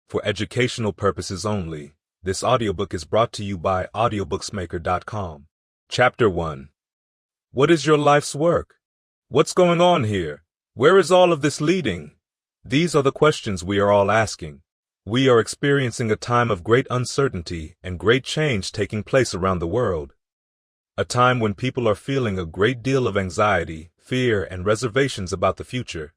for educational purposes only. This audiobook is brought to you by audiobooksmaker.com. Chapter 1. What is your life's work? What's going on here? Where is all of this leading? These are the questions we are all asking. We are experiencing a time of great uncertainty and great change taking place around the world. A time when people are feeling a great deal of anxiety, fear, and reservations about the future.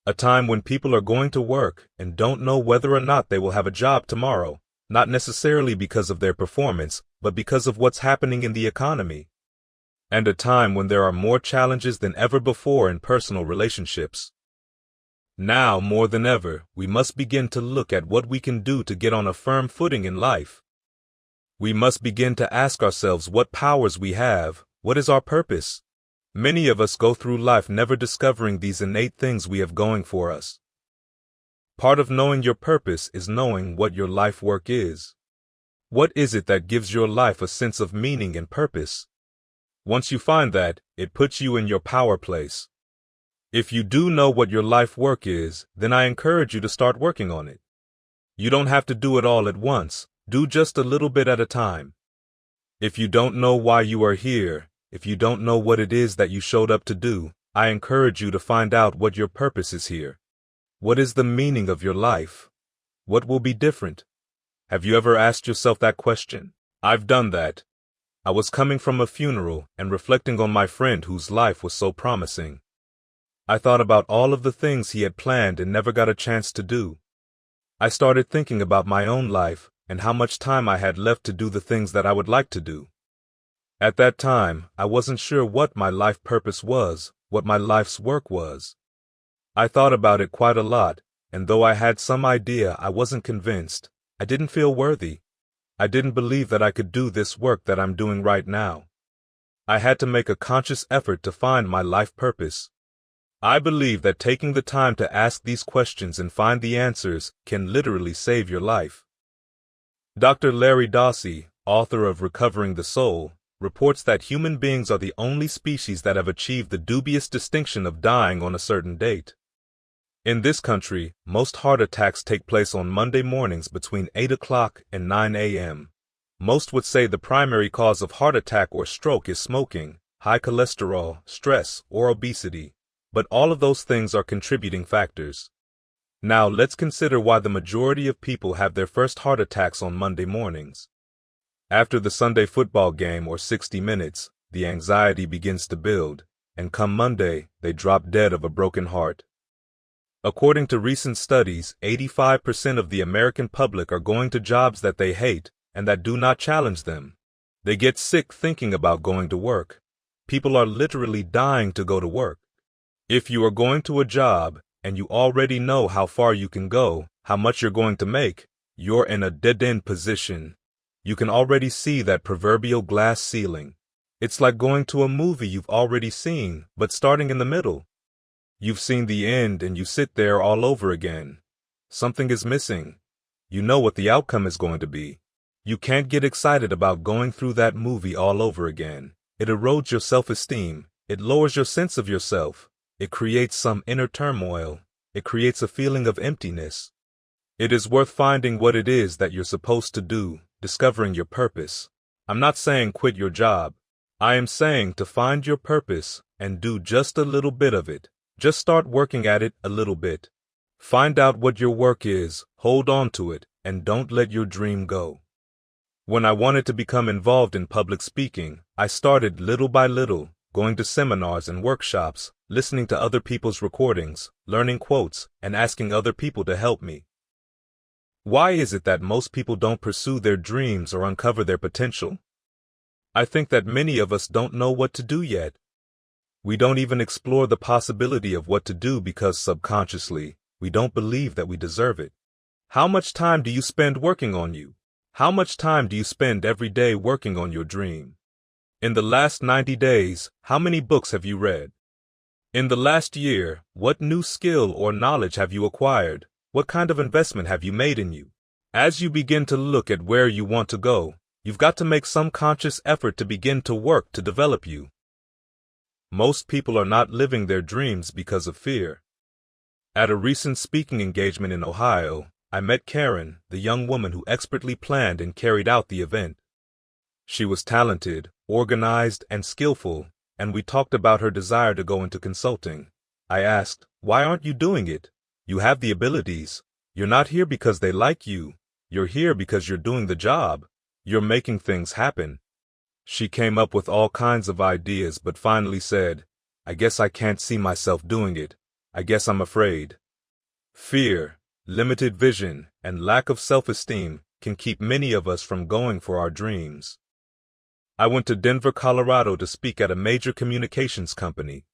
A time when people are going to work and don't know whether or not they will have a job tomorrow, not necessarily because of their performance, but because of what's happening in the economy. And a time when there are more challenges than ever before in personal relationships. Now, more than ever, we must begin to look at what we can do to get on a firm footing in life. We must begin to ask ourselves what powers we have, what is our purpose? Many of us go through life never discovering these innate things we have going for us. Part of knowing your purpose is knowing what your life work is. What is it that gives your life a sense of meaning and purpose? Once you find that, it puts you in your power place. If you do know what your life work is, then I encourage you to start working on it. You don't have to do it all at once. Do just a little bit at a time. If you don't know why you are here, if you don't know what it is that you showed up to do, I encourage you to find out what your purpose is here. What is the meaning of your life? What will be different? Have you ever asked yourself that question? I've done that. I was coming from a funeral and reflecting on my friend whose life was so promising. I thought about all of the things he had planned and never got a chance to do. I started thinking about my own life and how much time I had left to do the things that I would like to do. At that time, I wasn't sure what my life purpose was, what my life's work was. I thought about it quite a lot, and though I had some idea, I wasn't convinced. I didn't feel worthy. I didn't believe that I could do this work that I'm doing right now. I had to make a conscious effort to find my life purpose. I believe that taking the time to ask these questions and find the answers can literally save your life. Dr. Larry Dossey, author of Recovering the Soul, reports that human beings are the only species that have achieved the dubious distinction of dying on a certain date. In this country, most heart attacks take place on Monday mornings between 8 o'clock and 9 a.m. Most would say the primary cause of heart attack or stroke is smoking, high cholesterol, stress, or obesity, but all of those things are contributing factors. Now let's consider why the majority of people have their first heart attacks on Monday mornings. After the Sunday football game or 60 minutes, the anxiety begins to build, and come Monday, they drop dead of a broken heart. According to recent studies, 85% of the American public are going to jobs that they hate and that do not challenge them. They get sick thinking about going to work. People are literally dying to go to work. If you are going to a job and you already know how far you can go, how much you're going to make, you're in a dead-end position. You can already see that proverbial glass ceiling. It's like going to a movie you've already seen, but starting in the middle. You've seen the end and you sit there all over again. Something is missing. You know what the outcome is going to be. You can't get excited about going through that movie all over again. It erodes your self-esteem. It lowers your sense of yourself. It creates some inner turmoil. It creates a feeling of emptiness. It is worth finding what it is that you're supposed to do, discovering your purpose. I'm not saying quit your job. I am saying to find your purpose and do just a little bit of it. Just start working at it a little bit. Find out what your work is, hold on to it, and don't let your dream go. When I wanted to become involved in public speaking, I started little by little, going to seminars and workshops, listening to other people's recordings, learning quotes, and asking other people to help me. Why is it that most people don't pursue their dreams or uncover their potential? I think that many of us don't know what to do yet. We don't even explore the possibility of what to do because subconsciously, we don't believe that we deserve it. How much time do you spend working on you? How much time do you spend every day working on your dream? In the last 90 days, how many books have you read? In the last year, what new skill or knowledge have you acquired? What kind of investment have you made in you? As you begin to look at where you want to go, you've got to make some conscious effort to begin to work to develop you. Most people are not living their dreams because of fear. At a recent speaking engagement in Ohio, I met Karen, the young woman who expertly planned and carried out the event. She was talented, organized, and skillful, and we talked about her desire to go into consulting. I asked, "Why aren't you doing it? You have the abilities. You're not here because they like you. You're here because you're doing the job. You're making things happen." She came up with all kinds of ideas but finally said, "I guess I can't see myself doing it. I guess I'm afraid." Fear, limited vision, and lack of self-esteem can keep many of us from going for our dreams. I went to Denver, Colorado to speak at a major communications company.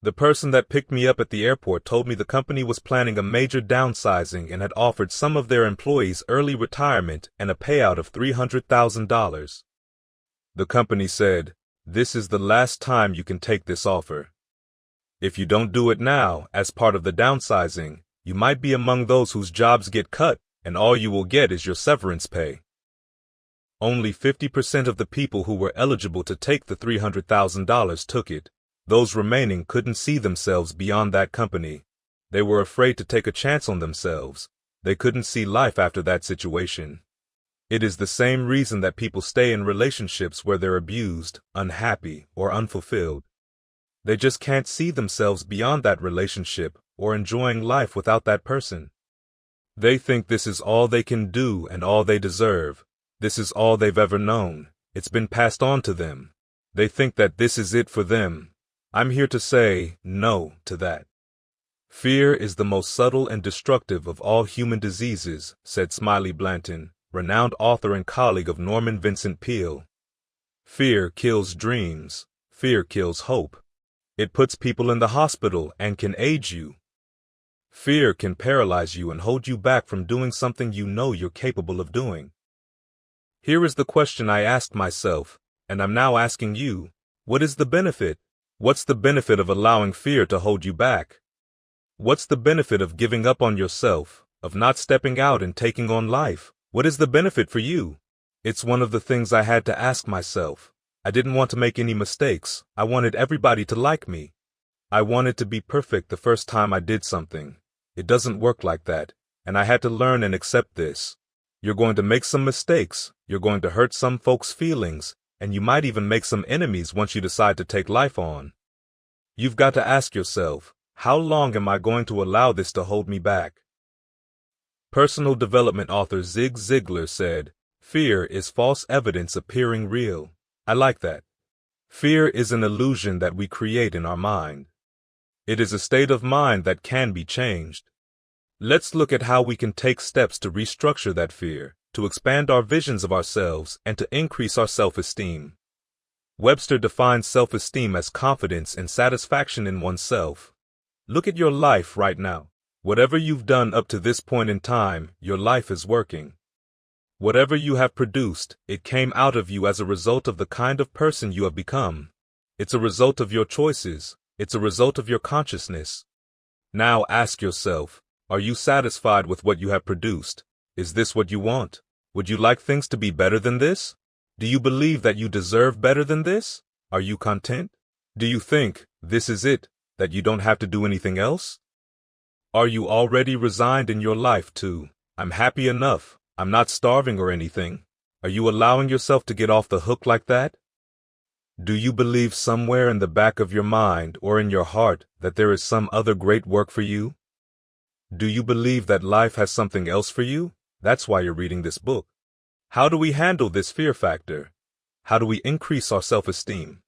The person that picked me up at the airport told me the company was planning a major downsizing and had offered some of their employees early retirement and a payout of $300,000. The company said, "This is the last time you can take this offer. If you don't do it now, as part of the downsizing, you might be among those whose jobs get cut, and all you will get is your severance pay." Only 50% of the people who were eligible to take the $300,000 took it. Those remaining couldn't see themselves beyond that company. They were afraid to take a chance on themselves. They couldn't see life after that situation. It is the same reason that people stay in relationships where they're abused, unhappy, or unfulfilled. They just can't see themselves beyond that relationship or enjoying life without that person. They think this is all they can do and all they deserve. This is all they've ever known. It's been passed on to them. They think that this is it for them. I'm here to say no to that. Fear is the most subtle and destructive of all human diseases, said Smiley Blanton, renowned author and colleague of Norman Vincent Peale. Fear kills dreams. Fear kills hope. It puts people in the hospital and can age you. Fear can paralyze you and hold you back from doing something you know you're capable of doing. Here is the question I asked myself, and I'm now asking you. What is the benefit? What's the benefit of allowing fear to hold you back? What's the benefit of giving up on yourself, of not stepping out and taking on life? What is the benefit for you? It's one of the things I had to ask myself. I didn't want to make any mistakes. I wanted everybody to like me. I wanted to be perfect the first time I did something. It doesn't work like that, and I had to learn and accept this. You're going to make some mistakes, you're going to hurt some folks' feelings, and you might even make some enemies once you decide to take life on. You've got to ask yourself, how long am I going to allow this to hold me back? Personal development author Zig Ziglar said, "Fear is false evidence appearing real." I like that. Fear is an illusion that we create in our mind. It is a state of mind that can be changed. Let's look at how we can take steps to restructure that fear, to expand our visions of ourselves, and to increase our self-esteem. Webster defines self-esteem as confidence and satisfaction in oneself. Look at your life right now. Whatever you've done up to this point in time, your life is working. Whatever you have produced, it came out of you as a result of the kind of person you have become. It's a result of your choices. It's a result of your consciousness. Now ask yourself, are you satisfied with what you have produced? Is this what you want? Would you like things to be better than this? Do you believe that you deserve better than this? Are you content? Do you think, this is it, that you don't have to do anything else? Are you already resigned in your life to, I'm happy enough, I'm not starving or anything? Are you allowing yourself to get off the hook like that? Do you believe somewhere in the back of your mind or in your heart that there is some other great work for you? Do you believe that life has something else for you? That's why you're reading this book. How do we handle this fear factor? How do we increase our self-esteem?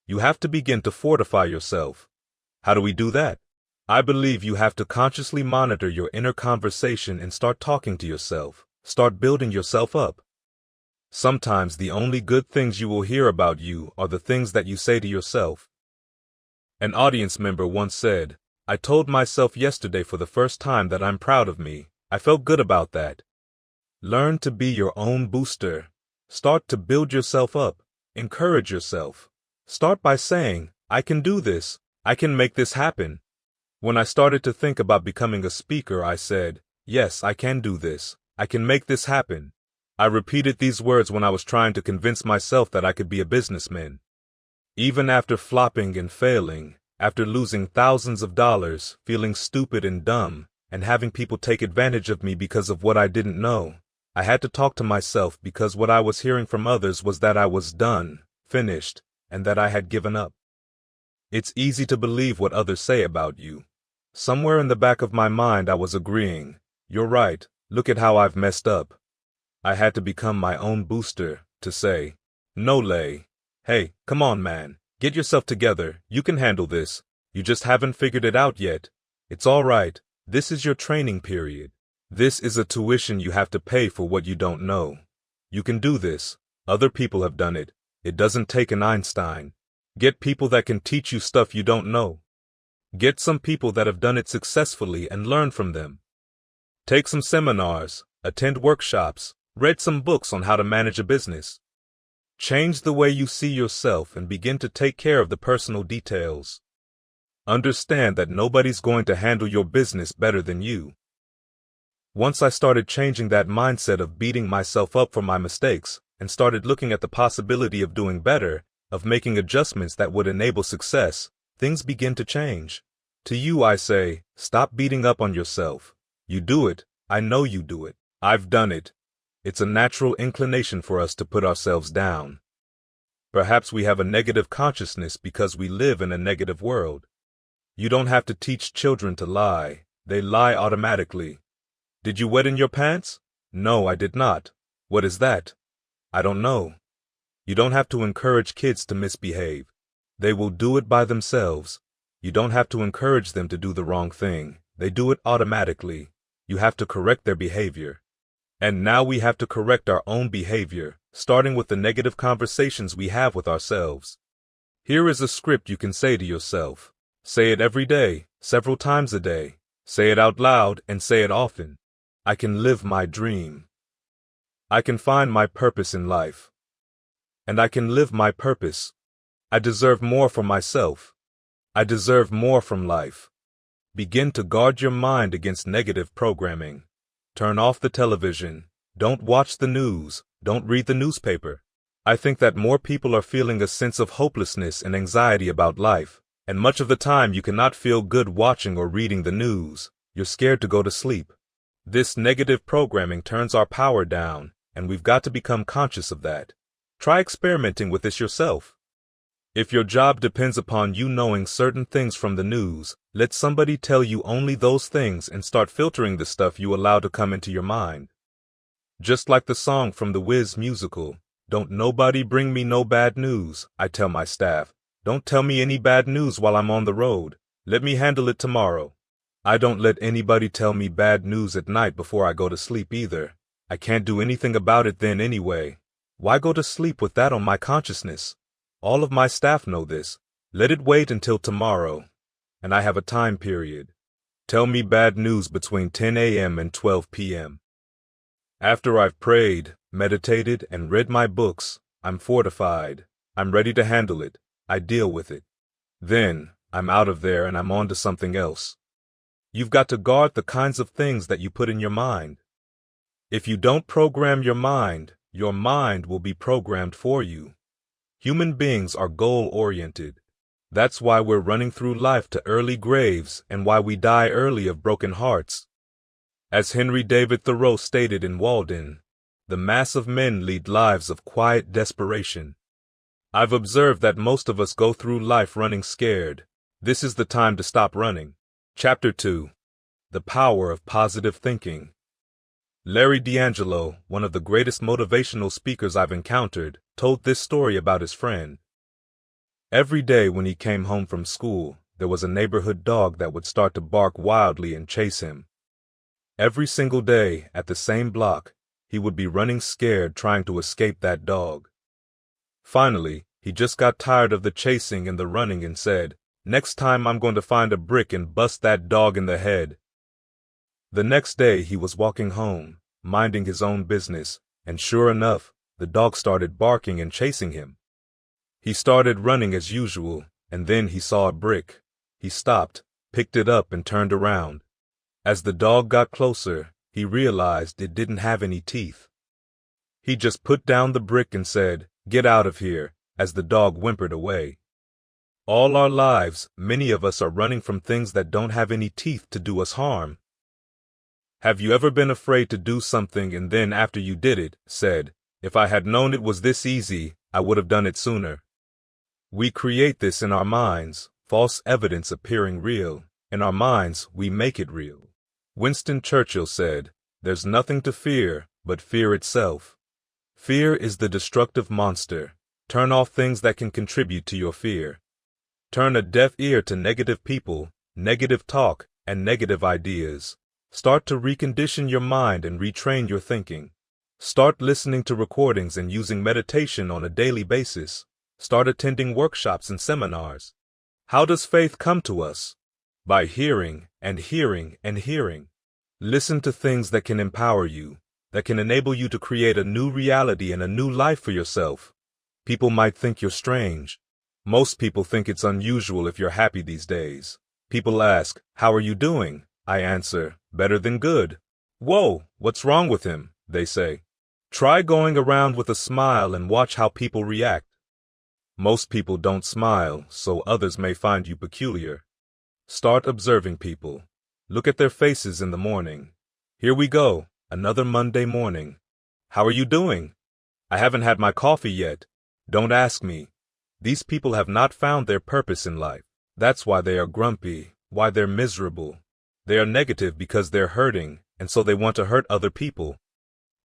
You have to begin to fortify yourself. How do we do that? I believe you have to consciously monitor your inner conversation and start talking to yourself. Start building yourself up. Sometimes the only good things you will hear about you are the things that you say to yourself. An audience member once said, "I told myself yesterday for the first time that I'm proud of me. I felt good about that." Learn to be your own booster. Start to build yourself up. Encourage yourself. Start by saying, I can do this. I can make this happen. When I started to think about becoming a speaker, I said, yes, I can do this. I can make this happen. I repeated these words when I was trying to convince myself that I could be a businessman. Even after flopping and failing, after losing thousands of dollars, feeling stupid and dumb, and having people take advantage of me because of what I didn't know. I had to talk to myself because what I was hearing from others was that I was done, finished, and that I had given up. It's easy to believe what others say about you. Somewhere in the back of my mind I was agreeing, you're right, look at how I've messed up. I had to become my own booster, to say, no Lay. Hey, come on man, get yourself together, you can handle this. You just haven't figured it out yet. It's all right, this is your training period. This is a tuition you have to pay for what you don't know. You can do this. Other people have done it. It doesn't take an Einstein. Get people that can teach you stuff you don't know. Get some people that have done it successfully and learn from them. Take some seminars, attend workshops, read some books on how to manage a business. Change the way you see yourself and begin to take care of the personal details. Understand that nobody's going to handle your business better than you. Once I started changing that mindset of beating myself up for my mistakes and started looking at the possibility of doing better, of making adjustments that would enable success, things begin to change. To you I say, stop beating up on yourself. You do it. I know you do it. I've done it. It's a natural inclination for us to put ourselves down. Perhaps we have a negative consciousness because we live in a negative world. You don't have to teach children to lie. They lie automatically. Did you wet in your pants? No, I did not. What is that? I don't know. You don't have to encourage kids to misbehave. They will do it by themselves. You don't have to encourage them to do the wrong thing. They do it automatically. You have to correct their behavior. And now we have to correct our own behavior, starting with the negative conversations we have with ourselves. Here is a script you can say to yourself. Say it every day, several times a day. Say it out loud and say it often. I can live my dream. I can find my purpose in life. And I can live my purpose. I deserve more for myself. I deserve more from life. Begin to guard your mind against negative programming. Turn off the television. Don't watch the news. Don't read the newspaper. I think that more people are feeling a sense of hopelessness and anxiety about life, and much of the time you cannot feel good watching or reading the news. You're scared to go to sleep. This negative programming turns our power down, and we've got to become conscious of that. Try experimenting with this yourself. If your job depends upon you knowing certain things from the news, let somebody tell you only those things and start filtering the stuff you allow to come into your mind. Just like the song from the Wiz musical, "Don't nobody bring me no bad news," I tell my staff. Don't tell me any bad news while I'm on the road. Let me handle it tomorrow. I don't let anybody tell me bad news at night before I go to sleep either. I can't do anything about it then anyway. Why go to sleep with that on my consciousness? All of my staff know this. Let it wait until tomorrow. And I have a time period. Tell me bad news between 10 a.m. and 12 p.m. After I've prayed, meditated, and read my books, I'm fortified. I'm ready to handle it. I deal with it. Then, I'm out of there and I'm on to something else. You've got to guard the kinds of things that you put in your mind. If you don't program your mind will be programmed for you. Human beings are goal-oriented. That's why we're running through life to early graves and why we die early of broken hearts. As Henry David Thoreau stated in Walden, the mass of men lead lives of quiet desperation. I've observed that most of us go through life running scared. This is the time to stop running. Chapter 2. The Power of Positive Thinking. Larry D'Angelo, one of the greatest motivational speakers I've encountered, told this story about his friend. Every day when he came home from school, there was a neighborhood dog that would start to bark wildly and chase him. Every single day, at the same block, he would be running scared trying to escape that dog. Finally, he just got tired of the chasing and the running and said, "Next time I'm going to find a brick and bust that dog in the head." The next day he was walking home, minding his own business, and sure enough, the dog started barking and chasing him. He started running as usual, and then he saw a brick. He stopped, picked it up, and turned around. As the dog got closer, he realized it didn't have any teeth. He just put down the brick and said, "Get out of here," as the dog whimpered away. All our lives, many of us are running from things that don't have any teeth to do us harm. Have you ever been afraid to do something and then after you did it, said, "If I had known it was this easy, I would have done it sooner"? We create this in our minds, false evidence appearing real. In our minds, we make it real. Winston Churchill said, "There's nothing to fear but fear itself." Fear is the destructive monster. Turn off things that can contribute to your fear. Turn a deaf ear to negative people, negative talk, and negative ideas. Start to recondition your mind and retrain your thinking. Start listening to recordings and using meditation on a daily basis. Start attending workshops and seminars. How does faith come to us? By hearing and hearing and hearing. Listen to things that can empower you, that can enable you to create a new reality and a new life for yourself. People might think you're strange. Most people think it's unusual if you're happy these days. People ask, "How are you doing?" I answer, "Better than good." "Whoa, what's wrong with him?" they say. Try going around with a smile and watch how people react. Most people don't smile, so others may find you peculiar. Start observing people. Look at their faces in the morning. Here we go, another Monday morning. "How are you doing?" "I haven't had my coffee yet." Don't ask me. These people have not found their purpose in life. That's why they are grumpy, why they're miserable. They are negative because they're hurting, and so they want to hurt other people.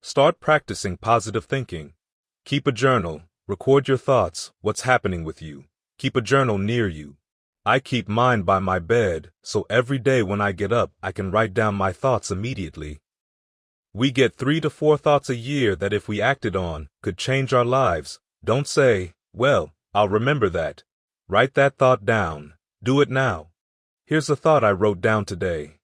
Start practicing positive thinking. Keep a journal. Record your thoughts, what's happening with you. Keep a journal near you. I keep mine by my bed, so every day when I get up, I can write down my thoughts immediately. We get 3 to 4 thoughts a year that if we acted on, could change our lives. Don't say, "Well, I'll remember that." Write that thought down. Do it now. Here's a thought I wrote down today.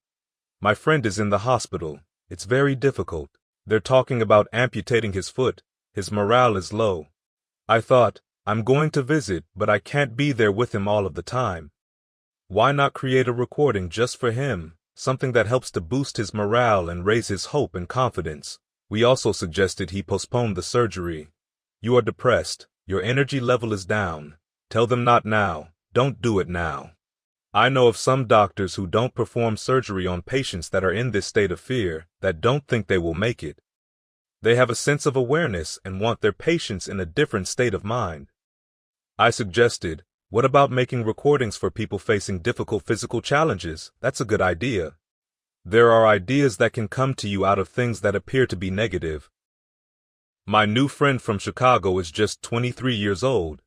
My friend is in the hospital. It's very difficult. They're talking about amputating his foot. His morale is low. I thought, I'm going to visit, but I can't be there with him all of the time. Why not create a recording just for him, something that helps to boost his morale and raise his hope and confidence? We also suggested he postpone the surgery. You are depressed. Your energy level is down. Tell them not now. Don't do it now. I know of some doctors who don't perform surgery on patients that are in this state of fear, that don't think they will make it. They have a sense of awareness and want their patients in a different state of mind. I suggested, what about making recordings for people facing difficult physical challenges? That's a good idea. There are ideas that can come to you out of things that appear to be negative. My new friend from Chicago is just 23 years old.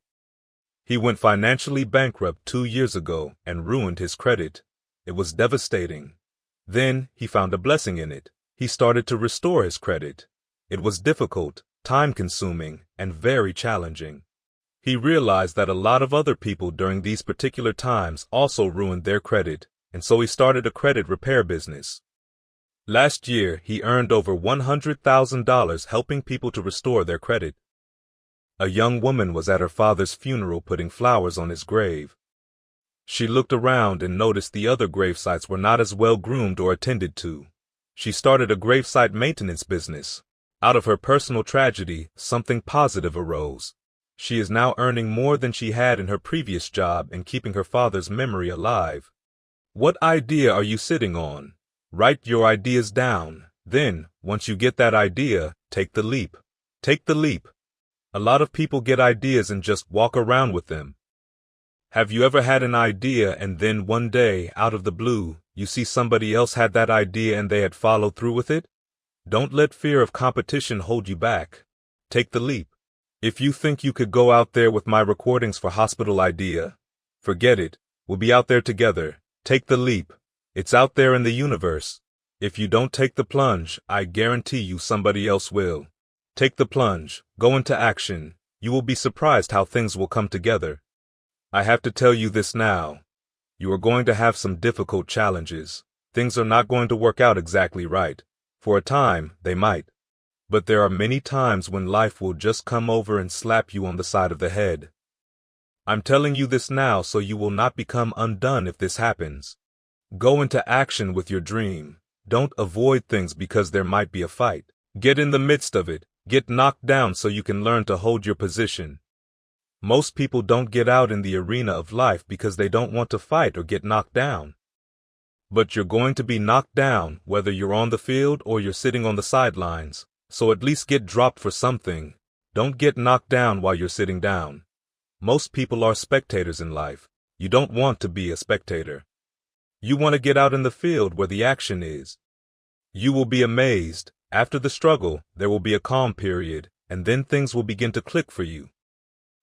He went financially bankrupt 2 years ago and ruined his credit. It was devastating. Then he found a blessing in it. He started to restore his credit. It was difficult, time-consuming, and very challenging. He realized that a lot of other people during these particular times also ruined their credit, and so he started a credit repair business. Last year, he earned over $100,000 helping people to restore their credit. A young woman was at her father's funeral putting flowers on his grave. She looked around and noticed the other gravesites were not as well groomed or attended to. She started a gravesite maintenance business. Out of her personal tragedy, something positive arose. She is now earning more than she had in her previous job and keeping her father's memory alive. What idea are you sitting on? Write your ideas down. Then, once you get that idea, take the leap. Take the leap. A lot of people get ideas and just walk around with them. Have you ever had an idea and then one day, out of the blue, you see somebody else had that idea and they had followed through with it? Don't let fear of competition hold you back. Take the leap. If you think you could go out there with my recordings for hospital idea, forget it. We'll be out there together. Take the leap. It's out there in the universe. If you don't take the plunge, I guarantee you somebody else will. Take the plunge. Go into action. You will be surprised how things will come together. I have to tell you this now. You are going to have some difficult challenges. Things are not going to work out exactly right. For a time, they might. But there are many times when life will just come over and slap you on the side of the head. I'm telling you this now so you will not become undone if this happens. Go into action with your dream. Don't avoid things because there might be a fight. Get in the midst of it. Get knocked down so you can learn to hold your position. Most people don't get out in the arena of life because they don't want to fight or get knocked down. But you're going to be knocked down whether you're on the field or you're sitting on the sidelines, so at least get dropped for something. Don't get knocked down while you're sitting down. Most people are spectators in life. You don't want to be a spectator. You want to get out in the field where the action is. You will be amazed. After the struggle, there will be a calm period, and then things will begin to click for you.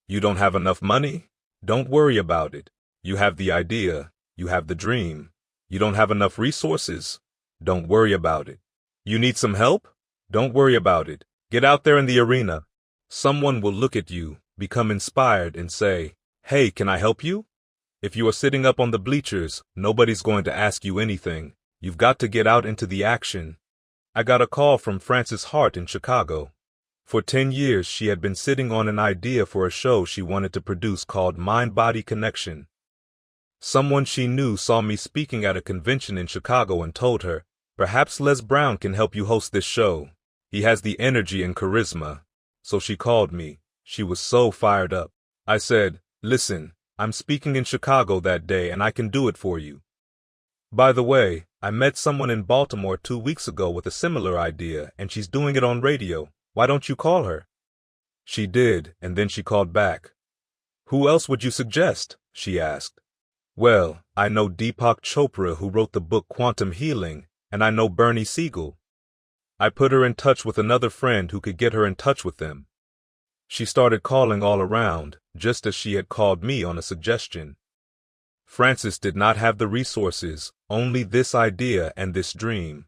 You don't have enough money? Don't worry about it. You have the idea. You have the dream. You don't have enough resources? Don't worry about it. You need some help? Don't worry about it. Get out there in the arena. Someone will look at you, become inspired, and say, "Hey, can I help you?" If you are sitting up on the bleachers, nobody's going to ask you anything. You've got to get out into the action. I got a call from Frances Hart in Chicago. For 10 years, she had been sitting on an idea for a show she wanted to produce called Mind-Body Connection. Someone she knew saw me speaking at a convention in Chicago and told her, "Perhaps Les Brown can help you host this show. He has the energy and charisma." So she called me. She was so fired up. I said, "Listen, I'm speaking in Chicago that day and I can do it for you. By the way, I met someone in Baltimore 2 weeks ago with a similar idea and she's doing it on radio. Why don't you call her?" She did, and then she called back. "Who else would you suggest?" she asked. "Well, I know Deepak Chopra, who wrote the book Quantum Healing, and I know Bernie Siegel." I put her in touch with another friend who could get her in touch with them. She started calling all around, just as she had called me on a suggestion. Frances did not have the resources, only this idea and this dream.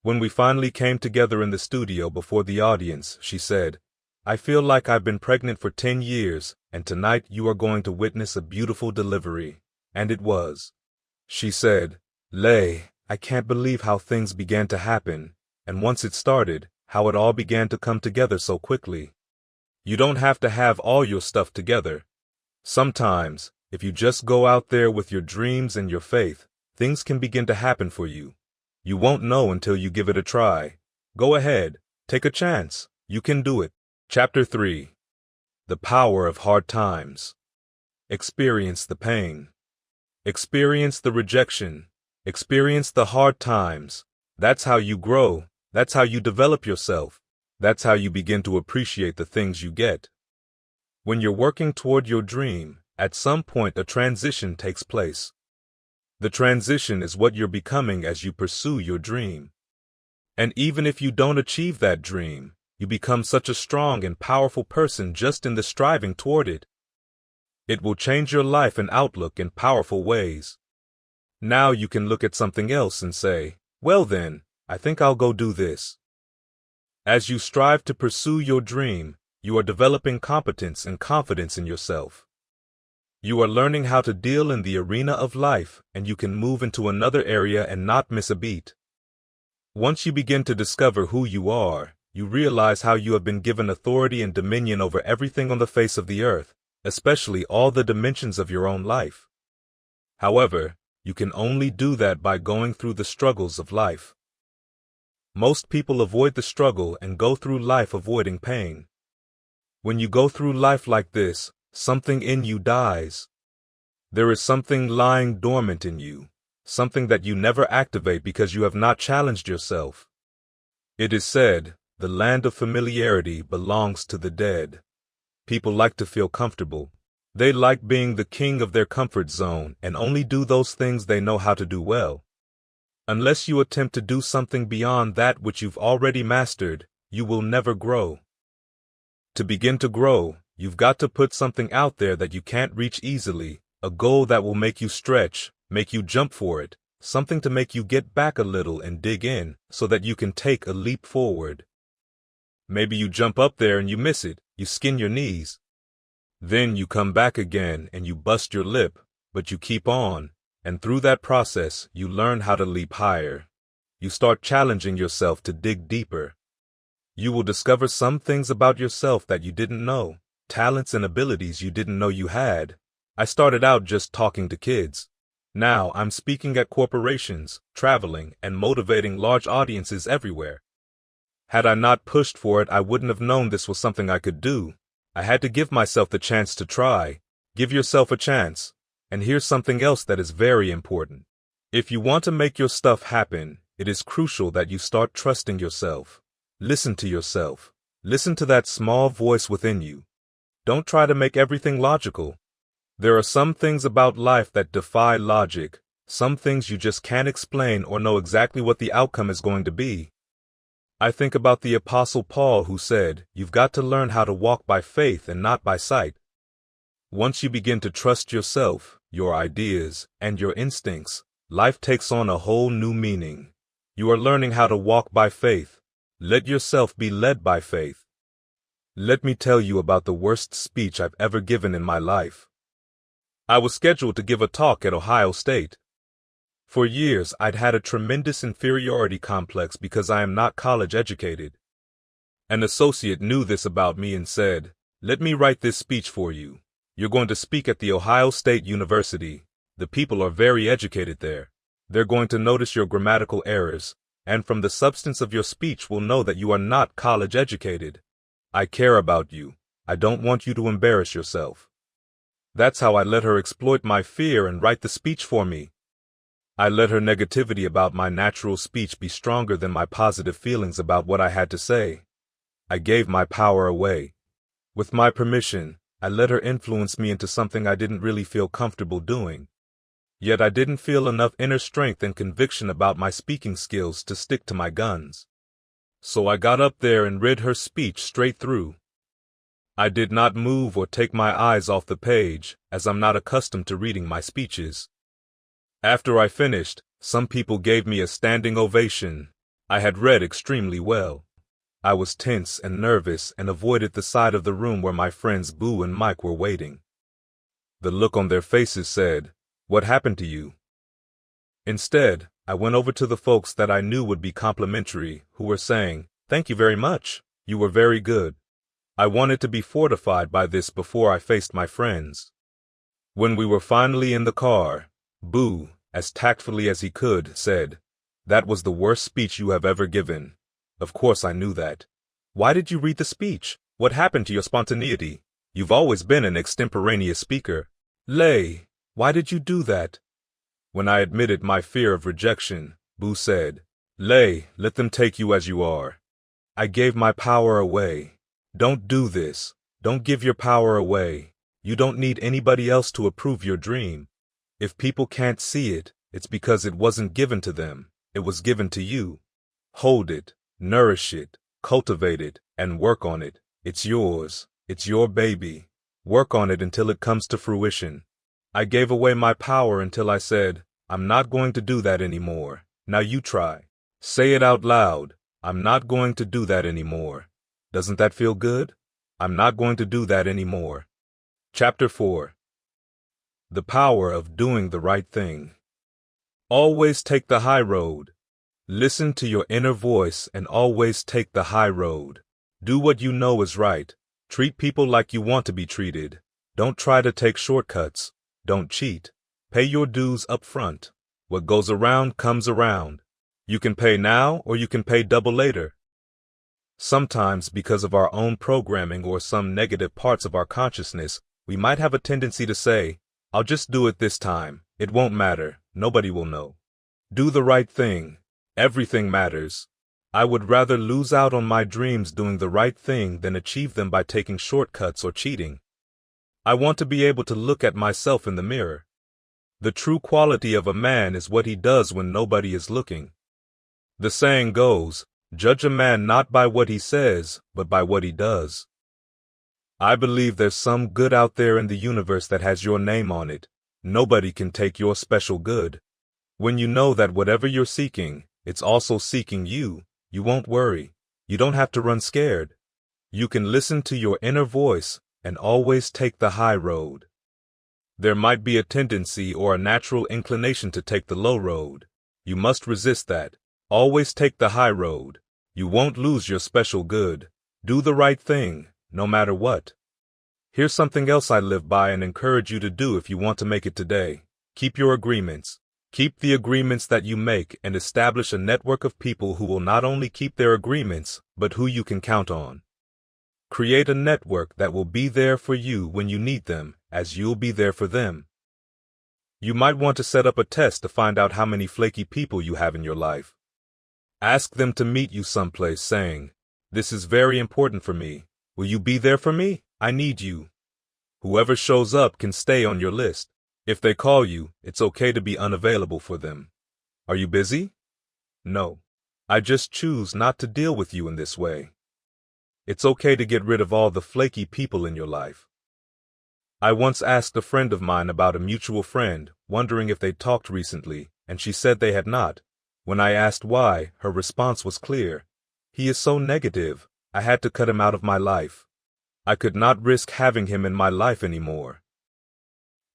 When we finally came together in the studio before the audience, she said, "I feel like I've been pregnant for 10 years, and tonight you are going to witness a beautiful delivery." And it was. She said, "Lay, I can't believe how things began to happen, and once it started, how it all began to come together so quickly. You don't have to have all your stuff together. Sometimes, if you just go out there with your dreams and your faith, things can begin to happen for you. You won't know until you give it a try. Go ahead, take a chance. You can do it." Chapter 3. The Power of Hard Times. Experience the pain. Experience the rejection. Experience the hard times. That's how you grow. That's how you develop yourself. That's how you begin to appreciate the things you get. When you're working toward your dream, at some point a transition takes place. The transition is what you're becoming as you pursue your dream. And even if you don't achieve that dream, you become such a strong and powerful person just in the striving toward it. It will change your life and outlook in powerful ways. Now you can look at something else and say, "Well then, I think I'll go do this." As you strive to pursue your dream, you are developing competence and confidence in yourself. You are learning how to deal in the arena of life, and you can move into another area and not miss a beat. Once you begin to discover who you are, you realize how you have been given authority and dominion over everything on the face of the earth, especially all the dimensions of your own life. However, you can only do that by going through the struggles of life. Most people avoid the struggle and go through life avoiding pain. When you go through life like this, something in you dies. There is something lying dormant in you, something that you never activate because you have not challenged yourself. It is said, the land of familiarity belongs to the dead. People like to feel comfortable. They like being the king of their comfort zone and only do those things they know how to do well. Unless you attempt to do something beyond that which you've already mastered, you will never grow. To begin to grow, you've got to put something out there that you can't reach easily, a goal that will make you stretch, make you jump for it, something to make you get back a little and dig in so that you can take a leap forward. Maybe you jump up there and you miss it, you skin your knees. Then you come back again and you bust your lip, but you keep on, and through that process you learn how to leap higher. You start challenging yourself to dig deeper. You will discover some things about yourself that you didn't know, talents and abilities you didn't know you had. I started out just talking to kids. Now I'm speaking at corporations, traveling, and motivating large audiences everywhere. Had I not pushed for it, I wouldn't have known this was something I could do. I had to give myself the chance to try. Give yourself a chance. And here's something else that is very important. If you want to make your stuff happen, it is crucial that you start trusting yourself. Listen to yourself. Listen to that small voice within you. Don't try to make everything logical. There are some things about life that defy logic, some things you just can't explain or know exactly what the outcome is going to be. I think about the Apostle Paul, who said, "You've got to learn how to walk by faith and not by sight." Once you begin to trust yourself, your ideas, and your instincts, life takes on a whole new meaning. You are learning how to walk by faith. Let yourself be led by faith. Let me tell you about the worst speech I've ever given in my life. I was scheduled to give a talk at Ohio State. For years, I'd had a tremendous inferiority complex because I am not college educated. An associate knew this about me and said, "Let me write this speech for you. You're going to speak at the Ohio State University. The people are very educated there. They're going to notice your grammatical errors, and from the substance of your speech will know that you are not college educated. I care about you. I don't want you to embarrass yourself." That's how I let her exploit my fear and write the speech for me. I let her negativity about my natural speech be stronger than my positive feelings about what I had to say. I gave my power away. With my permission, I let her influence me into something I didn't really feel comfortable doing. Yet I didn't feel enough inner strength and conviction about my speaking skills to stick to my guns. So I got up there and read her speech straight through. I did not move or take my eyes off the page, as I'm not accustomed to reading my speeches. After I finished, some people gave me a standing ovation. I had read extremely well. I was tense and nervous and avoided the side of the room where my friends Boo and Mike were waiting. The look on their faces said, "What happened to you?" Instead, I went over to the folks that I knew would be complimentary, who were saying, "Thank you very much. You were very good." I wanted to be fortified by this before I faced my friends. When we were finally in the car, Boo, as tactfully as he could, said, "That was the worst speech you have ever given." Of course I knew that. "Why did you read the speech? What happened to your spontaneity? You've always been an extemporaneous speaker." "Lay, why did you do that?" When I admitted my fear of rejection, Boo said, "Lay, let them take you as you are." I gave my power away. Don't do this. Don't give your power away. You don't need anybody else to approve your dream. If people can't see it, it's because it wasn't given to them. It was given to you. Hold it, nourish it, cultivate it, and work on it. It's yours. It's your baby. Work on it until it comes to fruition. I gave away my power until I said, "I'm not going to do that anymore. Now you try." Say it out loud. "I'm not going to do that anymore." Doesn't that feel good? I'm not going to do that anymore. Chapter 4. The Power of Doing the Right Thing. Always take the high road. Listen to your inner voice and always take the high road. Do what you know is right. Treat people like you want to be treated. Don't try to take shortcuts. Don't cheat. Pay your dues up front. What goes around comes around. You can pay now or you can pay double later. Sometimes, because of our own programming or some negative parts of our consciousness, we might have a tendency to say, "I'll just do it this time. It won't matter. Nobody will know." Do the right thing. Everything matters. I would rather lose out on my dreams doing the right thing than achieve them by taking shortcuts or cheating. I want to be able to look at myself in the mirror. The true quality of a man is what he does when nobody is looking. The saying goes, "Judge a man not by what he says, but by what he does." I believe there's some good out there in the universe that has your name on it. Nobody can take your special good. When you know that whatever you're seeking, it's also seeking you, you won't worry. You don't have to run scared. You can listen to your inner voice and always take the high road. There might be a tendency or a natural inclination to take the low road. You must resist that. Always take the high road. You won't lose your special good. Do the right thing, no matter what. Here's something else I live by and encourage you to do if you want to make it today. Keep your agreements. Keep the agreements that you make and establish a network of people who will not only keep their agreements, but who you can count on. Create a network that will be there for you when you need them, as you'll be there for them. You might want to set up a test to find out how many flaky people you have in your life. Ask them to meet you someplace saying, "This is very important for me. Will you be there for me? I need you." Whoever shows up can stay on your list. If they call you, it's okay to be unavailable for them. Are you busy? No. I just choose not to deal with you in this way. It's okay to get rid of all the flaky people in your life. I once asked a friend of mine about a mutual friend, wondering if they'd talked recently, and she said they had not. When I asked why, her response was clear. "He is so negative, I had to cut him out of my life. I could not risk having him in my life anymore."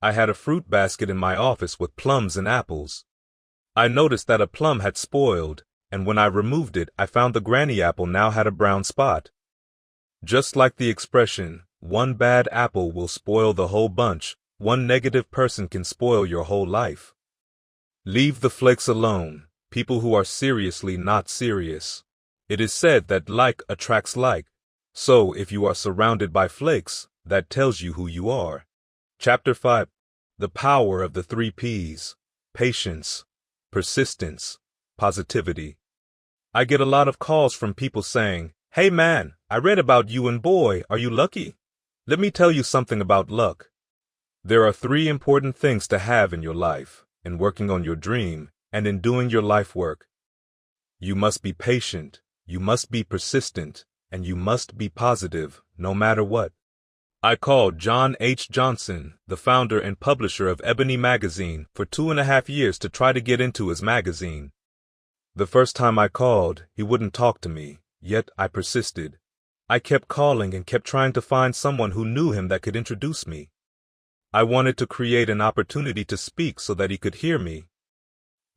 I had a fruit basket in my office with plums and apples. I noticed that a plum had spoiled, and when I removed it, I found the granny apple now had a brown spot. Just like the expression, "One bad apple will spoil the whole bunch," one negative person can spoil your whole life. Leave the flakes alone, people who are seriously not serious. It is said that like attracts like. So if you are surrounded by flakes, that tells you who you are. Chapter 5. The Power of the 3 Ps. Patience, persistence, positivity. I get a lot of calls from people saying, "Hey man, I read about you and boy, are you lucky?" Let me tell you something about luck. There are 3 important things to have in your life, in working on your dream, and in doing your life work. You must be patient, you must be persistent, and you must be positive, no matter what. I called John H. Johnson, the founder and publisher of Ebony magazine, for 2.5 years to try to get into his magazine. The first time I called, he wouldn't talk to me, yet I persisted. I kept calling and kept trying to find someone who knew him that could introduce me. I wanted to create an opportunity to speak so that he could hear me.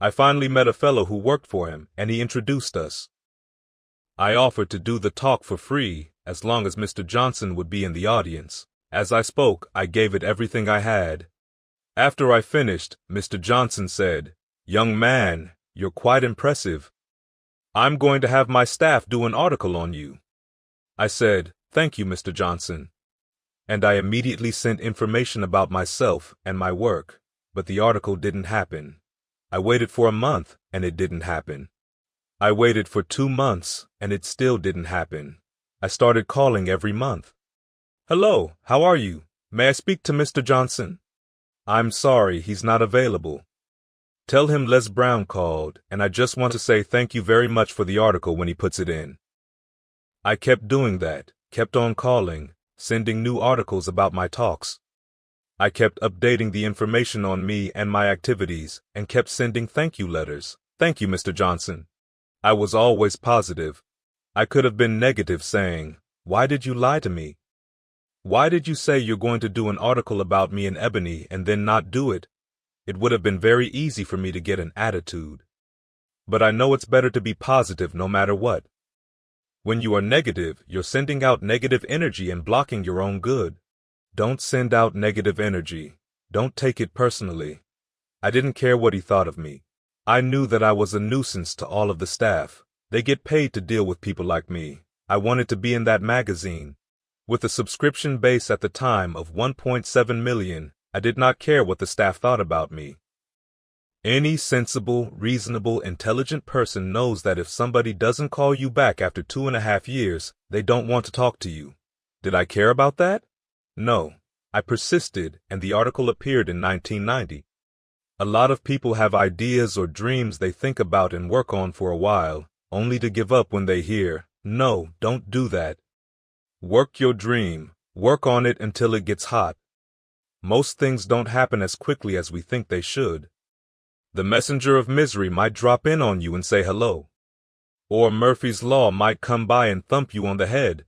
I finally met a fellow who worked for him, and he introduced us. I offered to do the talk for free, as long as Mr. Johnson would be in the audience. As I spoke, I gave it everything I had. After I finished, Mr. Johnson said, "Young man, you're quite impressive. I'm going to have my staff do an article on you." I said, "Thank you, Mr. Johnson." And I immediately sent information about myself and my work, but the article didn't happen. I waited for a month, and it didn't happen. I waited for 2 months, and it still didn't happen. I started calling every month. "Hello, how are you? May I speak to Mr. Johnson?" "I'm sorry, he's not available." "Tell him Les Brown called, and I just want to say thank you very much for the article when he puts it in." I kept doing that, kept on calling, sending new articles about my talks. I kept updating the information on me and my activities, and kept sending thank you letters. "Thank you, Mr. Johnson." I was always positive. I could have been negative, saying, "Why did you lie to me? Why did you say you're going to do an article about me in Ebony and then not do it?" It would have been very easy for me to get an attitude. But I know it's better to be positive no matter what. When you are negative, you're sending out negative energy and blocking your own good. Don't send out negative energy. Don't take it personally. I didn't care what he thought of me. I knew that I was a nuisance to all of the staff. They get paid to deal with people like me. I wanted to be in that magazine. With a subscription base at the time of 1.7 million, I did not care what the staff thought about me. Any sensible, reasonable, intelligent person knows that if somebody doesn't call you back after 2.5 years, they don't want to talk to you. Did I care about that? No. I persisted, and the article appeared in 1990. A lot of people have ideas or dreams they think about and work on for a while, only to give up when they hear, "No, don't do that." Work your dream. Work on it until it gets hot. Most things don't happen as quickly as we think they should. The messenger of misery might drop in on you and say hello. Or Murphy's Law might come by and thump you on the head.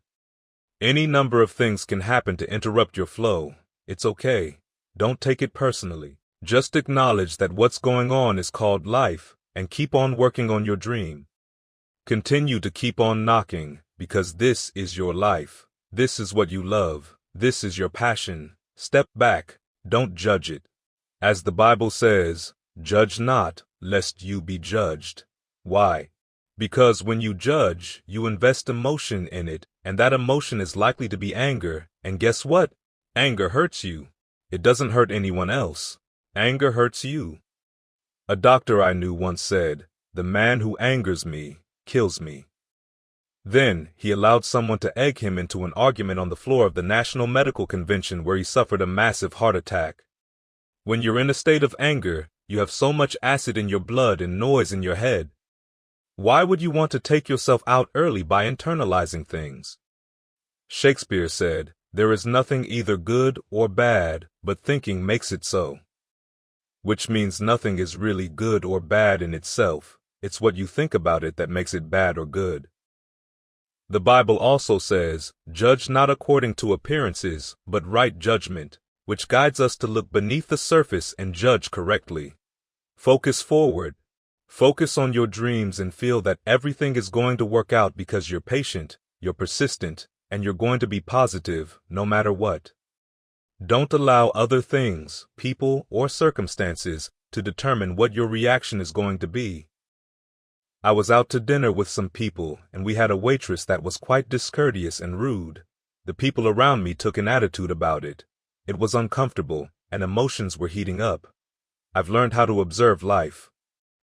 Any number of things can happen to interrupt your flow. It's okay. Don't take it personally. Just acknowledge that what's going on is called life, and keep on working on your dream. Continue to keep on knocking, because this is your life. This is what you love. This is your passion. Step back. Don't judge it. As the Bible says, "Judge not, lest you be judged." Why? Because when you judge, you invest emotion in it, and that emotion is likely to be anger, and guess what? Anger hurts you. It doesn't hurt anyone else. Anger hurts you. A doctor I knew once said, "The man who angers me kills me." Then, he allowed someone to egg him into an argument on the floor of the National Medical Convention where he suffered a massive heart attack. When you're in a state of anger, you have so much acid in your blood and noise in your head. Why would you want to take yourself out early by internalizing things? Shakespeare said, "There is nothing either good or bad, but thinking makes it so." Which means nothing is really good or bad in itself. It's what you think about it that makes it bad or good. The Bible also says, "Judge not according to appearances, but right judgment," which guides us to look beneath the surface and judge correctly. Focus forward. Focus on your dreams and feel that everything is going to work out because you're patient, you're persistent, and you're going to be positive no matter what. Don't allow other things, people, or circumstances to determine what your reaction is going to be. I was out to dinner with some people, and we had a waitress that was quite discourteous and rude. The people around me took an attitude about it. It was uncomfortable, and emotions were heating up. I've learned how to observe life.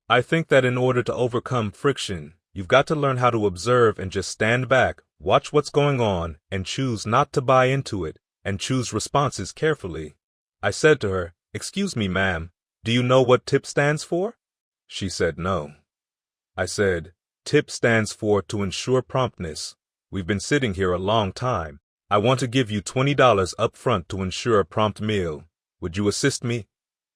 I think that in order to overcome friction, you've got to learn how to observe and just stand back, watch what's going on, and choose not to buy into it, and choose responses carefully. I said to her, "Excuse me, ma'am, do you know what TIP stands for?" She said no. I said, "TIP stands for to ensure promptness. We've been sitting here a long time. I want to give you $20 up front to ensure a prompt meal. Would you assist me?"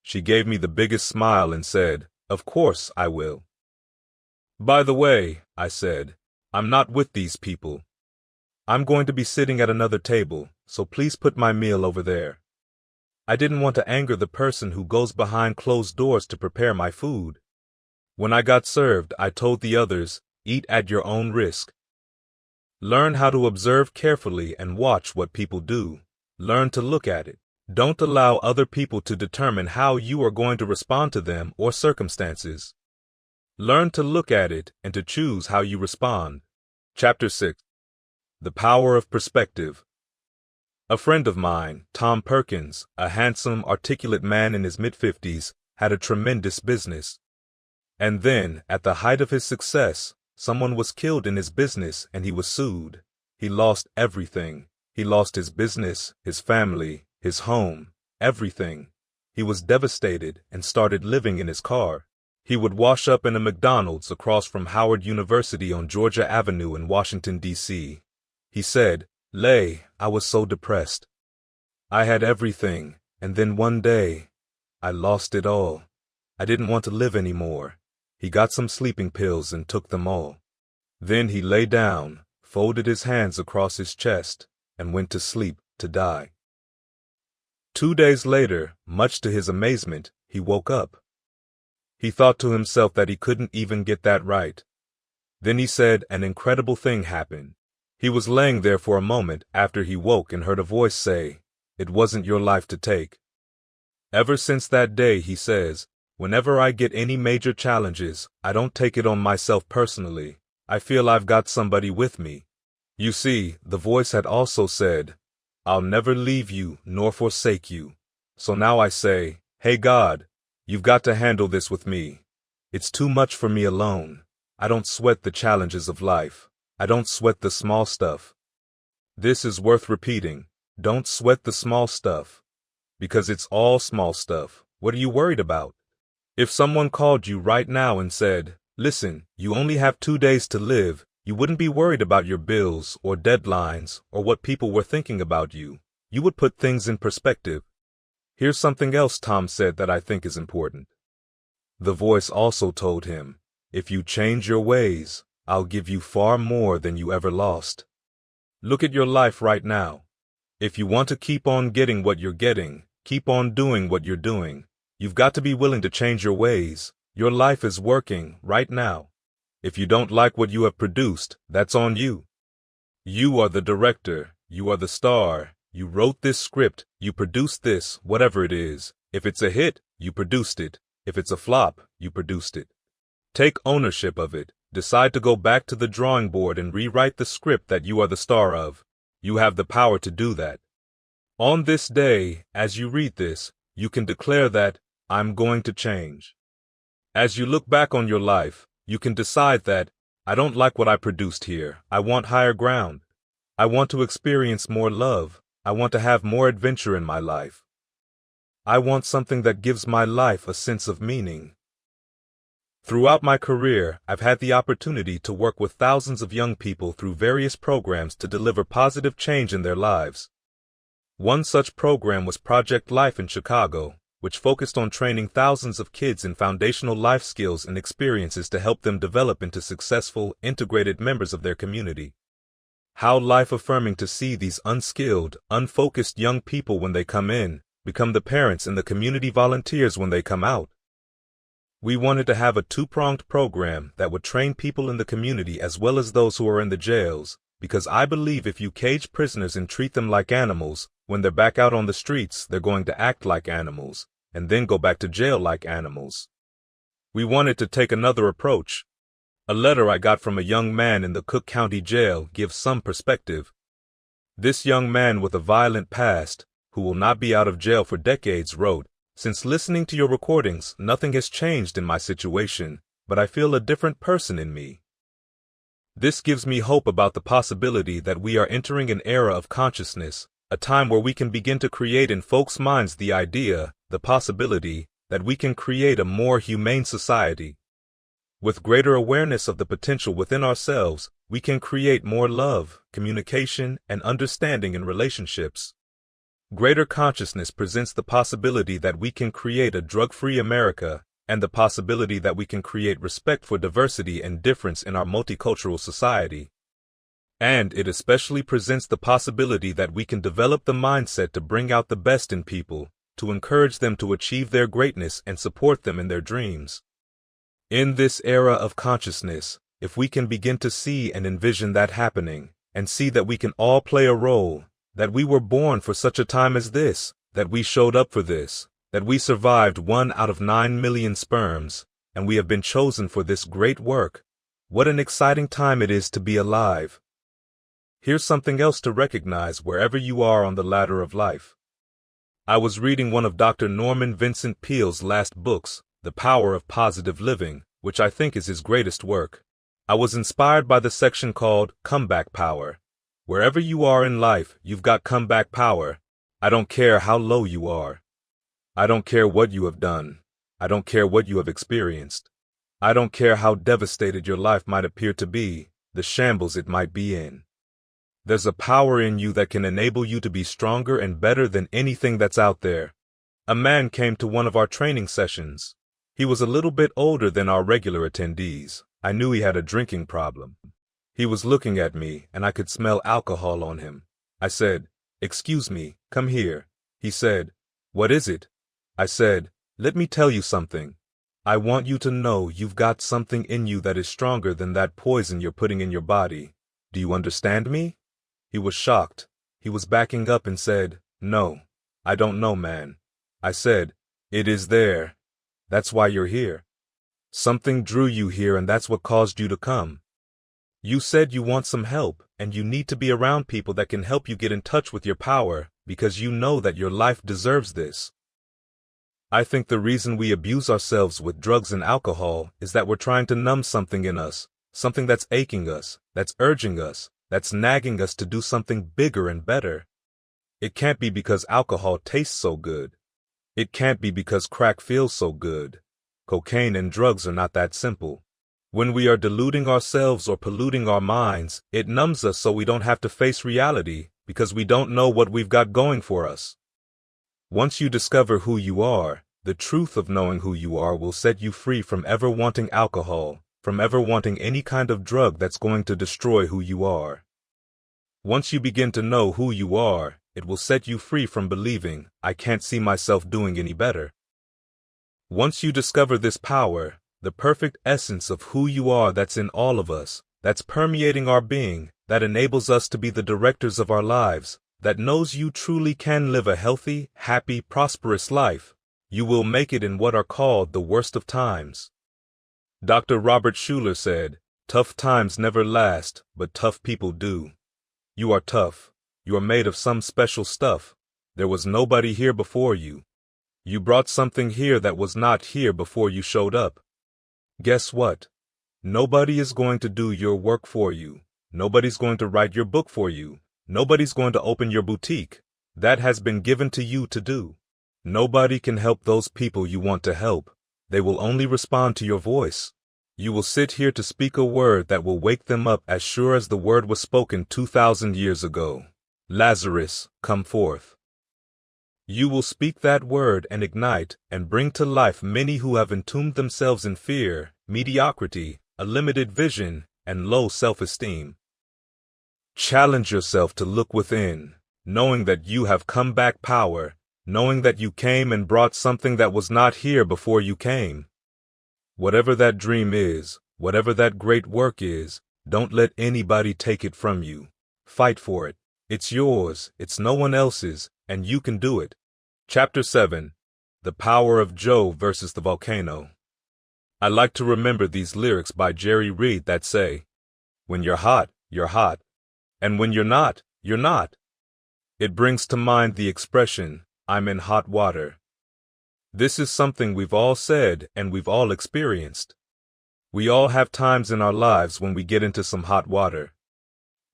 She gave me the biggest smile and said, "Of course I will." "By the way," I said, "I'm not with these people. I'm going to be sitting at another table, so please put my meal over there." I didn't want to anger the person who goes behind closed doors to prepare my food. When I got served, I told the others, "Eat at your own risk." Learn how to observe carefully and watch what people do. Learn to look at it. Don't allow other people to determine how you are going to respond to them or circumstances. Learn to look at it and to choose how you respond. Chapter 6. The Power of Perspective. A friend of mine, Tom Perkins, a handsome, articulate man in his mid-50s, had a tremendous business. And then, at the height of his success, someone was killed in his business and he was sued. He lost everything. He lost his business, his family, his home, everything. He was devastated and started living in his car. He would wash up in a McDonald's across from Howard University on Georgia Avenue in Washington, D.C. He said, I was so depressed. I had everything, and then one day, I lost it all. I didn't want to live anymore. He got some sleeping pills and took them all. Then he lay down, folded his hands across his chest, and went to sleep to die. 2 days later, much to his amazement, he woke up. He thought to himself that he couldn't even get that right. Then he said an incredible thing happened. He was laying there for a moment after he woke and heard a voice say, "It wasn't your life to take." Ever since that day, he says, whenever I get any major challenges, I don't take it on myself personally. I feel I've got somebody with me. You see, the voice had also said, "I'll never leave you nor forsake you." So now I say, "Hey God, you've got to handle this with me. It's too much for me alone. I don't sweat the challenges of life. I don't sweat the small stuff." This is worth repeating. Don't sweat the small stuff. Because it's all small stuff. What are you worried about? If someone called you right now and said, "Listen, you only have 2 days to live," you wouldn't be worried about your bills or deadlines or what people were thinking about you. You would put things in perspective. Here's something else Tom said that I think is important. The voice also told him, "If you change your ways, I'll give you far more than you ever lost." Look at your life right now. If you want to keep on getting what you're getting, keep on doing what you're doing, you've got to be willing to change your ways. Your life is working right now. If you don't like what you have produced, that's on you. You are the director. You are the star. You wrote this script. You produced this, whatever it is. If it's a hit, you produced it. If it's a flop, you produced it. Take ownership of it. Decide to go back to the drawing board and rewrite the script that you are the star of. You have the power to do that. On this day, as you read this, you can declare that, I'm going to change. As you look back on your life, you can decide that, I don't like what I produced here. I want higher ground. I want to experience more love. I want to have more adventure in my life. I want something that gives my life a sense of meaning. Throughout my career, I've had the opportunity to work with thousands of young people through various programs to deliver positive change in their lives. One such program was Project Life in Chicago, which focused on training thousands of kids in foundational life skills and experiences to help them develop into successful, integrated members of their community. How life-affirming to see these unskilled, unfocused young people when they come in, become the parents and the community volunteers when they come out. We wanted to have a two-pronged program that would train people in the community as well as those who are in the jails, because I believe if you cage prisoners and treat them like animals, when they're back out on the streets, they're going to act like animals, and then go back to jail like animals. We wanted to take another approach. A letter I got from a young man in the Cook County Jail gives some perspective. This young man with a violent past, who will not be out of jail for decades, wrote, "Since listening to your recordings, nothing has changed in my situation, but I feel a different person in me. This gives me hope about the possibility that we are entering an era of consciousness, a time where we can begin to create in folks' minds the idea, the possibility, that we can create a more humane society. With greater awareness of the potential within ourselves, we can create more love, communication, and understanding in relationships. Greater consciousness presents the possibility that we can create a drug-free America, and the possibility that we can create respect for diversity and difference in our multicultural society. And it especially presents the possibility that we can develop the mindset to bring out the best in people, to encourage them to achieve their greatness and support them in their dreams. In this era of consciousness, if we can begin to see and envision that happening, and see that we can all play a role, that we were born for such a time as this, that we showed up for this, that we survived 1 out of 9 million sperms, and we have been chosen for this great work. What an exciting time it is to be alive. Here's something else to recognize wherever you are on the ladder of life. I was reading one of Dr. Norman Vincent Peale's last books, The Power of Positive Living, which I think is his greatest work. I was inspired by the section called Comeback Power. Wherever you are in life, you've got comeback power. I don't care how low you are. I don't care what you have done. I don't care what you have experienced. I don't care how devastated your life might appear to be, the shambles it might be in. There's a power in you that can enable you to be stronger and better than anything that's out there. A man came to one of our training sessions. He was a little bit older than our regular attendees. I knew he had a drinking problem. He was looking at me, and I could smell alcohol on him. I said, "Excuse me, come here." He said, "What is it?" I said, "Let me tell you something. I want you to know you've got something in you that is stronger than that poison you're putting in your body. Do you understand me?" He was shocked. He was backing up and said, "No, I don't know, man." I said, "It is there. That's why you're here. Something drew you here, and that's what caused you to come. You said you want some help, and you need to be around people that can help you get in touch with your power, because you know that your life deserves this." I think the reason we abuse ourselves with drugs and alcohol is that we're trying to numb something in us, something that's aching us, that's urging us, that's nagging us to do something bigger and better. It can't be because alcohol tastes so good. It can't be because crack feels so good. Cocaine and drugs are not that simple. When we are deluding ourselves or polluting our minds, it numbs us so we don't have to face reality, because we don't know what we've got going for us. Once you discover who you are, the truth of knowing who you are will set you free from ever wanting alcohol, from ever wanting any kind of drug that's going to destroy who you are. Once you begin to know who you are, it will set you free from believing, "I can't see myself doing any better." Once you discover this power, the perfect essence of who you are that's in all of us, that's permeating our being, that enables us to be the directors of our lives, that knows you truly can live a healthy, happy, prosperous life, you will make it in what are called the worst of times. Dr. Robert Schuller said, "Tough times never last, but tough people do." You are tough. You are made of some special stuff. There was nobody here before you. You brought something here that was not here before you showed up. Guess what? Nobody is going to do your work for you. Nobody's going to write your book for you. Nobody's going to open your boutique. That has been given to you to do. Nobody can help those people you want to help. They will only respond to your voice. You will sit here to speak a word that will wake them up as sure as the word was spoken 2,000 years ago. Lazarus, come forth. You will speak that word and ignite and bring to life many who have entombed themselves in fear, mediocrity, a limited vision, and low self-esteem. Challenge yourself to look within, knowing that you have come back power, knowing that you came and brought something that was not here before you came. Whatever that dream is, whatever that great work is, don't let anybody take it from you. Fight for it. It's yours, it's no one else's, and you can do it. Chapter 7. The Power of Joe versus the Volcano. I like to remember these lyrics by Jerry Reed that say, "When you're hot, and when you're not, you're not." It brings to mind the expression, "I'm in hot water." This is something we've all said and we've all experienced. We all have times in our lives when we get into some hot water.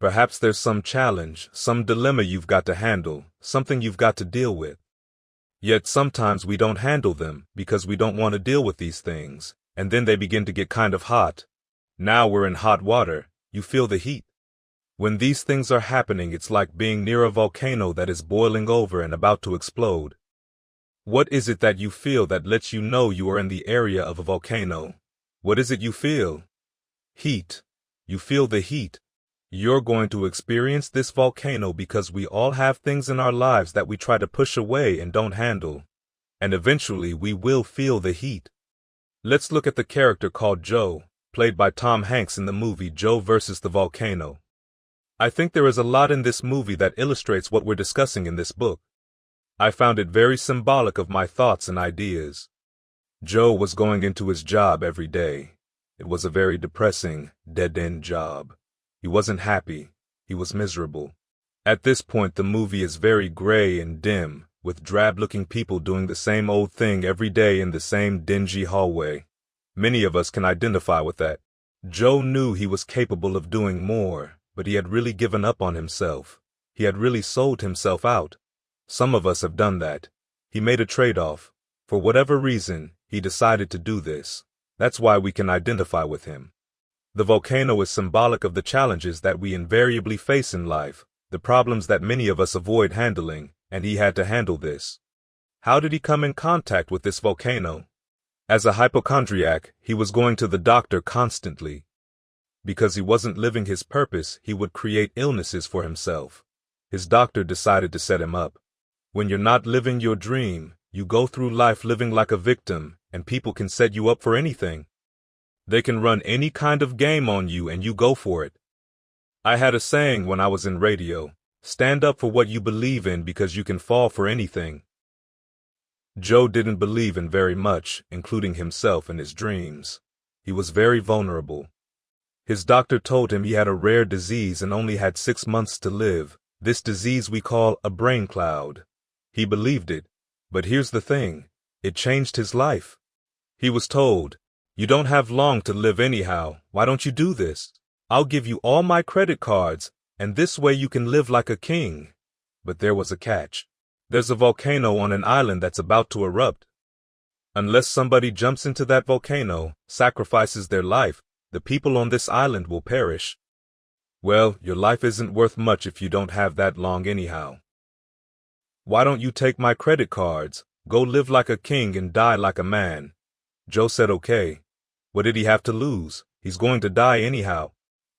Perhaps there's some challenge, some dilemma you've got to handle, something you've got to deal with. Yet sometimes we don't handle them because we don't want to deal with these things, and then they begin to get kind of hot. Now we're in hot water. You feel the heat. When these things are happening, it's like being near a volcano that is boiling over and about to explode. What is it that you feel that lets you know you are in the area of a volcano? What is it you feel? Heat. You feel the heat. You're going to experience this volcano because we all have things in our lives that we try to push away and don't handle. And eventually we will feel the heat. Let's look at the character called Joe, played by Tom Hanks in the movie Joe versus the Volcano. I think there is a lot in this movie that illustrates what we're discussing in this book. I found it very symbolic of my thoughts and ideas. Joe was going into his job every day. It was a very depressing, dead-end job. He wasn't happy. He was miserable. At this point, the movie is very gray and dim, with drab-looking people doing the same old thing every day in the same dingy hallway. Many of us can identify with that. Joe knew he was capable of doing more, but he had really given up on himself. He had really sold himself out. Some of us have done that. He made a trade-off. For whatever reason, he decided to do this. That's why we can identify with him. The volcano is symbolic of the challenges that we invariably face in life, the problems that many of us avoid handling, and he had to handle this. How did he come in contact with this volcano? As a hypochondriac, he was going to the doctor constantly. Because he wasn't living his purpose, he would create illnesses for himself. His doctor decided to set him up. When you're not living your dream, you go through life living like a victim, and people can set you up for anything. They can run any kind of game on you and you go for it. I had a saying when I was in radio, stand up for what you believe in because you can fall for anything. Joe didn't believe in very much, including himself and his dreams. He was very vulnerable. His doctor told him he had a rare disease and only had 6 months to live. This disease we call a brain cloud. He believed it, but here's the thing, it changed his life. He was told, "You don't have long to live anyhow. Why don't you do this? I'll give you all my credit cards, and this way you can live like a king." But there was a catch. There's a volcano on an island that's about to erupt. Unless somebody jumps into that volcano, sacrifices their life, the people on this island will perish. Well, your life isn't worth much if you don't have that long anyhow. Why don't you take my credit cards, go live like a king and die like a man? Joe said okay. What did he have to lose? He's going to die anyhow.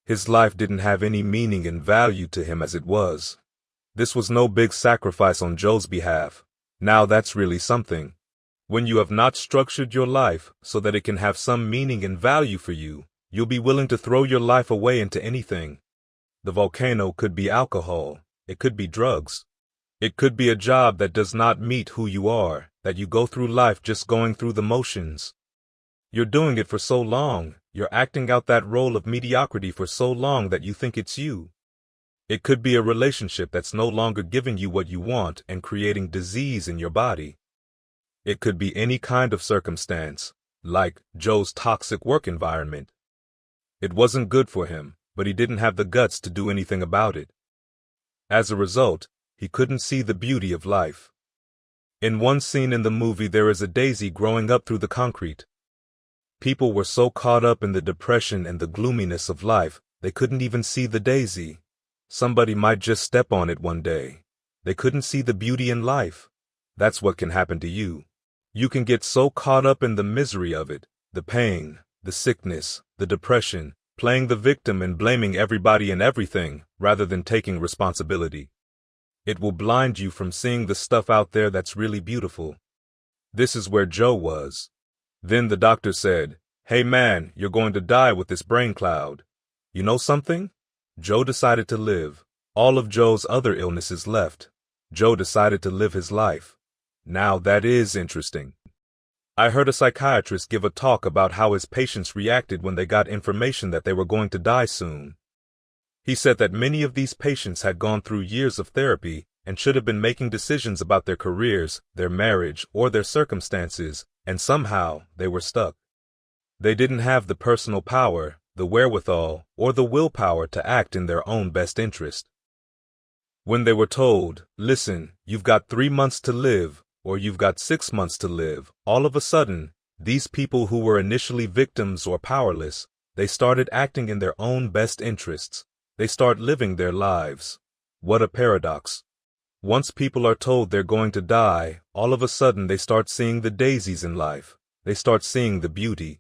His life didn't have any meaning and value to him as it was. This was no big sacrifice on Joe's behalf. Now that's really something. When you have not structured your life so that it can have some meaning and value for you, you'll be willing to throw your life away into anything. The volcano could be alcohol. It could be drugs. It could be a job that does not meet who you are, that you go through life just going through the motions. You're doing it for so long, you're acting out that role of mediocrity for so long that you think it's you. It could be a relationship that's no longer giving you what you want and creating disease in your body. It could be any kind of circumstance, like Joe's toxic work environment. It wasn't good for him, but he didn't have the guts to do anything about it. As a result, he couldn't see the beauty of life. In one scene in the movie, there is a daisy growing up through the concrete. People were so caught up in the depression and the gloominess of life, they couldn't even see the daisy. Somebody might just step on it one day. They couldn't see the beauty in life. That's what can happen to you. You can get so caught up in the misery of it, the pain, the sickness, the depression, playing the victim and blaming everybody and everything, rather than taking responsibility. It will blind you from seeing the stuff out there that's really beautiful. This is where Joe was. Then the doctor said, "Hey man, you're going to die with this brain cloud." You know something? Joe decided to live. All of Joe's other illnesses left. Joe decided to live his life. Now that is interesting. I heard a psychiatrist give a talk about how his patients reacted when they got information that they were going to die soon. He said that many of these patients had gone through years of therapy and should have been making decisions about their careers, their marriage, or their circumstances, and somehow they were stuck. They didn't have the personal power, the wherewithal, or the willpower to act in their own best interest. When they were told, "Listen, you've got 3 months to live," or "You've got 6 months to live," all of a sudden, these people who were initially victims or powerless, they started acting in their own best interests. They start living their lives. What a paradox. Once people are told they're going to die, all of a sudden they start seeing the daisies in life. They start seeing the beauty.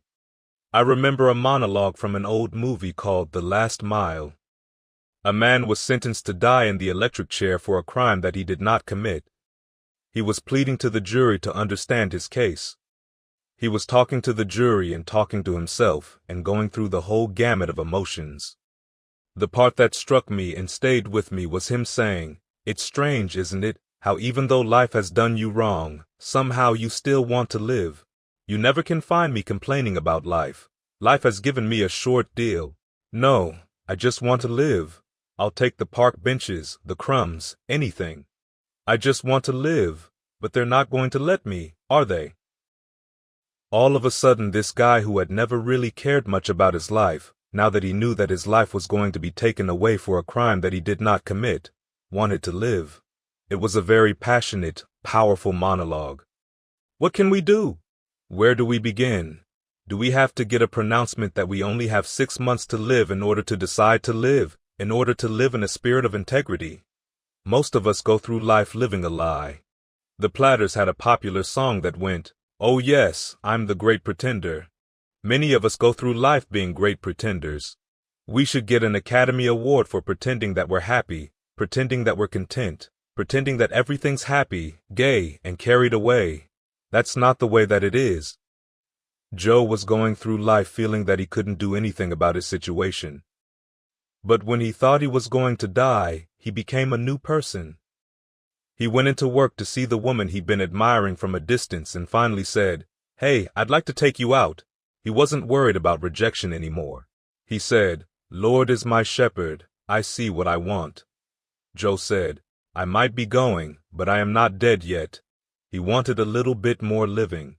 I remember a monologue from an old movie called The Last Mile. A man was sentenced to die in the electric chair for a crime that he did not commit. He was pleading to the jury to understand his case. He was talking to the jury and talking to himself and going through the whole gamut of emotions. The part that struck me and stayed with me was him saying, "It's strange, isn't it, how even though life has done you wrong, somehow you still want to live. You never can find me complaining about life. Life has given me a short deal. No, I just want to live. I'll take the park benches, the crumbs, anything. I just want to live, but they're not going to let me, are they?" All of a sudden, this guy who had never really cared much about his life, now that he knew that his life was going to be taken away for a crime that he did not commit, wanted to live. It was a very passionate, powerful monologue. What can we do? Where do we begin? Do we have to get a pronouncement that we only have 6 months to live in order to decide to live, in order to live in a spirit of integrity? Most of us go through life living a lie. The Platters had a popular song that went, "Oh yes, I'm the great pretender." Many of us go through life being great pretenders. We should get an Academy Award for pretending that we're happy, pretending that we're content, pretending that everything's happy, gay, and carried away. That's not the way that it is. Joe was going through life feeling that he couldn't do anything about his situation. But when he thought he was going to die, he became a new person. He went into work to see the woman he'd been admiring from a distance and finally said, "Hey, I'd like to take you out." He wasn't worried about rejection anymore. He said, "Lord is my shepherd, I see what I want." Joe said, "I might be going, but I am not dead yet." He wanted a little bit more living.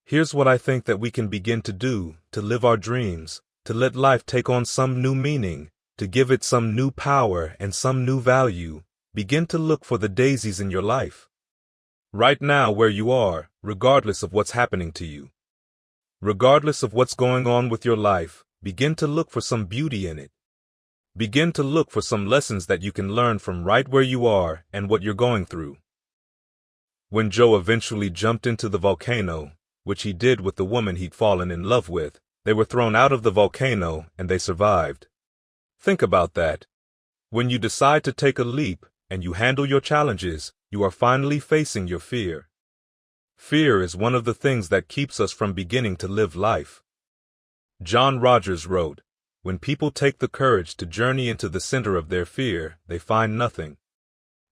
Here's what I think that we can begin to do, to live our dreams, to let life take on some new meaning, to give it some new power and some new value. Begin to look for the daisies in your life. Right now where you are, regardless of what's happening to you. Regardless of what's going on with your life, begin to look for some beauty in it. Begin to look for some lessons that you can learn from right where you are and what you're going through. When Joe eventually jumped into the volcano, which he did with the woman he'd fallen in love with, they were thrown out of the volcano and they survived. Think about that. When you decide to take a leap and you handle your challenges, you are finally facing your fear. Fear is one of the things that keeps us from beginning to live life. John Rogers wrote, "When people take the courage to journey into the center of their fear, they find nothing.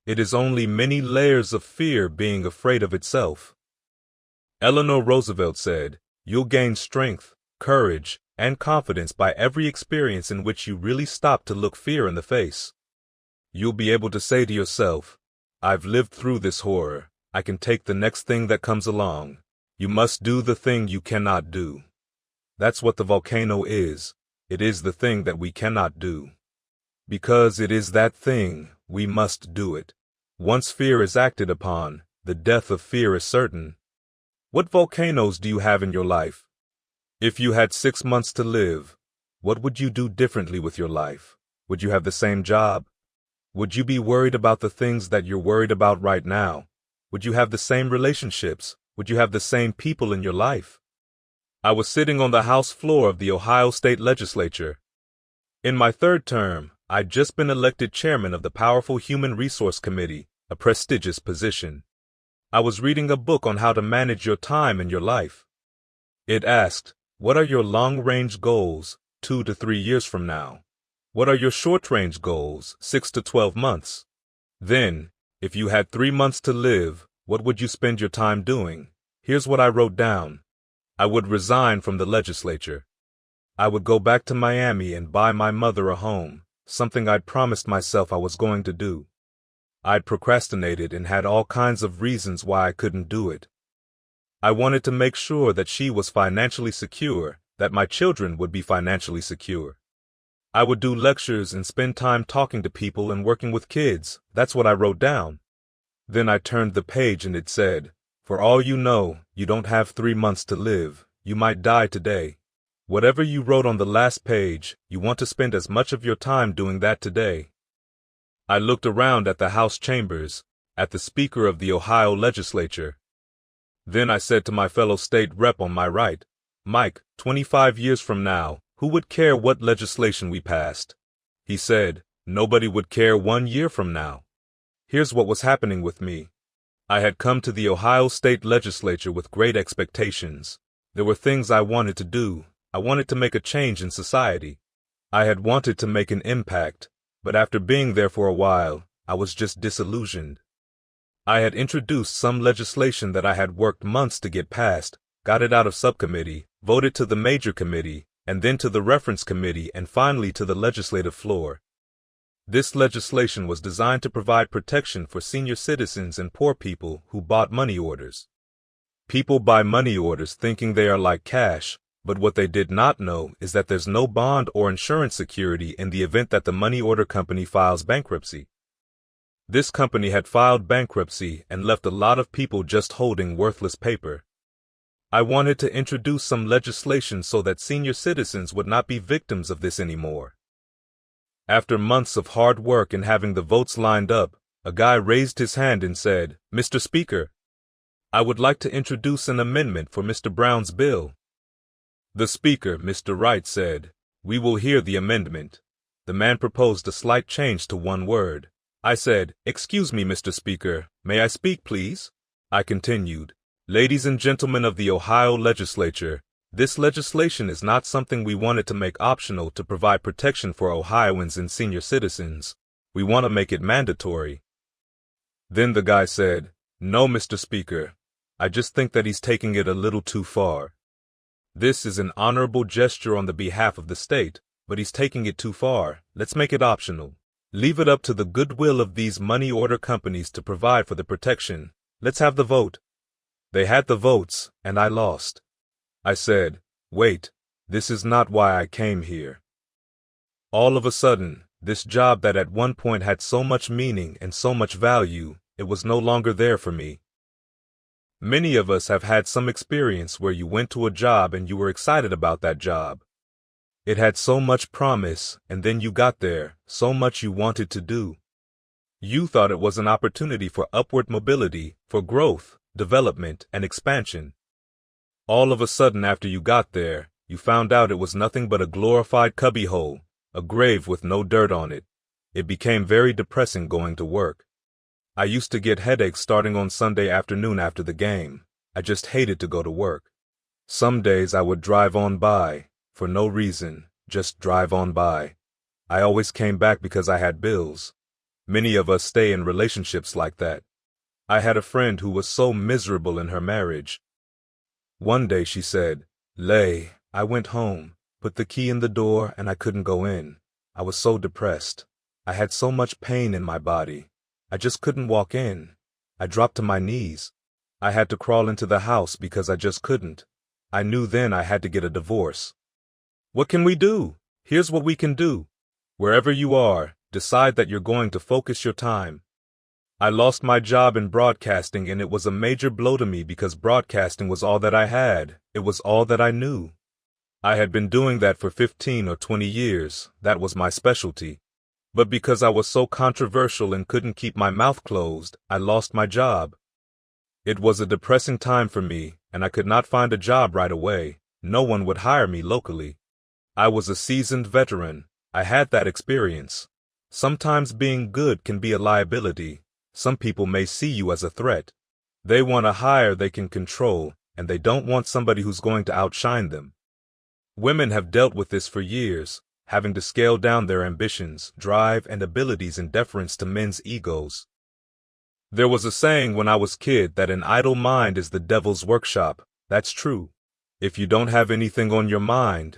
It is only many layers of fear being afraid of itself." Eleanor Roosevelt said, "You'll gain strength, courage, and confidence by every experience in which you really stop to look fear in the face. You'll be able to say to yourself, 'I've lived through this horror. I can take the next thing that comes along. You must do the thing you cannot do. That's what the volcano is. It is the thing that we cannot do. Because it is that thing, we must do it. Once fear is acted upon, the death of fear is certain. What volcanoes do you have in your life? If you had 6 months to live, what would you do differently with your life? Would you have the same job? Would you be worried about the things that you're worried about right now? Would you have the same relationships? Would you have the same people in your life? I was sitting on the House floor of the Ohio State Legislature. In my 3rd term, I'd just been elected chairman of the powerful Human Resource Committee, a prestigious position. I was reading a book on how to manage your time and your life. It asked, what are your long-range goals 2 to 3 years from now? What are your short-range goals 6 to 12 months? Then, if you had 3 months to live, what would you spend your time doing? Here's what I wrote down. I would resign from the legislature. I would go back to Miami and buy my mother a home, something I'd promised myself I was going to do. I'd procrastinated and had all kinds of reasons why I couldn't do it. I wanted to make sure that she was financially secure, that my children would be financially secure. I would do lectures and spend time talking to people and working with kids. That's what I wrote down. Then I turned the page and it said, for all you know, you don't have 3 months to live. You might die today. Whatever you wrote on the last page, you want to spend as much of your time doing that today. I looked around at the House chambers, at the Speaker of the Ohio Legislature. Then I said to my fellow state rep on my right, Mike, 25 years from now, who would care what legislation we passed? He said, nobody would care 1 year from now. Here's what was happening with me. I had come to the Ohio State Legislature with great expectations. There were things I wanted to do. I wanted to make a change in society. I had wanted to make an impact, but after being there for a while, I was just disillusioned. I had introduced some legislation that I had worked months to get passed, got it out of subcommittee, voted to the major committee, and then to the reference committee and finally to the legislative floor. This legislation was designed to provide protection for senior citizens and poor people who bought money orders. People buy money orders thinking they are like cash, but what they did not know is that there's no bond or insurance security in the event that the money order company files bankruptcy. This company had filed bankruptcy and left a lot of people just holding worthless paper. I wanted to introduce some legislation so that senior citizens would not be victims of this anymore. After months of hard work and having the votes lined up, a guy raised his hand and said, Mr. Speaker, I would like to introduce an amendment for Mr. Brown's bill. The Speaker, Mr. Wright, said, we will hear the amendment. The man proposed a slight change to one word. I said, excuse me, Mr. Speaker, may I speak, please? I continued, ladies and gentlemen of the Ohio Legislature, this legislation is not something we wanted to make optional to provide protection for Ohioans and senior citizens. We want to make it mandatory. Then the guy said, no, Mr. Speaker, I just think that he's taking it a little too far. This is an honorable gesture on the behalf of the state, but he's taking it too far. Let's make it optional. Leave it up to the goodwill of these money order companies to provide for the protection. Let's have the vote. They had the votes, and I lost. I said, wait, this is not why I came here. All of a sudden, this job that at one point had so much meaning and so much value, it was no longer there for me. Many of us have had some experience where you went to a job and you were excited about that job. It had so much promise, and then you got there, so much you wanted to do. You thought it was an opportunity for upward mobility, for growth, development, and expansion. All of a sudden after you got there, you found out it was nothing but a glorified cubbyhole, a grave with no dirt on it. It became very depressing going to work. I used to get headaches starting on Sunday afternoon after the game. I just hated to go to work. Some days I would drive on by, for no reason, just drive on by. I always came back because I had bills. Many of us stay in relationships like that. I had a friend who was so miserable in her marriage. One day she said, Lay, I went home, put the key in the door, and I couldn't go in. I was so depressed. I had so much pain in my body. I just couldn't walk in. I dropped to my knees. I had to crawl into the house because I just couldn't. I knew then I had to get a divorce. What can we do? Here's what we can do. Wherever you are, decide that you're going to focus your time. I lost my job in broadcasting, and it was a major blow to me because broadcasting was all that I had. It was all that I knew. I had been doing that for 15 or 20 years. That was my specialty. But because I was so controversial and couldn't keep my mouth closed, I lost my job. It was a depressing time for me, and I could not find a job right away. No one would hire me locally. I was a seasoned veteran. I had that experience. Sometimes being good can be a liability. Some people may see you as a threat. They want a hire they can control, and they don't want somebody who's going to outshine them. Women have dealt with this for years, having to scale down their ambitions, drive, and abilities in deference to men's egos. There was a saying when I was kid that an idle mind is the devil's workshop. That's true. If you don't have anything on your mind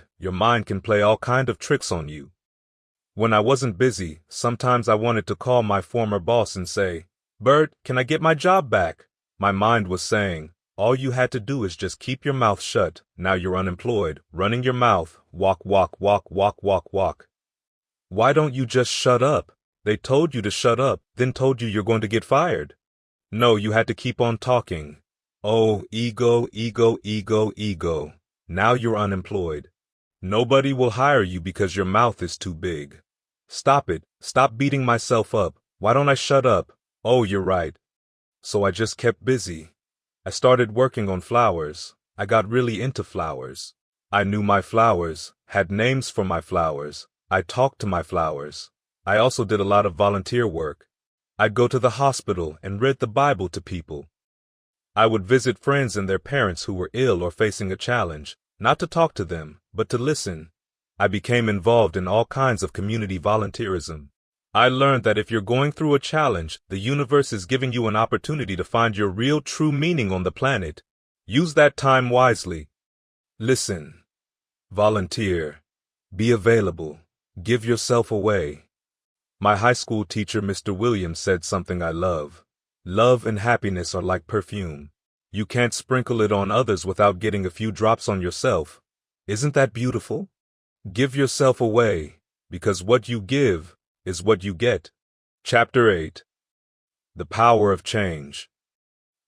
can play all kind of tricks on you. When I wasn't busy, sometimes I wanted to call my former boss and say, "Bert, can I get my job back?" My mind was saying, all you had to do is just keep your mouth shut. Now you're unemployed, running your mouth, walk, walk, walk, walk, walk, walk. Why don't you just shut up? They told you to shut up, then told you you're going to get fired. No, you had to keep on talking. Oh, ego, ego, ego, ego. Now you're unemployed. Nobody will hire you because your mouth is too big. Stop it. Stop beating myself up. Why don't I shut up? Oh, you're right. So I just kept busy. I started working on flowers. I got really into flowers. I knew my flowers, had names for my flowers. I talked to my flowers. I also did a lot of volunteer work. I'd go to the hospital and read the Bible to people. I would visit friends and their parents who were ill or facing a challenge, not to talk to them, but to listen. I became involved in all kinds of community volunteerism. I learned that if you're going through a challenge, the universe is giving you an opportunity to find your real true meaning on the planet. Use that time wisely. Listen. Volunteer. Be available. Give yourself away. My high school teacher, Mr. Williams, said something I love. Love and happiness are like perfume. You can't sprinkle it on others without getting a few drops on yourself. Isn't that beautiful? Give yourself away, because what you give is what you get. Chapter 8. The Power of Change.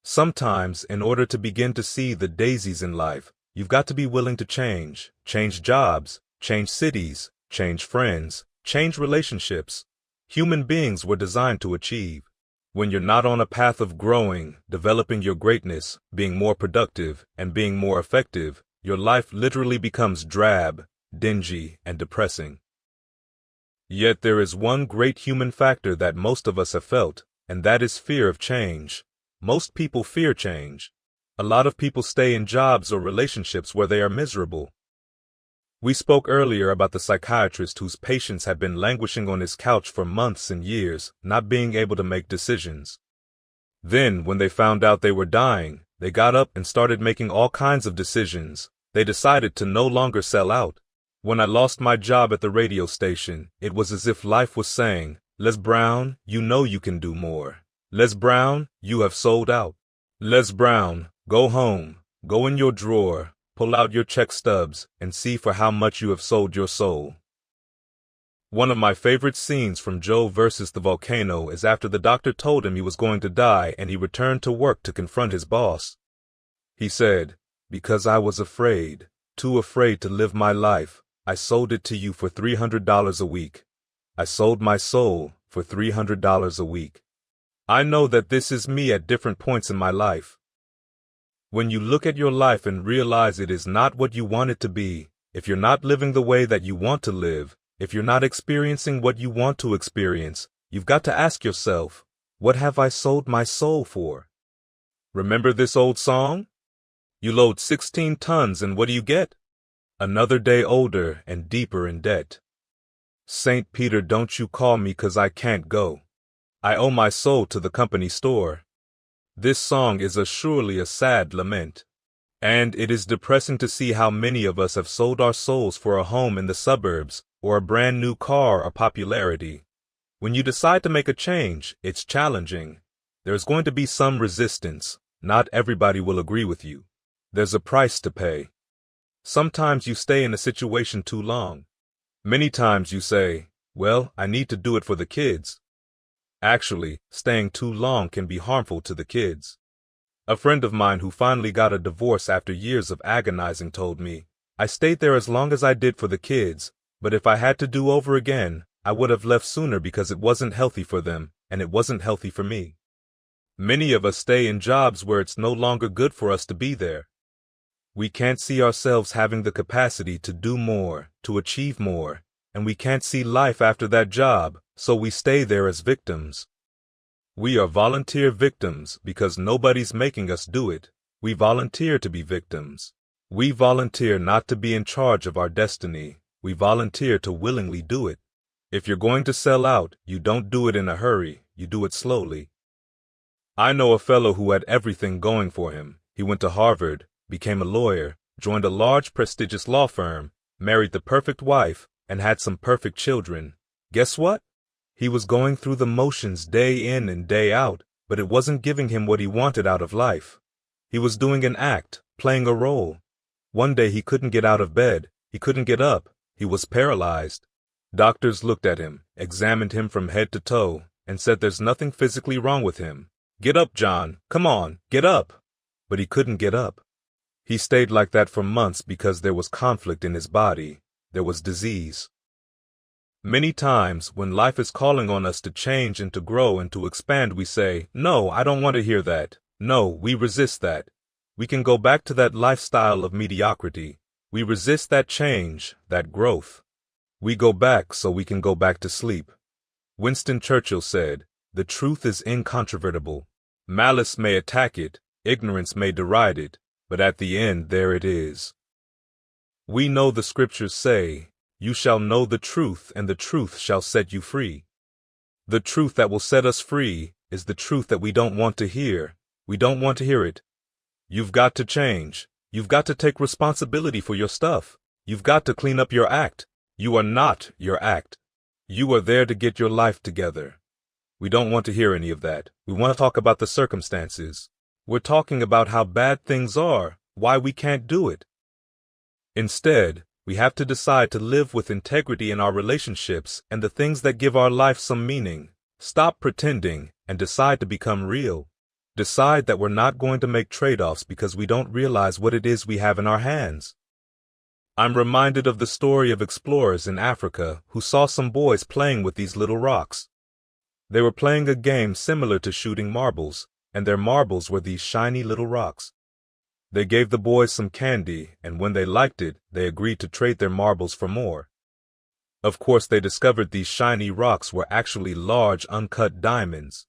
Sometimes, in order to begin to see the daisies in life, you've got to be willing to change. Change jobs, change cities, change friends, change relationships. Human beings were designed to achieve. When you're not on a path of growing, developing your greatness, being more productive, and being more effective, your life literally becomes drab, dingy, and depressing. Yet there is one great human factor that most of us have felt, and that is fear of change. Most people fear change. A lot of people stay in jobs or relationships where they are miserable. We spoke earlier about the psychiatrist whose patients had been languishing on his couch for months and years, not being able to make decisions. Then, when they found out they were dying, they got up and started making all kinds of decisions. They decided to no longer sell out. When I lost my job at the radio station, it was as if life was saying, Les Brown, you know you can do more. Les Brown, you have sold out. Les Brown, go home, go in your drawer, pull out your check stubs, and see for how much you have sold your soul. One of my favorite scenes from Joe versus the Volcano is after the doctor told him he was going to die and he returned to work to confront his boss. He said, "Because I was afraid, too afraid to live my life, I sold it to you for $300 a week. I sold my soul for $300 a week." I know that this is me at different points in my life. When you look at your life and realize it is not what you want it to be, if you're not living the way that you want to live, if you're not experiencing what you want to experience, you've got to ask yourself, what have I sold my soul for? Remember this old song? You load 16 tons and what do you get? Another day older and deeper in debt. St. Peter, don't you call me 'cause I can't go. I owe my soul to the company store. This song is surely a sad lament. And it is depressing to see how many of us have sold our souls for a home in the suburbs, or a brand new car or popularity. When you decide to make a change, it's challenging. There's going to be some resistance. Not everybody will agree with you. There's a price to pay. Sometimes you stay in a situation too long. Many times you say, well, I need to do it for the kids. Actually, staying too long can be harmful to the kids. A friend of mine who finally got a divorce after years of agonizing told me, I stayed there as long as I did for the kids, but if I had to do over again, I would have left sooner because it wasn't healthy for them, and it wasn't healthy for me. Many of us stay in jobs where it's no longer good for us to be there. We can't see ourselves having the capacity to do more, to achieve more, and we can't see life after that job, so we stay there as victims. We are volunteer victims because nobody's making us do it. We volunteer to be victims. We volunteer not to be in charge of our destiny. We volunteer to willingly do it. If you're going to sell out, you don't do it in a hurry, you do it slowly. I know a fellow who had everything going for him. He went to Harvard, became a lawyer, joined a large prestigious law firm, married the perfect wife, and had some perfect children. Guess what? He was going through the motions day in and day out, but it wasn't giving him what he wanted out of life. He was doing an act, playing a role. One day he couldn't get out of bed, he couldn't get up, he was paralyzed. Doctors looked at him, examined him from head to toe, and said there's nothing physically wrong with him. Get up, John, come on, get up. But he couldn't get up. He stayed like that for months because there was conflict in his body. There was disease. Many times, when life is calling on us to change and to grow and to expand, we say, no, I don't want to hear that. No, we resist that. We can go back to that lifestyle of mediocrity. We resist that change, that growth. We go back so we can go back to sleep. Winston Churchill said, the truth is incontrovertible. Malice may attack it, ignorance may deride it, but at the end there it is. We know the scriptures say, you shall know the truth, and the truth shall set you free. The truth that will set us free is the truth that we don't want to hear. We don't want to hear it. You've got to change. You've got to take responsibility for your stuff. You've got to clean up your act. You are not your act. You are there to get your life together. We don't want to hear any of that. We want to talk about the circumstances. We're talking about how bad things are, why we can't do it. Instead, we have to decide to live with integrity in our relationships and the things that give our life some meaning. Stop pretending and decide to become real. Decide that we're not going to make trade-offs because we don't realize what it is we have in our hands. I'm reminded of the story of explorers in Africa who saw some boys playing with these little rocks. They were playing a game similar to shooting marbles, and their marbles were these shiny little rocks. They gave the boys some candy, and when they liked it, they agreed to trade their marbles for more. Of course, they discovered these shiny rocks were actually large, uncut diamonds.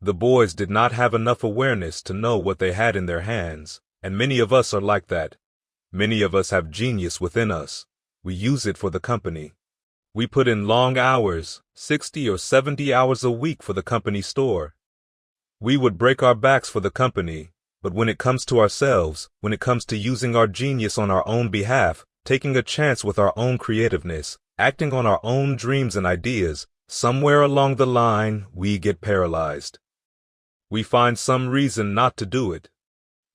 The boys did not have enough awareness to know what they had in their hands, and many of us are like that. Many of us have genius within us. We use it for the company. We put in long hours, 60 or 70 hours a week for the company store. We would break our backs for the company, but when it comes to ourselves, when it comes to using our genius on our own behalf, taking a chance with our own creativeness, acting on our own dreams and ideas, somewhere along the line, we get paralyzed. We find some reason not to do it.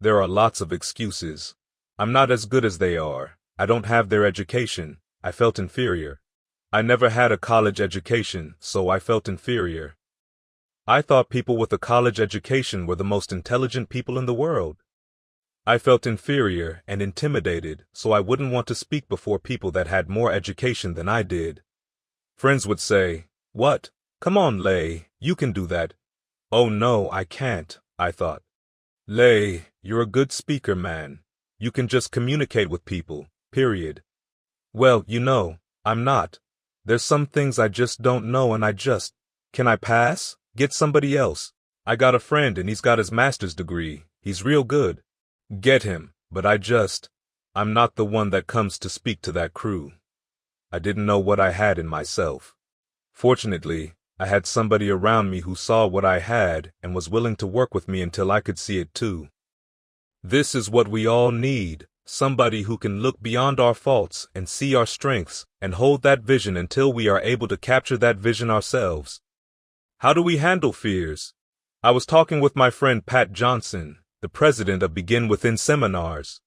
There are lots of excuses. I'm not as good as they are. I don't have their education. I felt inferior. I never had a college education, so I felt inferior. I thought people with a college education were the most intelligent people in the world. I felt inferior and intimidated, so I wouldn't want to speak before people that had more education than I did. Friends would say, "What? Come on, Lay, you can do that." "Oh no, I can't," I thought. "Lay, you're a good speaker, man. You can just communicate with people, period." "Well, you know, I'm not. There's some things I just don't know and can I pass? Get somebody else. I got a friend and he's got his master's degree. He's real good. Get him, but I'm not the one that comes to speak to that crew." I didn't know what I had in myself. Fortunately, I had somebody around me who saw what I had and was willing to work with me until I could see it too. This is what we all need, somebody who can look beyond our faults and see our strengths and hold that vision until we are able to capture that vision ourselves. How do we handle fears? I was talking with my friend Pat Johnson, the president of Begin Within seminars.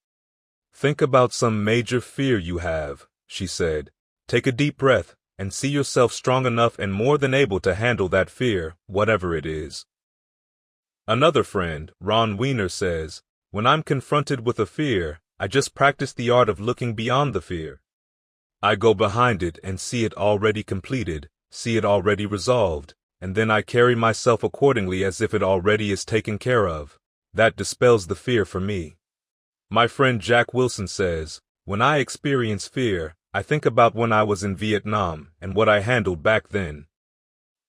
Think about some major fear you have, she said. Take a deep breath and see yourself strong enough and more than able to handle that fear, whatever it is. Another friend, Ron Weiner, says, when I'm confronted with a fear, I just practice the art of looking beyond the fear. I go behind it and see it already completed, see it already resolved, and then I carry myself accordingly as if it already is taken care of. That dispels the fear for me. My friend Jack Wilson says, when I experience fear, I think about when I was in Vietnam and what I handled back then.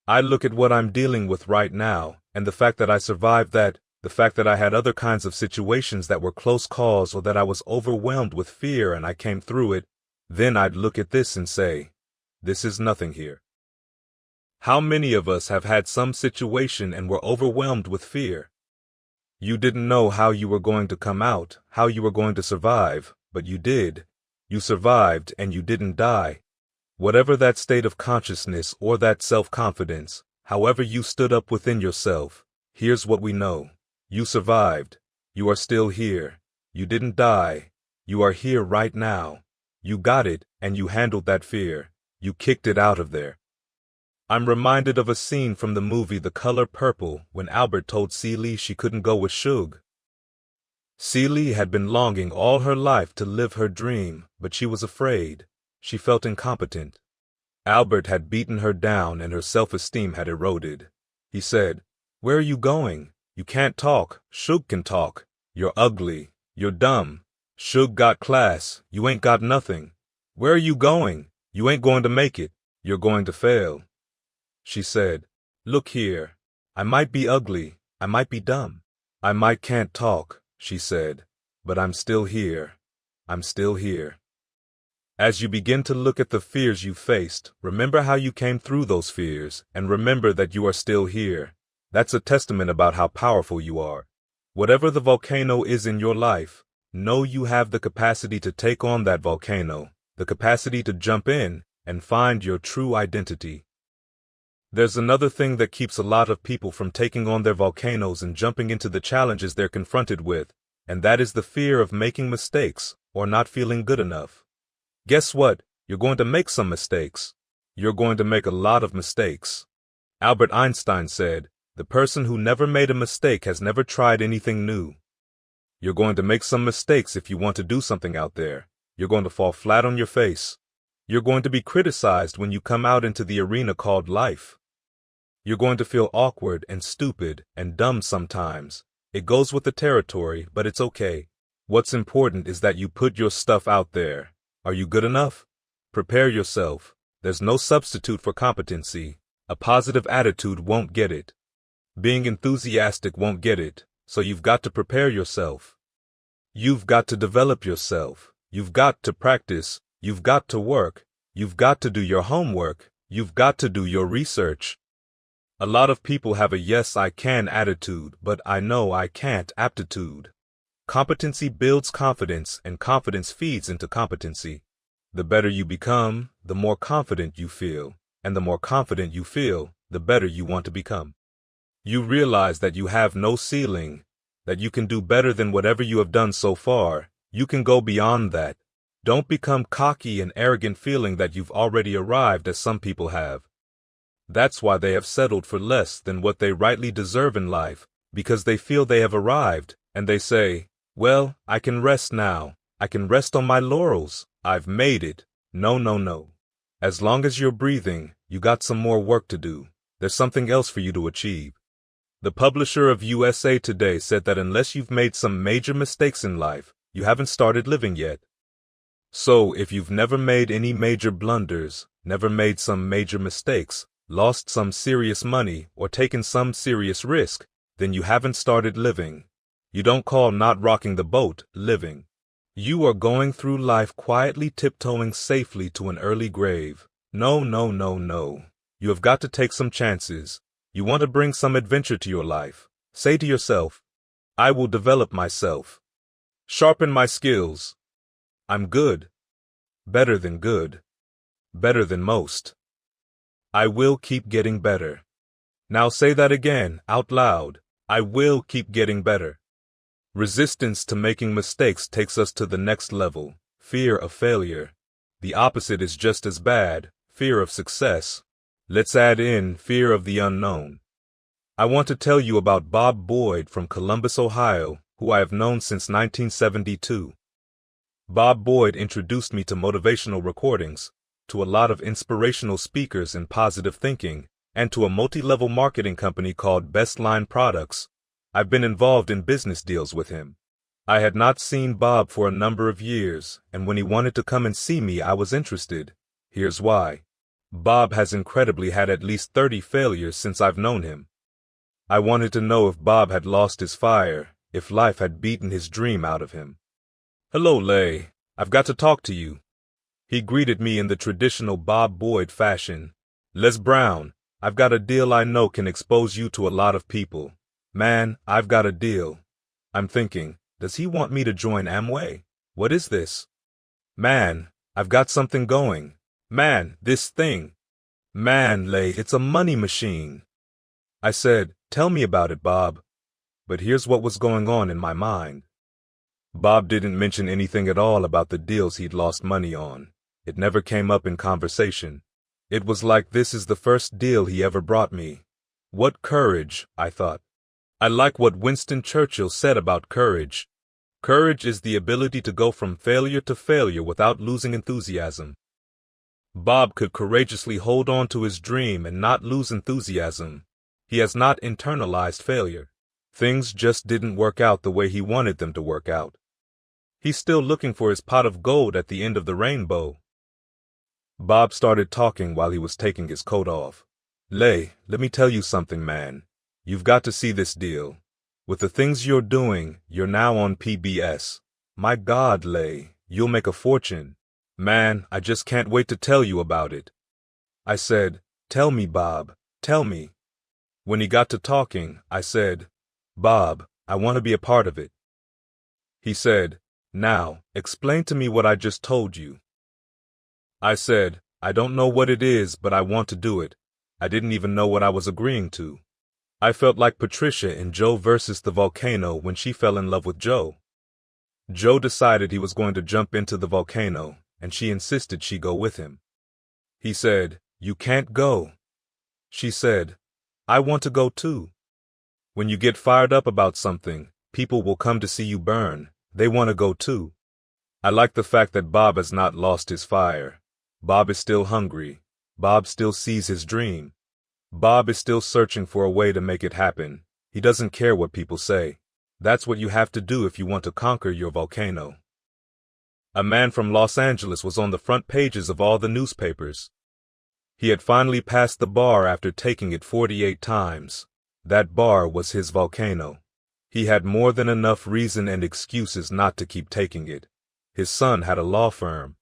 I look at what I'm dealing with right now, and the fact that I survived that, the fact that I had other kinds of situations that were close calls or that I was overwhelmed with fear and I came through it, then I'd look at this and say, this is nothing here. How many of us have had some situation and were overwhelmed with fear? You didn't know how you were going to come out, how you were going to survive, but you did. You survived and you didn't die. Whatever that state of consciousness or that self-confidence, however you stood up within yourself, here's what we know. You survived. You are still here. You didn't die. You are here right now. You got it and you handled that fear. You kicked it out of there. I'm reminded of a scene from the movie The Color Purple when Albert told Celie she couldn't go with Suge. Celie had been longing all her life to live her dream, but she was afraid. She felt incompetent. Albert had beaten her down and her self-esteem had eroded. He said, "Where are you going? You can't talk. Suge can talk. You're ugly. You're dumb. Suge got class. You ain't got nothing. Where are you going? You ain't going to make it. You're going to fail." She said, "Look here. I might be ugly. I might be dumb. I might can't talk," she said, "but I'm still here. I'm still here." As you begin to look at the fears you faced, remember how you came through those fears, and remember that you are still here. That's a testament about how powerful you are. Whatever the volcano is in your life, know you have the capacity to take on that volcano, the capacity to jump in and find your true identity. There's another thing that keeps a lot of people from taking on their volcanoes and jumping into the challenges they're confronted with, and that is the fear of making mistakes or not feeling good enough. Guess what? You're going to make some mistakes. You're going to make a lot of mistakes. Albert Einstein said, "The person who never made a mistake has never tried anything new." You're going to make some mistakes if you want to do something out there. You're going to fall flat on your face. You're going to be criticized when you come out into the arena called life. You're going to feel awkward and stupid and dumb sometimes. It goes with the territory, but it's okay. What's important is that you put your stuff out there. Are you good enough? Prepare yourself. There's no substitute for competency. A positive attitude won't get it. Being enthusiastic won't get it, so you've got to prepare yourself. You've got to develop yourself. You've got to practice. You've got to work. You've got to do your homework. You've got to do your research. A lot of people have a yes I can attitude, but I know I can't aptitude. Competency builds confidence, and confidence feeds into competency. The better you become, the more confident you feel, and the more confident you feel, the better you want to become. You realize that you have no ceiling, that you can do better than whatever you have done so far. You can go beyond that. Don't become cocky and arrogant feeling that you've already arrived as some people have. That's why they have settled for less than what they rightly deserve in life, because they feel they have arrived, and they say, "Well, I can rest now. I can rest on my laurels. I've made it." No, no, no. As long as you're breathing, you got some more work to do. There's something else for you to achieve. The publisher of USA Today said that unless you've made some major mistakes in life, you haven't started living yet. So if you've never made any major blunders, never made some major mistakes, lost some serious money, or taken some serious risk, then you haven't started living. You don't call not rocking the boat living. You are going through life quietly tiptoeing safely to an early grave. No, no, no, no. You have got to take some chances. You want to bring some adventure to your life. Say to yourself, "I will develop myself. Sharpen my skills. I'm good. Better than good. Better than most. I will keep getting better." Now say that again, out loud. I will keep getting better. Resistance to making mistakes takes us to the next level, fear of failure. The opposite is just as bad, fear of success. Let's add in fear of the unknown. I want to tell you about Bob Boyd from Columbus, Ohio, who I have known since 1972. Bob Boyd introduced me to motivational recordings, to a lot of inspirational speakers in positive thinking, and to a multi-level marketing company called Best Line Products. I've been involved in business deals with him. I had not seen Bob for a number of years, and when he wanted to come and see me, I was interested. Here's why. Bob has incredibly had at least 30 failures since I've known him. I wanted to know if Bob had lost his fire, if life had beaten his dream out of him. Hello, Lay. I've got to talk to you. He greeted me in the traditional Bob Boyd fashion. Les Brown, I've got a deal I know can expose you to a lot of people. Man, I've got a deal. I'm thinking, does he want me to join Amway? What is this? Man, I've got something going. Man, this thing. Man, Lay, it's a money machine. I said, tell me about it, Bob. But here's what was going on in my mind. Bob didn't mention anything at all about the deals he'd lost money on. It never came up in conversation. It was like this is the first deal he ever brought me. What courage, I thought. I like what Winston Churchill said about courage. Courage is the ability to go from failure to failure without losing enthusiasm. Bob could courageously hold on to his dream and not lose enthusiasm. He has not internalized failure. Things just didn't work out the way he wanted them to work out. He's still looking for his pot of gold at the end of the rainbow. Bob started talking while he was taking his coat off. Lay, let me tell you something, man. You've got to see this deal. With the things you're doing, you're now on PBS. My God, Lay, you'll make a fortune. Man, I just can't wait to tell you about it. I said, tell me, Bob, tell me. When he got to talking, I said, Bob, I want to be a part of it. He said, now, explain to me what I just told you. I said, I don't know what it is, but I want to do it. I didn't even know what I was agreeing to. I felt like Patricia in Joe versus the volcano when she fell in love with Joe. Joe decided he was going to jump into the volcano, and she insisted she go with him. He said, you can't go. She said, I want to go too. When you get fired up about something, people will come to see you burn. They want to go too. I like the fact that Bob has not lost his fire. Bob is still hungry. Bob still sees his dream. Bob is still searching for a way to make it happen. He doesn't care what people say. That's what you have to do if you want to conquer your volcano. A man from Los Angeles was on the front pages of all the newspapers. He had finally passed the bar after taking it 48 times. That bar was his volcano. He had more than enough reason and excuses not to keep taking it. His son had a law firm.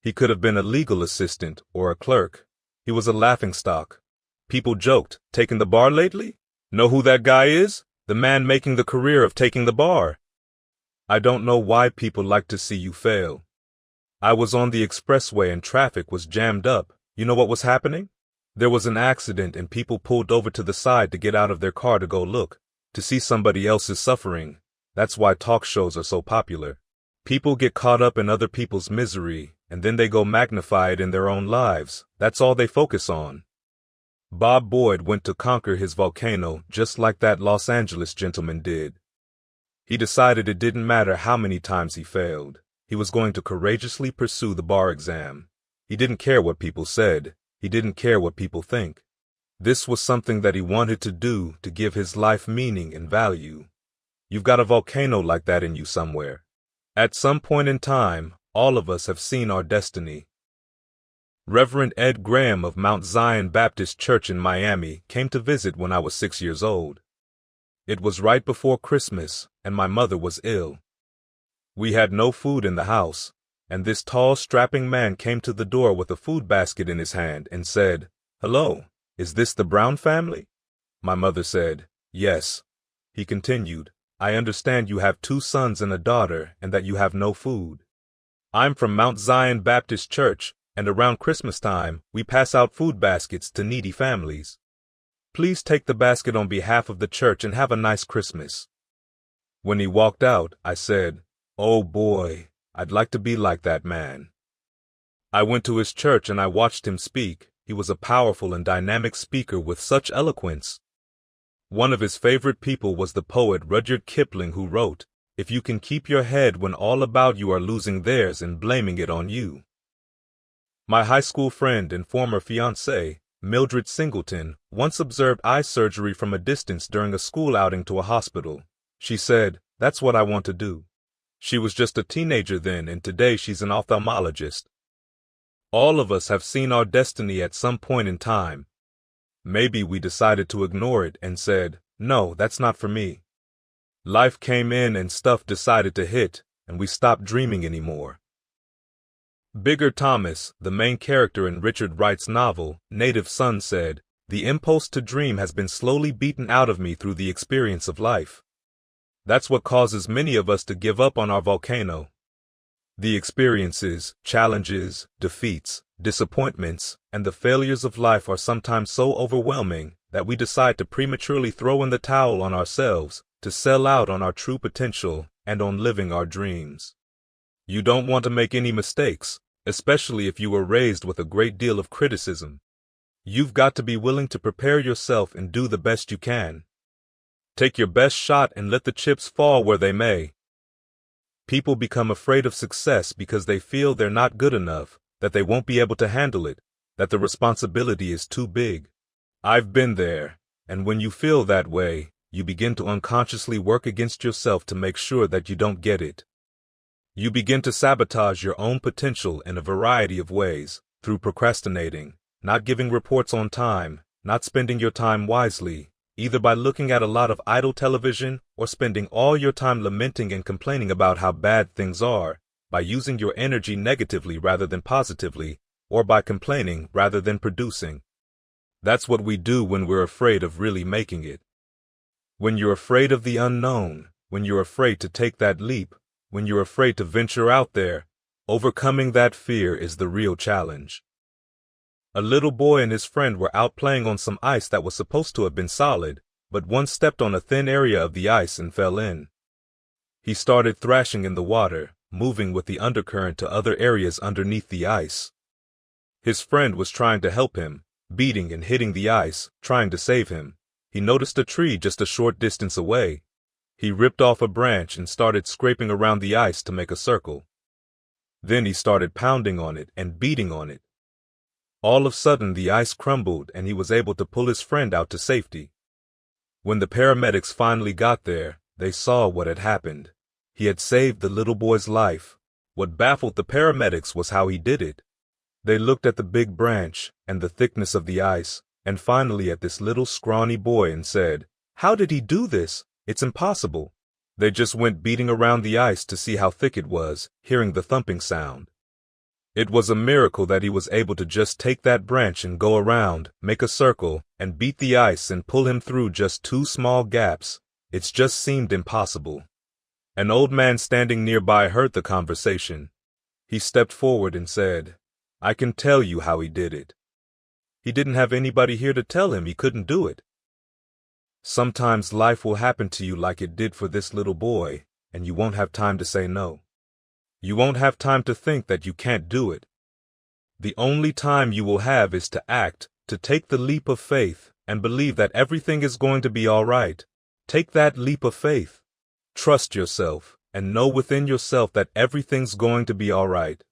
He could have been a legal assistant or a clerk. He was a laughingstock. People joked, taking the bar lately? Know who that guy is? The man making the career of taking the bar. I don't know why people like to see you fail. I was on the expressway and traffic was jammed up. You know what was happening? There was an accident and people pulled over to the side to get out of their car to go look, to see somebody else's suffering. That's why talk shows are so popular. People get caught up in other people's misery, and then they go magnify it in their own lives. That's all they focus on. Bob Boyd went to conquer his volcano just like that Los Angeles gentleman did. He decided it didn't matter how many times he failed. He was going to courageously pursue the bar exam. He didn't care what people said. He didn't care what people think. This was something that he wanted to do to give his life meaning and value. You've got a volcano like that in you somewhere. At some point in time, all of us have seen our destiny. Reverend Ed Graham of Mount Zion Baptist Church in Miami came to visit when I was 6 years old. It was right before Christmas, and my mother was ill. We had no food in the house, and this tall, strapping man came to the door with a food basket in his hand and said, "Hello, is this the Brown family?" My mother said, "Yes." He continued, "I understand you have 2 sons and a daughter and that you have no food. I'm from Mount Zion Baptist Church, and around Christmas time, we pass out food baskets to needy families." Please take the basket on behalf of the church and have a nice Christmas." When he walked out, I said, "Oh boy, I'd like to be like that man." I went to his church and I watched him speak. He was a powerful and dynamic speaker with such eloquence. One of his favorite people was the poet Rudyard Kipling, who wrote, "If you can keep your head when all about you are losing theirs and blaming it on you." My high school friend and former fiancée, Mildred Singleton, once observed eye surgery from a distance during a school outing to a hospital. She said, "That's what I want to do." She was just a teenager then, and today she's an ophthalmologist. All of us have seen our destiny at some point in time. Maybe we decided to ignore it and said, "No, that's not for me." Life came in and stuff decided to hit, and we stopped dreaming anymore. Bigger Thomas, the main character in Richard Wright's novel, Native Son, said, "The impulse to dream has been slowly beaten out of me through the experience of life." That's what causes many of us to give up on our volcano. The experiences, challenges, defeats, disappointments, and the failures of life are sometimes so overwhelming that we decide to prematurely throw in the towel on ourselves, to sell out on our true potential and on living our dreams. You don't want to make any mistakes, especially if you were raised with a great deal of criticism. You've got to be willing to prepare yourself and do the best you can. Take your best shot and let the chips fall where they may. People become afraid of success because they feel they're not good enough, that they won't be able to handle it, that the responsibility is too big. I've been there, and when you feel that way, you begin to unconsciously work against yourself to make sure that you don't get it. You begin to sabotage your own potential in a variety of ways, through procrastinating, not giving reports on time, not spending your time wisely, either by looking at a lot of idle television or spending all your time lamenting and complaining about how bad things are, by using your energy negatively rather than positively, or by complaining rather than producing. That's what we do when we're afraid of really making it. When you're afraid of the unknown, when you're afraid to take that leap, when you're afraid to venture out there, overcoming that fear is the real challenge. A little boy and his friend were out playing on some ice that was supposed to have been solid, but one stepped on a thin area of the ice and fell in. He started thrashing in the water, moving with the undercurrent to other areas underneath the ice. His friend was trying to help him, beating and hitting the ice, trying to save him. He noticed a tree just a short distance away. He ripped off a branch and started scraping around the ice to make a circle. Then he started pounding on it and beating on it. All of a sudden the ice crumbled and he was able to pull his friend out to safety. When the paramedics finally got there, they saw what had happened. He had saved the little boy's life. What baffled the paramedics was how he did it. They looked at the big branch and the thickness of the ice, and finally at this little scrawny boy and said, "How did he do this? It's impossible." They just went beating around the ice to see how thick it was, hearing the thumping sound. It was a miracle that he was able to just take that branch and go around, make a circle, and beat the ice and pull him through just 2 small gaps. It just seemed impossible. An old man standing nearby heard the conversation. He stepped forward and said, "I can tell you how he did it." He didn't have anybody here to tell him he couldn't do it. Sometimes life will happen to you like it did for this little boy, and you won't have time to say no. You won't have time to think that you can't do it. The only time you will have is to act, to take the leap of faith, and believe that everything is going to be all right. Take that leap of faith. Trust yourself, and know within yourself that everything's going to be all right.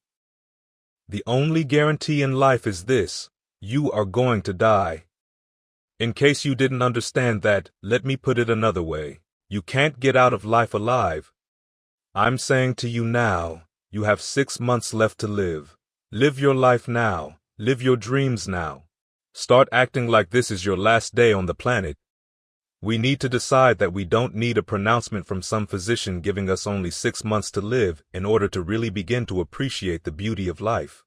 The only guarantee in life is this: you are going to die. In case you didn't understand that, let me put it another way. You can't get out of life alive. I'm saying to you now, you have 6 months left to live. Live your life now. Live your dreams now. Start acting like this is your last day on the planet. We need to decide that we don't need a pronouncement from some physician giving us only 6 months to live in order to really begin to appreciate the beauty of life.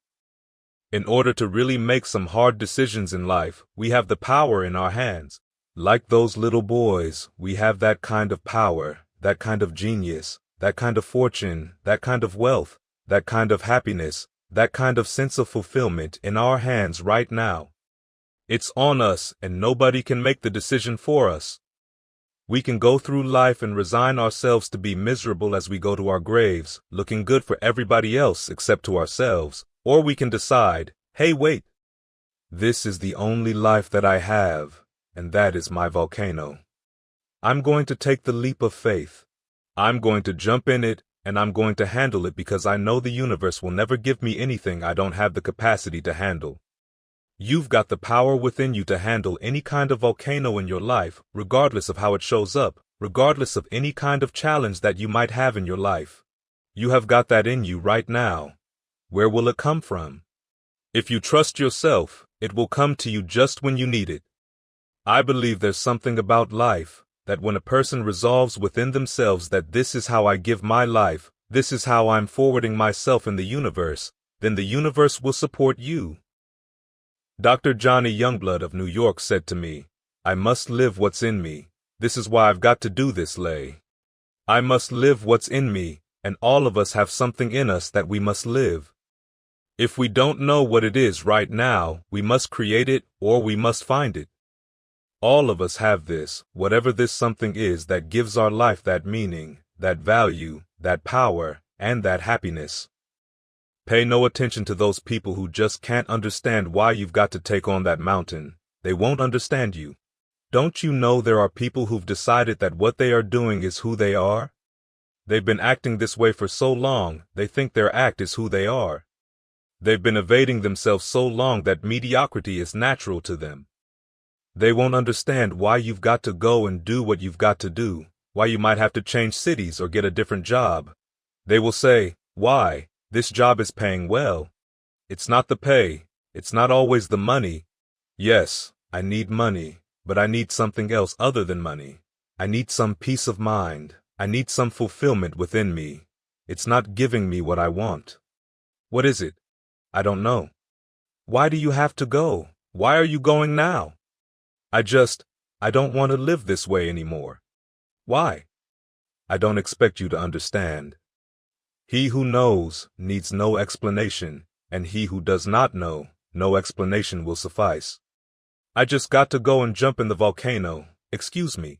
In order to really make some hard decisions in life, we have the power in our hands. Like those little boys, we have that kind of power, that kind of genius, that kind of fortune, that kind of wealth, that kind of happiness, that kind of sense of fulfillment in our hands right now. It's on us, and nobody can make the decision for us. We can go through life and resign ourselves to be miserable as we go to our graves, looking good for everybody else except to ourselves, or we can decide, hey, wait. This is the only life that I have, and that is my volcano. I'm going to take the leap of faith. I'm going to jump in it, and I'm going to handle it because I know the universe will never give me anything I don't have the capacity to handle. You've got the power within you to handle any kind of volcano in your life, regardless of how it shows up, regardless of any kind of challenge that you might have in your life. You have got that in you right now. Where will it come from? If you trust yourself, it will come to you just when you need it. I believe there's something about life, that when a person resolves within themselves that this is how I give my life, this is how I'm forwarding myself in the universe, then the universe will support you. Dr. Johnny Youngblood of New York said to me, I must live what's in me. This is why I've got to do this, Lay. I must live what's in me, and all of us have something in us that we must live. If we don't know what it is right now, we must create it or we must find it. All of us have this, whatever this something is that gives our life that meaning, that value, that power, and that happiness. Pay no attention to those people who just can't understand why you've got to take on that mountain. They won't understand you. Don't you know there are people who've decided that what they are doing is who they are? They've been acting this way for so long, they think their act is who they are. They've been evading themselves so long that mediocrity is natural to them. They won't understand why you've got to go and do what you've got to do, why you might have to change cities or get a different job. They will say, why? This job is paying well. It's not the pay. It's not always the money. Yes, I need money, but I need something else other than money. I need some peace of mind. I need some fulfillment within me. It's not giving me what I want. What is it? I don't know. Why do you have to go? Why are you going now? I don't want to live this way anymore. Why? I don't expect you to understand. He who knows needs no explanation, and he who does not know, no explanation will suffice. I just got to go and jump in the volcano. Excuse me.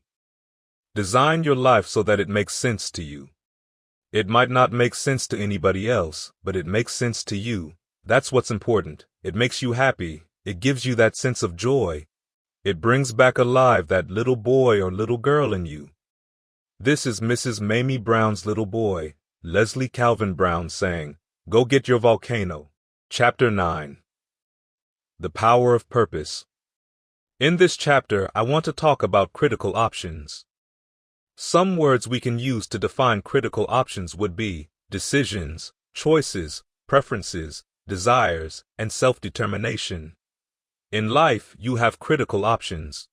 Design your life so that it makes sense to you. It might not make sense to anybody else, but it makes sense to you. That's what's important. It makes you happy. It gives you that sense of joy. It brings back alive that little boy or little girl in you. This is Mrs. Mamie Brown's little boy, Leslie Calvin Brown, saying, Go get your volcano. Chapter 9. The Power of Purpose. In this chapter, I want to talk about critical options. Some words we can use to define critical options would be decisions, choices, preferences, desires, and self-determination. In life, you have critical options.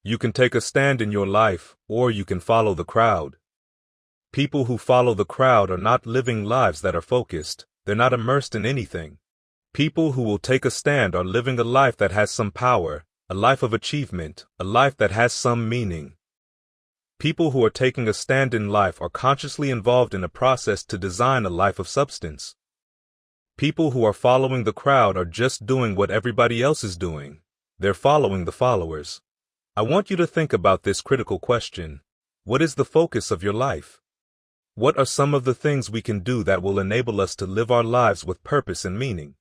You can take a stand in your life, or you can follow the crowd. People who follow the crowd are not living lives that are focused. They're not immersed in anything. People who will take a stand are living a life that has some power, a life of achievement, a life that has some meaning. People who are taking a stand in life are consciously involved in a process to design a life of substance. People who are following the crowd are just doing what everybody else is doing. They're following the followers. I want you to think about this critical question. What is the focus of your life? What are some of the things we can do that will enable us to live our lives with purpose and meaning?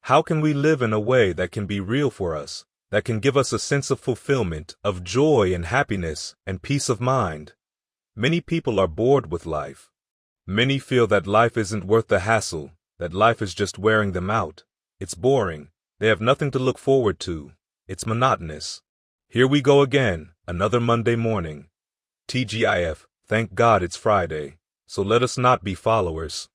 How can we live in a way that can be real for us, that can give us a sense of fulfillment, of joy and happiness and peace of mind? Many people are bored with life. Many feel that life isn't worth the hassle, that life is just wearing them out. It's boring. They have nothing to look forward to. It's monotonous. Here we go again, another Monday morning. TGIF, thank God it's Friday. So let us not be followers.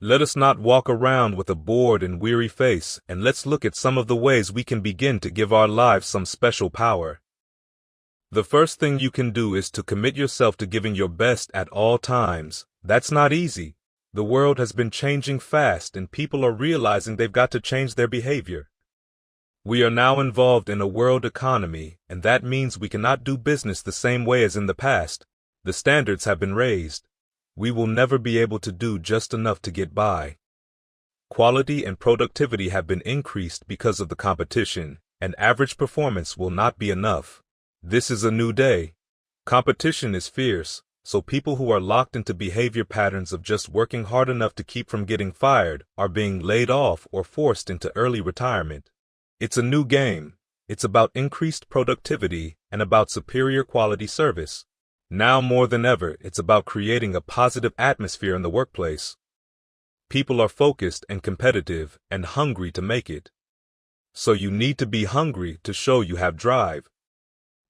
Let us not walk around with a bored and weary face, and let's look at some of the ways we can begin to give our lives some special power. The first thing you can do is to commit yourself to giving your best at all times. That's not easy. The world has been changing fast, and people are realizing they've got to change their behavior. We are now involved in a world economy, and that means we cannot do business the same way as in the past. The standards have been raised. We will never be able to do just enough to get by. Quality and productivity have been increased because of the competition, and average performance will not be enough. This is a new day. Competition is fierce, so people who are locked into behavior patterns of just working hard enough to keep from getting fired are being laid off or forced into early retirement. It's a new game. It's about increased productivity and about superior quality service. Now more than ever, it's about creating a positive atmosphere in the workplace. People are focused and competitive and hungry to make it. So you need to be hungry to show you have drive.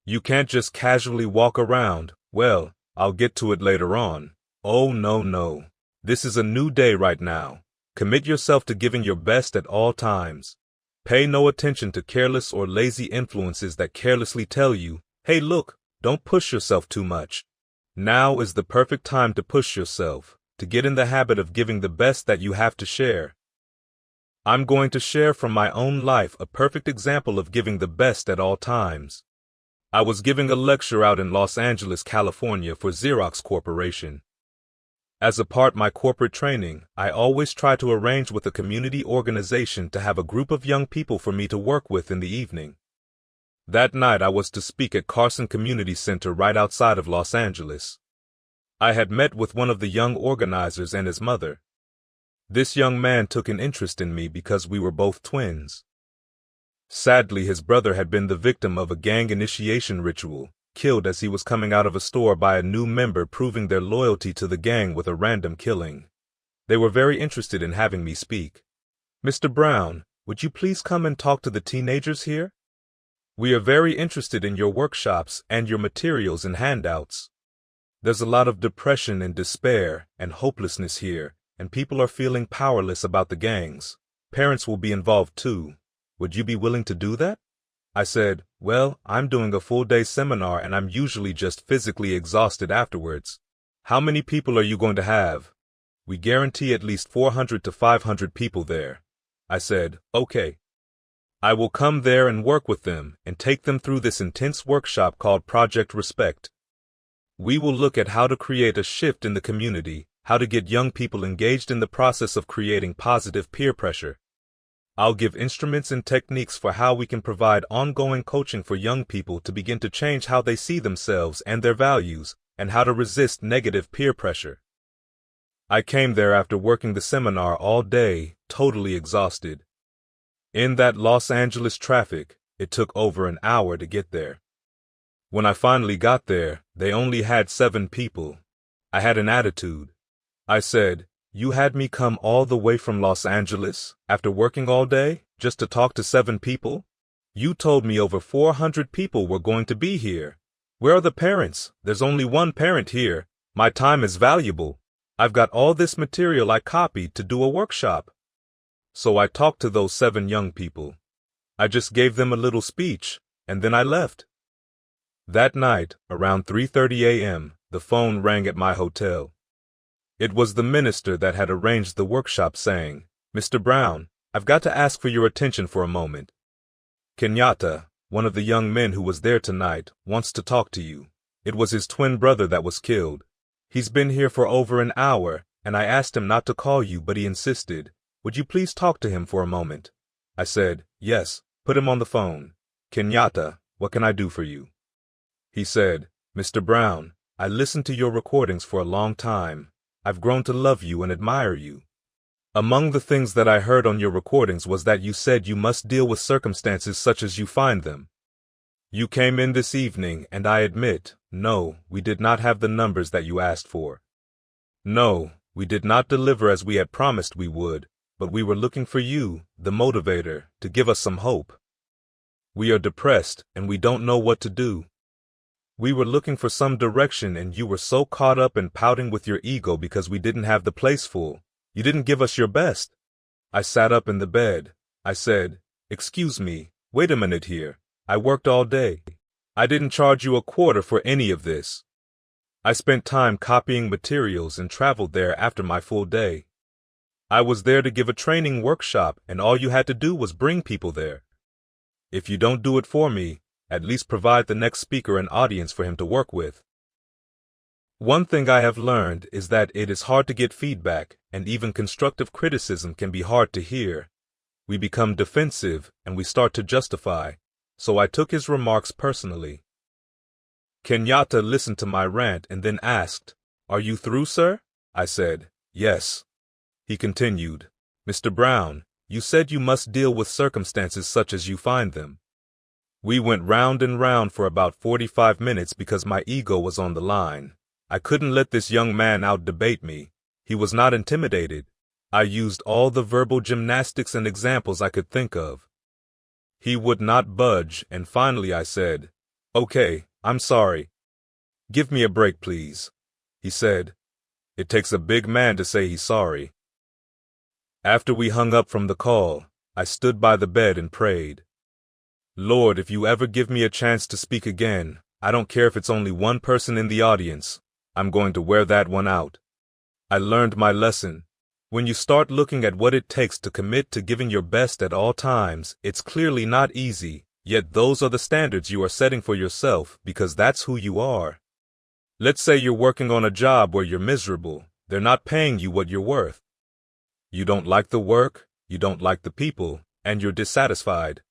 You can't just casually walk around, well, I'll get to it later on. Oh no. This is a new day right now. Commit yourself to giving your best at all times. Pay no attention to careless or lazy influences that carelessly tell you, hey look, don't push yourself too much. Now is the perfect time to push yourself, to get in the habit of giving the best that you have to share. I'm going to share from my own life a perfect example of giving the best at all times. I was giving a lecture out in Los Angeles, California for Xerox Corporation. As a part of my corporate training, I always try to arrange with a community organization to have a group of young people for me to work with in the evening. That night I was to speak at Carson Community Center right outside of Los Angeles. I had met with one of the young organizers and his mother. This young man took an interest in me because we were both twins. Sadly, his brother had been the victim of a gang initiation ritual, killed as he was coming out of a store by a new member proving their loyalty to the gang with a random killing. They were very interested in having me speak. Mr. Brown, would you please come and talk to the teenagers here? We are very interested in your workshops and your materials and handouts. There's a lot of depression and despair and hopelessness here, and people are feeling powerless about the gangs. Parents will be involved too. Would you be willing to do that? I said, well, I'm doing a full-day seminar and I'm usually just physically exhausted afterwards. How many people are you going to have? We guarantee at least 400 to 500 people there. I said, okay. I will come there and work with them and take them through this intense workshop called Project Respect. We will look at how to create a shift in the community, how to get young people engaged in the process of creating positive peer pressure. I'll give instruments and techniques for how we can provide ongoing coaching for young people to begin to change how they see themselves and their values, and how to resist negative peer pressure. I came there after working the seminar all day, totally exhausted. In that Los Angeles traffic, it took over an hour to get there. When I finally got there, they only had 7 people. I had an attitude. I said, you had me come all the way from Los Angeles, after working all day, just to talk to 7 people? You told me over 400 people were going to be here. Where are the parents? There's only one parent here. My time is valuable. I've got all this material I copied to do a workshop. So I talked to those 7 young people. I just gave them a little speech, and then I left. That night, around 3:30 a.m., the phone rang at my hotel. It was the minister that had arranged the workshop saying, Mr. Brown, I've got to ask for your attention for a moment. Kenyatta, one of the young men who was there tonight, wants to talk to you. It was his twin brother that was killed. He's been here for over an hour, and I asked him not to call you, but he insisted. Would you please talk to him for a moment? I said, yes, put him on the phone. Kenyatta, what can I do for you? He said, Mr. Brown, I listened to your recordings for a long time. I've grown to love you and admire you. Among the things that I heard on your recordings was that you said you must deal with circumstances such as you find them. You came in this evening, and I admit, no, we did not have the numbers that you asked for. No, we did not deliver as we had promised we would, but we were looking for you, the motivator, to give us some hope. We are depressed, and we don't know what to do. We were looking for some direction, and you were so caught up in pouting with your ego because we didn't have the place full. You didn't give us your best. I sat up in the bed. I said, excuse me, wait a minute here. I worked all day. I didn't charge you a quarter for any of this. I spent time copying materials and traveled there after my full day. I was there to give a training workshop, and all you had to do was bring people there. If you don't do it for me, at least provide the next speaker an audience for him to work with. One thing I have learned is that it is hard to get feedback, and even constructive criticism can be hard to hear. We become defensive and we start to justify, so I took his remarks personally. Kenyatta listened to my rant and then asked, "Are you through, sir?" I said, "Yes." He continued, "Mr. Brown, you said you must deal with circumstances such as you find them." We went round and round for about 45 minutes because my ego was on the line. I couldn't let this young man out-debate me. He was not intimidated. I used all the verbal gymnastics and examples I could think of. He would not budge, and finally I said, "Okay, I'm sorry. Give me a break, please," he said. It takes a big man to say he's sorry. After we hung up from the call, I stood by the bed and prayed. Lord, if you ever give me a chance to speak again, I don't care if it's only one person in the audience, I'm going to wear that one out. I learned my lesson. When you start looking at what it takes to commit to giving your best at all times, it's clearly not easy, yet those are the standards you are setting for yourself because that's who you are. Let's say you're working on a job where you're miserable. They're not paying you what you're worth. You don't like the work, you don't like the people, and you're dissatisfied.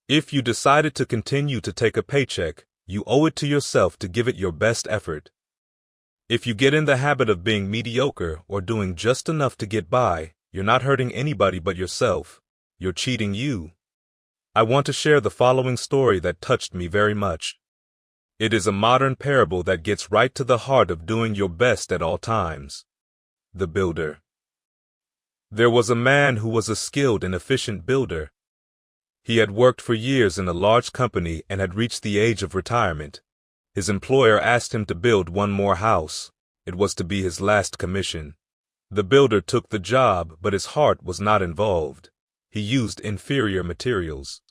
If you decided to continue to take a paycheck, you owe it to yourself to give it your best effort. If you get in the habit of being mediocre or doing just enough to get by, you're not hurting anybody but yourself. You're cheating you. I want to share the following story that touched me very much. It is a modern parable that gets right to the heart of doing your best at all times. The Builder. There was a man who was a skilled and efficient builder. He had worked for years in a large company and had reached the age of retirement. His employer asked him to build one more house. It was to be his last commission. The builder took the job, but his heart was not involved. He used inferior materials.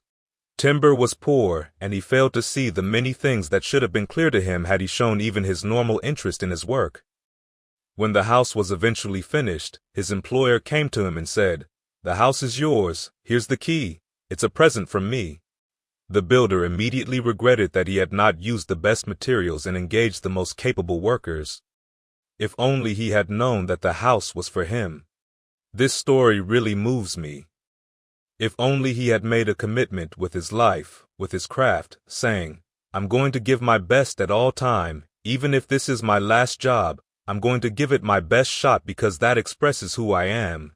Timber was poor, and he failed to see the many things that should have been clear to him had he shown even his normal interest in his work. When the house was eventually finished, his employer came to him and said, "The house is yours. Here's the key. It's a present from me." The builder immediately regretted that he had not used the best materials and engaged the most capable workers. If only he had known that the house was for him. This story really moves me. If only he had made a commitment with his life, with his craft, saying, "I'm going to give my best at all time, even if this is my last job, I'm going to give it my best shot because that expresses who I am,"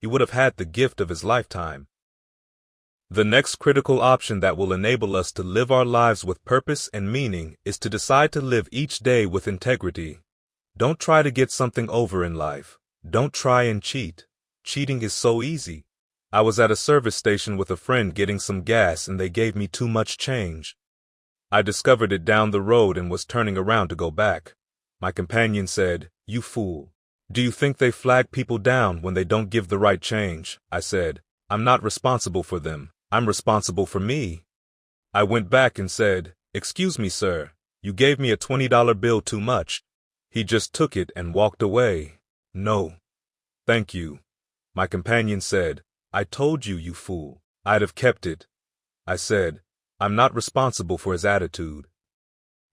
he would have had the gift of his lifetime. The next critical option that will enable us to live our lives with purpose and meaning is to decide to live each day with integrity. Don't try to get something over in life. Don't try and cheat. Cheating is so easy. I was at a service station with a friend getting some gas and they gave me too much change. I discovered it down the road and was turning around to go back. My companion said, "You fool. Do you think they flag people down when they don't give the right change?" I said, "I'm not responsible for them. I'm responsible for me." I went back and said, "Excuse me, sir. You gave me a $20 bill too much." He just took it and walked away. "No. Thank you." My companion said, "I told you, you fool. I'd have kept it." I said, "I'm not responsible for his attitude."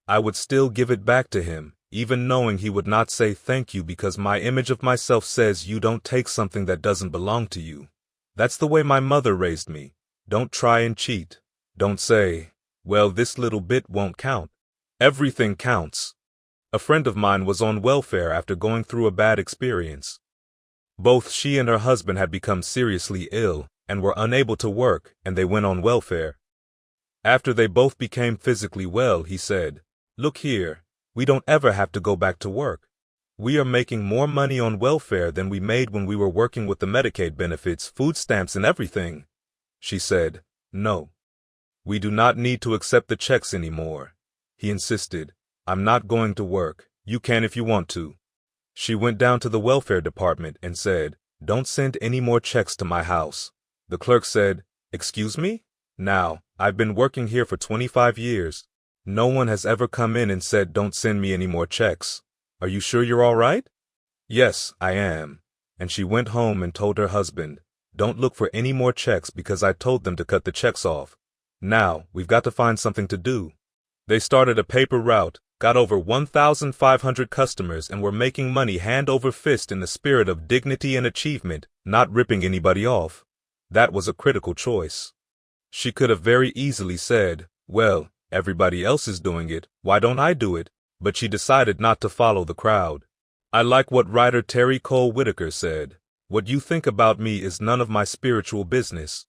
I would still give it back to him, even knowing he would not say thank you because my image of myself says you don't take something that doesn't belong to you. That's the way my mother raised me. Don't try and cheat. Don't say, "Well, this little bit won't count." Everything counts. A friend of mine was on welfare after going through a bad experience. Both she and her husband had become seriously ill and were unable to work, and they went on welfare. After they both became physically well, he said, "Look here, we don't ever have to go back to work. We are making more money on welfare than we made when we were working with the Medicaid benefits, food stamps, and everything." She said, "No. We do not need to accept the checks anymore." He insisted, "I'm not going to work. You can if you want to." She went down to the welfare department and said, "Don't send any more checks to my house." The clerk said, "Excuse me? Now, I've been working here for 25 years. No one has ever come in and said, 'Don't send me any more checks.' Are you sure you're all right?" "Yes, I am." And she went home and told her husband, "Don't look for any more checks because I told them to cut the checks off. Now, we've got to find something to do." They started a paper route, got over 1,500 customers, and were making money hand over fist in the spirit of dignity and achievement, not ripping anybody off. That was a critical choice. She could have very easily said, well, everybody else is doing it, why don't I do it? But she decided not to follow the crowd. I like what writer Terry Cole Whitaker said, "What you think about me is none of my spiritual business."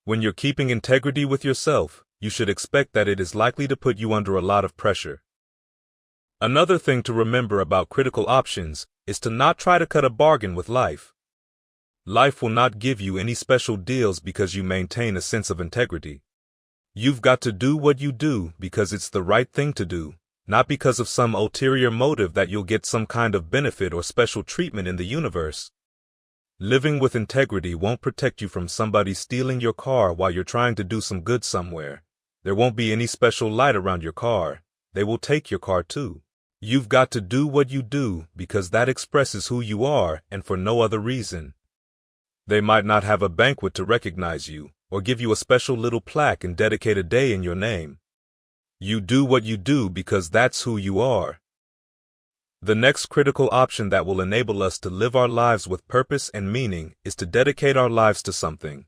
When you're keeping integrity with yourself, you should expect that it is likely to put you under a lot of pressure. Another thing to remember about critical options is to not try to cut a bargain with life. Life will not give you any special deals because you maintain a sense of integrity. You've got to do what you do because it's the right thing to do, not because of some ulterior motive that you'll get some kind of benefit or special treatment in the universe. Living with integrity won't protect you from somebody stealing your car while you're trying to do some good somewhere. There won't be any special light around your car. They will take your car too. You've got to do what you do because that expresses who you are and for no other reason. They might not have a banquet to recognize you or give you a special little plaque and dedicate a day in your name. You do what you do because that's who you are. The next critical option that will enable us to live our lives with purpose and meaning is to dedicate our lives to something.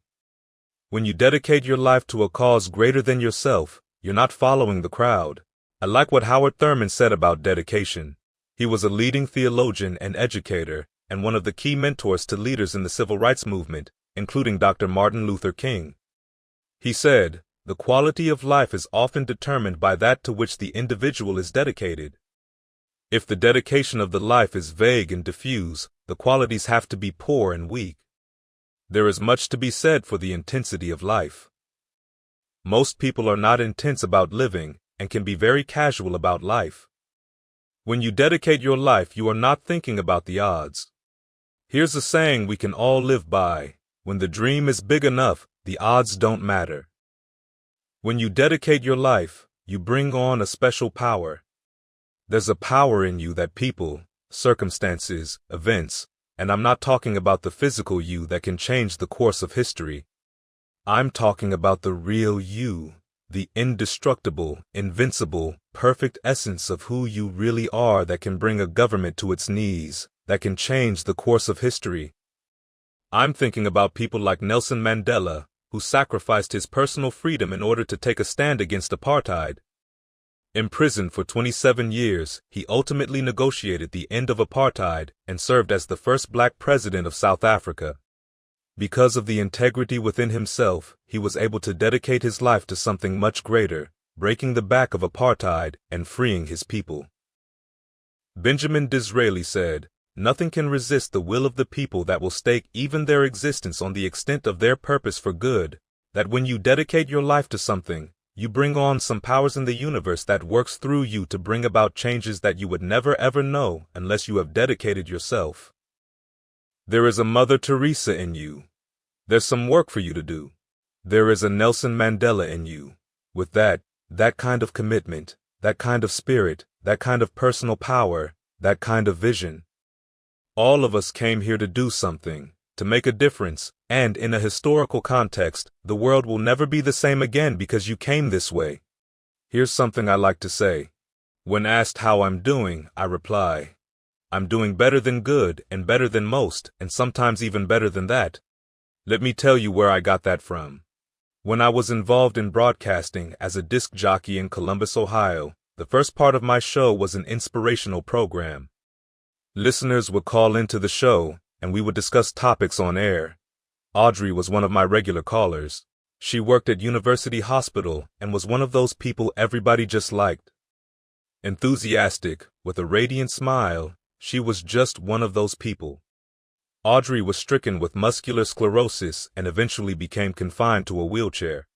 When you dedicate your life to a cause greater than yourself, you're not following the crowd. I like what Howard Thurman said about dedication. He was a leading theologian and educator, and one of the key mentors to leaders in the civil rights movement, including Dr. Martin Luther King. He said, "The quality of life is often determined by that to which the individual is dedicated. If the dedication of the life is vague and diffuse, the qualities have to be poor and weak." There is much to be said for the intensity of life. Most people are not intense about living and can be very casual about life. When you dedicate your life, you are not thinking about the odds. Here's a saying we can all live by: when the dream is big enough, the odds don't matter. When you dedicate your life, you bring on a special power. There's a power in you that people, circumstances, events, and I'm not talking about the physical you that can change the course of history. I'm talking about the real you, the indestructible, invincible, perfect essence of who you really are that can bring a government to its knees, that can change the course of history. I'm thinking about people like Nelson Mandela, who sacrificed his personal freedom in order to take a stand against apartheid. Imprisoned for 27 years, he ultimately negotiated the end of apartheid and served as the first black president of South Africa. Because of the integrity within himself, he was able to dedicate his life to something much greater, breaking the back of apartheid and freeing his people. Benjamin Disraeli said, "Nothing can resist the will of the people that will stake even their existence on the extent of their purpose for good, that when you dedicate your life to something, you bring on some powers in the universe that works through you to bring about changes that you would never ever know unless you have dedicated yourself. There is a Mother Teresa in you. There's some work for you to do. There is a Nelson Mandela in you. With that kind of commitment, that kind of spirit, that kind of personal power, that kind of vision. All of us came here to do something, to make a difference, and in a historical context, the world will never be the same again because you came this way." Here's something I like to say. When asked how I'm doing, I reply, "I'm doing better than good and better than most, and sometimes even better than that." Let me tell you where I got that from. When I was involved in broadcasting as a disc jockey in Columbus, Ohio, the first part of my show was an inspirational program. Listeners would call into the show, and we would discuss topics on air. Audrey was one of my regular callers. She worked at University Hospital and was one of those people everybody just liked. Enthusiastic, with a radiant smile, she was just one of those people. Audrey was stricken with muscular sclerosis and eventually became confined to a wheelchair.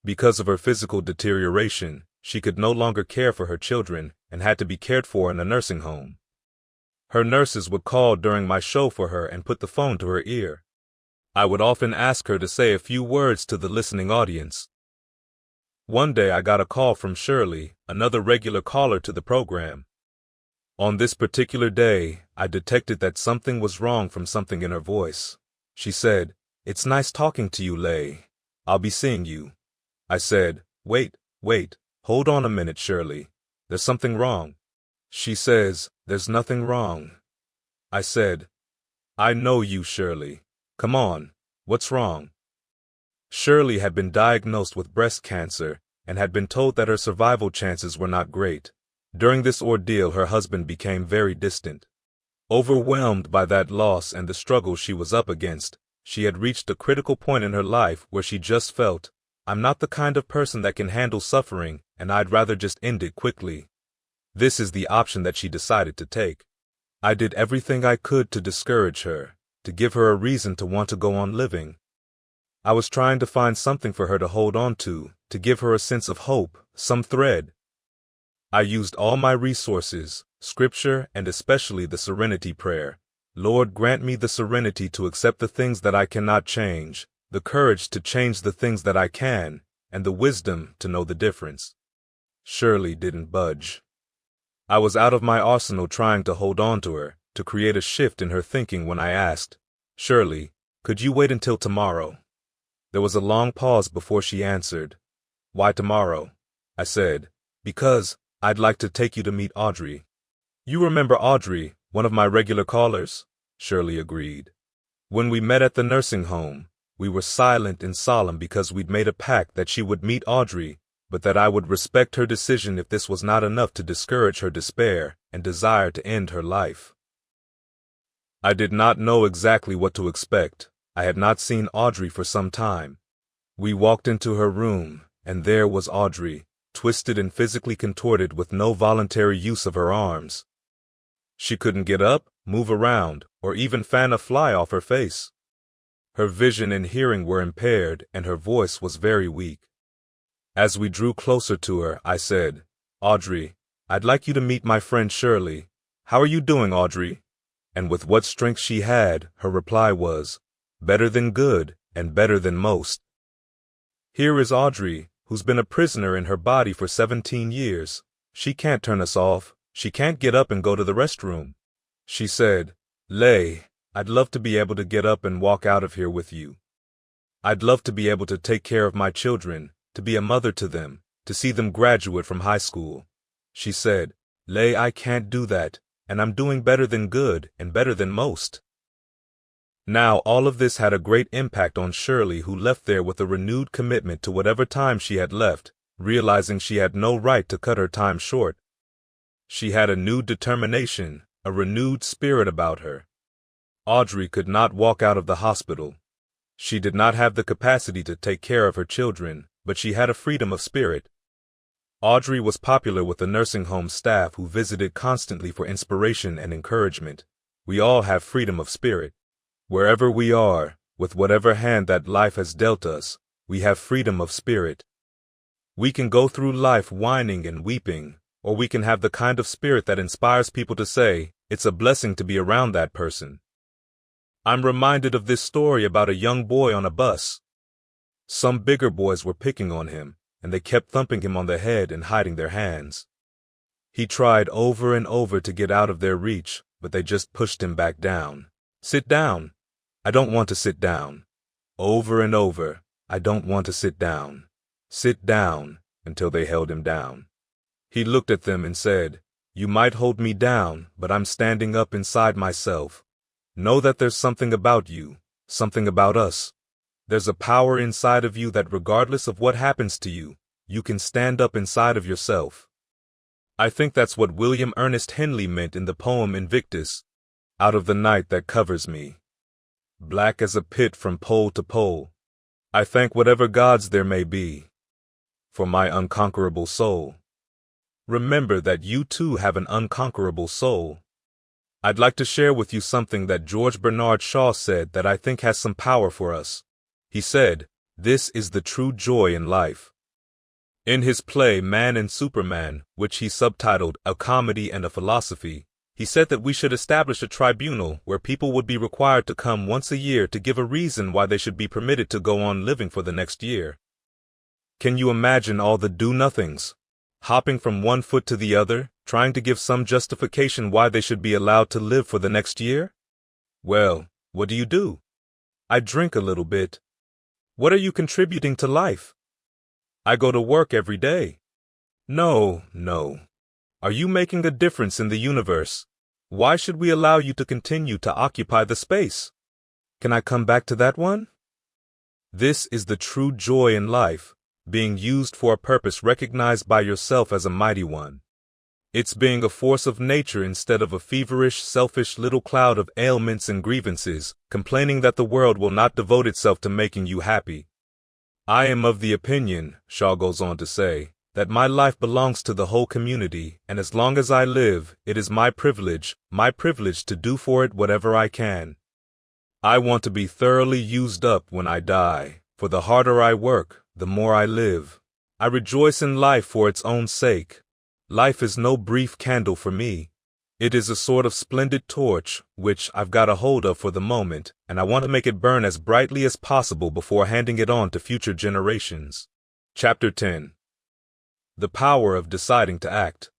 Because of her physical deterioration, she could no longer care for her children and had to be cared for in a nursing home. Her nurses would call during my show for her and put the phone to her ear. I would often ask her to say a few words to the listening audience. One day I got a call from Shirley, another regular caller to the program. On this particular day, I detected that something was wrong from something in her voice. She said, "It's nice talking to you, Lay. I'll be seeing you." I said, Wait, hold on a minute, Shirley. There's something wrong." She says, "There's nothing wrong." I said, "I know you, Shirley. Come on, What's wrong? Shirley had been diagnosed with breast cancer and had been told that her survival chances were not great. During this ordeal, her husband became very distant. Overwhelmed by that loss and the struggle she was up against, she had reached a critical point in her life where she just felt, I'm not the kind of person that can handle suffering, and I'd rather just end it quickly. This is the option that she decided to take. I did everything I could to discourage her, to give her a reason to want to go on living. I was trying to find something for her to hold on to give her a sense of hope, some thread. I used all my resources, scripture and especially the serenity prayer. Lord, grant me the serenity to accept the things that I cannot change, the courage to change the things that I can, and the wisdom to know the difference. Shirley didn't budge. I was out of my arsenal trying to hold on to her, to create a shift in her thinking when I asked, Shirley, could you wait until tomorrow? There was a long pause before she answered. Why tomorrow? I said, because I'd like to take you to meet Audrey. You remember Audrey, one of my regular callers? Shirley agreed. When we met at the nursing home, we were silent and solemn because we'd made a pact that she would meet Audrey, but that I would respect her decision if this was not enough to discourage her despair and desire to end her life. I did not know exactly what to expect. I had not seen Audrey for some time. We walked into her room, and there was Audrey, twisted and physically contorted with no voluntary use of her arms. She couldn't get up, move around, or even fan a fly off her face. Her vision and hearing were impaired, and her voice was very weak. As we drew closer to her, I said, Audrey, I'd like you to meet my friend Shirley. How are you doing, Audrey? And with what strength she had, her reply was, better than good and better than most. Here is Audrey, who's been a prisoner in her body for 17 years. She can't turn us off. She can't get up and go to the restroom. She said, Lay, I'd love to be able to get up and walk out of here with you. I'd love to be able to take care of my children, to be a mother to them, to see them graduate from high school. She said, Lay, I can't do that, and I'm doing better than good and better than most. Now all of this had a great impact on Shirley, who left there with a renewed commitment to whatever time she had left, realizing she had no right to cut her time short. She had a new determination, a renewed spirit about her. Audrey could not walk out of the hospital. She did not have the capacity to take care of her children, but she had a freedom of spirit. Audrey was popular with the nursing home staff who visited constantly for inspiration and encouragement. We all have freedom of spirit. Wherever we are, with whatever hand that life has dealt us, we have freedom of spirit. We can go through life whining and weeping, or we can have the kind of spirit that inspires people to say, it's a blessing to be around that person. I'm reminded of this story about a young boy on a bus. Some bigger boys were picking on him, and they kept thumping him on the head and hiding their hands. He tried over and over to get out of their reach, but they just pushed him back down. Sit down. I don't want to sit down. Over and over, I don't want to sit down. Sit down, until they held him down. He looked at them and said, You might hold me down, but I'm standing up inside myself. Know that there's something about you, something about us. There's a power inside of you that regardless of what happens to you, you can stand up inside of yourself. I think that's what William Ernest Henley meant in the poem Invictus. Out of the night that covers me, black as a pit from pole to pole, I thank whatever gods there may be for my unconquerable soul. Remember that you too have an unconquerable soul. I'd like to share with you something that George Bernard Shaw said that I think has some power for us. He said, This is the true joy in life. In his play Man and Superman, which he subtitled A Comedy and a Philosophy, he said that we should establish a tribunal where people would be required to come once a year to give a reason why they should be permitted to go on living for the next year. Can you imagine all the do-nothings, hopping from one foot to the other, trying to give some justification why they should be allowed to live for the next year? Well, what do? I drink a little bit. What are you contributing to life? I go to work every day. No. Are you making a difference in the universe? Why should we allow you to continue to occupy the space? Can I come back to that one? This is the true joy in life, being used for a purpose recognized by yourself as a mighty one. It's being a force of nature instead of a feverish, selfish little cloud of ailments and grievances, complaining that the world will not devote itself to making you happy. I am of the opinion, Shaw goes on to say, that my life belongs to the whole community, and as long as I live, it is my privilege to do for it whatever I can. I want to be thoroughly used up when I die, for the harder I work, the more I live. I rejoice in life for its own sake. Life is no brief candle for me. It is a sort of splendid torch, which I've got a hold of for the moment, and I want to make it burn as brightly as possible before handing it on to future generations. Chapter 10. The Power of Deciding to Act.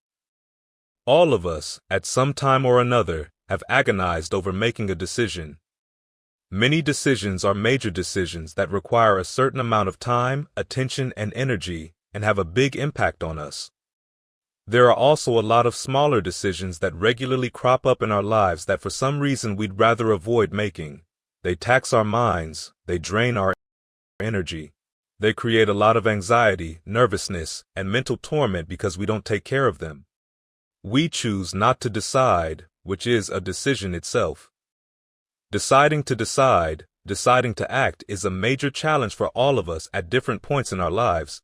All of us, at some time or another, have agonized over making a decision. Many decisions are major decisions that require a certain amount of time, attention, and energy, and have a big impact on us. There are also a lot of smaller decisions that regularly crop up in our lives that for some reason we'd rather avoid making. They tax our minds, they drain our energy. They create a lot of anxiety, nervousness, and mental torment because we don't take care of them. We choose not to decide, which is a decision itself. Deciding to decide, deciding to act is a major challenge for all of us at different points in our lives.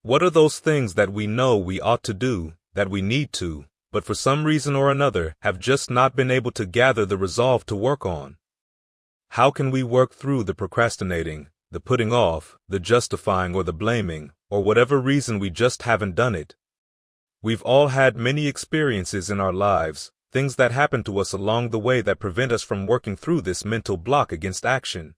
What are those things that we know we ought to do, that we need to, but for some reason or another have just not been able to gather the resolve to work on? How can we work through the procrastinating, the putting off, the justifying or the blaming, or whatever reason we just haven't done it? We've all had many experiences in our lives, things that happen to us along the way that prevent us from working through this mental block against action.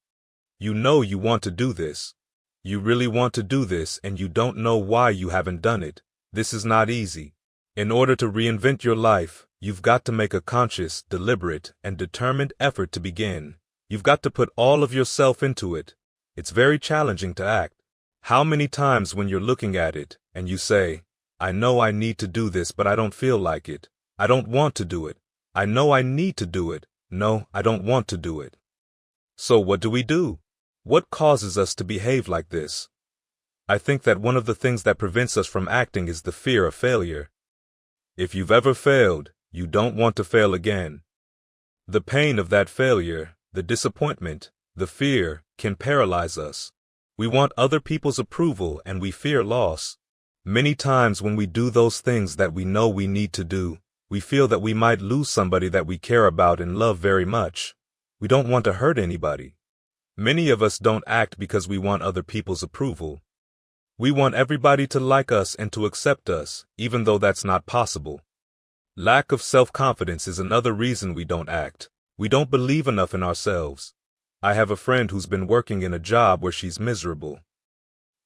You know you want to do this. You really want to do this and you don't know why you haven't done it. This is not easy. In order to reinvent your life, you've got to make a conscious, deliberate, and determined effort to begin. You've got to put all of yourself into it. It's very challenging to act. How many times when you're looking at it, and you say, I know I need to do this but I don't feel like it. I don't want to do it. I know I need to do it. No, I don't want to do it. So what do? What causes us to behave like this? I think that one of the things that prevents us from acting is the fear of failure. If you've ever failed, you don't want to fail again. The pain of that failure, the disappointment, the fear, can paralyze us. We want other people's approval and we fear loss. Many times when we do those things that we know we need to do, we feel that we might lose somebody that we care about and love very much. We don't want to hurt anybody. Many of us don't act because we want other people's approval. We want everybody to like us and to accept us, even though that's not possible. Lack of self-confidence is another reason we don't act. We don't believe enough in ourselves. I have a friend who's been working in a job where she's miserable.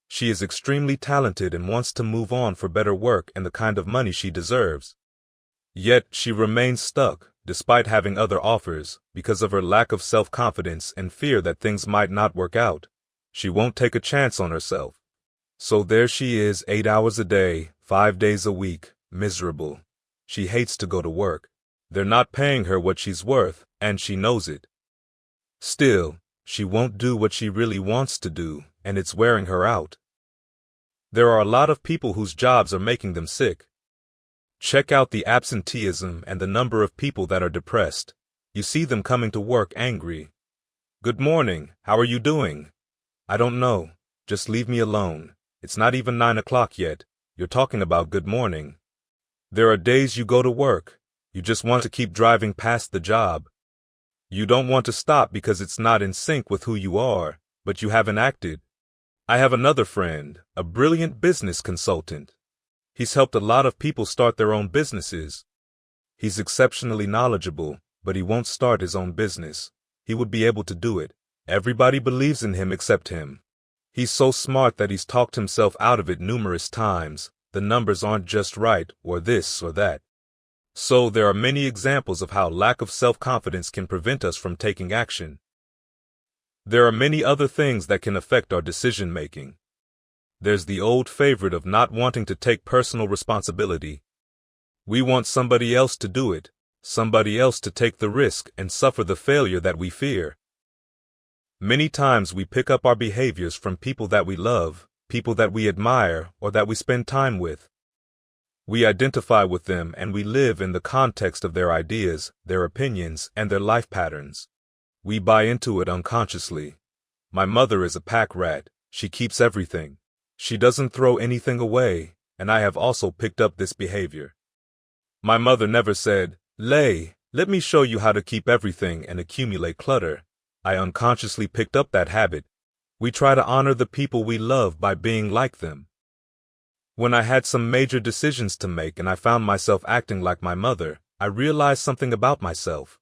She is extremely talented and wants to move on for better work and the kind of money she deserves. Yet she remains stuck, despite having other offers, because of her lack of self-confidence and fear that things might not work out. She won't take a chance on herself. So there she is 8 hours a day, 5 days a week, miserable. She hates to go to work. They're not paying her what she's worth, and she knows it. Still, she won't do what she really wants to do, and it's wearing her out. There are a lot of people whose jobs are making them sick. Check out the absenteeism and the number of people that are depressed. You see them coming to work angry. Good morning, how are you doing? I don't know, just leave me alone. It's not even 9 o'clock yet. You're talking about good morning. There are days you go to work. You just want to keep driving past the job. You don't want to stop because it's not in sync with who you are, but you haven't acted. I have another friend, a brilliant business consultant. He's helped a lot of people start their own businesses. He's exceptionally knowledgeable, but he won't start his own business. He would be able to do it. Everybody believes in him except him. He's so smart that he's talked himself out of it numerous times. The numbers aren't just right, or this or that. So there are many examples of how lack of self-confidence can prevent us from taking action. There are many other things that can affect our decision-making. There's the old favorite of not wanting to take personal responsibility. We want somebody else to do it, somebody else to take the risk and suffer the failure that we fear. Many times we pick up our behaviors from people that we love, people that we admire, or that we spend time with. We identify with them and we live in the context of their ideas, their opinions, and their life patterns. We buy into it unconsciously. My mother is a pack rat. She keeps everything. She doesn't throw anything away, and I have also picked up this behavior. My mother never said, "Lay, let me show you how to keep everything and accumulate clutter." I unconsciously picked up that habit. We try to honor the people we love by being like them. When I had some major decisions to make and I found myself acting like my mother, I realized something about myself.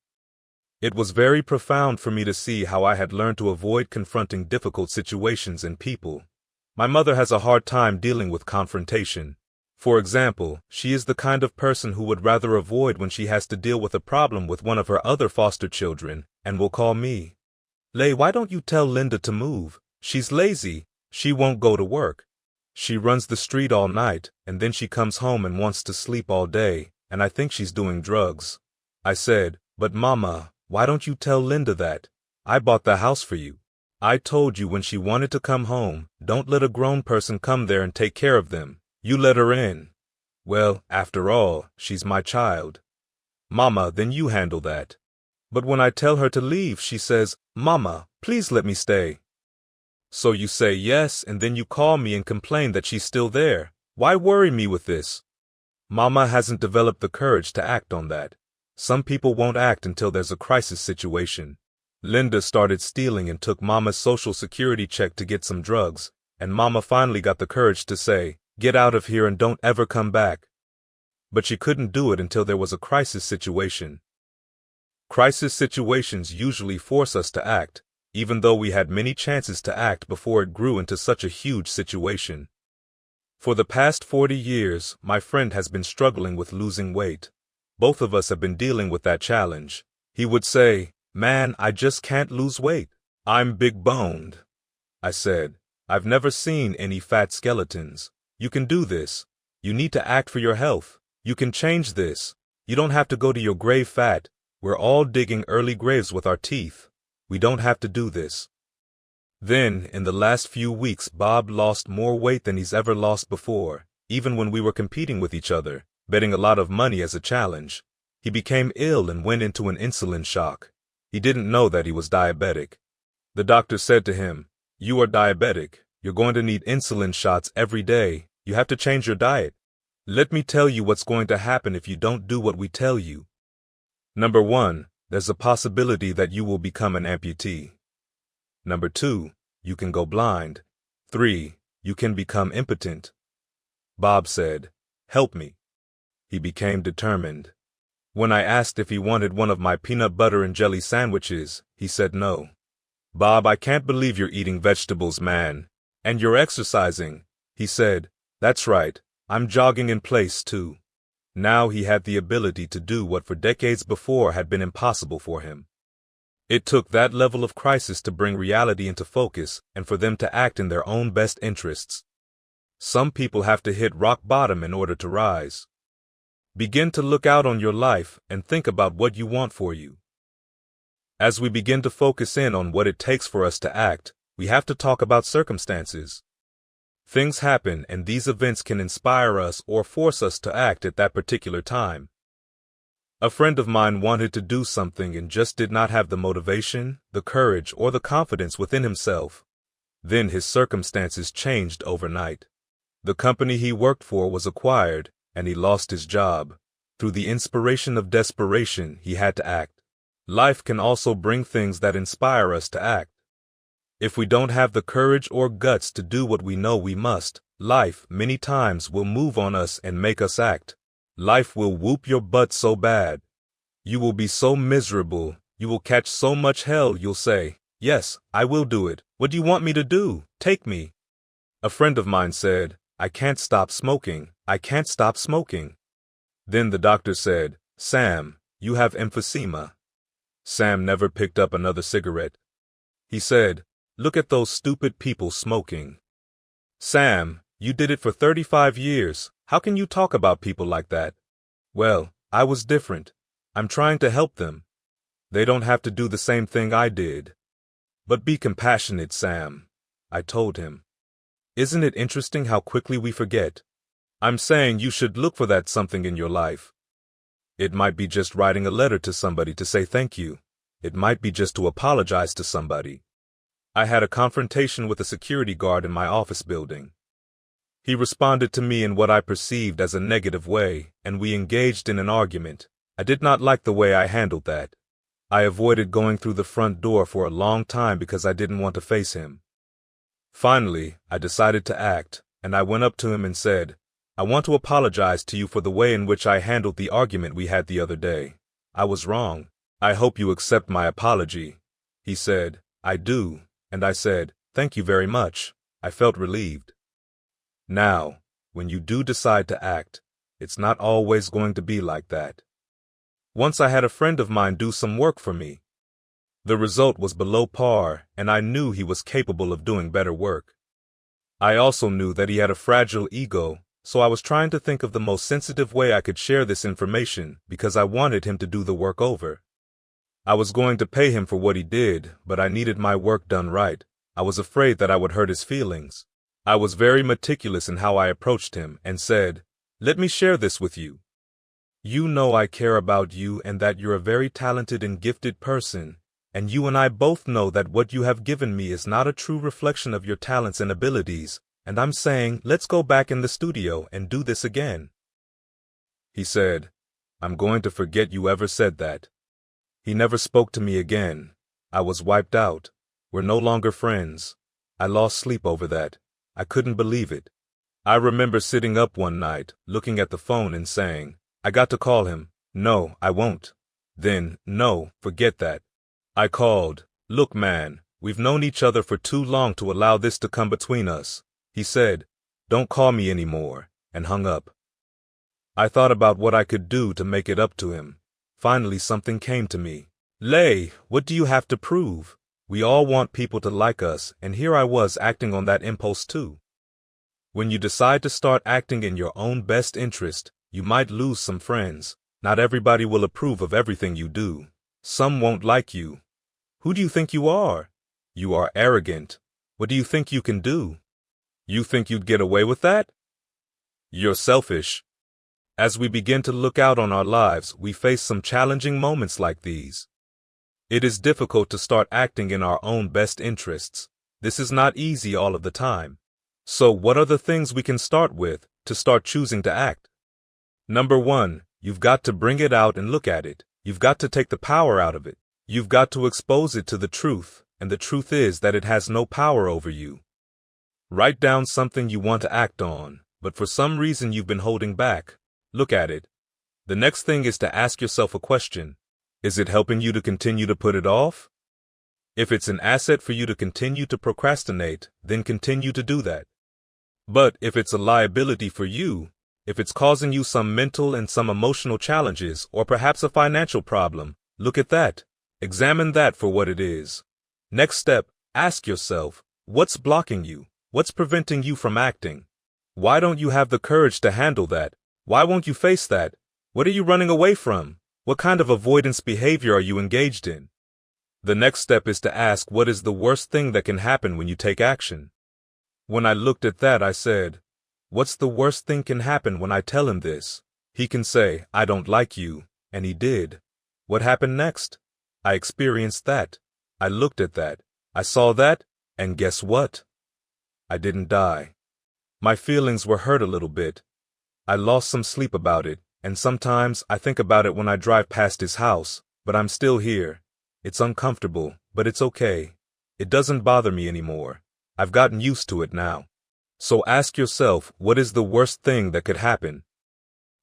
It was very profound for me to see how I had learned to avoid confronting difficult situations and people. My mother has a hard time dealing with confrontation. For example, she is the kind of person who would rather avoid when she has to deal with a problem with one of her other foster children, and will call me. "Lay, why don't you tell Linda to move? She's lazy. She won't go to work. She runs the street all night, and then she comes home and wants to sleep all day, and I think she's doing drugs." I said, "But Mama, why don't you tell Linda that? I bought the house for you. I told you when she wanted to come home, don't let a grown person come there and take care of them. You let her in." "Well, after all, she's my child." "Mama, then you handle that." But when I tell her to leave, she says, "Mama, please let me stay." So you say yes, and then you call me and complain that she's still there. Why worry me with this? Mama hasn't developed the courage to act on that. Some people won't act until there's a crisis situation. Linda started stealing and took Mama's social security check to get some drugs, and Mama finally got the courage to say, "Get out of here and don't ever come back." But she couldn't do it until there was a crisis situation. Crisis situations usually force us to act, even though we had many chances to act before it grew into such a huge situation. For the past 40 years, my friend has been struggling with losing weight. Both of us have been dealing with that challenge. He would say, "Man, I just can't lose weight. I'm big-boned." I said, "I've never seen any fat skeletons. You can do this. You need to act for your health. You can change this. You don't have to go to your grave fat. We're all digging early graves with our teeth. We don't have to do this." Then, in the last few weeks, Bob lost more weight than he's ever lost before, even when we were competing with each other, betting a lot of money as a challenge. He became ill and went into an insulin shock. He didn't know that he was diabetic. The doctor said to him, "You are diabetic. You're going to need insulin shots every day. You have to change your diet. Let me tell you what's going to happen if you don't do what we tell you. Number 1, there's a possibility that you will become an amputee. Number 2, you can go blind. 3, you can become impotent." Bob said, "Help me." He became determined. When I asked if he wanted one of my peanut butter and jelly sandwiches, he said no. "Bob, I can't believe you're eating vegetables, man. And you're exercising." He said, "That's right, I'm jogging in place too." Now he had the ability to do what for decades before had been impossible for him. It took that level of crisis to bring reality into focus and for them to act in their own best interests. Some people have to hit rock bottom in order to rise. Begin to look out on your life and think about what you want for you. As we begin to focus in on what it takes for us to act, we have to talk about circumstances. Things happen, and these events can inspire us or force us to act at that particular time. A friend of mine wanted to do something and just did not have the motivation, the courage, or the confidence within himself. Then his circumstances changed overnight. The company he worked for was acquired, and he lost his job. Through the inspiration of desperation, he had to act. Life can also bring things that inspire us to act. If we don't have the courage or guts to do what we know we must, life many times will move on us and make us act. Life will whoop your butt so bad. You will be so miserable, you will catch so much hell you'll say, "Yes, I will do it. What do you want me to do? Take me." A friend of mine said, "I can't stop smoking. I can't stop smoking." Then the doctor said, "Sam, you have emphysema." Sam never picked up another cigarette. He said, "Look at those stupid people smoking." "Sam, you did it for 35 years. How can you talk about people like that?" "Well, I was different. I'm trying to help them. They don't have to do the same thing I did." But be compassionate, Sam, I told him. Isn't it interesting how quickly we forget? I'm saying you should look for that something in your life. It might be just writing a letter to somebody to say thank you. It might be just to apologize to somebody. I had a confrontation with a security guard in my office building. He responded to me in what I perceived as a negative way, and we engaged in an argument. I did not like the way I handled that. I avoided going through the front door for a long time because I didn't want to face him. Finally, I decided to act, and I went up to him and said, I want to apologize to you for the way in which I handled the argument we had the other day. I was wrong. I hope you accept my apology. He said, I do, and I said, thank you very much. I felt relieved. Now, when you do decide to act, it's not always going to be like that. Once I had a friend of mine do some work for me. The result was below par, and I knew he was capable of doing better work. I also knew that he had a fragile ego, so I was trying to think of the most sensitive way I could share this information because I wanted him to do the work over. I was going to pay him for what he did, but I needed my work done right. I was afraid that I would hurt his feelings. I was very meticulous in how I approached him and said, let me share this with you. You know I care about you and that you're a very talented and gifted person, and you and I both know that what you have given me is not a true reflection of your talents and abilities, and I'm saying, let's go back in the studio and do this again. He said, I'm going to forget you ever said that. He never spoke to me again. I was wiped out. We're no longer friends. I lost sleep over that. I couldn't believe it. I remember sitting up one night, looking at the phone and saying, I got to call him. No, I won't. Then, no, forget that. I called. Look, man, we've known each other for too long to allow this to come between us. He said, don't call me anymore, and hung up. I thought about what I could do to make it up to him. Finally, something came to me. Lay, what do you have to prove? We all want people to like us, and here I was acting on that impulse too. When you decide to start acting in your own best interest, you might lose some friends. Not everybody will approve of everything you do. Some won't like you. Who do you think you are? You are arrogant. What do you think you can do? You think you'd get away with that? You're selfish. As we begin to look out on our lives, we face some challenging moments like these. It is difficult to start acting in our own best interests. This is not easy all of the time. So what are the things we can start with to start choosing to act? Number 1, you've got to bring it out and look at it. You've got to take the power out of it. You've got to expose it to the truth, and the truth is that it has no power over you. Write down something you want to act on, but for some reason you've been holding back. Look at it. The next thing is to ask yourself a question. Is it helping you to continue to put it off? If it's an asset for you to continue to procrastinate, then continue to do that. But if it's a liability for you, if it's causing you some mental and some emotional challenges, or perhaps a financial problem, look at that. Examine that for what it is. Next step, ask yourself, what's blocking you? What's preventing you from acting? Why don't you have the courage to handle that? Why won't you face that? What are you running away from? What kind of avoidance behavior are you engaged in? The next step is to ask, what is the worst thing that can happen when you take action? When I looked at that, I said, what's the worst thing can happen when I tell him this? He can say, I don't like you, and he did. What happened next? I experienced that. I looked at that. I saw that, and guess what? I didn't die. My feelings were hurt a little bit. I lost some sleep about it, and sometimes I think about it when I drive past his house, but I'm still here. It's uncomfortable, but it's okay. It doesn't bother me anymore. I've gotten used to it now. So ask yourself, what is the worst thing that could happen?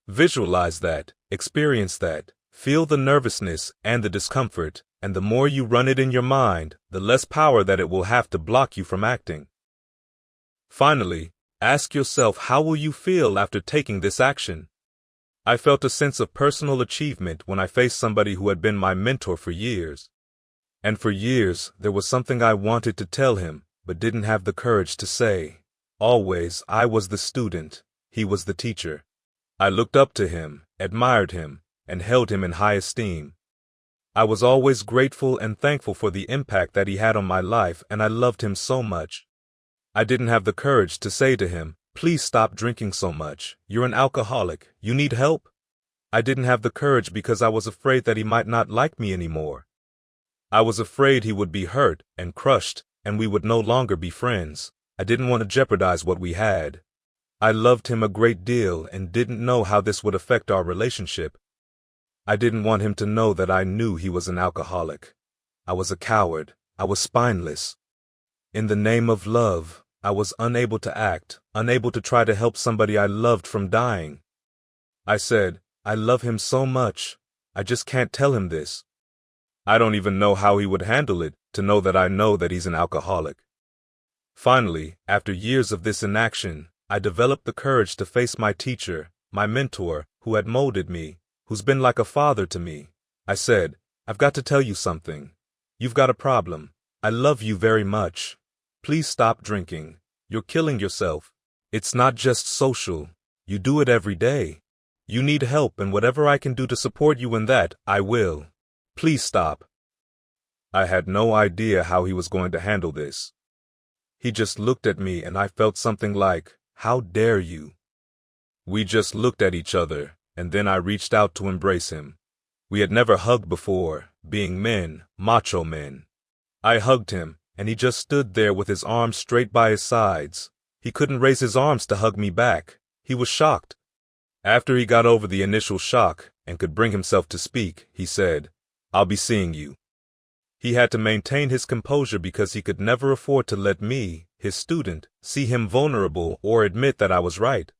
Visualize that, experience that, feel the nervousness and the discomfort, and the more you run it in your mind, the less power that it will have to block you from acting. Finally, ask yourself, how will you feel after taking this action? I felt a sense of personal achievement when I faced somebody who had been my mentor for years. And for years, there was something I wanted to tell him, but didn't have the courage to say. Always, I was the student, he was the teacher. I looked up to him, admired him, and held him in high esteem. I was always grateful and thankful for the impact that he had on my life, and I loved him so much. I didn't have the courage to say to him, "Please stop drinking so much. You're an alcoholic. You need help." I didn't have the courage because I was afraid that he might not like me anymore. I was afraid he would be hurt and crushed, and we would no longer be friends. I didn't want to jeopardize what we had. I loved him a great deal and didn't know how this would affect our relationship. I didn't want him to know that I knew he was an alcoholic. I was a coward. I was spineless. In the name of love, I was unable to act, unable to try to help somebody I loved from dying. I said, "I love him so much. I just can't tell him this." I don't even know how he would handle it, to know that he's an alcoholic. Finally, after years of this inaction, I developed the courage to face my teacher, my mentor, who had molded me, who's been like a father to me. I said, "I've got to tell you something. You've got a problem. I love you very much. Please stop drinking. You're killing yourself. It's not just social. You do it every day. You need help, and whatever I can do to support you in that, I will. Please stop." I had no idea how he was going to handle this. He just looked at me and I felt something like, "How dare you?" We just looked at each other, and then I reached out to embrace him. We had never hugged before, being men, macho men. I hugged him, and he just stood there with his arms straight by his sides. He couldn't raise his arms to hug me back. He was shocked. After he got over the initial shock and could bring himself to speak, he said, "I'll be seeing you." He had to maintain his composure because he could never afford to let me, his student, see him vulnerable or admit that I was right.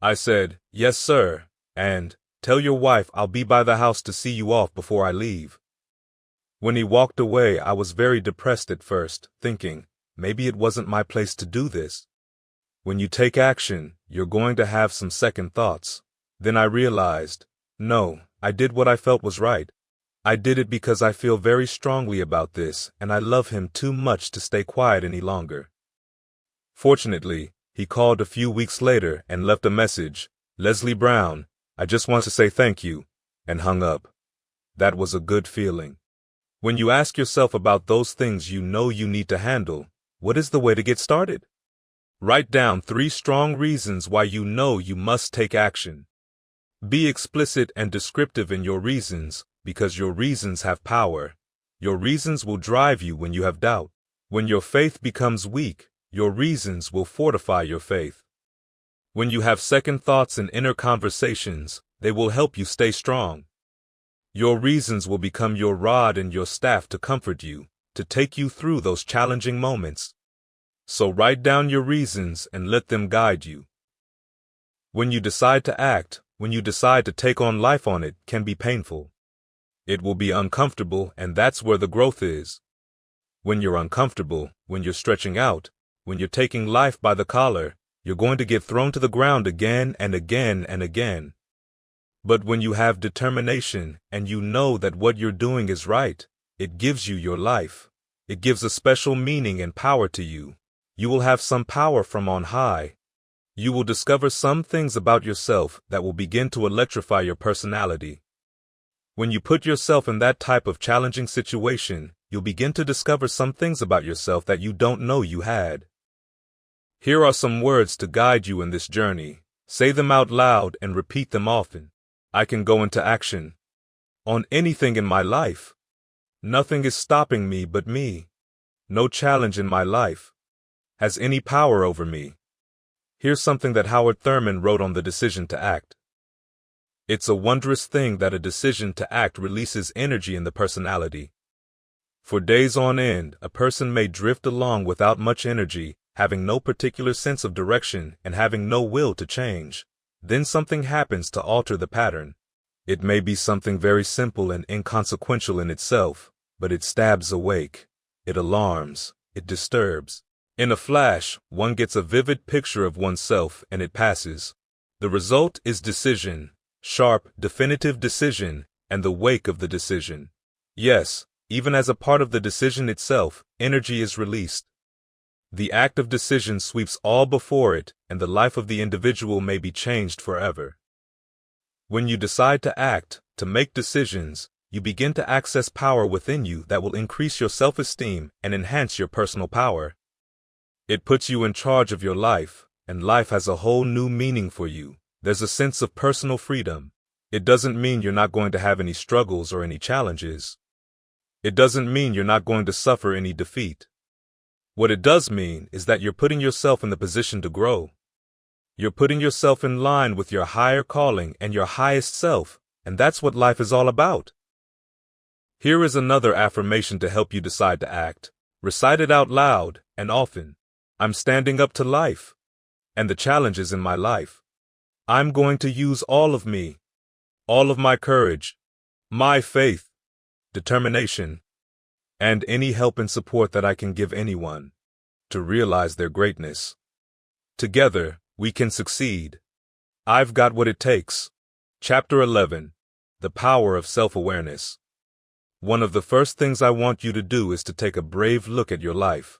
I said, "Yes, sir, and tell your wife I'll be by the house to see you off before I leave." When he walked away, I was very depressed at first, thinking, maybe it wasn't my place to do this. When you take action, you're going to have some second thoughts. Then I realized, no, I did what I felt was right. I did it because I feel very strongly about this, and I love him too much to stay quiet any longer. Fortunately, he called a few weeks later and left a message, "Leslie Brown, I just want to say thank you," and hung up. That was a good feeling. When you ask yourself about those things you know you need to handle, what is the way to get started? Write down 3 strong reasons why you know you must take action. Be explicit and descriptive in your reasons, because your reasons have power. Your reasons will drive you when you have doubt. When your faith becomes weak, your reasons will fortify your faith. When you have second thoughts and inner conversations, they will help you stay strong. Your reasons will become your rod and your staff to comfort you, to take you through those challenging moments. So write down your reasons and let them guide you. When you decide to act, when you decide to take on life on it, can be painful. It will be uncomfortable, and that's where the growth is. When you're uncomfortable, when you're stretching out, when you're taking life by the collar, you're going to get thrown to the ground again and again and again. But when you have determination and you know that what you're doing is right, it gives you your life. It gives a special meaning and power to you. You will have some power from on high. You will discover some things about yourself that will begin to electrify your personality. When you put yourself in that type of challenging situation, you'll begin to discover some things about yourself that you don't know you had. Here are some words to guide you in this journey. Say them out loud and repeat them often. I can go into action on anything in my life. Nothing is stopping me but me. No challenge in my life has any power over me. Here's something that Howard Thurman wrote on the decision to act. It's a wondrous thing that a decision to act releases energy in the personality. For days on end, a person may drift along without much energy, having no particular sense of direction and having no will to change. Then something happens to alter the pattern. It may be something very simple and inconsequential in itself, but it stabs awake. It alarms. It disturbs. In a flash, one gets a vivid picture of oneself and it passes. The result is decision, sharp, definitive decision, and the wake of the decision. Yes, even as a part of the decision itself, energy is released. The act of decision sweeps all before it, and the life of the individual may be changed forever. When you decide to act, to make decisions, you begin to access power within you that will increase your self-esteem and enhance your personal power. It puts you in charge of your life, and life has a whole new meaning for you. There's a sense of personal freedom. It doesn't mean you're not going to have any struggles or any challenges. It doesn't mean you're not going to suffer any defeat. What it does mean is that you're putting yourself in the position to grow. You're putting yourself in line with your higher calling and your highest self, and that's what life is all about. Here is another affirmation to help you decide to act. Recite it out loud and often. I'm standing up to life and the challenges in my life. I'm going to use all of me, all of my courage, my faith, determination, and any help and support that I can give anyone to realize their greatness. Together, we can succeed. I've got what it takes. Chapter 11. The Power of Self-Awareness. One of the first things I want you to do is to take a brave look at your life.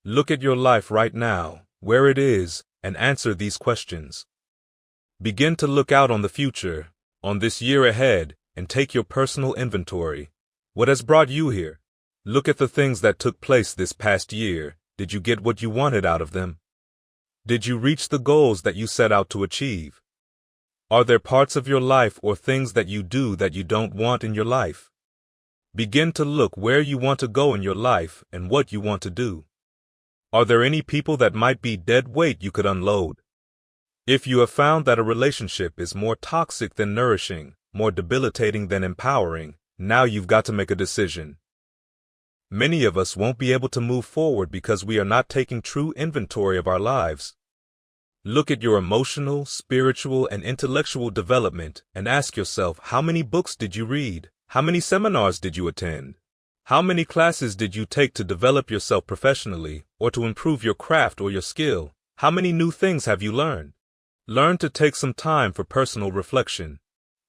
Look at your life right now, where it is, and answer these questions. Begin to look out on the future, on this year ahead, and take your personal inventory. What has brought you here? Look at the things that took place this past year. Did you get what you wanted out of them? Did you reach the goals that you set out to achieve? Are there parts of your life or things that you do that you don't want in your life? Begin to look where you want to go in your life and what you want to do. Are there any people that might be dead weight you could unload? If you have found that a relationship is more toxic than nourishing, more debilitating than empowering, now you've got to make a decision. Many of us won't be able to move forward because we are not taking true inventory of our lives. Look at your emotional, spiritual, and intellectual development and ask yourself, how many books did you read? How many seminars did you attend? How many classes did you take to develop yourself professionally or to improve your craft or your skill? How many new things have you learned? Learn to take some time for personal reflection.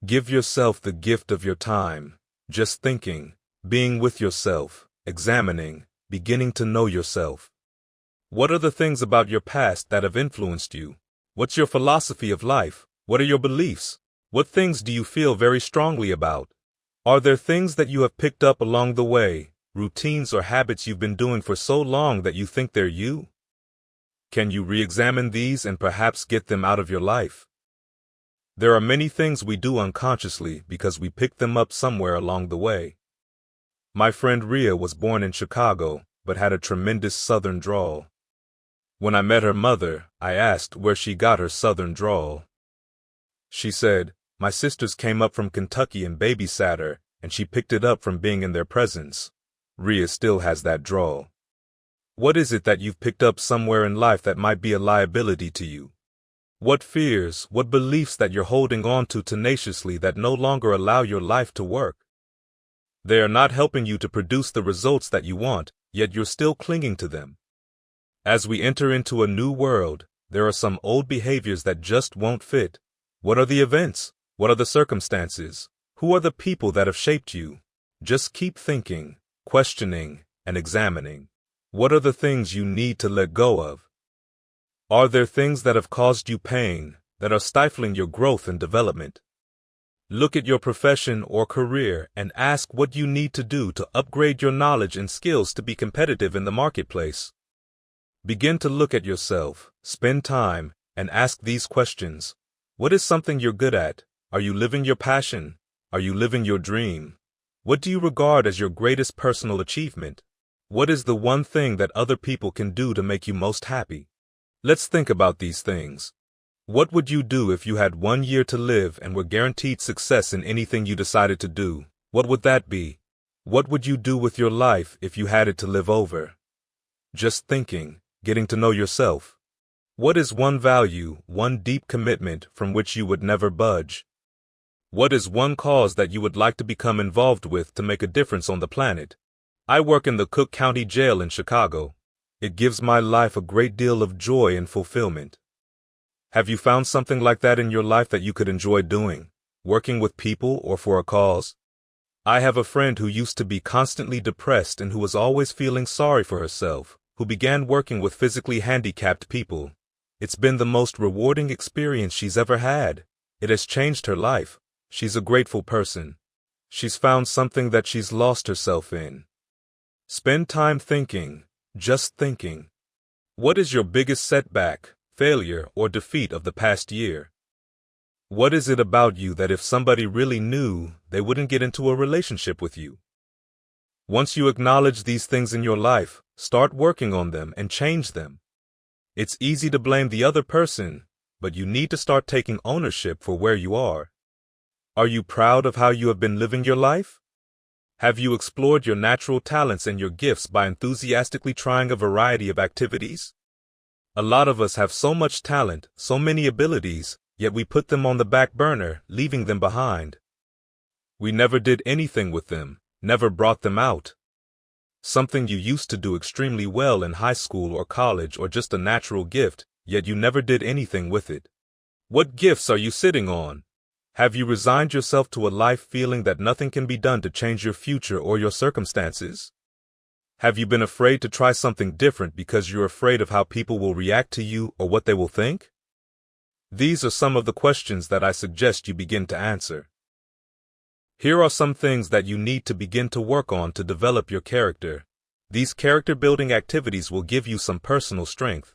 Give yourself the gift of your time, just thinking, being with yourself, examining, beginning to know yourself. What are the things about your past that have influenced you? What's your philosophy of life? What are your beliefs? What things do you feel very strongly about? Are there things that you have picked up along the way, routines or habits you've been doing for so long that you think they're you? Can you re-examine these and perhaps get them out of your life? There are many things we do unconsciously because we picked them up somewhere along the way. My friend Rhea was born in Chicago, but had a tremendous Southern drawl. When I met her mother, I asked where she got her Southern drawl. She said, "My sisters came up from Kentucky and babysat her, and she picked it up from being in their presence." Rhea still has that drawl. What is it that you've picked up somewhere in life that might be a liability to you? What fears, what beliefs that you're holding on to tenaciously that no longer allow your life to work? They are not helping you to produce the results that you want, yet you're still clinging to them. As we enter into a new world, there are some old behaviors that just won't fit. What are the events? What are the circumstances? Who are the people that have shaped you? Just keep thinking, questioning, and examining. What are the things you need to let go of? Are there things that have caused you pain, that are stifling your growth and development? Look at your profession or career and ask what you need to do to upgrade your knowledge and skills to be competitive in the marketplace. Begin to look at yourself, spend time, and ask these questions. What is something you're good at? Are you living your passion? Are you living your dream? What do you regard as your greatest personal achievement? What is the one thing that other people can do to make you most happy? Let's think about these things. What would you do if you had 1 year to live and were guaranteed success in anything you decided to do? What would that be? What would you do with your life if you had it to live over? Just thinking, getting to know yourself. What is one value, one deep commitment from which you would never budge? What is one cause that you would like to become involved with to make a difference on the planet? I work in the Cook County Jail in Chicago. It gives my life a great deal of joy and fulfillment. Have you found something like that in your life that you could enjoy doing, working with people or for a cause? I have a friend who used to be constantly depressed and who was always feeling sorry for herself, who began working with physically handicapped people. It's been the most rewarding experience she's ever had. It has changed her life. She's a grateful person. She's found something that she's lost herself in. Spend time thinking, just thinking. What is your biggest setback, failure, or defeat of the past year? What is it about you that if somebody really knew, they wouldn't get into a relationship with you? Once you acknowledge these things in your life, start working on them and change them. It's easy to blame the other person, but you need to start taking ownership for where you are. Are you proud of how you have been living your life? Have you explored your natural talents and your gifts by enthusiastically trying a variety of activities? A lot of us have so much talent, so many abilities, yet we put them on the back burner, leaving them behind. We never did anything with them, never brought them out. Something you used to do extremely well in high school or college or just a natural gift, yet you never did anything with it. What gifts are you sitting on? Have you resigned yourself to a life feeling that nothing can be done to change your future or your circumstances? Have you been afraid to try something different because you're afraid of how people will react to you or what they will think? These are some of the questions that I suggest you begin to answer. Here are some things that you need to begin to work on to develop your character. These character-building activities will give you some personal strength.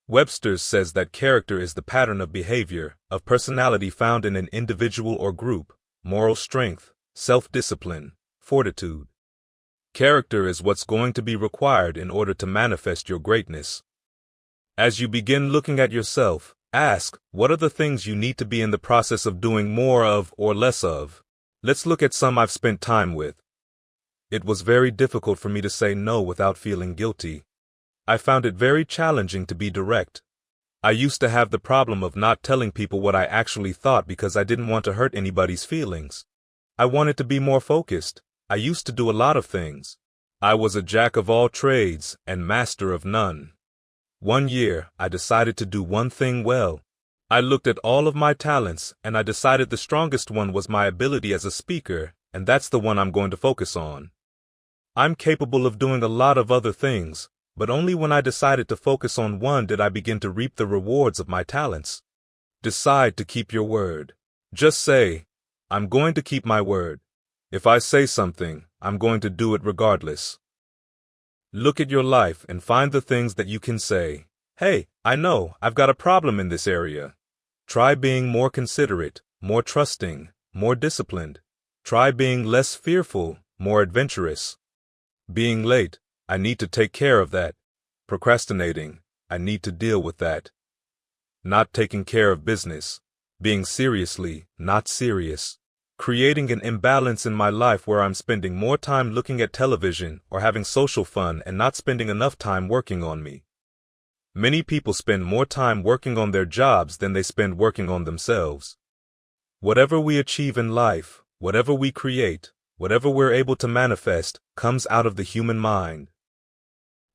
Webster's says that character is the pattern of behavior, of personality found in an individual or group, moral strength, self-discipline, fortitude. Character is what's going to be required in order to manifest your greatness. As you begin looking at yourself, ask, what are the things you need to be in the process of doing more of or less of? Let's look at some I've spent time with. It was very difficult for me to say no without feeling guilty. I found it very challenging to be direct. I used to have the problem of not telling people what I actually thought because I didn't want to hurt anybody's feelings. I wanted to be more focused. I used to do a lot of things. I was a jack of all trades and master of none. One year, I decided to do one thing well. I looked at all of my talents and I decided the strongest one was my ability as a speaker, and that's the one I'm going to focus on. I'm capable of doing a lot of other things, but only when I decided to focus on one did I begin to reap the rewards of my talents. Decide to keep your word. Just say, I'm going to keep my word. If I say something, I'm going to do it regardless. Look at your life and find the things that you can say. Hey, I know, I've got a problem in this area. Try being more considerate, more trusting, more disciplined. Try being less fearful, more adventurous. Being late, I need to take care of that. Procrastinating, I need to deal with that. Not taking care of business. Being seriously not serious. Creating an imbalance in my life where I'm spending more time looking at television or having social fun and not spending enough time working on me. Many people spend more time working on their jobs than they spend working on themselves. Whatever we achieve in life, whatever we create, whatever we're able to manifest, comes out of the human mind.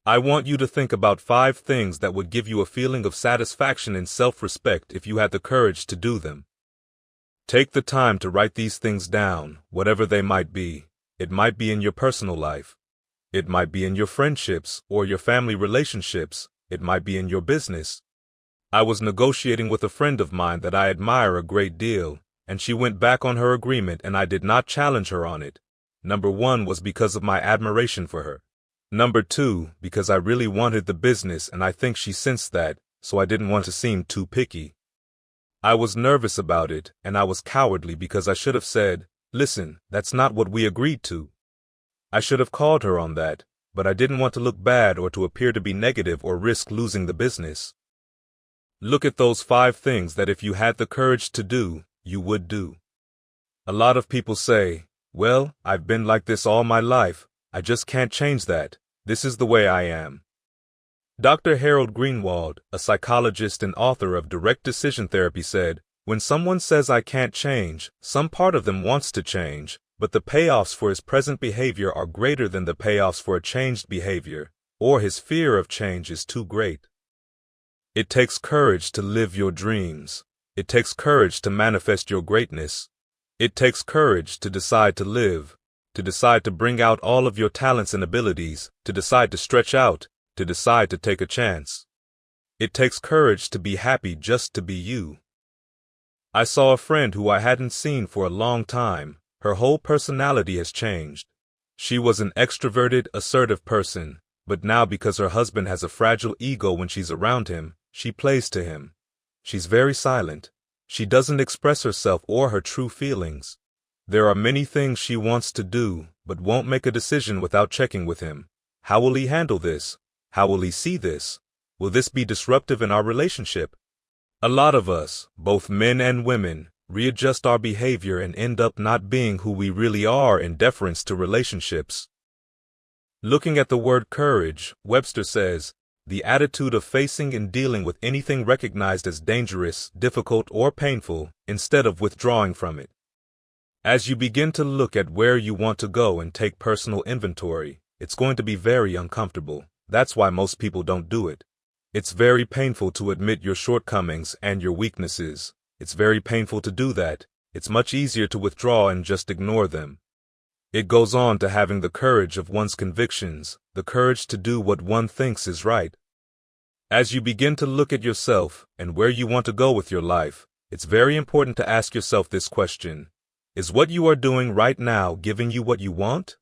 I want you to think about 5 things that would give you a feeling of satisfaction and self-respect if you had the courage to do them. Take the time to write these things down, whatever they might be. It might be in your personal life. It might be in your friendships or your family relationships. It might be in your business. I was negotiating with a friend of mine that I admire a great deal, and she went back on her agreement and I did not challenge her on it. Number 1 was because of my admiration for her. Number 2, because I really wanted the business and I think she sensed that, so I didn't want to seem too picky. I was nervous about it, and I was cowardly because I should have said, listen, that's not what we agreed to. I should have called her on that, but I didn't want to look bad or to appear to be negative or risk losing the business. Look at those 5 things that if you had the courage to do, you would do. A lot of people say, well, I've been like this all my life, I just can't change that, this is the way I am. Dr. Harold Greenwald, a psychologist and author of Direct Decision Therapy, said, when someone says I can't change, some part of them wants to change, but the payoffs for his present behavior are greater than the payoffs for a changed behavior, or his fear of change is too great. It takes courage to live your dreams. It takes courage to manifest your greatness. It takes courage to decide to live, to decide to bring out all of your talents and abilities, to decide to stretch out, to decide to take a chance. It takes courage to be happy just to be you. I saw a friend who I hadn't seen for a long time, Her whole personality has changed. She was an extroverted, assertive person, but now because her husband has a fragile ego when she's around him, she plays to him. She's very silent. She doesn't express herself or her true feelings. There are many things she wants to do, but won't make a decision without checking with him. How will he handle this? How will he see this? Will this be disruptive in our relationship? A lot of us, both men and women, readjust our behavior and end up not being who we really are in deference to relationships. Looking at the word courage, Webster says, the attitude of facing and dealing with anything recognized as dangerous, difficult, or painful, instead of withdrawing from it. As you begin to look at where you want to go and take personal inventory, it's going to be very uncomfortable. That's why most people don't do it. It's very painful to admit your shortcomings and your weaknesses. It's very painful to do that. It's much easier to withdraw and just ignore them. It goes on to having the courage of one's convictions, the courage to do what one thinks is right. As you begin to look at yourself and where you want to go with your life, it's very important to ask yourself this question. Is what you are doing right now giving you what you want?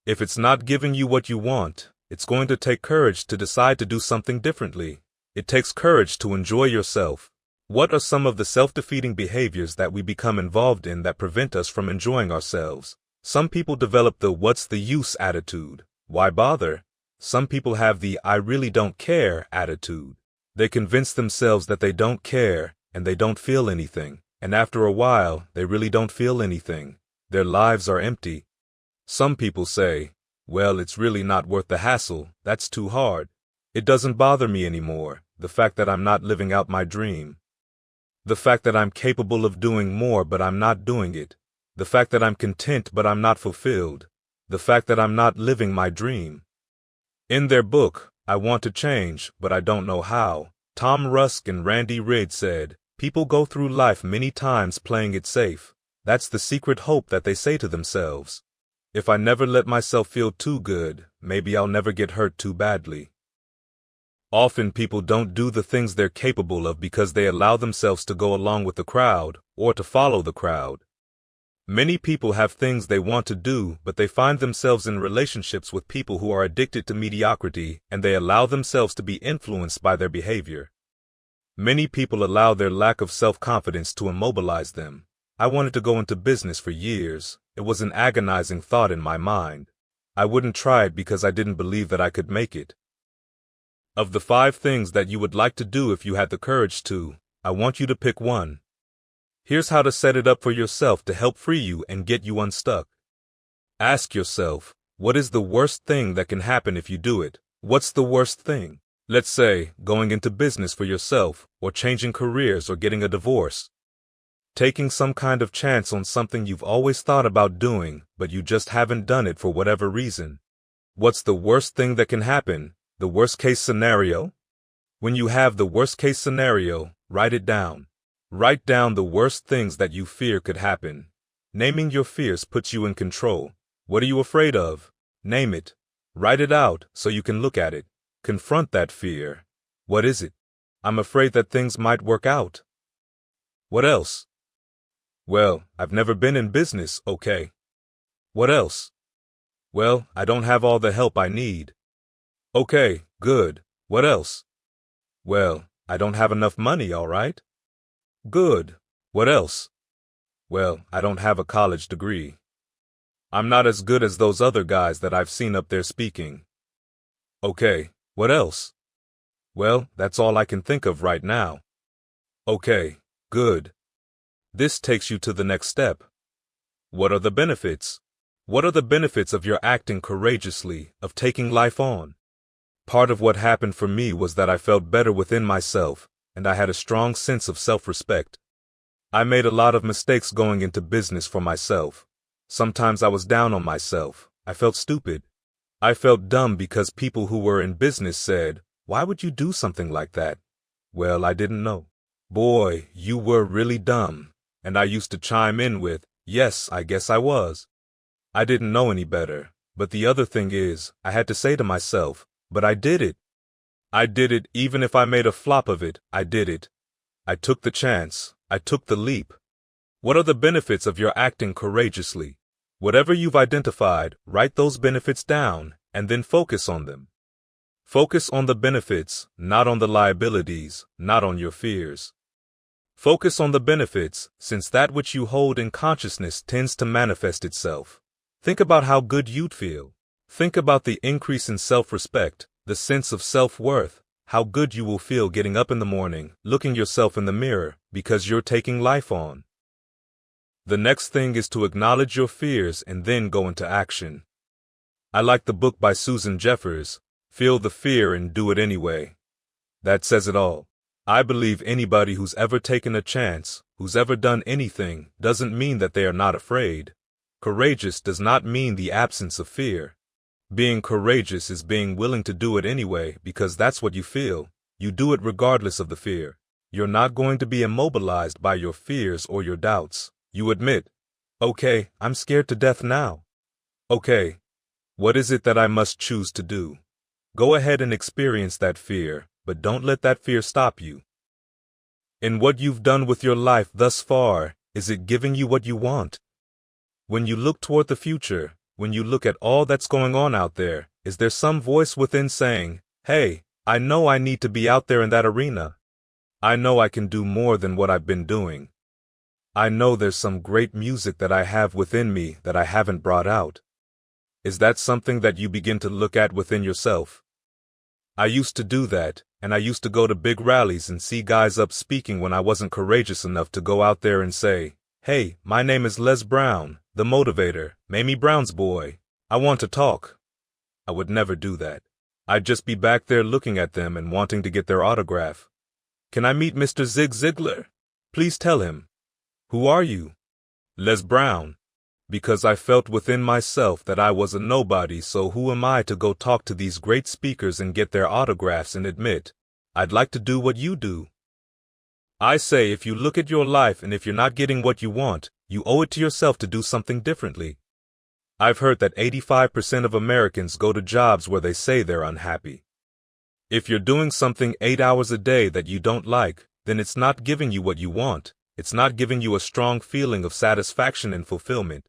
If it's not giving you what you want, it's going to take courage to decide to do something differently. It takes courage to enjoy yourself. What are some of the self-defeating behaviors that we become involved in that prevent us from enjoying ourselves? Some people develop the "what's the use" attitude. Why bother? Some people have the "I really don't care" attitude. They convince themselves that they don't care and they don't feel anything. And after a while, they really don't feel anything. Their lives are empty. Some people say, well, it's really not worth the hassle. That's too hard. It doesn't bother me anymore, the fact that I'm not living out my dream. The fact that I'm capable of doing more but I'm not doing it. The fact that I'm content but I'm not fulfilled. The fact that I'm not living my dream. In their book, I Want to Change, but I Don't Know How, Tom Rusk and Randy Reid said, people go through life many times playing it safe. That's the secret hope that they say to themselves. If I never let myself feel too good, maybe I'll never get hurt too badly. Often people don't do the things they're capable of because they allow themselves to go along with the crowd or to follow the crowd. Many people have things they want to do, but they find themselves in relationships with people who are addicted to mediocrity and they allow themselves to be influenced by their behavior. Many people allow their lack of self-confidence to immobilize them. I wanted to go into business for years. It was an agonizing thought in my mind. I wouldn't try it because I didn't believe that I could make it. Of the 5 things that you would like to do if you had the courage to, I want you to pick one. Here's how to set it up for yourself to help free you and get you unstuck. Ask yourself, what is the worst thing that can happen if you do it? What's the worst thing? Let's say, going into business for yourself, or changing careers or getting a divorce. Taking some kind of chance on something you've always thought about doing, but you just haven't done it for whatever reason. What's the worst thing that can happen? The worst case scenario? When you have the worst case scenario, write it down. Write down the worst things that you fear could happen. Naming your fears puts you in control. What are you afraid of? Name it. Write it out so you can look at it. Confront that fear. What is it? I'm afraid that things might work out. What else? Well, I've never been in business, okay. What else? Well, I don't have all the help I need. Okay, good. What else? Well, I don't have enough money, all right. Good. What else? Well, I don't have a college degree. I'm not as good as those other guys that I've seen up there speaking. Okay. What else? Well, that's all I can think of right now. Okay, good. This takes you to the next step. What are the benefits? What are the benefits of your acting courageously, of taking life on? Part of what happened for me was that I felt better within myself, and I had a strong sense of self-respect. I made a lot of mistakes going into business for myself. Sometimes I was down on myself. I felt stupid. I felt dumb because people who were in business said, "Why would you do something like that?" Well, I didn't know. "Boy, you were really dumb." And I used to chime in with, "Yes, I guess I was." I didn't know any better. But the other thing is, I had to say to myself, "But I did it. I did it even if I made a flop of it. I did it. I took the chance. I took the leap." What are the benefits of your acting courageously? Whatever you've identified, write those benefits down and then focus on them. Focus on the benefits, not on the liabilities, not on your fears. Focus on the benefits, since that which you hold in consciousness tends to manifest itself. Think about how good you'd feel. Think about the increase in self-respect, the sense of self-worth, how good you will feel getting up in the morning, looking yourself in the mirror, because you're taking life on. The next thing is to acknowledge your fears and then go into action. I like the book by Susan Jeffers, Feel the Fear and Do It Anyway. That says it all. I believe anybody who's ever taken a chance, who's ever done anything, doesn't mean that they are not afraid. Courageous does not mean the absence of fear. Being courageous is being willing to do it anyway because that's what you feel. You do it regardless of the fear. You're not going to be immobilized by your fears or your doubts. You admit, okay, I'm scared to death now. Okay, what is it that I must choose to do? Go ahead and experience that fear, but don't let that fear stop you. In what you've done with your life thus far, is it giving you what you want? When you look toward the future, when you look at all that's going on out there, is there some voice within saying, hey, I know I need to be out there in that arena. I know I can do more than what I've been doing. I know there's some great music that I have within me that I haven't brought out. Is that something that you begin to look at within yourself? I used to do that, and I used to go to big rallies and see guys up speaking when I wasn't courageous enough to go out there and say, hey, my name is Les Brown, the motivator, Mamie Brown's boy. I want to talk. I would never do that. I'd just be back there looking at them and wanting to get their autograph. Can I meet Mr. Zig Ziglar? Please tell him. Who are you? Les Brown. Because I felt within myself that I was a nobody, so who am I to go talk to these great speakers and get their autographs and admit, I'd like to do what you do. I say if you look at your life and if you're not getting what you want, you owe it to yourself to do something differently. I've heard that 85% of Americans go to jobs where they say they're unhappy. If you're doing something 8 hours a day that you don't like, then it's not giving you what you want. It's not giving you a strong feeling of satisfaction and fulfillment.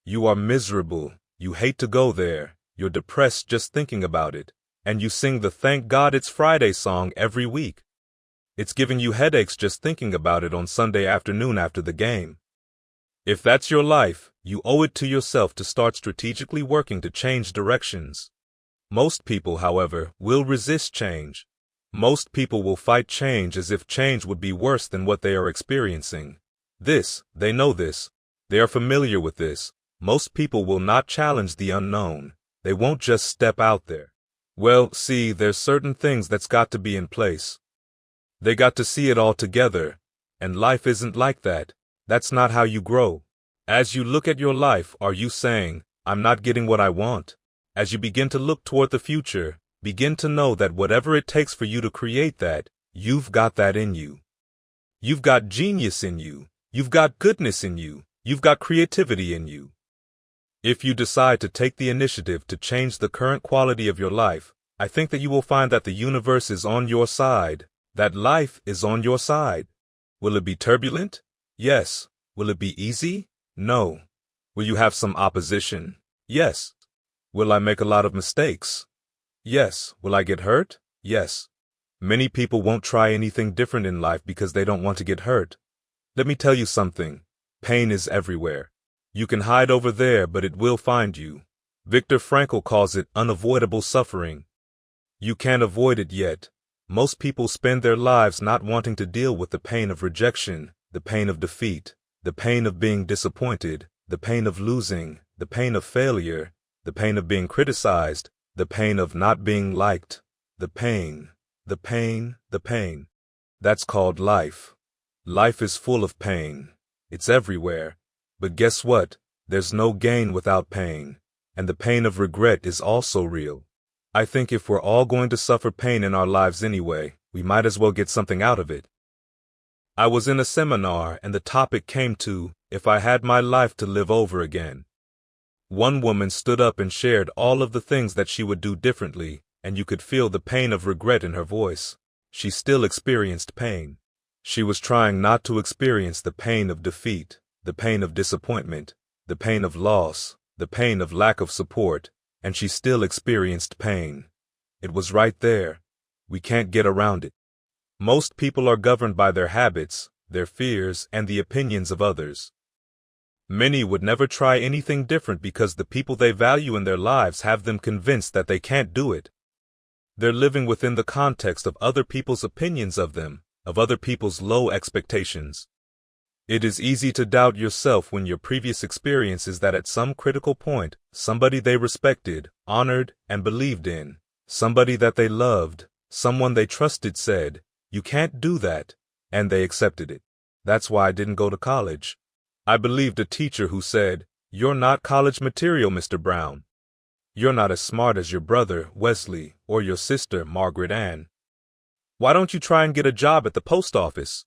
You are miserable. You hate to go there. You're depressed just thinking about it. And you sing the Thank God It's Friday song every week. It's giving you headaches just thinking about it on Sunday afternoon after the game. If that's your life, you owe it to yourself to start strategically working to change directions. Most people, however, will resist change. Most people will fight change as if change would be worse than what they are experiencing. They know this. They are familiar with this. Most people will not challenge the unknown. They won't just step out there. Well, see, there's certain things that's got to be in place. They got to see it all together. And life isn't like that. That's not how you grow. As you look at your life, are you saying, I'm not getting what I want? As you begin to look toward the future, begin to know that whatever it takes for you to create that, you've got that in you. You've got genius in you. You've got goodness in you. You've got creativity in you. If you decide to take the initiative to change the current quality of your life, I think that you will find that the universe is on your side, that life is on your side. Will it be turbulent? Yes. Will it be easy? No. Will you have some opposition? Yes. Will I make a lot of mistakes? Yes. Will I get hurt? Yes. Many people won't try anything different in life because they don't want to get hurt. Let me tell you something. Pain is everywhere. You can hide over there, but it will find you. Viktor Frankl calls it unavoidable suffering. You can't avoid it yet. Most people spend their lives not wanting to deal with the pain of rejection, the pain of defeat, the pain of being disappointed, the pain of losing, the pain of failure, the pain of being criticized, the pain of not being liked, the pain. That's called life. Life is full of pain. It's everywhere. But guess what? There's no gain without pain. And the pain of regret is also real. I think if we're all going to suffer pain in our lives anyway, we might as well get something out of it. I was in a seminar and the topic came to, if I had my life to live over again. One woman stood up and shared all of the things that she would do differently, and you could feel the pain of regret in her voice. She still experienced pain. She was trying not to experience the pain of defeat, the pain of disappointment, the pain of loss, the pain of lack of support, and she still experienced pain. It was right there. We can't get around it. Most people are governed by their habits, their fears, and the opinions of others. Many would never try anything different because the people they value in their lives have them convinced that they can't do it. They're living within the context of other people's opinions of them, of other people's low expectations. It is easy to doubt yourself when your previous experience is that at some critical point, somebody they respected, honored, and believed in, somebody that they loved, someone they trusted said, "You can't do that," and they accepted it. That's why I didn't go to college. I believed a teacher who said, "You're not college material, Mr. Brown. You're not as smart as your brother, Wesley, or your sister, Margaret Ann. Why don't you try and get a job at the post office?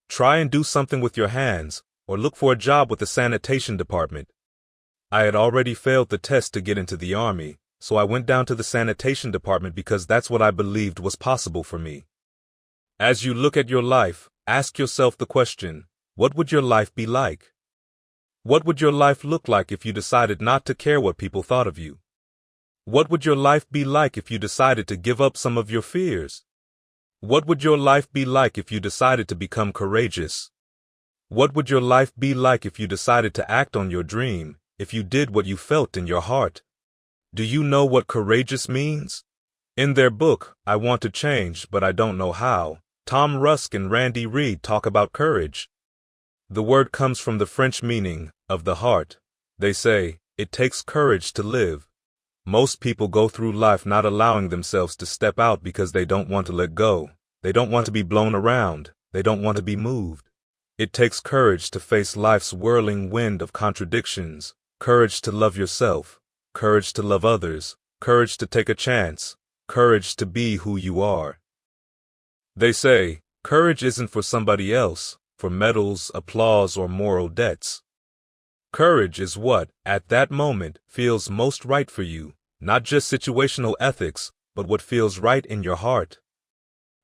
Try and do something with your hands, or look for a job with the sanitation department." I had already failed the test to get into the Army, so I went down to the sanitation department because that's what I believed was possible for me. As you look at your life, ask yourself the question, what would your life be like? What would your life look like if you decided not to care what people thought of you? What would your life be like if you decided to give up some of your fears? What would your life be like if you decided to become courageous? What would your life be like if you decided to act on your dream, if you did what you felt in your heart? Do you know what courageous means? In their book, I Want to Change, But I Don't Know How, Tom Rusk and Randy Reed talk about courage. The word comes from the French meaning, of the heart. They say, it takes courage to live. Most people go through life not allowing themselves to step out because they don't want to let go. They don't want to be blown around. They don't want to be moved. It takes courage to face life's whirling wind of contradictions, courage to love yourself, courage to love others, courage to take a chance, courage to be who you are. They say, courage isn't for somebody else, for medals, applause, or moral debts. Courage is what, at that moment, feels most right for you, not just situational ethics, but what feels right in your heart.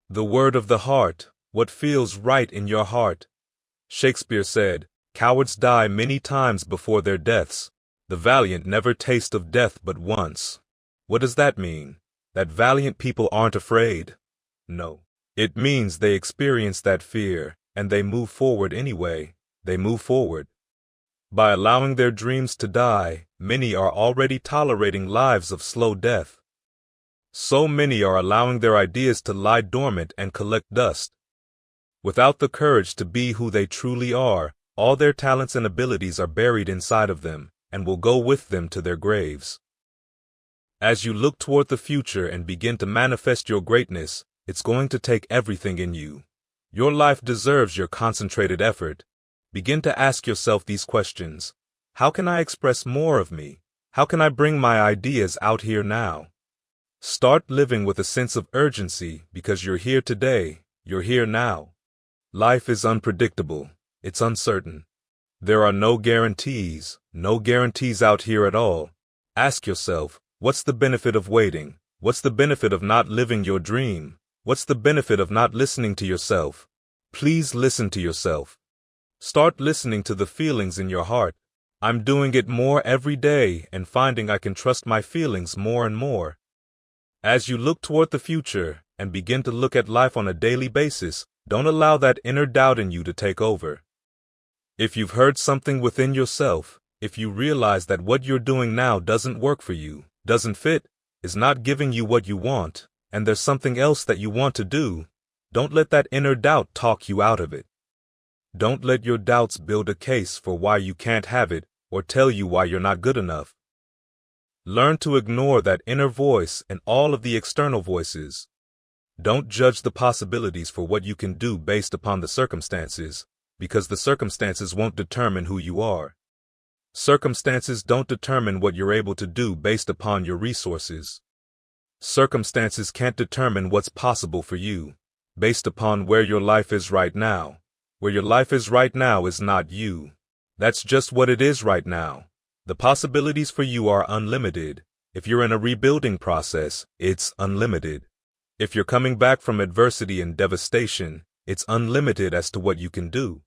The word of the heart, what feels right in your heart. Shakespeare said, "Cowards die many times before their deaths. The valiant never taste of death but once." What does that mean? That valiant people aren't afraid? No. It means they experience that fear, and they move forward anyway. They move forward. By allowing their dreams to die, many are already tolerating lives of slow death. So many are allowing their ideas to lie dormant and collect dust. Without the courage to be who they truly are, all their talents and abilities are buried inside of them, and will go with them to their graves. As you look toward the future and begin to manifest your greatness, it's going to take everything in you. Your life deserves your concentrated effort. Begin to ask yourself these questions. How can I express more of me? How can I bring my ideas out here now? Start living with a sense of urgency because you're here today, you're here now. Life is unpredictable, it's uncertain. There are no guarantees out here at all. Ask yourself, what's the benefit of waiting? What's the benefit of not living your dream? What's the benefit of not listening to yourself? Please listen to yourself. Start listening to the feelings in your heart. I'm doing it more every day and finding I can trust my feelings more and more. As you look toward the future and begin to look at life on a daily basis, don't allow that inner doubt in you to take over. If you've heard something within yourself, if you realize that what you're doing now doesn't work for you, doesn't fit, is not giving you what you want, and there's something else that you want to do, don't let that inner doubt talk you out of it. Don't let your doubts build a case for why you can't have it or tell you why you're not good enough. Learn to ignore that inner voice and all of the external voices. Don't judge the possibilities for what you can do based upon the circumstances, because the circumstances won't determine who you are. Circumstances don't determine what you're able to do based upon your resources. Circumstances can't determine what's possible for you, based upon where your life is right now. Where your life is right now is not you. That's just what it is right now. The possibilities for you are unlimited. If you're in a rebuilding process, it's unlimited. If you're coming back from adversity and devastation, It's unlimited as to what you can do.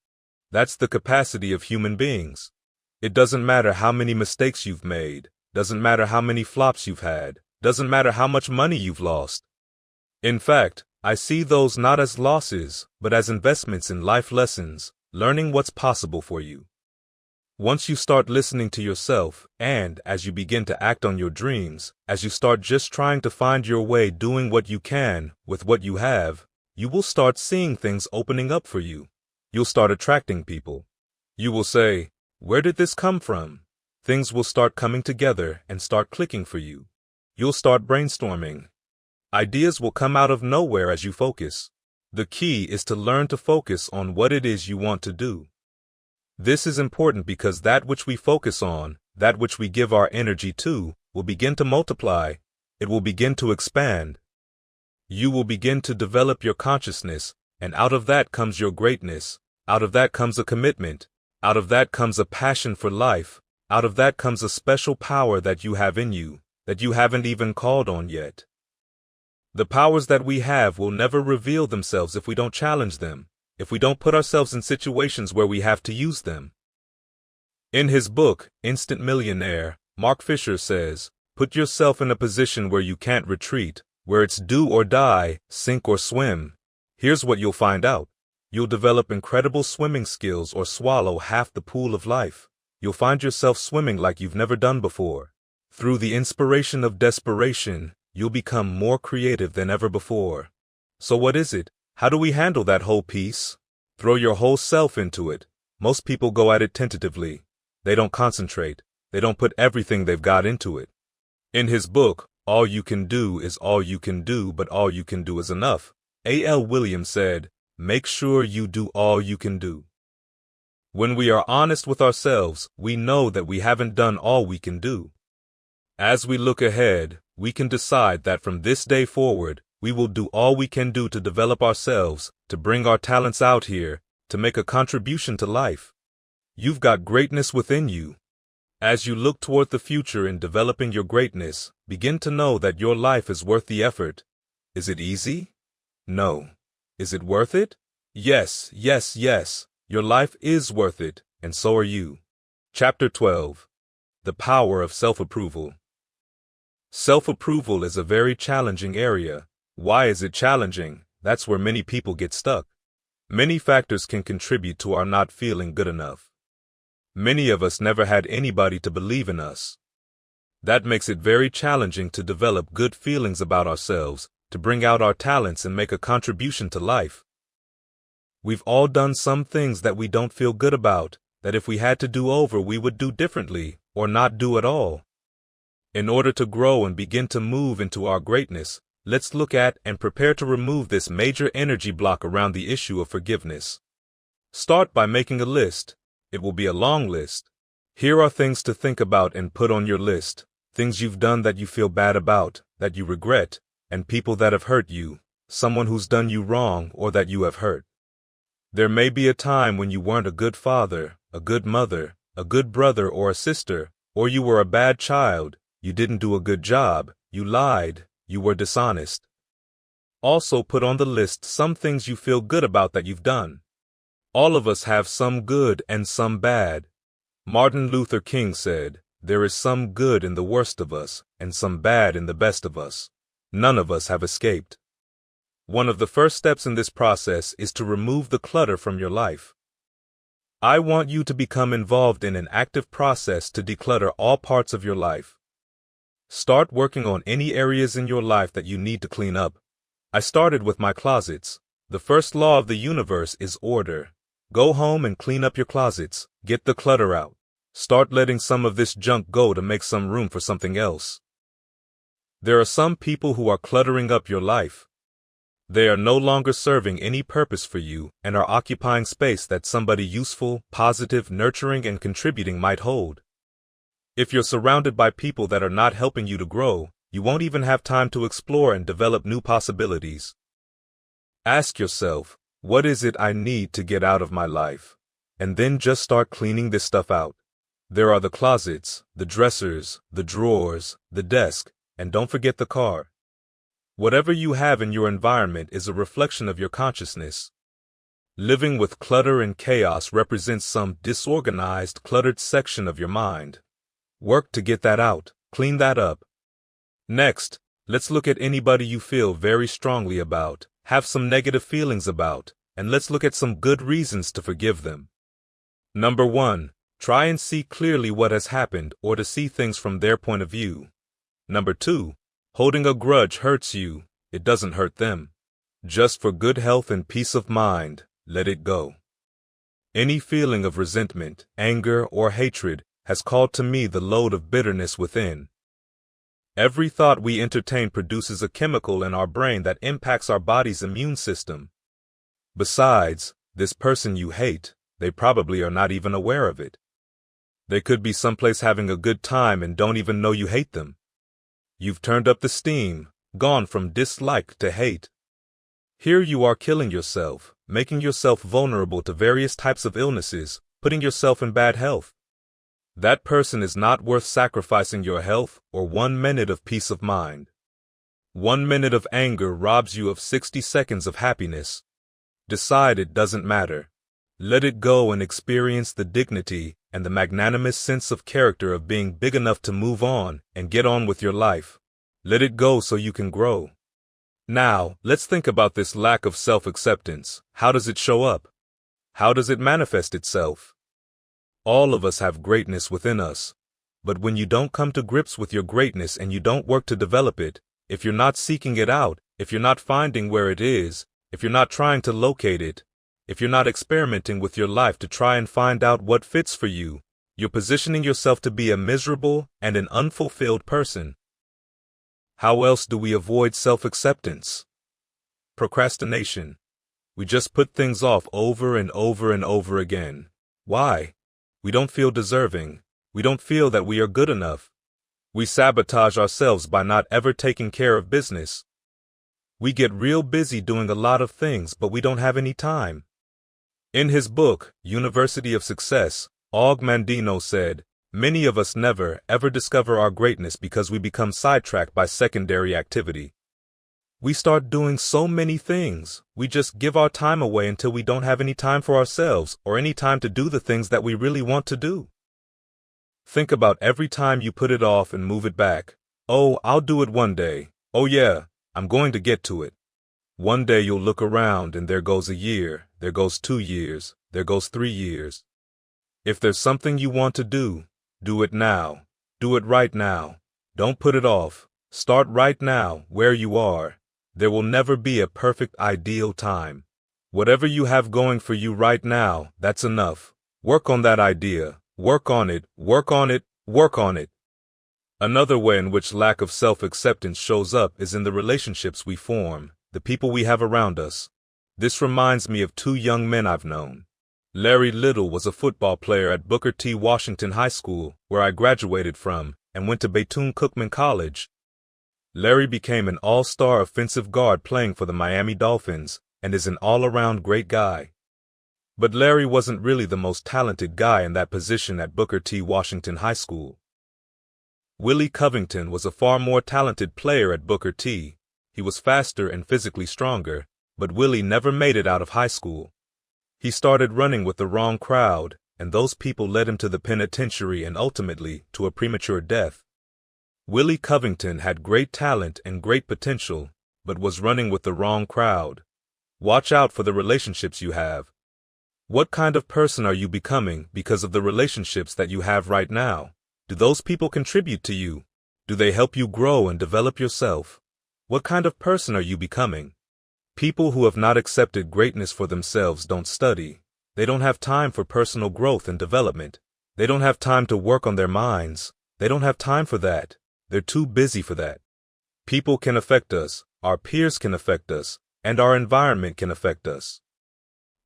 That's the capacity of human beings. It doesn't matter how many mistakes you've made, doesn't matter how many flops you've had, doesn't matter how much money you've lost. In fact, I see those not as losses, but as investments in life lessons, learning what's possible for you. Once you start listening to yourself, and as you begin to act on your dreams, as you start just trying to find your way doing what you can with what you have, you will start seeing things opening up for you. You'll start attracting people. You will say, "Where did this come from?" Things will start coming together and start clicking for you. You'll start brainstorming. Ideas will come out of nowhere as you focus. The key is to learn to focus on what it is you want to do. This is important because that which we focus on, that which we give our energy to, will begin to multiply. It will begin to expand. You will begin to develop your consciousness, and out of that comes your greatness. Out of that comes a commitment. Out of that comes a passion for life. Out of that comes a special power that you have in you, that you haven't even called on yet. The powers that we have will never reveal themselves if we don't challenge them, if we don't put ourselves in situations where we have to use them. In his book, Instant Millionaire, Mark Fisher says, "Put yourself in a position where you can't retreat, where it's do or die, sink or swim. Here's what you'll find out. You'll develop incredible swimming skills or swallow half the pool of life. You'll find yourself swimming like you've never done before. Through the inspiration of desperation, you'll become more creative than ever before." So what is it? How do we handle that whole piece? Throw your whole self into it. Most people go at it tentatively. They don't concentrate. They don't put everything they've got into it. In his book, All You Can Do is All You Can Do, but All You Can Do is Enough, A.L. Williams said, "Make sure you do all you can do." When we are honest with ourselves, we know that we haven't done all we can do. As we look ahead, we can decide that from this day forward, we will do all we can do to develop ourselves, to bring our talents out here, to make a contribution to life. You've got greatness within you. As you look toward the future in developing your greatness, begin to know that your life is worth the effort. Is it easy? No. Is it worth it? Yes, yes, yes. Your life is worth it, and so are you. Chapter 12. The Power of Self-Approval. Self-approval is a very challenging area. Why is it challenging? That's where many people get stuck. Many factors can contribute to our not feeling good enough. Many of us never had anybody to believe in us. That makes it very challenging to develop good feelings about ourselves, to bring out our talents and make a contribution to life. We've all done some things that we don't feel good about, that if we had to do over we would do differently, or not do at all. In order to grow and begin to move into our greatness, let's look at and prepare to remove this major energy block around the issue of forgiveness. Start by making a list. It will be a long list. Here are things to think about and put on your list. Things you've done that you feel bad about, that you regret, and people that have hurt you, someone who's done you wrong or that you have hurt. There may be a time when you weren't a good father, a good mother, a good brother or a sister, or you were a bad child, you didn't do a good job, you lied, you were dishonest. Also put on the list some things you feel good about that you've done. All of us have some good and some bad. Martin Luther King said, "There is some good in the worst of us, and some bad in the best of us. None of us have escaped." One of the first steps in this process is to remove the clutter from your life. I want you to become involved in an active process to declutter all parts of your life. Start working on any areas in your life that you need to clean up. I started with my closets. The first law of the universe is order. Go home and clean up your closets. Get the clutter out. Start letting some of this junk go to make some room for something else. There are some people who are cluttering up your life. They are no longer serving any purpose for you and are occupying space that somebody useful, positive, nurturing, and contributing might hold. If you're surrounded by people that are not helping you to grow, you won't even have time to explore and develop new possibilities. Ask yourself, what is it I need to get out of my life? And then just start cleaning this stuff out. There are the closets, the dressers, the drawers, the desk, and don't forget the car. Whatever you have in your environment is a reflection of your consciousness. Living with clutter and chaos represents some disorganized, cluttered section of your mind. Work to get that out, clean that up. Next, let's look at anybody you feel very strongly about, have some negative feelings about, and let's look at some good reasons to forgive them. Number 1. Try and see clearly what has happened or to see things from their point of view. Number 2. Holding a grudge hurts you, it doesn't hurt them. Just for good health and peace of mind, let it go. Any feeling of resentment, anger, or hatred has called to me the load of bitterness within. Every thought we entertain produces a chemical in our brain that impacts our body's immune system. Besides, this person you hate, they probably are not even aware of it. They could be someplace having a good time and don't even know you hate them. You've turned up the steam, gone from dislike to hate. Here you are killing yourself, making yourself vulnerable to various types of illnesses, putting yourself in bad health. That person is not worth sacrificing your health or 1 minute of peace of mind. 1 minute of anger robs you of 60 seconds of happiness. Decide it doesn't matter. Let it go and experience the dignity and the magnanimous sense of character of being big enough to move on and get on with your life. Let it go so you can grow. Now, let's think about this lack of self-acceptance. How does it show up? How does it manifest itself? All of us have greatness within us. But when you don't come to grips with your greatness and you don't work to develop it, if you're not seeking it out, if you're not finding where it is, if you're not trying to locate it, if you're not experimenting with your life to try and find out what fits for you, you're positioning yourself to be a miserable and an unfulfilled person. How else do we avoid self-acceptance? Procrastination. We just put things off over and over and over again. Why? We don't feel deserving. We don't feel that we are good enough. We sabotage ourselves by not ever taking care of business. We get real busy doing a lot of things, but we don't have any time. In his book, University of Success, Og Mandino said, "Many of us never, ever discover our greatness because we become sidetracked by secondary activity. We start doing so many things, we just give our time away until we don't have any time for ourselves or any time to do the things that we really want to do." Think about every time you put it off and move it back. Oh, I'll do it one day. Oh yeah, I'm going to get to it. One day you'll look around and there goes a year, there goes 2 years, there goes 3 years. If there's something you want to do it now. Do it right now. Don't put it off. Start right now, where you are. There will never be a perfect ideal time. Whatever you have going for you right now, that's enough. Work on that idea. Work on it, work on it, work on it. Another way in which lack of self-acceptance shows up is in the relationships we form, the people we have around us. This reminds me of 2 young men I've known. Larry Little was a football player at Booker T. Washington High School, where I graduated from, and went to Bethune-Cookman College. Larry became an all-star offensive guard playing for the Miami Dolphins, and is an all-around great guy. But Larry wasn't really the most talented guy in that position at Booker T. Washington High School. Willie Covington was a far more talented player at Booker T. He was faster and physically stronger, but Willie never made it out of high school. He started running with the wrong crowd, and those people led him to the penitentiary and ultimately to a premature death. Willie Covington had great talent and great potential, but was running with the wrong crowd. Watch out for the relationships you have. What kind of person are you becoming because of the relationships that you have right now? Do those people contribute to you? Do they help you grow and develop yourself? What kind of person are you becoming? People who have not accepted greatness for themselves don't study. They don't have time for personal growth and development. They don't have time to work on their minds. They don't have time for that. They're too busy for that. People can affect us, our peers can affect us, and our environment can affect us.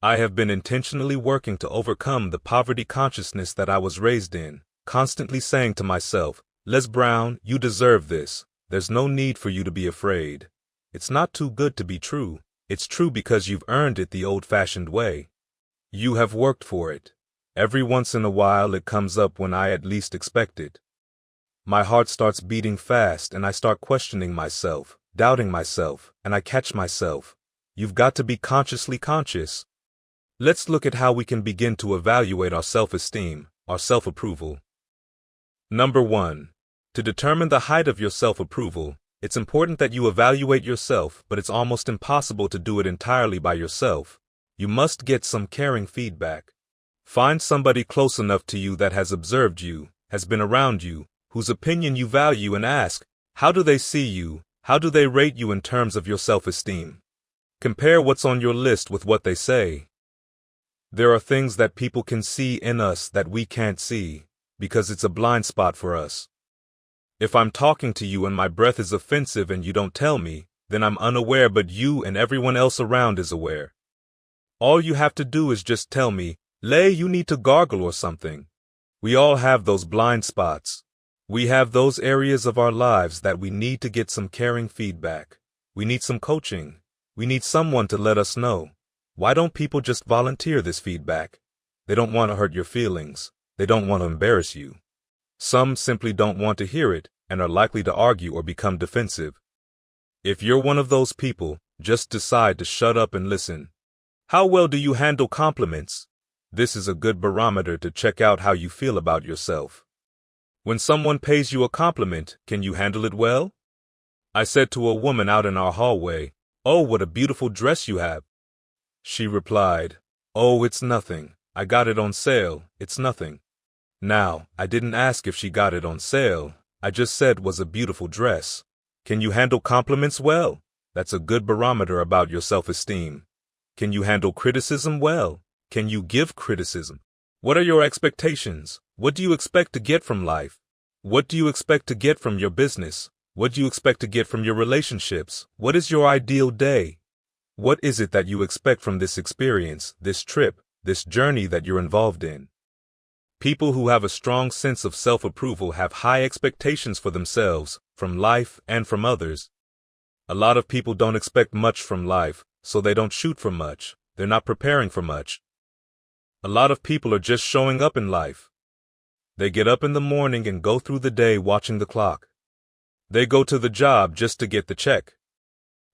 I have been intentionally working to overcome the poverty consciousness that I was raised in, constantly saying to myself, Les Brown, you deserve this. There's no need for you to be afraid. It's not too good to be true. It's true because you've earned it the old-fashioned way. You have worked for it. Every once in a while it comes up when I at least expect it. My heart starts beating fast and I start questioning myself, doubting myself, and I catch myself. You've got to be consciously conscious. Let's look at how we can begin to evaluate our self-esteem, our self-approval. Number 1. To determine the height of your self-approval, it's important that you evaluate yourself, but it's almost impossible to do it entirely by yourself. You must get some caring feedback. Find somebody close enough to you that has observed you, has been around you, whose opinion you value, and ask, how do they see you? How do they rate you in terms of your self-esteem? Compare what's on your list with what they say. There are things that people can see in us that we can't see, because it's a blind spot for us. If I'm talking to you and my breath is offensive and you don't tell me, then I'm unaware, but you and everyone else around is aware. All you have to do is just tell me, Lay, you need to gargle or something. We all have those blind spots. We have those areas of our lives that we need to get some caring feedback. We need some coaching. We need someone to let us know. Why don't people just volunteer this feedback? They don't want to hurt your feelings. They don't want to embarrass you. Some simply don't want to hear it and are likely to argue or become defensive. If you're one of those people, just decide to shut up and listen. How well do you handle compliments? This is a good barometer to check out how you feel about yourself. When someone pays you a compliment, can you handle it well? I said to a woman out in our hallway, "Oh, what a beautiful dress you have." She replied, "Oh, it's nothing. I got it on sale. It's nothing." Now, I didn't ask if she got it on sale. I just said it was a beautiful dress. Can you handle compliments well? That's a good barometer about your self-esteem. Can you handle criticism well? Can you give criticism? What are your expectations? What do you expect to get from life? What do you expect to get from your business? What do you expect to get from your relationships? What is your ideal day? What is it that you expect from this experience, this trip, this journey that you're involved in? People who have a strong sense of self-approval have high expectations for themselves, from life, and from others. A lot of people don't expect much from life, so they don't shoot for much. They're not preparing for much. A lot of people are just showing up in life. They get up in the morning and go through the day watching the clock. They go to the job just to get the check.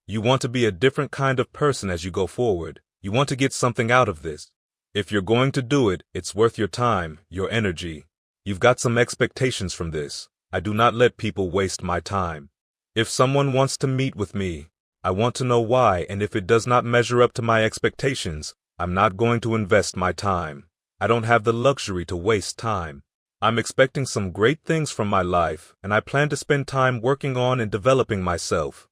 You want to be a different kind of person as you go forward. You want to get something out of this. If you're going to do it, it's worth your time, your energy. You've got some expectations from this. I do not let people waste my time. If someone wants to meet with me, I want to know why, and if it does not measure up to my expectations, I'm not going to invest my time. I don't have the luxury to waste time. I'm expecting some great things from my life, and I plan to spend time working on and developing myself.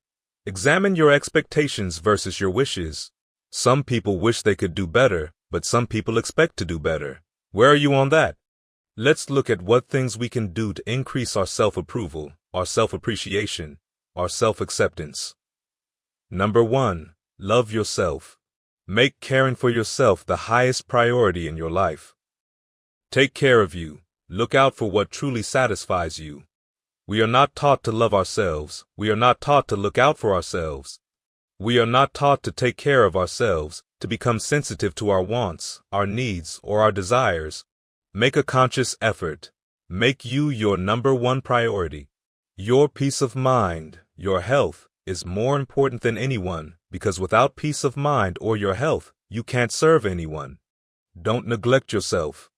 Examine your expectations versus your wishes. Some people wish they could do better, but some people expect to do better. Where are you on that? Let's look at what things we can do to increase our self-approval, our self-appreciation, our self-acceptance. Number 1, love yourself. Make caring for yourself the highest priority in your life. Take care of you. Look out for what truly satisfies you. We are not taught to love ourselves. We are not taught to look out for ourselves. We are not taught to take care of ourselves, to become sensitive to our wants, our needs, or our desires. Make a conscious effort. Make you your number 1 priority. Your peace of mind, your health, is more important than anyone, because without peace of mind or your health, you can't serve anyone. Don't neglect yourself.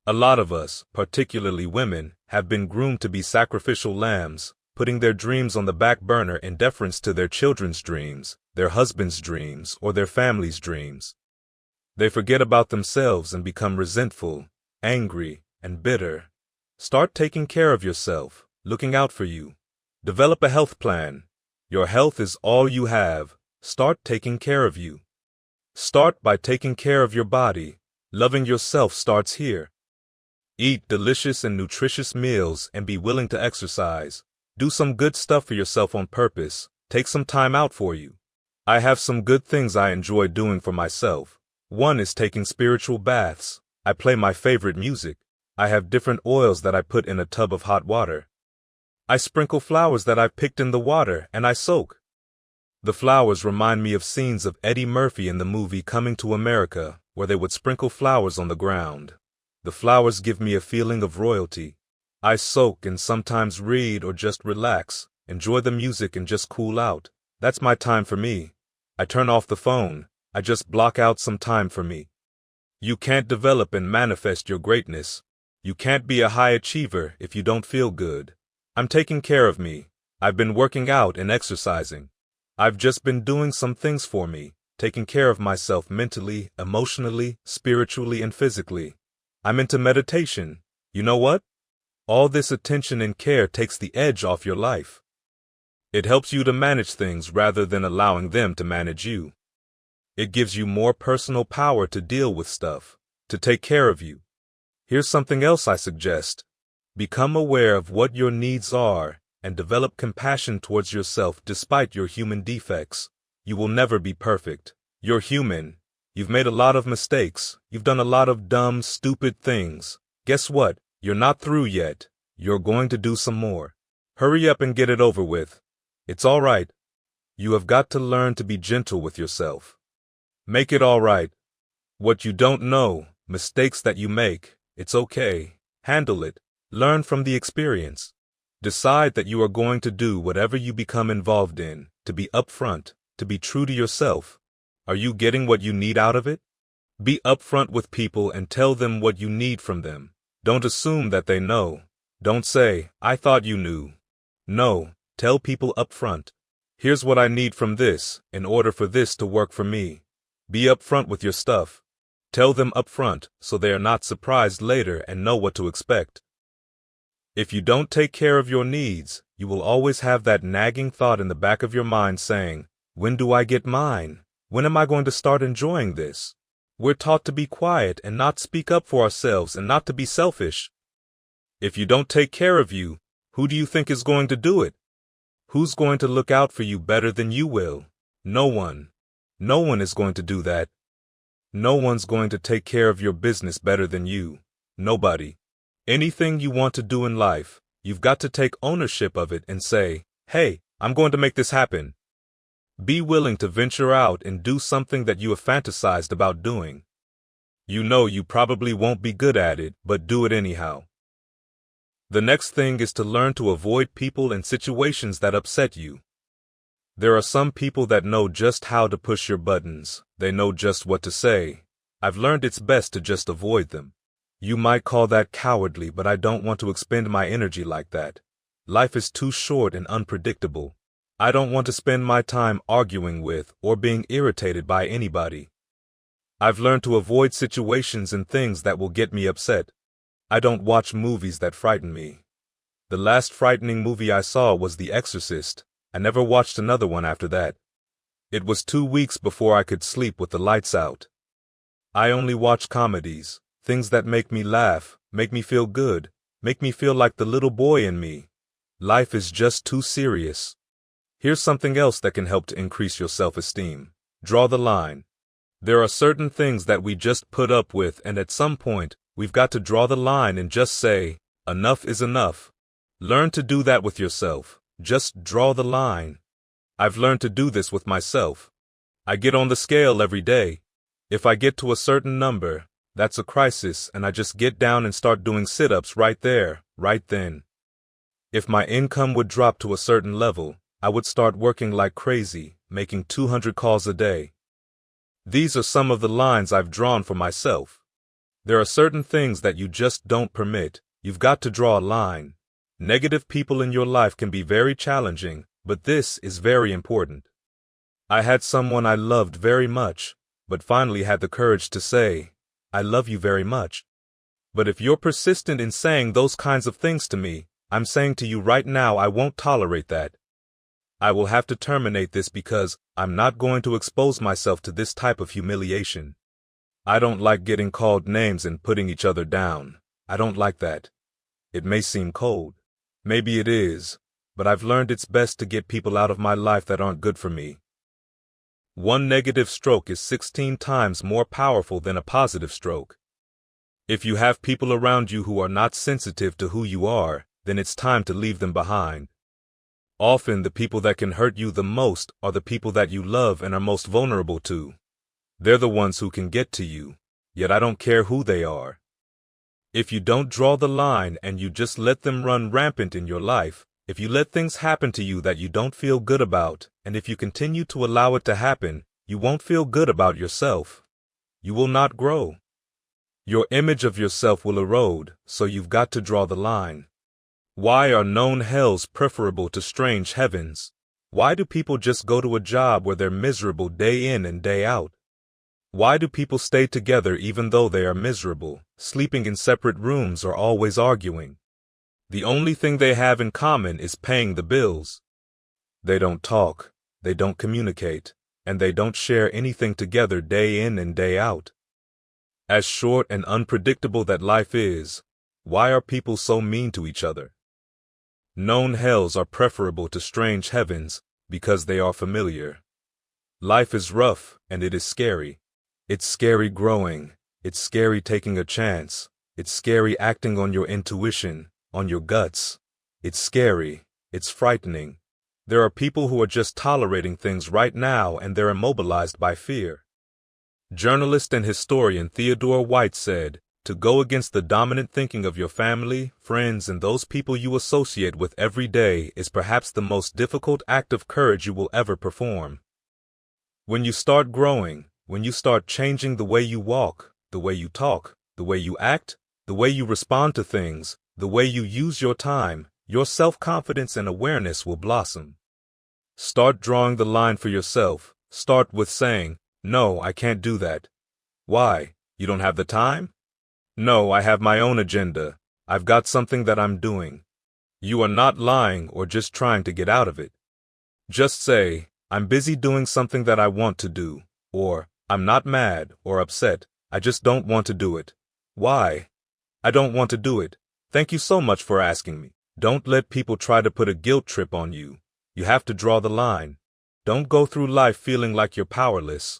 A lot of us, particularly women, have been groomed to be sacrificial lambs, putting their dreams on the back burner in deference to their children's dreams, their husband's dreams, or their family's dreams. They forget about themselves and become resentful, angry, and bitter. Start taking care of yourself, looking out for you. Develop a health plan. Your health is all you have. Start taking care of you. Start by taking care of your body. Loving yourself starts here. Eat delicious and nutritious meals and be willing to exercise. Do some good stuff for yourself on purpose. Take some time out for you. I have some good things I enjoy doing for myself. One is taking spiritual baths. I play my favorite music. I have different oils that I put in a tub of hot water. I sprinkle flowers that I've picked in the water and I soak. The flowers remind me of scenes of Eddie Murphy in the movie Coming to America, where they would sprinkle flowers on the ground. The flowers give me a feeling of royalty. I soak and sometimes read or just relax, enjoy the music and just cool out. That's my time for me. I turn off the phone. I just block out some time for me. You can't develop and manifest your greatness. You can't be a high achiever if you don't feel good. I'm taking care of me. I've been working out and exercising. I've just been doing some things for me, taking care of myself mentally, emotionally, spiritually, and physically. I'm into meditation. You know what? All this attention and care takes the edge off your life. It helps you to manage things rather than allowing them to manage you. It gives you more personal power to deal with stuff, to take care of you. Here's something else I suggest. Become aware of what your needs are and develop compassion towards yourself despite your human defects. You will never be perfect. You're human. You've made a lot of mistakes. You've done a lot of dumb, stupid things. Guess what? You're not through yet. You're going to do some more. Hurry up and get it over with. It's all right. You have got to learn to be gentle with yourself. Make it all right. What you don't know, mistakes that you make, it's okay. Handle it. Learn from the experience. Decide that you are going to do whatever you become involved in, to be upfront, to be true to yourself. Are you getting what you need out of it? Be upfront with people and tell them what you need from them. Don't assume that they know. Don't say, I thought you knew. No, tell people upfront. Here's what I need from this, in order for this to work for me. Be upfront with your stuff. Tell them upfront so they are not surprised later and know what to expect. If you don't take care of your needs, you will always have that nagging thought in the back of your mind saying, when do I get mine? When am I going to start enjoying this? We're taught to be quiet and not speak up for ourselves and not to be selfish. If you don't take care of you, who do you think is going to do it? Who's going to look out for you better than you will? No one. No one is going to do that. No one's going to take care of your business better than you. Nobody. Anything you want to do in life, you've got to take ownership of it and say, hey, I'm going to make this happen. Be willing to venture out and do something that you have fantasized about doing. You know you probably won't be good at it, but do it anyhow. The next thing is to learn to avoid people and situations that upset you. There are some people that know just how to push your buttons. They know just what to say. I've learned it's best to just avoid them. You might call that cowardly, but I don't want to expend my energy like that. Life is too short and unpredictable. I don't want to spend my time arguing with or being irritated by anybody. I've learned to avoid situations and things that will get me upset. I don't watch movies that frighten me. The last frightening movie I saw was The Exorcist. I never watched another one after that. It was 2 weeks before I could sleep with the lights out. I only watch comedies, things that make me laugh, make me feel good, make me feel like the little boy in me. Life is just too serious. Here's something else that can help to increase your self-esteem. Draw the line. There are certain things that we just put up with, and at some point, we've got to draw the line and just say, enough is enough. Learn to do that with yourself. Just draw the line. I've learned to do this with myself. I get on the scale every day. If I get to a certain number, that's a crisis, and I just get down and start doing sit-ups right there, right then. If my income would drop to a certain level, I would start working like crazy, making 200 calls a day. These are some of the lines I've drawn for myself. There are certain things that you just don't permit. You've got to draw a line. Negative people in your life can be very challenging, but this is very important. I had someone I loved very much, but finally had the courage to say, I love you very much. But if you're persistent in saying those kinds of things to me, I'm saying to you right now I won't tolerate that. I will have to terminate this because I'm not going to expose myself to this type of humiliation. I don't like getting called names and putting each other down. I don't like that. It may seem cold. Maybe it is, but I've learned it's best to get people out of my life that aren't good for me. One negative stroke is 16 times more powerful than a positive stroke. If you have people around you who are not sensitive to who you are, then it's time to leave them behind. Often the people that can hurt you the most are the people that you love and are most vulnerable to. They're the ones who can get to you, yet I don't care who they are. If you don't draw the line and you just let them run rampant in your life, if you let things happen to you that you don't feel good about, and if you continue to allow it to happen, you won't feel good about yourself. You will not grow. Your image of yourself will erode, so you've got to draw the line. Why are known hells preferable to strange heavens? Why do people just go to a job where they're miserable day in and day out? Why do people stay together even though they are miserable, sleeping in separate rooms or always arguing? The only thing they have in common is paying the bills. They don't talk, they don't communicate, and they don't share anything together day in and day out. As short and unpredictable that life is, why are people so mean to each other? Known hells are preferable to strange heavens because they are familiar. Life is rough and it is scary. It's scary growing. It's scary taking a chance. It's scary acting on your intuition, on your guts. It's scary. It's frightening. There are people who are just tolerating things right now and they're immobilized by fear. Journalist and historian Theodore White said, "To go against the dominant thinking of your family, friends, and those people you associate with every day is perhaps the most difficult act of courage you will ever perform." When you start growing, when you start changing the way you walk, the way you talk, the way you act, the way you respond to things, the way you use your time, your self-confidence and awareness will blossom. Start drawing the line for yourself. Start with saying, "No, I can't do that." Why? You don't have the time? No, I have my own agenda. I've got something that I'm doing. You are not lying or just trying to get out of it. Just say, "I'm busy doing something that I want to do," or "I'm not mad or upset, I just don't want to do it." Why? I don't want to do it. Thank you so much for asking me. Don't let people try to put a guilt trip on you. You have to draw the line. Don't go through life feeling like you're powerless.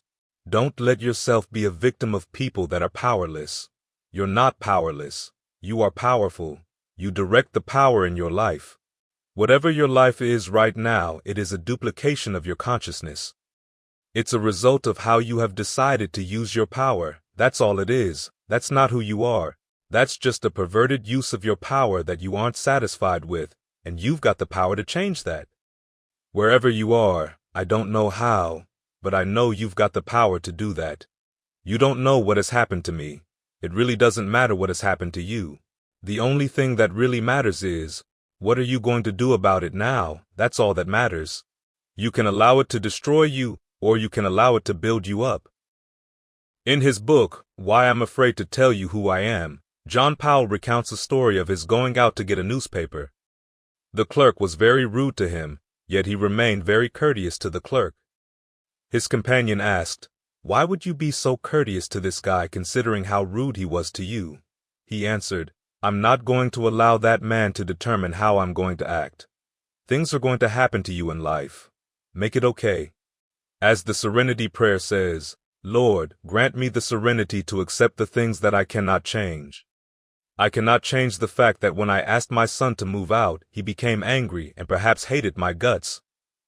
Don't let yourself be a victim of people that are powerless. You're not powerless. You are powerful. You direct the power in your life. Whatever your life is right now, it is a duplication of your consciousness. It's a result of how you have decided to use your power. That's all it is. That's not who you are. That's just a perverted use of your power that you aren't satisfied with, and you've got the power to change that. Wherever you are, I don't know how, but I know you've got the power to do that. You don't know what has happened to me. It really doesn't matter what has happened to you. The only thing that really matters is, what are you going to do about it now? That's all that matters. You can allow it to destroy you, or you can allow it to build you up. In his book, Why I'm Afraid to Tell You Who I Am, John Powell recounts a story of his going out to get a newspaper. The clerk was very rude to him, yet he remained very courteous to the clerk. His companion asked, "Why would you be so courteous to this guy considering how rude he was to you?" He answered, "I'm not going to allow that man to determine how I'm going to act. Things are going to happen to you in life. Make it okay." As the Serenity Prayer says, "Lord, grant me the serenity to accept the things that I cannot change. I cannot change the fact that when I asked my son to move out, he became angry and perhaps hated my guts.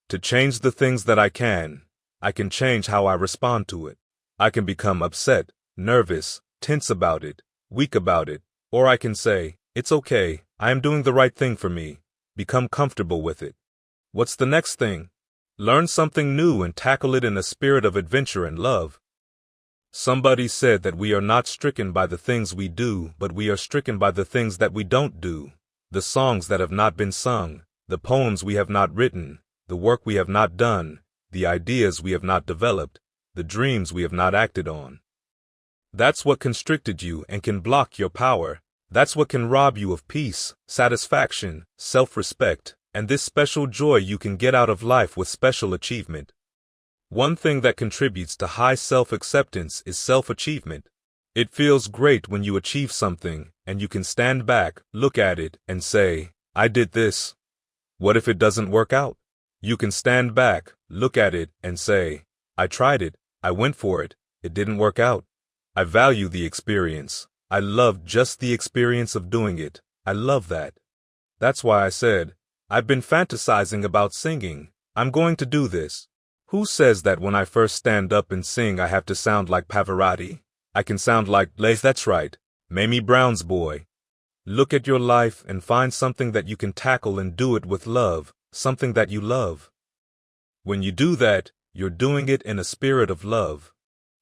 To change the things that I can change how I respond to it. I can become upset, nervous, tense about it, weak about it, or I can say, it's okay, I am doing the right thing for me. Become comfortable with it. What's the next thing? Learn something new and tackle it in a spirit of adventure and love." Somebody said that we are not stricken by the things we do, but we are stricken by the things that we don't do. The songs that have not been sung, the poems we have not written, the work we have not done, the ideas we have not developed, the dreams we have not acted on. That's what constricted you and can block your power. That's what can rob you of peace, satisfaction, self-respect, and this special joy you can get out of life with special achievement. One thing that contributes to high self-acceptance is self-achievement. It feels great when you achieve something, and you can stand back, look at it, and say, "I did this." What if it doesn't work out? You can stand back, look at it, and say, "I tried it, I went for it, it didn't work out. I value the experience. I loved just the experience of doing it. I love that." That's why I said, I've been fantasizing about singing. I'm going to do this. Who says that when I first stand up and sing I have to sound like Pavarotti? I can sound like that's right, Mamie Brown's boy. Look at your life and find something that you can tackle and do it with love, something that you love. When you do that, you're doing it in a spirit of love.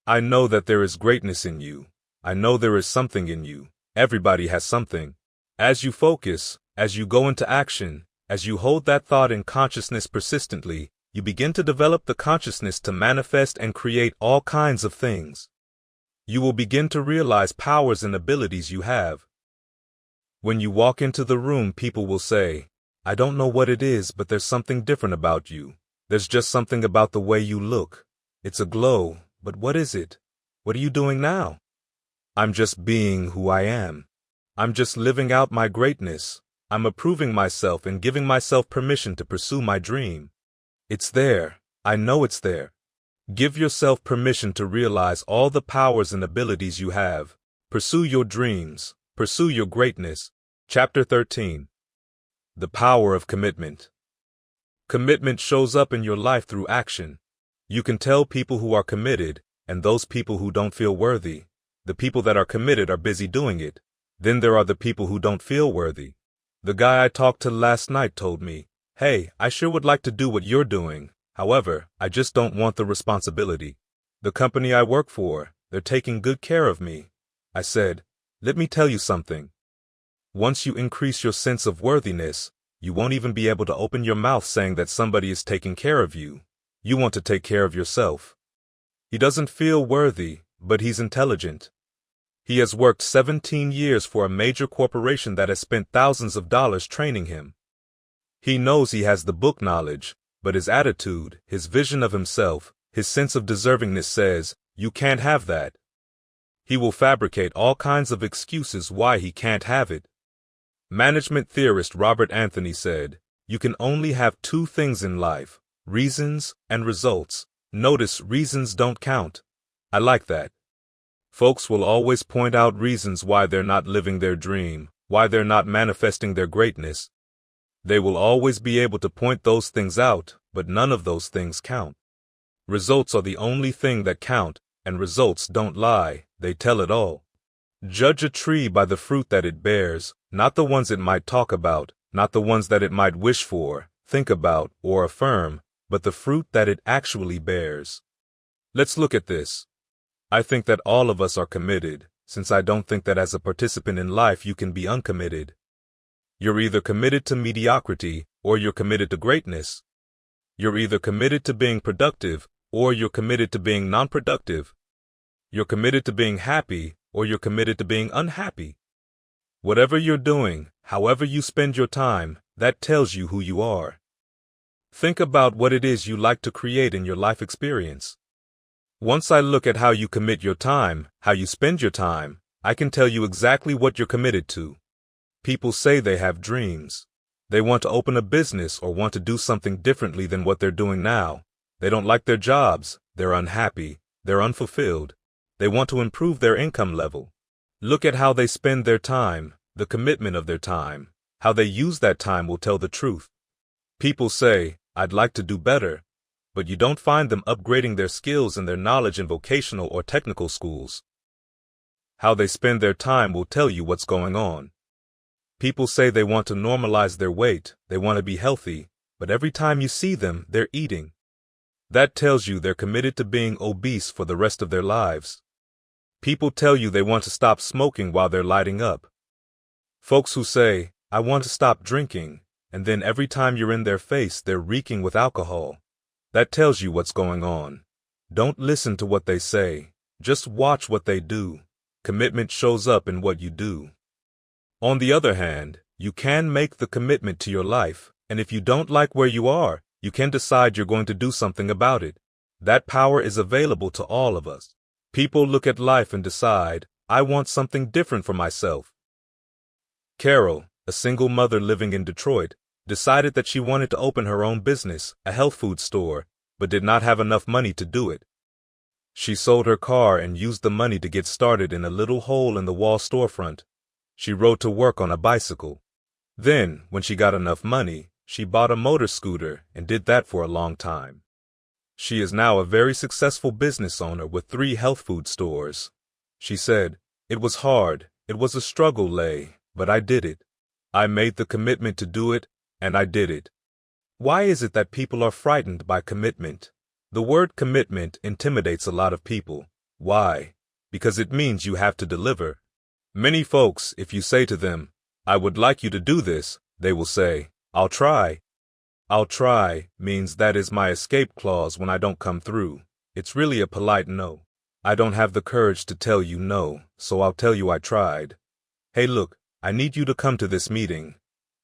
I know that there is greatness in you. I know there is something in you. Everybody has something. As you focus, as you go into action, as you hold that thought in consciousness persistently, you begin to develop the consciousness to manifest and create all kinds of things. You will begin to realize powers and abilities you have. When you walk into the room, people will say, I don't know what it is, but there's something different about you. There's just something about the way you look. It's a glow, but what is it? What are you doing now? I'm just being who I am. I'm just living out my greatness. I'm approving myself and giving myself permission to pursue my dream. It's there. I know it's there. Give yourself permission to realize all the powers and abilities you have. Pursue your dreams. Pursue your greatness. Chapter 13. The power of commitment. Commitment shows up in your life through action. You can tell people who are committed and those people who don't feel worthy. The people that are committed are busy doing it. Then there are the people who don't feel worthy. The guy I talked to last night told me, hey, I sure would like to do what you're doing. However, I just don't want the responsibility. The company I work for, they're taking good care of me. I said, let me tell you something. Once you increase your sense of worthiness, you won't even be able to open your mouth saying that somebody is taking care of you. You want to take care of yourself. He doesn't feel worthy, but he's intelligent. He has worked 17 years for a major corporation that has spent thousands of dollars training him. He knows he has the book knowledge, but his attitude, his vision of himself, his sense of deservingness says, you can't have that. He will fabricate all kinds of excuses why he can't have it. Management theorist Robert Anthony said, you can only have two things in life, reasons and results. Notice reasons don't count. I like that. Folks will always point out reasons why they're not living their dream, why they're not manifesting their greatness. They will always be able to point those things out, but none of those things count. Results are the only thing that count, and results don't lie, they tell it all. Judge a tree by the fruit that it bears, not the ones it might talk about, not the ones that it might wish for, think about, or affirm, but the fruit that it actually bears. Let's look at this. I think that all of us are committed, since I don't think that as a participant in life you can be uncommitted. You're either committed to mediocrity, or you're committed to greatness. You're either committed to being productive, or you're committed to being non-productive. You're committed to being happy, or you're committed to being unhappy. Whatever you're doing, however you spend your time, that tells you who you are. Think about what it is you like to create in your life experience. Once I look at how you commit your time, how you spend your time, I can tell you exactly what you're committed to. People say they have dreams. They want to open a business or want to do something differently than what they're doing now. They don't like their jobs. They're unhappy. They're unfulfilled. They want to improve their income level. Look at how they spend their time, the commitment of their time. How they use that time will tell the truth. People say, I'd like to do better. But you don't find them upgrading their skills and their knowledge in vocational or technical schools. How they spend their time will tell you what's going on. People say they want to normalize their weight, they want to be healthy, but every time you see them, they're eating. That tells you they're committed to being obese for the rest of their lives. People tell you they want to stop smoking while they're lighting up. Folks who say, I want to stop drinking, and then every time you're in their face, they're reeking with alcohol. That tells you what's going on. Don't listen to what they say. Just watch what they do. Commitment shows up in what you do. On the other hand, you can make the commitment to your life, and if you don't like where you are, you can decide you're going to do something about it. That power is available to all of us. People look at life and decide, I want something different for myself. Carol, a single mother living in Detroit, decided that she wanted to open her own business, a health food store, but did not have enough money to do it. She sold her car and used the money to get started in a little hole-in-the-wall storefront. She rode to work on a bicycle. Then, when she got enough money, she bought a motor scooter and did that for a long time. She is now a very successful business owner with 3 health food stores. She said, it was hard, it was a struggle, Lay, but I did it. I made the commitment to do it, and I did it. Why is it that people are frightened by commitment? The word commitment intimidates a lot of people. Why? because it means you have to deliver. Many folks, if you say to them, "I would like you to do this," they will say, "I'll try." "I'll try" means that is my escape clause when I don't come through. It's really a polite no. I don't have the courage to tell you no, so I'll tell you I tried. "Hey, look, I need you to come to this meeting."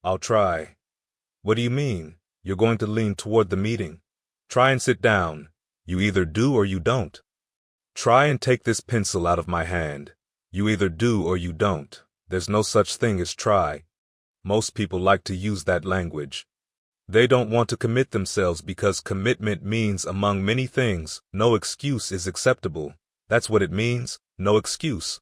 "I'll try." "What do you mean? You're going to lean toward the meeting? Try and sit down. You either do or you don't. Try and take this pencil out of my hand. You either do or you don't. There's no such thing as try." Most people like to use that language. They don't want to commit themselves because commitment means, among many things, no excuse is acceptable. That's what it means, no excuse.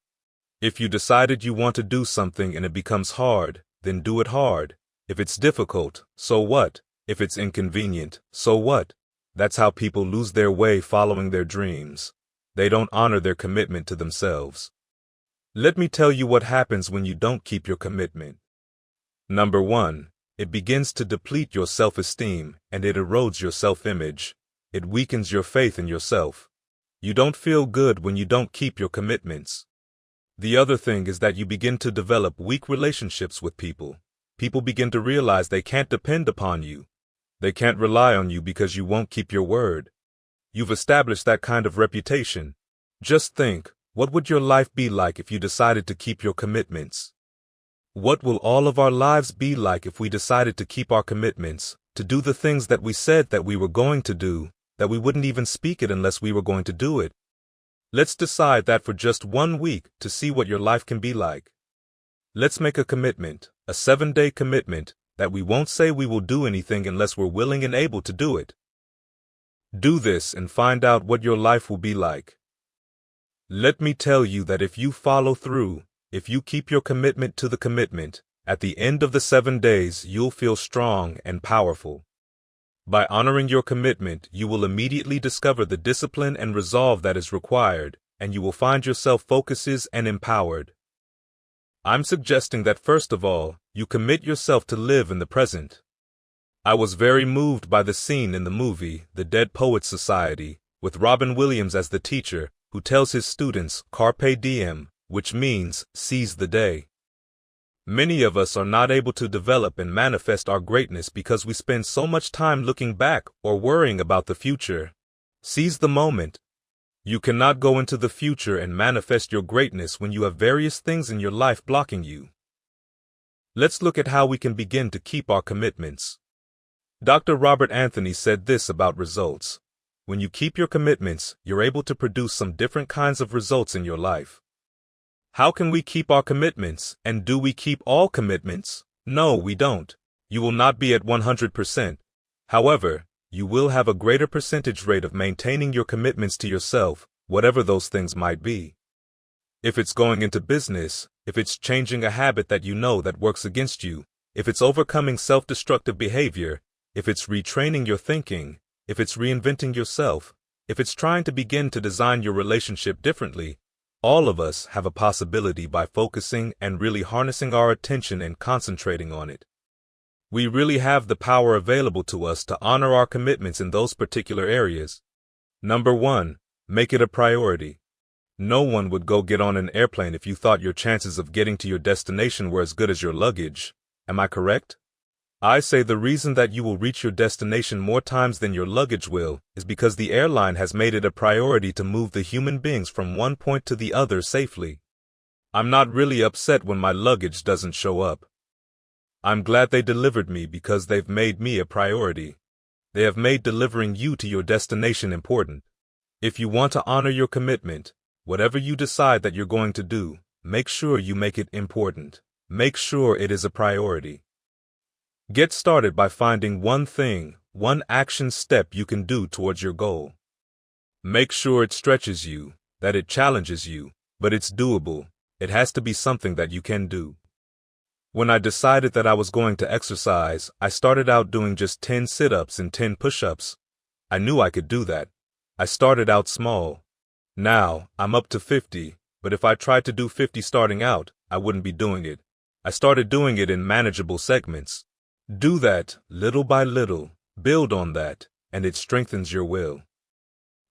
If you decided you want to do something and it becomes hard, then do it hard. If it's difficult, so what? If it's inconvenient, so what? That's how people lose their way following their dreams. They don't honor their commitment to themselves. Let me tell you what happens when you don't keep your commitment. Number 1. It begins to deplete your self-esteem, and it erodes your self-image. It weakens your faith in yourself. You don't feel good when you don't keep your commitments. The other thing is that you begin to develop weak relationships with people. People begin to realize they can't depend upon you. They can't rely on you because you won't keep your word. You've established that kind of reputation. Just think, what would your life be like if you decided to keep your commitments? What will all of our lives be like if we decided to keep our commitments, to do the things that we said that we were going to do, that we wouldn't even speak it unless we were going to do it? Let's decide that for just 1 week to see what your life can be like. Let's make a commitment, a 7-day commitment, that we won't say we will do anything unless we're willing and able to do it. Do this and find out what your life will be like. Let me tell you that if you follow through, if you keep your commitment to the commitment, at the end of the 7 days you'll feel strong and powerful. By honoring your commitment, you will immediately discover the discipline and resolve that is required, and you will find yourself focused and empowered. I'm suggesting that first of all, you commit yourself to live in the present. I was very moved by the scene in the movie, The Dead Poets Society, with Robin Williams as the teacher, who tells his students, "Carpe diem," which means, seize the day. Many of us are not able to develop and manifest our greatness because we spend so much time looking back or worrying about the future. Seize the moment. You cannot go into the future and manifest your greatness when you have various things in your life blocking you. Let's look at how we can begin to keep our commitments. Dr. Robert Anthony said this about results. When you keep your commitments, you're able to produce some different kinds of results in your life. How can we keep our commitments, and do we keep all commitments? No, we don't. You will not be at 100%. However, you will have a greater percentage rate of maintaining your commitments to yourself, whatever those things might be. If it's going into business, if it's changing a habit that you know that works against you, if it's overcoming self-destructive behavior, if it's retraining your thinking, if it's reinventing yourself, if it's trying to begin to design your relationship differently, all of us have a possibility by focusing and really harnessing our attention and concentrating on it. We really have the power available to us to honor our commitments in those particular areas. Number 1, make it a priority. No one would go get on an airplane if you thought your chances of getting to your destination were as good as your luggage. Am I correct? I say the reason that you will reach your destination more times than your luggage will is because the airline has made it a priority to move the human beings from one point to the other safely. I'm not really upset when my luggage doesn't show up. I'm glad they delivered me because they've made me a priority. They have made delivering you to your destination important. If you want to honor your commitment, whatever you decide that you're going to do, make sure you make it important. Make sure it is a priority. Get started by finding one thing, one action step you can do towards your goal. Make sure it stretches you, that it challenges you, but it's doable. It has to be something that you can do. When I decided that I was going to exercise, I started out doing just 10 sit-ups and 10 push-ups. I knew I could do that. I started out small. Now, I'm up to 50, but if I tried to do 50 starting out, I wouldn't be doing it. I started doing it in manageable segments. Do that, little by little, build on that, and it strengthens your will.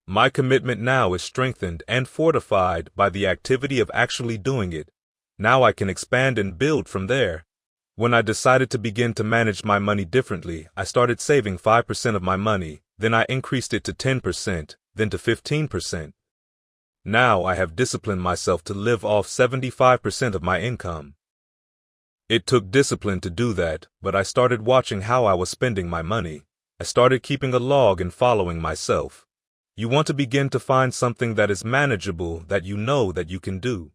My commitment now is strengthened and fortified by the activity of actually doing it. Now I can expand and build from there. When I decided to begin to manage my money differently, I started saving 5% of my money, then I increased it to 10%, then to 15%. Now I have disciplined myself to live off 75% of my income. It took discipline to do that, but I started watching how I was spending my money. I started keeping a log and following myself. You want to begin to find something that is manageable that you know that you can do.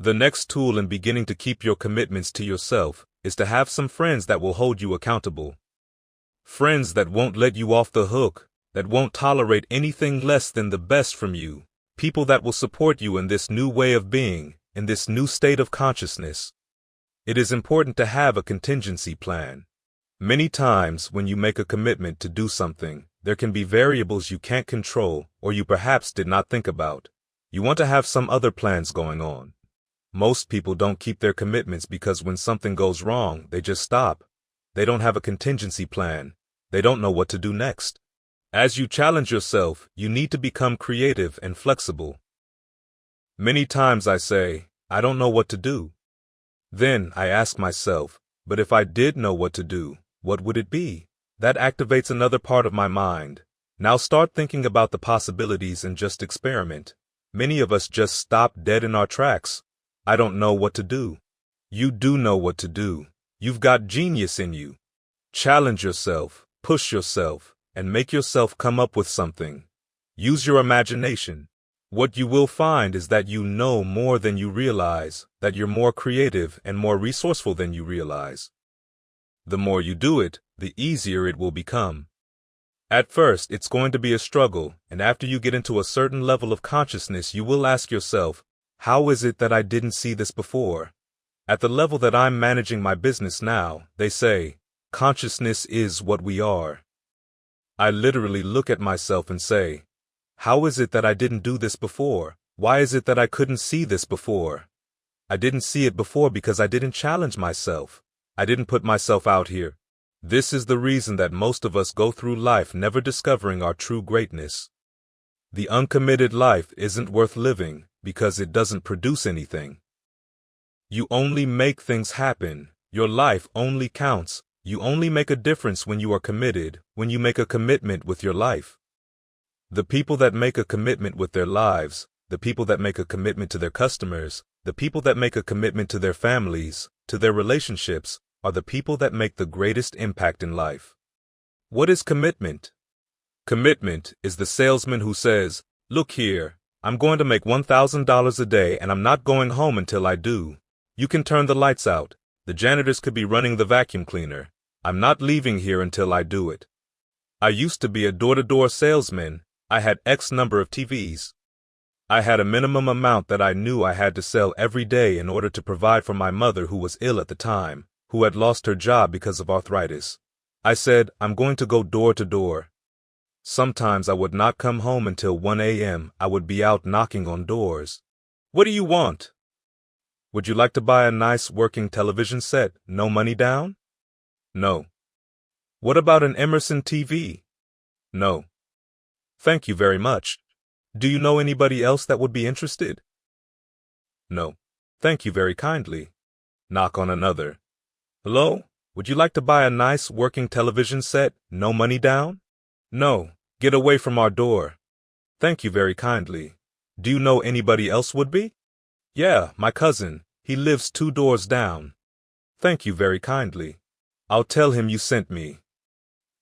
The next tool in beginning to keep your commitments to yourself is to have some friends that will hold you accountable. Friends that won't let you off the hook, that won't tolerate anything less than the best from you. People that will support you in this new way of being, in this new state of consciousness. It is important to have a contingency plan. Many times when you make a commitment to do something, there can be variables you can't control or you perhaps did not think about. You want to have some other plans going on. Most people don't keep their commitments because when something goes wrong, they just stop. They don't have a contingency plan. They don't know what to do next. As you challenge yourself, you need to become creative and flexible. Many times I say, I don't know what to do. Then I ask myself, but if I did know what to do, what would it be? That activates another part of my mind. Now start thinking about the possibilities and just experiment. Many of us just stop dead in our tracks. I don't know what to do. You do know what to do. You've got genius in you. Challenge yourself, push yourself, and make yourself come up with something. Use your imagination. What you will find is that you know more than you realize, that you're more creative and more resourceful than you realize. The more you do it, the easier it will become. At first, it's going to be a struggle, and after you get into a certain level of consciousness, you will ask yourself, how is it that I didn't see this before? At the level that I'm managing my business now, they say, consciousness is what we are. I literally look at myself and say, how is it that I didn't do this before? Why is it that I couldn't see this before? I didn't see it before because I didn't challenge myself. I didn't put myself out here. This is the reason that most of us go through life never discovering our true greatness. The uncommitted life isn't worth living because it doesn't produce anything. You only make things happen. Your life only counts. You only make a difference when you are committed, when you make a commitment with your life. The people that make a commitment with their lives, the people that make a commitment to their customers, the people that make a commitment to their families, to their relationships, are the people that make the greatest impact in life. What is commitment? Commitment is the salesman who says, look here, I'm going to make $1,000 a day and I'm not going home until I do. You can turn the lights out. The janitors could be running the vacuum cleaner. I'm not leaving here until I do it. I used to be a door-to-door salesman. I had X number of TVs. I had a minimum amount that I knew I had to sell every day in order to provide for my mother who was ill at the time, who had lost her job because of arthritis. I said, I'm going to go door to door. Sometimes I would not come home until 1 a.m. I would be out knocking on doors. What do you want? Would you like to buy a nice working television set, no money down? No. What about an Emerson TV? No. Thank you very much. Do you know anybody else that would be interested? No. Thank you very kindly. Knock on another. Hello? Would you like to buy a nice working television set, no money down? No. Get away from our door. Thank you very kindly. Do you know anybody else would be? Yeah, my cousin. He lives 2 doors down. Thank you very kindly. I'll tell him you sent me.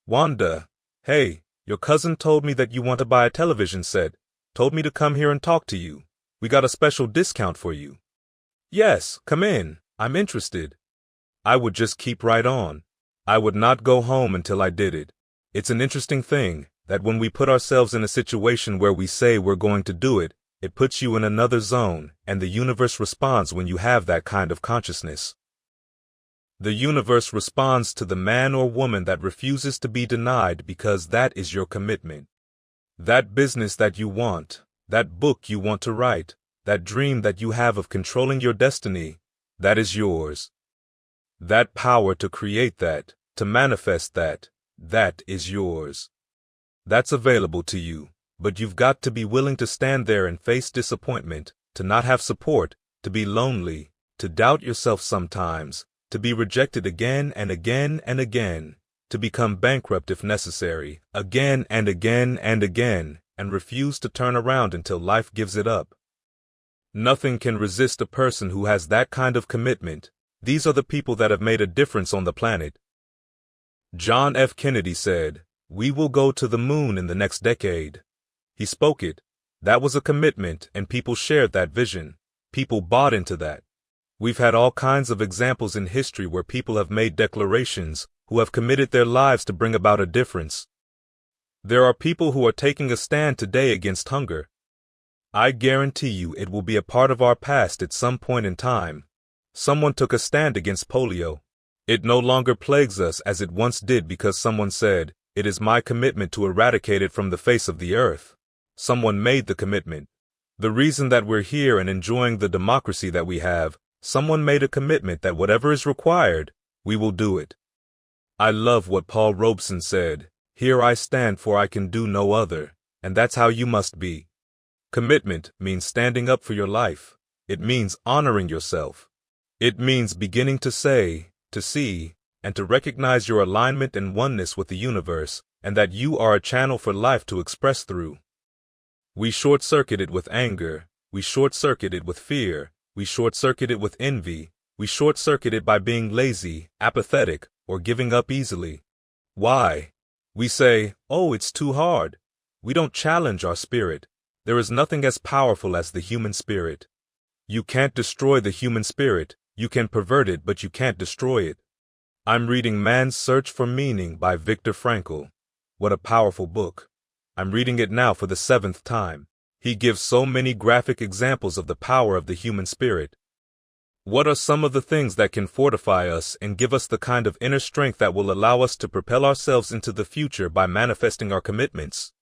Wanda, hey, your cousin told me that you want to buy a television set. Told me to come here and talk to you. We got a special discount for you. Yes, come in. I'm interested. I would just keep right on. I would not go home until I did it. It's an interesting thing that when we put ourselves in a situation where we say we're going to do it, it puts you in another zone, and the universe responds when you have that kind of consciousness. The universe responds to the man or woman that refuses to be denied because that is your commitment. That business that you want, that book you want to write, that dream that you have of controlling your destiny, that is yours. That power to create that, to manifest that, that is yours. That's available to you. But you've got to be willing to stand there and face disappointment, to not have support, to be lonely, to doubt yourself sometimes, to be rejected again and again and again, to become bankrupt if necessary, again and again and again, and refuse to turn around until life gives it up. Nothing can resist a person who has that kind of commitment. These are the people that have made a difference on the planet. John F. Kennedy said, "We will go to the moon in the next decade." He spoke it. That was a commitment, and people shared that vision. People bought into that. We've had all kinds of examples in history where people have made declarations, who have committed their lives to bring about a difference. There are people who are taking a stand today against hunger. I guarantee you it will be a part of our past at some point in time. Someone took a stand against polio. It no longer plagues us as it once did because someone said, "It is my commitment to eradicate it from the face of the earth." Someone made the commitment. The reason that we're here and enjoying the democracy that we have, someone made a commitment that whatever is required, we will do it. I love what Paul Robeson said, "Here I stand for I can do no other," and that's how you must be. Commitment means standing up for your life. It means honoring yourself. It means beginning to say, to see, and to recognize your alignment and oneness with the universe, and that you are a channel for life to express through. We short-circuit it with anger. We short-circuit it with fear. We short-circuit it with envy. We short-circuit it by being lazy, apathetic, or giving up easily. Why? We say, "Oh, it's too hard." We don't challenge our spirit. There is nothing as powerful as the human spirit. You can't destroy the human spirit. You can pervert it, but you can't destroy it. I'm reading Man's Search for Meaning by Viktor Frankl. What a powerful book. I'm reading it now for the 7th time. He gives so many graphic examples of the power of the human spirit. What are some of the things that can fortify us and give us the kind of inner strength that will allow us to propel ourselves into the future by manifesting our commitments?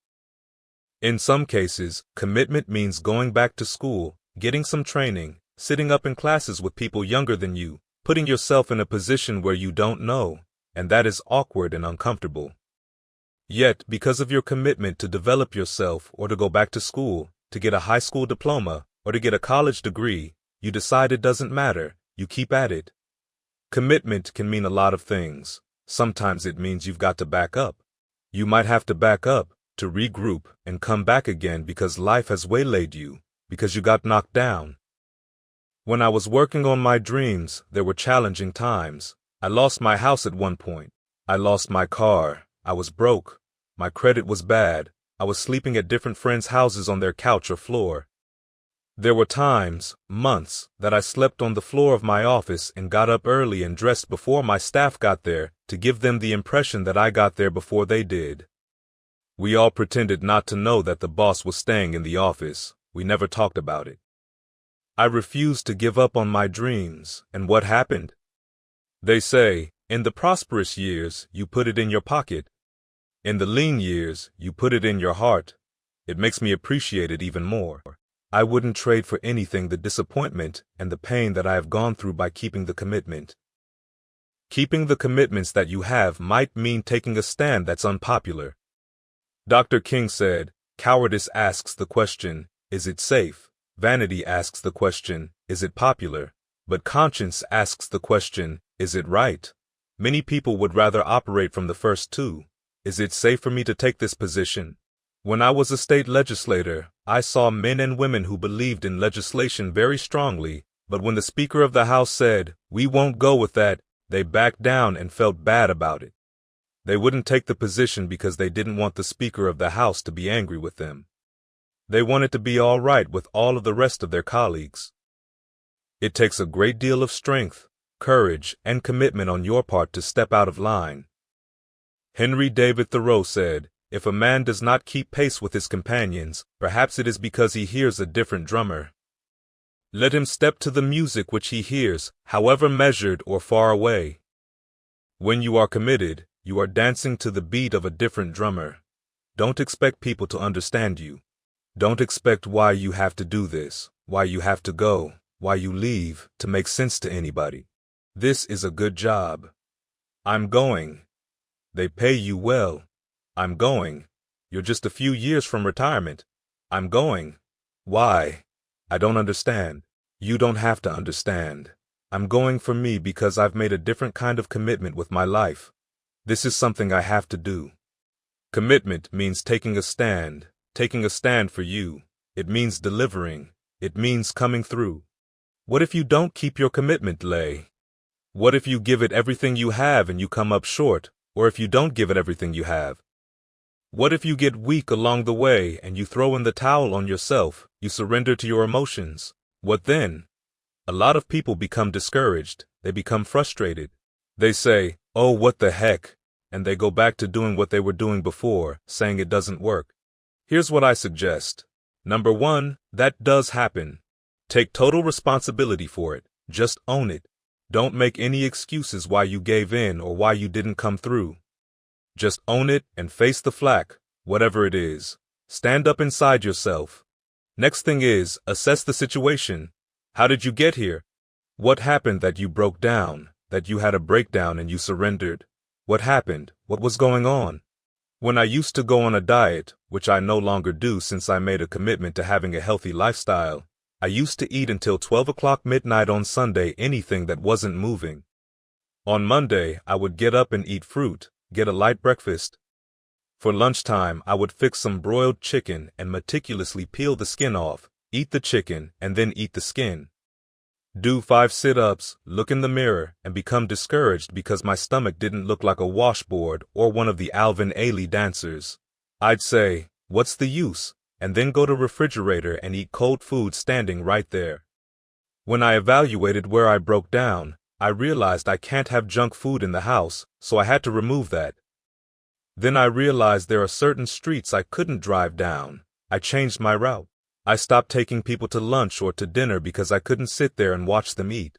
In some cases, commitment means going back to school, getting some training, sitting up in classes with people younger than you, putting yourself in a position where you don't know, and that is awkward and uncomfortable. Yet, because of your commitment to develop yourself or to go back to school, to get a high school diploma, or to get a college degree, you decide it doesn't matter, you keep at it. Commitment can mean a lot of things. Sometimes it means you've got to back up. You might have to back up, to regroup, and come back again because life has waylaid you, because you got knocked down. When I was working on my dreams, there were challenging times. I lost my house at one point. I lost my car. I was broke. My credit was bad. I was sleeping at different friends' houses on their couch or floor. There were times, months, that I slept on the floor of my office and got up early and dressed before my staff got there to give them the impression that I got there before they did. We all pretended not to know that the boss was staying in the office. We never talked about it. I refused to give up on my dreams, and what happened? They say, in the prosperous years, you put it in your pocket. In the lean years, you put it in your heart. It makes me appreciate it even more. I wouldn't trade for anything the disappointment and the pain that I have gone through by keeping the commitment. Keeping the commitments that you have might mean taking a stand that's unpopular. Dr. King said, "Cowardice asks the question, is it safe? Vanity asks the question, is it popular? But conscience asks the question, is it right?" Many people would rather operate from the first two. Is it safe for me to take this position? When I was a state legislator, I saw men and women who believed in legislation very strongly, but when the Speaker of the House said, "We won't go with that," they backed down and felt bad about it. They wouldn't take the position because they didn't want the Speaker of the House to be angry with them. They wanted to be all right with all of the rest of their colleagues. It takes a great deal of strength, courage, and commitment on your part to step out of line. Henry David Thoreau said, "If a man does not keep pace with his companions, perhaps it is because he hears a different drummer. Let him step to the music which he hears, however measured or far away." When you are committed, you are dancing to the beat of a different drummer. Don't expect people to understand you. Don't expect why you have to do this, why you have to go, why you leave, to make sense to anybody. This is a good job. I'm going. They pay you well. I'm going. You're just a few years from retirement. I'm going. Why? I don't understand. You don't have to understand. I'm going for me because I've made a different kind of commitment with my life. This is something I have to do. Commitment means taking a stand for you. It means delivering. It means coming through. What if you don't keep your commitment, Lay? What if you give it everything you have and you come up short, or if you don't give it everything you have? What if you get weak along the way and you throw in the towel on yourself, you surrender to your emotions? What then? A lot of people become discouraged. They become frustrated. They say, "Oh, what the heck?" And they go back to doing what they were doing before, saying it doesn't work. Here's what I suggest. Number 1, that does happen. Take total responsibility for it. Just own it. Don't make any excuses why you gave in or why you didn't come through. Just own it and face the flak, whatever it is. Stand up inside yourself. Next thing is, assess the situation. How did you get here? What happened that you broke down, that you had a breakdown and you surrendered? What happened? What was going on? When I used to go on a diet, which I no longer do since I made a commitment to having a healthy lifestyle, I used to eat until 12 o'clock midnight on Sunday anything that wasn't moving. On Monday, I would get up and eat fruit, get a light breakfast. For lunchtime, I would fix some broiled chicken and meticulously peel the skin off, eat the chicken, and then eat the skin. Do 5 sit-ups, look in the mirror, and become discouraged because my stomach didn't look like a washboard or one of the Alvin Ailey dancers. I'd say, "What's the use?" and then go to the refrigerator and eat cold food standing right there. When I evaluated where I broke down, I realized I can't have junk food in the house, so I had to remove that. Then I realized there are certain streets I couldn't drive down. I changed my route. I stopped taking people to lunch or to dinner because I couldn't sit there and watch them eat.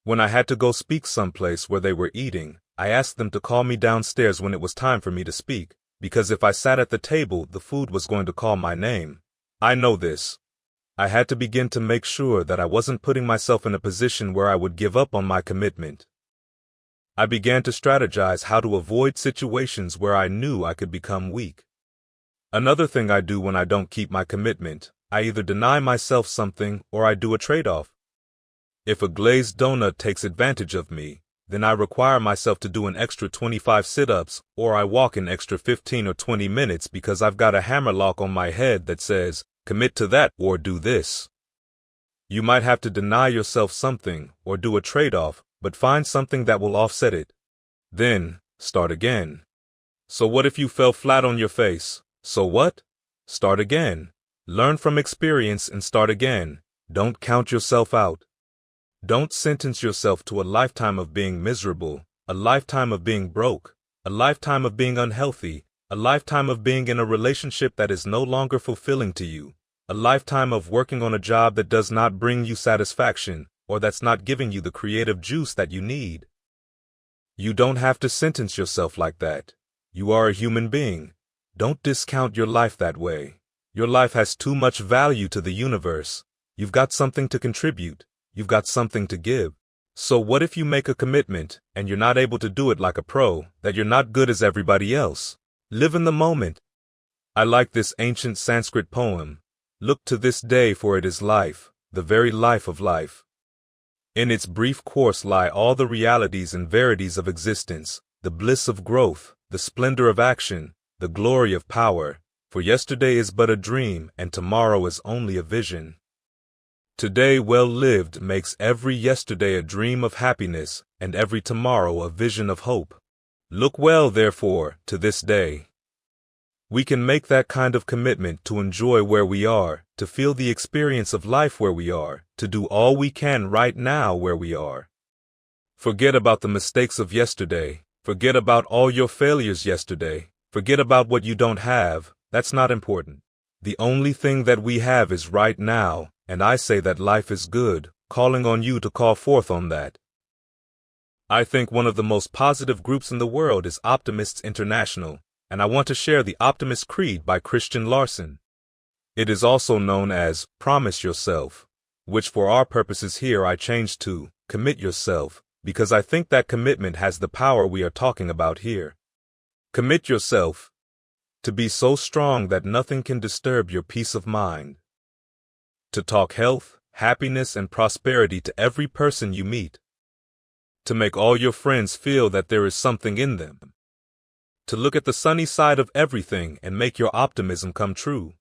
When I had to go speak someplace where they were eating, I asked them to call me downstairs when it was time for me to speak, because if I sat at the table, the food was going to call my name. I know this. I had to begin to make sure that I wasn't putting myself in a position where I would give up on my commitment. I began to strategize how to avoid situations where I knew I could become weak. Another thing I do when I don't keep my commitment, I either deny myself something or I do a trade-off. If a glazed donut takes advantage of me, then I require myself to do an extra 25 sit-ups or I walk an extra 15 or 20 minutes because I've got a hammerlock on my head that says, "Commit to that or do this." You might have to deny yourself something or do a trade-off, but find something that will offset it. Then, start again. So what if you fell flat on your face? So what? Start again. Learn from experience and start again. Don't count yourself out. Don't sentence yourself to a lifetime of being miserable, a lifetime of being broke, a lifetime of being unhealthy, a lifetime of being in a relationship that is no longer fulfilling to you, a lifetime of working on a job that does not bring you satisfaction or that's not giving you the creative juice that you need. You don't have to sentence yourself like that. You are a human being. Don't discount your life that way. Your life has too much value to the universe. You've got something to contribute. You've got something to give. So what if you make a commitment and you're not able to do it like a pro, that you're not good as everybody else? Live in the moment. I like this ancient Sanskrit poem. Look to this day, for it is life, the very life of life. In its brief course lie all the realities and verities of existence, the bliss of growth, the splendor of action, the glory of power. For yesterday is but a dream, and tomorrow is only a vision. Today well lived makes every yesterday a dream of happiness, and every tomorrow a vision of hope. Look well, therefore, to this day. We can make that kind of commitment to enjoy where we are, to feel the experience of life where we are, to do all we can right now where we are. Forget about the mistakes of yesterday. Forget about all your failures yesterday. Forget about what you don't have. That's not important. The only thing that we have is right now, and I say that life is good, calling on you to call forth on that. I think one of the most positive groups in the world is Optimists International, and I want to share the Optimist Creed by Christian Larson. It is also known as Promise Yourself, which for our purposes here I changed to Commit Yourself, because I think that commitment has the power we are talking about here. Commit yourself. To be so strong that nothing can disturb your peace of mind. To talk health, happiness, and prosperity to every person you meet. To make all your friends feel that there is something in them. To look at the sunny side of everything and make your optimism come true.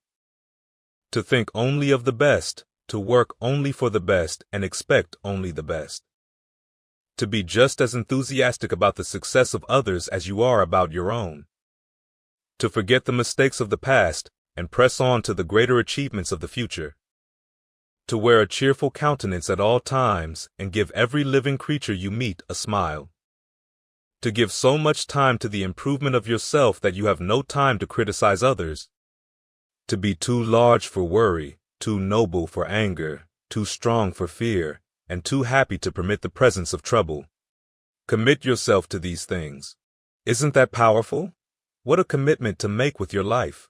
To think only of the best, to work only for the best and expect only the best. To be just as enthusiastic about the success of others as you are about your own. To forget the mistakes of the past and press on to the greater achievements of the future. To wear a cheerful countenance at all times and give every living creature you meet a smile. To give so much time to the improvement of yourself that you have no time to criticize others. To be too large for worry, too noble for anger, too strong for fear, and too happy to permit the presence of trouble. Commit yourself to these things. Isn't that powerful? What a commitment to make with your life.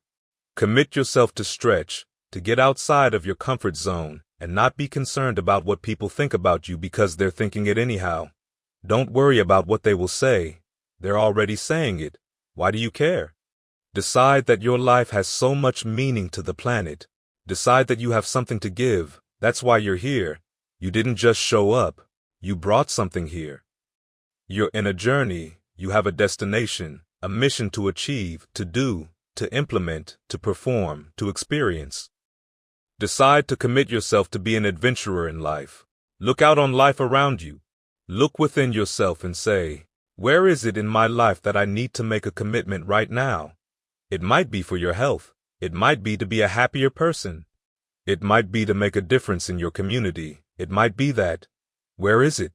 Commit yourself to stretch, to get outside of your comfort zone, and not be concerned about what people think about you because they're thinking it anyhow. Don't worry about what they will say. They're already saying it. Why do you care? Decide that your life has so much meaning to the planet. Decide that you have something to give. That's why you're here. You didn't just show up. You brought something here. You're in a journey. You have a destination, a mission to achieve, to do, to implement, to perform, to experience. Decide to commit yourself to be an adventurer in life. Look out on life around you. Look within yourself and say, where is it in my life that I need to make a commitment right now? It might be for your health. It might be to be a happier person. It might be to make a difference in your community. It might be that. Where is it?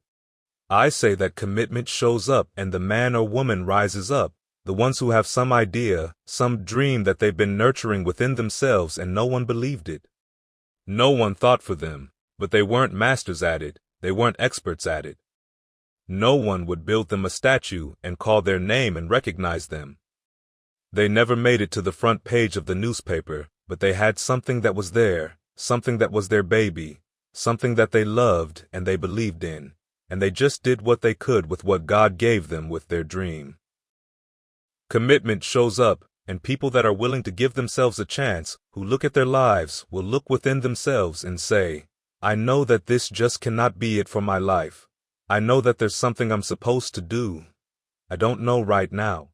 I say that commitment shows up and the man or woman rises up, the ones who have some idea, some dream that they've been nurturing within themselves and no one believed it. No one thought for them, but they weren't masters at it, they weren't experts at it. No one would build them a statue and call their name and recognize them. They never made it to the front page of the newspaper, but they had something that was there, something that was their baby, something that they loved and they believed in, and they just did what they could with what God gave them with their dream. Commitment shows up, and people that are willing to give themselves a chance, who look at their lives, will look within themselves and say, I know that this just cannot be it for my life. I know that there's something I'm supposed to do. I don't know right now.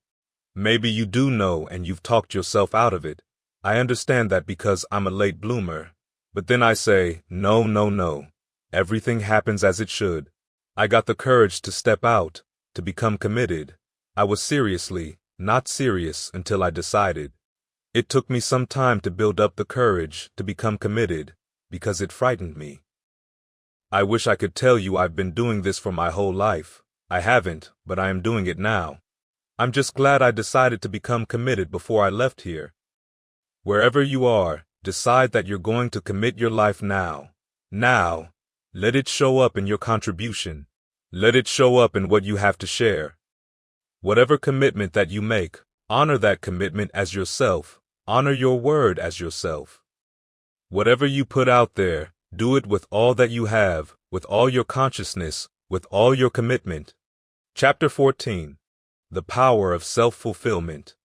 Maybe you do know and you've talked yourself out of it. I understand that because I'm a late bloomer. But then I say, no. Everything happens as it should. I got the courage to step out, to become committed. I was seriously not serious until I decided. It took me some time to build up the courage to become committed because it frightened me. I wish I could tell you I've been doing this for my whole life. I haven't, but I am doing it now. I'm just glad I decided to become committed before I left here. Wherever you are, decide that you're going to commit your life now. Now, let it show up in your contribution. Let it show up in what you have to share. Whatever commitment that you make, honor that commitment as yourself. Honor your word as yourself. Whatever you put out there, do it with all that you have, with all your consciousness, with all your commitment. Chapter 14. The Power of Self-Fulfillment.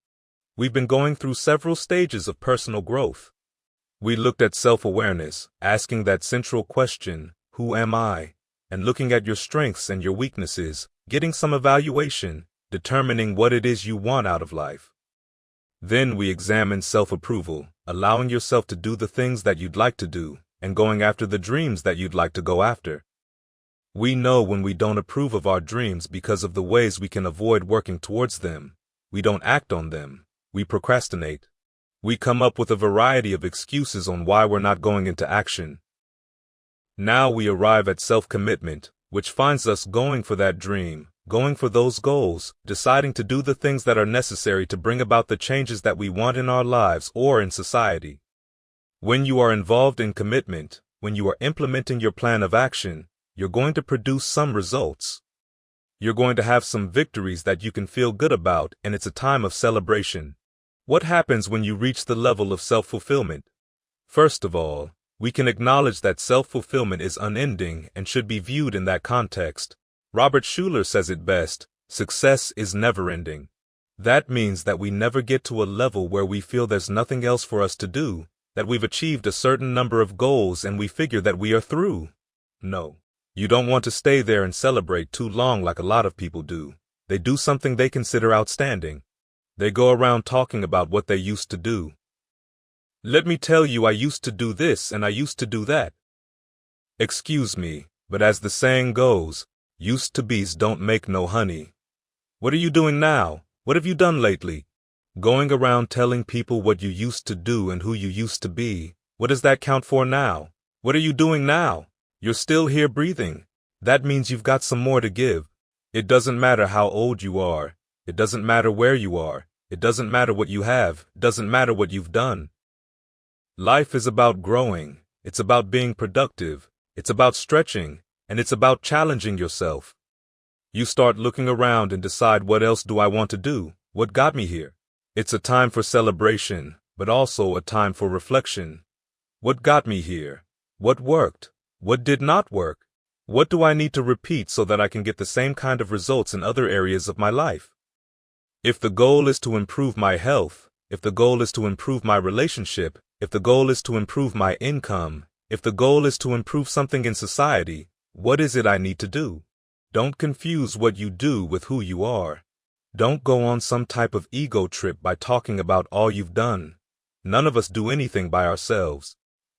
We've been going through several stages of personal growth. We looked at self-awareness, asking that central question, who am I? And looking at your strengths and your weaknesses, getting some evaluation, determining what it is you want out of life. Then we examined self-approval, allowing yourself to do the things that you'd like to do, and going after the dreams that you'd like to go after. We know when we don't approve of our dreams because of the ways we can avoid working towards them. We don't act on them. We procrastinate. We come up with a variety of excuses on why we're not going into action. Now we arrive at self-commitment, which finds us going for that dream, going for those goals, deciding to do the things that are necessary to bring about the changes that we want in our lives or in society. When you are involved in commitment, when you are implementing your plan of action, you're going to produce some results. You're going to have some victories that you can feel good about, and it's a time of celebration. What happens when you reach the level of self-fulfillment? First of all, we can acknowledge that self-fulfillment is unending and should be viewed in that context. Robert Schuller says it best, success is never-ending. That means that we never get to a level where we feel there's nothing else for us to do, that we've achieved a certain number of goals and we figure that we are through. No. You don't want to stay there and celebrate too long like a lot of people do. They do something they consider outstanding. They go around talking about what they used to do. Let me tell you, I used to do this and I used to do that. Excuse me, but as the saying goes, used to be's don't make no honey. What are you doing now? What have you done lately? Going around telling people what you used to do and who you used to be, what does that count for now? What are you doing now? You're still here breathing. That means you've got some more to give. It doesn't matter how old you are. It doesn't matter where you are. It doesn't matter what you have. It doesn't matter what you've done. Life is about growing. It's about being productive. It's about stretching. And it's about challenging yourself. You start looking around and decide, what else do I want to do? What got me here? It's a time for celebration, but also a time for reflection. What got me here? What worked? What did not work? What do I need to repeat so that I can get the same kind of results in other areas of my life? If the goal is to improve my health, if the goal is to improve my relationship, if the goal is to improve my income, if the goal is to improve something in society, what is it I need to do? Don't confuse what you do with who you are. Don't go on some type of ego trip by talking about all you've done. None of us do anything by ourselves.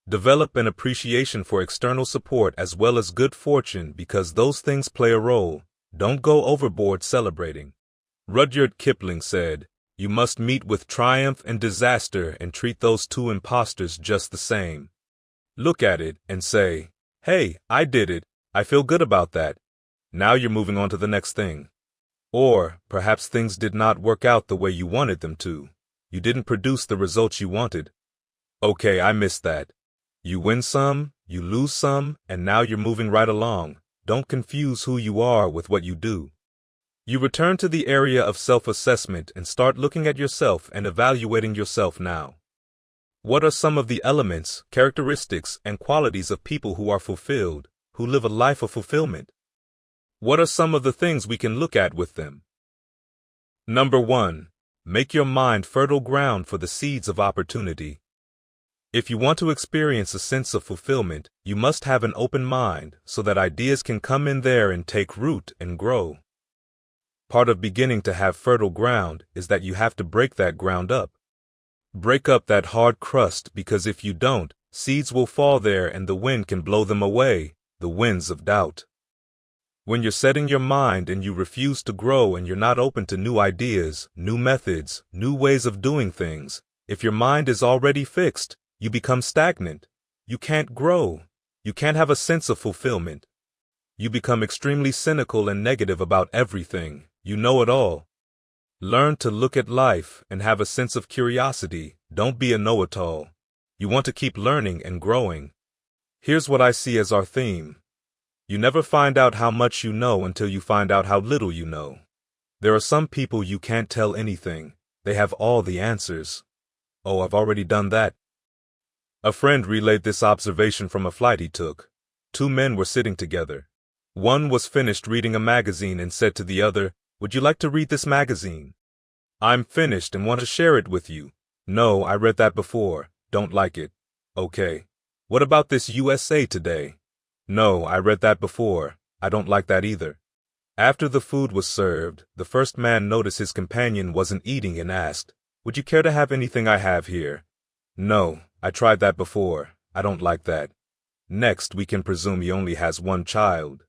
Develop an appreciation for external support as well as good fortune because those things play a role. Don't go overboard celebrating. Rudyard Kipling said, "You must meet with triumph and disaster and treat those two imposters just the same. Look at it and say, hey, I did it. I feel good about that. Now you're moving on to the next thing." Or perhaps things did not work out the way you wanted them to. You didn't produce the results you wanted. Okay, I missed that. You win some, you lose some, and now you're moving right along. Don't confuse who you are with what you do. You return to the area of self-assessment and start looking at yourself and evaluating yourself now. What are some of the elements, characteristics, and qualities of people who are fulfilled, who live a life of fulfillment? What are some of the things we can look at with them? Number 1. Make your mind fertile ground for the seeds of opportunity. If you want to experience a sense of fulfillment, you must have an open mind so that ideas can come in there and take root and grow. Part of beginning to have fertile ground is that you have to break that ground up. Break up that hard crust because if you don't, seeds will fall there and the wind can blow them away, the winds of doubt. When you're setting your mind and you refuse to grow and you're not open to new ideas, new methods, new ways of doing things, if your mind is already fixed, you become stagnant. You can't grow. You can't have a sense of fulfillment. You become extremely cynical and negative about everything. You know it all. Learn to look at life and have a sense of curiosity. Don't be a know-it-all. You want to keep learning and growing. Here's what I see as our theme. You never find out how much you know until you find out how little you know. There are some people you can't tell anything. They have all the answers. Oh, I've already done that. A friend relayed this observation from a flight he took. 2 men were sitting together. One was finished reading a magazine and said to the other, "Would you like to read this magazine?" "I'm finished and want to share it with you." "No, I read that before. Don't like it." "Okay. What about this USA Today?" "No, I read that before. I don't like that either." After the food was served, the first man noticed his companion wasn't eating and asked, "Would you care to have anything I have here?" "No, I tried that before. I don't like that." Next, we can presume he only has 1 child.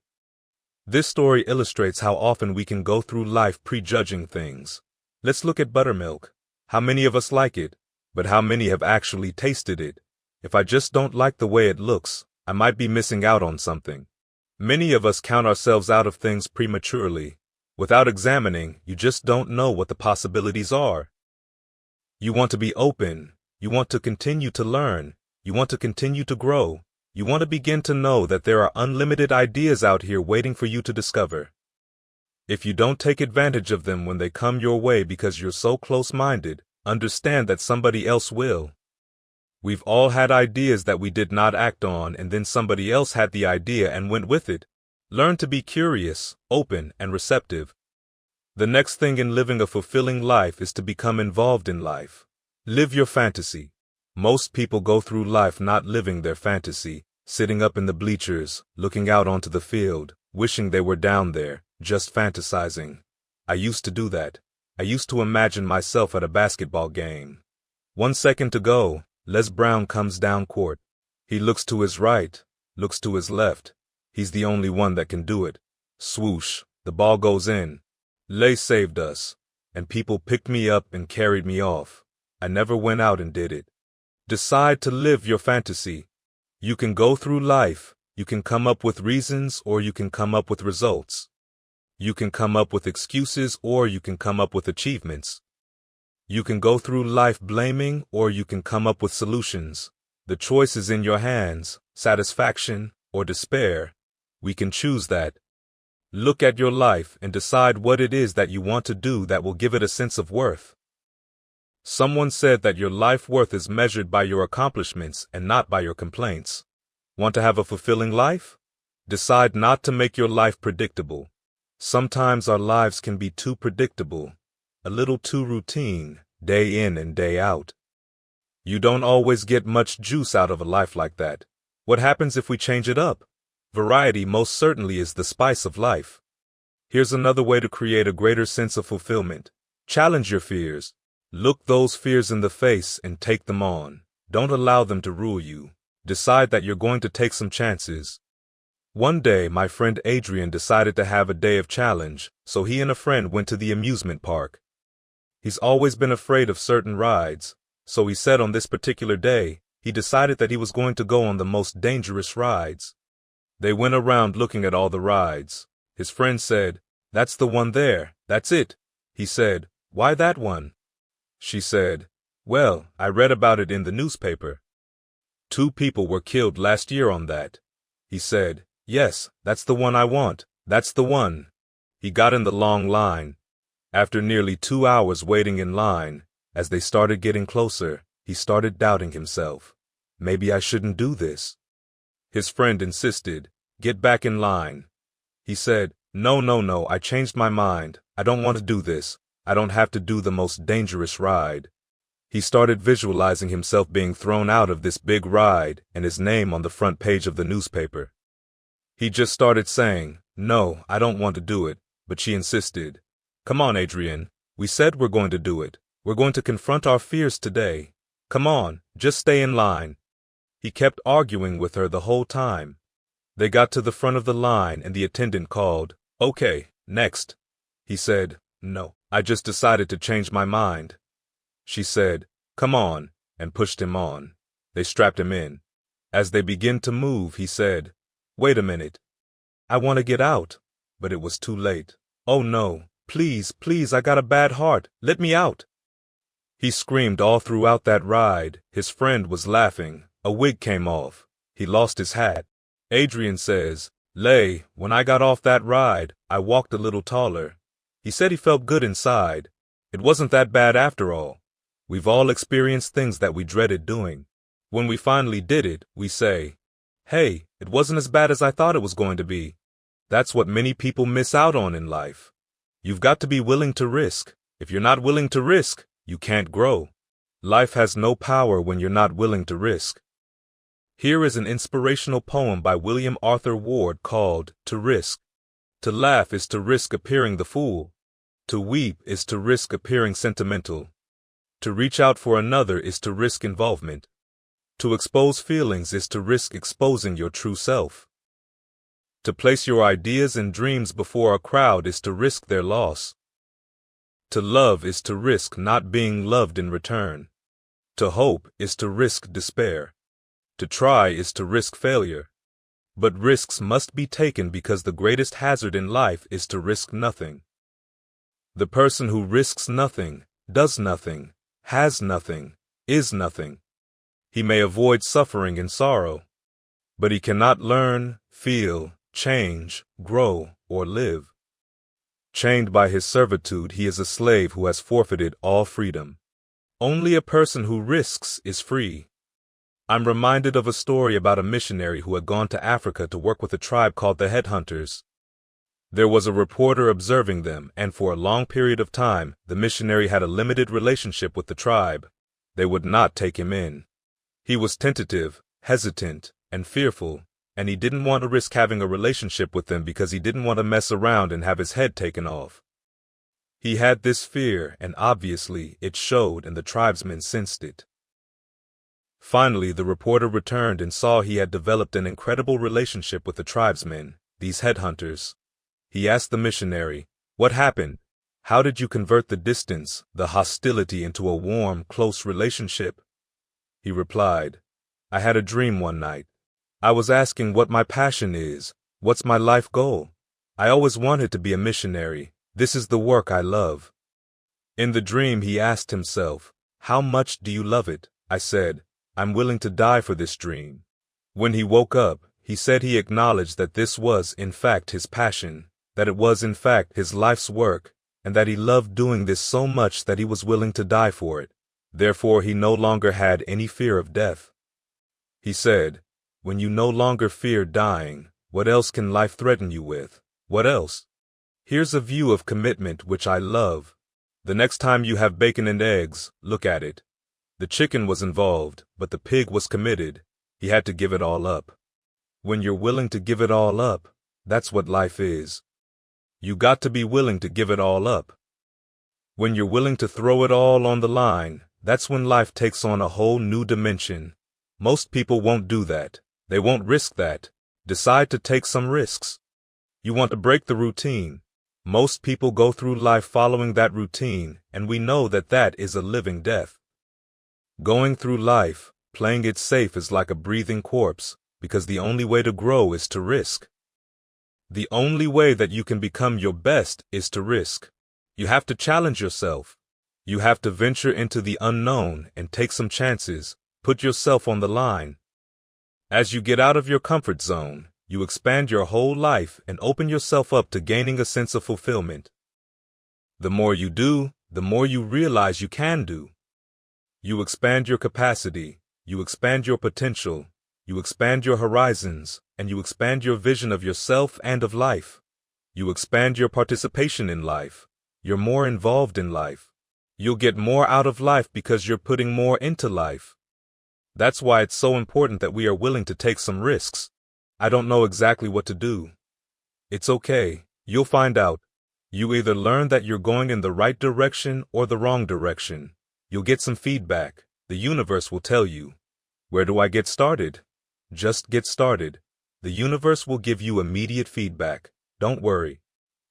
This story illustrates how often we can go through life prejudging things. Let's look at buttermilk. How many of us like it? But how many have actually tasted it? If I just don't like the way it looks, I might be missing out on something. Many of us count ourselves out of things prematurely. Without examining, you just don't know what the possibilities are. You want to be open. You want to continue to learn. You want to continue to grow. You want to begin to know that there are unlimited ideas out here waiting for you to discover. If you don't take advantage of them when they come your way because you're so close-minded, understand that somebody else will. We've all had ideas that we did not act on, and then somebody else had the idea and went with it. Learn to be curious, open, and receptive. The next thing in living a fulfilling life is to become involved in life. Live your fantasy. Most people go through life not living their fantasy, sitting up in the bleachers, looking out onto the field, wishing they were down there, just fantasizing. I used to do that. I used to imagine myself at a basketball game. 1 second to go, Les Brown comes down court. He looks to his right, looks to his left. He's the only one that can do it. Swoosh, the ball goes in. Les saved us, and people picked me up and carried me off. I never went out and did it. Decide to live your fantasy. You can go through life, you can come up with reasons, or you can come up with results. You can come up with excuses, or you can come up with achievements. You can go through life blaming, or you can come up with solutions. The choice is in your hands, satisfaction or despair. We can choose that. Look at your life and decide what it is that you want to do that will give it a sense of worth. Someone said that your life worth is measured by your accomplishments and not by your complaints. Want to have a fulfilling life? Decide not to make your life predictable. Sometimes our lives can be too predictable, a little too routine, day in and day out. You don't always get much juice out of a life like that. What happens if we change it up? Variety most certainly is the spice of life. Here's another way to create a greater sense of fulfillment. Challenge your fears. Look those fears in the face and take them on. Don't allow them to rule you. Decide that you're going to take some chances. One day, my friend Adrian decided to have a day of challenge, so he and a friend went to the amusement park. He's always been afraid of certain rides, so he said on this particular day, he decided that he was going to go on the most dangerous rides. They went around looking at all the rides. His friend said, "That's the one there, that's it." He said, "Why that one?" She said, "Well, I read about it in the newspaper. 2 people were killed last year on that." He said, "Yes, that's the one I want, that's the one." He got in the long line. After nearly 2 hours waiting in line, as they started getting closer, he started doubting himself. Maybe I shouldn't do this. His friend insisted, "Get back in line." He said, No, I changed my mind. I don't want to do this. I don't have to do the most dangerous ride." He started visualizing himself being thrown out of this big ride and his name on the front page of the newspaper. He just started saying, "No, I don't want to do it," but she insisted. "Come on, Adrian. We said we're going to do it. We're going to confront our fears today. Come on, just stay in line." He kept arguing with her the whole time. They got to the front of the line and the attendant called, "Okay, next." He said, "No, I just decided to change my mind." She said, "Come on," and pushed him on. They strapped him in. As they began to move, he said, "Wait a minute. I want to get out." But it was too late. "Oh no, please, I got a bad heart. Let me out." He screamed all throughout that ride. His friend was laughing. A wig came off. He lost his hat. Adrian says, "Lay, when I got off that ride, I walked a little taller." He said he felt good inside. It wasn't that bad after all. We've all experienced things that we dreaded doing. When we finally did it, we say, "Hey, it wasn't as bad as I thought it was going to be." That's what many people miss out on in life. You've got to be willing to risk. If you're not willing to risk, you can't grow. Life has no power when you're not willing to risk. Here is an inspirational poem by William Arthur Ward called "To Risk." To laugh is to risk appearing the fool. To weep is to risk appearing sentimental. To reach out for another is to risk involvement. To expose feelings is to risk exposing your true self. To place your ideas and dreams before a crowd is to risk their loss. To love is to risk not being loved in return. To hope is to risk despair. To try is to risk failure. But risks must be taken because the greatest hazard in life is to risk nothing. The person who risks nothing, does nothing, has nothing, is nothing. He may avoid suffering and sorrow, but he cannot learn, feel, change, grow, or live. Chained by his servitude, he is a slave who has forfeited all freedom. Only a person who risks is free. I'm reminded of a story about a missionary who had gone to Africa to work with a tribe called the Headhunters. There was a reporter observing them, and for a long period of time, the missionary had a limited relationship with the tribe. They would not take him in. He was tentative, hesitant, and fearful, and he didn't want to risk having a relationship with them because he didn't want to mess around and have his head taken off. He had this fear, and obviously it showed, and the tribesmen sensed it. Finally, the reporter returned and saw he had developed an incredible relationship with the tribesmen, these headhunters. He asked the missionary, "What happened? How did you convert the distance, the hostility into a warm, close relationship?" He replied, "I had a dream one night. I was asking what my passion is, what's my life goal. I always wanted to be a missionary. This is the work I love." In the dream he asked himself, "How much do you love it?" I said, "I'm willing to die for this dream." When he woke up, he said he acknowledged that this was, in fact, his passion, that it was, in fact, his life's work, and that he loved doing this so much that he was willing to die for it. Therefore, he no longer had any fear of death. He said, "When you no longer fear dying, what else can life threaten you with? What else?" Here's a view of commitment which I love. The next time you have bacon and eggs, look at it. The chicken was involved, but the pig was committed. He had to give it all up. When you're willing to give it all up, that's what life is. You got to be willing to give it all up. When you're willing to throw it all on the line, that's when life takes on a whole new dimension. Most people won't do that. They won't risk that. Decide to take some risks. You want to break the routine. Most people go through life following that routine, and we know that that is a living death. Going through life, playing it safe is like a breathing corpse, because the only way to grow is to risk. The only way that you can become your best is to risk. You have to challenge yourself. You have to venture into the unknown and take some chances, put yourself on the line. As you get out of your comfort zone, you expand your whole life and open yourself up to gaining a sense of fulfillment. The more you do, the more you realize you can do. You expand your capacity, you expand your potential, you expand your horizons, and you expand your vision of yourself and of life. You expand your participation in life. You're more involved in life. You'll get more out of life because you're putting more into life. That's why it's so important that we are willing to take some risks. I don't know exactly what to do. It's okay, you'll find out. You either learn that you're going in the right direction or the wrong direction. You'll get some feedback. The universe will tell you. Where do I get started? Just get started. The universe will give you immediate feedback. Don't worry.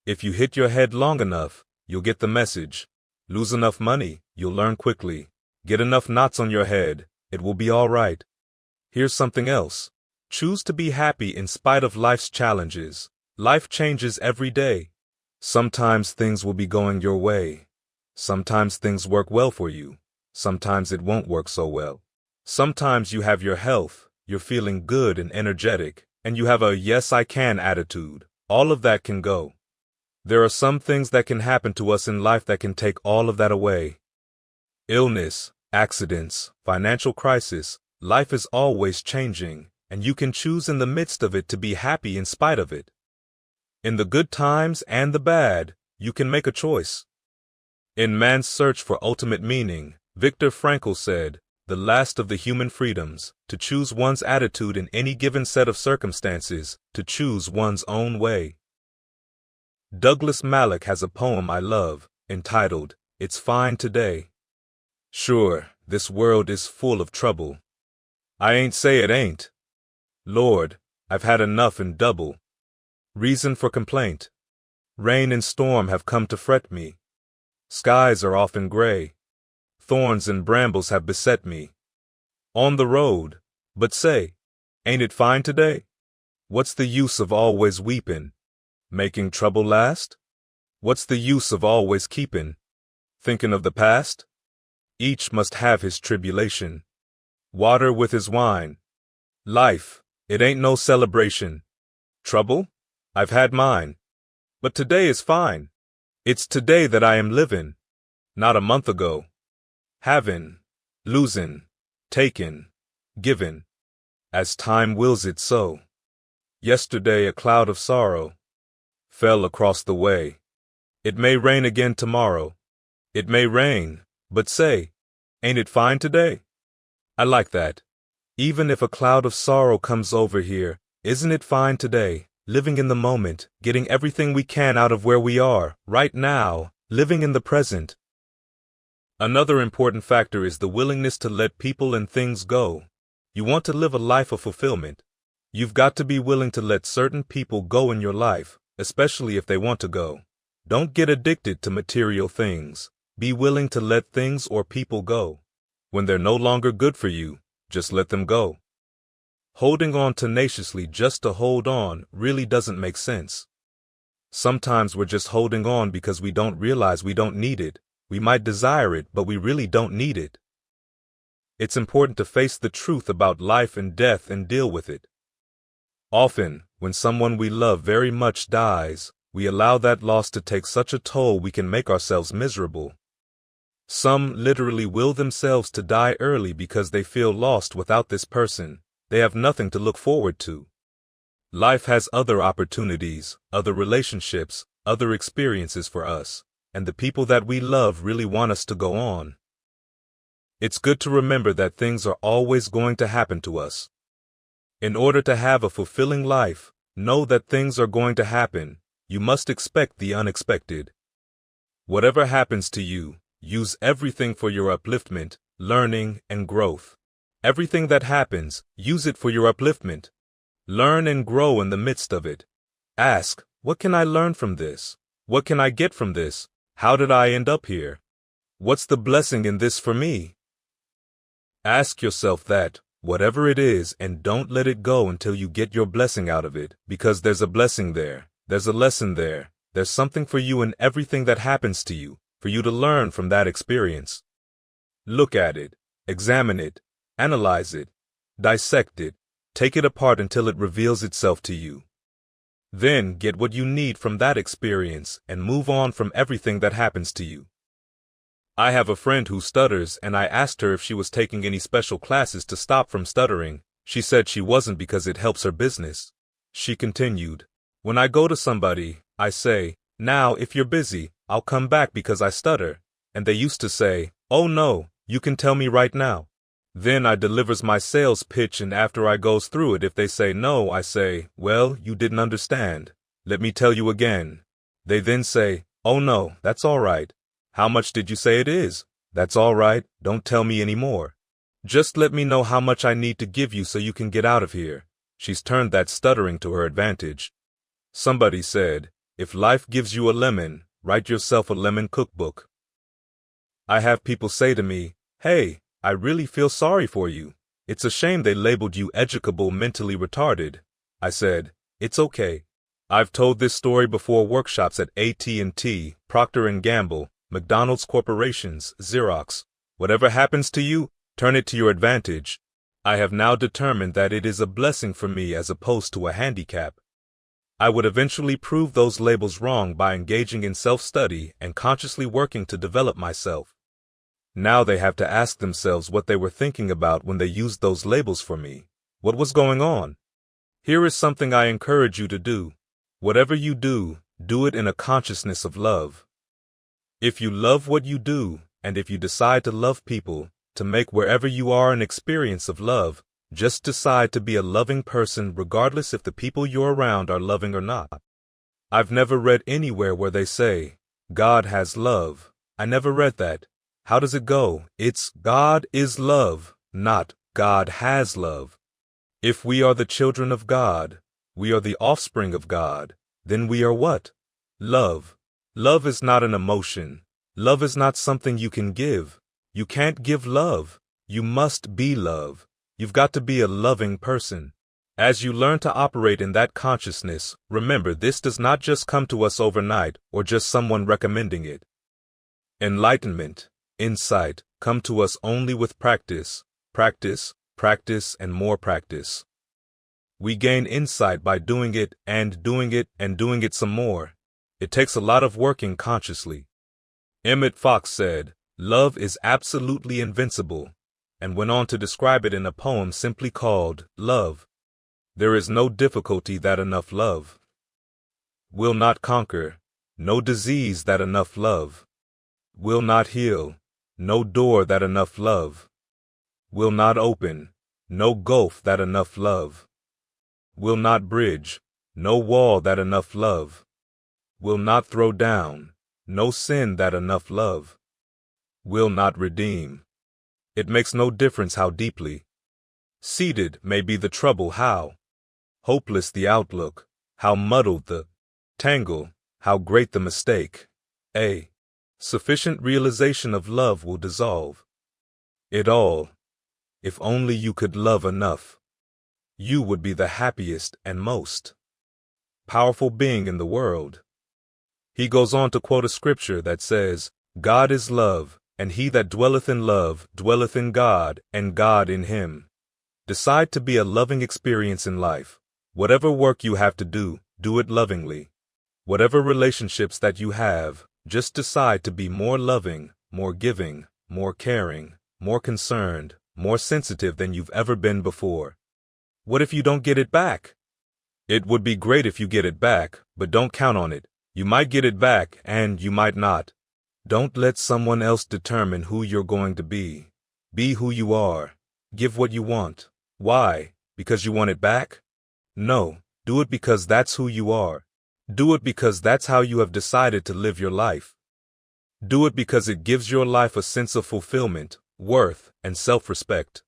If you hit your head long enough, you'll get the message. Lose enough money, you'll learn quickly. Get enough knots on your head, it will be all right. Here's something else. Choose to be happy in spite of life's challenges. Life changes every day. Sometimes things will be going your way. Sometimes things work well for you. Sometimes it won't work so well. Sometimes you have your health, you're feeling good and energetic, and you have a yes I can attitude. All of that can go. There are some things that can happen to us in life that can take all of that away. Illness, accidents, financial crisis, life is always changing, and you can choose in the midst of it to be happy in spite of it. In the good times and the bad, you can make a choice. In Man's Search for Ultimate Meaning, Viktor Frankl said, "The last of the human freedoms, to choose one's attitude in any given set of circumstances, to choose one's own way." Douglas Mallock has a poem I love, entitled, "It's Fine Today." Sure, this world is full of trouble. I ain't say it ain't. Lord, I've had enough and double. Reason for complaint. Rain and storm have come to fret me. Skies are often gray. Thorns and brambles have beset me. On the road, but say, ain't it fine today? What's the use of always weepin'? Making trouble last? What's the use of always keepin'? Thinking of the past? Each must have his tribulation. Water with his wine. Life, it ain't no celebration. Trouble? I've had mine. But today is fine. It's today that I am livin', not a month ago. Havin', losin', takin', givin', as time wills it so. Yesterday a cloud of sorrow. fell across the way. It may rain again tomorrow. It may rain, but say, ain't it fine today? I like that. Even if a cloud of sorrow comes over here, isn't it fine today? Living in the moment, getting everything we can out of where we are, right now, living in the present. Another important factor is the willingness to let people and things go. You want to live a life of fulfillment. You've got to be willing to let certain people go in your life, especially if they want to go. Don't get addicted to material things. Be willing to let things or people go. When they're no longer good for you, just let them go. Holding on tenaciously just to hold on really doesn't make sense. Sometimes we're just holding on because we don't realize we don't need it. We might desire it, but we really don't need it. It's important to face the truth about life and death and deal with it. Often, when someone we love very much dies, we allow that loss to take such a toll we can make ourselves miserable. Some literally will themselves to die early because they feel lost without this person. They have nothing to look forward to. Life has other opportunities, other relationships, other experiences for us, and the people that we love really want us to go on. It's good to remember that things are always going to happen to us. In order to have a fulfilling life, know that things are going to happen. You must expect the unexpected. Whatever happens to you, use everything for your upliftment, learning, and growth. Everything that happens, use it for your upliftment. Learn and grow in the midst of it. Ask, what can I learn from this? What can I get from this? How did I end up here? What's the blessing in this for me? Ask yourself that, whatever it is, and don't let it go until you get your blessing out of it, because there's a blessing there. There's a lesson there. There's something for you in everything that happens to you, for you to learn from that experience. Look at it, examine it, analyze it, dissect it, take it apart until it reveals itself to you. Then get what you need from that experience and move on from everything that happens to you. I have a friend who stutters, and I asked her if she was taking any special classes to stop from stuttering. She said she wasn't because it helps her business. She continued, when I go to somebody, I say, now if you're busy, I'll come back because I stutter. And they used to say, oh no, you can tell me right now. Then I delivers my sales pitch, and after I goes through it, if they say no, I say, well, you didn't understand. Let me tell you again. They then say, oh no, that's all right. How much did you say it is? That's all right, don't tell me any more. Just let me know how much I need to give you so you can get out of here. She's turned that stuttering to her advantage. Somebody said, if life gives you a lemon, write yourself a lemon cookbook. I have people say to me, hey, I really feel sorry for you. It's a shame they labeled you educable mentally retarded. I said, it's okay. I've told this story before workshops at AT&T, Procter & Gamble, McDonald's Corporations, Xerox. Whatever happens to you, turn it to your advantage. I have now determined that it is a blessing for me as opposed to a handicap. I would eventually prove those labels wrong by engaging in self-study and consciously working to develop myself. Now they have to ask themselves what they were thinking about when they used those labels for me. What was going on? Here is something I encourage you to do. Whatever you do, do it in a consciousness of love. If you love what you do, and if you decide to love people, to make wherever you are an experience of love, just decide to be a loving person regardless if the people you're around are loving or not. I've never read anywhere where they say, God has love. I never read that. How does it go? It's God is love, not God has love. If we are the children of God, we are the offspring of God, then we are what? Love. Love is not an emotion. Love is not something you can give. You can't give love. You must be love. You've got to be a loving person. As you learn to operate in that consciousness, remember this does not just come to us overnight or just someone recommending it. Enlightenment, insight, come to us only with practice, practice, practice, and more practice. We gain insight by doing it and doing it and doing it some more. It takes a lot of working consciously. Emmett Fox said, love is absolutely invincible, and went on to describe it in a poem simply called Love. There is no difficulty that enough love. will not conquer, no disease that enough love will not heal, no door that enough love will not open, no gulf that enough love will not bridge, no wall that enough love will not throw down, no sin that enough love will not redeem. It makes no difference how deeply seated may be the trouble, how hopeless the outlook, how muddled the tangle, how great the mistake. A sufficient realization of love will dissolve it all. If only you could love enough, you would be the happiest and most powerful being in the world. He goes on to quote a scripture that says, God is love, and he that dwelleth in love dwelleth in God, and God in him. Decide to be a loving experience in life. Whatever work you have to do, do it lovingly. Whatever relationships that you have, just decide to be more loving, more giving, more caring, more concerned, more sensitive than you've ever been before. What if you don't get it back? It would be great if you get it back, but don't count on it. You might get it back, and you might not. Don't let someone else determine who you're going to be. Be who you are. Give what you want. Why? Because you want it back? No, do it because that's who you are. Do it because that's how you have decided to live your life. Do it because it gives your life a sense of fulfillment, worth, and self-respect.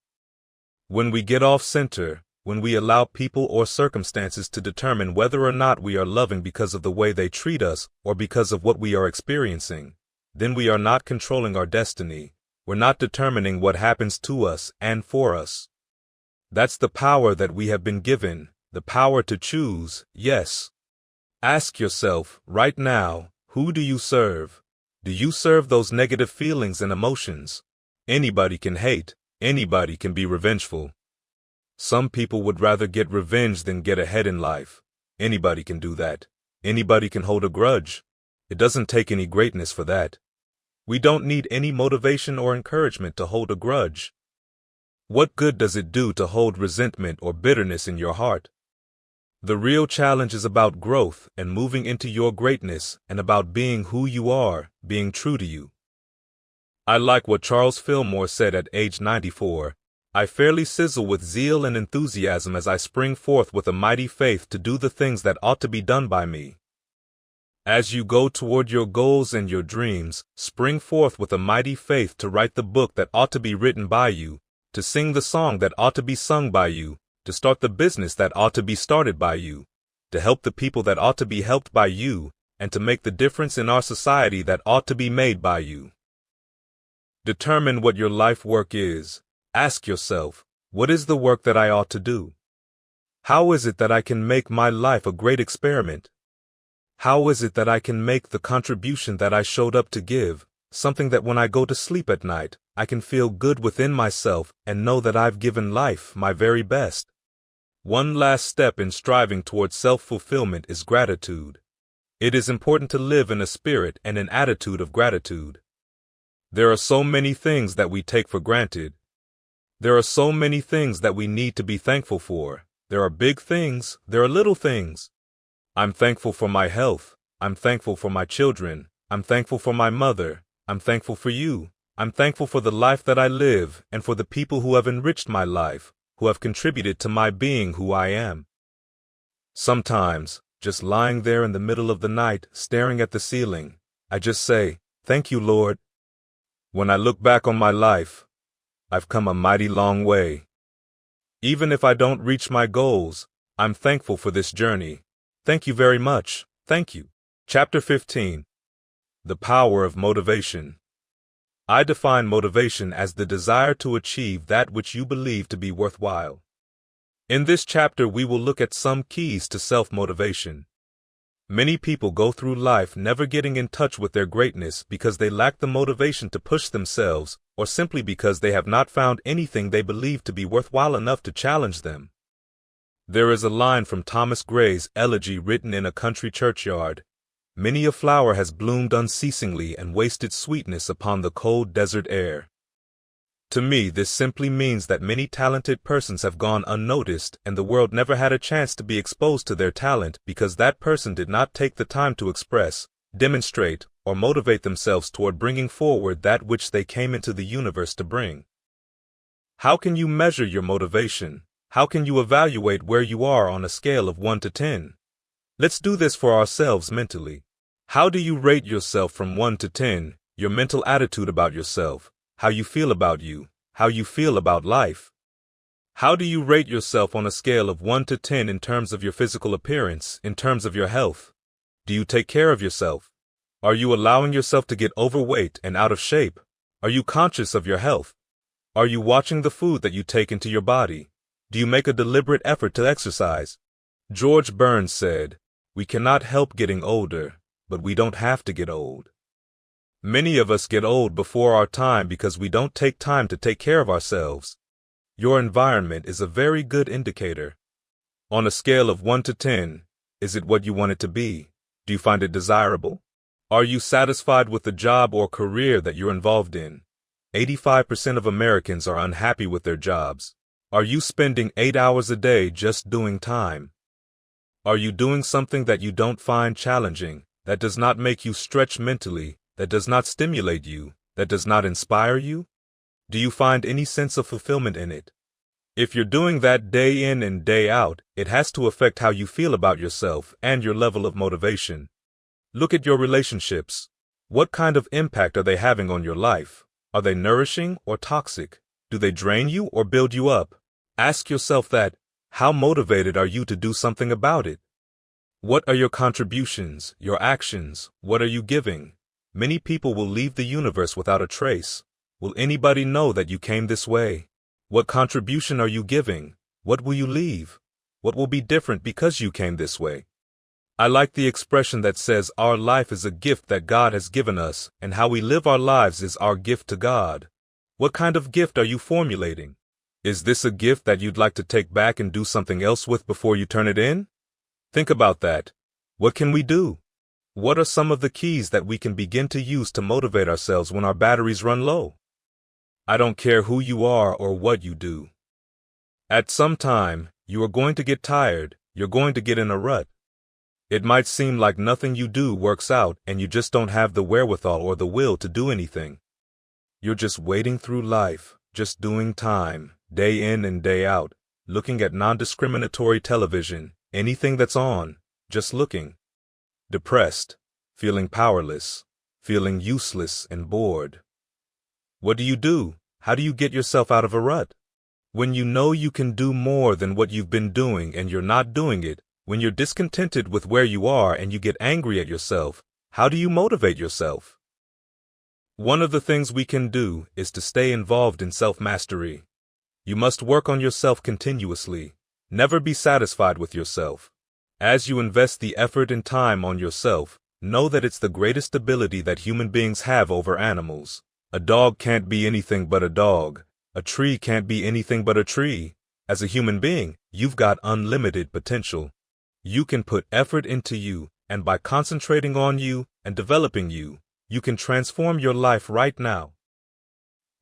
When we get off center, when we allow people or circumstances to determine whether or not we are loving because of the way they treat us or because of what we are experiencing, then we are not controlling our destiny. We're not determining what happens to us and for us. That's the power that we have been given, the power to choose, yes. Ask yourself, right now, who do you serve? Do you serve those negative feelings and emotions? Anybody can hate, anybody can be revengeful. Some people would rather get revenge than get ahead in life. Anybody can do that. Anybody can hold a grudge. It doesn't take any greatness for that. We don't need any motivation or encouragement to hold a grudge. What good does it do to hold resentment or bitterness in your heart? The real challenge is about growth and moving into your greatness and about being who you are, being true to you. I like what Charles Fillmore said at age 94. I fairly sizzle with zeal and enthusiasm as I spring forth with a mighty faith to do the things that ought to be done by me. As you go toward your goals and your dreams, spring forth with a mighty faith to write the book that ought to be written by you, to sing the song that ought to be sung by you, to start the business that ought to be started by you, to help the people that ought to be helped by you, and to make the difference in our society that ought to be made by you. Determine what your life work is. Ask yourself, what is the work that I ought to do? How is it that I can make my life a great experiment? How is it that I can make the contribution that I showed up to give, something that when I go to sleep at night, I can feel good within myself and know that I've given life my very best? One last step in striving towards self-fulfillment is gratitude. It is important to live in a spirit and an attitude of gratitude. There are so many things that we take for granted. There are so many things that we need to be thankful for. There are big things, there are little things. I'm thankful for my health. I'm thankful for my children. I'm thankful for my mother. I'm thankful for you. I'm thankful for the life that I live and for the people who have enriched my life, who have contributed to my being who I am. Sometimes, just lying there in the middle of the night, staring at the ceiling, I just say, "Thank you, Lord." When I look back on my life, I've come a mighty long way. Even if I don't reach my goals, I'm thankful for this journey. Thank you very much. Thank you. Chapter 15. The Power of Motivation. I define motivation as the desire to achieve that which you believe to be worthwhile. In this chapter, we will look at some keys to self-motivation. Many people go through life never getting in touch with their greatness because they lack the motivation to push themselves, or simply because they have not found anything they believe to be worthwhile enough to challenge them. There is a line from Thomas Gray's elegy written in a country churchyard. Many a flower has bloomed unceasingly and wasted sweetness upon the cold desert air. To me, this simply means that many talented persons have gone unnoticed and the world never had a chance to be exposed to their talent because that person did not take the time to express, demonstrate, or motivate themselves toward bringing forward that which they came into the universe to bring. How can you measure your motivation? How can you evaluate where you are on a scale of 1 to 10? Let's do this for ourselves mentally. How do you rate yourself from 1 to 10, your mental attitude about yourself, how you feel about you, how you feel about life? How do you rate yourself on a scale of 1 to 10 in terms of your physical appearance, in terms of your health? Do you take care of yourself? Are you allowing yourself to get overweight and out of shape? Are you conscious of your health? Are you watching the food that you take into your body? Do you make a deliberate effort to exercise? George Burns said, "We cannot help getting older, but we don't have to get old." Many of us get old before our time because we don't take time to take care of ourselves. Your environment is a very good indicator. On a scale of 1 to 10, is it what you want it to be? Do you find it desirable? Are you satisfied with the job or career that you're involved in? 85% of Americans are unhappy with their jobs. Are you spending 8 hours a day just doing time? Are you doing something that you don't find challenging, that does not make you stretch mentally, that does not stimulate you, that does not inspire you? Do you find any sense of fulfillment in it? If you're doing that day in and day out, it has to affect how you feel about yourself and your level of motivation. Look at your relationships. What kind of impact are they having on your life? Are they nourishing or toxic? Do they drain you or build you up? Ask yourself that. How motivated are you to do something about it? What are your contributions, your actions? What are you giving? Many people will leave the universe without a trace. Will anybody know that you came this way? What contribution are you giving? What will you leave? What will be different because you came this way? I like the expression that says our life is a gift that God has given us, and how we live our lives is our gift to God. What kind of gift are you formulating? Is this a gift that you'd like to take back and do something else with before you turn it in? Think about that. What can we do? What are some of the keys that we can begin to use to motivate ourselves when our batteries run low? I don't care who you are or what you do. At some time, you are going to get tired, you're going to get in a rut. It might seem like nothing you do works out and you just don't have the wherewithal or the will to do anything. You're just wading through life, just doing time, day in and day out, looking at non-discriminatory television, anything that's on, just looking. Depressed, feeling powerless, feeling useless and bored. What do? How do you get yourself out of a rut? When you know you can do more than what you've been doing and you're not doing it, when you're discontented with where you are and you get angry at yourself, how do you motivate yourself? One of the things we can do is to stay involved in self-mastery. You must work on yourself continuously. Never be satisfied with yourself. As you invest the effort and time on yourself, know that it's the greatest ability that human beings have over animals. A dog can't be anything but a dog. A tree can't be anything but a tree. As a human being, you've got unlimited potential. You can put effort into you, and by concentrating on you and developing you, you can transform your life right now.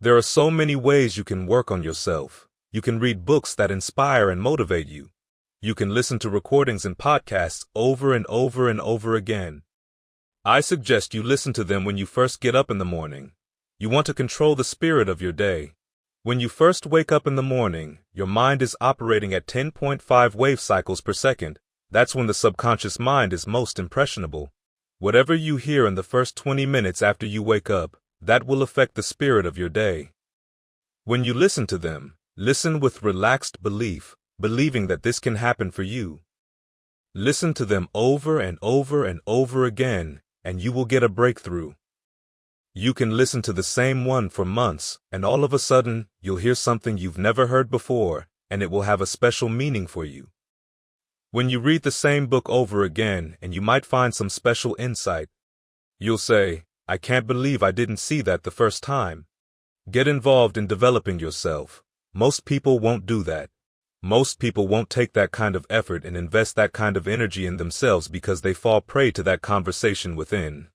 There are so many ways you can work on yourself. You can read books that inspire and motivate you. You can listen to recordings and podcasts over and over and over again. I suggest you listen to them when you first get up in the morning. You want to control the spirit of your day. When you first wake up in the morning, your mind is operating at 10.5 wave cycles per second. That's when the subconscious mind is most impressionable. Whatever you hear in the first 20 minutes after you wake up, that will affect the spirit of your day. When you listen to them, listen with relaxed belief, believing that this can happen for you. Listen to them over and over and over again, and you will get a breakthrough. You can listen to the same one for months, and all of a sudden, you'll hear something you've never heard before, and it will have a special meaning for you. When you read the same book over again, and you might find some special insight, you'll say, I can't believe I didn't see that the first time. Get involved in developing yourself. Most people won't do that. Most people won't take that kind of effort and invest that kind of energy in themselves because they fall prey to that conversation within.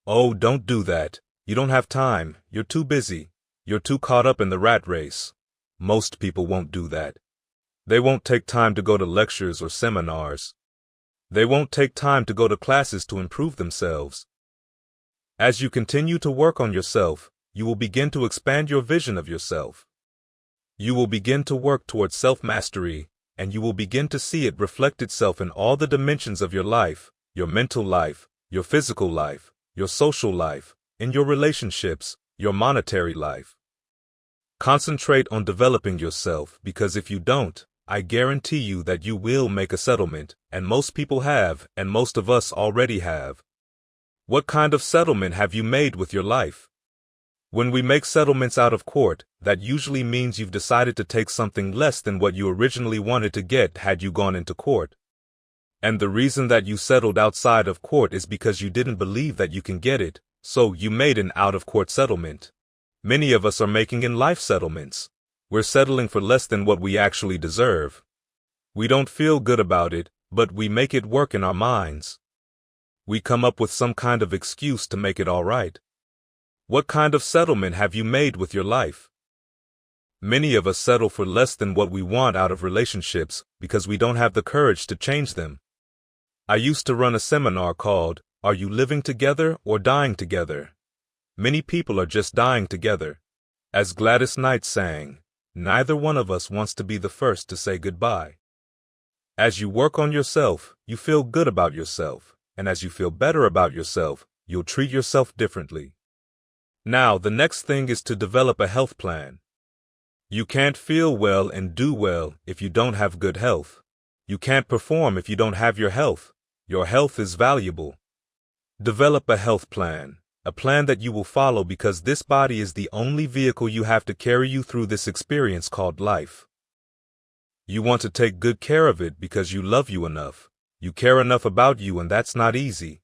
Oh, don't do that. You don't have time. You're too busy. You're too caught up in the rat race. Most people won't do that. They won't take time to go to lectures or seminars. They won't take time to go to classes to improve themselves. As you continue to work on yourself, you will begin to expand your vision of yourself. You will begin to work towards self-mastery, and you will begin to see it reflect itself in all the dimensions of your life, your mental life, your physical life, your social life, in your relationships, your monetary life. Concentrate on developing yourself, because if you don't, I guarantee you that you will make a settlement, and most people have, and most of us already have. What kind of settlement have you made with your life? When we make settlements out of court, that usually means you've decided to take something less than what you originally wanted to get had you gone into court. And the reason that you settled outside of court is because you didn't believe that you can get it, so you made an out-of-court settlement. Many of us are making in-life settlements. We're settling for less than what we actually deserve. We don't feel good about it, but we make it work in our minds. We come up with some kind of excuse to make it all right. What kind of settlement have you made with your life? Many of us settle for less than what we want out of relationships because we don't have the courage to change them. I used to run a seminar called, "Are You Living Together or Dying Together?" Many people are just dying together. As Gladys Knight sang, neither one of us wants to be the first to say goodbye. As you work on yourself, you feel good about yourself, and as you feel better about yourself, you'll treat yourself differently. Now, the next thing is to develop a health plan. You can't feel well and do well if you don't have good health. You can't perform if you don't have your health. Your health is valuable. Develop a health plan, a plan that you will follow because this body is the only vehicle you have to carry you through this experience called life. You want to take good care of it because you love you enough. You care enough about you, and that's not easy.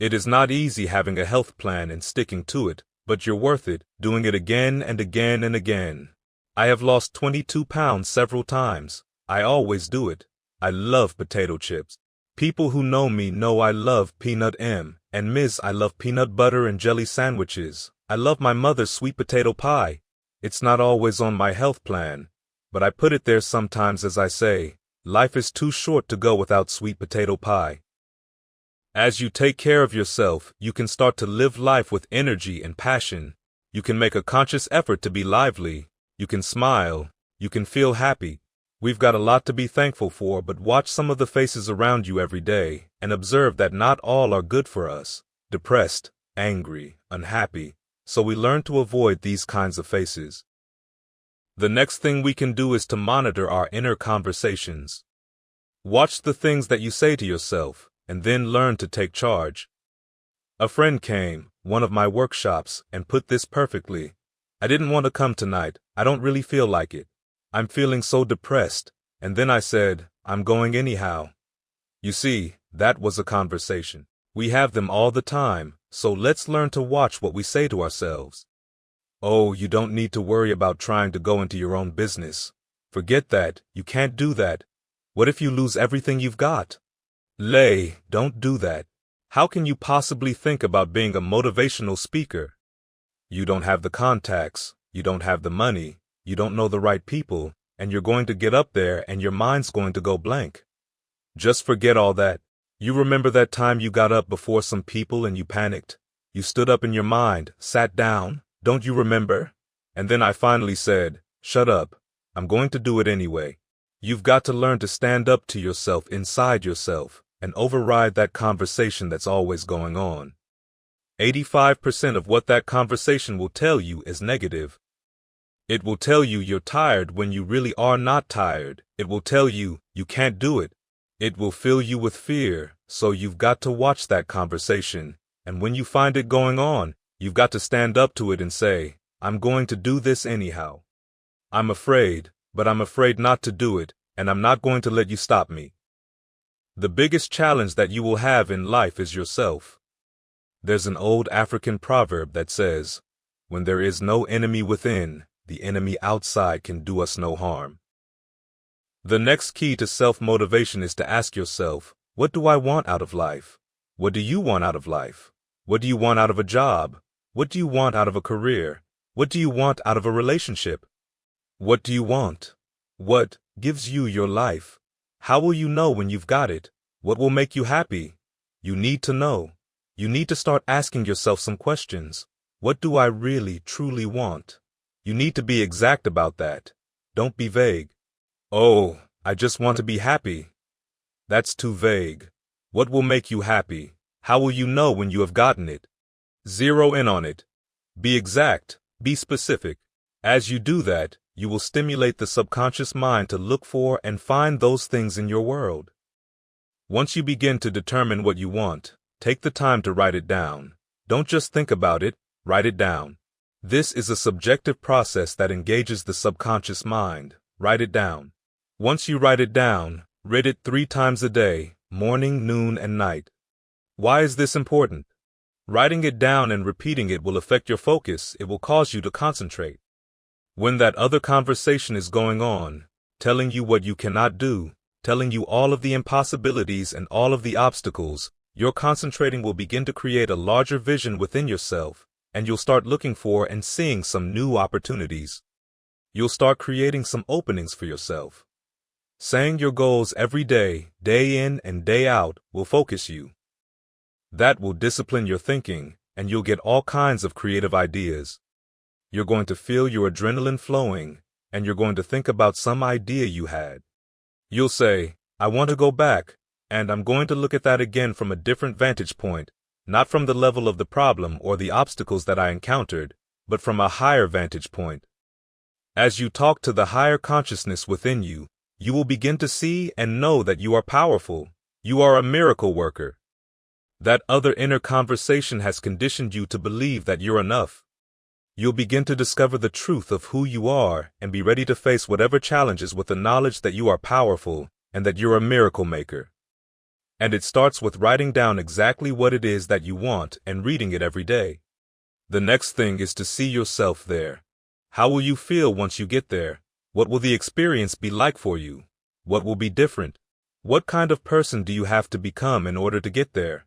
It is not easy having a health plan and sticking to it, but you're worth it, doing it again and again and again. I have lost 22 pounds several times. I always do it. I love potato chips. People who know me know I love peanut M, and Ms. I love peanut butter and jelly sandwiches. I love my mother's sweet potato pie. It's not always on my health plan, but I put it there sometimes as I say, life is too short to go without sweet potato pie. As you take care of yourself, you can start to live life with energy and passion. You can make a conscious effort to be lively. You can smile. You can feel happy. We've got a lot to be thankful for, but watch some of the faces around you every day and observe that not all are good for us. Depressed, angry, unhappy. So we learn to avoid these kinds of faces. The next thing we can do is to monitor our inner conversations. Watch the things that you say to yourself, and then learn to take charge. A friend came, one of my workshops, and put this perfectly. I didn't want to come tonight. I don't really feel like it. I'm feeling so depressed. And then I said, I'm going anyhow. You see, that was a conversation. We have them all the time, so let's learn to watch what we say to ourselves. Oh, you don't need to worry about trying to go into your own business. Forget that. You can't do that. What if you lose everything you've got? Don't do that. How can you possibly think about being a motivational speaker? You don't have the contacts, you don't have the money, you don't know the right people, and you're going to get up there and your mind's going to go blank. Just forget all that. You remember that time you got up before some people and you panicked? You stood up in your mind, sat down, don't you remember? And then I finally said, shut up, I'm going to do it anyway. You've got to learn to stand up to yourself inside yourself and override that conversation that's always going on. 85% of what that conversation will tell you is negative. It will tell you you're tired when you really are not tired. It will tell you you can't do it. It will fill you with fear, so you've got to watch that conversation. And when you find it going on, you've got to stand up to it and say, I'm going to do this anyhow. I'm afraid, but I'm afraid not to do it, and I'm not going to let you stop me. The biggest challenge that you will have in life is yourself. There's an old African proverb that says, when there is no enemy within, the enemy outside can do us no harm. The next key to self-motivation is to ask yourself, what do I want out of life? What do you want out of life? What do you want out of a job? What do you want out of a career? What do you want out of a relationship? What do you want? What gives you your life? How will you know when you've got it? What will make you happy? You need to know. You need to start asking yourself some questions. What do I really, truly want? You need to be exact about that. Don't be vague. Oh, I just want to be happy. That's too vague. What will make you happy? How will you know when you have gotten it? Zero in on it. Be exact. Be specific. As you do that, you will stimulate the subconscious mind to look for and find those things in your world. Once you begin to determine what you want, take the time to write it down. Don't just think about it, write it down. This is a subjective process that engages the subconscious mind. Write it down. Once you write it down, read it 3 times a day, morning, noon, and night. Why is this important? Writing it down and repeating it will affect your focus. It will cause you to concentrate. When that other conversation is going on, telling you what you cannot do, telling you all of the impossibilities and all of the obstacles, your concentrating will begin to create a larger vision within yourself, and you'll start looking for and seeing some new opportunities. You'll start creating some openings for yourself. Saying your goals every day, day in and day out, will focus you. That will discipline your thinking, and you'll get all kinds of creative ideas. You're going to feel your adrenaline flowing, and you're going to think about some idea you had. You'll say, I want to go back, and I'm going to look at that again from a different vantage point, not from the level of the problem or the obstacles that I encountered, but from a higher vantage point. As you talk to the higher consciousness within you, you will begin to see and know that you are powerful. You are a miracle worker. That other inner conversation has conditioned you to believe that you're enough. You'll begin to discover the truth of who you are and be ready to face whatever challenges with the knowledge that you are powerful and that you're a miracle maker. And it starts with writing down exactly what it is that you want and reading it every day. The next thing is to see yourself there. How will you feel once you get there? What will the experience be like for you? What will be different? What kind of person do you have to become in order to get there?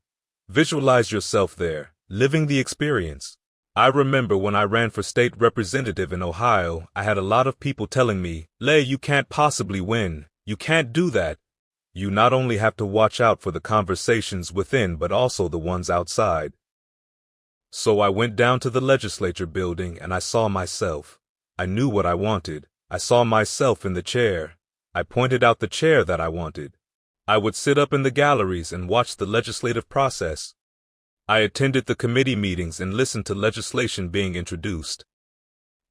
Visualize yourself there, living the experience. I remember when I ran for state representative in Ohio, I had a lot of people telling me, "Lay, you can't possibly win. You can't do that." You not only have to watch out for the conversations within, but also the ones outside. So I went down to the legislature building and I saw myself. I knew what I wanted. I saw myself in the chair. I pointed out the chair that I wanted. I would sit up in the galleries and watch the legislative process. I attended the committee meetings and listened to legislation being introduced.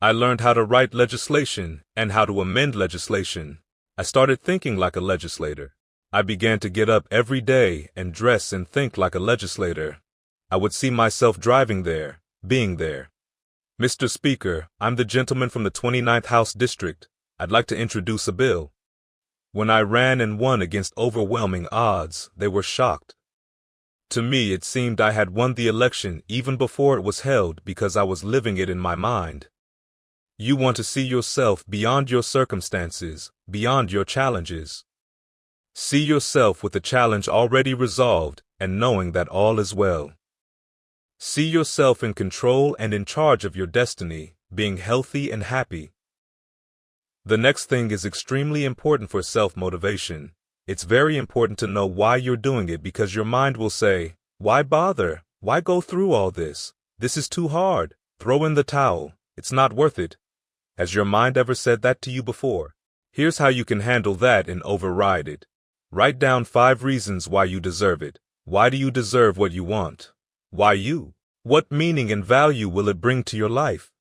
I learned how to write legislation and how to amend legislation. I started thinking like a legislator. I began to get up every day and dress and think like a legislator. I would see myself driving there, being there. Mr. Speaker, I'm the gentleman from the 29th House District. I'd like to introduce a bill. When I ran and won against overwhelming odds, they were shocked. To me, it seemed I had won the election even before it was held because I was living it in my mind. You want to see yourself beyond your circumstances, beyond your challenges. See yourself with the challenge already resolved and knowing that all is well. See yourself in control and in charge of your destiny, being healthy and happy. The next thing is extremely important for self-motivation. It's very important to know why you're doing it because your mind will say, "Why bother? Why go through all this? This is too hard. Throw in the towel. It's not worth it." Has your mind ever said that to you before? Here's how you can handle that and override it. Write down 5 reasons why you deserve it. Why do you deserve what you want? Why you? What meaning and value will it bring to your life?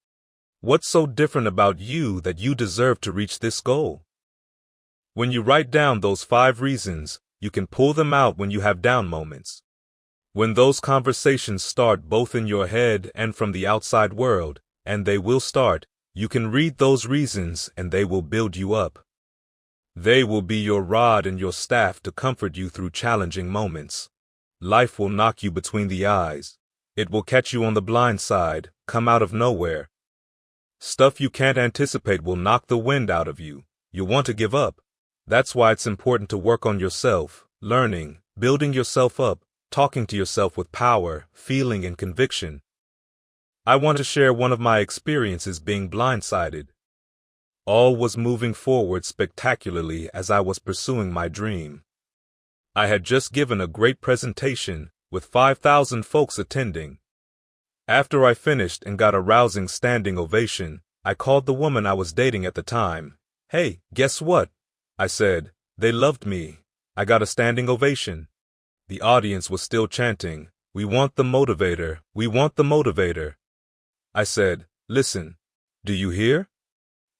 What's so different about you that you deserve to reach this goal? When you write down those 5 reasons, you can pull them out when you have down moments. When those conversations start both in your head and from the outside world, and they will start, you can read those reasons and they will build you up. They will be your rod and your staff to comfort you through challenging moments. Life will knock you between the eyes. It will catch you on the blind side, come out of nowhere. Stuff you can't anticipate will knock the wind out of you. You'll want to give up. That's why it's important to work on yourself, learning, building yourself up, talking to yourself with power, feeling, and conviction. I want to share one of my experiences being blindsided. All was moving forward spectacularly as I was pursuing my dream. I had just given a great presentation with 5,000 folks attending. After I finished and got a rousing standing ovation, I called the woman I was dating at the time. "Hey, guess what?" I said. "They loved me. I got a standing ovation." The audience was still chanting, "We want the motivator, we want the motivator." I said, "Listen, do you hear?"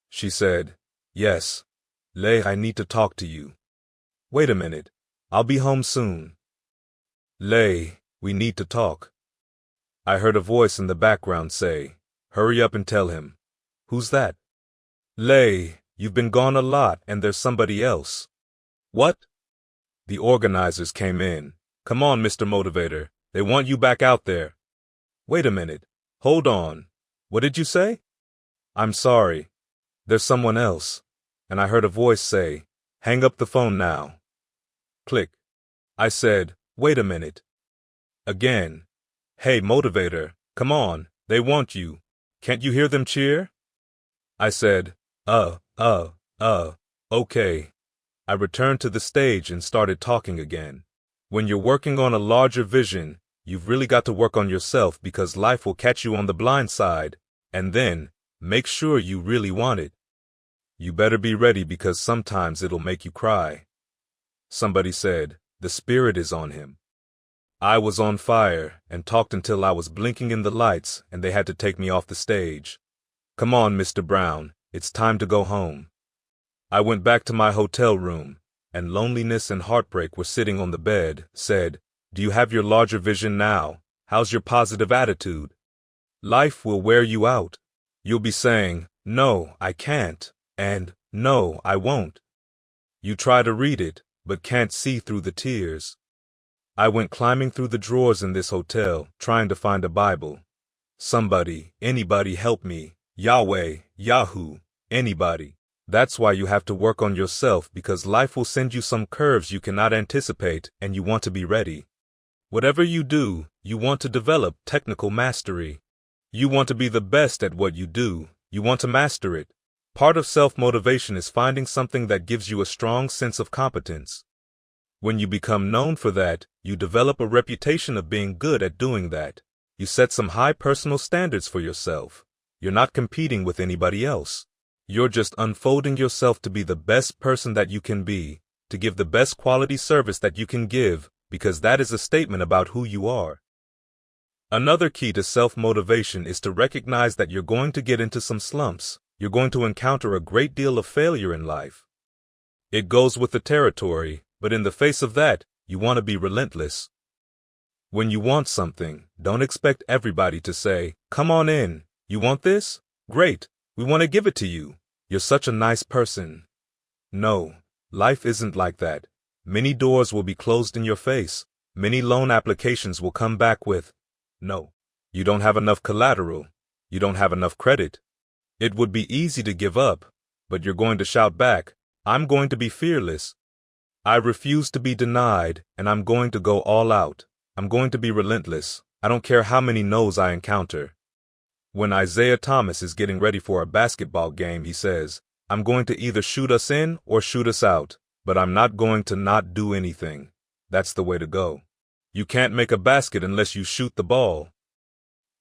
She said, "Yes. Lei, I need to talk to you." "Wait a minute. I'll be home soon." "Lei, we need to talk." I heard a voice in the background say, "Hurry up and tell him." "Who's that?" "Lei, you've been gone a lot and there's somebody else." "What?" The organizers came in. "Come on, Mr. Motivator. They want you back out there." "Wait a minute. Hold on. What did you say?" "I'm sorry. There's someone else." And I heard a voice say, "Hang up the phone now." Click. I said, "Wait a minute." Again. "Hey, Motivator, come on. They want you. Can't you hear them cheer?" I said, okay." I returned to the stage and started talking again. When you're working on a larger vision, you've really got to work on yourself because life will catch you on the blind side, and then make sure you really want it. You better be ready because sometimes it'll make you cry. Somebody said, "The spirit is on him." I was on fire and talked until I was blinking in the lights and they had to take me off the stage. "Come on, Mr. Brown, it's time to go home." I went back to my hotel room, and loneliness and heartbreak were sitting on the bed, said, "Do you have your larger vision now? How's your positive attitude?" Life will wear you out. You'll be saying, "No, I can't," and "No, I won't." You try to read it, but can't see through the tears. I went climbing through the drawers in this hotel, trying to find a Bible. Somebody, anybody help me. Yahweh, Yahoo, anybody. That's why you have to work on yourself because life will send you some curves you cannot anticipate and you want to be ready. Whatever you do, you want to develop technical mastery. You want to be the best at what you do. You want to master it. Part of self-motivation is finding something that gives you a strong sense of competence. When you become known for that, you develop a reputation of being good at doing that. You set some high personal standards for yourself. You're not competing with anybody else. You're just unfolding yourself to be the best person that you can be, to give the best quality service that you can give, because that is a statement about who you are. Another key to self-motivation is to recognize that you're going to get into some slumps. You're going to encounter a great deal of failure in life. It goes with the territory, but in the face of that, you want to be relentless. When you want something, don't expect everybody to say, "Come on in. You want this? Great. We want to give it to you. You're such a nice person." No, life isn't like that. Many doors will be closed in your face. Many loan applications will come back with, "No, you don't have enough collateral. You don't have enough credit." It would be easy to give up, but you're going to shout back, "I'm going to be fearless. I refuse to be denied, and I'm going to go all out. I'm going to be relentless. I don't care how many no's I encounter." When Isaiah Thomas is getting ready for a basketball game, he says, "I'm going to either shoot us in or shoot us out, but I'm not going to not do anything." That's the way to go. You can't make a basket unless you shoot the ball.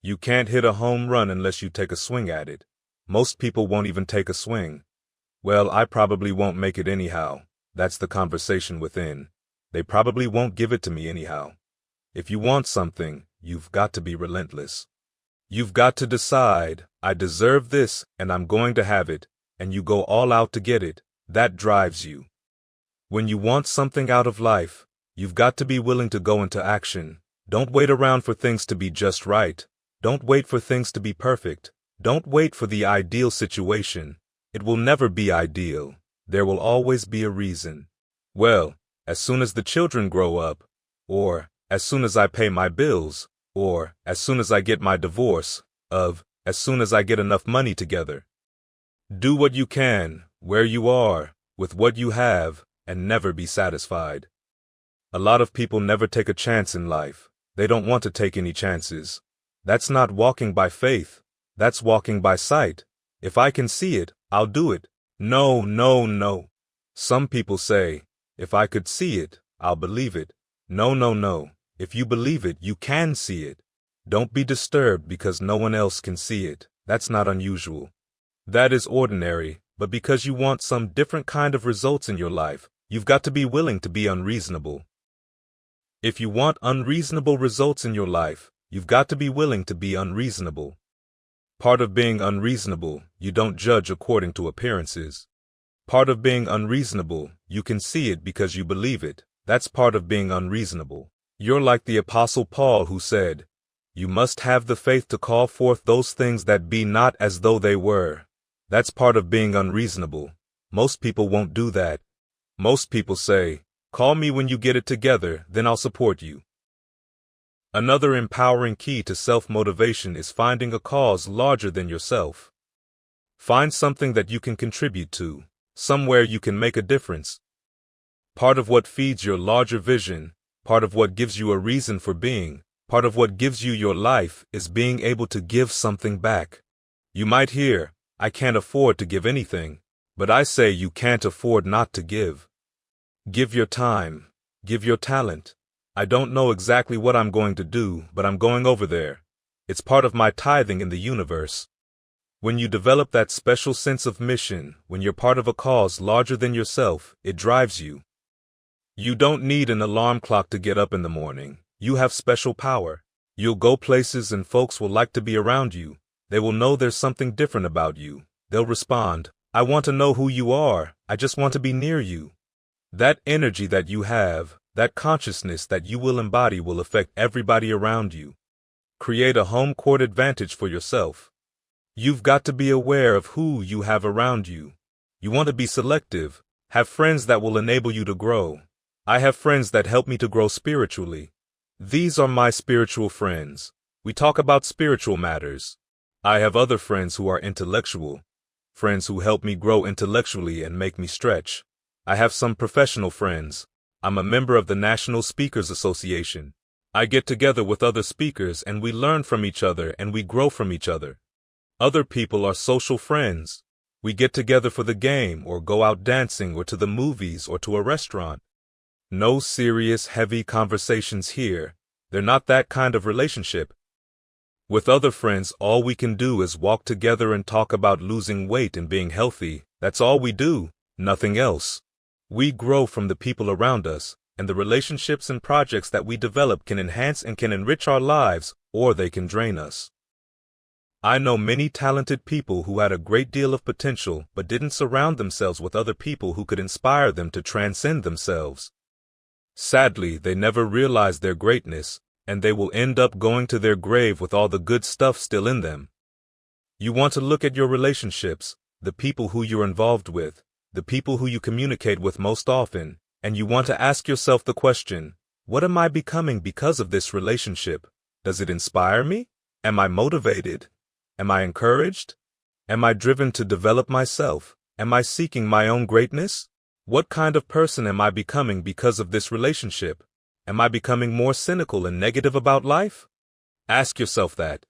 You can't hit a home run unless you take a swing at it. Most people won't even take a swing. "Well, I probably won't make it anyhow." That's the conversation within. They probably won't give it to me anyhow. If you want something, you've got to be relentless. You've got to decide, "I deserve this and I'm going to have it," and you go all out to get it. That drives you. When you want something out of life, you've got to be willing to go into action. Don't wait around for things to be just right. Don't wait for things to be perfect. Don't wait for the ideal situation. It will never be ideal. There will always be a reason. Well, as soon as the children grow up, or as soon as I pay my bills, or as soon as I get my divorce, as soon as I get enough money together. Do what you can, where you are, with what you have, and never be satisfied. A lot of people never take a chance in life. They don't want to take any chances. That's not walking by faith. That's walking by sight. If I can see it, I'll do it. No, no, no. Some people say, if I could see it, I'll believe it. No, no, no. If you believe it, you can see it. Don't be disturbed because no one else can see it. That's not unusual. That is ordinary, but because you want some different kind of results in your life, you've got to be willing to be unreasonable. If you want unreasonable results in your life, you've got to be willing to be unreasonable. Part of being unreasonable, you don't judge according to appearances. Part of being unreasonable, you can see it because you believe it. That's part of being unreasonable. You're like the Apostle Paul who said, "You must have the faith to call forth those things that be not as though they were." That's part of being unreasonable. Most people won't do that. Most people say, "Call me when you get it together, then I'll support you." Another empowering key to self-motivation is finding a cause larger than yourself. Find something that you can contribute to, somewhere you can make a difference. Part of what feeds your larger vision, part of what gives you a reason for being, part of what gives you your life is being able to give something back. You might hear, "I can't afford to give anything," but I say you can't afford not to give. Give your time. Give your talent. I don't know exactly what I'm going to do, but I'm going over there. It's part of my tithing in the universe. When you develop that special sense of mission, when you're part of a cause larger than yourself, it drives you. You don't need an alarm clock to get up in the morning. You have special power. You'll go places and folks will like to be around you. They will know there's something different about you. They'll respond, "I want to know who you are. I just want to be near you." That energy that you have, that consciousness that you will embody will affect everybody around you. Create a home court advantage for yourself. You've got to be aware of who you have around you. You want to be selective. Have friends that will enable you to grow. I have friends that help me to grow spiritually. These are my spiritual friends. We talk about spiritual matters. I have other friends who are intellectual. Friends who help me grow intellectually and make me stretch. I have some professional friends. I'm a member of the National Speakers Association. I get together with other speakers and we learn from each other and we grow from each other. Other people are social friends. We get together for the game or go out dancing or to the movies or to a restaurant. No serious, heavy conversations here. They're not that kind of relationship. With other friends, all we can do is walk together and talk about losing weight and being healthy. That's all we do, nothing else. We grow from the people around us, and the relationships and projects that we develop can enhance and can enrich our lives, or they can drain us. I know many talented people who had a great deal of potential but didn't surround themselves with other people who could inspire them to transcend themselves. Sadly, they never realized their greatness, and they will end up going to their grave with all the good stuff still in them. You want to look at your relationships, the people who you're involved with, the people who you communicate with most often, and you want to ask yourself the question, what am I becoming because of this relationship? Does it inspire me? Am I motivated? Am I encouraged? Am I driven to develop myself? Am I seeking my own greatness? What kind of person am I becoming because of this relationship? Am I becoming more cynical and negative about life? Ask yourself that.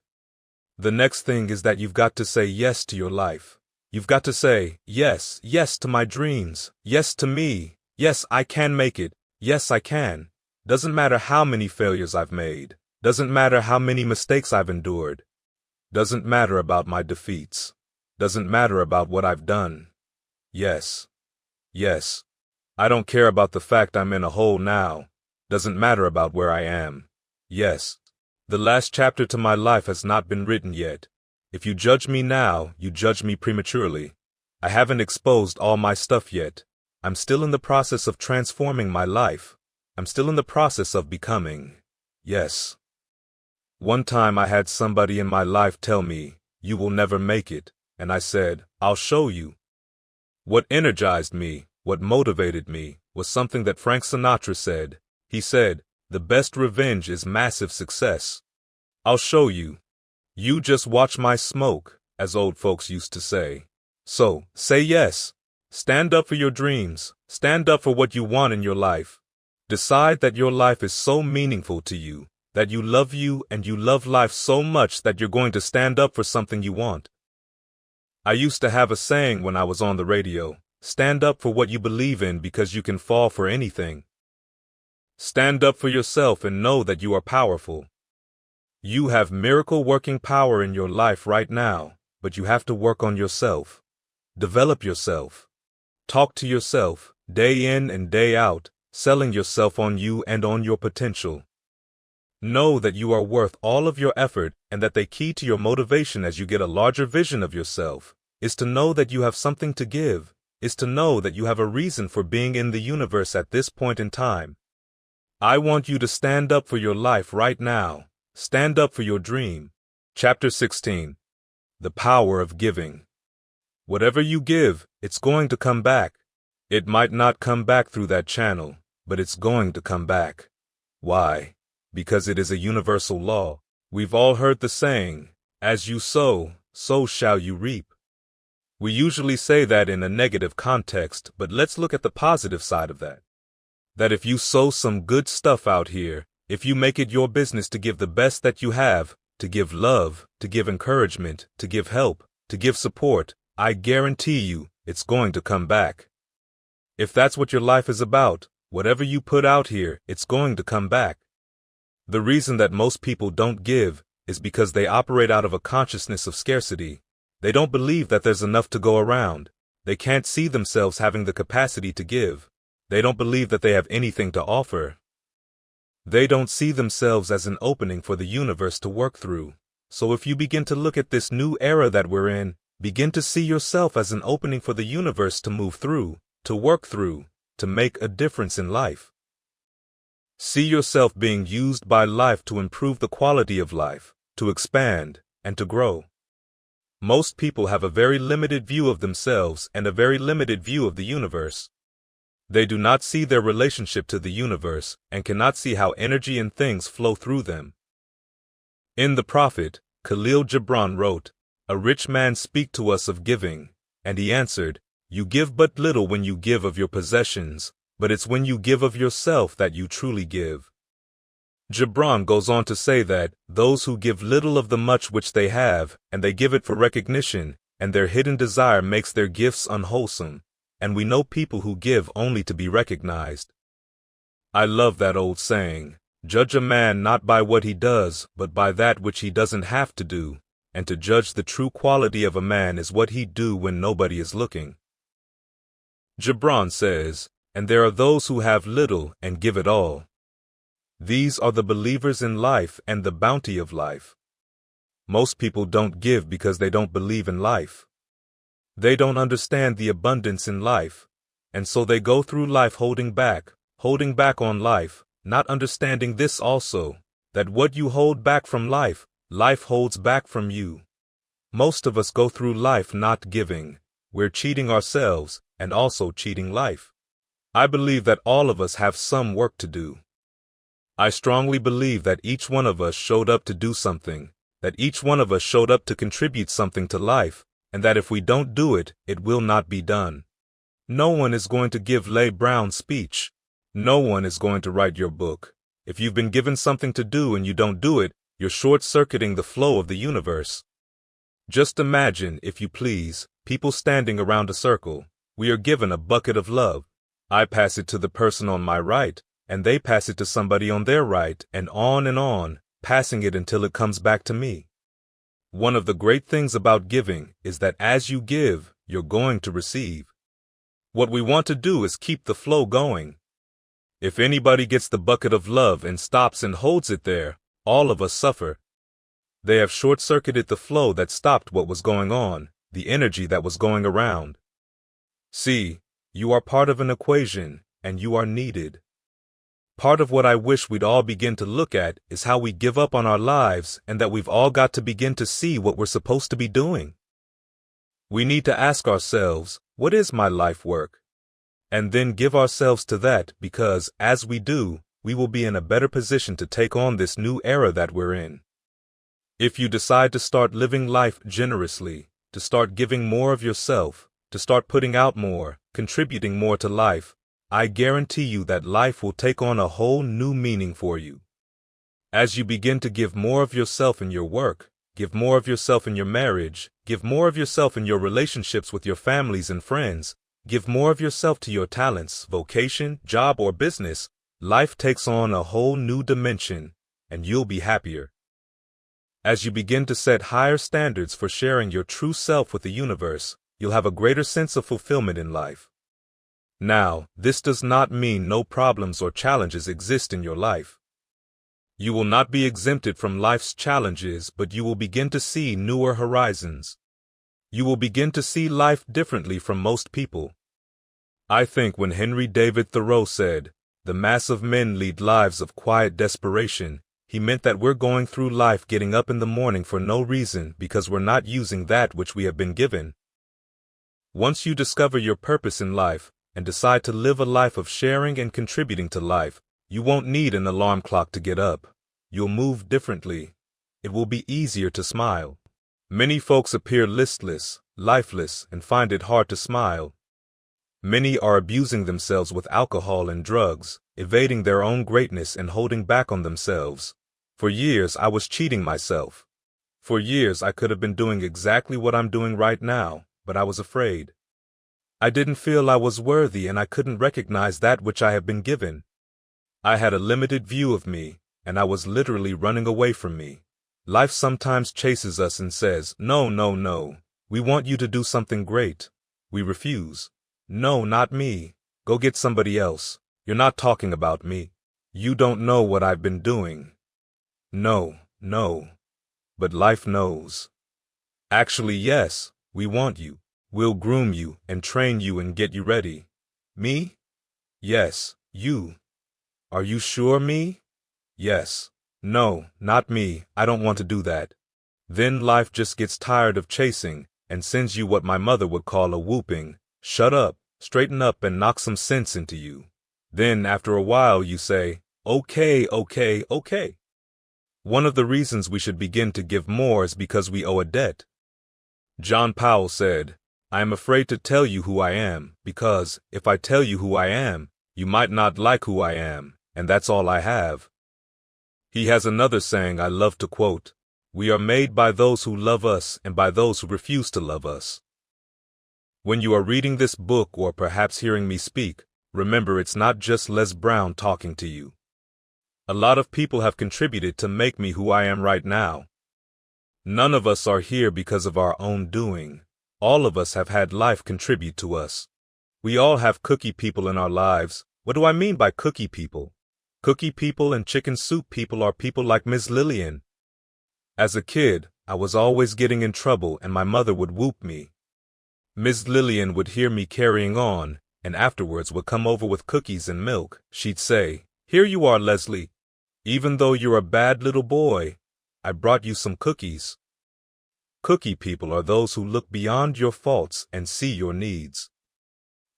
The next thing is that you've got to say yes to your life. You've got to say, yes, yes to my dreams, yes to me, yes, I can make it, yes, I can. Doesn't matter how many failures I've made. Doesn't matter how many mistakes I've endured. Doesn't matter about my defeats. Doesn't matter about what I've done. Yes. Yes. I don't care about the fact I'm in a hole now. Doesn't matter about where I am. Yes. The last chapter to my life has not been written yet. If you judge me now, you judge me prematurely. I haven't exposed all my stuff yet. I'm still in the process of transforming my life. I'm still in the process of becoming. Yes. One time I had somebody in my life tell me, "You will never make it," and I said, "I'll show you." What energized me, what motivated me, was something that Frank Sinatra said. He said, "The best revenge is massive success." I'll show you. You just watch my smoke, as old folks used to say. So, say yes. Stand up for your dreams. Stand up for what you want in your life. Decide that your life is so meaningful to you. that you love you and you love life so much that you're going to stand up for something you want. I used to have a saying when I was on the radio, stand up for what you believe in because you can fall for anything. Stand up for yourself and know that you are powerful. You have miracle-working power in your life right now, but you have to work on yourself. Develop yourself. Talk to yourself, day in and day out, selling yourself on you and on your potential. Know that you are worth all of your effort and that the key to your motivation as you get a larger vision of yourself is to know that you have something to give, is to know that you have a reason for being in the universe at this point in time. I want you to stand up for your life right now. Stand up for your dream. Chapter 16. The Power of Giving. Whatever you give, it's going to come back. It might not come back through that channel, but it's going to come back. Why? Because it is a universal law. We've all heard the saying, as you sow, so shall you reap. We usually say that in a negative context, but let's look at the positive side of that. That if you sow some good stuff out here, if you make it your business to give the best that you have, to give love, to give encouragement, to give help, to give support, I guarantee you, it's going to come back. If that's what your life is about, whatever you put out here, it's going to come back. The reason that most people don't give is because they operate out of a consciousness of scarcity. They don't believe that there's enough to go around. They can't see themselves having the capacity to give. They don't believe that they have anything to offer. They don't see themselves as an opening for the universe to work through. So if you begin to look at this new era that we're in, begin to see yourself as an opening for the universe to move through, to work through, to make a difference in life. See yourself being used by life to improve the quality of life, to expand, and to grow. Most people have a very limited view of themselves and a very limited view of the universe. They do not see their relationship to the universe and cannot see how energy and things flow through them. In The Prophet, Khalil Gibran wrote, "A rich man speak to us of giving, and he answered, you give but little when you give of your possessions, but it's when you give of yourself that you truly give." Gibran goes on to say that those who give little of the much which they have, and they give it for recognition, and their hidden desire makes their gifts unwholesome, and we know people who give only to be recognized. I love that old saying, judge a man not by what he does, but by that which he doesn't have to do, and to judge the true quality of a man is what he do when nobody is looking. Gibran says, and there are those who have little and give it all. These are the believers in life and the bounty of life. Most people don't give because they don't believe in life. They don't understand the abundance in life, and so they go through life holding back on life, not understanding this also, that what you hold back from life, life holds back from you. Most of us go through life not giving. We're cheating ourselves and also cheating life. I believe that all of us have some work to do. I strongly believe that each one of us showed up to do something, that each one of us showed up to contribute something to life, and that if we don't do it, it will not be done. No one is going to give Les Brown's speech. No one is going to write your book. If you've been given something to do and you don't do it, you're short-circuiting the flow of the universe. Just imagine, if you please, people standing around a circle. We are given a bucket of love. I pass it to the person on my right, and they pass it to somebody on their right, and on, passing it until it comes back to me. One of the great things about giving is that as you give, you're going to receive. What we want to do is keep the flow going. If anybody gets the bucket of love and stops and holds it there, all of us suffer. They have short-circuited the flow that stopped what was going on, the energy that was going around. See, you are part of an equation, and you are needed. Part of what I wish we'd all begin to look at is how we give up on our lives and that we've all got to begin to see what we're supposed to be doing. We need to ask ourselves, what is my life work? And then give ourselves to that because, as we do, we will be in a better position to take on this new era that we're in. If you decide to start living life generously, to start giving more of yourself, to start putting out more, contributing more to life, I guarantee you that life will take on a whole new meaning for you. As you begin to give more of yourself in your work, give more of yourself in your marriage, give more of yourself in your relationships with your families and friends, give more of yourself to your talents, vocation, job, or business, life takes on a whole new dimension, and you'll be happier. As you begin to set higher standards for sharing your true self with the universe, you'll have a greater sense of fulfillment in life. Now, this does not mean no problems or challenges exist in your life. You will not be exempted from life's challenges, but you will begin to see newer horizons. You will begin to see life differently from most people. I think when Henry David Thoreau said, "The mass of men lead lives of quiet desperation," he meant that we're going through life getting up in the morning for no reason because we're not using that which we have been given. Once you discover your purpose in life and decide to live a life of sharing and contributing to life, you won't need an alarm clock to get up. You'll move differently. It will be easier to smile. Many folks appear listless, lifeless, and find it hard to smile. Many are abusing themselves with alcohol and drugs, evading their own greatness and holding back on themselves. For years, I was cheating myself. For years, I could have been doing exactly what I'm doing right now, but I was afraid. I didn't feel I was worthy, and I couldn't recognize that which I have been given. I had a limited view of me, and I was literally running away from me. Life sometimes chases us and says, "No, no, no. We want you to do something great." We refuse. "No, not me. Go get somebody else. You're not talking about me. You don't know what I've been doing." No, no. But life knows. Actually, yes, we want you. We'll groom you and train you and get you ready. Me? Yes, you. Are you sure me? Yes. No, not me. I don't want to do that. Then life just gets tired of chasing and sends you what my mother would call a whooping. Shut up, straighten up, and knock some sense into you. Then after a while you say, "Okay, okay, okay." One of the reasons we should begin to give more is because we owe a debt. John Powell said, "I am afraid to tell you who I am, because if I tell you who I am, you might not like who I am, and that's all I have." He has another saying I love to quote, "We are made by those who love us and by those who refuse to love us." When you are reading this book or perhaps hearing me speak, remember it's not just Les Brown talking to you. A lot of people have contributed to make me who I am right now. None of us are here because of our own doing. All of us have had life contribute to us. We all have cookie people in our lives. What do I mean by cookie people? Cookie people and chicken soup people are people like Ms. Lillian. As a kid, I was always getting in trouble and my mother would whoop me. Ms. Lillian would hear me carrying on, and afterwards would come over with cookies and milk. She'd say, "Here you are, Leslie. Even though you're a bad little boy, I brought you some cookies." Cookie people are those who look beyond your faults and see your needs.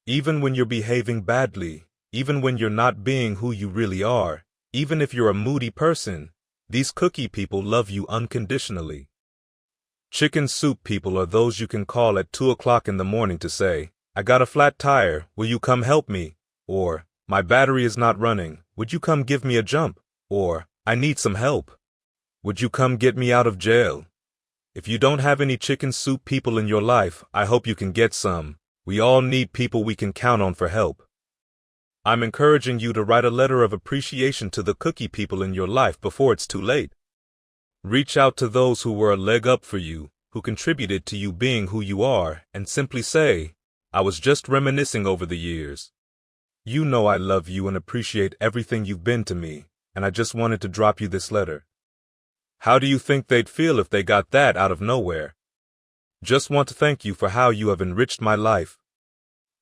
Even when you're behaving badly, even when you're not being who you really are, even if you're a moody person, these cookie people love you unconditionally. Chicken soup people are those you can call at 2 o'clock in the morning to say, "I got a flat tire, will you come help me?" Or, "My battery is not running, would you come give me a jump?" Or, "I need some help. Would you come get me out of jail?" If you don't have any chicken soup people in your life, I hope you can get some. We all need people we can count on for help. I'm encouraging you to write a letter of appreciation to the cookie people in your life before it's too late. Reach out to those who were a leg up for you, who contributed to you being who you are, and simply say, "I was just reminiscing over the years. You know I love you and appreciate everything you've been to me, and I just wanted to drop you this letter." How do you think they'd feel if they got that out of nowhere? Just want to thank you for how you have enriched my life.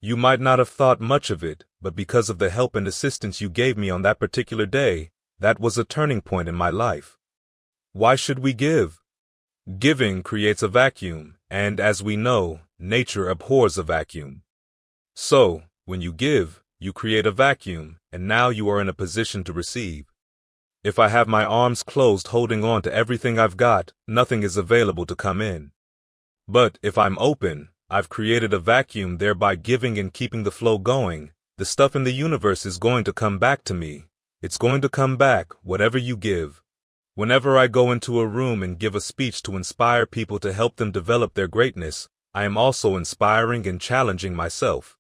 You might not have thought much of it, but because of the help and assistance you gave me on that particular day, that was a turning point in my life. Why should we give? Giving creates a vacuum, and as we know, nature abhors a vacuum. So, when you give, you create a vacuum, and now you are in a position to receive. If I have my arms closed holding on to everything I've got, nothing is available to come in. But if I'm open, I've created a vacuum, thereby giving and keeping the flow going. The stuff in the universe is going to come back to me. It's going to come back, whatever you give. Whenever I go into a room and give a speech to inspire people to help them develop their greatness, I am also inspiring and challenging myself.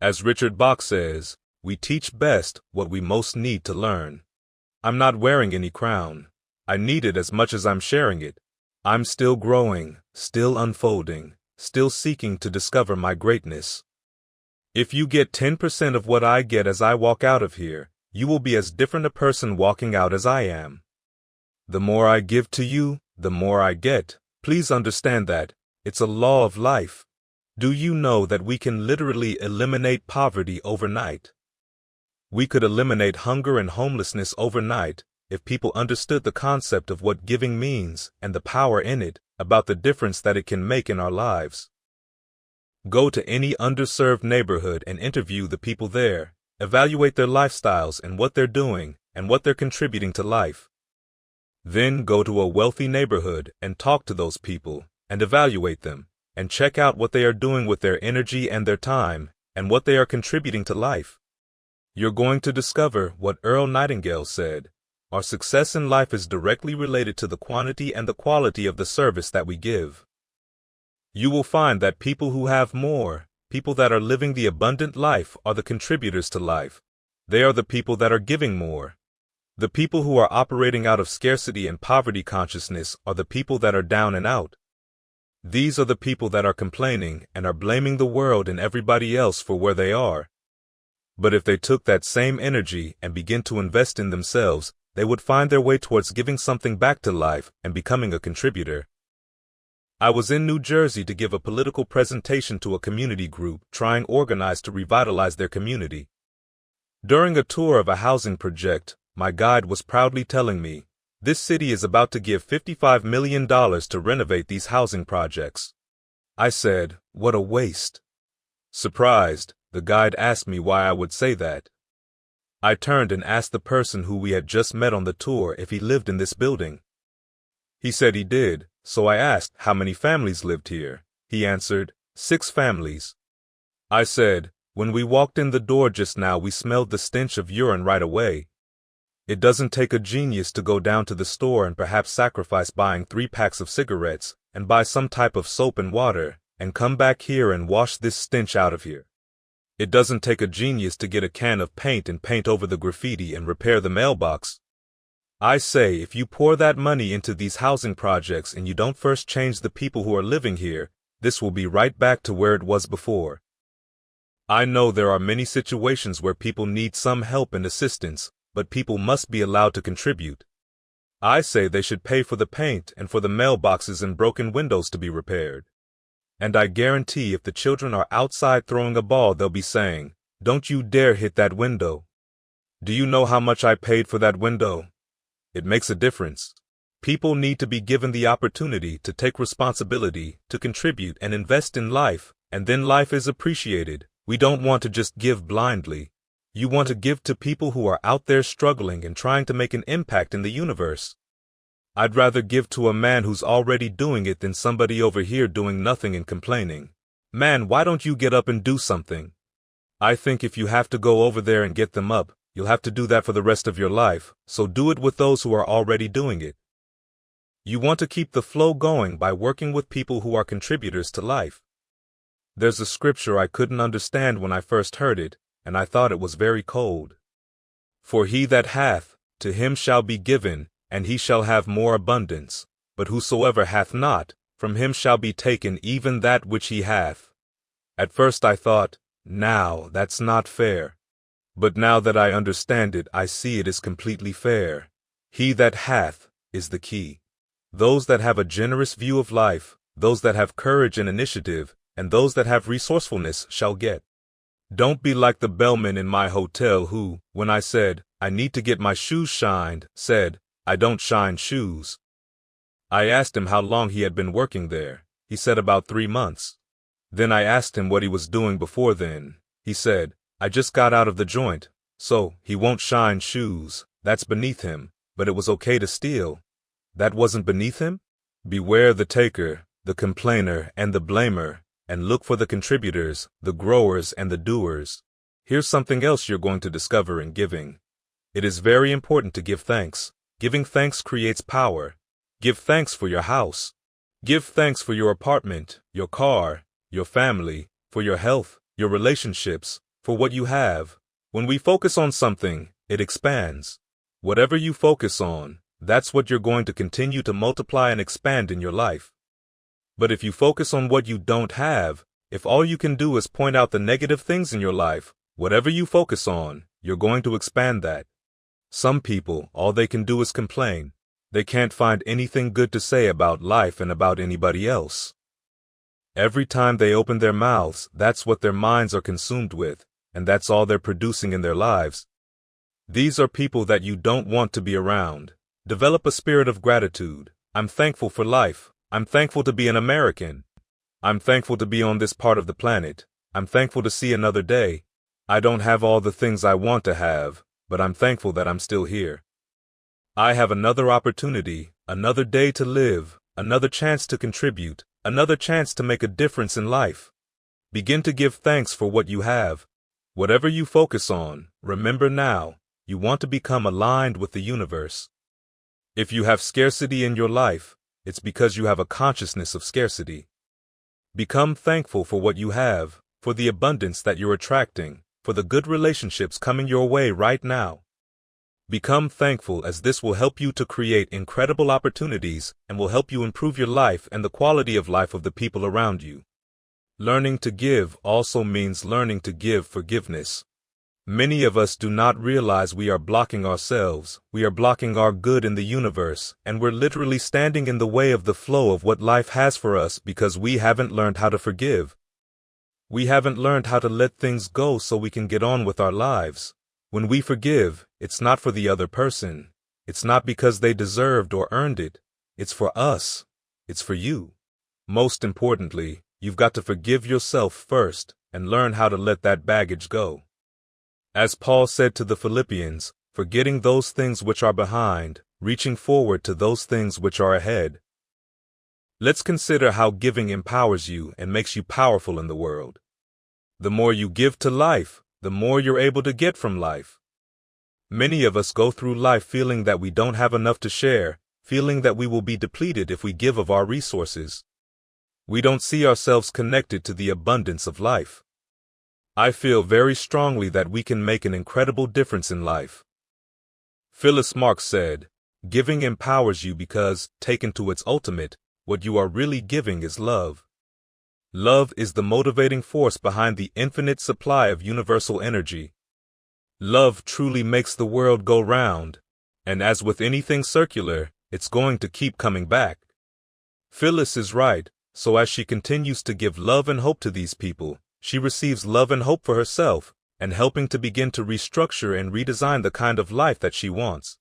As Richard Bach says, we teach best what we most need to learn. I'm not wearing any crown. I need it as much as I'm sharing it. I'm still growing, still unfolding, still seeking to discover my greatness. If you get 10% of what I get as I walk out of here, you will be as different a person walking out as I am. The more I give to you, the more I get. Please understand that. It's a law of life. Do you know that we can literally eliminate poverty overnight? We could eliminate hunger and homelessness overnight if people understood the concept of what giving means and the power in it, about the difference that it can make in our lives. Go to any underserved neighborhood and interview the people there. Evaluate their lifestyles and what they're doing and what they're contributing to life. Then go to a wealthy neighborhood and talk to those people and evaluate them and check out what they are doing with their energy and their time and what they are contributing to life. You're going to discover what Earl Nightingale said: our success in life is directly related to the quantity and the quality of the service that we give. You will find that people who have more, people that are living the abundant life, are the contributors to life. They are the people that are giving more. The people who are operating out of scarcity and poverty consciousness are the people that are down and out. These are the people that are complaining and are blaming the world and everybody else for where they are. But if they took that same energy and begin to invest in themselves, they would find their way towards giving something back to life and becoming a contributor. I was in New Jersey to give a political presentation to a community group trying organized to revitalize their community. During a tour of a housing project, my guide was proudly telling me, "This city is about to give $55 million to renovate these housing projects." I said, "What a waste." Surprised, the guide asked me why I would say that. I turned and asked the person who we had just met on the tour if he lived in this building. He said he did, so I asked how many families lived here. He answered, 6 families. I said, "When we walked in the door just now, we smelled the stench of urine right away." It doesn't take a genius to go down to the store and perhaps sacrifice buying 3 packs of cigarettes and buy some type of soap and water and come back here and wash this stench out of here. It doesn't take a genius to get a can of paint and paint over the graffiti and repair the mailbox. I say, if you pour that money into these housing projects and you don't first change the people who are living here, this will be right back to where it was before. I know there are many situations where people need some help and assistance, but people must be allowed to contribute. I say they should pay for the paint and for the mailboxes and broken windows to be repaired. And I guarantee if the children are outside throwing a ball, they'll be saying, "Don't you dare hit that window. Do you know how much I paid for that window?" It makes a difference. People need to be given the opportunity to take responsibility, to contribute and invest in life, and then life is appreciated. We don't want to just give blindly. You want to give to people who are out there struggling and trying to make an impact in the universe. I'd rather give to a man who's already doing it than somebody over here doing nothing and complaining. "Man, why don't you get up and do something?" I think if you have to go over there and get them up, you'll have to do that for the rest of your life, so do it with those who are already doing it. You want to keep the flow going by working with people who are contributors to life. There's a scripture I couldn't understand when I first heard it, and I thought it was very cold. "For he that hath, to him shall be given, and he shall have more abundance. But whosoever hath not, from him shall be taken even that which he hath." At first I thought, "Now, that's not fair." But now that I understand it, I see it is completely fair. He that hath is the key. Those that have a generous view of life, those that have courage and initiative, and those that have resourcefulness shall get. Don't be like the bellman in my hotel who, when I said, "I need to get my shoes shined," said, "I don't shine shoes." I asked him how long he had been working there. He said about 3 months. Then I asked him what he was doing before then. He said, "I just got out of the joint." So, he won't shine shoes. That's beneath him. But it was okay to steal. That wasn't beneath him? Beware the taker, the complainer, and the blamer, and look for the contributors, the growers, and the doers. Here's something else you're going to discover in giving. It is very important to give thanks. Giving thanks creates power. Give thanks for your house. Give thanks for your apartment, your car, your family, for your health, your relationships, for what you have. When we focus on something, it expands. Whatever you focus on, that's what you're going to continue to multiply and expand in your life. But if you focus on what you don't have, if all you can do is point out the negative things in your life, whatever you focus on, you're going to expand that. Some people, all they can do is complain. They can't find anything good to say about life and about anybody else. Every time they open their mouths, that's what their minds are consumed with, and that's all they're producing in their lives. These are people that you don't want to be around. Develop a spirit of gratitude. I'm thankful for life. I'm thankful to be an American. I'm thankful to be on this part of the planet. I'm thankful to see another day. I don't have all the things I want to have, but I'm thankful that I'm still here. I have another opportunity, another day to live, another chance to contribute, another chance to make a difference in life. Begin to give thanks for what you have. Whatever you focus on, remember now, you want to become aligned with the universe. If you have scarcity in your life, it's because you have a consciousness of scarcity. Become thankful for what you have, for the abundance that you're attracting, for the good relationships coming your way right now. Become thankful, as this will help you to create incredible opportunities and will help you improve your life and the quality of life of the people around you. Learning to give also means learning to give forgiveness. Many of us do not realize we are blocking ourselves, we are blocking our good in the universe, and we're literally standing in the way of the flow of what life has for us because we haven't learned how to forgive. We haven't learned how to let things go so we can get on with our lives. When we forgive, it's not for the other person. It's not because they deserved or earned it. It's for us. It's for you. Most importantly, you've got to forgive yourself first and learn how to let that baggage go. As Paul said to the Philippians, forgetting those things which are behind, reaching forward to those things which are ahead. Let's consider how giving empowers you and makes you powerful in the world. The more you give to life, the more you're able to get from life. Many of us go through life feeling that we don't have enough to share, feeling that we will be depleted if we give of our resources. We don't see ourselves connected to the abundance of life. I feel very strongly that we can make an incredible difference in life. Phyllis Marks said, "Giving empowers you because, taken to its ultimate, what you are really giving is love. Love is the motivating force behind the infinite supply of universal energy. Love truly makes the world go round, and as with anything circular, it's going to keep coming back." Phyllis is right, so as she continues to give love and hope to these people, she receives love and hope for herself, and helping to begin to restructure and redesign the kind of life that she wants.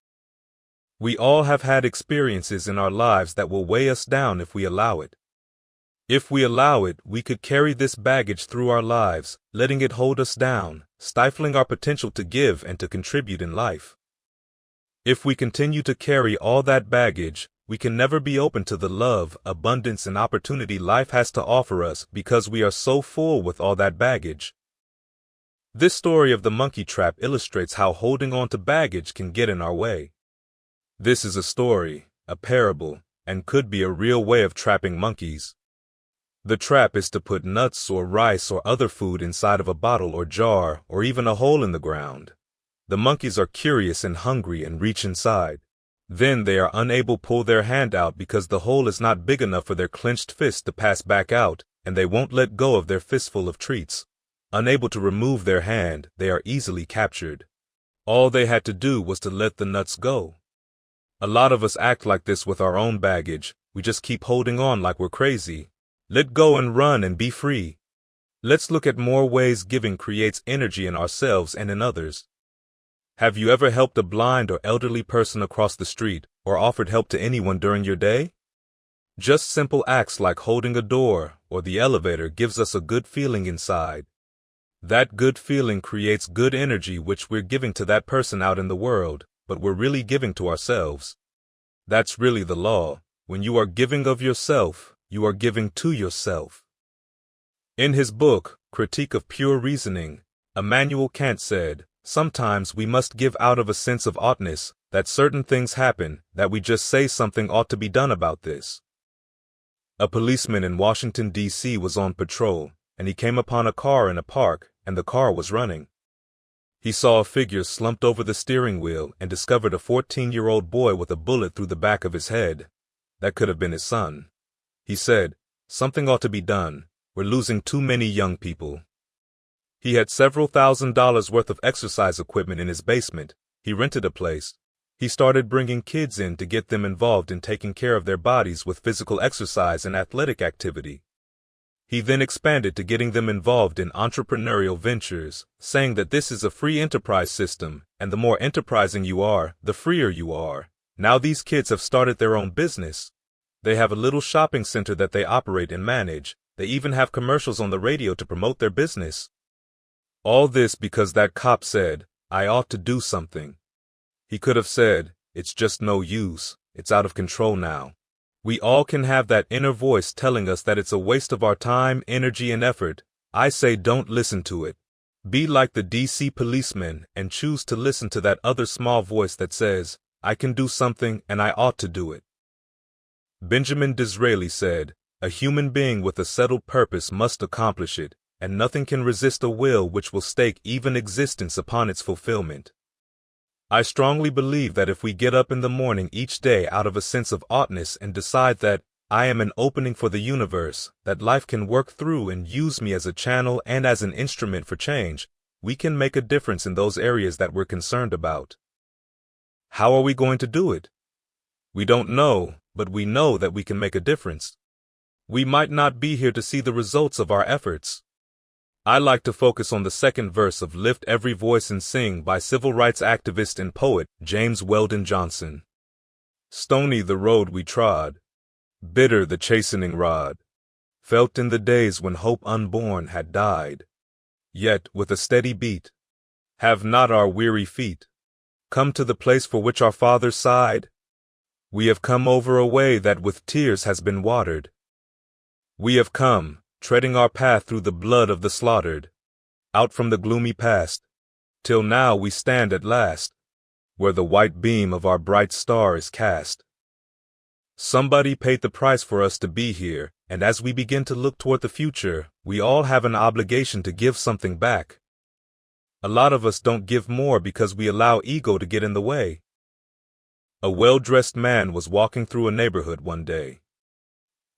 We all have had experiences in our lives that will weigh us down if we allow it. If we allow it, we could carry this baggage through our lives, letting it hold us down, stifling our potential to give and to contribute in life. If we continue to carry all that baggage, we can never be open to the love, abundance, and opportunity life has to offer us because we are so full with all that baggage. This story of the monkey trap illustrates how holding on to baggage can get in our way. This is a story, a parable, and could be a real way of trapping monkeys. The trap is to put nuts or rice or other food inside of a bottle or jar or even a hole in the ground. The monkeys are curious and hungry and reach inside. Then they are unable to pull their hand out because the hole is not big enough for their clenched fist to pass back out, and they won't let go of their fistful of treats. Unable to remove their hand, they are easily captured. All they had to do was to let the nuts go. A lot of us act like this with our own baggage. We just keep holding on like we're crazy. Let go and run and be free. Let's look at more ways giving creates energy in ourselves and in others. Have you ever helped a blind or elderly person across the street or offered help to anyone during your day? Just simple acts like holding a door or the elevator gives us a good feeling inside. That good feeling creates good energy which we're giving to that person out in the world, but we're really giving to ourselves. That's really the law. When you are giving of yourself, you are giving to yourself. In his book, Critique of Pure Reasoning, Immanuel Kant said, "Sometimes we must give out of a sense of oughtness, that certain things happen, that we just say something ought to be done about this. A policeman in Washington, D.C. was on patrol, and he came upon a car in a park, and the car was running. He saw a figure slumped over the steering wheel and discovered a 14-year-old boy with a bullet through the back of his head. That could have been his son. He said, "Something ought to be done. We're losing too many young people." He had several $1,000s worth of exercise equipment in his basement. He rented a place. He started bringing kids in to get them involved in taking care of their bodies with physical exercise and athletic activity. He then expanded to getting them involved in entrepreneurial ventures, saying that this is a free enterprise system, and the more enterprising you are, the freer you are. Now these kids have started their own business. They have a little shopping center that they operate and manage. They even have commercials on the radio to promote their business. All this because that cop said, "I ought to do something." He could have said, "It's just no use. It's out of control now." We all can have that inner voice telling us that it's a waste of our time, energy, and effort. I say don't listen to it. Be like the DC policeman and choose to listen to that other small voice that says, "I can do something and I ought to do it." Benjamin Disraeli said, "A human being with a settled purpose must accomplish it, and nothing can resist a will which will stake even existence upon its fulfillment." I strongly believe that if we get up in the morning each day out of a sense of oughtness and decide that I am an opening for the universe, that life can work through and use me as a channel and as an instrument for change, we can make a difference in those areas that we're concerned about. How are we going to do it? We don't know, but we know that we can make a difference. We might not be here to see the results of our efforts. I like to focus on the second verse of Lift Every Voice and Sing by civil rights activist and poet James Weldon Johnson. Stony the road we trod, bitter the chastening rod, felt in the days when hope unborn had died. Yet, with a steady beat, have not our weary feet come to the place for which our fathers sighed? We have come over a way that with tears has been watered. We have come, treading our path through the blood of the slaughtered, out from the gloomy past, till now we stand at last, where the white beam of our bright star is cast. Somebody paid the price for us to be here, and as we begin to look toward the future, we all have an obligation to give something back. A lot of us don't give more because we allow ego to get in the way. A well-dressed man was walking through a neighborhood one day.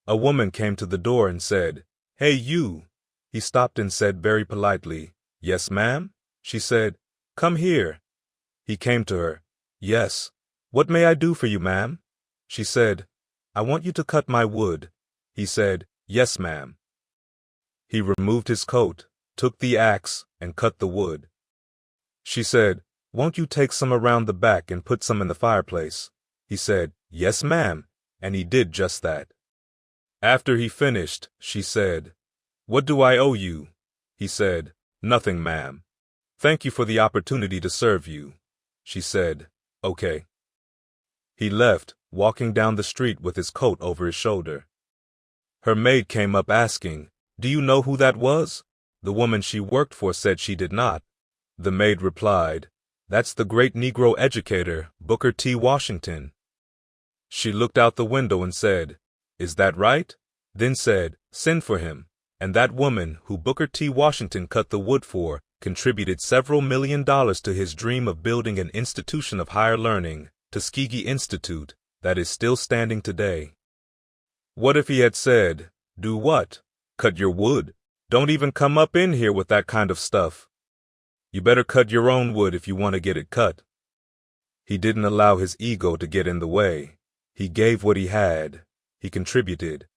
A woman came to the door and said, "Hey, you." He stopped and said very politely, "Yes, ma'am?" She said, "Come here." He came to her. "Yes. What may I do for you, ma'am?" She said, "I want you to cut my wood." He said, "Yes, ma'am." He removed his coat, took the axe, and cut the wood. She said, "Won't you take some around the back and put some in the fireplace?" He said, "Yes, ma'am," and he did just that. After he finished, she said, "What do I owe you?" He said, "Nothing, ma'am. Thank you for the opportunity to serve you." She said, "Okay." He left, walking down the street with his coat over his shoulder. Her maid came up asking, "Do you know who that was?" The woman she worked for said she did not. The maid replied, "That's the great Negro educator, Booker T. Washington." She looked out the window and said, "Is that right?" Then said, "Send for him." And that woman, who Booker T. Washington cut the wood for, contributed several $1 million to his dream of building an institution of higher learning, Tuskegee Institute, that is still standing today. What if he had said, "Do what? Cut your wood? Don't even come up in here with that kind of stuff. You better cut your own wood if you want to get it cut." He didn't allow his ego to get in the way. He gave what he had. He contributed.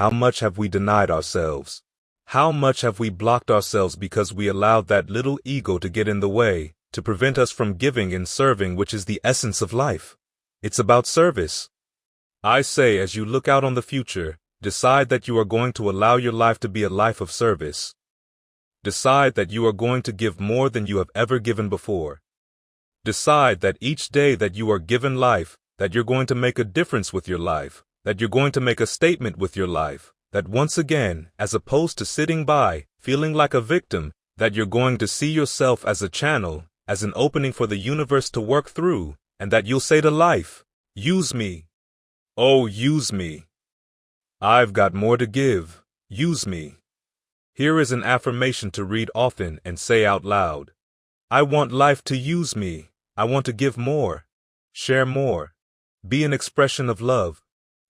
How much have we denied ourselves? How much have we blocked ourselves because we allowed that little ego to get in the way, to prevent us from giving and serving, which is the essence of life? It's about service. I say, as you look out on the future, decide that you are going to allow your life to be a life of service. Decide that you are going to give more than you have ever given before. Decide that each day that you are given life, that you're going to make a difference with your life, that you're going to make a statement with your life, that once again, as opposed to sitting by, feeling like a victim, that you're going to see yourself as a channel, as an opening for the universe to work through, and that you'll say to life, use me. Oh, use me. I've got more to give. Use me. Here is an affirmation to read often and say out loud. I want life to use me. I want to give more. Share more. Be an expression of love.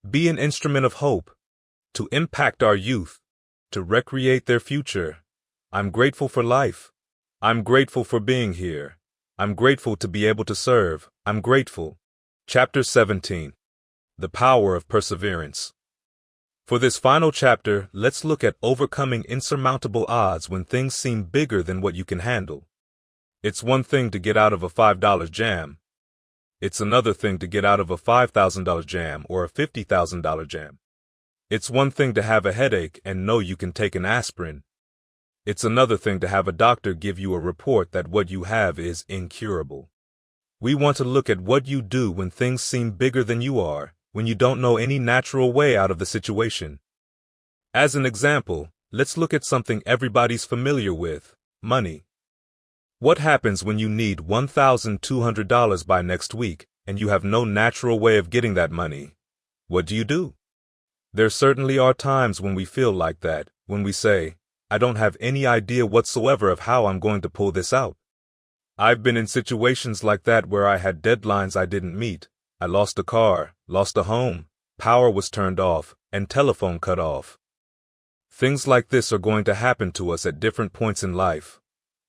Be an instrument of hope. To impact our youth. To recreate their future. I'm grateful for life. I'm grateful for being here. I'm grateful to be able to serve. I'm grateful. Chapter 17. The Power of Perseverance. For this final chapter, let's look at overcoming insurmountable odds when things seem bigger than what you can handle. It's one thing to get out of a $5 jam. It's another thing to get out of a $5,000 jam or a $50,000 jam. It's one thing to have a headache and know you can take an aspirin. It's another thing to have a doctor give you a report that what you have is incurable. We want to look at what you do when things seem bigger than you are, when you don't know any natural way out of the situation. As an example, let's look at something everybody's familiar with, money. What happens when you need $1,200 by next week and you have no natural way of getting that money? What do? There certainly are times when we feel like that, when we say, I don't have any idea whatsoever of how I'm going to pull this out. I've been in situations like that where I had deadlines I didn't meet. I lost a car, lost a home, power was turned off, and telephone cut off. Things like this are going to happen to us at different points in life.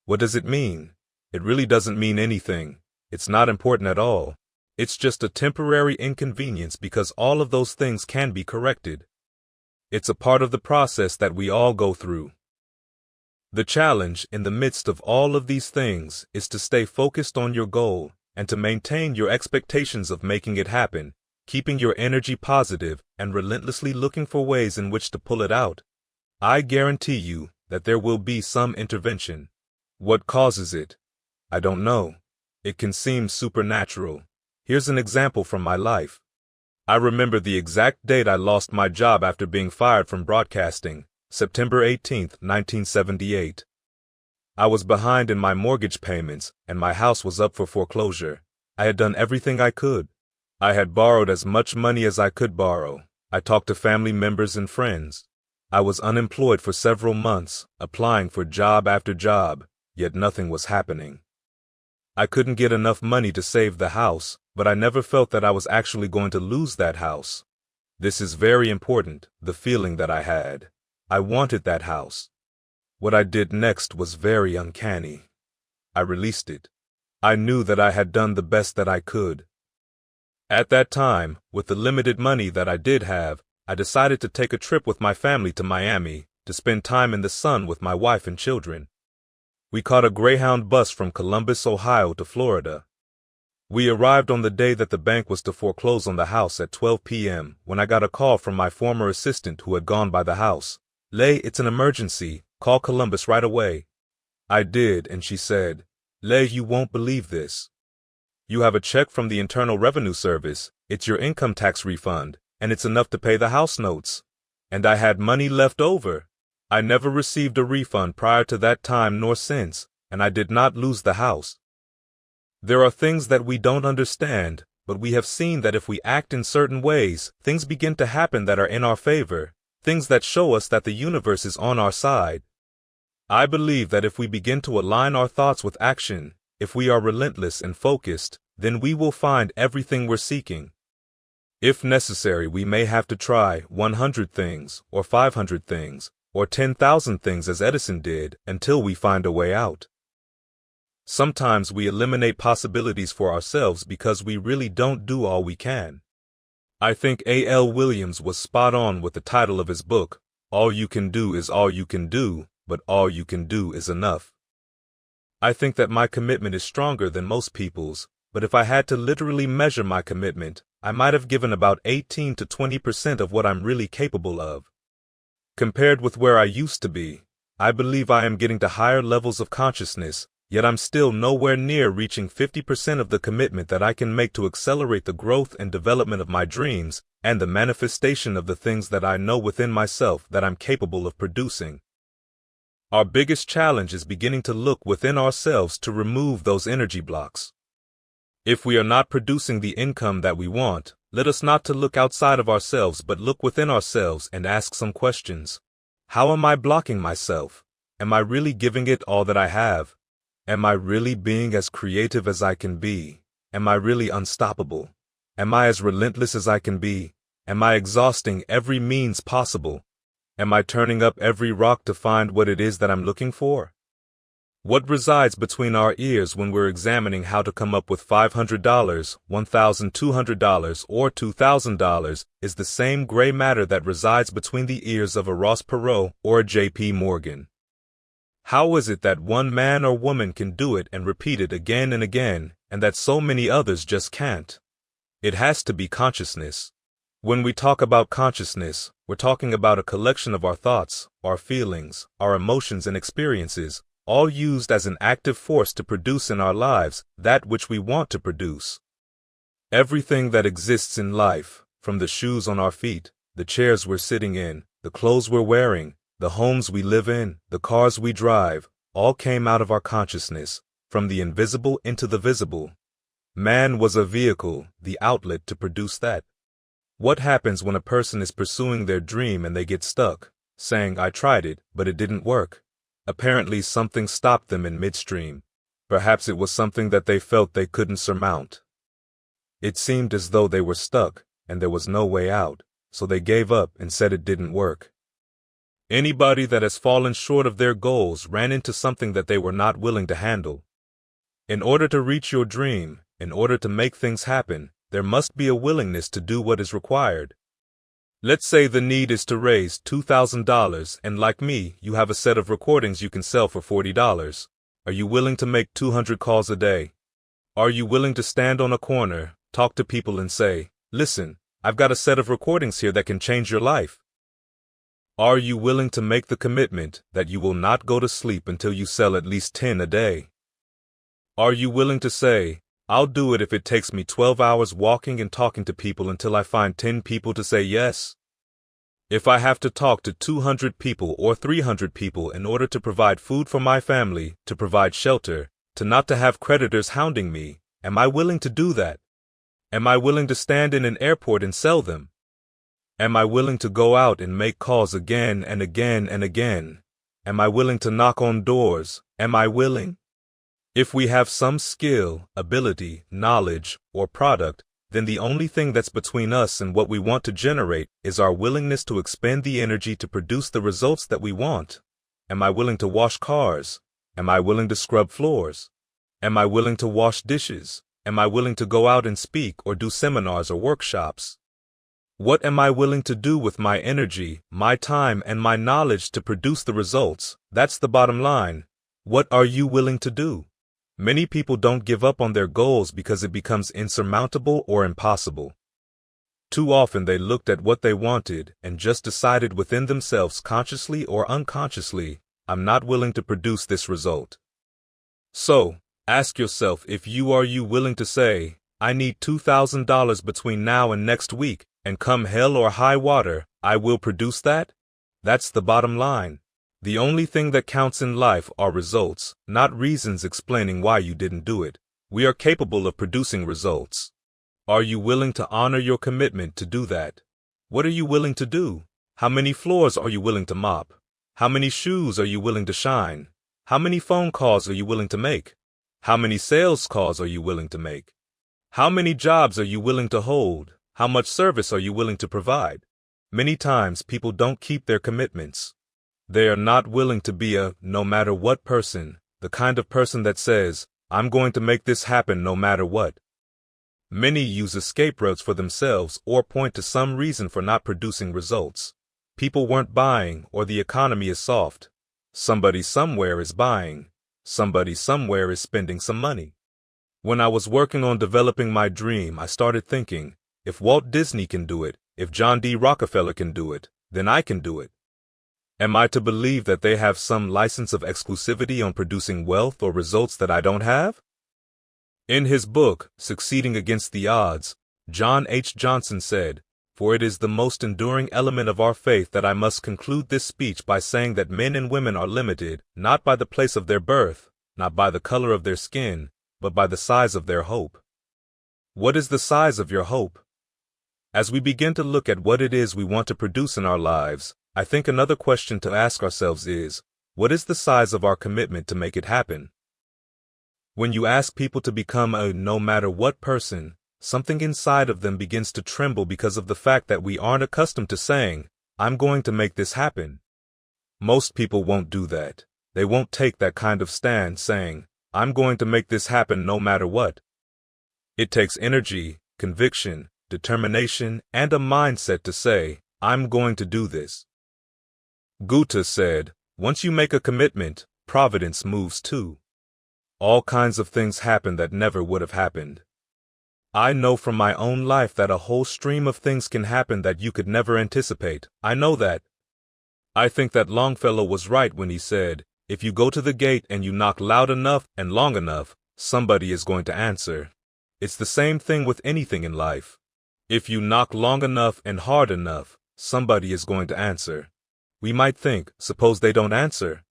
What does it mean? It really doesn't mean anything. It's not important at all. It's just a temporary inconvenience because all of those things can be corrected. It's a part of the process that we all go through. The challenge in the midst of all of these things is to stay focused on your goal and to maintain your expectations of making it happen, keeping your energy positive and relentlessly looking for ways in which to pull it out. I guarantee you that there will be some intervention. What causes it? I don't know. It can seem supernatural. Here's an example from my life. I remember the exact date I lost my job after being fired from broadcasting, September 18, 1978. I was behind in my mortgage payments, and my house was up for foreclosure. I had done everything I could. I had borrowed as much money as I could borrow. I talked to family members and friends. I was unemployed for several months, applying for job after job, yet nothing was happening. I couldn't get enough money to save the house, but I never felt that I was actually going to lose that house. This is very important, the feeling that I had. I wanted that house. What I did next was very uncanny. I released it. I knew that I had done the best that I could. At that time, with the limited money that I did have, I decided to take a trip with my family to Miami to spend time in the sun with my wife and children. We caught a Greyhound bus from Columbus, Ohio to Florida. We arrived on the day that the bank was to foreclose on the house at 12 p.m. when I got a call from my former assistant who had gone by the house. Lay, it's an emergency. Call Columbus right away. I did, and she said, Lay, you won't believe this. You have a check from the Internal Revenue Service. It's your income tax refund, and it's enough to pay the house notes. And I had money left over. I never received a refund prior to that time nor since, and I did not lose the house. There are things that we don't understand, but we have seen that if we act in certain ways, things begin to happen that are in our favor, things that show us that the universe is on our side. I believe that if we begin to align our thoughts with action, if we are relentless and focused, then we will find everything we're seeking. If necessary, we may have to try 100 things, or 500 things, or 10,000 things as Edison did, until we find a way out. Sometimes we eliminate possibilities for ourselves because we really don't do all we can. I think A.L. Williams was spot on with the title of his book, All You Can Do Is All You Can Do, but All You Can Do Is Enough. I think that my commitment is stronger than most people's, but if I had to literally measure my commitment, I might have given about 18 to 20% of what I'm really capable of. Compared with where I used to be, I believe I am getting to higher levels of consciousness, yet I'm still nowhere near reaching 50% of the commitment that I can make to accelerate the growth and development of my dreams and the manifestation of the things that I know within myself that I'm capable of producing. Our biggest challenge is beginning to look within ourselves to remove those energy blocks. If we are not producing the income that we want, let us not to look outside of ourselves but look within ourselves and ask some questions. How am I blocking myself? Am I really giving it all that I have? Am I really being as creative as I can be? Am I really unstoppable? Am I as relentless as I can be? Am I exhausting every means possible? Am I turning up every rock to find what it is that I'm looking for? What resides between our ears when we're examining how to come up with $500, $1,200, or $2,000 is the same gray matter that resides between the ears of a Ross Perot or a J.P. Morgan. How is it that one man or woman can do it and repeat it again and again, and that so many others just can't? It has to be consciousness. When we talk about consciousness, we're talking about a collection of our thoughts, our feelings, our emotions and experiences, all used as an active force to produce in our lives that which we want to produce. Everything that exists in life, from the shoes on our feet, the chairs we're sitting in, the clothes we're wearing, the homes we live in, the cars we drive, all came out of our consciousness, from the invisible into the visible. Man was a vehicle, the outlet to produce that. What happens when a person is pursuing their dream and they get stuck, saying, "I tried it, but it didn't work"? Apparently something stopped them in midstream. Perhaps it was something that they felt they couldn't surmount. It seemed as though they were stuck, and there was no way out, so they gave up and said it didn't work. Anybody that has fallen short of their goals ran into something that they were not willing to handle. In order to reach your dream, in order to make things happen, there must be a willingness to do what is required. Let's say the need is to raise $2,000 and like me, you have a set of recordings you can sell for $40. Are you willing to make 200 calls a day? Are you willing to stand on a corner, talk to people and say, "Listen, I've got a set of recordings here that can change your life"? Are you willing to make the commitment that you will not go to sleep until you sell at least 10 a day? Are you willing to say, "I'll do it if it takes me 12 hours walking and talking to people until I find 10 people to say yes"? If I have to talk to 200 people or 300 people in order to provide food for my family, to provide shelter, to not to have creditors hounding me, am I willing to do that? Am I willing to stand in an airport and sell them? Am I willing to go out and make calls again and again and again? Am I willing to knock on doors? Am I willing? If we have some skill, ability, knowledge, or product, then the only thing that's between us and what we want to generate is our willingness to expend the energy to produce the results that we want. Am I willing to wash cars? Am I willing to scrub floors? Am I willing to wash dishes? Am I willing to go out and speak or do seminars or workshops? What am I willing to do with my energy, my time, and my knowledge to produce the results? That's the bottom line. What are you willing to do? Many people don't give up on their goals because it becomes insurmountable or impossible. Too often they looked at what they wanted and just decided within themselves, consciously or unconsciously, "I'm not willing to produce this result." So, ask yourself if you are willing to say, "I need $2,000 between now and next week, and come hell or high water, I will produce that"? That's the bottom line. The only thing that counts in life are results, not reasons explaining why you didn't do it. We are capable of producing results. Are you willing to honor your commitment to do that? What are you willing to do? How many floors are you willing to mop? How many shoes are you willing to shine? How many phone calls are you willing to make? How many sales calls are you willing to make? How many jobs are you willing to hold? How much service are you willing to provide? Many times people don't keep their commitments. They are not willing to be a no matter what person, the kind of person that says, "I'm going to make this happen no matter what." Many use escape routes for themselves or point to some reason for not producing results. People weren't buying or the economy is soft. Somebody somewhere is buying. Somebody somewhere is spending some money. When I was working on developing my dream, I started thinking, if Walt Disney can do it, if John D. Rockefeller can do it, then I can do it. Am I to believe that they have some license of exclusivity on producing wealth or results that I don't have? In his book, Succeeding Against the Odds, John H. Johnson said, "For it is the most enduring element of our faith that I must conclude this speech by saying that men and women are limited, not by the place of their birth, not by the color of their skin, but by the size of their hope." What is the size of your hope? As we begin to look at what it is we want to produce in our lives, I think another question to ask ourselves is, what is the size of our commitment to make it happen? When you ask people to become a no matter what person, something inside of them begins to tremble because of the fact that we aren't accustomed to saying, I'm going to make this happen. Most people won't do that. They won't take that kind of stand saying, I'm going to make this happen no matter what. It takes energy, conviction, determination, and a mindset to say, I'm going to do this. Goethe said, once you make a commitment, providence moves too. All kinds of things happen that never would have happened. I know from my own life that a whole stream of things can happen that you could never anticipate. I know that. I think that Longfellow was right when he said, if you go to the gate and you knock loud enough and long enough, somebody is going to answer. It's the same thing with anything in life. If you knock long enough and hard enough, somebody is going to answer. We might think, suppose they don't answer.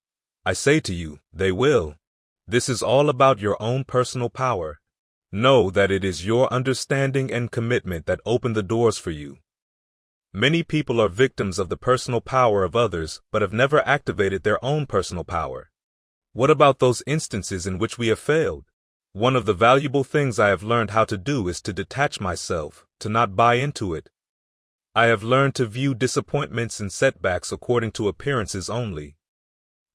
I say to you, they will. This is all about your own personal power. Know that it is your understanding and commitment that open the doors for you. Many people are victims of the personal power of others but have never activated their own personal power. What about those instances in which we have failed? One of the valuable things I have learned how to do is to detach myself, to not buy into it. I have learned to view disappointments and setbacks according to appearances only.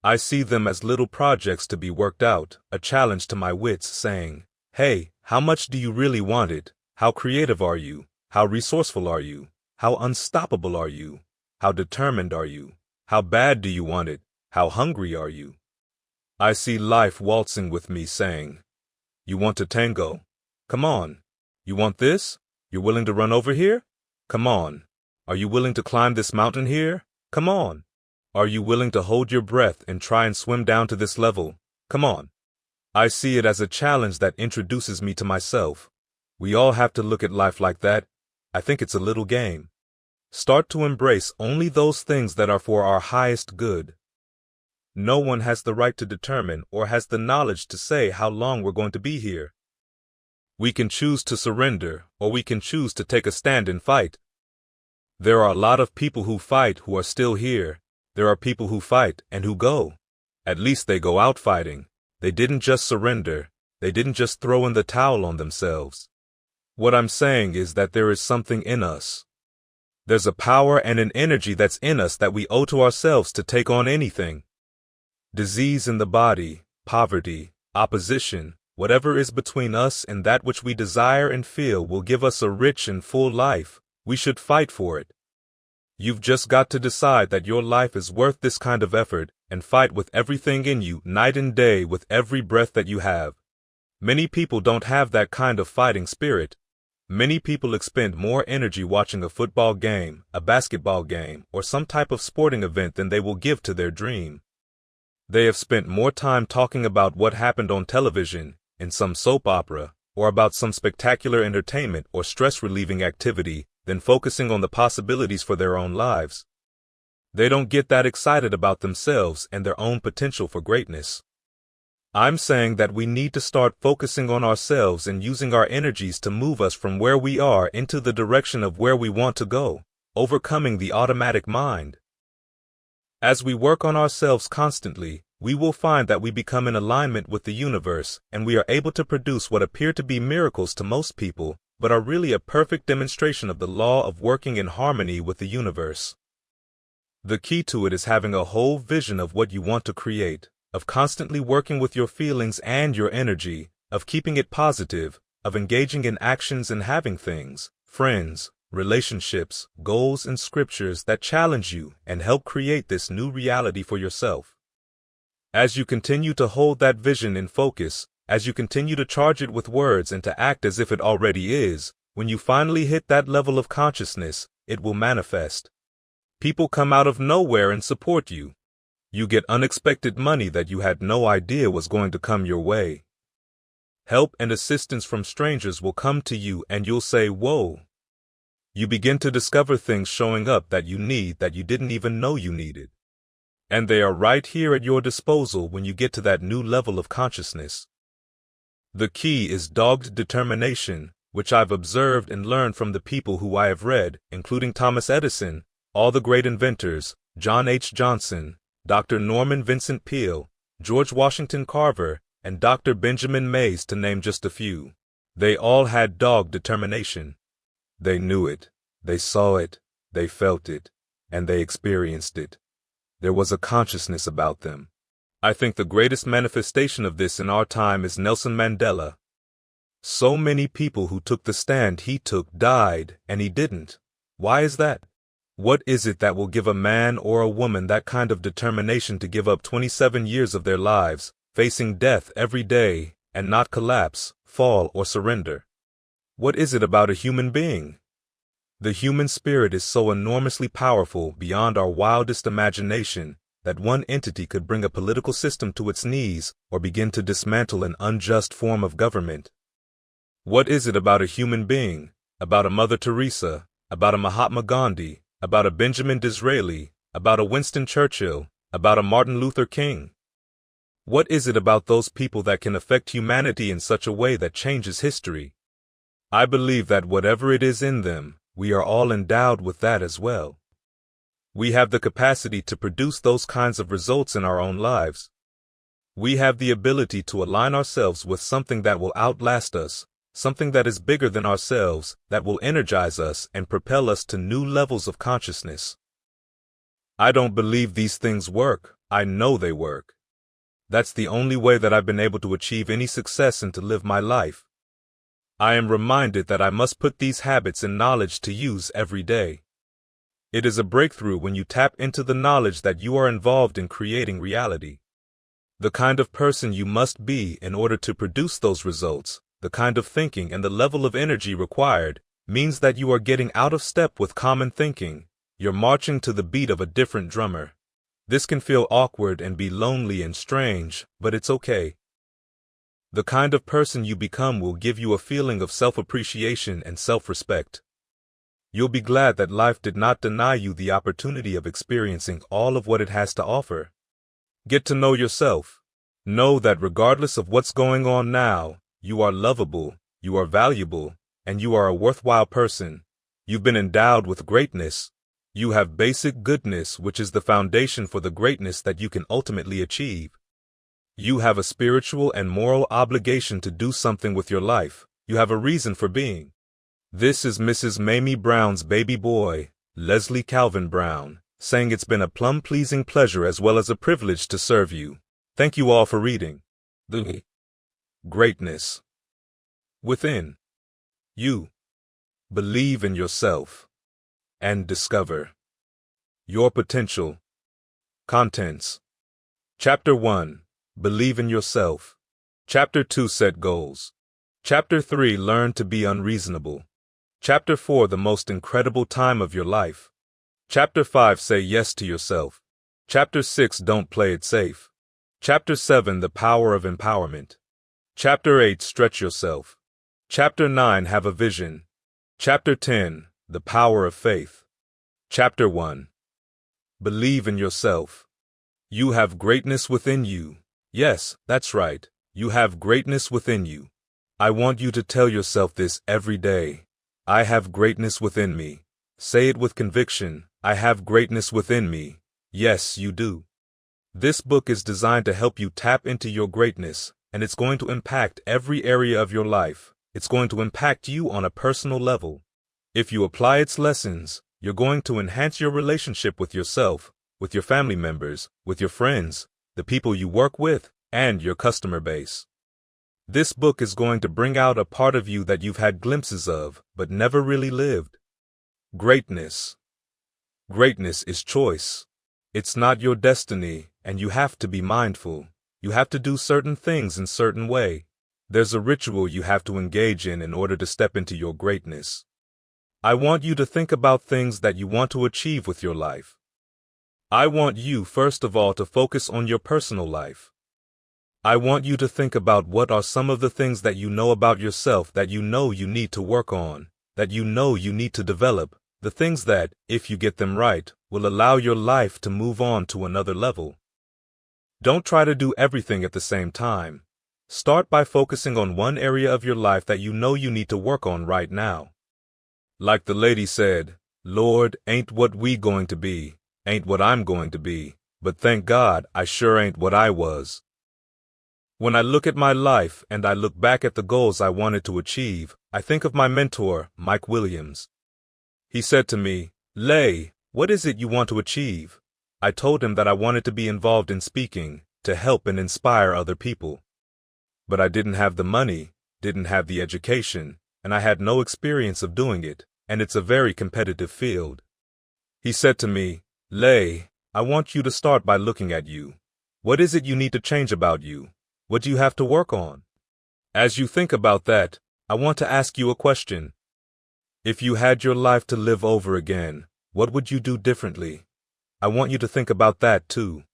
I see them as little projects to be worked out, a challenge to my wits saying, hey, how much do you really want it? How creative are you? How resourceful are you? How unstoppable are you? How determined are you? How bad do you want it? How hungry are you? I see life waltzing with me saying, you want to tango? Come on. You want this? You're willing to run over here? Come on. Are you willing to climb this mountain here? Come on. Are you willing to hold your breath and try and swim down to this level? Come on. I see it as a challenge that introduces me to myself. We all have to look at life like that. I think it's a little game. Start to embrace only those things that are for our highest good. No one has the right to determine or has the knowledge to say how long we're going to be here. We can choose to surrender, or we can choose to take a stand and fight. There are a lot of people who fight who are still here. There are people who fight and who go. At least they go out fighting. They didn't just surrender. They didn't just throw in the towel on themselves. What I'm saying is that there is something in us. There's a power and an energy that's in us that we owe to ourselves to take on anything. Disease in the body, poverty, opposition, whatever is between us and that which we desire and feel will give us a rich and full life. We should fight for it. You've just got to decide that your life is worth this kind of effort and fight with everything in you, night and day, with every breath that you have. Many people don't have that kind of fighting spirit. Many people expend more energy watching a football game, a basketball game, or some type of sporting event than they will give to their dream. They have spent more time talking about what happened on television, in some soap opera, or about some spectacular entertainment or stress-relieving activity than focusing on the possibilities for their own lives. They don't get that excited about themselves and their own potential for greatness. I'm saying that we need to start focusing on ourselves and using our energies to move us from where we are into the direction of where we want to go, overcoming the automatic mind. As we work on ourselves constantly, we will find that we become in alignment with the universe and we are able to produce what appear to be miracles to most people, but are really a perfect demonstration of the law of working in harmony with the universe. The key to it is having a whole vision of what you want to create, of constantly working with your feelings and your energy, of keeping it positive, of engaging in actions and having things, friends, relationships, goals, and scriptures that challenge you and help create this new reality for yourself. As you continue to hold that vision in focus, as you continue to charge it with words and to act as if it already is, when you finally hit that level of consciousness, it will manifest. People come out of nowhere and support you. You get unexpected money that you had no idea was going to come your way. Help and assistance from strangers will come to you and you'll say, whoa. You begin to discover things showing up that you need that you didn't even know you needed. And they are right here at your disposal when you get to that new level of consciousness. The key is dogged determination, which I've observed and learned from the people who I have read, including Thomas Edison, all the great inventors, John H. Johnson, Dr. Norman Vincent Peale, George Washington Carver, and Dr. Benjamin Mays, to name just a few. They all had dogged determination. They knew it, they saw it, they felt it, and they experienced it. There was a consciousness about them. I think the greatest manifestation of this in our time is Nelson Mandela. So many people who took the stand he took died, and he didn't. Why is that? What is it that will give a man or a woman that kind of determination to give up 27 years of their lives, facing death every day, and not collapse, fall, or surrender? What is it about a human being? The human spirit is so enormously powerful beyond our wildest imagination that one entity could bring a political system to its knees or begin to dismantle an unjust form of government. What is it about a human being, about a Mother Teresa, about a Mahatma Gandhi, about a Benjamin Disraeli, about a Winston Churchill, about a Martin Luther King? What is it about those people that can affect humanity in such a way that changes history? I believe that whatever it is in them, we are all endowed with that as well. We have the capacity to produce those kinds of results in our own lives. We have the ability to align ourselves with something that will outlast us, something that is bigger than ourselves, that will energize us and propel us to new levels of consciousness. I don't believe these things work. I know they work. That's the only way that I've been able to achieve any success and to live my life. I am reminded that I must put these habits and knowledge to use every day. It is a breakthrough when you tap into the knowledge that you are involved in creating reality. The kind of person you must be in order to produce those results, the kind of thinking and the level of energy required, means that you are getting out of step with common thinking. You're marching to the beat of a different drummer. This can feel awkward and be lonely and strange, but it's okay. The kind of person you become will give you a feeling of self-appreciation and self-respect. You'll be glad that life did not deny you the opportunity of experiencing all of what it has to offer. Get to know yourself. Know that regardless of what's going on now, you are lovable, you are valuable, and you are a worthwhile person. You've been endowed with greatness. You have basic goodness, which is the foundation for the greatness that you can ultimately achieve. You have a spiritual and moral obligation to do something with your life. You have a reason for being. This is Mrs. Mamie Brown's baby boy, Leslie Calvin Brown, saying it's been a plum-pleasing pleasure as well as a privilege to serve you. Thank you all for reading. The Greatness Within You. Believe in yourself and discover your potential. Contents. Chapter 1. Believe in yourself. Chapter 2. Set goals. Chapter 3. Learn to be unreasonable. Chapter 4. The most incredible time of your life. Chapter 5. Say yes to yourself. Chapter 6. Don't play it safe. Chapter 7. The power of empowerment. Chapter 8. Stretch yourself. Chapter 9. Have a vision. Chapter 10. The power of faith. Chapter 1. Believe in yourself. You have greatness within you. Yes, that's right. You have greatness within you. I want you to tell yourself this every day. I have greatness within me. Say it with conviction. I have greatness within me. Yes, you do. This book is designed to help you tap into your greatness, and it's going to impact every area of your life. It's going to impact you on a personal level. If you apply its lessons, you're going to enhance your relationship with yourself, with your family members, with your friends, the people you work with, and your customer base. This book is going to bring out a part of you that you've had glimpses of, but never really lived. Greatness. Greatness is choice. It's not your destiny, and you have to be mindful. You have to do certain things in certain way. There's a ritual you have to engage in order to step into your greatness. I want you to think about things that you want to achieve with your life. I want you, first of all, to focus on your personal life. I want you to think about what are some of the things that you know about yourself that you know you need to work on, that you know you need to develop, the things that, if you get them right, will allow your life to move on to another level. Don't try to do everything at the same time. Start by focusing on one area of your life that you know you need to work on right now. Like the lady said, Lord, ain't what we going to be, ain't what I'm going to be, but thank God I sure ain't what I was. When I look at my life and I look back at the goals I wanted to achieve, I think of my mentor, Mike Williams. He said to me, Lay, what is it you want to achieve? I told him that I wanted to be involved in speaking, to help and inspire other people. But I didn't have the money, didn't have the education, and I had no experience of doing it, and it's a very competitive field. He said to me, Lay, I want you to start by looking at you. What is it you need to change about you? What do you have to work on? As you think about that, I want to ask you a question. If you had your life to live over again, what would you do differently? I want you to think about that too.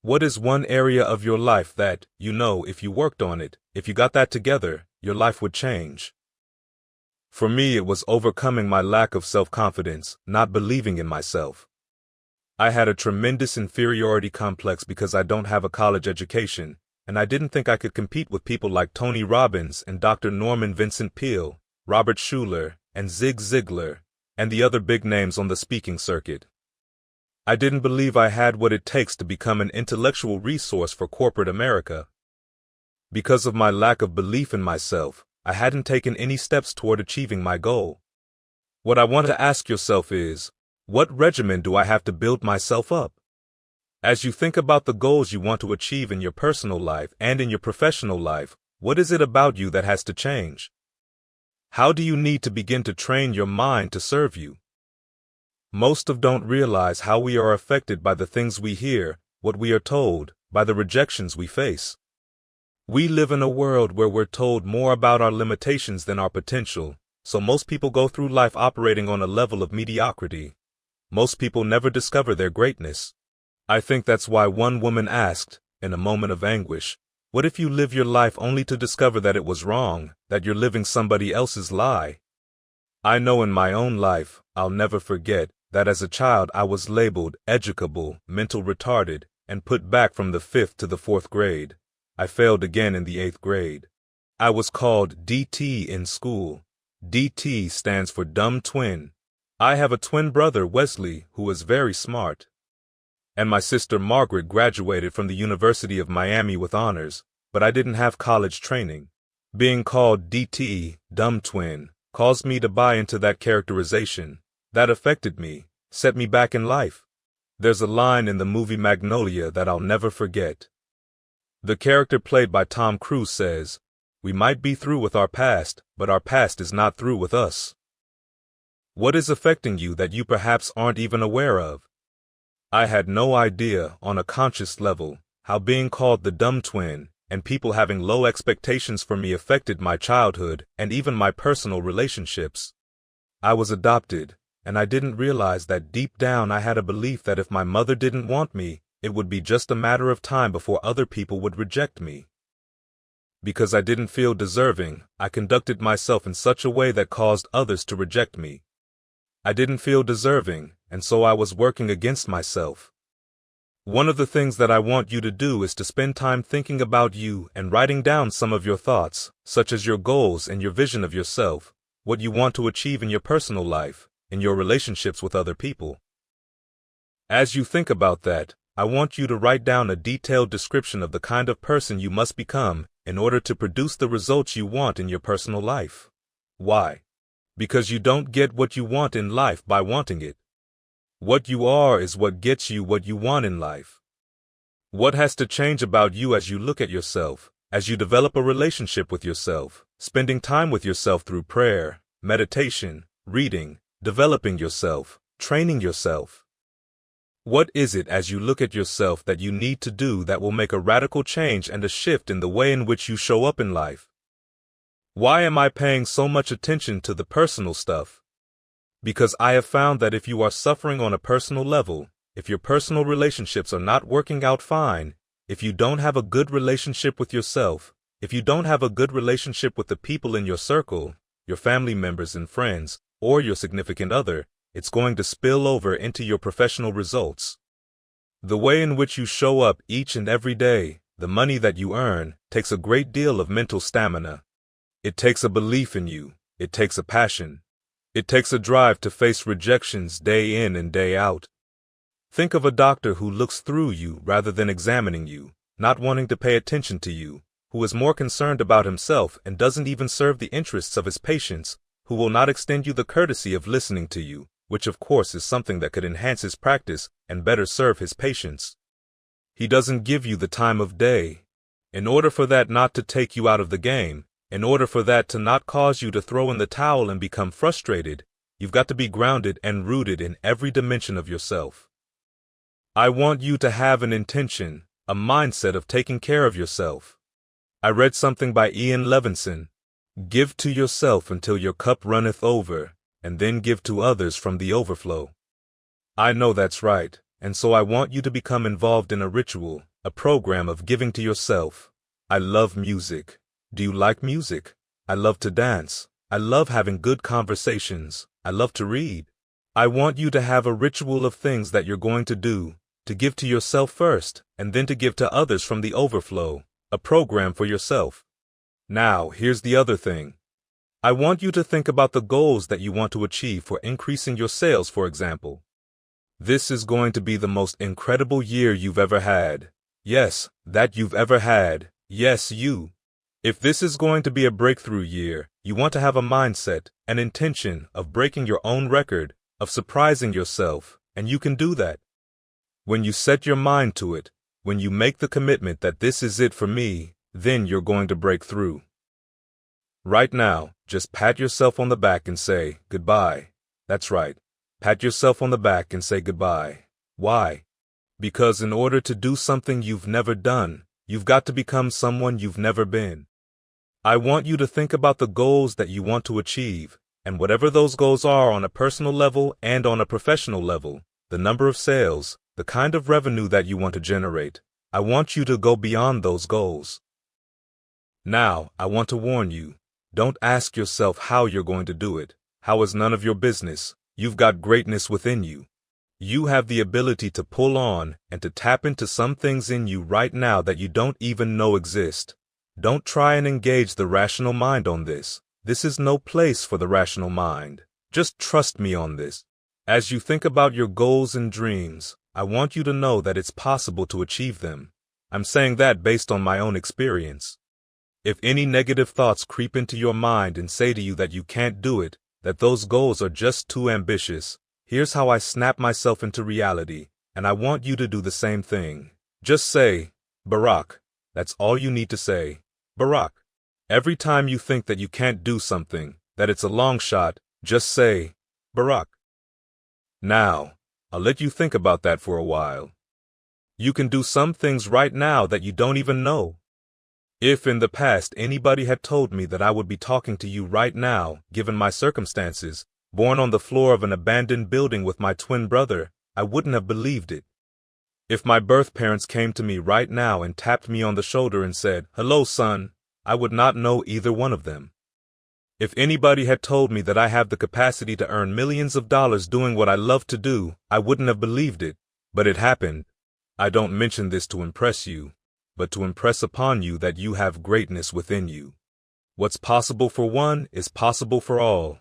What is one area of your life that, you know, if you worked on it, if you got that together, your life would change? For me, it was overcoming my lack of self-confidence, not believing in myself. I had a tremendous inferiority complex because I don't have a college education, and I didn't think I could compete with people like Tony Robbins and Dr. Norman Vincent Peale, Robert Schuller, and Zig Ziglar, and the other big names on the speaking circuit. I didn't believe I had what it takes to become an intellectual resource for corporate America. Because of my lack of belief in myself, I hadn't taken any steps toward achieving my goal. What I want to ask yourself is, what regimen do I have to build myself up? As you think about the goals you want to achieve in your personal life and in your professional life, what is it about you that has to change? How do you need to begin to train your mind to serve you? Most of don't realize how we are affected by the things we hear, what we are told, by the rejections we face. We live in a world where we're told more about our limitations than our potential, so most people go through life operating on a level of mediocrity. Most people never discover their greatness. I think that's why one woman asked, in a moment of anguish, what if you live your life only to discover that it was wrong, that you're living somebody else's lie? I know in my own life, I'll never forget, that as a child I was labeled educable, mental retarded, and put back from the 5th to the 4th grade. I failed again in the 8th grade. I was called DT in school. DT stands for dumb twin. I have a twin brother, Wesley, who is very smart. And my sister Margaret graduated from the University of Miami with honors, but I didn't have college training. Being called DT, dumb twin, caused me to buy into that characterization. That affected me, set me back in life. There's a line in the movie Magnolia that I'll never forget. The character played by Tom Cruise says, "We might be through with our past, but our past is not through with us." What is affecting you that you perhaps aren't even aware of? I had no idea, on a conscious level, how being called the dumb twin and people having low expectations for me affected my childhood and even my personal relationships. I was adopted, and I didn't realize that deep down I had a belief that if my mother didn't want me, it would be just a matter of time before other people would reject me. Because I didn't feel deserving, I conducted myself in such a way that caused others to reject me. I didn't feel deserving, and so I was working against myself. One of the things that I want you to do is to spend time thinking about you and writing down some of your thoughts, such as your goals and your vision of yourself, what you want to achieve in your personal life, in your relationships with other people. As you think about that, I want you to write down a detailed description of the kind of person you must become in order to produce the results you want in your personal life. Why? Because you don't get what you want in life by wanting it. What you are is what gets you what you want in life. What has to change about you as you look at yourself, as you develop a relationship with yourself, spending time with yourself through prayer, meditation, reading, developing yourself, training yourself? What is it as you look at yourself that you need to do that will make a radical change and a shift in the way in which you show up in life? Why am I paying so much attention to the personal stuff? Because I have found that if you are suffering on a personal level, if your personal relationships are not working out fine, if you don't have a good relationship with yourself, if you don't have a good relationship with the people in your circle, your family members and friends, or your significant other, it's going to spill over into your professional results. The way in which you show up each and every day, the money that you earn, takes a great deal of mental stamina. It takes a belief in you. It takes a passion. It takes a drive to face rejections day in and day out. Think of a doctor who looks through you rather than examining you, not wanting to pay attention to you, who is more concerned about himself and doesn't even serve the interests of his patients, who will not extend you the courtesy of listening to you, which of course is something that could enhance his practice and better serve his patients. He doesn't give you the time of day. In order for that not to take you out of the game, in order for that to not cause you to throw in the towel and become frustrated, you've got to be grounded and rooted in every dimension of yourself. I want you to have an intention, a mindset of taking care of yourself. I read something by Ian Levinson. Give to yourself until your cup runneth over, and then give to others from the overflow. I know that's right, and so I want you to become involved in a ritual, a program of giving to yourself. I love music. Do you like music? I love to dance. I love having good conversations. I love to read. I want you to have a ritual of things that you're going to do, to give to yourself first, and then to give to others from the overflow, a program for yourself. Now, here's the other thing. I want you to think about the goals that you want to achieve for increasing your sales, for example. This is going to be the most incredible year you've ever had. Yes, that you've ever had. Yes, you. If this is going to be a breakthrough year, you want to have a mindset, an intention of breaking your own record, of surprising yourself, and you can do that. When you set your mind to it, when you make the commitment that this is it for me, then you're going to break through. Right now, just pat yourself on the back and say, goodbye. That's right. Pat yourself on the back and say goodbye. Why? Because in order to do something you've never done, you've got to become someone you've never been. I want you to think about the goals that you want to achieve, and whatever those goals are on a personal level and on a professional level, the number of sales, the kind of revenue that you want to generate, I want you to go beyond those goals. Now, I want to warn you, don't ask yourself how you're going to do it. How is none of your business. You've got greatness within you. You have the ability to pull on and to tap into some things in you right now that you don't even know exist. Don't try and engage the rational mind on this. This is no place for the rational mind. Just trust me on this. As you think about your goals and dreams, I want you to know that it's possible to achieve them. I'm saying that based on my own experience. If any negative thoughts creep into your mind and say to you that you can't do it, that those goals are just too ambitious, here's how I snap myself into reality, and I want you to do the same thing. Just say, Barack. That's all you need to say. Barack. Every time you think that you can't do something, that it's a long shot, just say, Barack. Now, I'll let you think about that for a while. You can do some things right now that you don't even know. If in the past anybody had told me that I would be talking to you right now, given my circumstances, born on the floor of an abandoned building with my twin brother, I wouldn't have believed it. If my birth parents came to me right now and tapped me on the shoulder and said, "Hello, son," I would not know either one of them. If anybody had told me that I have the capacity to earn millions of dollars doing what I love to do, I wouldn't have believed it, but it happened. I don't mention this to impress you, but to impress upon you that you have greatness within you. What's possible for one is possible for all.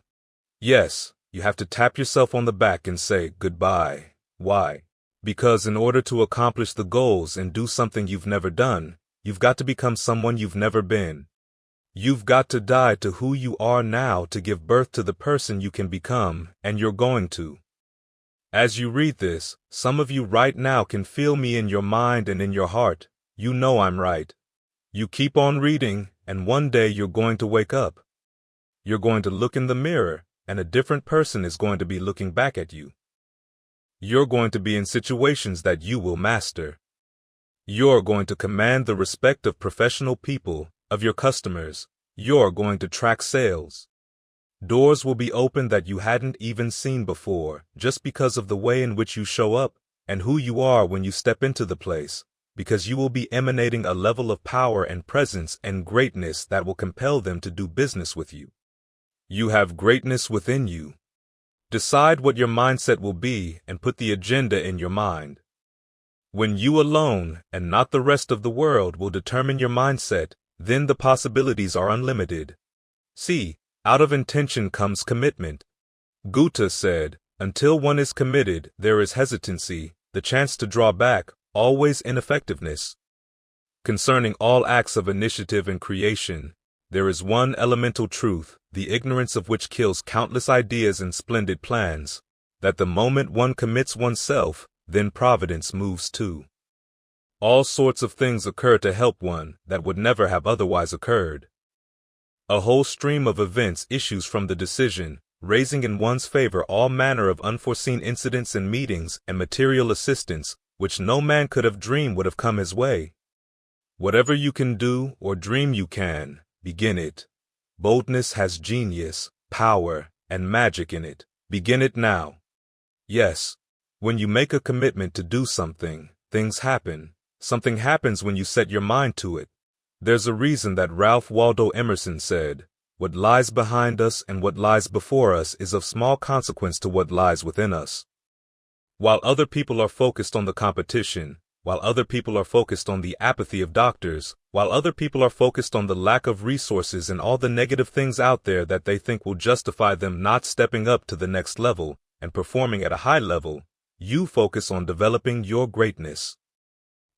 Yes, you have to tap yourself on the back and say goodbye. Why? Because in order to accomplish the goals and do something you've never done, you've got to become someone you've never been. You've got to die to who you are now to give birth to the person you can become, and you're going to. As you read this, some of you right now can feel me in your mind and in your heart. You know I'm right. You keep on reading, and one day you're going to wake up. You're going to look in the mirror, and a different person is going to be looking back at you. You're going to be in situations that you will master. You're going to command the respect of professional people, of your customers. You're going to track sales. Doors will be opened that you hadn't even seen before, just because of the way in which you show up and who you are when you step into the place, because you will be emanating a level of power and presence and greatness that will compel them to do business with you. You have greatness within you. Decide what your mindset will be and put the agenda in your mind. When you alone, and not the rest of the world, will determine your mindset, then the possibilities are unlimited. See, out of intention comes commitment. Goethe said, until one is committed, there is hesitancy, the chance to draw back, always ineffectiveness. Concerning all acts of initiative and creation, there is one elemental truth, the ignorance of which kills countless ideas and splendid plans, that the moment one commits oneself, then providence moves too. All sorts of things occur to help one that would never have otherwise occurred. A whole stream of events issues from the decision, raising in one's favor all manner of unforeseen incidents and meetings and material assistance, which no man could have dreamed would have come his way. Whatever you can do or dream you can, begin it. Boldness has genius, power, and magic in it. Begin it now. Yes, when you make a commitment to do something, things happen. Something happens when you set your mind to it. There's a reason that Ralph Waldo Emerson said, "What lies behind us and what lies before us is of small consequence to what lies within us." While other people are focused on the competition, while other people are focused on the apathy of doctors, while other people are focused on the lack of resources and all the negative things out there that they think will justify them not stepping up to the next level and performing at a high level, you focus on developing your greatness.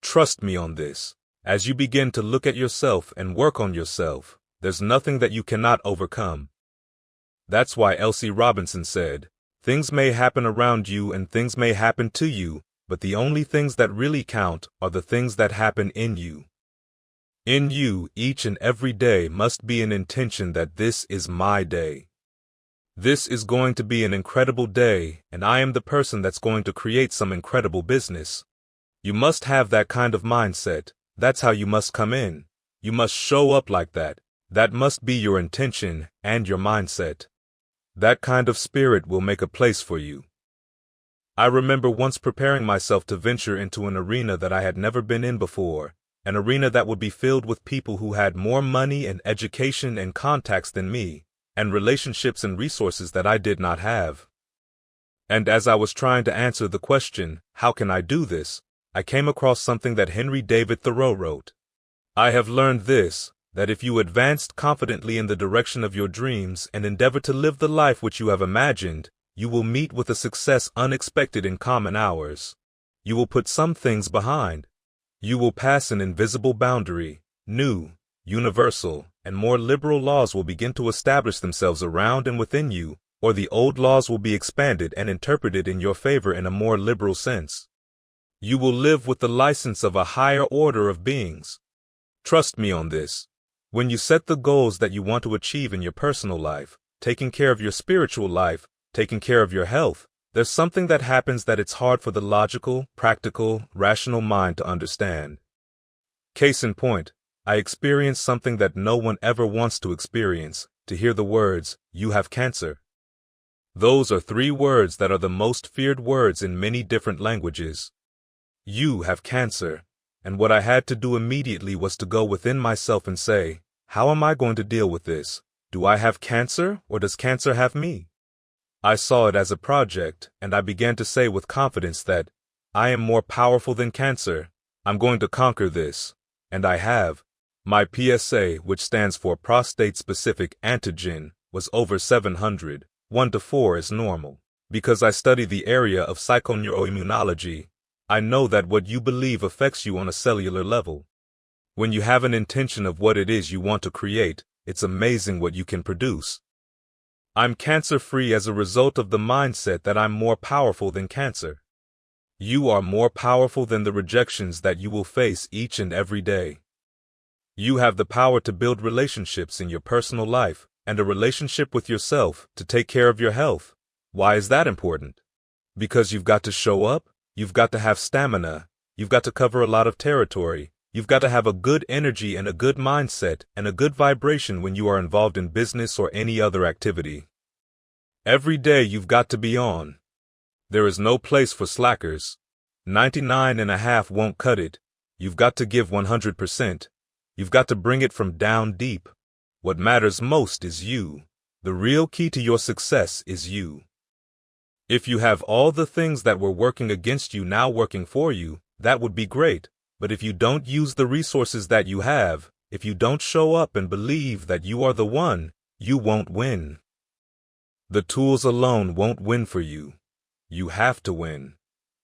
Trust me on this. As you begin to look at yourself and work on yourself, there's nothing that you cannot overcome. That's why Elsie Robinson said, "Things may happen around you and things may happen to you, but the only things that really count are the things that happen in you." In you, each and every day must be an intention that this is my day. This is going to be an incredible day, and I am the person that's going to create some incredible business. You must have that kind of mindset. That's how you must come in. You must show up like that. That must be your intention and your mindset. That kind of spirit will make a place for you. I remember once preparing myself to venture into an arena that I had never been in before, an arena that would be filled with people who had more money and education and contacts than me, and relationships and resources that I did not have. And as I was trying to answer the question, how can I do this, I came across something that Henry David Thoreau wrote. I have learned this, that if you advance confidently in the direction of your dreams and endeavor to live the life which you have imagined, you will meet with a success unexpected in common hours. You will put some things behind. You will pass an invisible boundary. New, universal, and more liberal laws will begin to establish themselves around and within you, or the old laws will be expanded and interpreted in your favor in a more liberal sense. You will live with the license of a higher order of beings. Trust me on this. When you set the goals that you want to achieve in your personal life, taking care of your spiritual life, taking care of your health, there's something that happens that it's hard for the logical, practical, rational mind to understand. Case in point, I experienced something that no one ever wants to experience, to hear the words, "You have cancer." Those are 3 words that are the most feared words in many different languages. You have cancer, and what I had to do immediately was to go within myself and say, how am I going to deal with this? Do I have cancer, or does cancer have me? I saw it as a project, and I began to say with confidence that, I am more powerful than cancer, I'm going to conquer this, and I have. My PSA, which stands for prostate-specific antigen, was over 700, 1 to 4 is normal. Because I study the area of psychoneuroimmunology, I know that what you believe affects you on a cellular level. When you have an intention of what it is you want to create, it's amazing what you can produce. I'm cancer-free as a result of the mindset that I'm more powerful than cancer. You are more powerful than the rejections that you will face each and every day. You have the power to build relationships in your personal life and a relationship with yourself to take care of your health. Why is that important? Because you've got to show up. You've got to have stamina, you've got to cover a lot of territory, you've got to have a good energy and a good mindset and a good vibration when you are involved in business or any other activity. Every day you've got to be on. There is no place for slackers. 99.5 won't cut it. You've got to give 100%. You've got to bring it from down deep. What matters most is you. The real key to your success is you. If you have all the things that were working against you now working for you, That would be great, but if you don't use the resources that you have, if you don't show up and believe that you are the one, you won't win. The tools alone won't win for you. You have to win.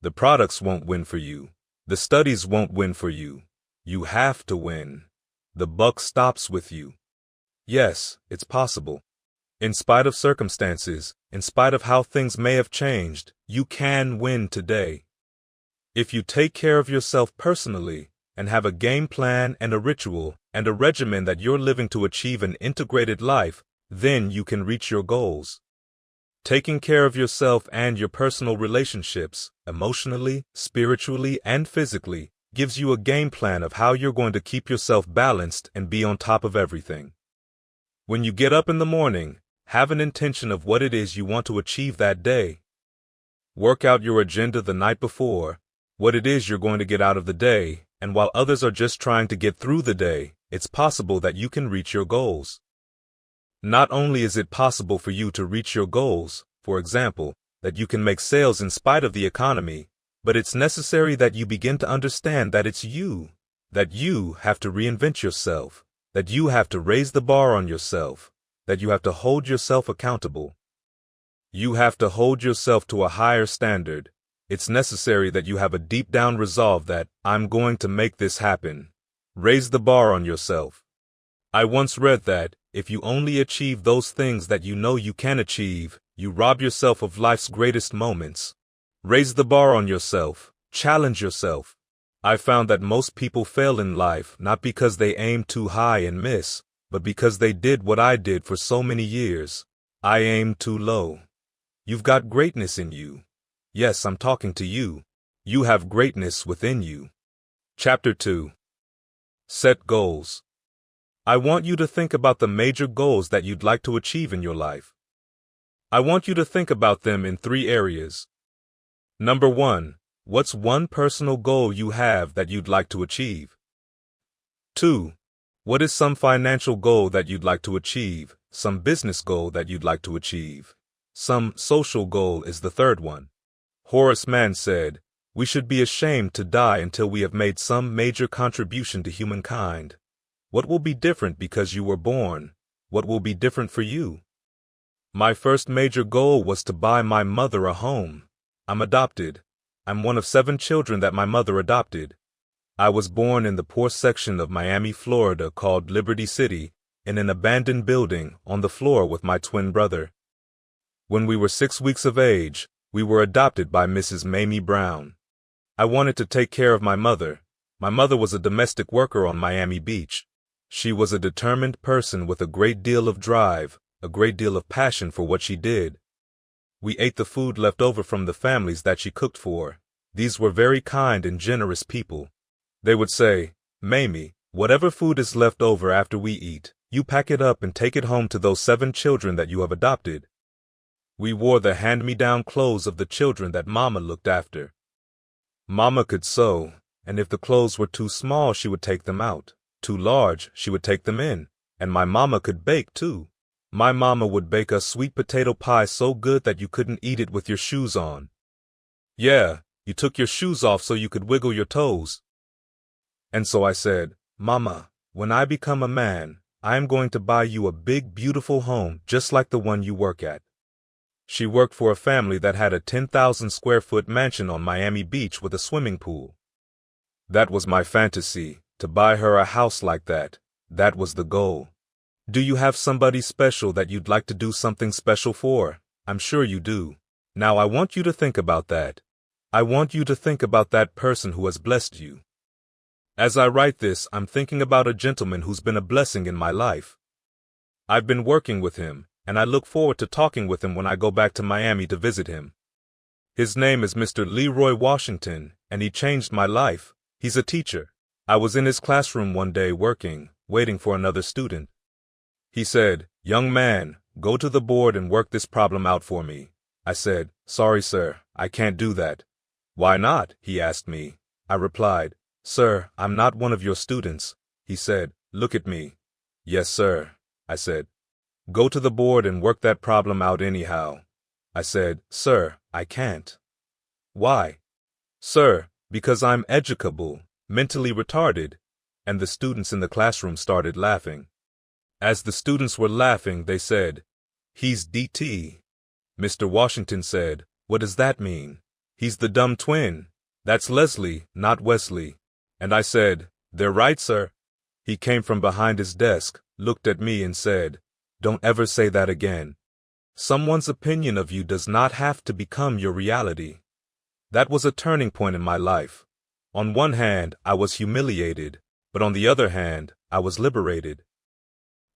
The products won't win for you. The studies won't win for you. You have to win. The buck stops with you. Yes, it's possible. In spite of circumstances, in spite of how things may have changed, you can win today. If you take care of yourself personally and have a game plan and a ritual and a regimen that you're living to achieve an integrated life, then you can reach your goals. Taking care of yourself and your personal relationships, emotionally, spiritually, and physically, gives you a game plan of how you're going to keep yourself balanced and be on top of everything. When you get up in the morning, have an intention of what it is you want to achieve that day. Work out your agenda the night before, what it is you're going to get out of the day, and while others are just trying to get through the day, it's possible that you can reach your goals. Not only is it possible for you to reach your goals, for example, that you can make sales in spite of the economy, but it's necessary that you begin to understand that it's you, that you have to reinvent yourself, that you have to raise the bar on yourself, that you have to hold yourself accountable. You have to hold yourself to a higher standard. It's necessary that you have a deep down resolve that, I'm going to make this happen. Raise the bar on yourself. I once read that, if you only achieve those things that you know you can achieve, you rob yourself of life's greatest moments. Raise the bar on yourself. Challenge yourself. I found that most people fail in life not because they aim too high and miss, but because they did what I did for so many years. I aimed too low. You've got greatness in you. Yes, I'm talking to you. You have greatness within you. Chapter 2. Set goals. I want you to think about the major goals that you'd like to achieve in your life. I want you to think about them in 3 areas. Number 1, what's one personal goal you have that you'd like to achieve? 2, what is some financial goal that you'd like to achieve, some business goal that you'd like to achieve? Some social goal is the 3rd one. Horace Mann said, "We should be ashamed to die until we have made some major contribution to humankind." What will be different because you were born? What will be different for you? My first major goal was to buy my mother a home. I'm adopted. I'm one of 7 children that my mother adopted. I was born in the poor section of Miami, Florida called Liberty City, in an abandoned building on the floor with my twin brother. When we were 6 weeks of age, we were adopted by Mrs. Mamie Brown. I wanted to take care of my mother. My mother was a domestic worker on Miami Beach. She was a determined person with a great deal of drive, a great deal of passion for what she did. We ate the food left over from the families that she cooked for. These were very kind and generous people. They would say, "Mamie, whatever food is left over after we eat, you pack it up and take it home to those 7 children that you have adopted." We wore the hand-me-down clothes of the children that Mama looked after. Mama could sew, and if the clothes were too small, she would take them out. Too large, she would take them in, and my mama could bake, too. My mama would bake a sweet potato pie so good that you couldn't eat it with your shoes on. Yeah, you took your shoes off so you could wiggle your toes. And so I said, "Mama, when I become a man, I am going to buy you a big, beautiful home just like the one you work at." She worked for a family that had a 10,000 square foot mansion on Miami Beach with a swimming pool. That was my fantasy. To buy her a house like that, that was the goal. Do you have somebody special that you'd like to do something special for? I'm sure you do. Now I want you to think about that. I want you to think about that person who has blessed you. As I write this, I'm thinking about a gentleman who's been a blessing in my life. I've been working with him, and I look forward to talking with him when I go back to Miami to visit him. His name is Mr. Leroy Washington, and he changed my life. He's a teacher. I was in his classroom one day working, waiting for another student. He said, "Young man, go to the board and work this problem out for me." I said, "Sorry, sir, I can't do that." "Why not?" he asked me. I replied, "Sir, I'm not one of your students." He said, "Look at me." "Yes, sir," I said. "Go to the board and work that problem out anyhow." I said, "Sir, I can't." "Why?" "Sir, Because I'm educable, mentally retarded. And the students in the classroom started laughing. As the students were laughing, they said, "He's DT." Mr. Washington said, "What does that mean?" "He's the dumb twin. That's Leslie, not Wesley." And I said, "They're right, sir." He came from behind his desk, looked at me and said, "Don't ever say that again. Someone's opinion of you does not have to become your reality." That was a turning point in my life. On one hand, I was humiliated, but on the other hand, I was liberated.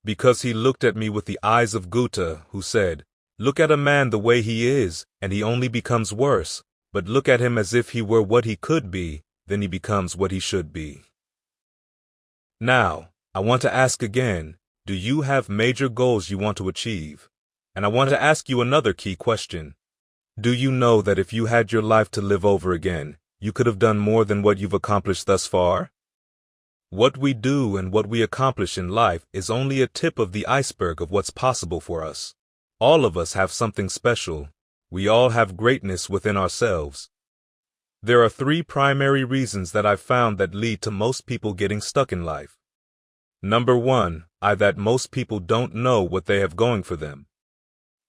Because he looked at me with the eyes of Goethe, who said, "Look at a man the way he is, and he only becomes worse, but look at him as if he were what he could be, then he becomes what he should be." Now, I want to ask again, do you have major goals you want to achieve? And I want to ask you another key question. Do you know that if you had your life to live over again, you could have done more than what you've accomplished thus far? What we do and what we accomplish in life is only a tip of the iceberg of what's possible for us. All of us have something special. We all have greatness within ourselves. There are 3 primary reasons that I've found that lead to most people getting stuck in life. Number 1, that most people don't know what they have going for them.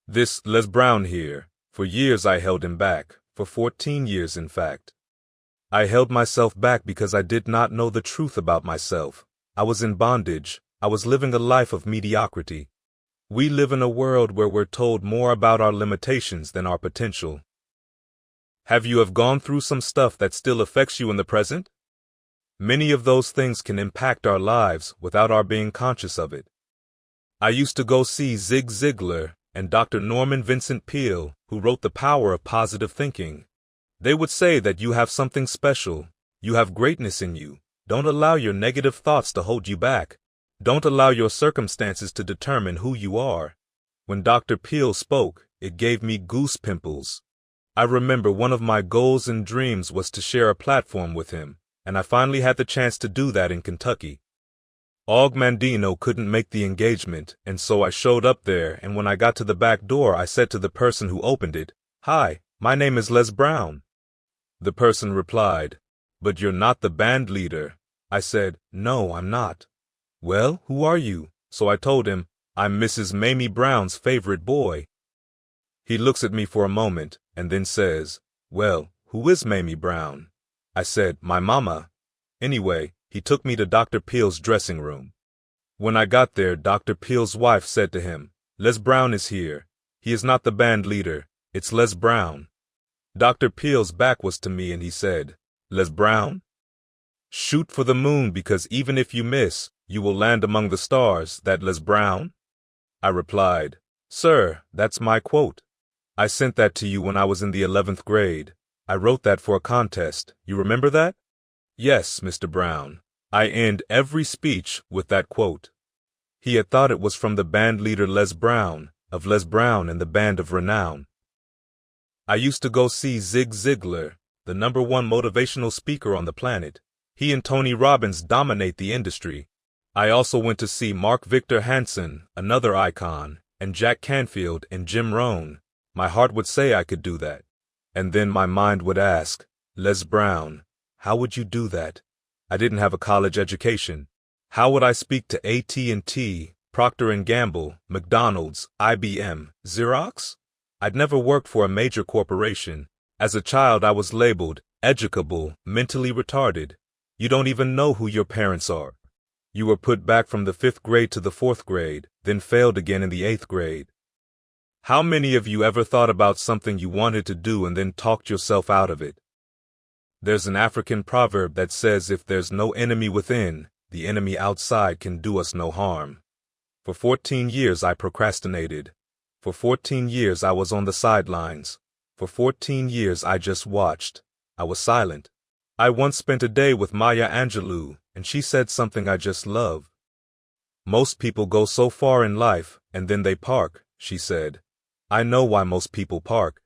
This Les Brown here, for years I held him back, for 14 years in fact. I held myself back because I did not know the truth about myself. I was in bondage. I was living a life of mediocrity. We live in a world where we're told more about our limitations than our potential. Have you gone through some stuff that still affects you in the present? Many of those things can impact our lives without our being conscious of it. I used to go see Zig Ziglar and Dr. Norman Vincent Peale, who wrote The Power of Positive Thinking. They would say that you have something special. You have greatness in you. Don't allow your negative thoughts to hold you back. Don't allow your circumstances to determine who you are. When Dr. Peale spoke, it gave me goose pimples. I remember one of my goals and dreams was to share a platform with him, and I finally had the chance to do that in Kentucky. Og Mandino couldn't make the engagement, and so I showed up there, and when I got to the back door, I said to the person who opened it, "Hi, my name is Les Brown." The person replied, "But you're not the band leader." I said, "No, I'm not." "Well, who are you?" So I told him, "I'm Mrs. Mamie Brown's favorite boy." He looks at me for a moment and then says, "Well, who is Mamie Brown?" I said, "My mama." Anyway, he took me to Dr. Peale's dressing room. When I got there, Dr. Peale's wife said to him, "Les Brown is here. He is not the band leader. It's Les Brown." Dr. Peale's back was to me and he said, "Les Brown? Shoot for the moon because even if you miss, you will land among the stars, that Les Brown?" I replied, "Sir, that's my quote. I sent that to you when I was in the 11th grade. I wrote that for a contest. You remember that?" "Yes, Mr. Brown. I end every speech with that quote." He had thought it was from the band leader Les Brown, of Les Brown and the Band of Renown. I used to go see Zig Ziglar, the #1 motivational speaker on the planet. He and Tony Robbins dominate the industry. I also went to see Mark Victor Hansen, another icon, and Jack Canfield and Jim Rohn. My heart would say I could do that. And then my mind would ask, "Les Brown, how would you do that? I didn't have a college education. How would I speak to AT&T, Procter & Gamble, McDonald's, IBM, Xerox? I'd never worked for a major corporation. As a child, I was labeled educable, mentally retarded. You don't even know who your parents are. You were put back from the 5th grade to the 4th grade, then failed again in the 8th grade. How many of you ever thought about something you wanted to do and then talked yourself out of it? There's an African proverb that says if there's no enemy within, the enemy outside can do us no harm. For 14 years I procrastinated. For 14 years I was on the sidelines. For 14 years I just watched. I was silent. I once spent a day with Maya Angelou, and she said something I just love. "Most people go so far in life, and then they park," she said. I know why most people park.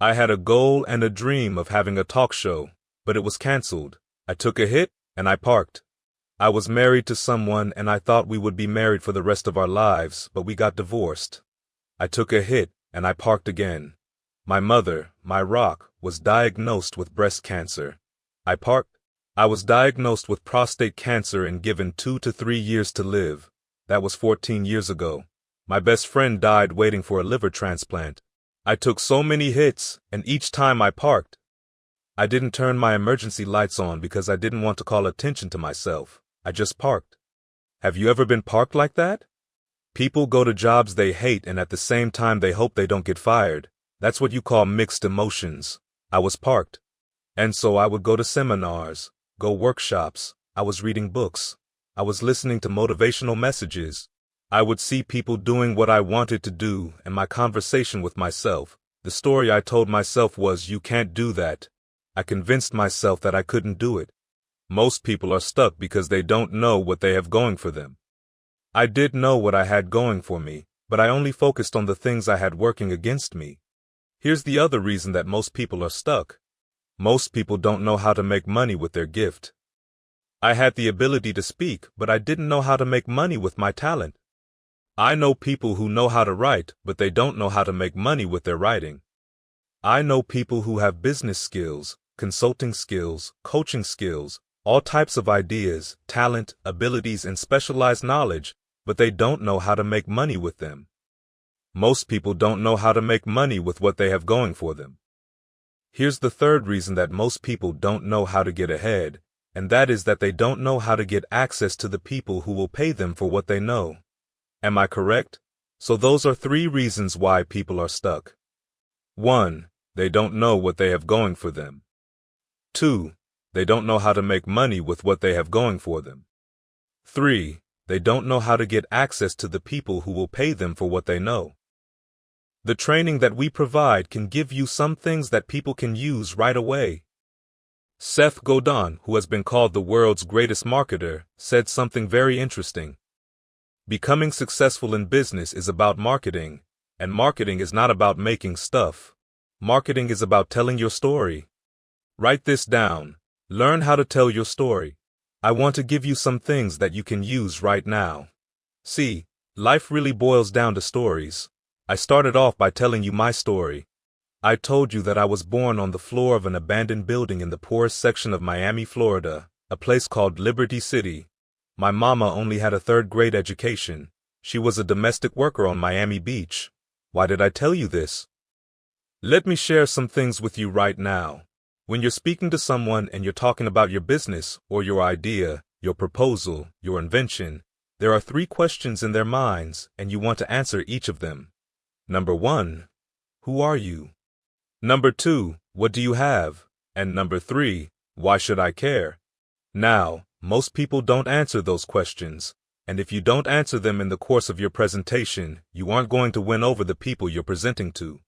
I had a goal and a dream of having a talk show, but it was canceled. I took a hit, and I parked. I was married to someone, and I thought we would be married for the rest of our lives, but we got divorced. I took a hit, and I parked again. My mother, my rock, was diagnosed with breast cancer. I parked. I was diagnosed with prostate cancer and given 2 to 3 years to live. That was 14 years ago. My best friend died waiting for a liver transplant. I took so many hits, and each time I parked, I didn't turn my emergency lights on because I didn't want to call attention to myself. I just parked. Have you ever been parked like that? People go to jobs they hate and at the same time they hope they don't get fired. That's what you call mixed emotions. I was parked. And so I would go to seminars, go workshops. I was reading books. I was listening to motivational messages. I would see people doing what I wanted to do, and my conversation with myself. The story I told myself was, you can't do that. I convinced myself that I couldn't do it. Most people are stuck because they don't know what they have going for them. I did know what I had going for me, but I only focused on the things I had working against me. Here's the other reason that most people are stuck. Most people don't know how to make money with their gift. I had the ability to speak, but I didn't know how to make money with my talent. I know people who know how to write, but they don't know how to make money with their writing. I know people who have business skills, consulting skills, coaching skills, all types of ideas, talent, abilities, and specialized knowledge, but they don't know how to make money with them. Most people don't know how to make money with what they have going for them. Here's the third reason that most people don't know how to get ahead, and that is that they don't know how to get access to the people who will pay them for what they know. Am I correct? So those are 3 reasons why people are stuck. 1. They don't know what they have going for them. 2. They don't know how to make money with what they have going for them. 3. They don't know how to get access to the people who will pay them for what they know. The training that we provide can give you some things that people can use right away. Seth Godin, who has been called the world's greatest marketer, said something very interesting. Becoming successful in business is about marketing, and marketing is not about making stuff. Marketing is about telling your story. Write this down. Learn how to tell your story. I want to give you some things that you can use right now. See, life really boils down to stories. I started off by telling you my story. I told you that I was born on the floor of an abandoned building in the poorest section of Miami, Florida, a place called Liberty City. My mama only had a 3rd grade education. She was a domestic worker on Miami Beach. Why did I tell you this? Let me share some things with you right now. When you're speaking to someone and you're talking about your business or your idea, your proposal, your invention, there are 3 questions in their minds, and you want to answer each of them. Number 1, who are you? Number 2, what do you have? And number 3, why should I care? Now, most people don't answer those questions, and if you don't answer them in the course of your presentation, you aren't going to win over the people you're presenting to.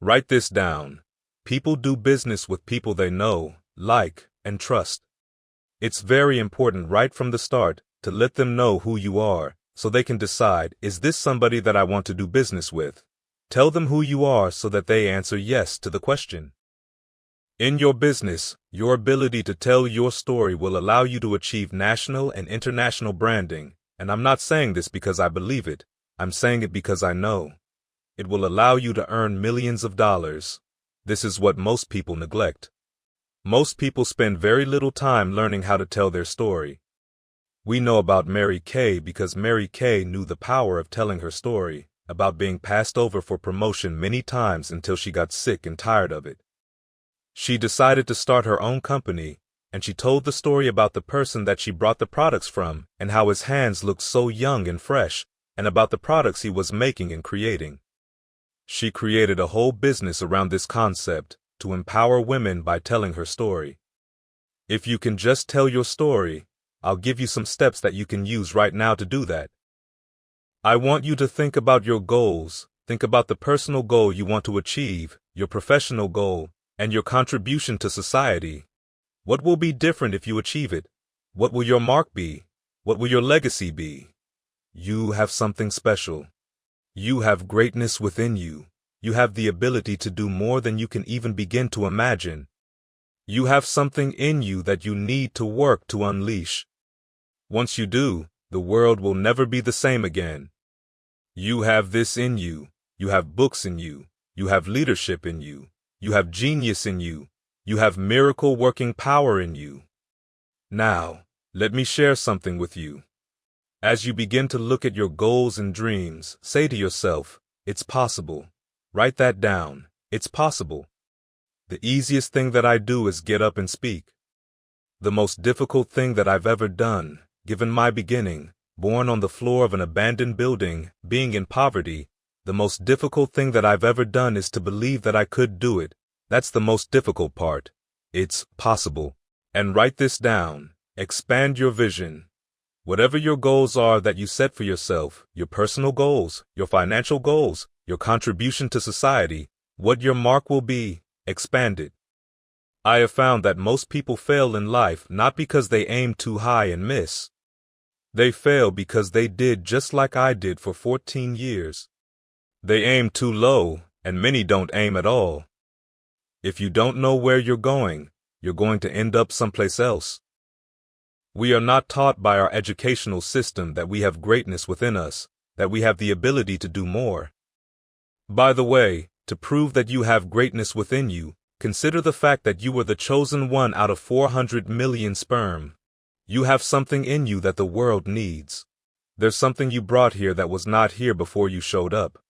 Write this down. People do business with people they know, like, and trust. It's very important right from the start to let them know who you are, so they can decide, is this somebody that I want to do business with? Tell them who you are so that they answer yes to the question. In your business, your ability to tell your story will allow you to achieve national and international branding, and I'm not saying this because I believe it, I'm saying it because I know. It will allow you to earn millions of dollars. This is what most people neglect. Most people spend very little time learning how to tell their story. We know about Mary Kay because Mary Kay knew the power of telling her story, about being passed over for promotion many times until she got sick and tired of it. She decided to start her own company, and she told the story about the person that she brought the products from and how his hands looked so young and fresh, and about the products he was making and creating. She created a whole business around this concept to empower women by telling her story. If you can just tell your story, I'll give you some steps that you can use right now to do that. I want you to think about your goals. Think about the personal goal you want to achieve, your professional goal, and your contribution to society. What will be different if you achieve it? What will your mark be? What will your legacy be? You have something special. You have greatness within you. You have the ability to do more than you can even begin to imagine. You have something in you that you need to work to unleash. Once you do, the world will never be the same again. You have this in you. You have books in you. You have leadership in you. You have genius in you. You have miracle-working power in you. Now, let me share something with you. As you begin to look at your goals and dreams, say to yourself, it's possible. Write that down. It's possible. The easiest thing that I do is get up and speak. The most difficult thing that I've ever done, given my beginning, born on the floor of an abandoned building, being in poverty, the most difficult thing that I've ever done is to believe that I could do it. That's the most difficult part. It's possible. And write this down. Expand your vision. Whatever your goals are that you set for yourself, your personal goals, your financial goals, your contribution to society, what your mark will be, expand it. I have found that most people fail in life not because they aim too high and miss. They fail because they did just like I did for 14 years. They aim too low, and many don't aim at all. If you don't know where you're going to end up someplace else. We are not taught by our educational system that we have greatness within us, that we have the ability to do more. By the way, to prove that you have greatness within you, consider the fact that you were the chosen one out of 400 million sperm. You have something in you that the world needs. There's something you brought here that was not here before you showed up.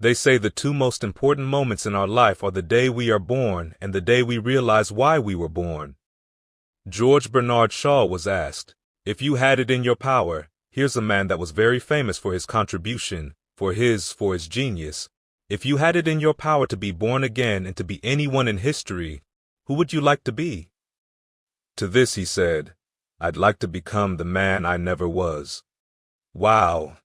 They say the two most important moments in our life are the day we are born and the day we realize why we were born. George Bernard Shaw was asked, if you had it in your power, here's a man that was very famous for his contribution, for his genius. If you had it in your power to be born again and to be anyone in history, who would you like to be? To this he said, I'd like to become the man I never was. Wow!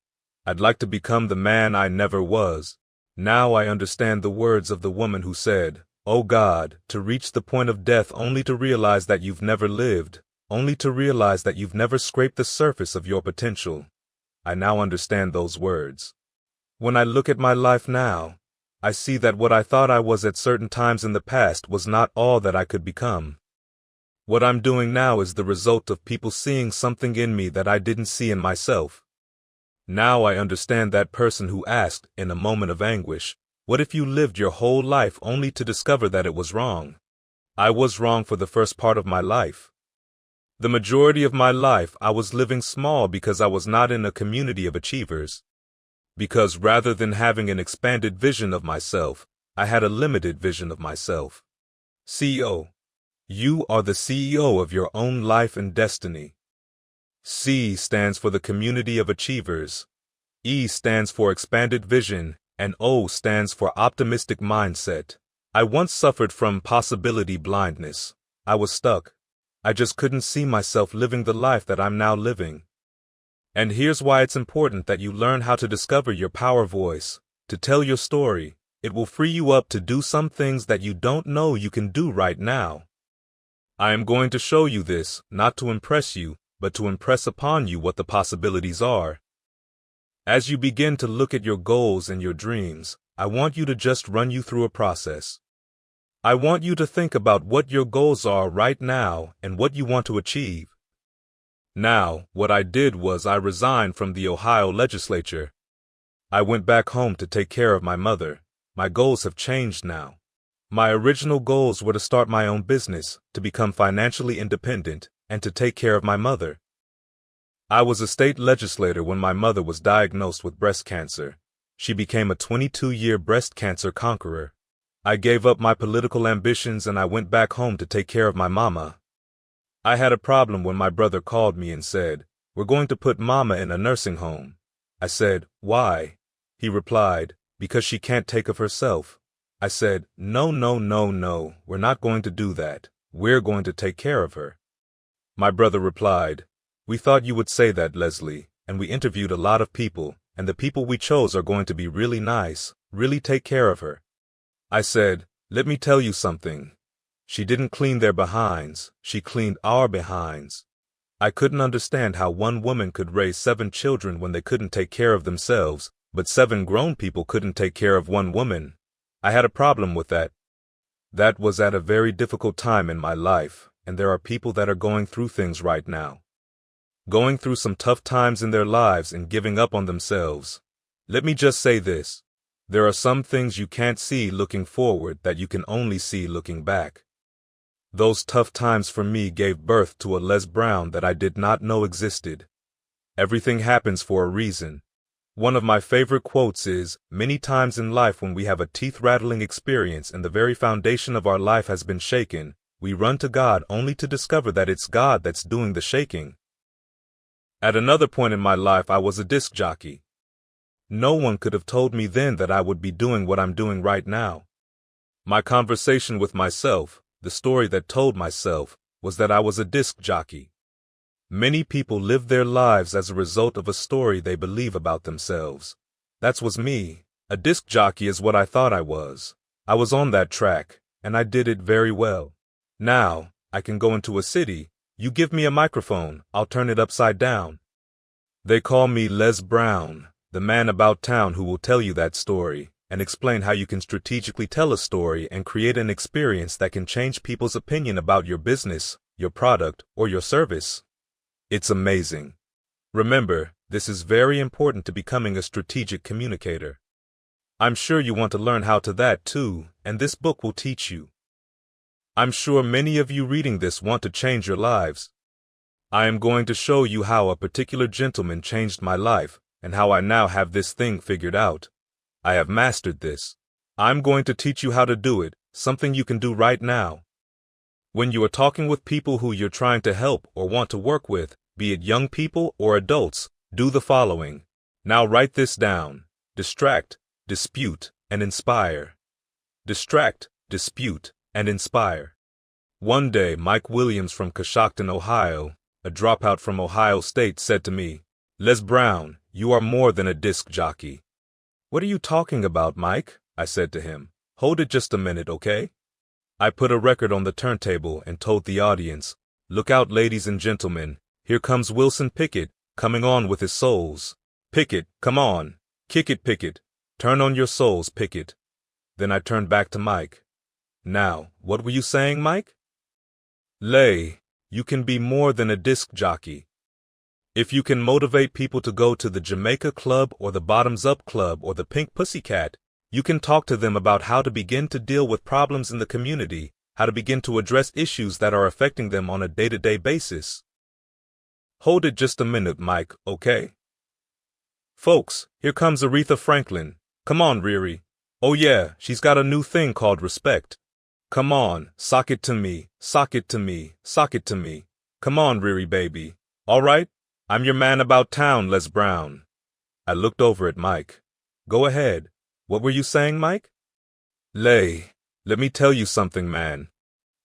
I'd like to become the man I never was. Now I understand the words of the woman who said, Oh God, to reach the point of death only to realize that you've never lived, only to realize that you've never scraped the surface of your potential. I now understand those words. When I look at my life now, I see that what I thought I was at certain times in the past was not all that I could become. What I'm doing now is the result of people seeing something in me that I didn't see in myself. Now I understand that person who asked, in a moment of anguish, what if you lived your whole life only to discover that it was wrong? I was wrong for the first part of my life. The majority of my life I was living small because I was not in a community of achievers. Because rather than having an expanded vision of myself, I had a limited vision of myself. CEO. You are the CEO of your own life and destiny. C stands for the community of achievers. E stands for expanded vision, and O stands for optimistic mindset. I once suffered from possibility blindness. I was stuck. I just couldn't see myself living the life that I'm now living. And here's why it's important that you learn how to discover your power voice, to tell your story. It will free you up to do some things that you don't know you can do right now. I am going to show you this, not to impress you, but to impress upon you what the possibilities are. As you begin to look at your goals and your dreams, I want you to just run you through a process. I want you to think about what your goals are right now and what you want to achieve. Now, what I did was I resigned from the Ohio legislature. I went back home to take care of my mother. My goals have changed now. My original goals were to start my own business, to become financially independent, and to take care of my mother. I was a state legislator when my mother was diagnosed with breast cancer. She became a 22-year breast cancer conqueror. I gave up my political ambitions and I went back home to take care of my mama. I had a problem when my brother called me and said, "We're going to put Mama in a nursing home." I said, "Why?" He replied, "Because she can't take of herself." I said, No, we're not going to do that. We're going to take care of her." My brother replied, "We thought you would say that, Leslie, and we interviewed a lot of people, and the people we chose are going to be really nice, really take care of her." I said, "Let me tell you something. She didn't clean their behinds, she cleaned our behinds." I couldn't understand how one woman could raise 7 children when they couldn't take care of themselves, but 7 grown people couldn't take care of one woman. I had a problem with that. That was at a very difficult time in my life, and there are people that are going through things right now. Going through some tough times in their lives and giving up on themselves. Let me just say this. There are some things you can't see looking forward that you can only see looking back. Those tough times for me gave birth to a Les Brown that I did not know existed. Everything happens for a reason. One of my favorite quotes is, "Many times in life when we have a teeth-rattling experience and the very foundation of our life has been shaken, we run to God only to discover that it's God that's doing the shaking." At another point in my life, I was a disc jockey. No one could have told me then that I would be doing what I'm doing right now. My conversation with myself, the story that told myself, was that I was a disc jockey. Many people live their lives as a result of a story they believe about themselves. That was me. A disc jockey is what I thought I was. I was on that track, and I did it very well. Now, I can go into a city. You give me a microphone, I'll turn it upside down. They call me Les Brown, the man about town who will tell you that story and explain how you can strategically tell a story and create an experience that can change people's opinion about your business, your product, or your service. It's amazing. Remember, this is very important to becoming a strategic communicator. I'm sure you want to learn how to that too, and this book will teach you. I'm sure many of you reading this want to change your lives. I am going to show you how a particular gentleman changed my life and how I now have this thing figured out. I have mastered this. I'm going to teach you how to do it, something you can do right now. When you are talking with people who you're trying to help or want to work with, be it young people or adults, do the following. Now write this down. Distract, dispute, and inspire. Distract, dispute, and inspire. One day, Mike Williams from Coshocton, Ohio, a dropout from Ohio State, said to me, "Les Brown, you are more than a disc jockey." "What are you talking about, Mike?" I said to him. "Hold it just a minute, okay?" I put a record on the turntable and told the audience, "Look out, ladies and gentlemen, here comes Wilson Pickett, coming on with his souls. Pickett, come on. Kick it, Pickett. Turn on your souls, Pickett." Then I turned back to Mike. "Now, what were you saying, Mike?" "Lay, you can be more than a disc jockey. If you can motivate people to go to the Jamaica Club or the Bottoms Up Club or the Pink Pussycat, you can talk to them about how to begin to deal with problems in the community, how to begin to address issues that are affecting them on a day-to-day basis." Hold it just a minute, Mike, okay? "Folks, here comes Aretha Franklin. Come on, Riri. Oh yeah, she's got a new thing called respect. Come on, sock it to me, sock it to me, sock it to me. Come on, Riri baby. All right? I'm your man about town, Les Brown." I looked over at Mike. "Go ahead. What were you saying, Mike?" "Lay, let me tell you something, man.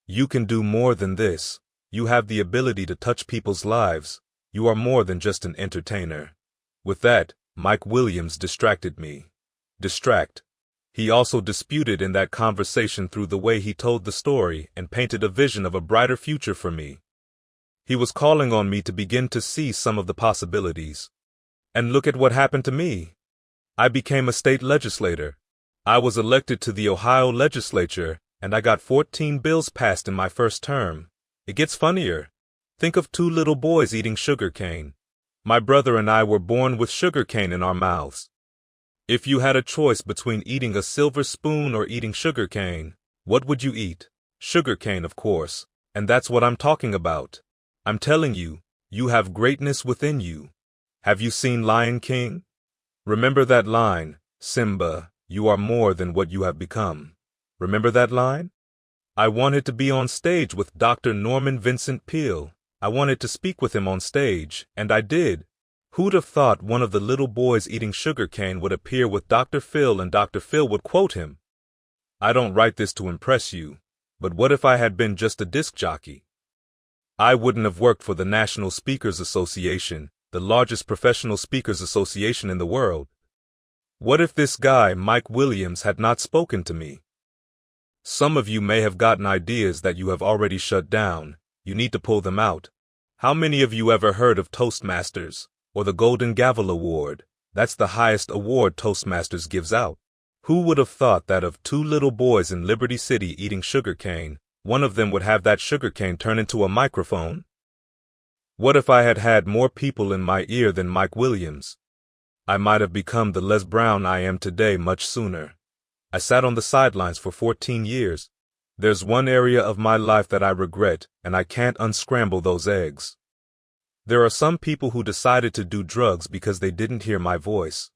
You can do more than this. You have the ability to touch people's lives. You are more than just an entertainer." With that, Mike Williams distracted me. Distract. He also disputed in that conversation through the way he told the story and painted a vision of a brighter future for me. He was calling on me to begin to see some of the possibilities. And look at what happened to me. I became a state legislator. I was elected to the Ohio legislature, and I got 14 bills passed in my first term. It gets funnier. Think of 2 little boys eating sugar cane. My brother and I were born with sugar cane in our mouths. If you had a choice between eating a silver spoon or eating sugar cane, what would you eat? Sugar cane, of course, and that's what I'm talking about. I'm telling you, you have greatness within you. Have you seen Lion King? Remember that line, "Simba, you are more than what you have become." Remember that line? I wanted to be on stage with Dr. Norman Vincent Peale. I wanted to speak with him on stage, and I did. Who'd have thought one of the little boys eating sugar cane would appear with Dr. Phil and Dr. Phil would quote him? I don't write this to impress you, but what if I had been just a disc jockey? I wouldn't have worked for the National Speakers Association, the largest professional speakers association in the world. What if this guy, Mike Williams, had not spoken to me? Some of you may have gotten ideas that you have already shut down. You need to pull them out. How many of you ever heard of Toastmasters, or the Golden Gavel Award? That's the highest award Toastmasters gives out. Who would have thought that of 2 little boys in Liberty City eating sugar cane, one of them would have that sugar cane turn into a microphone? What if I had had more people in my ear than Mike Williams? I might have become the Les Brown I am today much sooner. I sat on the sidelines for 14 years. There's one area of my life that I regret, and I can't unscramble those eggs. There are some people who decided to do drugs because they didn't hear my voice.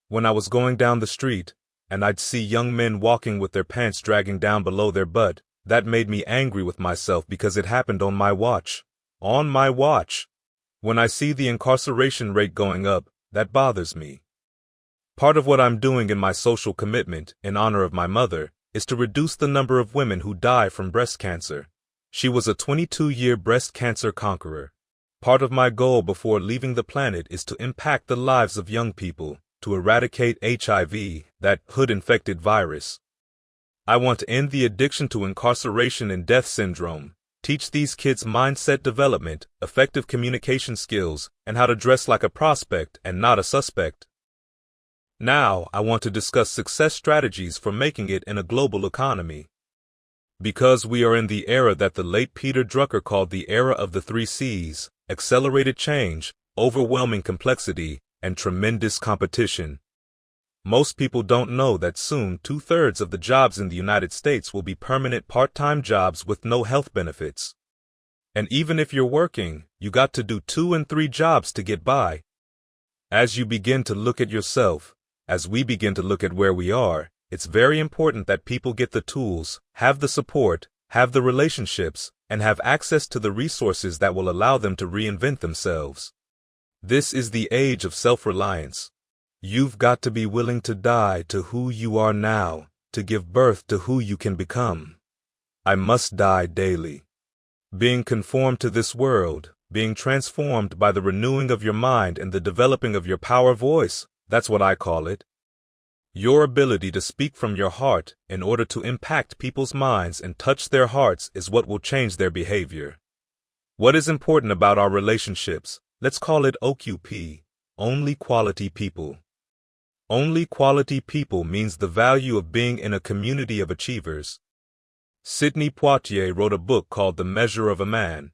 When I was going down the street, and I'd see young men walking with their pants dragging down below their butt, that made me angry with myself because it happened on my watch. On my watch. When I see the incarceration rate going up, that bothers me. Part of what I'm doing in my social commitment, in honor of my mother, is to reduce the number of women who die from breast cancer. She was a 22-year breast cancer conqueror. Part of my goal before leaving the planet is to impact the lives of young people, to eradicate HIV, that hood-infected virus. I want to end the addiction to incarceration and death syndrome, teach these kids mindset development, effective communication skills, and how to dress like a prospect and not a suspect. Now, I want to discuss success strategies for making it in a global economy. Because we are in the era that the late Peter Drucker called the era of the 3 C's, accelerated change, overwhelming complexity, and tremendous competition. Most people don't know that soon 2/3 of the jobs in the United States will be permanent part-time jobs with no health benefits. And even if you're working, you got to do 2 and 3 jobs to get by. As you begin to look at yourself, as we begin to look at where we are, it's very important that people get the tools, have the support, have the relationships, and have access to the resources that will allow them to reinvent themselves. This is the age of self-reliance. You've got to be willing to die to who you are now, to give birth to who you can become. I must die daily. Being conformed to this world, being transformed by the renewing of your mind and the developing of your power voice, that's what I call it. Your ability to speak from your heart in order to impact people's minds and touch their hearts is what will change their behavior. What is important about our relationships? Let's call it OQP, only quality people. Only quality people means the value of being in a community of achievers. Sidney Poitier wrote a book called The Measure of a Man.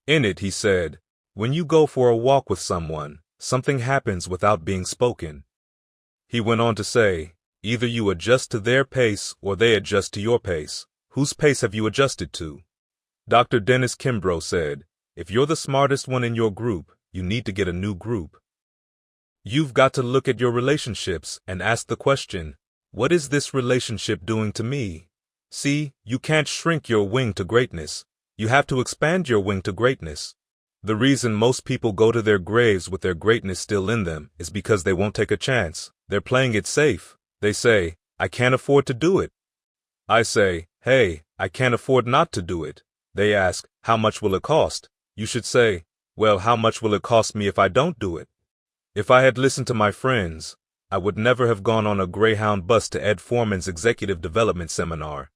In it he said, when you go for a walk with someone, something happens without being spoken. He went on to say, either you adjust to their pace or they adjust to your pace. Whose pace have you adjusted to? Dr. Dennis Kimbrough said, if you're the smartest one in your group, you need to get a new group. You've got to look at your relationships and ask the question, what is this relationship doing to me? See, you can't shrink your wing to greatness. You have to expand your wing to greatness. The reason most people go to their graves with their greatness still in them is because they won't take a chance. They're playing it safe. They say, I can't afford to do it. I say, hey, I can't afford not to do it. They ask, how much will it cost? You should say, well, how much will it cost me if I don't do it? If I had listened to my friends, I would never have gone on a Greyhound bus to Ed Foreman's executive development seminar.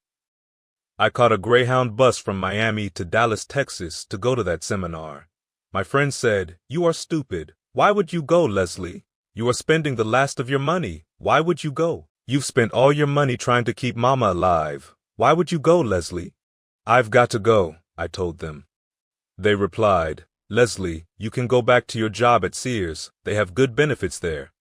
I caught a Greyhound bus from Miami to Dallas, Texas to go to that seminar. My friend said, you are stupid. Why would you go, Leslie? You are spending the last of your money. Why would you go? You've spent all your money trying to keep Mama alive. Why would you go, Leslie? I've got to go, I told them. They replied, Leslie, you can go back to your job at Sears. They have good benefits there.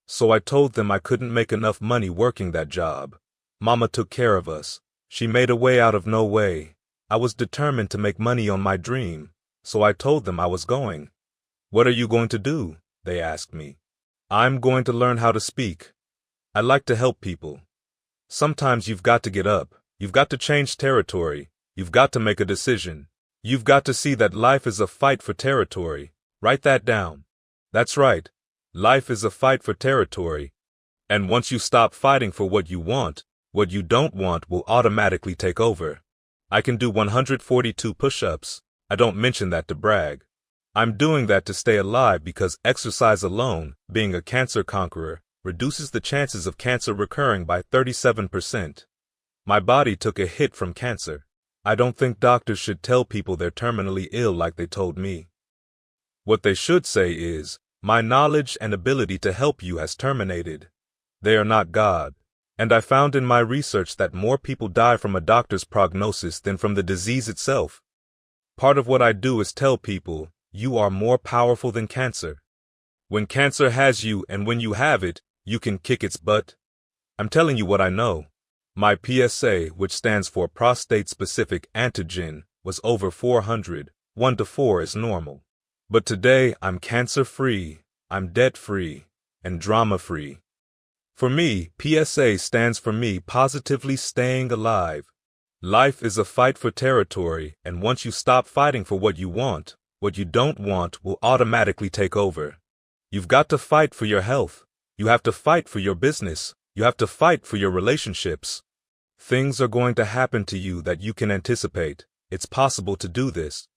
So I told them I couldn't make enough money working that job. Mama took care of us. She made a way out of no way. I was determined to make money on my dream. So I told them I was going. What are you going to do? They asked me. I'm going to learn how to speak. I like to help people. Sometimes you've got to get up. You've got to change territory. You've got to make a decision. You've got to see that life is a fight for territory. Write that down. That's right. Life is a fight for territory. And once you stop fighting for what you don't want will automatically take over. I can do 142 push-ups. I don't mention that to brag. I'm doing that to stay alive because exercise alone, being a cancer conqueror, reduces the chances of cancer recurring by 37%. My body took a hit from cancer. I don't think doctors should tell people they're terminally ill like they told me. What they should say is, my knowledge and ability to help you has terminated. They are not God. And I found in my research that more people die from a doctor's prognosis than from the disease itself. Part of what I do is tell people, you are more powerful than cancer. When cancer has you and when you have it, you can kick its butt. I'm telling you what I know. My PSA, which stands for prostate-specific antigen, was over 400. 1 to 4 is normal. But today, I'm cancer-free, I'm debt-free, and drama-free. For me, PSA stands for me positively staying alive. Life is a fight for territory, and once you stop fighting for what you don't want will automatically take over. You've got to fight for your health. You have to fight for your business. You have to fight for your relationships. Things are going to happen to you that you can anticipate. It's possible to do this.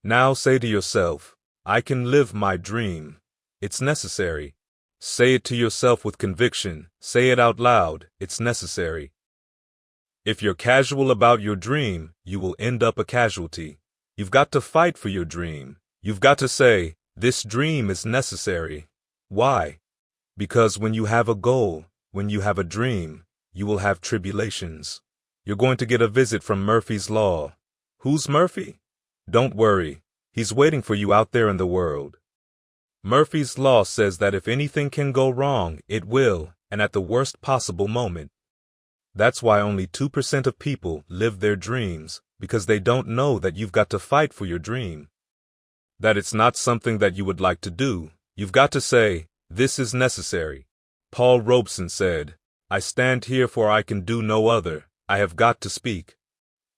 Now say to yourself, I can live my dream. It's necessary. Say it to yourself with conviction. Say it out loud. It's necessary. If you're casual about your dream, you will end up a casualty. You've got to fight for your dream. You've got to say, this dream is necessary. Why? Because when you have a goal, when you have a dream, you will have tribulations. You're going to get a visit from Murphy's Law. Who's Murphy? Don't worry. He's waiting for you out there in the world. Murphy's Law says that if anything can go wrong, it will, and at the worst possible moment. That's why only 2% of people live their dreams, because they don't know that you've got to fight for your dream. That it's not something that you would like to do. You've got to say, this is necessary. Paul Robeson said, I stand here for I can do no other. I have got to speak.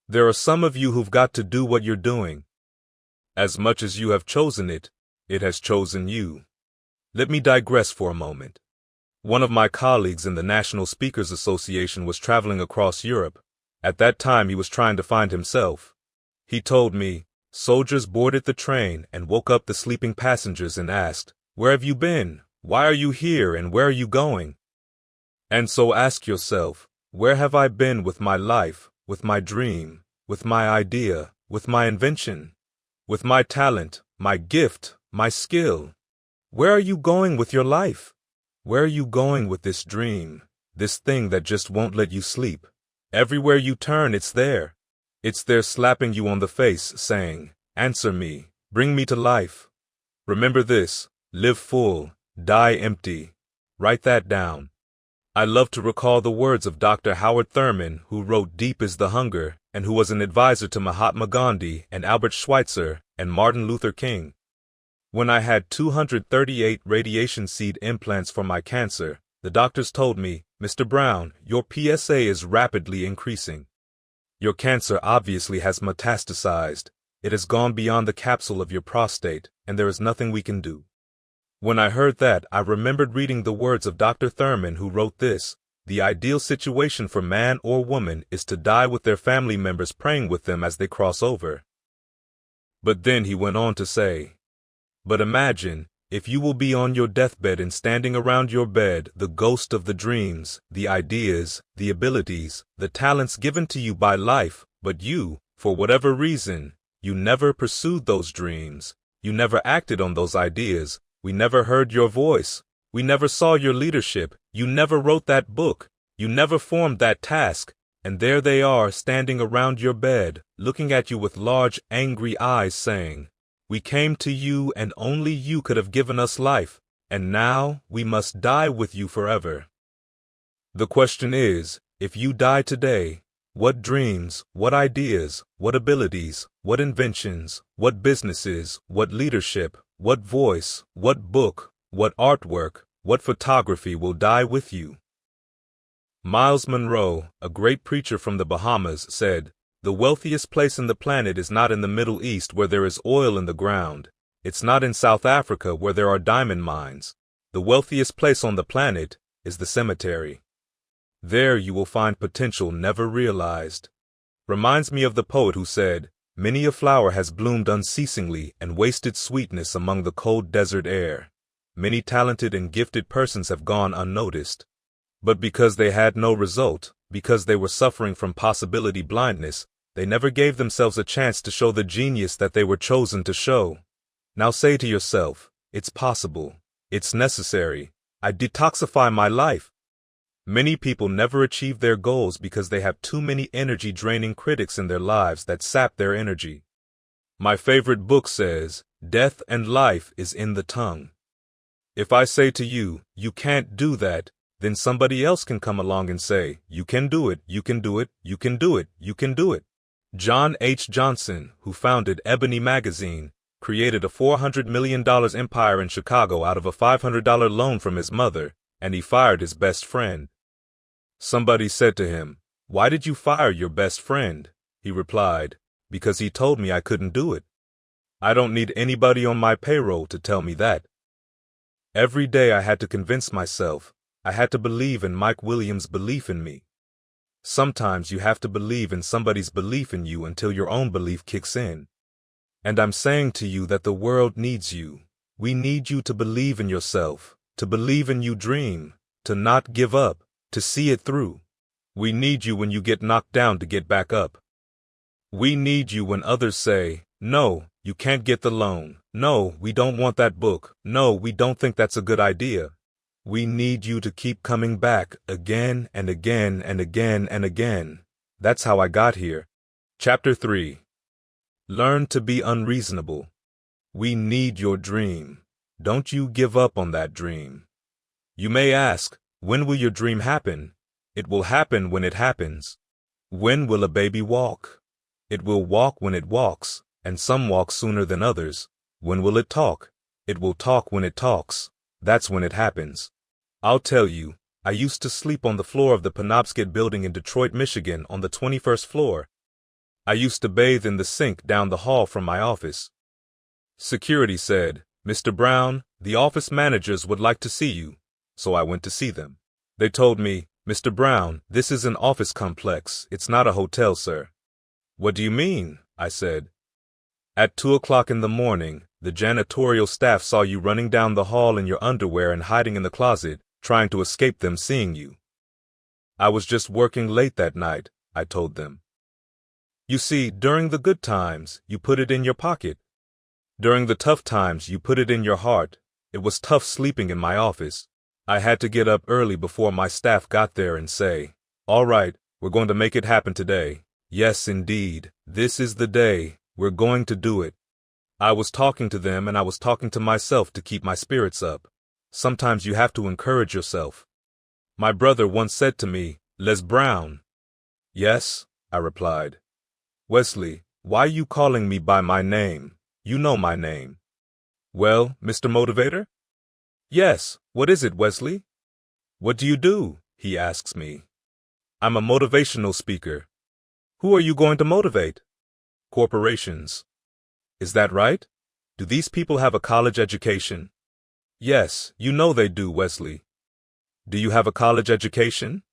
There are some of you who've got to do what you're doing. As much as you have chosen it, it has chosen you. Let me digress for a moment. One of my colleagues in the National Speakers Association was traveling across Europe. At that time, he was trying to find himself. He told me, soldiers boarded the train and woke up the sleeping passengers and asked, where have you been? Why are you here and where are you going? And so ask yourself, where have I been with my life, with my dream, with my idea, with my invention, with my talent, my gift, my skill? Where are you going with your life? Where are you going with this dream, this thing that just won't let you sleep? Everywhere you turn, it's there. It's there slapping you on the face, saying, answer me, bring me to life. Remember this, live full, die empty. Write that down. I love to recall the words of Dr. Howard Thurman, who wrote Deep is the Hunger, and who was an advisor to Mahatma Gandhi and Albert Schweitzer and Martin Luther King. When I had 238 radiation seed implants for my cancer, the doctors told me, Mr. Brown, your PSA is rapidly increasing. Your cancer obviously has metastasized. It has gone beyond the capsule of your prostate, and there is nothing we can do. When I heard that, I remembered reading the words of Dr. Thurman, who wrote this, the ideal situation for man or woman is to die with their family members praying with them as they cross over. But then he went on to say, but imagine, if you will be on your deathbed and standing around your bed, the ghost of the dreams, the ideas, the abilities, the talents given to you by life, but you, for whatever reason, you never pursued those dreams, you never acted on those ideas, we never heard your voice, we never saw your leadership, you never wrote that book, you never formed that task, and there they are standing around your bed, looking at you with large angry eyes saying, we came to you and only you could have given us life, and now we must die with you forever. The question is, if you die today, what dreams, what ideas, what abilities, what inventions, what businesses, what leadership, what voice, what book, what artwork, what photography will die with you? Miles Monroe, a great preacher from the Bahamas, said, the wealthiest place in the planet is not in the Middle East where there is oil in the ground. It's not in South Africa where there are diamond mines. The wealthiest place on the planet is the cemetery. There you will find potential never realized. Reminds me of the poet who said, many a flower has bloomed unceasingly and wasted sweetness among the cold desert air. Many talented and gifted persons have gone unnoticed. But because they had no result, because they were suffering from possibility blindness, they never gave themselves a chance to show the genius that they were chosen to show. Now say to yourself, it's possible. It's necessary. I detoxify my life. Many people never achieve their goals because they have too many energy-draining critics in their lives that sap their energy. My favorite book says, death and life is in the tongue. If I say to you, you can't do that, then somebody else can come along and say, you can do it, you can do it, you can do it, you can do it. John H. Johnson, who founded Ebony magazine, created a $400 million empire in Chicago out of a $500 loan from his mother, and he fired his best friend. Somebody said to him, "Why did you fire your best friend?" He replied, "Because he told me I couldn't do it. I don't need anybody on my payroll to tell me that." Every day I had to convince myself. I had to believe in Mike Williams' belief in me. Sometimes you have to believe in somebody's belief in you until your own belief kicks in. And I'm saying to you that the world needs you. We need you to believe in yourself, to believe in your dream, to not give up, to see it through. We need you when you get knocked down to get back up. We need you when others say, "No, you can't get the loan. No, we don't want that book. No, we don't think that's a good idea." We need you to keep coming back again and again and again and again. That's how I got here. Chapter 3. Learn to be unreasonable. We need your dream. Don't you give up on that dream. You may ask, when will your dream happen? It will happen when it happens. When will a baby walk? It will walk when it walks, and some walk sooner than others. When will it talk? It will talk when it talks. That's when it happens. I'll tell you, I used to sleep on the floor of the Penobscot building in Detroit, Michigan, on the 21st floor. I used to bathe in the sink down the hall from my office. Security said, "Mr. Brown, the office managers would like to see you." So I went to see them. They told me, "Mr. Brown, this is an office complex. It's not a hotel, sir." "What do you mean?" I said. "At 2 o'clock in the morning, the janitorial staff saw you running down the hall in your underwear and hiding in the closet, trying to escape them seeing you." "I was just working late that night," I told them. "You see, during the good times, you put it in your pocket. During the tough times, you put it in your heart. It was tough sleeping in my office. I had to get up early before my staff got there and say, 'All right, we're going to make it happen today. Yes, indeed, this is the day. We're going to do it.' I was talking to them and I was talking to myself to keep my spirits up. Sometimes you have to encourage yourself. My brother once said to me, 'Les Brown.'" "Yes," I replied. "Wesley, why are you calling me by my name? You know my name." "Well, Mr. Motivator?" "Yes, what is it, Wesley?" "What do you do?" he asks me. "I'm a motivational speaker." "Who are you going to motivate?" "Corporations." "Is that right? Do these people have a college education?" "Yes, you know they do, Wesley." "Do you have a college education?"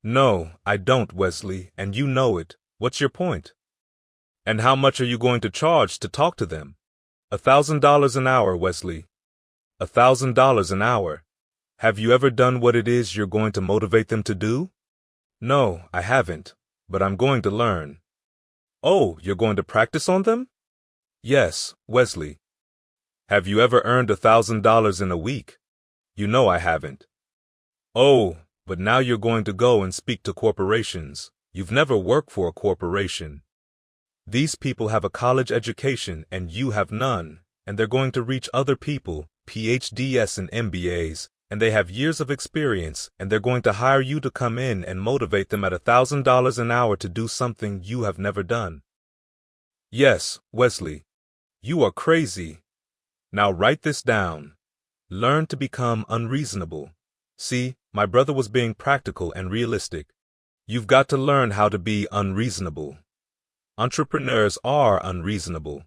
"No, I don't, Wesley, and you know it. What's your point?" "And how much are you going to charge to talk to them?" $1,000 an hour, Wesley." $1,000 an hour. Have you ever done what it is you're going to motivate them to do? "No, I haven't, but I'm going to learn." "Oh, you're going to practice on them?" "Yes, Wesley." "Have you ever earned $1,000 in a week?" "You know I haven't." "Oh, but now you're going to go and speak to corporations. You've never worked for a corporation. These people have a college education and you have none, and they're going to reach other people, PhDs and MBAs, and they have years of experience, and they're going to hire you to come in and motivate them at $1,000 an hour to do something you have never done." "Yes, Wesley. You are crazy. Now write this down. Learn to become unreasonable." See, my brother was being practical and realistic. You've got to learn how to be unreasonable. Entrepreneurs are unreasonable.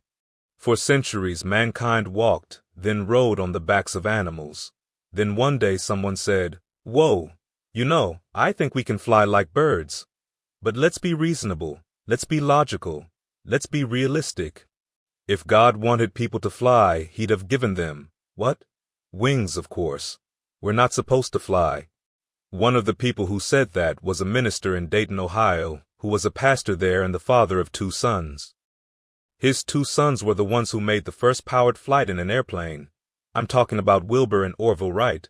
For centuries, mankind walked, then rode on the backs of animals. Then one day someone said, "Whoa, you know, I think we can fly like birds." But let's be reasonable. Let's be logical. Let's be realistic. If God wanted people to fly, he'd have given them, what? Wings, of course. We're not supposed to fly. One of the people who said that was a minister in Dayton, Ohio, who was a pastor there and the father of 2 sons. His 2 sons were the ones who made the first powered flight in an airplane. I'm talking about Wilbur and Orville Wright.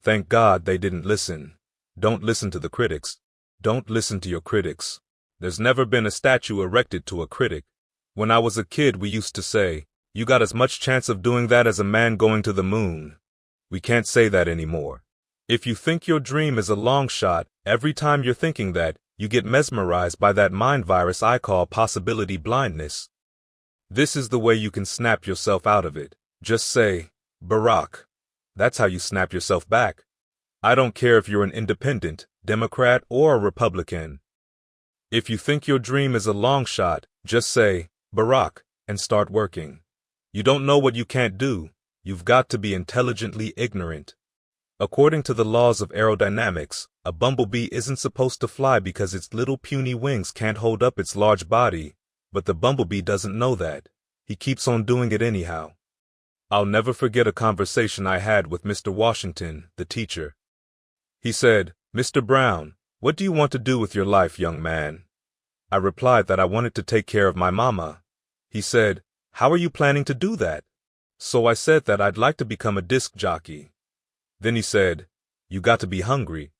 Thank God they didn't listen. Don't listen to the critics. Don't listen to your critics. There's never been a statue erected to a critic. When I was a kid, we used to say, "You got as much chance of doing that as a man going to the moon." We can't say that anymore. If you think your dream is a long shot, every time you're thinking that, you get mesmerized by that mind virus I call possibility blindness. This is the way you can snap yourself out of it. Just say, Barack. That's how you snap yourself back. I don't care if you're an independent, Democrat, or a Republican. If you think your dream is a long shot, just say, Barack, and start working. You don't know what you can't do. You've got to be intelligently ignorant. According to the laws of aerodynamics, a bumblebee isn't supposed to fly because its little puny wings can't hold up its large body, but the bumblebee doesn't know that. He keeps on doing it anyhow. I'll never forget a conversation I had with Mr. Washington, the teacher. He said, Mr. Brown, what do you want to do with your life, young man? I replied that I wanted to take care of my mama. He said, how are you planning to do that? So I said that I'd like to become a disc jockey. Then he said, you got to be hungry.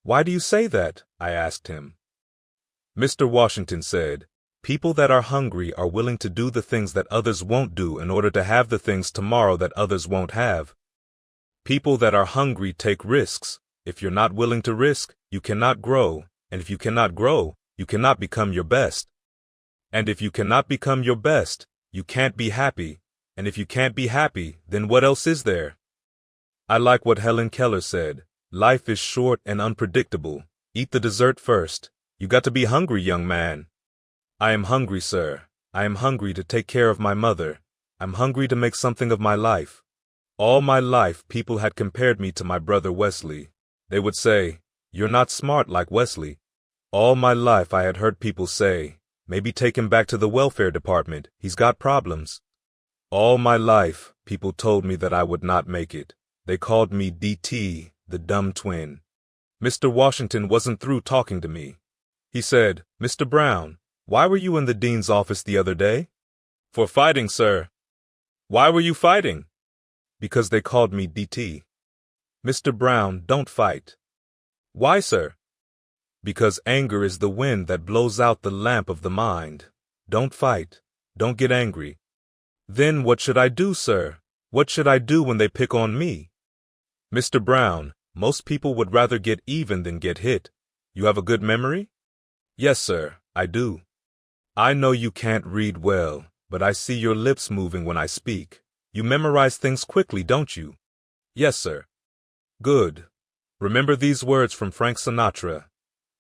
Why do you say that? I asked him. Mr. Washington said, people that are hungry are willing to do the things that others won't do in order to have the things tomorrow that others won't have. People that are hungry take risks. If you're not willing to risk, you cannot grow, and if you cannot grow, you cannot become your best. And if you cannot become your best, you can't be happy, and if you can't be happy, then what else is there? I like what Helen Keller said, life is short and unpredictable. Eat the dessert first. You got to be hungry, young man. I am hungry, sir. I am hungry to take care of my mother. I'm hungry to make something of my life. All my life, people had compared me to my brother Wesley. They would say, you're not smart like Wesley. All my life I had heard people say, maybe take him back to the welfare department, he's got problems. All my life, people told me that I would not make it. They called me DT, the dumb twin. Mr. Washington wasn't through talking to me. He said, Mr. Brown, why were you in the dean's office the other day? For fighting, sir. Why were you fighting? Because they called me DT. Mr. Brown, don't fight. Why, sir? Because anger is the wind that blows out the lamp of the mind. Don't fight. Don't get angry. Then what should I do, sir? What should I do when they pick on me? Mr. Brown, most people would rather get even than get hit. You have a good memory? Yes, sir, I do. I know you can't read well, but I see your lips moving when I speak. You memorize things quickly, don't you? Yes, sir. Good. Remember these words from Frank Sinatra.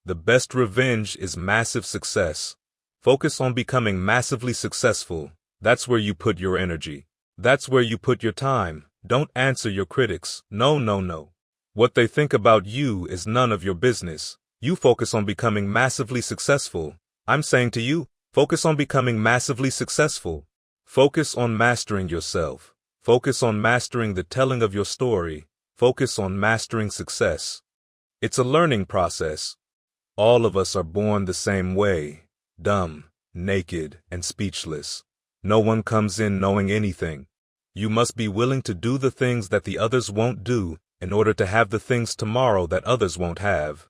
The best revenge is massive success. Focus on becoming massively successful. That's where you put your energy. That's where you put your time. Don't answer your critics. No, no, no. What they think about you is none of your business. You focus on becoming massively successful. I'm saying to you, focus on becoming massively successful. Focus on mastering yourself. Focus on mastering the telling of your story. Focus on mastering success. It's a learning process. All of us are born the same way, dumb, naked, and speechless. No one comes in knowing anything. You must be willing to do the things that the others won't do in order to have the things tomorrow that others won't have.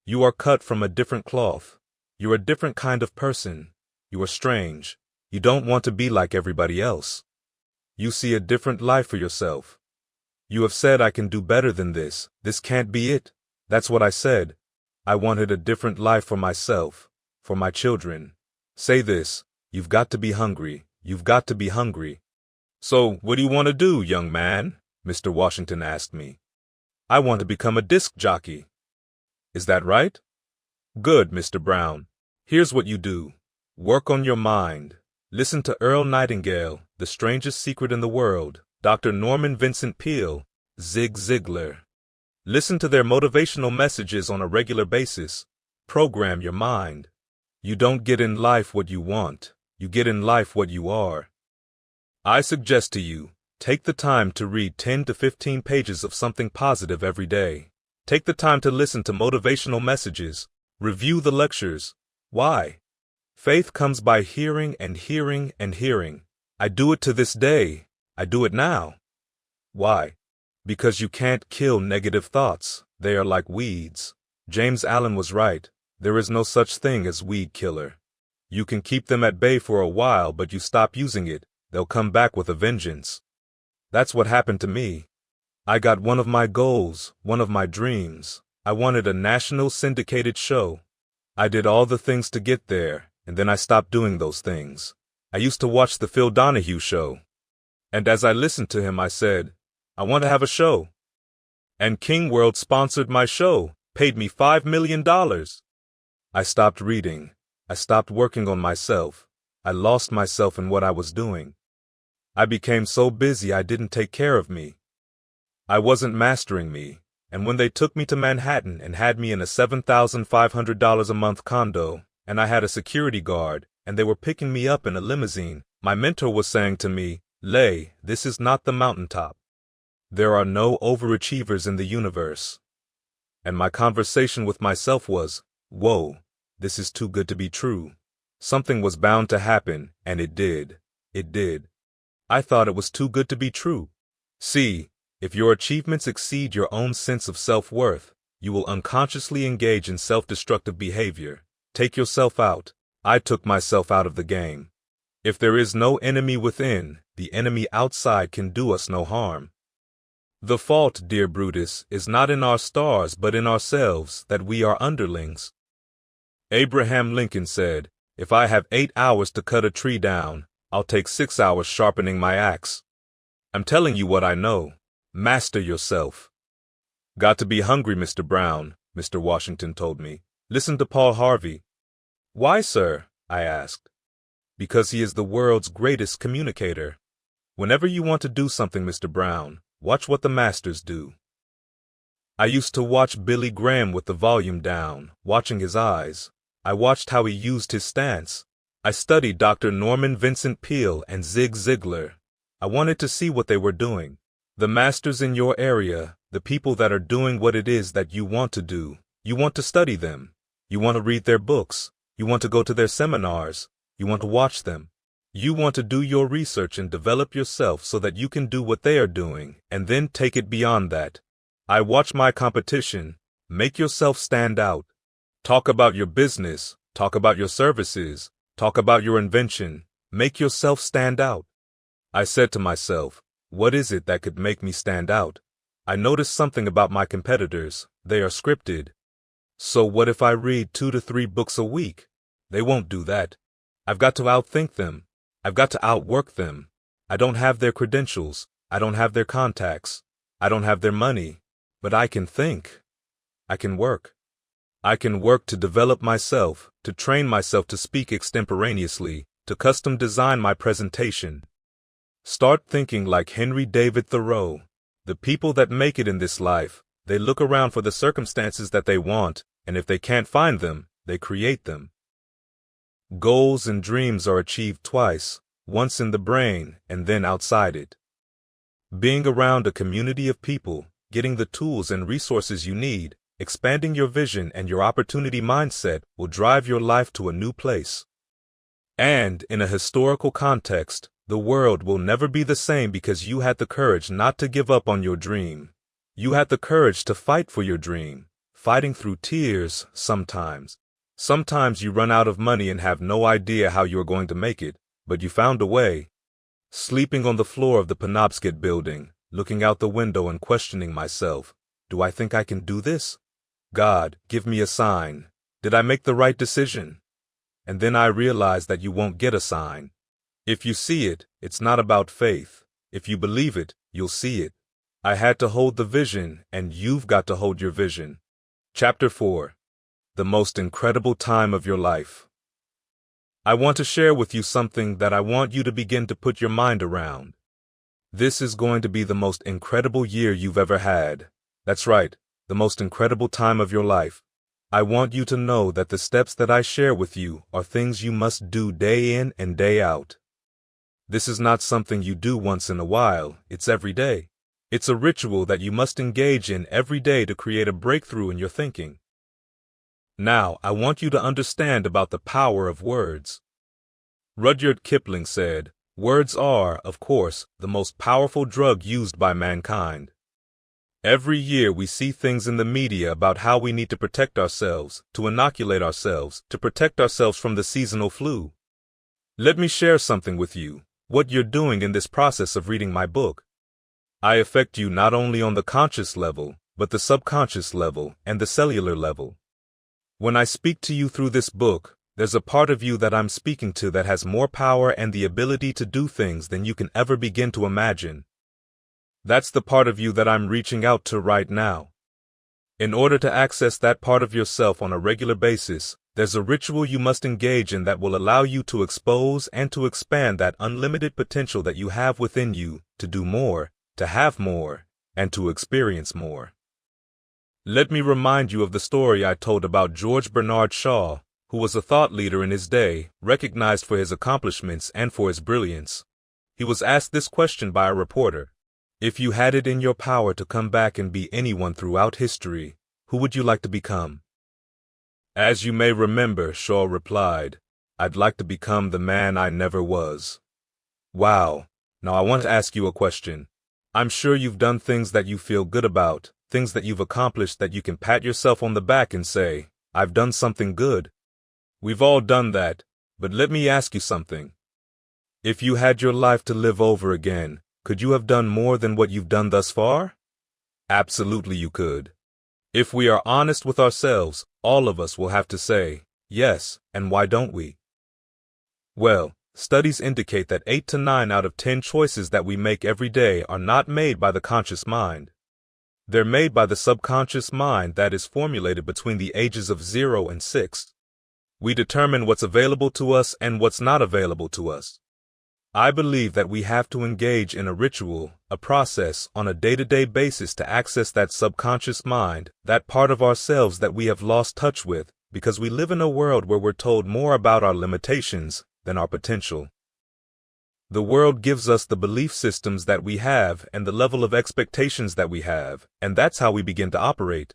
You are cut from a different cloth. You're a different kind of person. You are strange. You don't want to be like everybody else. You see a different life for yourself. You have said I can do better than this. This can't be it. That's what I said. I wanted a different life for myself, for my children. Say this, you've got to be hungry. You've got to be hungry. So, what do you want to do, young man? Mr. Washington asked me. I want to become a disc jockey. Is that right? Good, Mr. Brown. Here's what you do. Work on your mind. Listen to Earl Nightingale, The Strangest Secret in the World, Dr. Norman Vincent Peale, Zig Ziglar. Listen to their motivational messages on a regular basis. Program your mind. You don't get in life what you want. You get in life what you are. I suggest to you, take the time to read 10 to 15 pages of something positive every day. Take the time to listen to motivational messages. Review the lectures. Why? Faith comes by hearing and hearing and hearing. I do it to this day. I do it now. Why? Because you can't kill negative thoughts. They are like weeds. James Allen was right. There is no such thing as weed killer. You can keep them at bay for a while, but you stop using it, they'll come back with a vengeance. That's what happened to me. I got one of my goals, one of my dreams. I wanted a national syndicated show. I did all the things to get there, and then I stopped doing those things. I used to watch the Phil Donahue show. And as I listened to him, I said, I want to have a show. And King World sponsored my show, paid me $5 million. I stopped reading. I stopped working on myself. I lost myself in what I was doing. I became so busy I didn't take care of me. I wasn't mastering me, and when they took me to Manhattan and had me in a $7,500 a month condo, and I had a security guard, and they were picking me up in a limousine, my mentor was saying to me, Lay, this is not the mountaintop. There are no overachievers in the universe. And my conversation with myself was, whoa, this is too good to be true. Something was bound to happen, and it did. It did. I thought it was too good to be true. See, if your achievements exceed your own sense of self-worth, you will unconsciously engage in self-destructive behavior. Take yourself out. I took myself out of the game. If there is no enemy within, the enemy outside can do us no harm. The fault, dear Brutus, is not in our stars but in ourselves, that we are underlings. Abraham Lincoln said, if I have 8 hours to cut a tree down, I'll take 6 hours sharpening my axe. I'm telling you what I know. Master yourself. Got to be hungry, Mr. Brown, Mr. Washington told me. Listen to Paul Harvey. Why, sir? I asked. Because he is the world's greatest communicator. Whenever you want to do something, Mr. Brown, watch what the masters do. I used to watch Billy Graham with the volume down, watching his eyes. I watched how he used his stance. I studied Dr. Norman Vincent Peale and Zig Ziglar. I wanted to see what they were doing. The masters in your area, the people that are doing what it is that you want to do. You want to study them. You want to read their books. You want to go to their seminars. You want to watch them. You want to do your research and develop yourself so that you can do what they are doing, and then take it beyond that. I watch my competition. Make yourself stand out. Talk about your business. Talk about your services. Talk about your invention. Make yourself stand out. I said to myself, what is it that could make me stand out? I noticed something about my competitors. They are scripted. So what if I read 2 to 3 books a week? They won't do that. I've got to outthink them. I've got to outwork them. I don't have their credentials. I don't have their contacts. I don't have their money. But I can think. I can work. I can work to develop myself, to train myself to speak extemporaneously, to custom design my presentation. Start thinking like Henry David Thoreau. The people that make it in this life, they look around for the circumstances that they want, and if they can't find them, they create them. Goals and dreams are achieved twice, once in the brain and then outside it. Being around a community of people, getting the tools and resources you need, expanding your vision and your opportunity mindset will drive your life to a new place. And, in a historical context, the world will never be the same because you had the courage not to give up on your dream. You had the courage to fight for your dream, fighting through tears sometimes. Sometimes you run out of money and have no idea how you are going to make it, but you found a way. Sleeping on the floor of the Penobscot building, looking out the window and questioning myself, do I think I can do this? God, give me a sign. Did I make the right decision? And then I realized that you won't get a sign. If you see it, it's not about faith. If you believe it, you'll see it. I had to hold the vision, and you've got to hold your vision. Chapter 4. The most incredible time of your life. I want to share with you something that I want you to begin to put your mind around. This is going to be the most incredible year you've ever had. That's right, the most incredible time of your life. I want you to know that the steps that I share with you are things you must do day in and day out. This is not something you do once in a while, it's every day. It's a ritual that you must engage in every day to create a breakthrough in your thinking. Now, I want you to understand about the power of words. Rudyard Kipling said, words are, of course, the most powerful drug used by mankind. Every year we see things in the media about how we need to protect ourselves, to inoculate ourselves, to protect ourselves from the seasonal flu. Let me share something with you, what you're doing in this process of reading my book. I affect you not only on the conscious level, but the subconscious level and the cellular level. When I speak to you through this book, there's a part of you that I'm speaking to that has more power and the ability to do things than you can ever begin to imagine. That's the part of you that I'm reaching out to right now. In order to access that part of yourself on a regular basis, there's a ritual you must engage in that will allow you to expose and to expand that unlimited potential that you have within you to do more, to have more, and to experience more. Let me remind you of the story I told about George Bernard Shaw, who was a thought leader in his day, recognized for his accomplishments and for his brilliance. He was asked this question by a reporter: if you had it in your power to come back and be anyone throughout history, who would you like to become? As you may remember, Shaw replied, I'd like to become the man I never was. Wow. Now I want to ask you a question. I'm sure you've done things that you feel good about, things that you've accomplished that you can pat yourself on the back and say, I've done something good. We've all done that, but let me ask you something. If you had your life to live over again, could you have done more than what you've done thus far? Absolutely you could. If we are honest with ourselves, all of us will have to say, yes, and why don't we? Well, studies indicate that 8 to 9 out of 10 choices that we make every day are not made by the conscious mind. They're made by the subconscious mind that is formulated between the ages of 0 and 6. We determine what's available to us and what's not available to us. I believe that we have to engage in a ritual, a process, on a day-to-day basis to access that subconscious mind, that part of ourselves that we have lost touch with, because we live in a world where we're told more about our limitations than our potential. The world gives us the belief systems that we have and the level of expectations that we have, and that's how we begin to operate.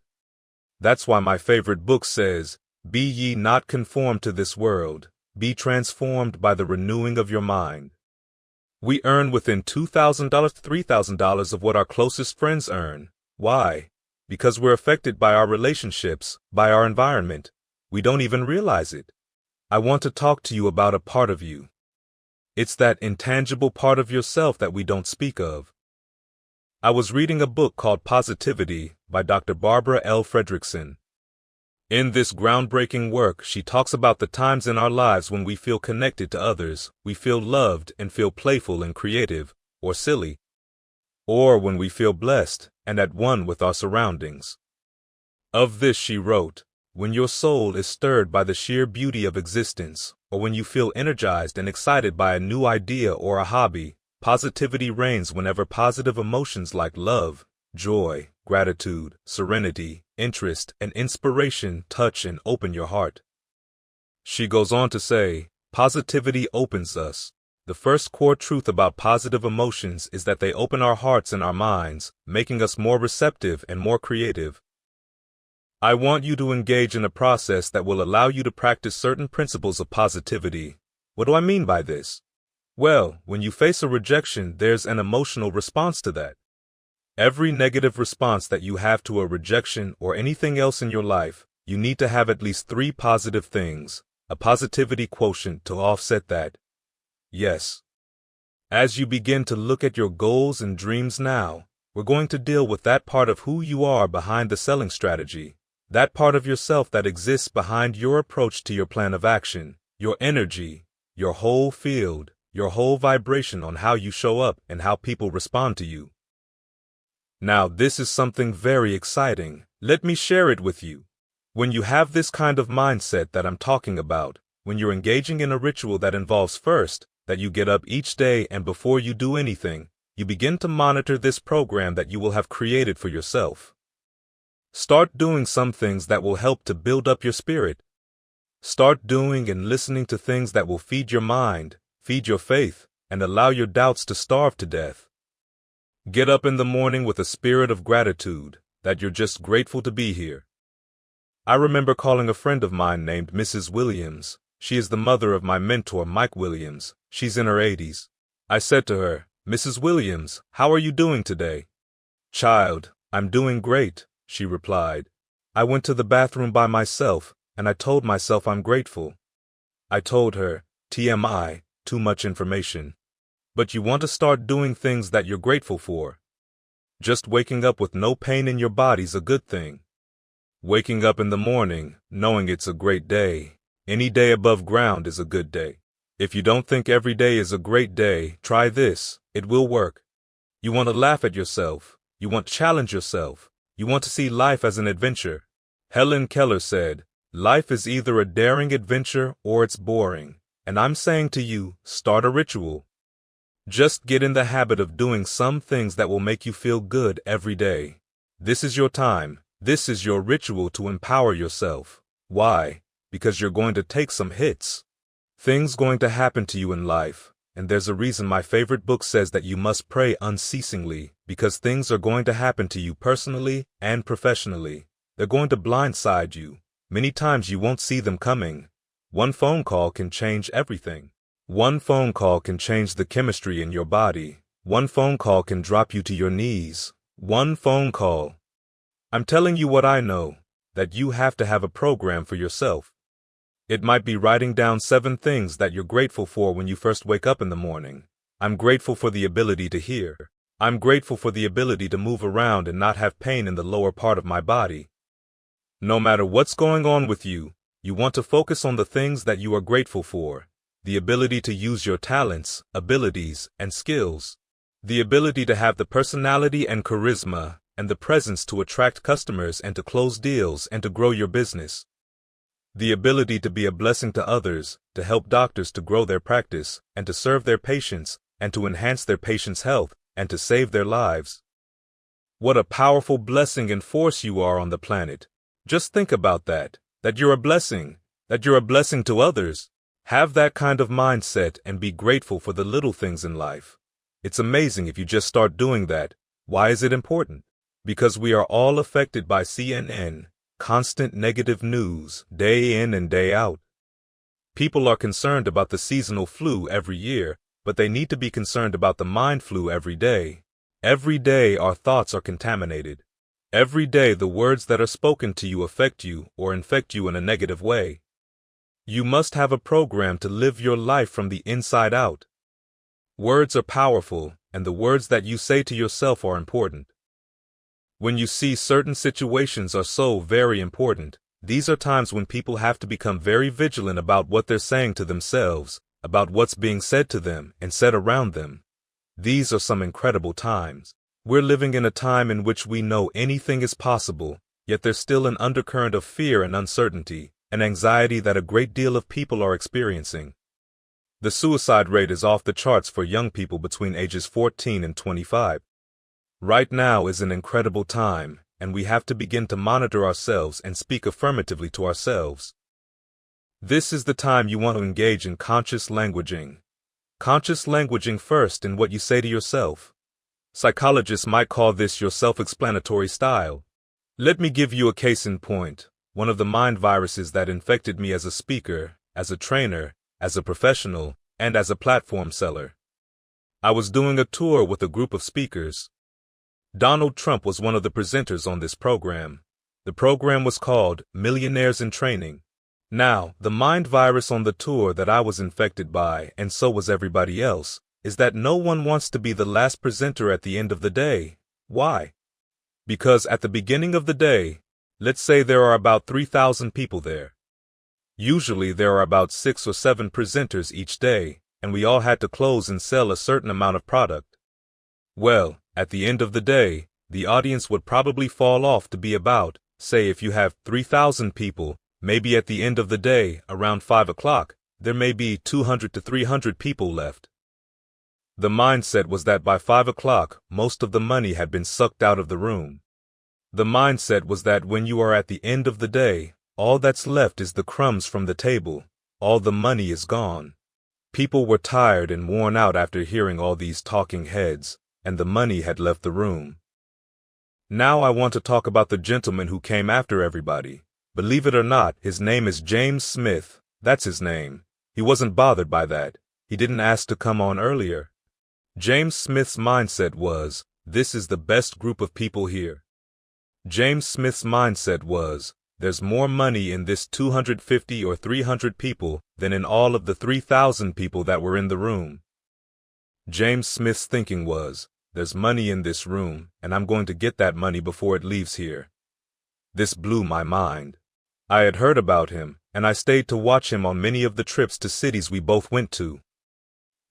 That's why my favorite book says, "Be ye not conformed to this world, be transformed by the renewing of your mind." We earn within $2,000 to $3,000 of what our closest friends earn. Why? Because we're affected by our relationships, by our environment. We don't even realize it. I want to talk to you about a part of you. It's that intangible part of yourself that we don't speak of. I was reading a book called Positivity by Dr. Barbara L. Fredrickson. In this groundbreaking work, she talks about the times in our lives when we feel connected to others, we feel loved and feel playful and creative, or silly, or when we feel blessed and at one with our surroundings. Of this she wrote, when your soul is stirred by the sheer beauty of existence, or when you feel energized and excited by a new idea or a hobby, positivity reigns whenever positive emotions like love, joy, gratitude, serenity, interest, and inspiration touch and open your heart. She goes on to say, positivity opens us. The first core truth about positive emotions is that they open our hearts and our minds, making us more receptive and more creative. I want you to engage in a process that will allow you to practice certain principles of positivity. What do I mean by this? Well, when you face a rejection, there's an emotional response to that. Every negative response that you have to a rejection or anything else in your life, you need to have at least 3 positive things, a positivity quotient to offset that. Yes. As you begin to look at your goals and dreams now, we're going to deal with that part of who you are behind the selling strategy, that part of yourself that exists behind your approach to your plan of action, your energy, your whole field, your whole vibration on how you show up and how people respond to you. Now, this is something very exciting. Let me share it with you. When you have this kind of mindset that I'm talking about, when you're engaging in a ritual that involves first, that you get up each day and before you do anything, you begin to monitor this program that you will have created for yourself. Start doing some things that will help to build up your spirit. Start doing and listening to things that will feed your mind, feed your faith, and allow your doubts to starve to death. Get up in the morning with a spirit of gratitude, that you're just grateful to be here. I remember calling a friend of mine named Mrs. Williams. She is the mother of my mentor, Mike Williams. She's in her 80s. I said to her, Mrs. Williams, how are you doing today? Child, I'm doing great, she replied. I went to the bathroom by myself, and I told myself I'm grateful. I told her, TMI, too much information. But you want to start doing things that you're grateful for. Just waking up with no pain in your body's a good thing. Waking up in the morning, knowing it's a great day. Any day above ground is a good day. If you don't think every day is a great day, try this. It will work. You want to laugh at yourself. You want to challenge yourself. You want to see life as an adventure. Helen Keller said, "Life is either a daring adventure or it's boring." And I'm saying to you, start a ritual. Just get in the habit of doing some things that will make you feel good every day. This is your time. This is your ritual to empower yourself. Why? Because you're going to take some hits. Things going to happen to you in life, and there's a reason my favorite book says that you must pray unceasingly, because things are going to happen to you personally and professionally. They're going to blindside you. Many times you won't see them coming. One phone call can change everything. One phone call can change the chemistry in your body. One phone call can drop you to your knees. One phone call. I'm telling you what I know, that you have to have a program for yourself. It might be writing down 7 things that you're grateful for when you first wake up in the morning. I'm grateful for the ability to hear. I'm grateful for the ability to move around and not have pain in the lower part of my body. No matter what's going on with you, you want to focus on the things that you are grateful for. The ability to use your talents, abilities, and skills. The ability to have the personality and charisma and the presence to attract customers and to close deals and to grow your business. The ability to be a blessing to others, to help doctors to grow their practice, and to serve their patients, and to enhance their patients' health, and to save their lives. What a powerful blessing and force you are on the planet. Just think about that you're a blessing, that you're a blessing to others. Have that kind of mindset and be grateful for the little things in life. It's amazing if you just start doing that. Why is it important? Because we are all affected by CNN, constant negative news, day in and day out. People are concerned about the seasonal flu every year, but they need to be concerned about the mind flu every day. Every day our thoughts are contaminated. Every day the words that are spoken to you affect you or infect you in a negative way. You must have a program to live your life from the inside out. Words are powerful, and the words that you say to yourself are important. When you see certain situations are so very important, these are times when people have to become very vigilant about what they're saying to themselves, about what's being said to them and said around them. These are some incredible times. We're living in a time in which we know anything is possible, yet there's still an undercurrent of fear and uncertainty, and anxiety that a great deal of people are experiencing. The suicide rate is off the charts for young people between ages 14 and 25. Right now is an incredible time, and we have to begin to monitor ourselves and speak affirmatively to ourselves. This is the time you want to engage in conscious languaging. Conscious languaging first in what you say to yourself. Psychologists might call this your self-explanatory style. Let me give you a case in point. One of the mind viruses that infected me as a speaker, as a trainer, as a professional, and as a platform seller. I was doing a tour with a group of speakers. Donald Trump was one of the presenters on this program. The program was called Millionaires in Training. Now, the mind virus on the tour that I was infected by, and so was everybody else, is that no one wants to be the last presenter at the end of the day. Why? Because at the beginning of the day, let's say there are about 3,000 people there. Usually there are about 6 or 7 presenters each day, and we all had to close and sell a certain amount of product. Well, at the end of the day, the audience would probably fall off to be about, say if you have 3,000 people, maybe at the end of the day, around 5 o'clock, there may be 200 to 300 people left. The mindset was that by 5 o'clock, most of the money had been sucked out of the room. The mindset was that when you are at the end of the day, all that's left is the crumbs from the table. All the money is gone. People were tired and worn out after hearing all these talking heads, and the money had left the room. Now I want to talk about the gentleman who came after everybody. Believe it or not, his name is James Smith. That's his name. He wasn't bothered by that. He didn't ask to come on earlier. James Smith's mindset was, this is the best group of people here. James Smith's mindset was, there's more money in this 250 or 300 people than in all of the 3,000 people that were in the room. James Smith's thinking was, There's money in this room, and I'm going to get that money before it leaves here. This blew my mind. I had heard about him, and I stayed to watch him on many of the trips to cities we both went to.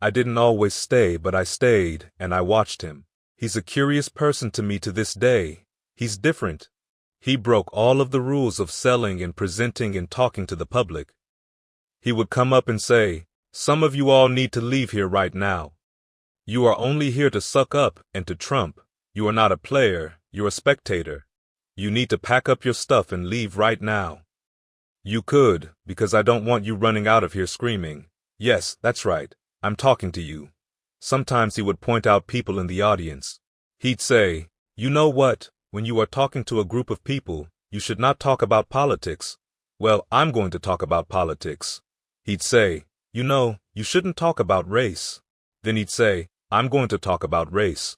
I didn't always stay, but I stayed, and I watched him. He's a curious person to me to this day. He's different. He broke all of the rules of selling and presenting and talking to the public. He would come up and say, "Some of you all need to leave here right now. You are only here to suck up and to trump. You are not a player, you're a spectator. You need to pack up your stuff and leave right now. You could, because I don't want you running out of here screaming. Yes, that's right, I'm talking to you." Sometimes he would point out people in the audience. He'd say, "You know what? When you are talking to a group of people, you should not talk about politics. Well, I'm going to talk about politics." He'd say, "You know, you shouldn't talk about race." Then he'd say, "I'm going to talk about race."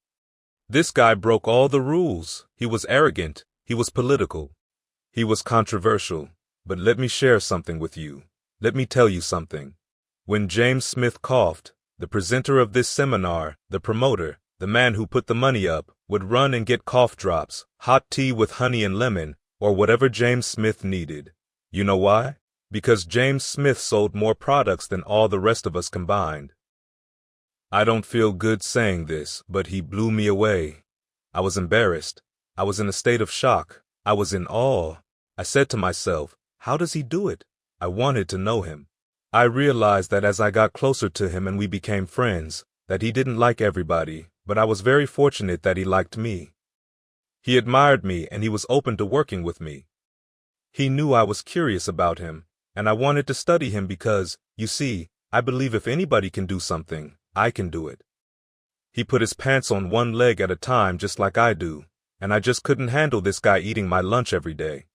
This guy broke all the rules. He was arrogant. He was political. He was controversial. But let me share something with you. Let me tell you something. When James Smith coughed, the presenter of this seminar, the promoter, the man who put the money up, would run and get cough drops, hot tea with honey and lemon, or whatever James Smith needed. You know why? Because James Smith sold more products than all the rest of us combined. I don't feel good saying this, but he blew me away. I was embarrassed. I was in a state of shock. I was in awe. I said to myself, how does he do it? I wanted to know him. I realized that as I got closer to him and we became friends, that he didn't like everybody, but I was very fortunate that he liked me. He admired me and he was open to working with me. He knew I was curious about him, and I wanted to study him because, you see, I believe if anybody can do something, I can do it. He put his pants on one leg at a time just like I do, and I just couldn't handle this guy eating my lunch every day.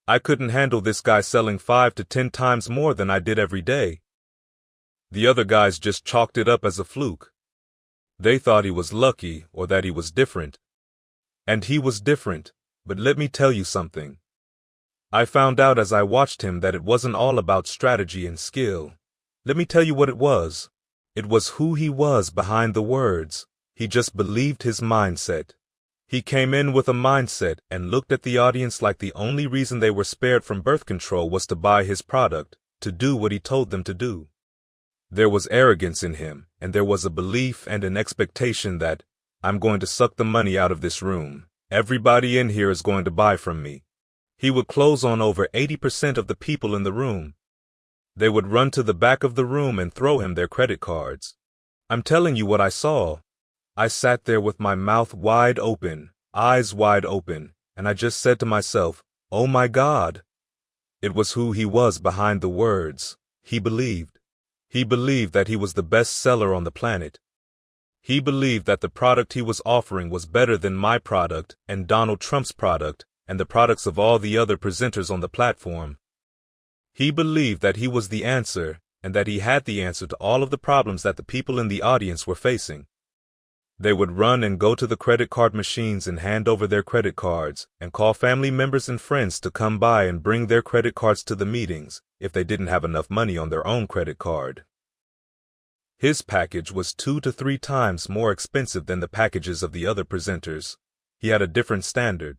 I couldn't handle this guy selling 5 to 10 times more than I did every day. The other guys just chalked it up as a fluke. They thought he was lucky or that he was different. And he was different, but let me tell you something. I found out as I watched him that it wasn't all about strategy and skill. Let me tell you what it was. It was who he was behind the words. He just believed his mindset. He came in with a mindset and looked at the audience like the only reason they were spared from birth control was to buy his product, to do what he told them to do. There was arrogance in him, and there was a belief and an expectation that, I'm going to suck the money out of this room. Everybody in here is going to buy from me. He would close on over 80% of the people in the room. They would run to the back of the room and throw him their credit cards. I'm telling you what I saw. I sat there with my mouth wide open, eyes wide open, and I just said to myself, oh my God. It was who he was behind the words. He believed. He believed that he was the best seller on the planet. He believed that the product he was offering was better than my product and Donald Trump's product and the products of all the other presenters on the platform. He believed that he was the answer and that he had the answer to all of the problems that the people in the audience were facing. They would run and go to the credit card machines and hand over their credit cards and call family members and friends to come by and bring their credit cards to the meetings if they didn't have enough money on their own credit card. His package was 2 to 3 times more expensive than the packages of the other presenters. He had a different standard.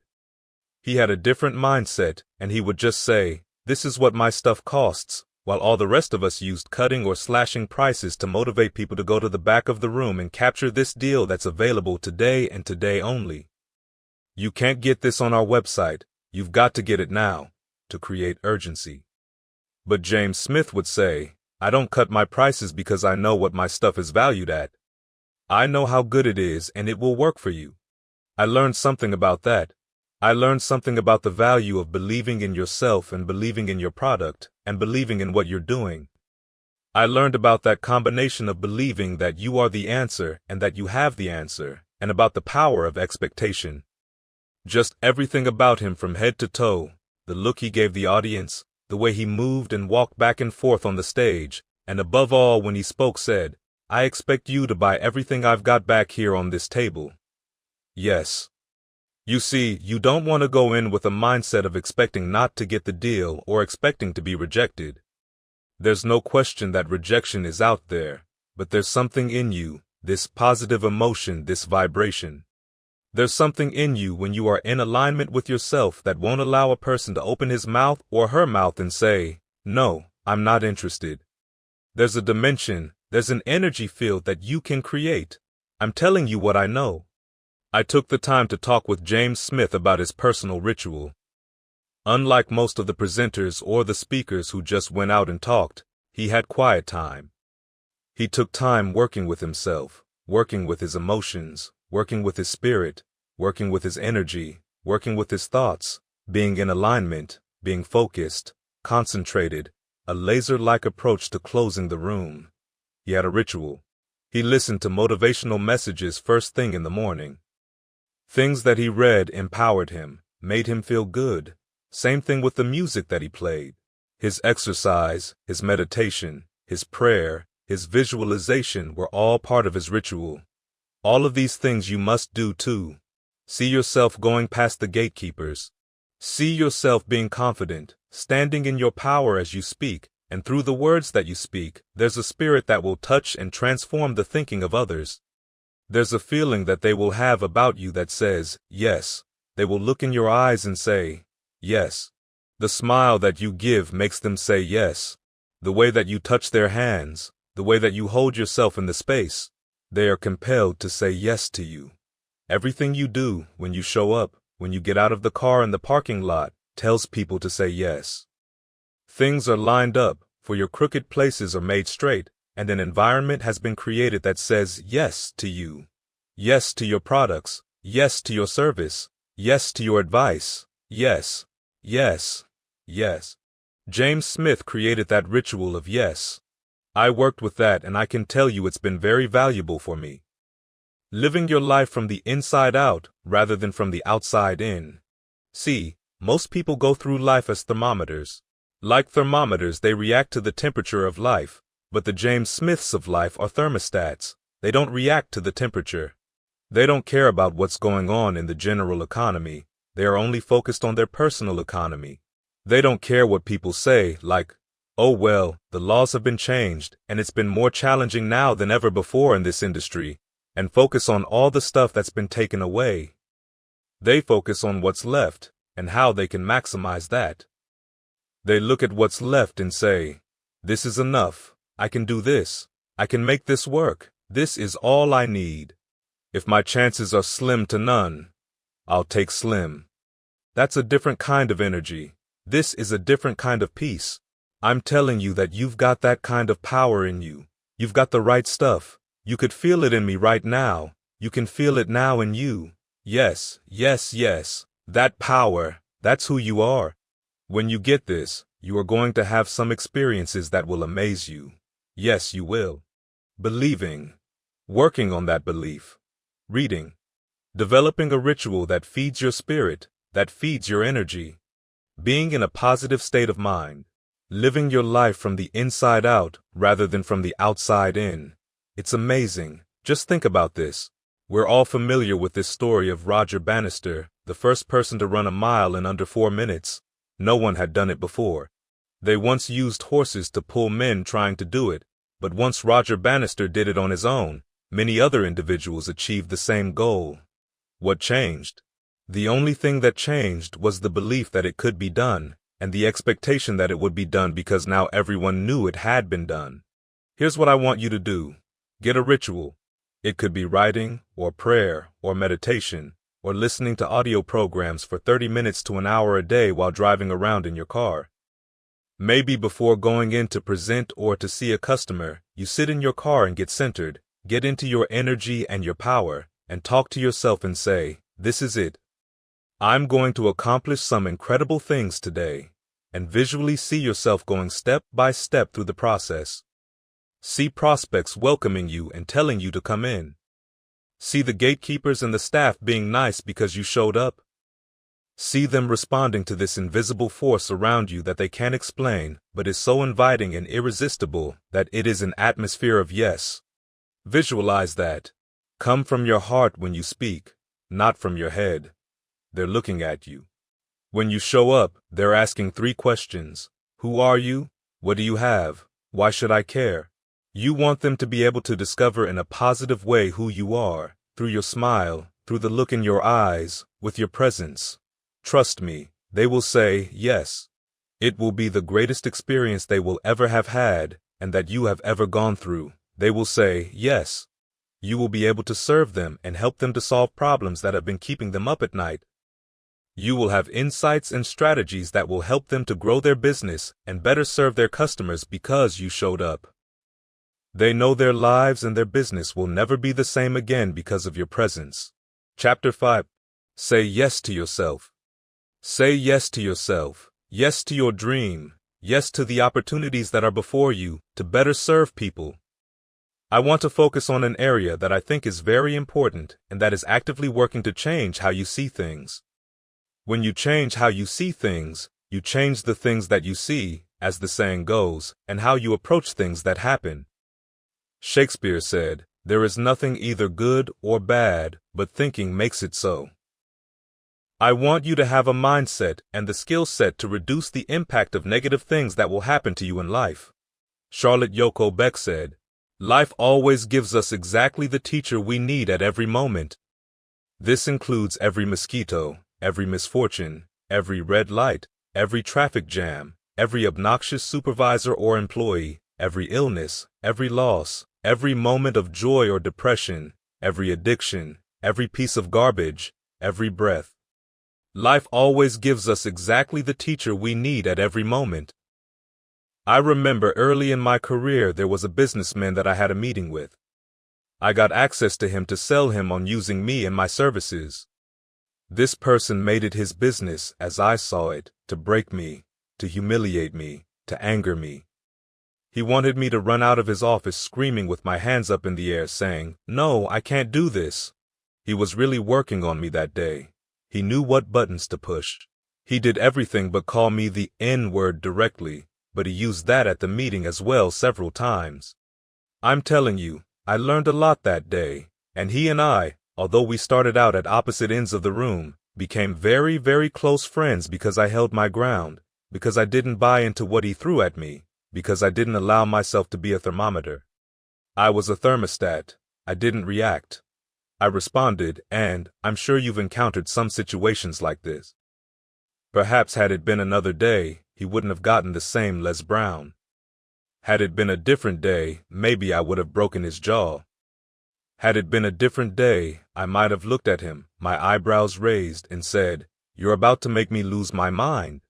He had a different mindset, and he would just say, this is what my stuff costs, while all the rest of us used cutting or slashing prices to motivate people to go to the back of the room and capture this deal that's available today and today only. You can't get this on our website. You've got to get it now, to create urgency. But James Smith would say, I don't cut my prices because I know what my stuff is valued at. I know how good it is and it will work for you. I learned something about that. I learned something about the value of believing in yourself and believing in your product and believing in what you're doing. I learned about that combination of believing that you are the answer and that you have the answer, and about the power of expectation. Just everything about him from head to toe, the look he gave the audience, the way he moved and walked back and forth on the stage, and above all when he spoke said, I expect you to buy everything I've got back here on this table. Yes. You see, you don't want to go in with a mindset of expecting not to get the deal or expecting to be rejected. There's no question that rejection is out there, but there's something in you, this positive emotion, this vibration. There's something in you when you are in alignment with yourself that won't allow a person to open his mouth or her mouth and say, "No, I'm not interested." There's a dimension, there's an energy field that you can create. I'm telling you what I know. I took the time to talk with James Smith about his personal ritual. Unlike most of the presenters or the speakers who just went out and talked, he had quiet time. He took time working with himself, working with his emotions, working with his spirit, working with his energy, working with his thoughts, being in alignment, being focused, concentrated, a laser-like approach to closing the room. He had a ritual. He listened to motivational messages first thing in the morning. Things that he read empowered him, made him feel good. Same thing with the music that he played. His exercise, his meditation, his prayer, his visualization were all part of his ritual. All of these things you must do too. See yourself going past the gatekeepers. See yourself being confident, standing in your power as you speak, and through the words that you speak, there's a spirit that will touch and transform the thinking of others. There's a feeling that they will have about you that says, yes. They will look in your eyes and say, yes. The smile that you give makes them say yes. The way that you touch their hands, the way that you hold yourself in the space, they are compelled to say yes to you. Everything you do, when you show up, when you get out of the car in the parking lot, tells people to say yes. Things are lined up, for your crooked places are made straight, and an environment has been created that says yes to you. Yes to your products, yes to your service, yes to your advice, yes, yes, yes. James Smith created that ritual of yes. I worked with that and I can tell you it's been very valuable for me. Living your life from the inside out rather than from the outside in. See, most people go through life as thermometers. Like thermometers, they react to the temperature of life, but the James Smiths of life are thermostats. They don't react to the temperature. They don't care about what's going on in the general economy. They are only focused on their personal economy. They don't care what people say, like, "Oh well, the laws have been changed, and it's been more challenging now than ever before in this industry," and focus on all the stuff that's been taken away. They focus on what's left, and how they can maximize that. They look at what's left and say, "This is enough. I can do this. I can make this work. This is all I need. If my chances are slim to none, I'll take slim." That's a different kind of energy. This is a different kind of peace. I'm telling you that you've got that kind of power in you. You've got the right stuff. You could feel it in me right now. You can feel it now in you. Yes, yes, yes. That power, that's who you are. When you get this, you are going to have some experiences that will amaze you. Yes, you will. Believing. Working on that belief. Reading. Developing a ritual that feeds your spirit, that feeds your energy. Being in a positive state of mind. Living your life from the inside out rather than from the outside in. It's amazing. Just think about this. We're all familiar with this story of Roger Bannister, the first person to run a mile in under 4 minutes. No one had done it before. They once used horses to pull men trying to do it, but once Roger Bannister did it on his own, many other individuals achieved the same goal. What changed? The only thing that changed was the belief that it could be done, and the expectation that it would be done because now everyone knew it had been done. Here's what I want you to do. Get a ritual. It could be writing, or prayer, or meditation, or listening to audio programs for 30 minutes to an hour a day while driving around in your car. Maybe before going in to present or to see a customer, you sit in your car and get centered, get into your energy and your power, and talk to yourself and say, "This is it. I'm going to accomplish some incredible things today," and visually see yourself going step by step through the process. See prospects welcoming you and telling you to come in. See the gatekeepers and the staff being nice because you showed up. See them responding to this invisible force around you that they can't explain, but is so inviting and irresistible that it is an atmosphere of yes. Visualize that. Come from your heart when you speak, not from your head. They're looking at you. When you show up, they're asking 3 questions. Who are you? What do you have? Why should I care? You want them to be able to discover in a positive way who you are, through your smile, through the look in your eyes, with your presence. Trust me, they will say, yes. It will be the greatest experience they will ever have had, and that you have ever gone through. They will say, yes. You will be able to serve them and help them to solve problems that have been keeping them up at night. You will have insights and strategies that will help them to grow their business and better serve their customers because you showed up. They know their lives and their business will never be the same again because of your presence. Chapter 5. Say yes to yourself. Say yes to yourself. Yes to your dream. Yes to the opportunities that are before you to better serve people. I want to focus on an area that I think is very important and that is actively working to change how you see things. When you change how you see things, you change the things that you see, as the saying goes, and how you approach things that happen. Shakespeare said, "There is nothing either good or bad, but thinking makes it so." I want you to have a mindset and the skill set to reduce the impact of negative things that will happen to you in life. Charlotte Yoko Beck said, "Life always gives us exactly the teacher we need at every moment. This includes every mosquito, every misfortune, every red light, every traffic jam, every obnoxious supervisor or employee, every illness, every loss, every moment of joy or depression, every addiction, every piece of garbage, every breath. Life always gives us exactly the teacher we need at every moment." I remember early in my career there was a businessman that I had a meeting with. I got access to him to sell him on using me and my services. This person made it his business, as I saw it, to break me, to humiliate me, to anger me. He wanted me to run out of his office screaming with my hands up in the air saying, "No, I can't do this." He was really working on me that day. He knew what buttons to push. He did everything but call me the N-word directly, but he used that at the meeting as well several times. I'm telling you, I learned a lot that day, and he and I, although we started out at opposite ends of the room, became very, very close friends because I held my ground, because I didn't buy into what he threw at me, because I didn't allow myself to be a thermometer. I was a thermostat. I didn't react. I responded, and I'm sure you've encountered some situations like this. Perhaps had it been another day, he wouldn't have gotten the same Les Brown. Had it been a different day, maybe I would have broken his jaw. Had it been a different day, I might have looked at him, my eyebrows raised, and said, "You're about to make me lose my mind."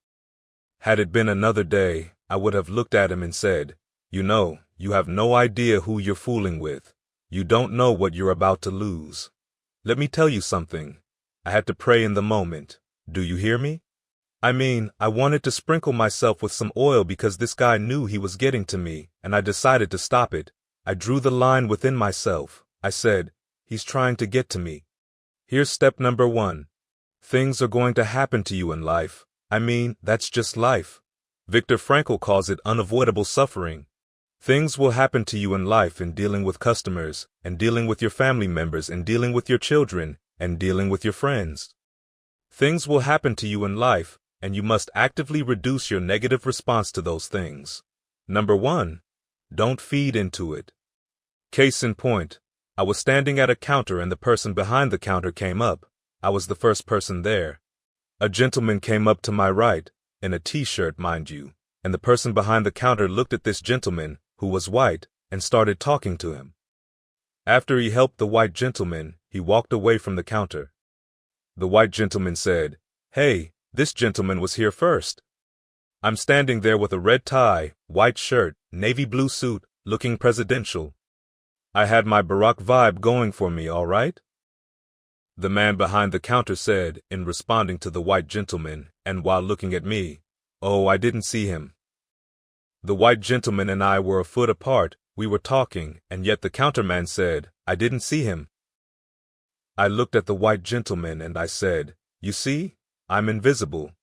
Had it been another day, I would have looked at him and said, "You know, you have no idea who you're fooling with. You don't know what you're about to lose. Let me tell you something. I had to pray in the moment. Do you hear me? I mean, I wanted to sprinkle myself with some oil because this guy knew he was getting to me, and I decided to stop it. I drew the line within myself. I said, he's trying to get to me. Here's step number 1. Things are going to happen to you in life. I mean, that's just life. Viktor Frankl calls it unavoidable suffering. Things will happen to you in life in dealing with customers, and dealing with your family members, and dealing with your children, and dealing with your friends. Things will happen to you in life, and you must actively reduce your negative response to those things. Number 1, don't feed into it. Case in point, I was standing at a counter and the person behind the counter came up. I was the first person there. A gentleman came up to my right, in a t-shirt, mind you, and the person behind the counter looked at this gentleman, who was white, and started talking to him. After he helped the white gentleman, he walked away from the counter. The white gentleman said, "Hey, this gentleman was here first." I'm standing there with a red tie, white shirt, navy blue suit, looking presidential. I had my Barack vibe going for me, all right? The man behind the counter said, in responding to the white gentleman, and while looking at me, "Oh, I didn't see him." The white gentleman and I were a foot apart, we were talking, and yet the counterman said, "I didn't see him." I looked at the white gentleman and I said, "You see, I'm invisible.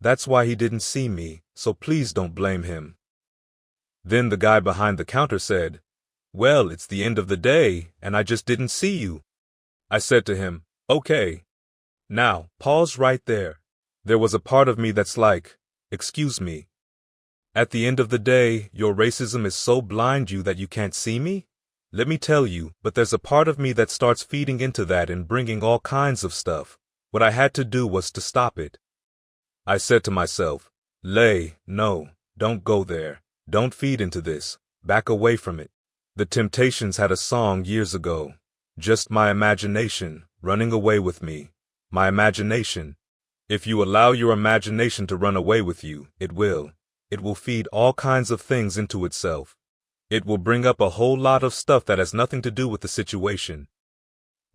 That's why he didn't see me, so please don't blame him." Then the guy behind the counter said, "Well, it's the end of the day, and I just didn't see you." I said to him, "Okay. Now, pause right there. There was a part of me that's like, excuse me." At the end of the day, your racism is so blind you that you can't see me? Let me tell you, but there's a part of me that starts feeding into that and bringing all kinds of stuff. What I had to do was to stop it. I said to myself, no, don't go there. Don't feed into this. Back away from it. The Temptations had a song years ago. Just my imagination, running away with me. My imagination. If you allow your imagination to run away with you, it will. It will feed all kinds of things into itself. It will bring up a whole lot of stuff that has nothing to do with the situation.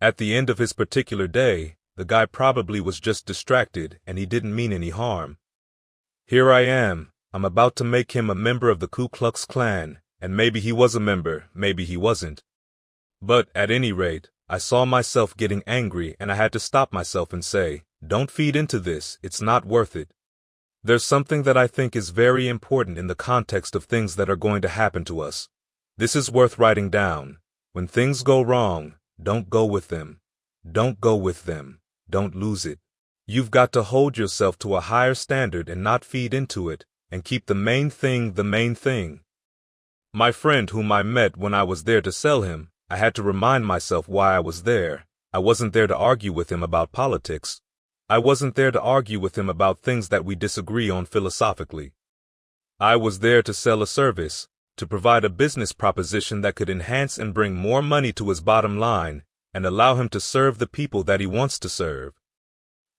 At the end of his particular day, the guy probably was just distracted and he didn't mean any harm. Here I am. I'm about to make him a member of the Ku Klux Klan, and maybe he was a member, maybe he wasn't. But at any rate, I saw myself getting angry and I had to stop myself and say, don't feed into this, it's not worth it. There's something that I think is very important in the context of things that are going to happen to us. This is worth writing down. When things go wrong, don't go with them. Don't go with them. Don't lose it. You've got to hold yourself to a higher standard and not feed into it, and keep the main thing the main thing. My friend whom I met when I was there to sell him, I had to remind myself why I was there. I wasn't there to argue with him about politics. I wasn't there to argue with him about things that we disagree on philosophically. I was there to sell a service, to provide a business proposition that could enhance and bring more money to his bottom line and allow him to serve the people that he wants to serve.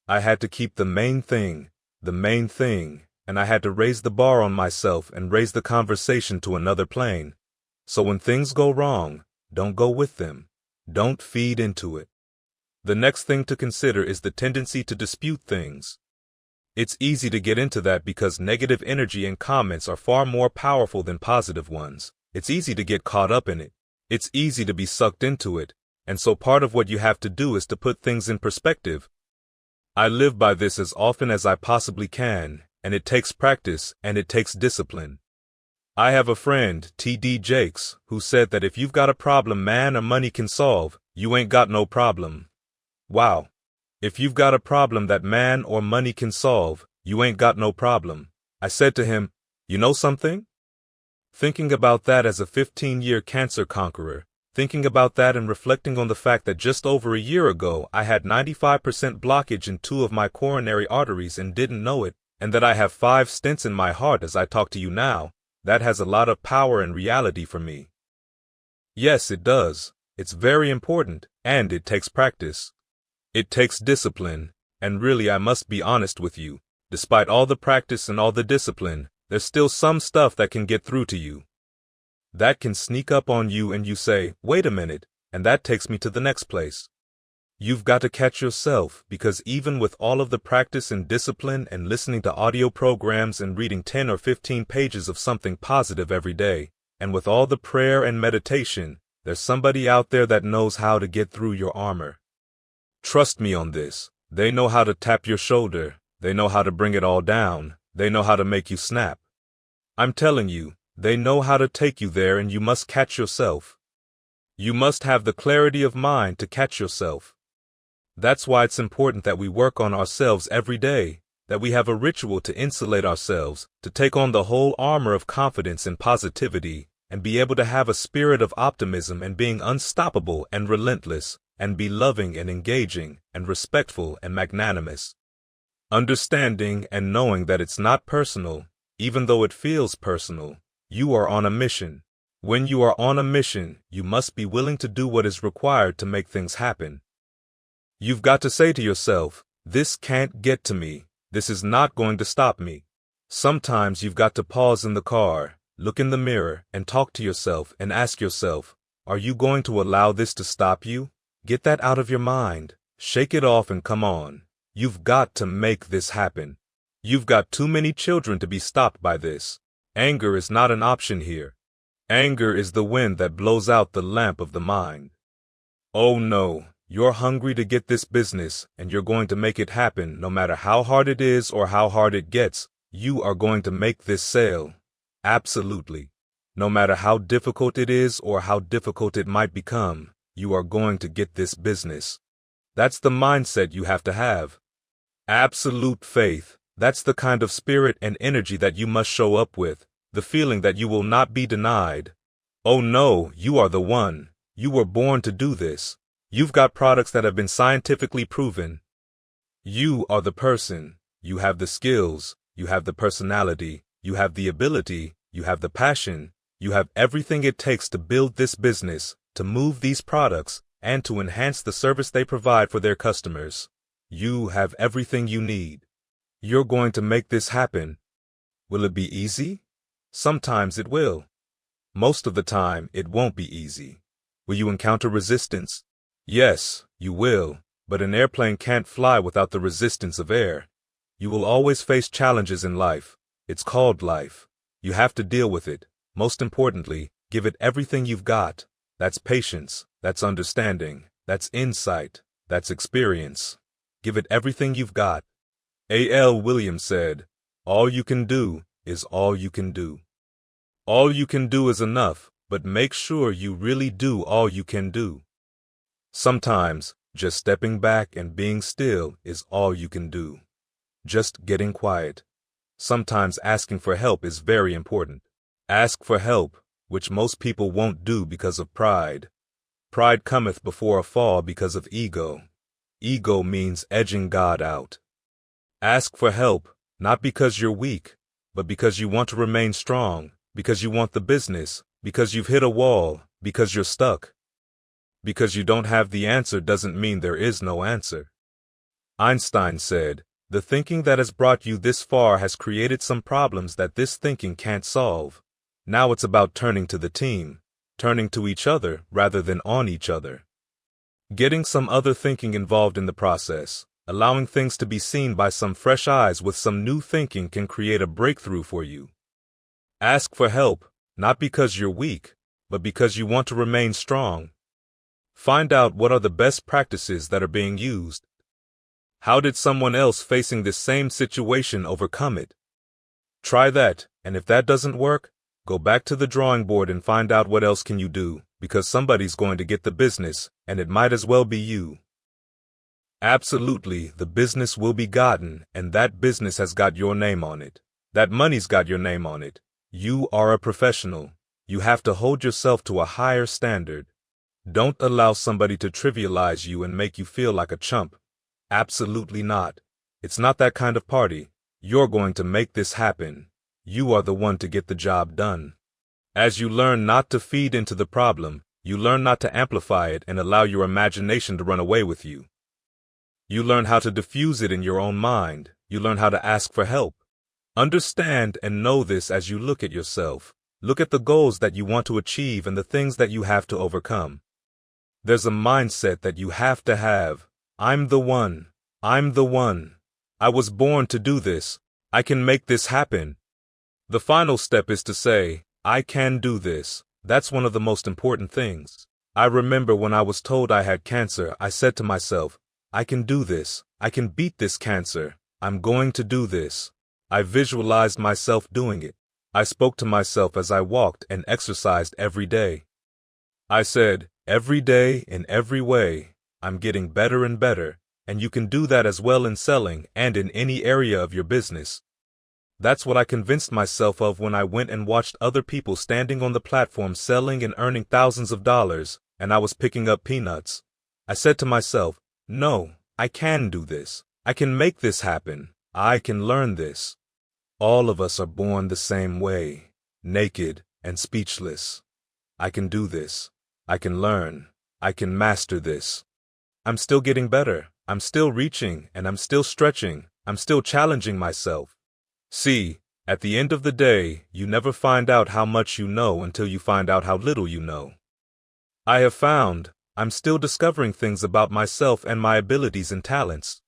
I had to keep the main thing, and I had to raise the bar on myself and raise the conversation to another plane. So when things go wrong, don't go with them. Don't feed into it. The next thing to consider is the tendency to dispute things. It's easy to get into that because negative energy and comments are far more powerful than positive ones. It's easy to get caught up in it. It's easy to be sucked into it, and so part of what you have to do is to put things in perspective. I live by this as often as I possibly can, and it takes practice and it takes discipline. I have a friend, T.D. Jakes, who said that if you've got a problem man or money can solve, you ain't got no problem. Wow. If you've got a problem that man or money can solve, you ain't got no problem. I said to him, you know something? Thinking about that as a 15-year cancer conqueror, thinking about that and reflecting on the fact that just over a year ago I had 95% blockage in 2 of my coronary arteries and didn't know it, and that I have 5 stents in my heart as I talk to you now, that has a lot of power and reality for me. Yes, it does. It's very important, and it takes practice. It takes discipline, and really I must be honest with you, despite all the practice and all the discipline, there's still some stuff that can get through to you. That can sneak up on you and you say, wait a minute, and that takes me to the next place. You've got to catch yourself, because even with all of the practice and discipline and listening to audio programs and reading 10 or 15 pages of something positive every day, and with all the prayer and meditation, there's somebody out there that knows how to get through your armor. Trust me on this. They know how to tap your shoulder. They know how to bring it all down. They know how to make you snap. I'm telling you, they know how to take you there, and you must catch yourself. You must have the clarity of mind to catch yourself. That's why it's important that we work on ourselves every day, that we have a ritual to insulate ourselves, to take on the whole armor of confidence and positivity, and be able to have a spirit of optimism and being unstoppable and relentless, and be loving and engaging and respectful and magnanimous. Understanding and knowing that it's not personal, even though it feels personal. You are on a mission. When you are on a mission, you must be willing to do what is required to make things happen. You've got to say to yourself, this can't get to me. This is not going to stop me. Sometimes you've got to pause in the car, look in the mirror, and talk to yourself and ask yourself, are you going to allow this to stop you? Get that out of your mind. Shake it off and come on. You've got to make this happen. You've got too many children to be stopped by this. Anger is not an option here. Anger is the wind that blows out the lamp of the mind. Oh no, you're hungry to get this business, and you're going to make it happen no matter how hard it is or how hard it gets. You are going to make this sale. Absolutely. No matter how difficult it is or how difficult it might become, you are going to get this business. That's the mindset you have to have. Absolute faith. That's the kind of spirit and energy that you must show up with. the feeling that you will not be denied. Oh no, you are the one. You were born to do this. You've got products that have been scientifically proven. You are the person. You have the skills. You have the personality. You have the ability. You have the passion. You have everything it takes to build this business, to move these products, and to enhance the service they provide for their customers. You have everything you need. You're going to make this happen. Will it be easy? Sometimes it will. Most of the time, it won't be easy. Will you encounter resistance? Yes, you will, but an airplane can't fly without the resistance of air. You will always face challenges in life. It's called life. You have to deal with it. Most importantly, give it everything you've got. That's patience, that's understanding, that's insight, that's experience. Give it everything you've got. A.L. Williams said, "All you can do is all you can do." All you can do is enough, but make sure you really do all you can do. Sometimes, just stepping back and being still is all you can do. Just getting quiet. Sometimes asking for help is very important. Ask for help, which most people won't do because of pride. Pride cometh before a fall because of ego. Ego means edging God out. Ask for help, not because you're weak, but because you want to remain strong, because you want the business, because you've hit a wall, because you're stuck. Because you don't have the answer doesn't mean there is no answer. Einstein said, "The thinking that has brought you this far has created some problems that this thinking can't solve. Now it's about turning to the team, turning to each other rather than on each other. Getting some other thinking involved in the process, allowing things to be seen by some fresh eyes with some new thinking can create a breakthrough for you. Ask for help, not because you're weak, but because you want to remain strong. Find out what are the best practices that are being used. How did someone else facing this same situation overcome it? Try that, and if that doesn't work, go back to the drawing board and find out what else can you do, because somebody's going to get the business, and it might as well be you. Absolutely, the business will be gotten, and that business has got your name on it. That money's got your name on it. You are a professional. You have to hold yourself to a higher standard. Don't allow somebody to trivialize you and make you feel like a chump. Absolutely not. It's not that kind of party. You're going to make this happen. You are the one to get the job done. As you learn not to feed into the problem, you learn not to amplify it and allow your imagination to run away with you. You learn how to diffuse it in your own mind. You learn how to ask for help. Understand and know this as you look at yourself. Look at the goals that you want to achieve and the things that you have to overcome. There's a mindset that you have to have. I'm the one. I'm the one. I was born to do this. I can make this happen. The final step is to say, I can do this. That's one of the most important things. I remember when I was told I had cancer, I said to myself, I can do this. I can beat this cancer. I'm going to do this. I visualized myself doing it. I spoke to myself as I walked and exercised every day. I said, every day, in every way, I'm getting better and better, and you can do that as well in selling and in any area of your business. That's what I convinced myself of when I went and watched other people standing on the platform selling and earning thousands of dollars, and I was picking up peanuts. I said to myself, no, I can do this. I can make this happen. I can learn this. All of us are born the same way, naked and speechless. I can do this. I can learn. I can master this. I'm still getting better. I'm still reaching, and I'm still stretching. I'm still challenging myself. See, at the end of the day, you never find out how much you know until you find out how little you know. I have found I'm still discovering things about myself and my abilities and talents.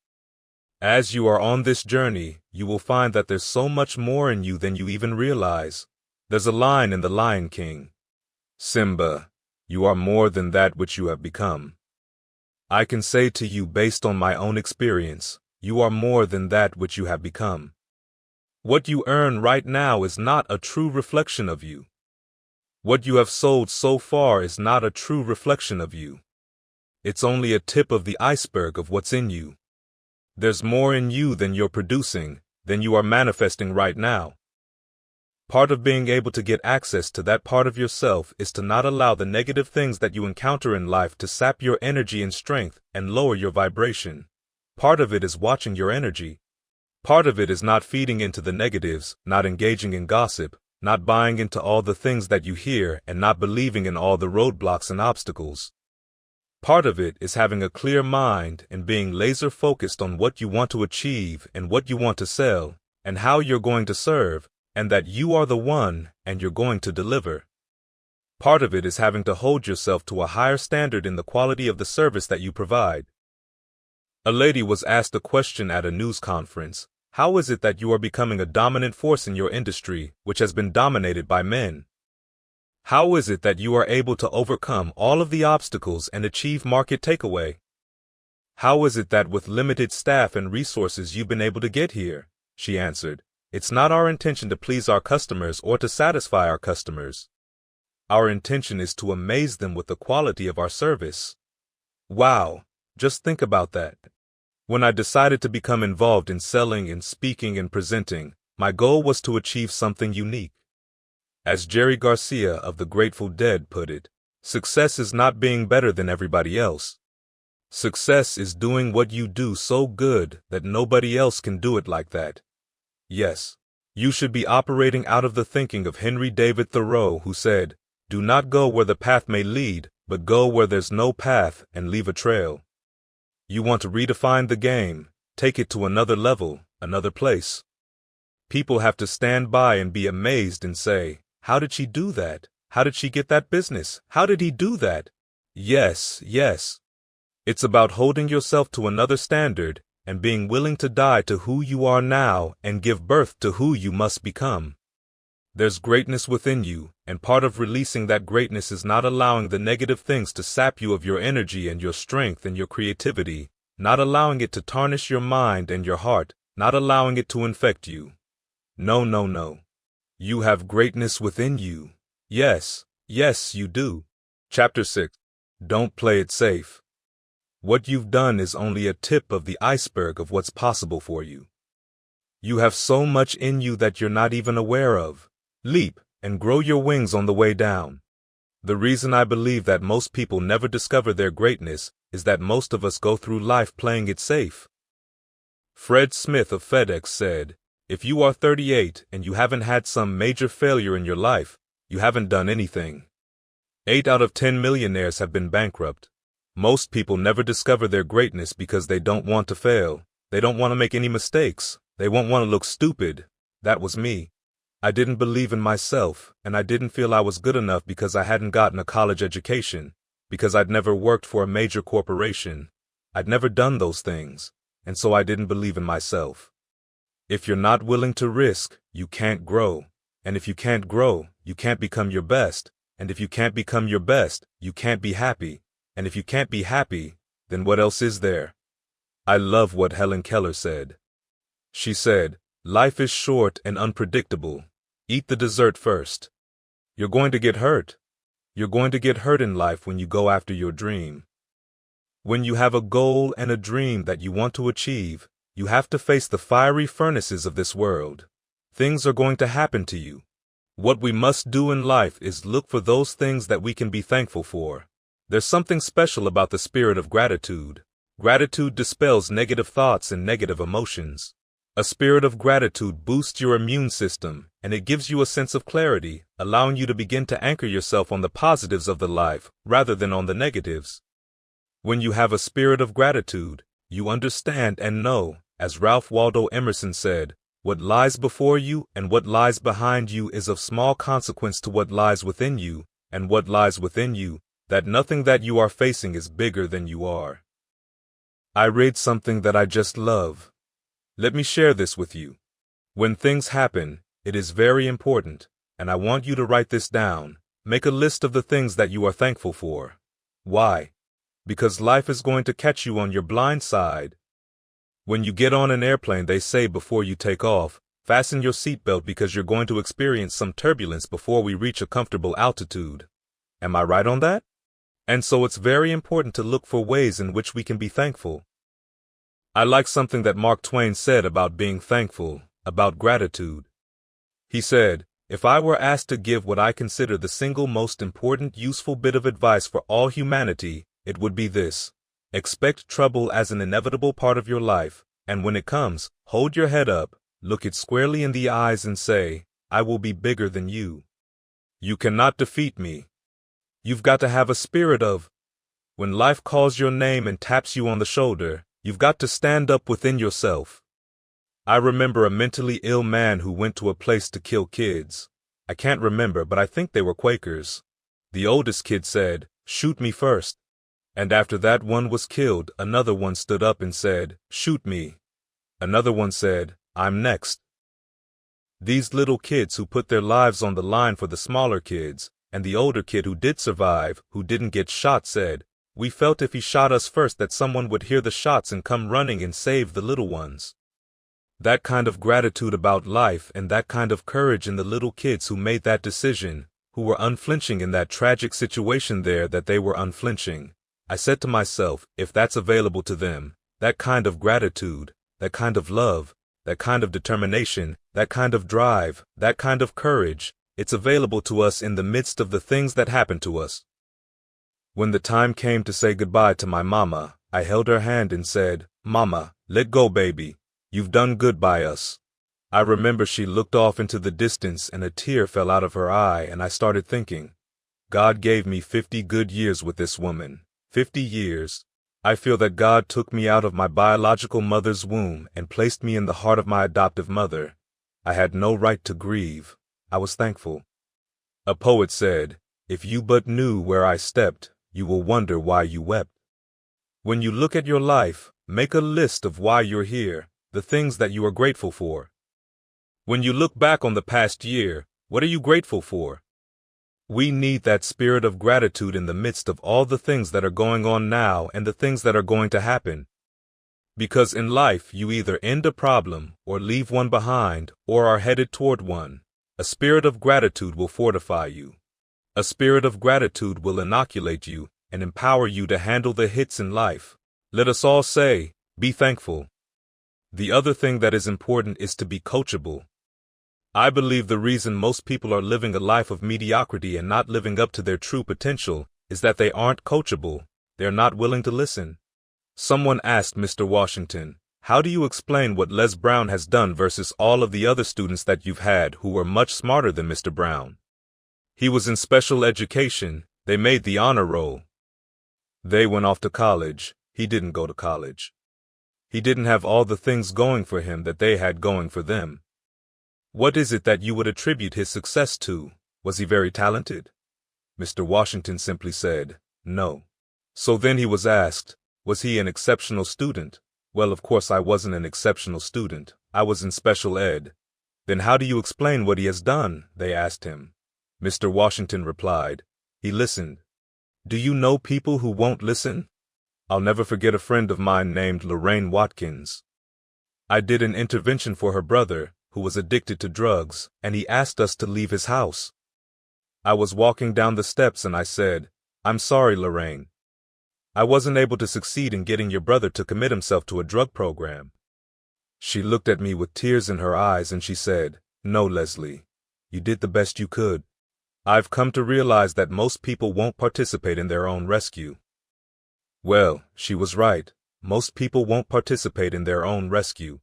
As you are on this journey, you will find that there's so much more in you than you even realize. There's a line in The Lion King. Simba, you are more than that which you have become. I can say to you based on my own experience, you are more than that which you have become. What you earn right now is not a true reflection of you. What you have sold so far is not a true reflection of you. It's only a tip of the iceberg of what's in you. There's more in you than you're producing, than you are manifesting right now. Part of being able to get access to that part of yourself is to not allow the negative things that you encounter in life to sap your energy and strength and lower your vibration. Part of it is watching your energy. Part of it is not feeding into the negatives, not engaging in gossip, not buying into all the things that you hear, and not believing in all the roadblocks and obstacles. Part of it is having a clear mind and being laser focused on what you want to achieve and what you want to sell and how you're going to serve, and that you are the one and you're going to deliver. Part of it is having to hold yourself to a higher standard in the quality of the service that you provide. A lady was asked a question at a news conference. How is it that you are becoming a dominant force in your industry, which has been dominated by men? How is it that you are able to overcome all of the obstacles and achieve market takeaway? How is it that with limited staff and resources you've been able to get here? She answered, "It's not our intention to please our customers or to satisfy our customers. Our intention is to amaze them with the quality of our service." Wow, just think about that. When I decided to become involved in selling and speaking and presenting, my goal was to achieve something unique. As Jerry Garcia of the Grateful Dead put it, success is not being better than everybody else. Success is doing what you do so good that nobody else can do it like that. Yes, you should be operating out of the thinking of Henry David Thoreau, who said, "Do not go where the path may lead, but go where there's no path and leave a trail." You want to redefine the game, take it to another level, another place. People have to stand by and be amazed and say, "How did she do that? How did she get that business? How did he do that?" Yes, yes. It's about holding yourself to another standard and being willing to die to who you are now and give birth to who you must become. There's greatness within you, and part of releasing that greatness is not allowing the negative things to sap you of your energy and your strength and your creativity, not allowing it to tarnish your mind and your heart, not allowing it to infect you. No, no, no. You have greatness within you. Yes, yes, you do. Chapter 6. Don't play it safe. What you've done is only a tip of the iceberg of what's possible for you. You have so much in you that you're not even aware of. Leap and grow your wings on the way down. The reason I believe that most people never discover their greatness is that most of us go through life playing it safe. Fred Smith of FedEx said, "If you are 38 and you haven't had some major failure in your life, you haven't done anything." 8 out of 10 millionaires have been bankrupt. Most people never discover their greatness because they don't want to fail. They don't want to make any mistakes. They won't want to look stupid. That was me. I didn't believe in myself, and I didn't feel I was good enough because I hadn't gotten a college education, because I'd never worked for a major corporation. I'd never done those things, and so I didn't believe in myself. If you're not willing to risk, you can't grow. And if you can't grow, you can't become your best. And if you can't become your best, you can't be happy. And if you can't be happy, then what else is there? I love what Helen Keller said. She said, "Life is short and unpredictable. Eat the dessert first." You're going to get hurt. You're going to get hurt in life when you go after your dream. When you have a goal and a dream that you want to achieve, you have to face the fiery furnaces of this world. Things are going to happen to you. What we must do in life is look for those things that we can be thankful for. There's something special about the spirit of gratitude. Gratitude dispels negative thoughts and negative emotions. A spirit of gratitude boosts your immune system, and it gives you a sense of clarity, allowing you to begin to anchor yourself on the positives of the life rather than on the negatives. When you have a spirit of gratitude, you understand and know, as Ralph Waldo Emerson said, what lies before you and what lies behind you is of small consequence to what lies within you, and what lies within you, that nothing that you are facing is bigger than you are. I read something that I just love. Let me share this with you. When things happen, it is very important, and I want you to write this down. Make a list of the things that you are thankful for. Why? Because life is going to catch you on your blind side. When you get on an airplane, they say before you take off, fasten your seatbelt because you're going to experience some turbulence before we reach a comfortable altitude. Am I right on that? And so it's very important to look for ways in which we can be thankful. I like something that Mark Twain said about being thankful, about gratitude. He said, If I were asked to give what I consider the single most important useful bit of advice for all humanity, it would be this. Expect trouble as an inevitable part of your life, and when it comes, hold your head up, look it squarely in the eyes and say, I will be bigger than you. You cannot defeat me. You've got to have a spirit of, when life calls your name and taps you on the shoulder, you've got to stand up within yourself. I remember a mentally ill man who went to a place to kill kids. I can't remember, but I think they were Quakers. The oldest kid said, "Shoot me first." And after that one was killed, another one stood up and said, "Shoot me." Another one said, "I'm next." These little kids who put their lives on the line for the smaller kids, and the older kid who did survive, who didn't get shot, said, "We felt if he shot us first that someone would hear the shots and come running and save the little ones." That kind of gratitude about life and that kind of courage in the little kids who made that decision, who were unflinching in that tragic situation there, that they were unflinching. I said to myself, if that's available to them, that kind of gratitude, that kind of love, that kind of determination, that kind of drive, that kind of courage, it's available to us in the midst of the things that happen to us. When the time came to say goodbye to my mama, I held her hand and said, "Mama, let go, baby. You've done good by us." I remember she looked off into the distance and a tear fell out of her eye, and I started thinking, God gave me 50 good years with this woman. 50 years. I feel that God took me out of my biological mother's womb and placed me in the heart of my adoptive mother. I had no right to grieve. I was thankful. A poet said, "If you but knew where I stepped, you will wonder why you wept." When you look at your life, make a list of why you're here, the things that you are grateful for. When you look back on the past year, what are you grateful for? We need that spirit of gratitude in the midst of all the things that are going on now and the things that are going to happen. Because in life, you either end a problem or leave one behind or are headed toward one. A spirit of gratitude will fortify you. A spirit of gratitude will inoculate you and empower you to handle the hits in life. Let us all say, be thankful. The other thing that is important is to be coachable. I believe the reason most people are living a life of mediocrity and not living up to their true potential is that they aren't coachable. They're not willing to listen. Someone asked Mr. Washington, "How do you explain what Les Brown has done versus all of the other students that you've had who were much smarter than Mr. Brown? He was in special education. They made the honor roll. They went off to college. He didn't go to college. He didn't have all the things going for him that they had going for them. What is it that you would attribute his success to? Was he very talented?" Mr. Washington simply said, "No." So then he was asked, was he an exceptional student? Well, of course I wasn't an exceptional student. I was in special ed. Then how do you explain what he has done? They asked him. Mr. Washington replied, he listened. Do you know people who won't listen? I'll never forget a friend of mine named Lorraine Watkins. I did an intervention for her brother, who was addicted to drugs, and he asked us to leave his house. I was walking down the steps and I said, "I'm sorry, Lorraine. I wasn't able to succeed in getting your brother to commit himself to a drug program." She looked at me with tears in her eyes and she said, "No, Leslie, you did the best you could. I've come to realize that most people won't participate in their own rescue." Well, she was right. Most people won't participate in their own rescue.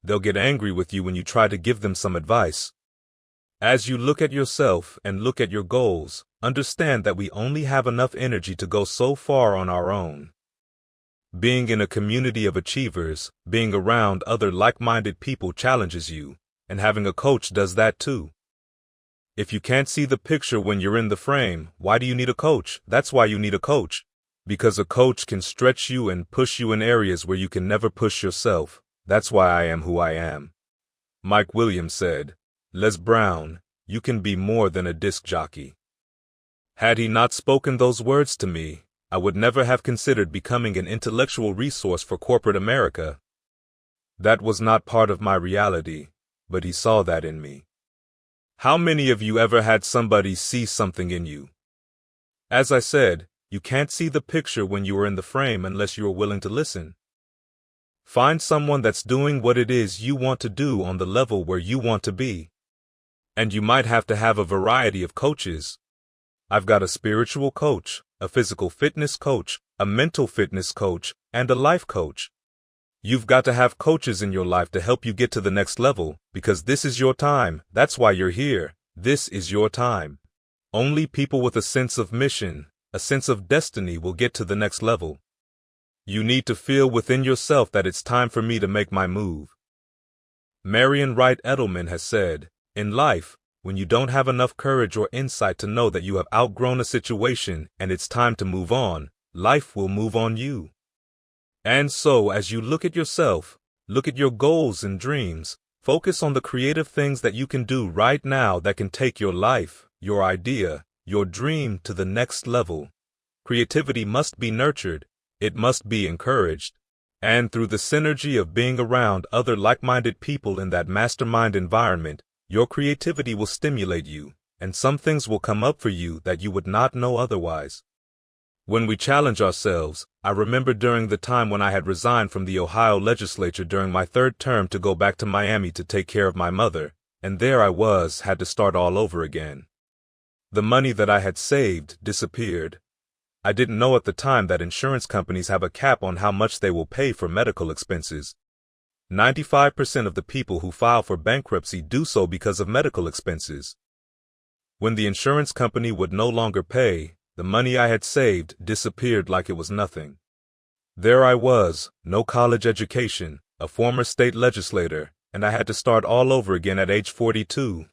They'll get angry with you when you try to give them some advice. As you look at yourself and look at your goals, understand that we only have enough energy to go so far on our own. Being in a community of achievers, being around other like-minded people challenges you, and having a coach does that too. If you can't see the picture when you're in the frame, why do you need a coach? That's why you need a coach. Because a coach can stretch you and push you in areas where you can never push yourself. That's why I am who I am. Mike Williams said, Les Brown, you can be more than a disc jockey. Had he not spoken those words to me, I would never have considered becoming an intellectual resource for corporate America. That was not part of my reality, but he saw that in me. How many of you ever had somebody see something in you? As I said, you can't see the picture when you are in the frame unless you are willing to listen. Find someone that's doing what it is you want to do on the level where you want to be. And you might have to have a variety of coaches. I've got a spiritual coach, a physical fitness coach, a mental fitness coach, and a life coach. You've got to have coaches in your life to help you get to the next level, because this is your time. That's why you're here. This is your time. Only people with a sense of mission, a sense of destiny will get to the next level. You need to feel within yourself that it's time for me to make my move. Marion Wright Edelman has said, in life, when you don't have enough courage or insight to know that you have outgrown a situation and it's time to move on, life will move on you. And so, as you look at yourself, look at your goals and dreams, focus on the creative things that you can do right now that can take your life, your idea, your dream to the next level. Creativity must be nurtured. It must be encouraged. And through the synergy of being around other like-minded people in that mastermind environment, your creativity will stimulate you, and some things will come up for you that you would not know otherwise. When we challenge ourselves, I remember during the time when I had resigned from the Ohio legislature during my third term to go back to Miami to take care of my mother, and there I had to start all over again. The money that I had saved disappeared. I didn't know at the time that insurance companies have a cap on how much they will pay for medical expenses. 95% of the people who file for bankruptcy do so because of medical expenses. When the insurance company would no longer pay, the money I had saved disappeared like it was nothing. There I was, no college education, a former state legislator, and I had to start all over again at age 42.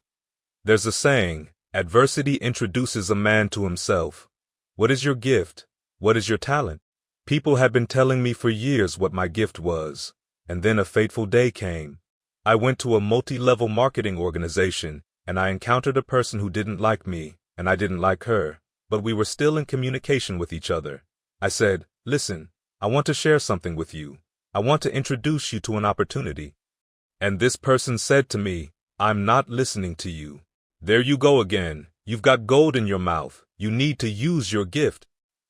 There's a saying, adversity introduces a man to himself. What is your gift? What is your talent? People had been telling me for years what my gift was, and then a fateful day came. I went to a multi-level marketing organization, and I encountered a person who didn't like me, and I didn't like her, but we were still in communication with each other. I said, listen, I want to share something with you. I want to introduce you to an opportunity. And this person said to me, I'm not listening to you. There you go again. You've got gold in your mouth. You need to use your gift.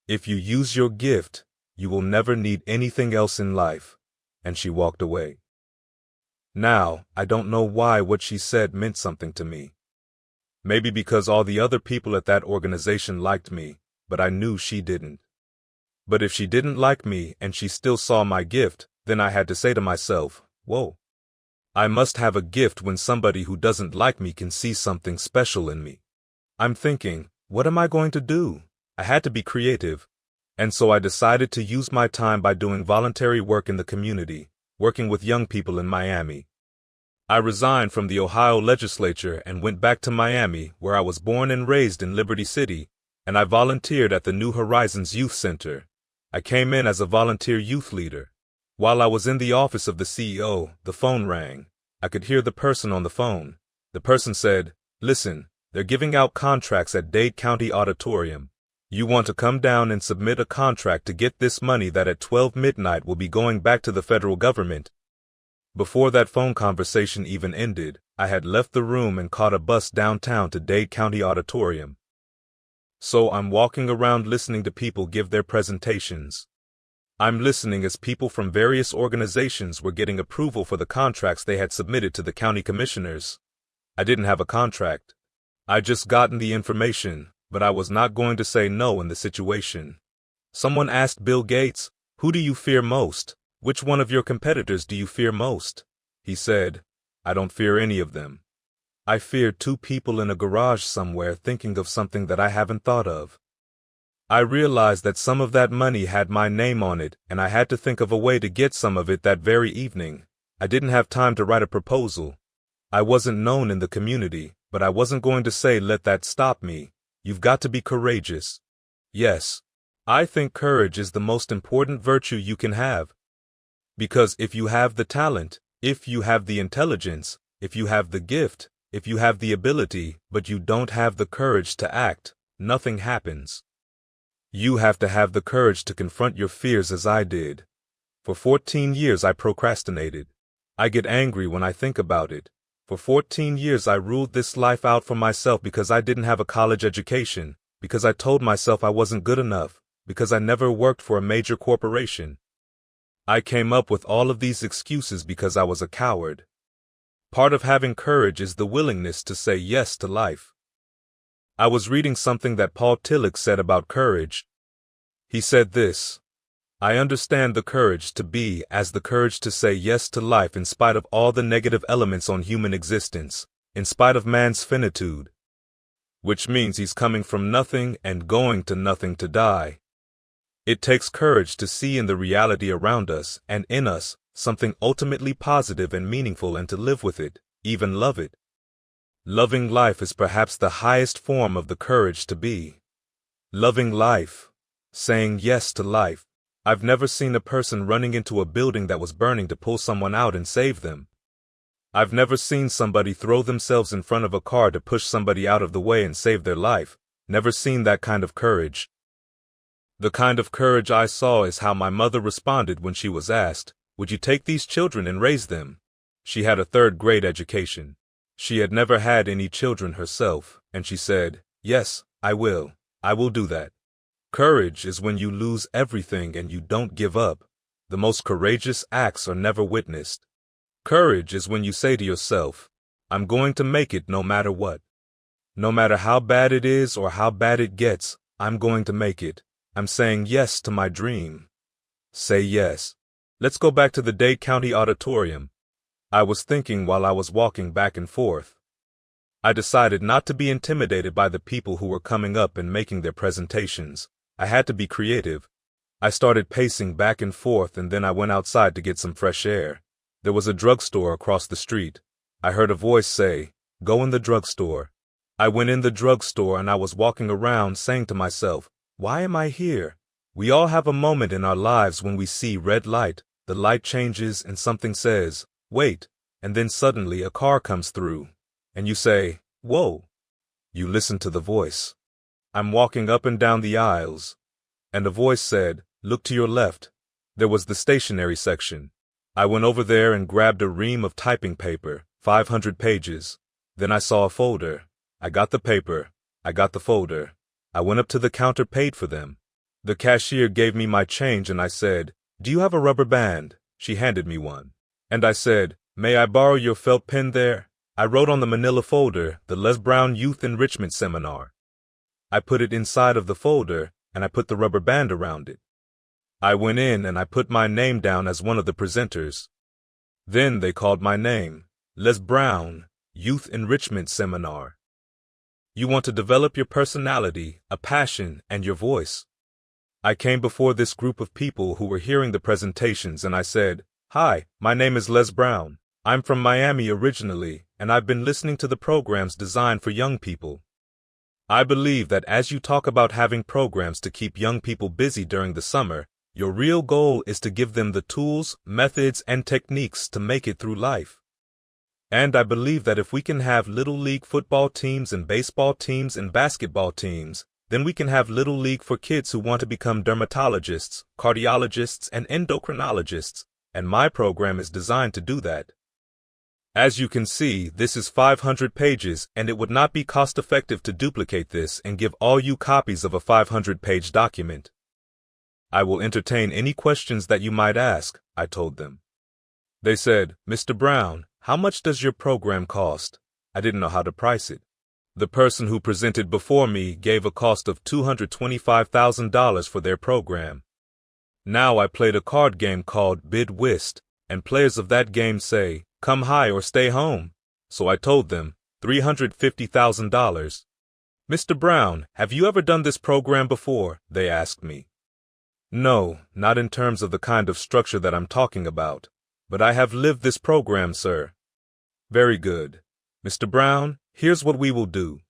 If you use your gift, you will never need anything else in life. And she walked away. Now, I don't know why what she said meant something to me. Maybe because all the other people at that organization liked me, but I knew she didn't. But if she didn't like me and she still saw my gift, then I had to say to myself, whoa. I must have a gift when somebody who doesn't like me can see something special in me. I'm thinking, what am I going to do? I had to be creative. And so I decided to use my time by doing voluntary work in the community, working with young people in Miami. I resigned from the Ohio legislature and went back to Miami, where I was born and raised in Liberty City, and I volunteered at the New Horizons Youth Center. I came in as a volunteer youth leader. While I was in the office of the CEO, the phone rang. I could hear the person on the phone. The person said, listen, they're giving out contracts at Dade County Auditorium. You want to come down and submit a contract to get this money that at 12 midnight will be going back to the federal government. Before that phone conversation even ended, I had left the room and caught a bus downtown to Dade County Auditorium. So I'm walking around listening to people give their presentations. I'm listening as people from various organizations were getting approval for the contracts they had submitted to the county commissioners. I didn't have a contract. I'd just gotten the information, but I was not going to say no in the situation. Someone asked Bill Gates, who do you fear most? Which one of your competitors do you fear most? He said, I don't fear any of them. I fear two people in a garage somewhere thinking of something that I haven't thought of. I realized that some of that money had my name on it, and I had to think of a way to get some of it that very evening. I didn't have time to write a proposal. I wasn't known in the community, but I wasn't going to say let that stop me. You've got to be courageous. Yes, I think courage is the most important virtue you can have. Because if you have the talent, if you have the intelligence, if you have the gift, if you have the ability, but you don't have the courage to act, nothing happens. You have to have the courage to confront your fears as I did. For 14 years I procrastinated. I get angry when I think about it. For 14 years I ruled this life out for myself because I didn't have a college education, because I told myself I wasn't good enough, because I never worked for a major corporation. I came up with all of these excuses because I was a coward. Part of having courage is the willingness to say yes to life. I was reading something that Paul Tillich said about courage. He said this: I understand the courage to be as the courage to say yes to life in spite of all the negative elements on human existence, in spite of man's finitude. Which means he's coming from nothing and going to nothing to die. It takes courage to see in the reality around us and in us something ultimately positive and meaningful, and to live with it, even love it. Loving life is perhaps the highest form of the courage to be. Loving life, saying yes to life. I've never seen a person running into a building that was burning to pull someone out and save them. I've never seen somebody throw themselves in front of a car to push somebody out of the way and save their life. Never seen that kind of courage. The kind of courage I saw is how my mother responded when she was asked, "Would you take these children and raise them?" She had a third-grade education. She had never had any children herself, and she said, "Yes, I will. I will do that." Courage is when you lose everything and you don't give up. The most courageous acts are never witnessed. Courage is when you say to yourself, "I'm going to make it no matter what. No matter how bad it is or how bad it gets, I'm going to make it. I'm saying yes to my dream." Say yes. Let's go back to the Dade County Auditorium. I was thinking while I was walking back and forth. I decided not to be intimidated by the people who were coming up and making their presentations. I had to be creative. I started pacing back and forth, and then I went outside to get some fresh air. There was a drugstore across the street. I heard a voice say, "Go in the drugstore." I went in the drugstore and I was walking around saying to myself, "Why am I here?" We all have a moment in our lives when we see red light, the light changes and something says, "Wait," and then suddenly a car comes through, and you say, "Whoa." You listen to the voice. I'm walking up and down the aisles, and a voice said, "Look to your left." There was the stationery section. I went over there and grabbed a ream of typing paper, 500 pages. Then I saw a folder. I got the paper. I got the folder. I went up to the counter, paid for them. The cashier gave me my change and I said, "Do you have a rubber band?" She handed me one. And I said, "May I borrow your felt pen there?" I wrote on the manila folder, "The Les Brown Youth Enrichment Seminar." I put it inside of the folder and I put the rubber band around it. I went in and I put my name down as one of the presenters. Then they called my name, Les Brown, Youth Enrichment Seminar. You want to develop your personality, a passion, and your voice. I came before this group of people who were hearing the presentations and I said, "Hi, my name is Les Brown. I'm from Miami originally, and I've been listening to the programs designed for young people. I believe that as you talk about having programs to keep young people busy during the summer, your real goal is to give them the tools, methods, and techniques to make it through life. And I believe that if we can have little league football teams and baseball teams and basketball teams, then we can have little league for kids who want to become dermatologists, cardiologists, and endocrinologists, and my program is designed to do that. As you can see, this is 500 pages, and it would not be cost-effective to duplicate this and give all you copies of a 500-page document. I will entertain any questions that you might ask, I told them. They said, "Mr. Brown, how much does your program cost?" I didn't know how to price it. The person who presented before me gave a cost of $225,000 for their program. Now I played a card game called Bid Whist, and players of that game say, "Come high or stay home." So I told them, $350,000. "Mr. Brown, have you ever done this program before?" they asked me. No, not in terms of the kind of structure that I'm talking about, but I have lived this program, sir. Very good. Mr. Brown, here's what we will do.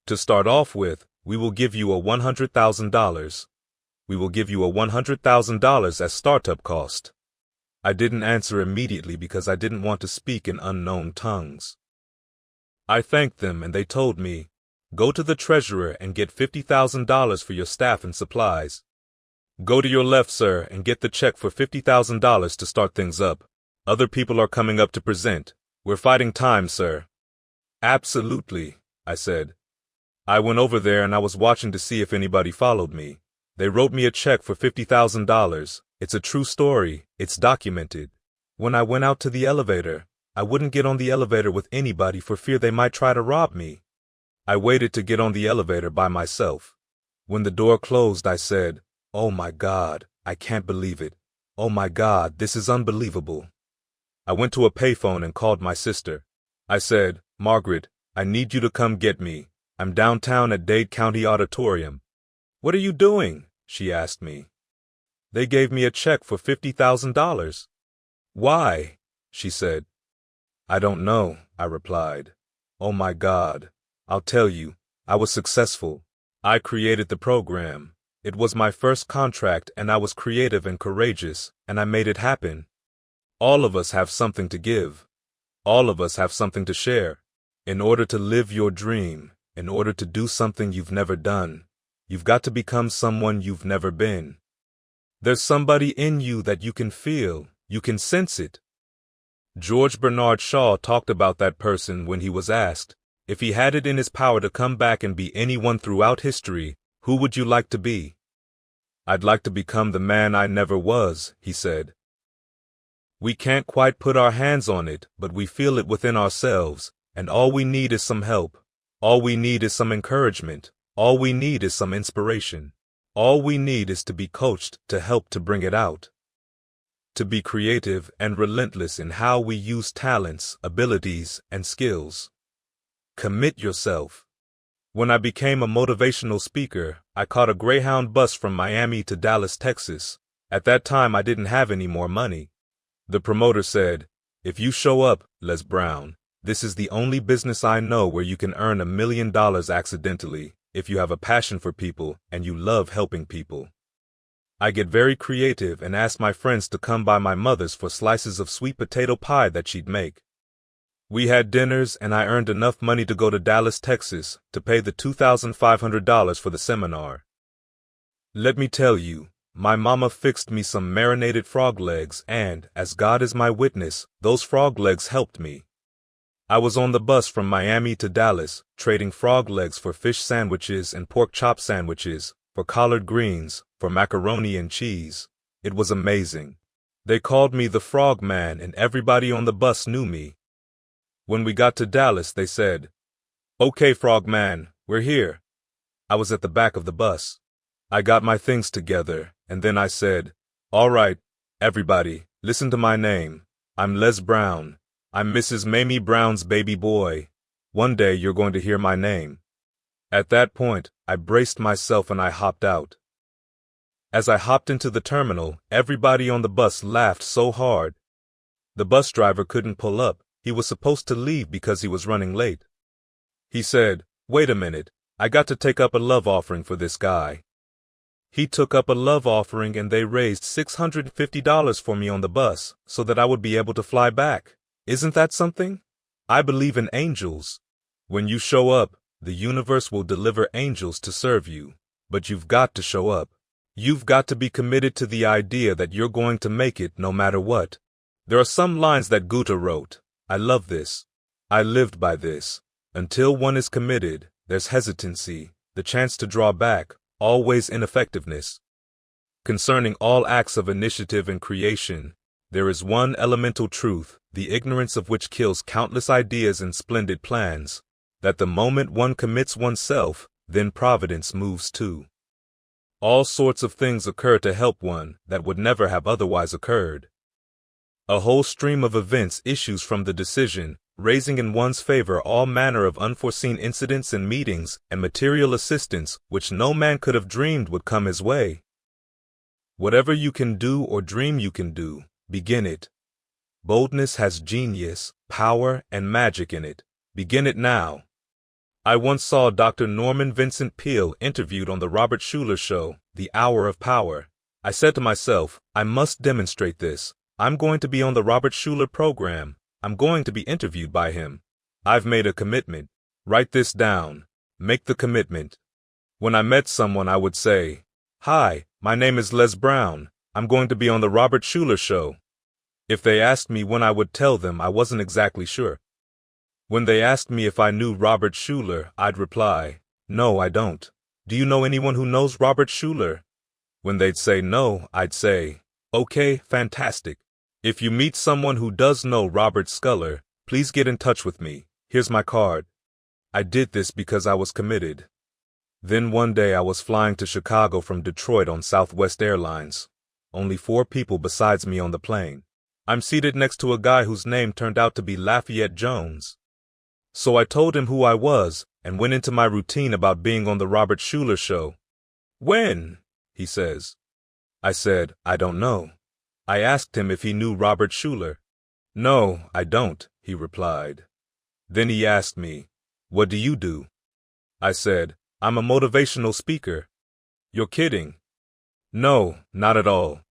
To start off with, we will give you a $100,000. We will give you a $100,000 as startup cost. I didn't answer immediately because I didn't want to speak in unknown tongues. I thanked them and they told me, "Go to the treasurer and get $50,000 for your staff and supplies. Go to your left, sir, and get the check for $50,000 to start things up. Other people are coming up to present. We're fighting time, sir." "Absolutely," I said. I went over there and I was watching to see if anybody followed me. They wrote me a check for $50,000. It's a true story. It's documented. When I went out to the elevator, I wouldn't get on the elevator with anybody for fear they might try to rob me. I waited to get on the elevator by myself. When the door closed, I said, "Oh my God, I can't believe it. Oh my God, this is unbelievable." I went to a payphone and called my sister. I said, "Margaret, I need you to come get me. I'm downtown at Dade County Auditorium." "What are you doing?" she asked me. "They gave me a check for $50,000. "Why?" she said. "I don't know," I replied. "Oh my God. I'll tell you, I was successful. I created the program. It was my first contract, and I was creative and courageous, and I made it happen. All of us have something to give. All of us have something to share. In order to live your dream, in order to do something you've never done, you've got to become someone you've never been. There's somebody in you that you can feel, you can sense it." George Bernard Shaw talked about that person when he was asked, if he had it in his power to come back and be anyone throughout history, who would you like to be? "I'd like to become the man I never was," he said. We can't quite put our hands on it, but we feel it within ourselves, and all we need is some help. All we need is some encouragement. All we need is some inspiration. All we need is to be coached to help to bring it out. To be creative and relentless in how we use talents, abilities, and skills. Commit yourself. When I became a motivational speaker, I caught a Greyhound bus from Miami to Dallas, Texas. At that time, I didn't have any more money. The promoter said, "If you show up, Les Brown, this is the only business I know where you can earn $1 million accidentally, if you have a passion for people and you love helping people." I get very creative and ask my friends to come by my mother's for slices of sweet potato pie that she'd make. We had dinners, and I earned enough money to go to Dallas, Texas, to pay the $2,500 for the seminar. Let me tell you, my mama fixed me some marinated frog legs, and, as God is my witness, those frog legs helped me. I was on the bus from Miami to Dallas, trading frog legs for fish sandwiches and pork chop sandwiches, for collard greens, for macaroni and cheese. It was amazing. They called me the Frog Man, and everybody on the bus knew me. When we got to Dallas, they said, "Okay, Frog Man, we're here." I was at the back of the bus. I got my things together, and then I said, "All right, everybody, listen to my name. I'm Les Brown. I'm Mrs. Mamie Brown's baby boy. One day you're going to hear my name." At that point, I braced myself and I hopped out. As I hopped into the terminal, everybody on the bus laughed so hard. The bus driver couldn't pull up. He was supposed to leave because he was running late. He said, "Wait a minute, I got to take up a love offering for this guy." He took up a love offering and they raised $650 for me on the bus so that I would be able to fly back. Isn't that something? I believe in angels. When you show up, the universe will deliver angels to serve you. But you've got to show up. You've got to be committed to the idea that you're going to make it no matter what. There are some lines that Goethe wrote. I love this. I lived by this. Until one is committed, there's hesitancy, the chance to draw back, always ineffectiveness. Concerning all acts of initiative and creation, there is one elemental truth, the ignorance of which kills countless ideas and splendid plans, that the moment one commits oneself, then providence moves too. All sorts of things occur to help one that would never have otherwise occurred. A whole stream of events issues from the decision, raising in one's favor all manner of unforeseen incidents and meetings and material assistance which no man could have dreamed would come his way. Whatever you can do or dream you can do, begin it. Boldness has genius, power, and magic in it. Begin it now. I once saw Dr. Norman Vincent Peale interviewed on the Robert Schuller show, The Hour of Power. I said to myself, I must demonstrate this. I'm going to be on the Robert Schuller program. I'm going to be interviewed by him. I've made a commitment. Write this down. Make the commitment. When I met someone, I would say, "Hi, my name is Les Brown. I'm going to be on the Robert Schuller show." If they asked me when I would tell them, I wasn't exactly sure. When they asked me if I knew Robert Schuller, I'd reply, "No, I don't. Do you know anyone who knows Robert Schuller?" When they'd say no, I'd say, "Okay, fantastic. If you meet someone who does know Robert Sculler, please get in touch with me. Here's my card. I did this because I was committed. Then one day I was flying to Chicago from Detroit on Southwest Airlines. Only 4 people besides me on the plane. I'm seated next to a guy whose name turned out to be Lafayette Jones. So I told him who I was and went into my routine about being on the Robert Schuller show. When? He says. I said, I don't know. I asked him if he knew Robert Schuller. No, I don't, he replied. Then he asked me, what do you do? I said, I'm a motivational speaker. You're kidding. No, not at all.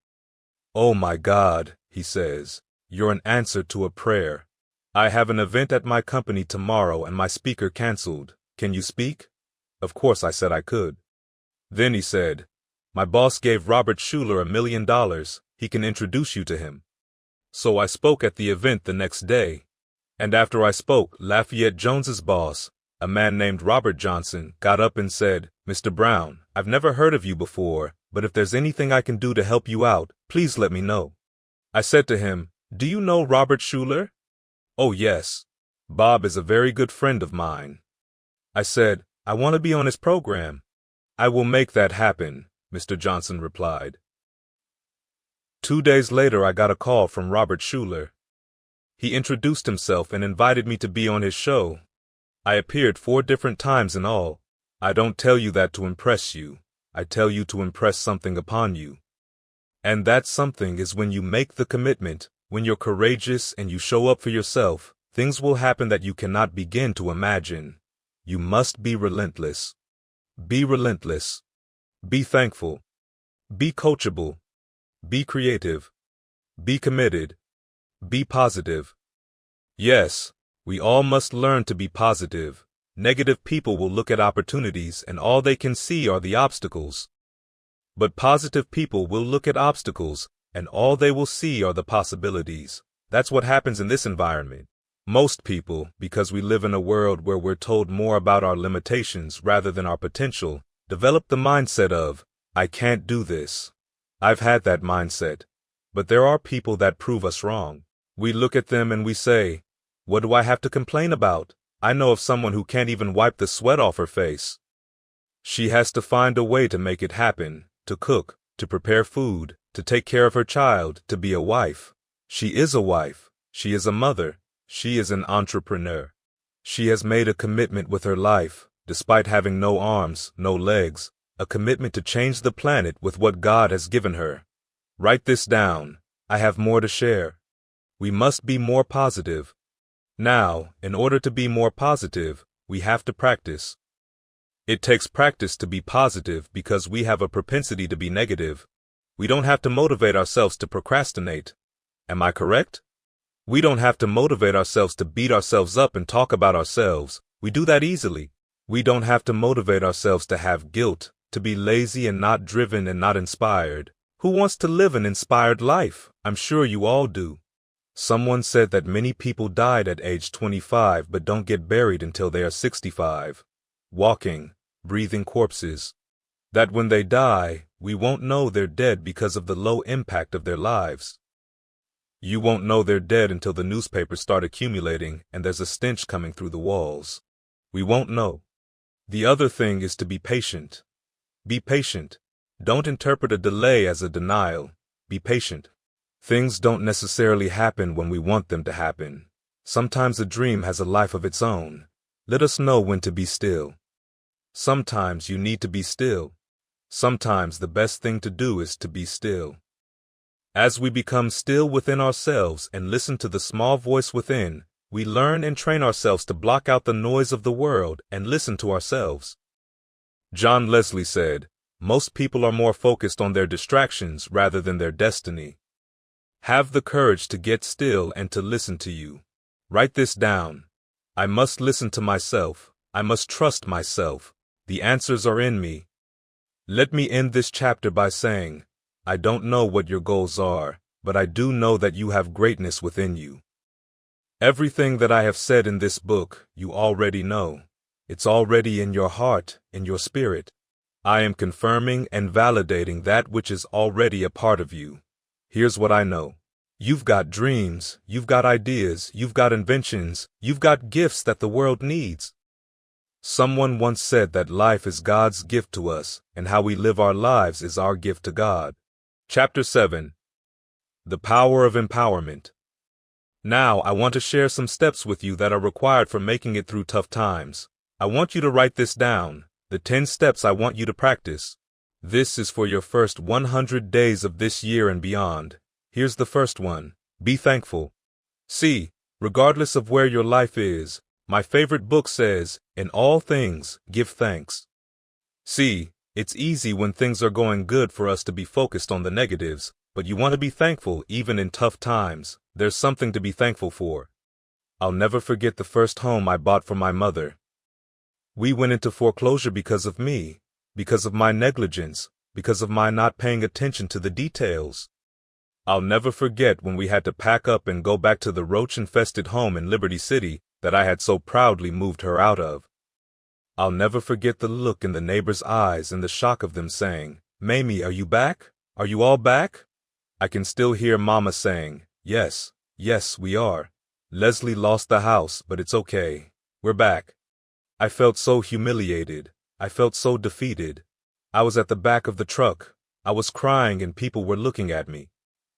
Oh my God, he says, you're an answer to a prayer. I have an event at my company tomorrow and my speaker canceled. Can you speak? Of course I said I could. Then he said, my boss gave Robert Schuller $1 million. He can introduce you to him. So I spoke at the event the next day. And after I spoke, Lafayette Jones's boss, a man named Robert Johnson, got up and said, Mr. Brown, I've never heard of you before, but if there's anything I can do to help you out, please let me know. I said to him, do you know Robert Schuller? Oh yes. Bob is a very good friend of mine. I said, I want to be on his program. I will make that happen, Mr. Johnson replied. 2 days later I got a call from Robert Schuller. He introduced himself and invited me to be on his show. I appeared 4 different times in all. I don't tell you that to impress you. I tell you to impress something upon you. And that something is when you make the commitment, when you're courageous and you show up for yourself, things will happen that you cannot begin to imagine. You must be relentless. Be relentless. Be thankful. Be coachable. Be creative. Be committed. Be positive. Yes, we all must learn to be positive. Negative people will look at opportunities and all they can see are the obstacles. But positive people will look at obstacles and all they will see are the possibilities. That's what happens in this environment. Most people, because we live in a world where we're told more about our limitations rather than our potential, develop the mindset of, I can't do this. I've had that mindset. But there are people that prove us wrong. We look at them and we say, what do I have to complain about? I know of someone who can't even wipe the sweat off her face. She has to find a way to make it happen, to cook, to prepare food, to take care of her child, to be a wife. She is a wife. She is a mother. She is an entrepreneur. She has made a commitment with her life, despite having no arms, no legs, a commitment to change the planet with what God has given her. Write this down. I have more to share. We must be more positive. Now, in order to be more positive, we have to practice. It takes practice to be positive because we have a propensity to be negative. We don't have to motivate ourselves to procrastinate. Am I correct? We don't have to motivate ourselves to beat ourselves up and talk about ourselves. We do that easily. We don't have to motivate ourselves to have guilt, to be lazy and not driven and not inspired. Who wants to live an inspired life? I'm sure you all do. Someone said that many people died at age 25 but don't get buried until they are 65. Walking, breathing corpses. That when they die, we won't know they're dead because of the low impact of their lives. You won't know they're dead until the newspapers start accumulating and there's a stench coming through the walls. We won't know. The other thing is to be patient. Be patient. Don't interpret a delay as a denial. Be patient. Things don't necessarily happen when we want them to happen. Sometimes a dream has a life of its own. Let us know when to be still. Sometimes you need to be still. Sometimes the best thing to do is to be still. As we become still within ourselves and listen to the small voice within, we learn and train ourselves to block out the noise of the world and listen to ourselves. John Leslie said, most people are more focused on their distractions rather than their destiny. Have the courage to get still and to listen to you. Write this down. I must listen to myself. I must trust myself. The answers are in me. Let me end this chapter by saying, I don't know what your goals are, but I do know that you have greatness within you. Everything that I have said in this book, you already know. It's already in your heart, in your spirit. I am confirming and validating that which is already a part of you. Here's what I know. You've got dreams, you've got ideas, you've got inventions, you've got gifts that the world needs. Someone once said that life is God's gift to us, and how we live our lives is our gift to God. Chapter 7. The Power of Empowerment. Now, I want to share some steps with you that are required for making it through tough times. I want you to write this down, the 10 steps I want you to practice. This is for your first 100 days of this year and beyond. Here's the first one. Be thankful. See, regardless of where your life is, my favorite book says, in all things, give thanks. See, it's easy when things are going good for us to be focused on the negatives, but you want to be thankful even in tough times. There's something to be thankful for. I'll never forget the first home I bought for my mother. We went into foreclosure because of me, because of my negligence, because of my not paying attention to the details. I'll never forget when we had to pack up and go back to the roach-infested home in Liberty City that I had so proudly moved her out of. I'll never forget the look in the neighbors' eyes and the shock of them saying, "Mamie, are you back? Are you all back?" I can still hear Mama saying, "Yes, yes, we are. Leslie lost the house, but it's okay. We're back." I felt so humiliated. I felt so defeated. I was at the back of the truck. I was crying and people were looking at me.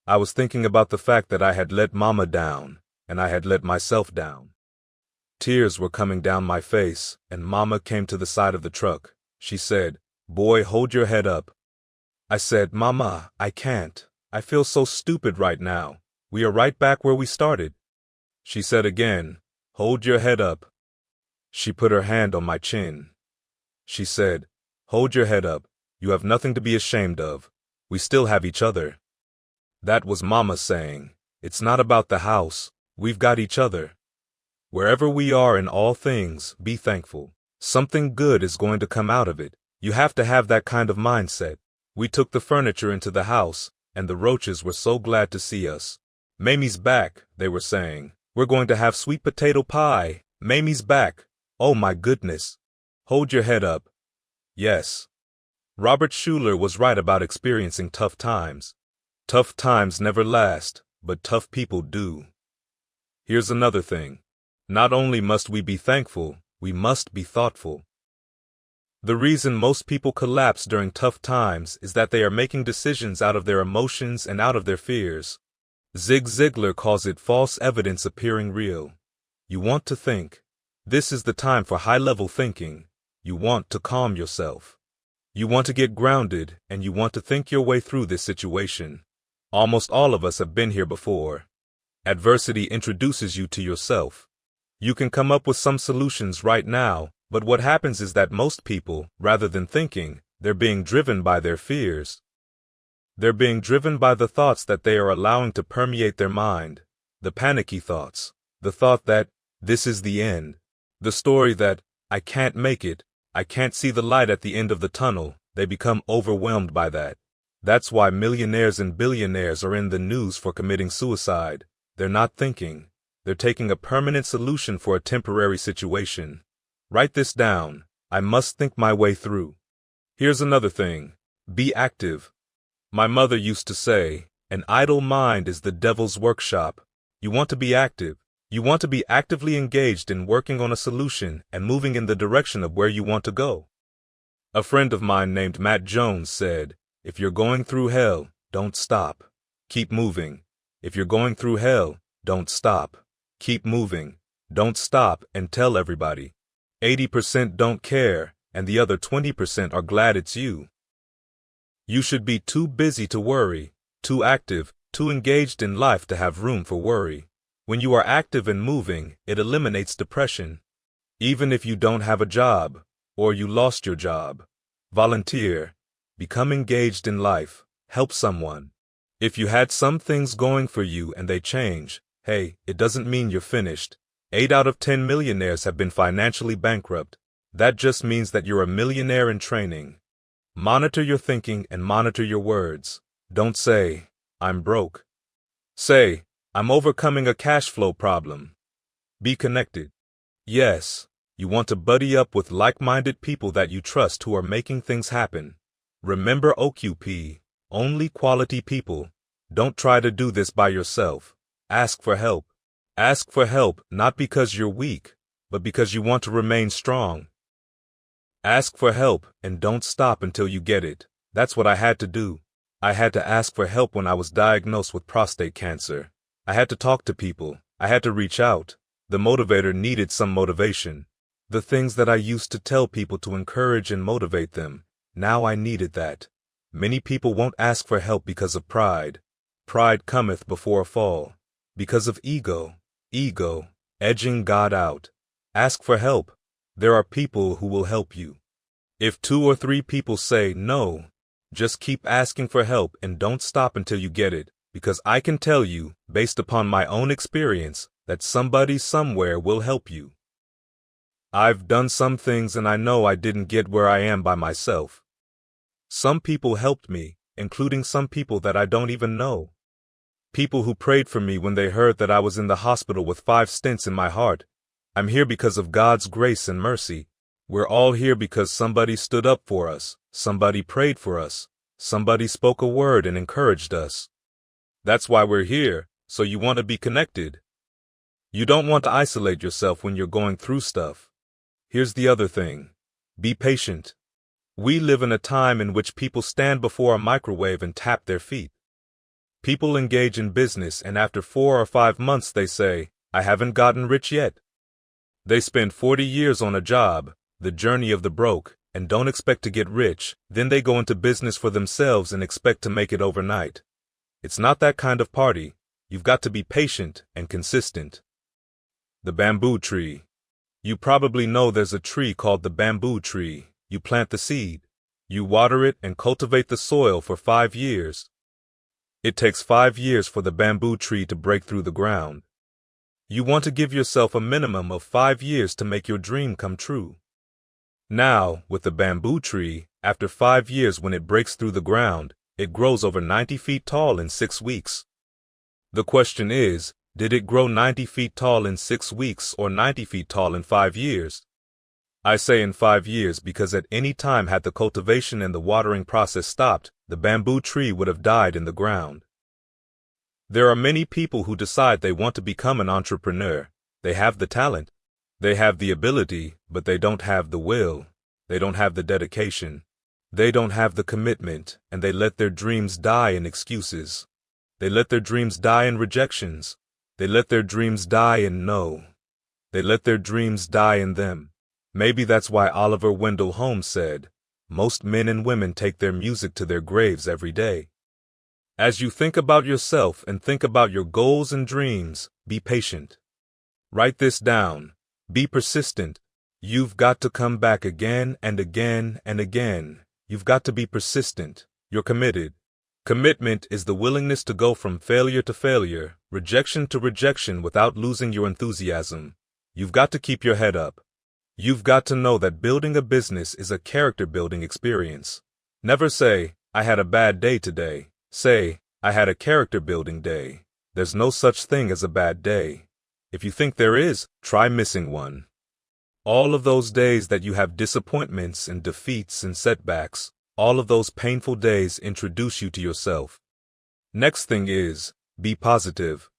I was thinking about the fact that I had let Mama down, and I had let myself down. Tears were coming down my face, and Mama came to the side of the truck. She said, "Boy, hold your head up." I said, "Mama, I can't. I feel so stupid right now. We are right back where we started." She said again, "Hold your head up." She put her hand on my chin. She said, "Hold your head up. You have nothing to be ashamed of. We still have each other." That was Mama saying, "It's not about the house. We've got each other." Wherever we are in all things, be thankful. Something good is going to come out of it. You have to have that kind of mindset. We took the furniture into the house, and the roaches were so glad to see us. "Mamie's back," they were saying. "We're going to have sweet potato pie. Mamie's back. Oh my goodness." Hold your head up. Yes. Robert Schuller was right about experiencing tough times. Tough times never last, but tough people do. Here's another thing. Not only must we be thankful, we must be thoughtful. The reason most people collapse during tough times is that they are making decisions out of their emotions and out of their fears. Zig Ziglar calls it false evidence appearing real. You want to think. This is the time for high-level thinking. You want to calm yourself. You want to get grounded, and you want to think your way through this situation. Almost all of us have been here before. Adversity introduces you to yourself. You can come up with some solutions right now, but what happens is that most people, rather than thinking, they're being driven by their fears. They're being driven by the thoughts that they are allowing to permeate their mind, the panicky thoughts, the thought that, this is the end, the story that, I can't make it, I can't see the light at the end of the tunnel. They become overwhelmed by that. That's why millionaires and billionaires are in the news for committing suicide. They're not thinking. They're taking a permanent solution for a temporary situation. Write this down. I must think my way through. Here's another thing. Be active. My mother used to say, an idle mind is the devil's workshop. You want to be active. You want to be actively engaged in working on a solution and moving in the direction of where you want to go. A friend of mine named Matt Jones said, if you're going through hell, don't stop. Keep moving. If you're going through hell, don't stop. Keep moving. Don't stop and tell everybody. 80% don't care, and the other 20% are glad it's you. You should be too busy to worry, too active, too engaged in life to have room for worry. When you are active and moving, it eliminates depression. Even if you don't have a job, or you lost your job, volunteer. Become engaged in life. Help someone. If you had some things going for you and they change, hey, it doesn't mean you're finished. 8 out of 10 millionaires have been financially bankrupt. That just means that you're a millionaire in training. Monitor your thinking and monitor your words. Don't say, I'm broke. Say, I'm overcoming a cash flow problem. Be connected. Yes, you want to buddy up with like-minded people that you trust who are making things happen. Remember OQP, only quality people. Don't try to do this by yourself. Ask for help. Ask for help not because you're weak, but because you want to remain strong. Ask for help and don't stop until you get it. That's what I had to do. I had to ask for help when I was diagnosed with prostate cancer. I had to talk to people. I had to reach out. The motivator needed some motivation. The things that I used to tell people to encourage and motivate them, now I needed that. Many people won't ask for help because of pride. Pride cometh before a fall. Because of ego, edging God out. Ask for help. There are people who will help you. If 2 or 3 people say no, just keep asking for help and don't stop until you get it, because I can tell you, based upon my own experience, that somebody somewhere will help you. I've done some things and I know I didn't get where I am by myself. Some people helped me, including some people that I don't even know. People who prayed for me when they heard that I was in the hospital with 5 stents in my heart. I'm here because of God's grace and mercy. We're all here because somebody stood up for us, somebody prayed for us, somebody spoke a word and encouraged us. That's why we're here, so you want to be connected. You don't want to isolate yourself when you're going through stuff. Here's the other thing. Be patient. We live in a time in which people stand before a microwave and tap their feet. People engage in business and after 4 or 5 months they say, I haven't gotten rich yet. They spend 40 years on a job, the journey of the broke, and don't expect to get rich. Then they go into business for themselves and expect to make it overnight. It's not that kind of party. You've got to be patient and consistent. The bamboo tree. You probably know there's a tree called the bamboo tree. You plant the seed. You water it and cultivate the soil for 5 years. It takes 5 years for the bamboo tree to break through the ground. You want to give yourself a minimum of 5 years to make your dream come true. Now, with the bamboo tree, after 5 years when it breaks through the ground, it grows over 90 feet tall in 6 weeks. The question is, did it grow 90 feet tall in 6 weeks or 90 feet tall in 5 years? I say in 5 years because at any time had the cultivation and the watering process stopped, the bamboo tree would have died in the ground. There are many people who decide they want to become an entrepreneur. They have the talent. They have the ability, but they don't have the will. They don't have the dedication. They don't have the commitment, and they let their dreams die in excuses. They let their dreams die in rejections. They let their dreams die in no. They let their dreams die in them. Maybe that's why Oliver Wendell Holmes said, most men and women take their music to their graves every day. As you think about yourself and think about your goals and dreams, be patient. Write this down. Be persistent. You've got to come back again and again and again. You've got to be persistent. You're committed. Commitment is the willingness to go from failure to failure, rejection to rejection without losing your enthusiasm. You've got to keep your head up. You've got to know that building a business is a character-building experience. Never say, I had a bad day today. Say, I had a character-building day. There's no such thing as a bad day. If you think there is, try missing one. All of those days that you have disappointments and defeats and setbacks, all of those painful days introduce you to yourself. Next thing is, be positive.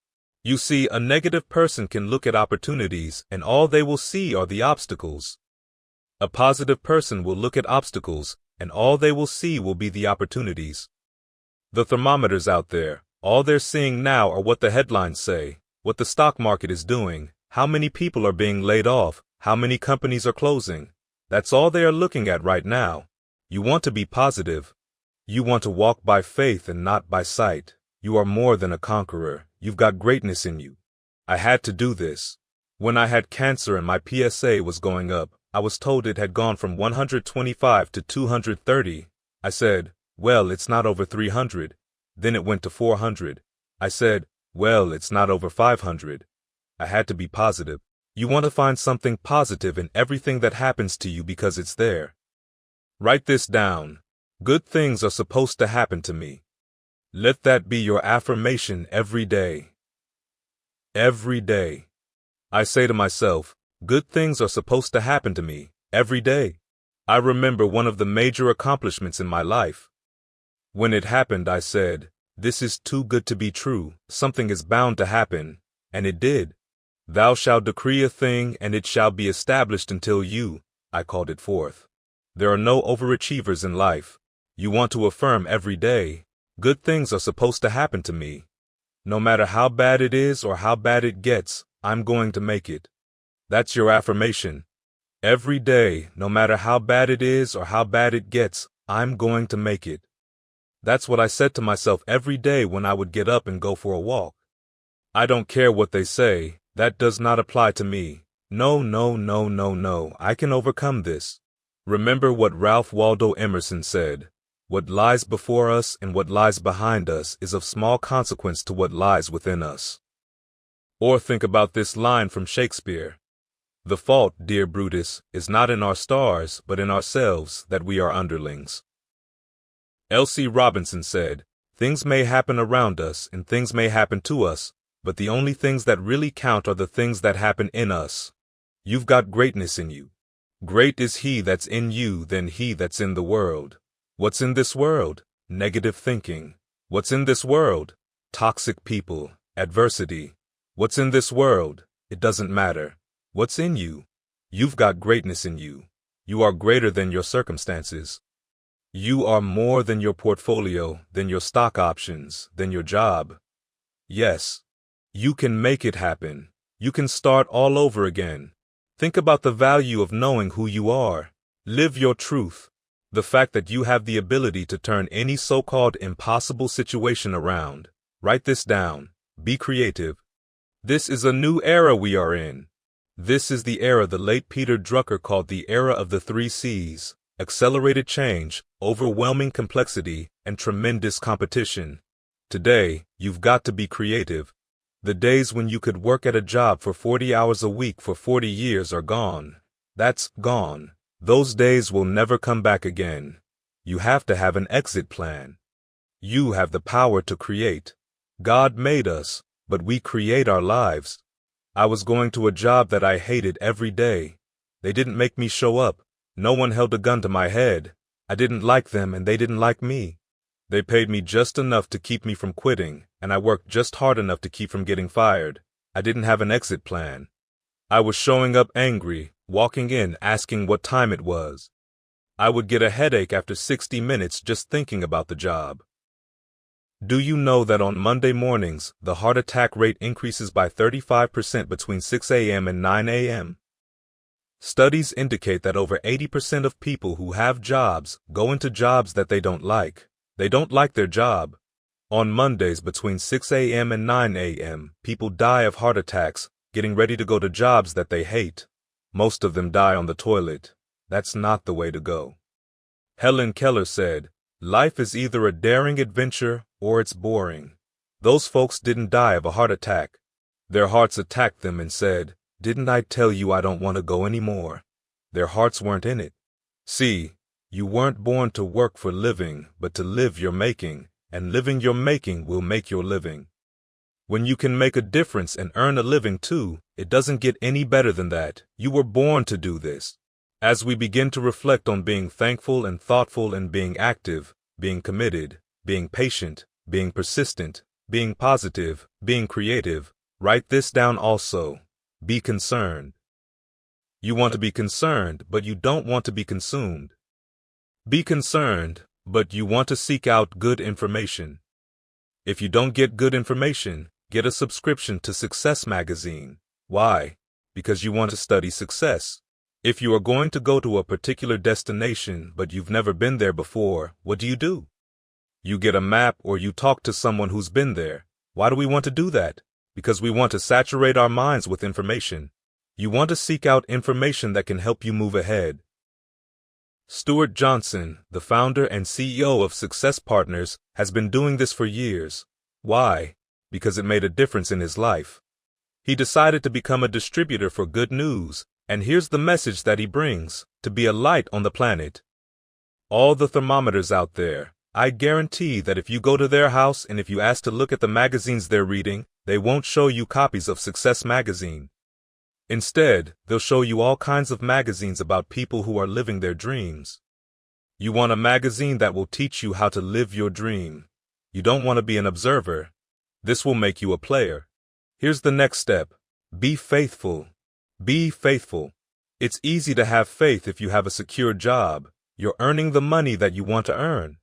You see, a negative person can look at opportunities and all they will see are the obstacles. A positive person will look at obstacles and all they will see will be the opportunities. The thermometers out there, all they're seeing now are what the headlines say, what the stock market is doing, how many people are being laid off, how many companies are closing. That's all they are looking at right now. You want to be positive. You want to walk by faith and not by sight. You are more than a conqueror. You've got greatness in you. I had to do this. When I had cancer and my PSA was going up, I was told it had gone from 125 to 230. I said, well, it's not over 300. Then it went to 400. I said, well, it's not over 500. I had to be positive. You want to find something positive in everything that happens to you because it's there. Write this down. Good things are supposed to happen to me. Let that be your affirmation every day. Every day. I say to myself, good things are supposed to happen to me every day. I remember one of the major accomplishments in my life. When it happened, I said, This is too good to be true. Something is bound to happen. And it did. Thou shalt decree a thing, and it shall be established until I called it forth. There are no overachievers in life. You want to affirm every day, good things are supposed to happen to me. No matter how bad it is or how bad it gets, I'm going to make it. That's your affirmation. Every day, no matter how bad it is or how bad it gets, I'm going to make it. That's what I said to myself every day when I would get up and go for a walk. I don't care what they say, that does not apply to me. No, no, no, no, no, I can overcome this. Remember what Ralph Waldo Emerson said. What lies before us and what lies behind us is of small consequence to what lies within us. Or think about this line from Shakespeare. The fault, dear Brutus, is not in our stars, but in ourselves, that we are underlings. L.C. Robinson said, things may happen around us and things may happen to us, but the only things that really count are the things that happen in us. You've got greatness in you. Great is he that's in you than he that's in the world. What's in this world? Negative thinking. What's in this world? Toxic people, adversity. What's in this world? It doesn't matter. What's in you? You've got greatness in you. You are greater than your circumstances. You are more than your portfolio, than your stock options, than your job. Yes. You can make it happen. You can start all over again. Think about the value of knowing who you are. Live your truth. The fact that you have the ability to turn any so-called impossible situation around. Write this down. Be creative. This is a new era we are in. This is the era the late Peter Drucker called the era of the 3 C's. Accelerated change, overwhelming complexity, and tremendous competition. Today, you've got to be creative. The days when you could work at a job for 40 hours a week for 40 years are gone. That's gone. Those days will never come back again. You have to have an exit plan. You have the power to create. God made us, but we create our lives. I was going to a job that I hated every day. They didn't make me show up. No one held a gun to my head. I didn't like them and they didn't like me. They paid me just enough to keep me from quitting, and I worked just hard enough to keep from getting fired. I didn't have an exit plan. I was showing up angry, walking in asking what time it was. I would get a headache after 60 minutes just thinking about the job. Do you know that on Monday mornings, the heart attack rate increases by 35% between 6 a.m. and 9 a.m.? Studies indicate that over 80% of people who have jobs go into jobs that they don't like. They don't like their job. On Mondays between 6 a.m. and 9 a.m., people die of heart attacks, getting ready to go to jobs that they hate. Most of them die on the toilet. That's not the way to go. Helen Keller said, life is either a daring adventure or it's boring. Those folks didn't die of a heart attack. Their hearts attacked them and said, didn't I tell you I don't want to go anymore? Their hearts weren't in it. See, you weren't born to work for living, but to live your making, and living your making will make your living. When you can make a difference and earn a living too, it doesn't get any better than that. You were born to do this. As we begin to reflect on being thankful and thoughtful and being active, being committed, being patient, being persistent, being positive, being creative, write this down also. Be concerned. You want to be concerned, but you don't want to be consumed. Be concerned, but you want to seek out good information. If you don't get good information, get a subscription to Success Magazine. Why? Because you want to study success. If you are going to go to a particular destination, but you've never been there before, what do? You get a map or you talk to someone who's been there. Why do we want to do that? Because we want to saturate our minds with information. You want to seek out information that can help you move ahead. Stuart Johnson, the founder and CEO of Success Partners, has been doing this for years. Why? Because it made a difference in his life. He decided to become a distributor for good news, and here's the message that he brings: to be a light on the planet. All the thermometers out there, I guarantee that if you go to their house and if you ask to look at the magazines they're reading, they won't show you copies of Success Magazine. Instead, they'll show you all kinds of magazines about people who are living their dreams. You want a magazine that will teach you how to live your dream. You don't want to be an observer. This will make you a player. Here's the next step. Be faithful. Be faithful. It's easy to have faith if you have a secure job. You're earning the money that you want to earn.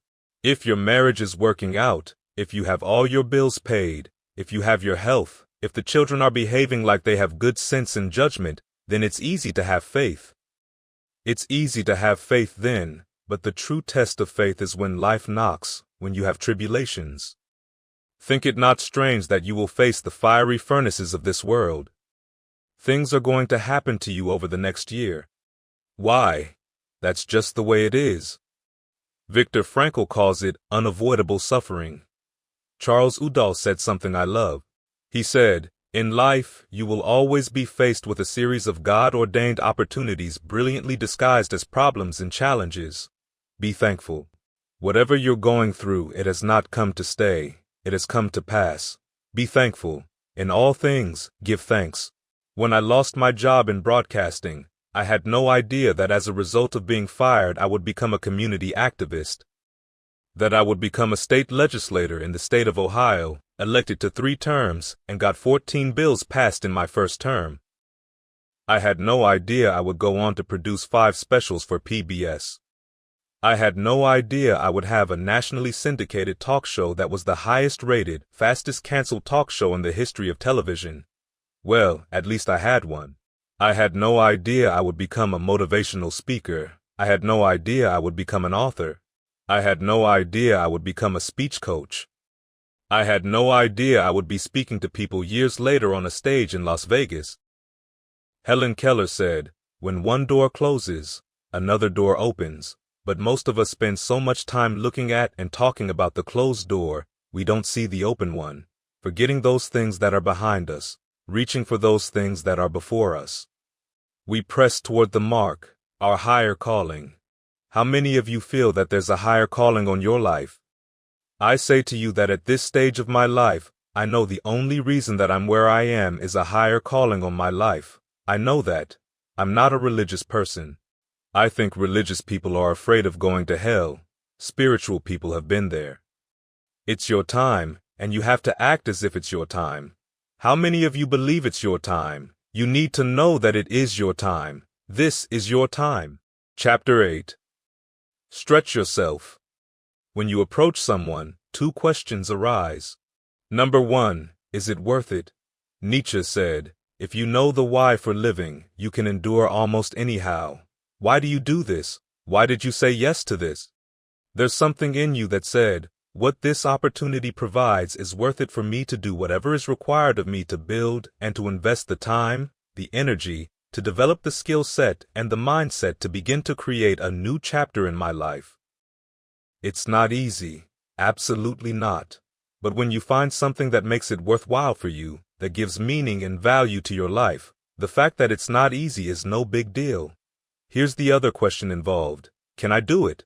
If your marriage is working out, if you have all your bills paid, if you have your health, if the children are behaving like they have good sense and judgment, then it's easy to have faith. It's easy to have faith then, but the true test of faith is when life knocks, when you have tribulations. Think it not strange that you will face the fiery furnaces of this world. Things are going to happen to you over the next year. Why? That's just the way it is. Viktor Frankl calls it unavoidable suffering. Charles Udall said something I love. He said, "In life, you will always be faced with a series of God-ordained opportunities brilliantly disguised as problems and challenges. Be thankful. Whatever you're going through, it has not come to stay. It has come to pass. Be thankful. In all things, give thanks." When I lost my job in broadcasting, I had no idea that as a result of being fired, I would become a community activist. That I would become a state legislator in the state of Ohio, elected to 3 terms, and got 14 bills passed in my first term. I had no idea I would go on to produce 5 specials for PBS. I had no idea I would have a nationally syndicated talk show that was the highest-rated, fastest-canceled talk show in the history of television. Well, at least I had one. I had no idea I would become a motivational speaker. I had no idea I would become an author. I had no idea I would become a speech coach. I had no idea I would be speaking to people years later on a stage in Las Vegas. Helen Keller said, "When one door closes, another door opens, but most of us spend so much time looking at and talking about the closed door, we don't see the open one, forgetting those things that are behind us, reaching for those things that are before us. We press toward the mark, our higher calling." How many of you feel that there's a higher calling on your life? I say to you that at this stage of my life, I know the only reason that I'm where I am is a higher calling on my life. I know that. I'm not a religious person. I think religious people are afraid of going to hell. Spiritual people have been there. It's your time, and you have to act as if it's your time. How many of you believe it's your time? You need to know that it is your time. This is your time. Chapter 8. Stretch yourself. When you approach someone, 2 questions arise. Number 1, is it worth it? Nietzsche said, "If you know the why for living, you can endure almost anyhow. Why do you do this? Why did you say yes to this?" There's something in you that said, "What this opportunity provides is worth it for me to do whatever is required of me to build and to invest the time, the energy, to develop the skill set and the mindset to begin to create a new chapter in my life." It's not easy, absolutely not. But when you find something that makes it worthwhile for you, that gives meaning and value to your life, the fact that it's not easy is no big deal. Here's the other question involved. Can I do it?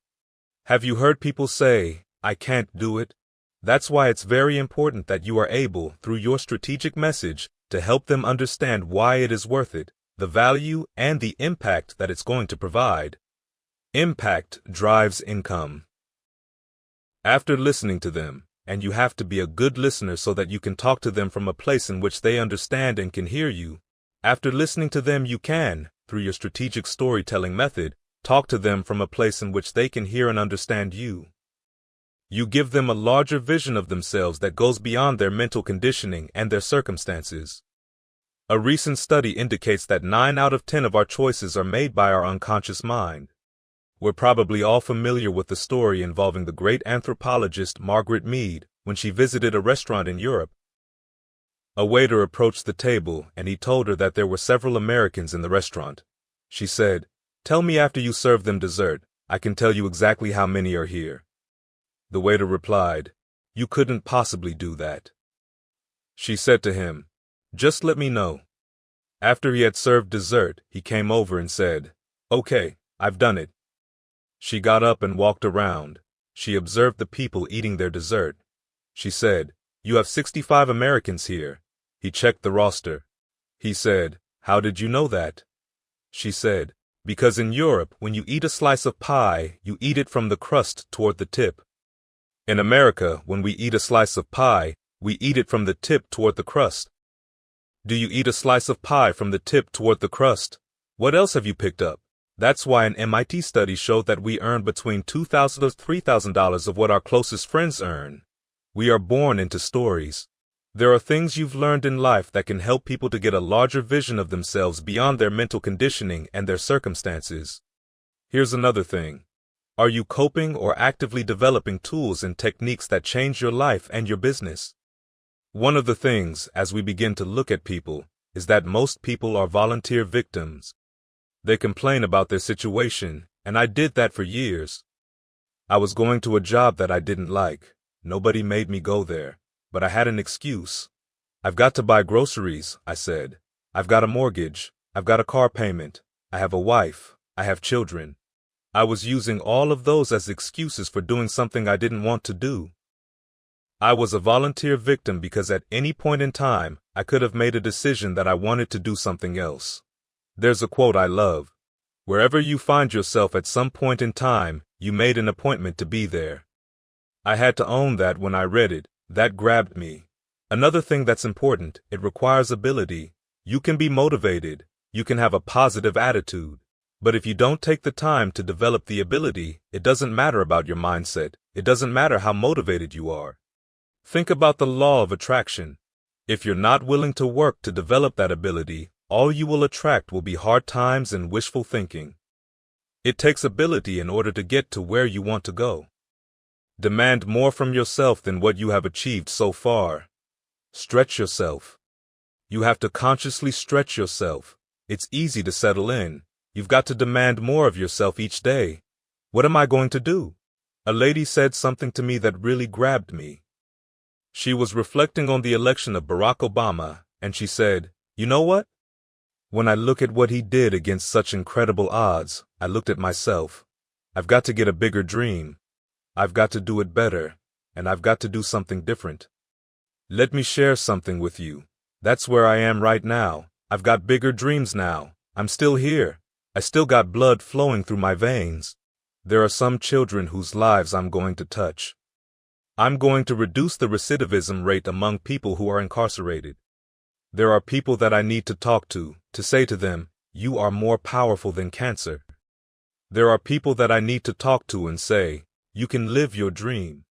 Have you heard people say, "I can't do it"? That's why it's very important that you are able, through your strategic message, to help them understand why it is worth it, the value and the impact that it's going to provide. Impact drives income. After listening to them, and you have to be a good listener so that you can talk to them from a place in which they understand and can hear you. After listening to them, you can, through your strategic storytelling method, talk to them from a place in which they can hear and understand you. You give them a larger vision of themselves that goes beyond their mental conditioning and their circumstances. A recent study indicates that 9 out of 10 of our choices are made by our unconscious mind. We're probably all familiar with the story involving the great anthropologist Margaret Mead when she visited a restaurant in Europe. A waiter approached the table and he told her that there were several Americans in the restaurant. She said, "Tell me after you serve them dessert. I can tell you exactly how many are here." The waiter replied, "You couldn't possibly do that." She said to him, "Just let me know." After he had served dessert, he came over and said, "Okay, I've done it." She got up and walked around. She observed the people eating their dessert. She said, "You have 65 Americans here." He checked the roster. He said, "How did you know that?" She said, "Because in Europe, when you eat a slice of pie, you eat it from the crust toward the tip." In America, when we eat a slice of pie, we eat it from the tip toward the crust. Do you eat a slice of pie from the tip toward the crust? What else have you picked up? That's why an MIT study showed that we earn between $2,000 to $3,000 of what our closest friends earn. We are born into stories. There are things you've learned in life that can help people to get a larger vision of themselves beyond their mental conditioning and their circumstances. Here's another thing. Are you coping or actively developing tools and techniques that change your life and your business? One of the things, as we begin to look at people, is that most people are volunteer victims. They complain about their situation, and I did that for years. I was going to a job that I didn't like. Nobody made me go there, but I had an excuse. I've got to buy groceries, I said. I've got a mortgage. I've got a car payment. I have a wife. I have children. I was using all of those as excuses for doing something I didn't want to do. I was a volunteer victim because at any point in time, I could have made a decision that I wanted to do something else. There's a quote I love. Wherever you find yourself at some point in time, you made an appointment to be there. I had to own that when I read it. That grabbed me. Another thing that's important, it requires ability. You can be motivated. You can have a positive attitude. But if you don't take the time to develop the ability, it doesn't matter about your mindset. It doesn't matter how motivated you are. Think about the law of attraction. If you're not willing to work to develop that ability, all you will attract will be hard times and wishful thinking. It takes ability in order to get to where you want to go. Demand more from yourself than what you have achieved so far. Stretch yourself. You have to consciously stretch yourself. It's easy to settle in. You've got to demand more of yourself each day. What am I going to do? A lady said something to me that really grabbed me. She was reflecting on the election of Barack Obama, and she said, "You know what? When I look at what he did against such incredible odds, I looked at myself. I've got to get a bigger dream. I've got to do it better, and I've got to do something different. Let me share something with you. That's where I am right now. I've got bigger dreams now. I'm still here. I still got blood flowing through my veins. There are some children whose lives I'm going to touch. I'm going to reduce the recidivism rate among people who are incarcerated. There are people that I need to talk to say to them, you are more powerful than cancer. There are people that I need to talk to and say, you can live your dream.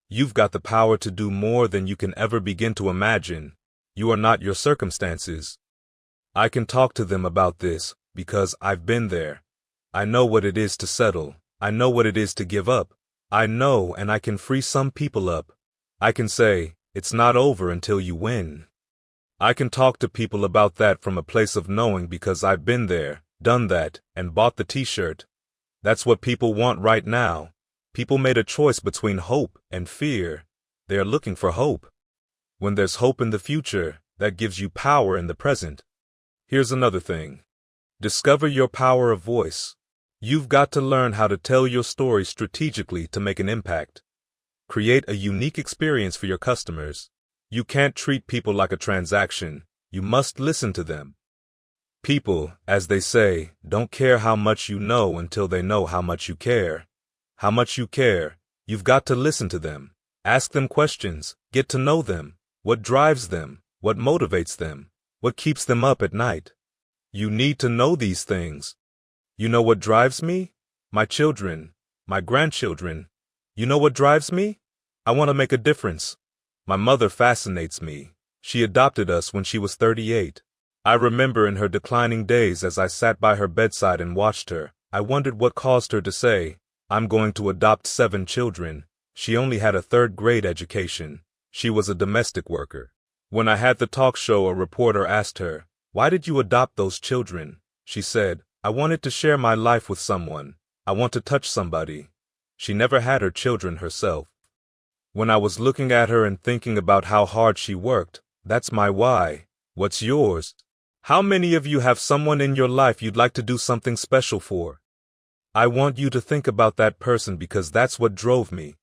You've got the power to do more than you can ever begin to imagine. You are not your circumstances. I can talk to them about this because I've been there. I know what it is to settle. I know what it is to give up. I know, and I can free some people up. I can say, it's not over until you win. I can talk to people about that from a place of knowing because I've been there, done that, and bought the t-shirt. That's what people want right now. People made a choice between hope and fear. They are looking for hope. When there's hope in the future, that gives you power in the present. Here's another thing. Discover your power of voice. You've got to learn how to tell your story strategically to make an impact. Create a unique experience for your customers. You can't treat people like a transaction. You must listen to them. People, as they say, don't care how much you know until they know how much you care. How much you care. You've got to listen to them. Ask them questions. Get to know them. What drives them? What motivates them? What keeps them up at night? You need to know these things. You know what drives me? My children. My grandchildren. You know what drives me? I want to make a difference. My mother fascinates me. She adopted us when she was 38. I remember in her declining days as I sat by her bedside and watched her, I wondered what caused her to say, I'm going to adopt 7 children. She only had a 3rd grade education. She was a domestic worker. When I had the talk show, a reporter asked her, why did you adopt those children? She said, I wanted to share my life with someone. I want to touch somebody. She never had her children herself. When I was looking at her and thinking about how hard she worked, that's my why. What's yours? How many of you have someone in your life you'd like to do something special for? I want you to think about that person because that's what drove me.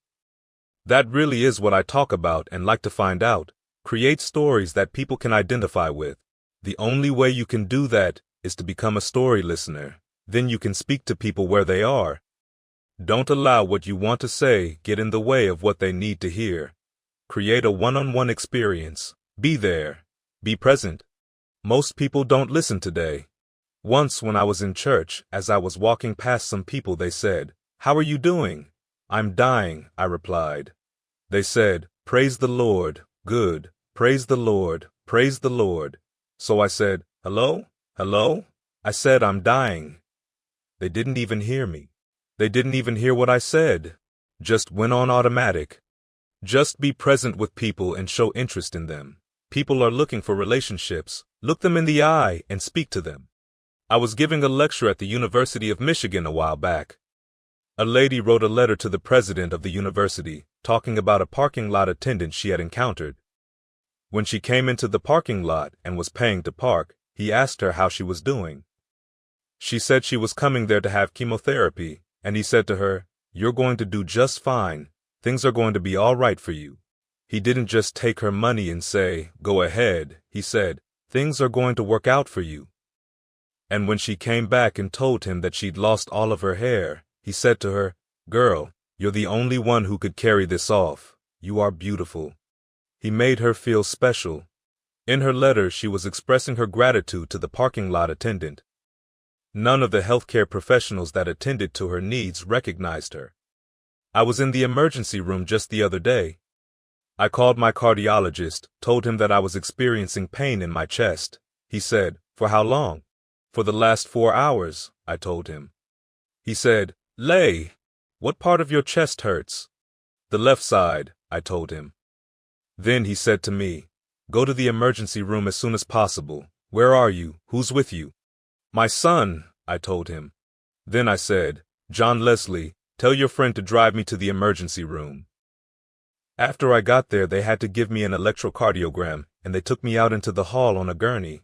That really is what I talk about and like to find out. Create stories that people can identify with. The only way you can do that is to become a story listener. Then you can speak to people where they are. Don't allow what you want to say get in the way of what they need to hear. Create a one-on-one experience. Be there. Be present. Most people don't listen today. Once when I was in church, as I was walking past some people, they said, "How are you doing?" "I'm dying," I replied. They said, "Praise the Lord, good, praise the Lord, praise the Lord." So I said, "Hello? Hello?" I said, "I'm dying." They didn't even hear me. They didn't even hear what I said. Just went on automatic. Just be present with people and show interest in them. People are looking for relationships. Look them in the eye and speak to them. I was giving a lecture at the University of Michigan a while back. A lady wrote a letter to the president of the university, talking about a parking lot attendant she had encountered. When she came into the parking lot and was paying to park, he asked her how she was doing. She said she was coming there to have chemotherapy, and he said to her, "You're going to do just fine. Things are going to be all right for you." He didn't just take her money and say, "Go ahead." He said, "Things are going to work out for you." And when she came back and told him that she'd lost all of her hair, he said to her, "Girl, you're the only one who could carry this off. You are beautiful." He made her feel special. In her letter, she was expressing her gratitude to the parking lot attendant. None of the healthcare professionals that attended to her needs recognized her. I was in the emergency room just the other day. I called my cardiologist, told him that I was experiencing pain in my chest. He said, "For how long?" "For the last 4 hours," I told him. He said, "Lay, what part of your chest hurts?" "The left side," I told him. Then he said to me, "Go to the emergency room as soon as possible. Where are you? Who's with you?" "My son," I told him. Then I said, "John Leslie, tell your friend to drive me to the emergency room." After I got there, they had to give me an electrocardiogram, and they took me out into the hall on a gurney.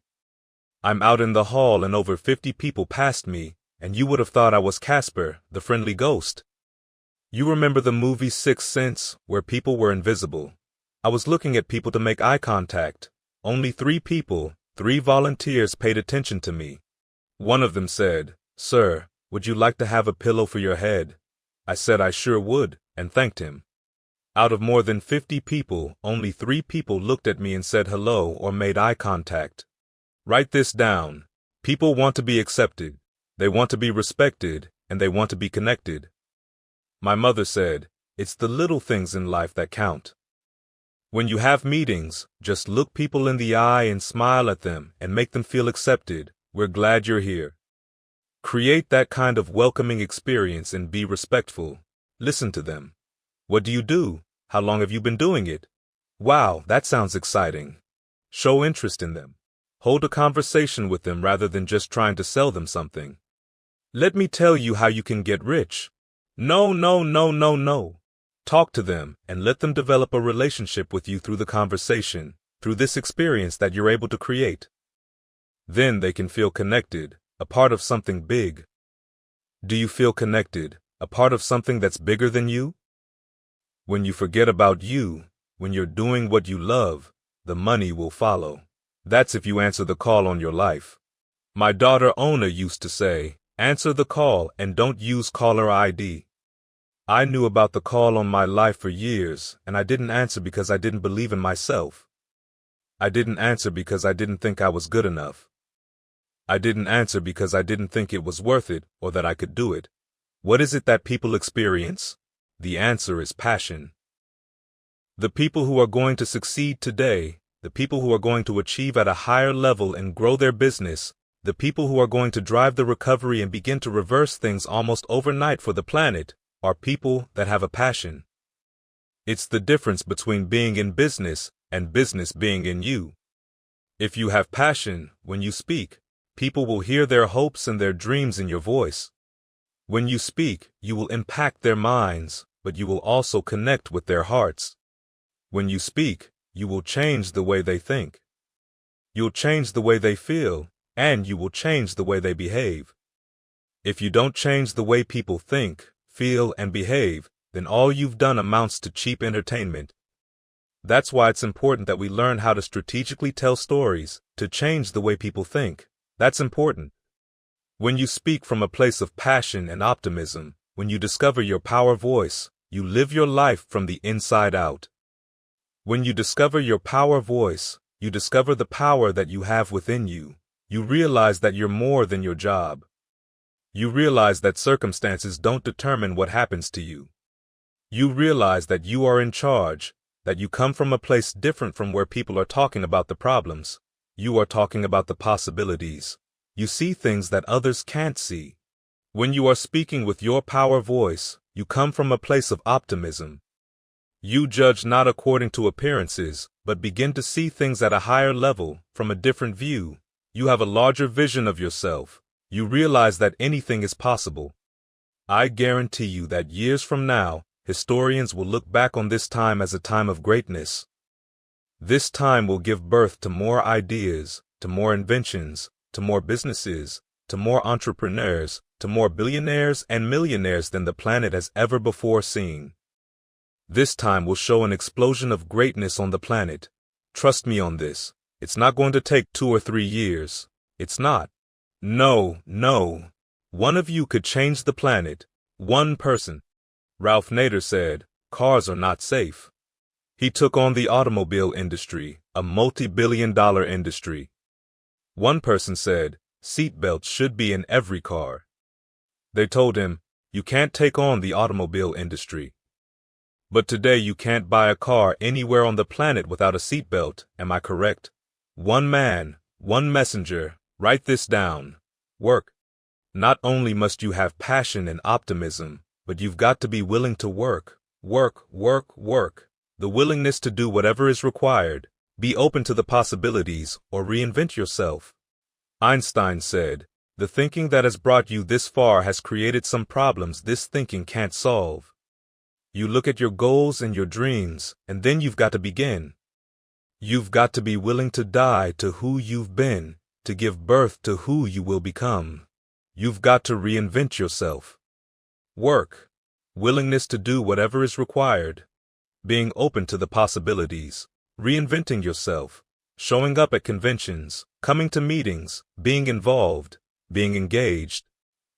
I'm out in the hall and over 50 people passed me, and you would have thought I was Casper, the friendly ghost. You remember the movie Sixth Sense, where people were invisible? I was looking at people to make eye contact. Only 3 people, 3 volunteers paid attention to me. One of them said, "Sir, would you like to have a pillow for your head?" I said I sure would, and thanked him. Out of more than 50 people, only 3 people looked at me and said hello or made eye contact. Write this down. People want to be accepted, they want to be respected, and they want to be connected. My mother said, "It's the little things in life that count." When you have meetings, just look people in the eye and smile at them and make them feel accepted. "We're glad you're here." Create that kind of welcoming experience and be respectful. Listen to them. "What do you do? How long have you been doing it?" "Wow, that sounds exciting." Show interest in them. Hold a conversation with them rather than just trying to sell them something. "Let me tell you how you can get rich." No, no, no, no, no. Talk to them and let them develop a relationship with you through the conversation, through this experience that you're able to create. Then they can feel connected, a part of something big. Do you feel connected, a part of something that's bigger than you? When you forget about you, when you're doing what you love, the money will follow. That's if you answer the call on your life. My daughter Ona used to say, "Answer the call and don't use caller ID." I knew about the call on my life for years, and I didn't answer because I didn't believe in myself. I didn't answer because I didn't think I was good enough. I didn't answer because I didn't think it was worth it or that I could do it. What is it that people experience? The answer is passion. The people who are going to succeed today, the people who are going to achieve at a higher level and grow their business, the people who are going to drive the recovery and begin to reverse things almost overnight for the planet, are people that have a passion. It's the difference between being in business and business being in you. If you have passion, when you speak, people will hear their hopes and their dreams in your voice. When you speak, you will impact their minds, but you will also connect with their hearts. When you speak, you will change the way they think. You'll change the way they feel, and you will change the way they behave. If you don't change the way people think, feel, and behave, then all you've done amounts to cheap entertainment. That's why it's important that we learn how to strategically tell stories, to change the way people think. That's important. When you speak from a place of passion and optimism, When you discover your power voice, you live your life from the inside out. When you discover your power voice, you discover the power that you have within you. You realize that you're more than your job. You realize that circumstances don't determine what happens to you. You realize that you are in charge, that you come from a place different from where people are talking about the problems. You are talking about the possibilities. You see things that others can't see. When you are speaking with your power voice, you come from a place of optimism. You judge not according to appearances, but begin to see things at a higher level, from a different view. You have a larger vision of yourself. You realize that anything is possible. I guarantee you that years from now, historians will look back on this time as a time of greatness. This time will give birth to more ideas, to more inventions, to more businesses, to more entrepreneurs, to more billionaires and millionaires than the planet has ever before seen. This time will show an explosion of greatness on the planet. Trust me on this. It's not going to take 2 or 3 years. It's not. No. One of you could change the planet. One person. Ralph Nader said, cars are not safe. He took on the automobile industry, a multi-billion-dollar industry. One person said, seatbelts should be in every car. They told him, you can't take on the automobile industry. But today you can't buy a car anywhere on the planet without a seatbelt, am I correct? One man, one messenger, write this down. Work. Not only must you have passion and optimism, but you've got to be willing to work. Work. The willingness to do whatever is required. Be open to the possibilities or reinvent yourself. Einstein said, the thinking that has brought you this far has created some problems this thinking can't solve. You look at your goals and your dreams, and then you've got to begin. You've got to be willing to die to who you've been, to give birth to who you will become. You've got to reinvent yourself. Work. Willingness to do whatever is required. Being open to the possibilities. Reinventing yourself. Showing up at conventions. Coming to meetings. Being involved. Being engaged.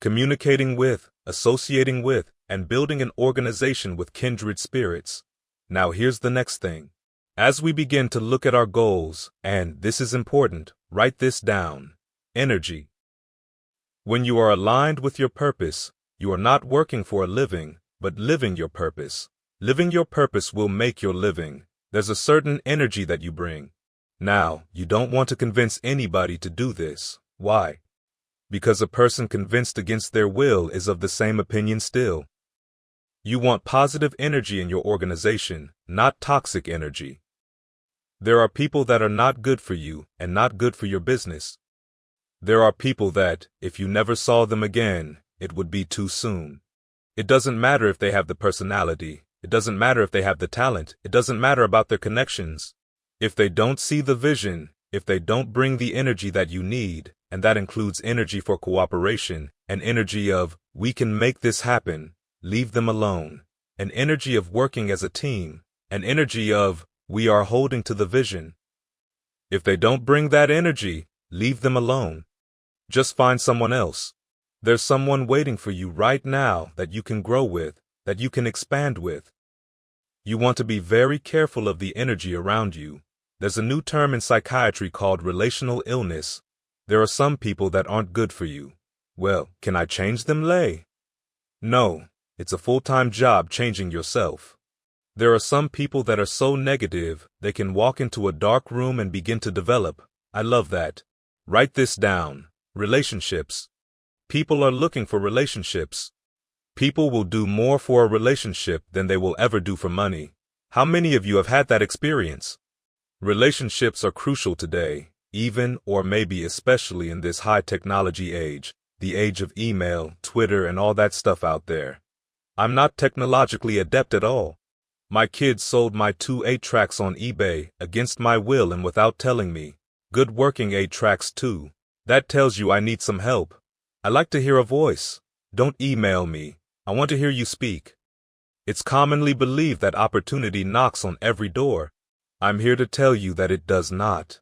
Communicating with, associating with, and building an organization with kindred spirits. Now here's the next thing. As we begin to look at our goals, and this is important, write this down. Energy. When you are aligned with your purpose, you are not working for a living, but living your purpose. Living your purpose will make your living. There's a certain energy that you bring. Now, you don't want to convince anybody to do this. Why? Because a person convinced against their will is of the same opinion still. You want positive energy in your organization, not toxic energy. There are people that are not good for you and not good for your business. There are people that, if you never saw them again, it would be too soon. It doesn't matter if they have the personality. It doesn't matter if they have the talent. It doesn't matter about their connections. If they don't see the vision, if they don't bring the energy that you need, and that includes energy for cooperation, an energy of, we can make this happen, leave them alone, an energy of working as a team, an energy of, we are holding to the vision. If they don't bring that energy, leave them alone. Just find someone else. There's someone waiting for you right now that you can grow with, that you can expand with. You want to be very careful of the energy around you. There's a new term in psychiatry called relational illness. There are some people that aren't good for you. Well, can I change them, Lay? No, it's a full-time job changing yourself. There are some people that are so negative, they can walk into a dark room and begin to develop. I love that. Write this down. Relationships. People are looking for relationships. People will do more for a relationship than they will ever do for money. How many of you have had that experience? Relationships are crucial today, even or maybe especially in this high technology age, the age of email, Twitter, and all that stuff out there. I'm not technologically adept at all. My kids sold my 2 8-tracks on eBay against my will and without telling me. Good working 8-tracks too. That tells you I need some help. I like to hear a voice. Don't email me. I want to hear you speak. It's commonly believed that opportunity knocks on every door. I'm here to tell you that it does not.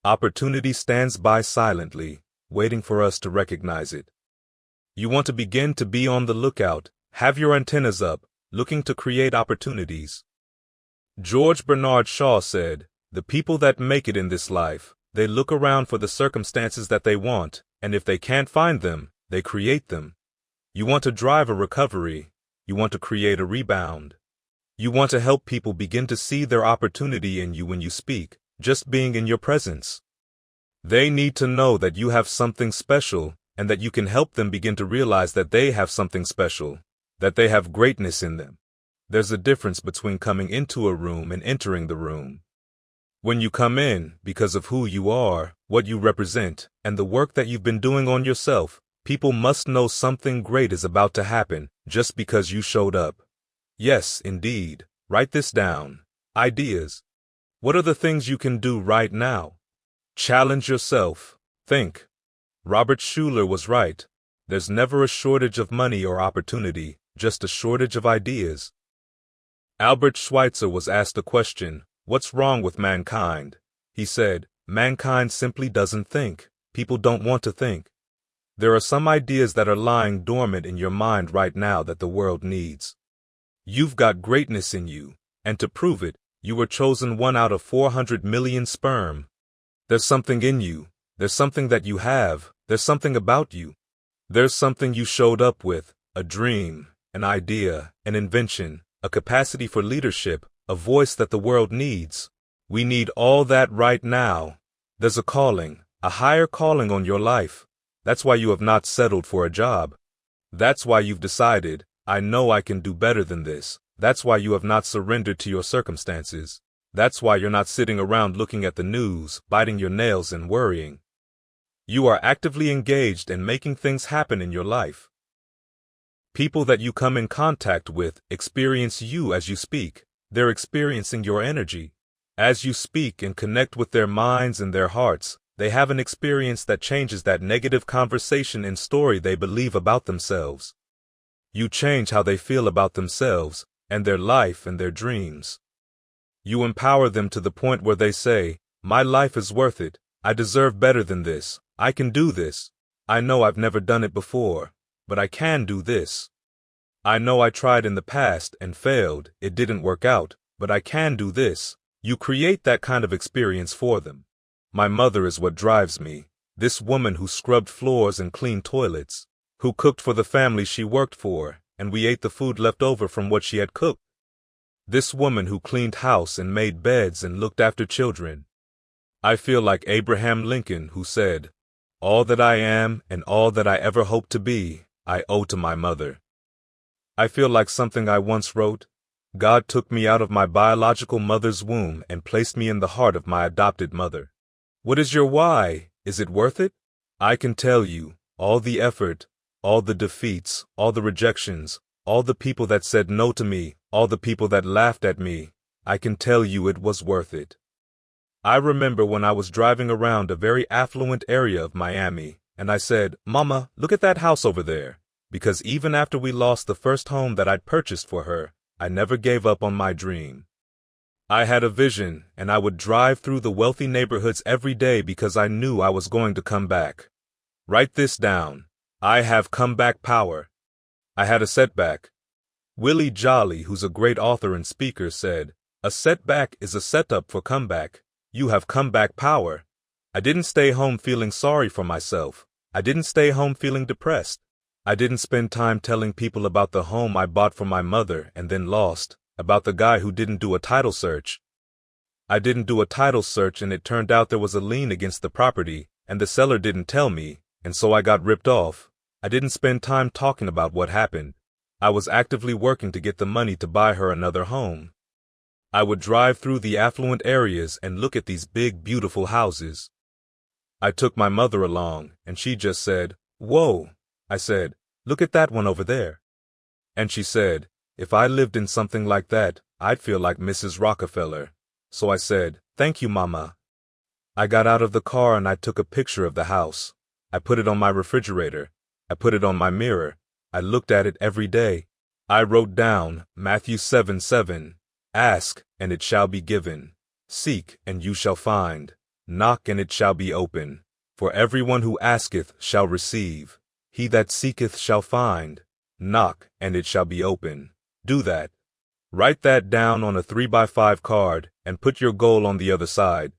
Opportunity stands by silently, waiting for us to recognize it. You want to begin to be on the lookout, Have your antennas up, looking to create opportunities. George Bernard Shaw said, "The people that make it in this life, they look around for the circumstances that they want, and if they can't find them, they create them." You want to drive a recovery. You want to create a rebound. You want to help people begin to see their opportunity in you when you speak, just being in your presence. They need to know that you have something special and that you can help them begin to realize that they have something special, that they have greatness in them. There's a difference between coming into a room and entering the room. When you come in, because of who you are, what you represent, and the work that you've been doing on yourself, people must know something great is about to happen just because you showed up. Yes, indeed. Write this down. Ideas. What are the things you can do right now? Challenge yourself. Think. Robert Schuller was right. There's never a shortage of money or opportunity, just a shortage of ideas. Albert Schweitzer was asked a question, "What's wrong with mankind?" He said, "Mankind simply doesn't think. People don't want to think." There are some ideas that are lying dormant in your mind right now that the world needs. You've got greatness in you, and to prove it, you were chosen 1 out of 400 million sperm. There's something in you. There's something that you have. There's something about you. There's something you showed up with, a dream, an idea, an invention, a capacity for leadership, a voice that the world needs. We need all that right now. There's a calling, a higher calling on your life. That's why you have not settled for a job. That's why you've decided, "I know I can do better than this." That's why you have not surrendered to your circumstances. That's why you're not sitting around looking at the news, biting your nails and worrying. You are actively engaged in making things happen in your life. People that you come in contact with experience you as you speak. They're experiencing your energy. As you speak and connect with their minds and their hearts, they have an experience that changes that negative conversation and story they believe about themselves. You change how they feel about themselves and their life and their dreams. You empower them to the point where they say, "My life is worth it. I deserve better than this. I can do this. I know I've never done it before, but I can do this. I know I tried in the past and failed. It didn't work out, but I can do this." You create that kind of experience for them. My mother is what drives me. This woman who scrubbed floors and cleaned toilets, who cooked for the family she worked for, and we ate the food left over from what she had cooked. This woman who cleaned house and made beds and looked after children. I feel like Abraham Lincoln, who said, "All that I am and all that I ever hope to be, I owe to my mother." I feel like something I once wrote, "God took me out of my biological mother's womb and placed me in the heart of my adopted mother." What is your why? Is it worth it? I can tell you, all the effort, all the defeats, all the rejections, all the people that said no to me, all the people that laughed at me, I can tell you it was worth it. I remember when I was driving around a very affluent area of Miami, and I said, "Mama, look at that house over there," because even after we lost the first home that I'd purchased for her, I never gave up on my dream. I had a vision, and I would drive through the wealthy neighborhoods every day because I knew I was going to come back. Write this down. I have comeback power. I had a setback. Willie Jolly, who's a great author and speaker, said, "A setback is a setup for comeback. You have comeback power." I didn't stay home feeling sorry for myself. I didn't stay home feeling depressed. I didn't spend time telling people about the home I bought for my mother and then lost, about the guy who didn't do a title search. I didn't do a title search and it turned out there was a lien against the property, and the seller didn't tell me, and so I got ripped off. I didn't spend time talking about what happened. I was actively working to get the money to buy her another home. I would drive through the affluent areas and look at these big, beautiful houses. I took my mother along, and she just said, "Whoa." I said, "Look at that one over there." And she said, "If I lived in something like that, I'd feel like Mrs. Rockefeller." So I said, "Thank you, Mama." I got out of the car and I took a picture of the house. I put it on my refrigerator. I put it on my mirror. I looked at it every day. I wrote down Matthew 7:7, "Ask, and it shall be given. Seek, and you shall find. Knock, and it shall be open. For everyone who asketh shall receive. He that seeketh shall find. Knock, and it shall be open. Do that. Write that down on a 3x5 card and put your goal on the other side.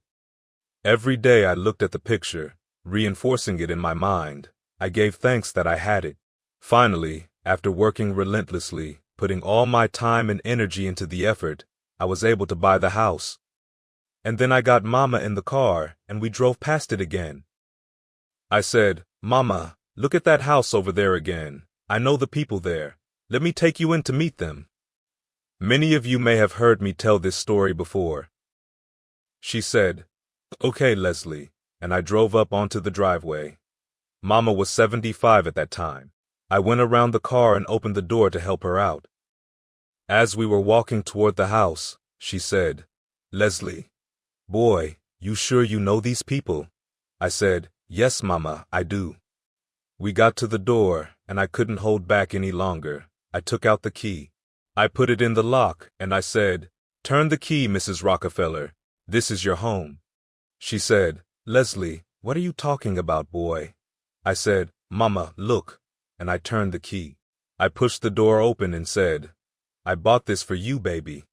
Every day I looked at the picture, reinforcing it in my mind. I gave thanks that I had it. Finally, after working relentlessly, putting all my time and energy into the effort, I was able to buy the house. And then I got Mama in the car, and we drove past it again. I said, "Mama, look at that house over there again. I know the people there. Let me take you in to meet them." Many of you may have heard me tell this story before. She said, "Okay, Leslie," and I drove up onto the driveway. Mama was 75 at that time. I went around the car and opened the door to help her out. As we were walking toward the house, she said, "Leslie, boy, you sure you know these people?" I said, "Yes, Mama, I do." We got to the door, and I couldn't hold back any longer. I took out the key. I put it in the lock, and I said, "Turn the key, Mrs. Rockefeller. This is your home." She said, "Leslie, what are you talking about, boy?" I said, "Mama, look," and I turned the key. I pushed the door open and said, "I bought this for you, baby."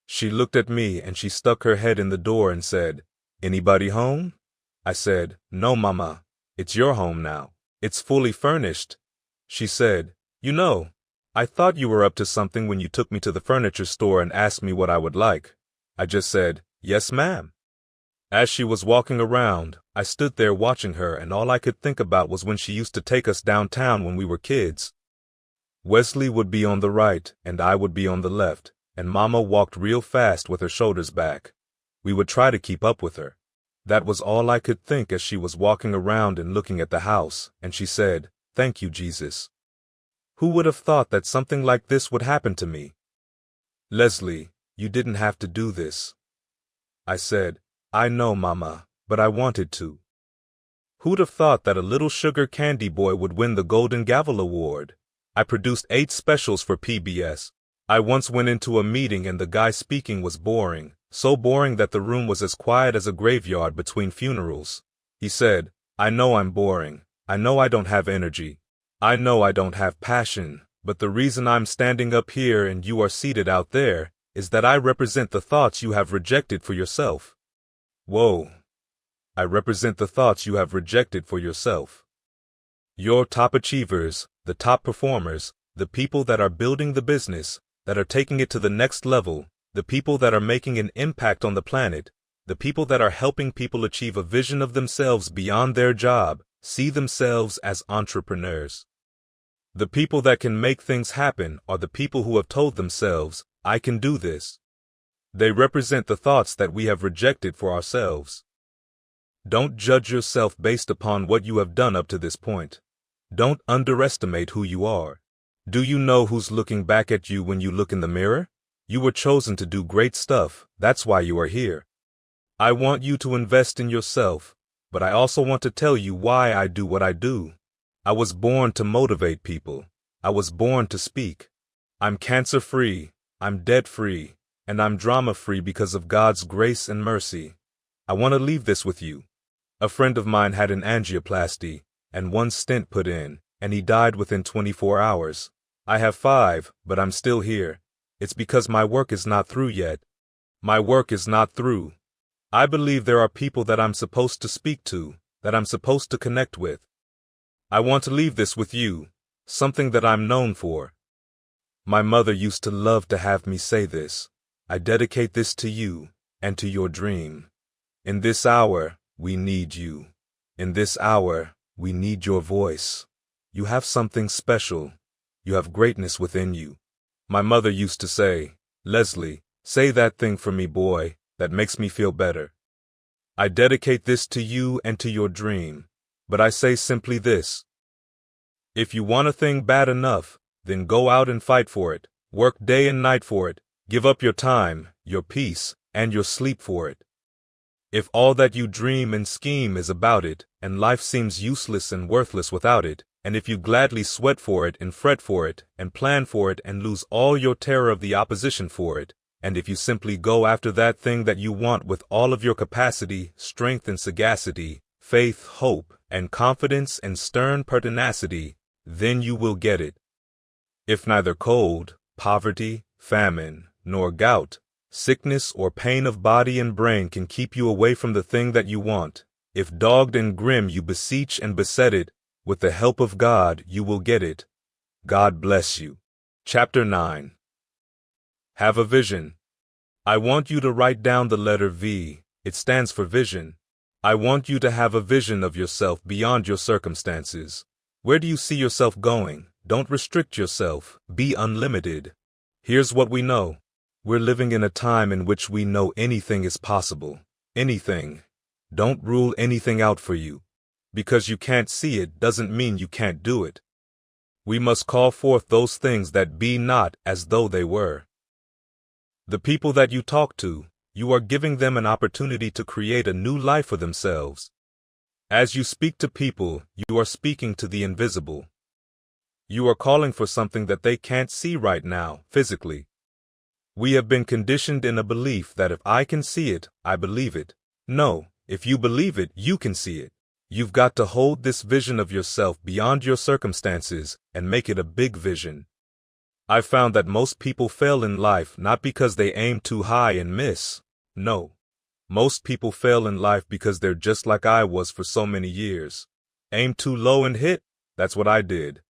She looked at me and she stuck her head in the door and said, "Anybody home?" I said, "No, Mama, it's your home now. It's fully furnished." She said, "You know, I thought you were up to something when you took me to the furniture store and asked me what I would like." I just said, "Yes, ma'am." As she was walking around, I stood there watching her, and all I could think about was when she used to take us downtown when we were kids. Wesley would be on the right, and I would be on the left, and Mama walked real fast with her shoulders back. We would try to keep up with her. That was all I could think as she was walking around and looking at the house, and she said, "Thank you, Jesus." Who would have thought that something like this would happen to me? "Leslie, you didn't have to do this." I said, "I know, Mama, but I wanted to." Who'd have thought that a little sugar candy boy would win the Golden Gavel Award? I produced 8 specials for PBS. I once went into a meeting and the guy speaking was boring, so boring that the room was as quiet as a graveyard between funerals. He said, "I know I'm boring. I know I don't have energy. I know I don't have passion, but the reason I'm standing up here and you are seated out there is that I represent the thoughts you have rejected for yourself." Whoa. I represent the thoughts you have rejected for yourself. Your top achievers, the top performers, the people that are building the business, that are taking it to the next level, the people that are making an impact on the planet, the people that are helping people achieve a vision of themselves beyond their job, see themselves as entrepreneurs. The people that can make things happen are the people who have told themselves, "I can do this." They represent the thoughts that we have rejected for ourselves. Don't judge yourself based upon what you have done up to this point. Don't underestimate who you are. Do you know who's looking back at you when you look in the mirror? You were chosen to do great stuff. That's why you are here. I want you to invest in yourself, but I also want to tell you why I do what I do. I was born to motivate people. I was born to speak. I'm cancer-free. I'm debt-free. And I'm drama-free because of God's grace and mercy. I want to leave this with you. A friend of mine had an angioplasty and 1 stent put in, and he died within 24 hours. I have 5, but I'm still here. It's because my work is not through yet. My work is not through. I believe there are people that I'm supposed to speak to, that I'm supposed to connect with. I want to leave this with you, something that I'm known for. My mother used to love to have me say this. I dedicate this to you and to your dream. In this hour, we need you. In this hour, we need your voice. You have something special. You have greatness within you. My mother used to say, "Leslie, say that thing for me, boy, that makes me feel better." I dedicate this to you and to your dream, but I say simply this. If you want a thing bad enough, then go out and fight for it. Work day and night for it. Give up your time, your peace, and your sleep for it. If all that you dream and scheme is about it, and life seems useless and worthless without it, and if you gladly sweat for it and fret for it, and plan for it and lose all your terror of the opposition for it, and if you simply go after that thing that you want with all of your capacity, strength and sagacity, faith, hope, and confidence and stern pertinacity, then you will get it. If neither cold, poverty, famine, nor gout, sickness or pain of body and brain can keep you away from the thing that you want, if dogged and grim you beseech and beset it, with the help of God you will get it. God bless you. Chapter 9. Have a vision. I want you to write down the letter V. It stands for vision. I want you to have a vision of yourself beyond your circumstances. Where do you see yourself going? Don't restrict yourself. Be unlimited. Here's what we know. We're living in a time in which we know anything is possible. Anything. Don't rule anything out for you. Because you can't see it doesn't mean you can't do it. We must call forth those things that be not as though they were. The people that you talk to, you are giving them an opportunity to create a new life for themselves. As you speak to people, you are speaking to the invisible. You are calling for something that they can't see right now, physically. We have been conditioned in a belief that if I can see it, I believe it. No, if you believe it, you can see it. You've got to hold this vision of yourself beyond your circumstances and make it a big vision. I've found that most people fail in life not because they aim too high and miss. No. Most people fail in life because they're just like I was for so many years. Aim too low and hit? That's what I did.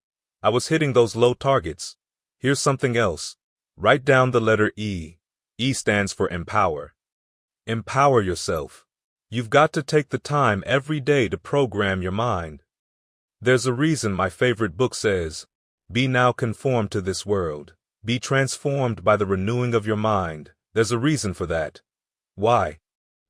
I was hitting those low targets. Here's something else. Write down the letter E. E stands for empower. Empower yourself. You've got to take the time every day to program your mind. There's a reason my favorite book says, "Be now conformed to this world. Be transformed by the renewing of your mind." There's a reason for that. Why?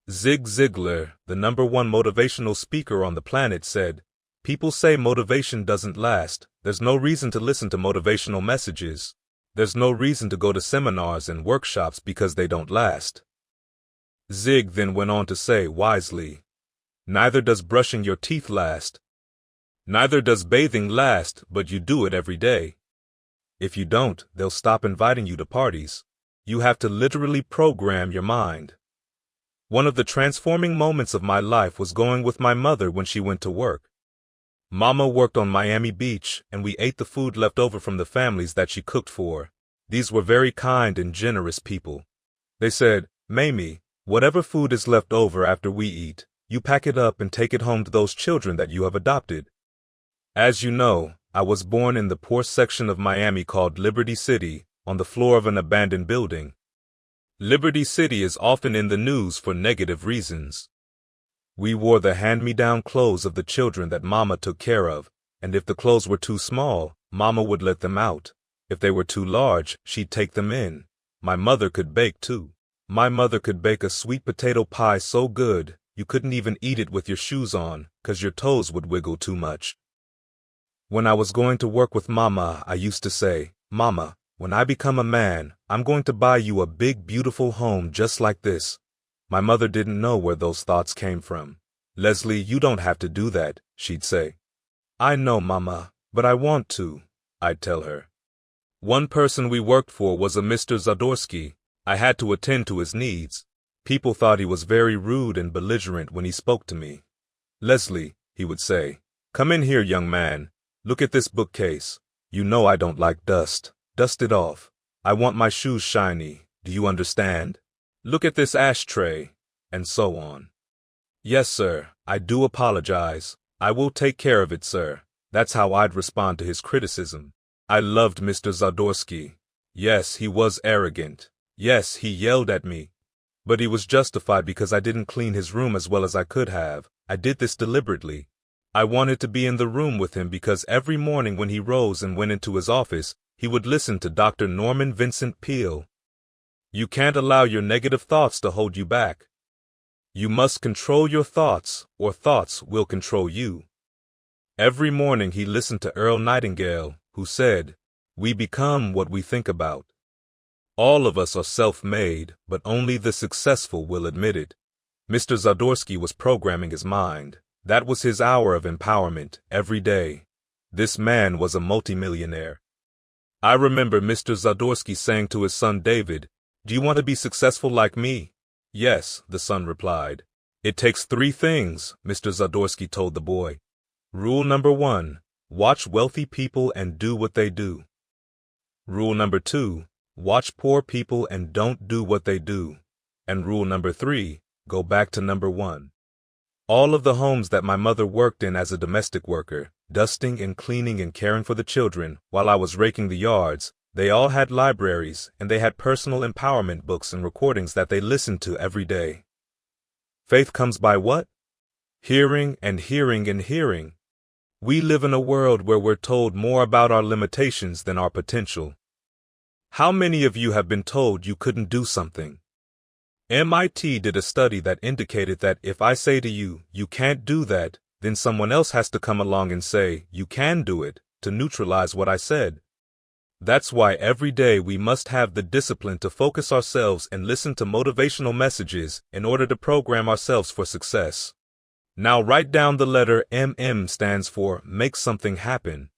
Zig Ziglar, the #1 motivational speaker on the planet, said, "People say motivation doesn't last. There's no reason to listen to motivational messages. There's no reason to go to seminars and workshops because they don't last." Zig then went on to say wisely, "Neither does brushing your teeth last. Neither does bathing last, but you do it every day. If you don't, they'll stop inviting you to parties. You have to literally program your mind." One of the transforming moments of my life was going with my mother when she went to work. Mama worked on Miami Beach, and we ate the food left over from the families that she cooked for. These were very kind and generous people. They said, "Mamie, whatever food is left over after we eat, you pack it up and take it home to those children that you have adopted." As you know, I was born in the poor section of Miami called Liberty City, on the floor of an abandoned building. Liberty City is often in the news for negative reasons. We wore the hand-me-down clothes of the children that Mama took care of, and if the clothes were too small, Mama would let them out. If they were too large, she'd take them in. My mother could bake, too. My mother could bake a sweet potato pie so good, you couldn't even eat it with your shoes on, 'cause your toes would wiggle too much. When I was going to work with Mama, I used to say, "Mama, when I become a man, I'm going to buy you a big, beautiful home just like this." My mother didn't know where those thoughts came from. "Leslie, you don't have to do that," she'd say. "I know, Mama, but I want to," I'd tell her. One person we worked for was a Mr. Zadorsky. I had to attend to his needs. People thought he was very rude and belligerent when he spoke to me. "Leslie," he would say, "come in here, young man. Look at this bookcase. You know I don't like dust. Dust it off. I want my shoes shiny. Do you understand? Look at this ashtray," and so on. "Yes, sir, I do apologize. I will take care of it, sir." That's how I'd respond to his criticism. I loved Mr. Zadorsky. Yes, he was arrogant. Yes, he yelled at me. But he was justified because I didn't clean his room as well as I could have. I did this deliberately. I wanted to be in the room with him because every morning when he rose and went into his office, he would listen to Dr. Norman Vincent Peale. You can't allow your negative thoughts to hold you back. You must control your thoughts, or thoughts will control you. Every morning he listened to Earl Nightingale, who said, "We become what we think about." All of us are self-made, but only the successful will admit it. Mr. Zadorsky was programming his mind. That was his hour of empowerment, every day. This man was a multimillionaire. I remember Mr. Zadorsky saying to his son David, "Do you want to be successful like me?" "Yes," the son replied. "It takes 3 things," Mr. Zadorsky told the boy. Rule number 1, watch wealthy people and do what they do. Rule number 2, watch poor people and don't do what they do. And rule number 3, go back to number 1. All of the homes that my mother worked in as a domestic worker, dusting and cleaning and caring for the children while I was raking the yards, they all had libraries and they had personal empowerment books and recordings that they listened to every day. Faith comes by what? Hearing and hearing and hearing. We live in a world where we're told more about our limitations than our potential. How many of you have been told you couldn't do something? MIT did a study that indicated that if I say to you, you can't do that, then someone else has to come along and say, you can do it, to neutralize what I said. That's why every day we must have the discipline to focus ourselves and listen to motivational messages in order to program ourselves for success. Now write down the letter MM stands for make something happen.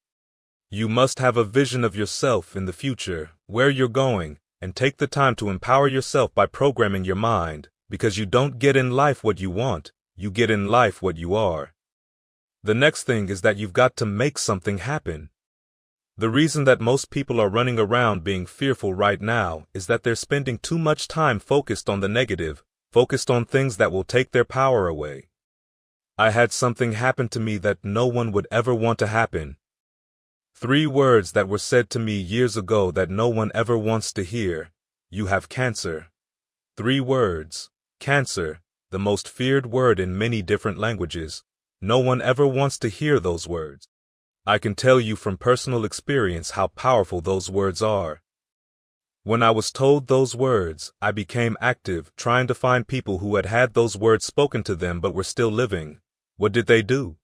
You must have a vision of yourself in the future, where you're going, and take the time to empower yourself by programming your mind, because you don't get in life what you want, you get in life what you are. The next thing is that you've got to make something happen. The reason that most people are running around being fearful right now is that they're spending too much time focused on the negative, focused on things that will take their power away. I had something happen to me that no one would ever want to happen. 3 words that were said to me years ago that no one ever wants to hear. You have cancer. 3 words. Cancer, the most feared word in many different languages. No one ever wants to hear those words. I can tell you from personal experience how powerful those words are. When I was told those words, I became active, trying to find people who had had those words spoken to them but were still living. What did they do?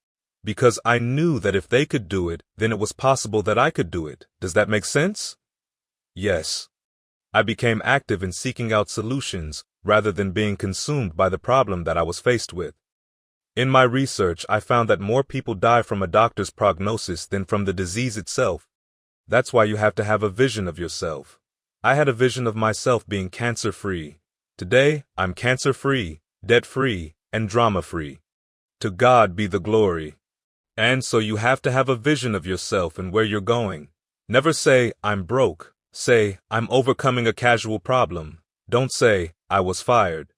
Because I knew that if they could do it, then it was possible that I could do it. Does that make sense? Yes. I became active in seeking out solutions, rather than being consumed by the problem that I was faced with. In my research, I found that more people die from a doctor's prognosis than from the disease itself. That's why you have to have a vision of yourself. I had a vision of myself being cancer-free. Today, I'm cancer-free, debt-free, and drama-free. To God be the glory. And so you have to have a vision of yourself and where you're going. Never say, I'm broke. Say, I'm overcoming a casual problem. Don't say, I was fired.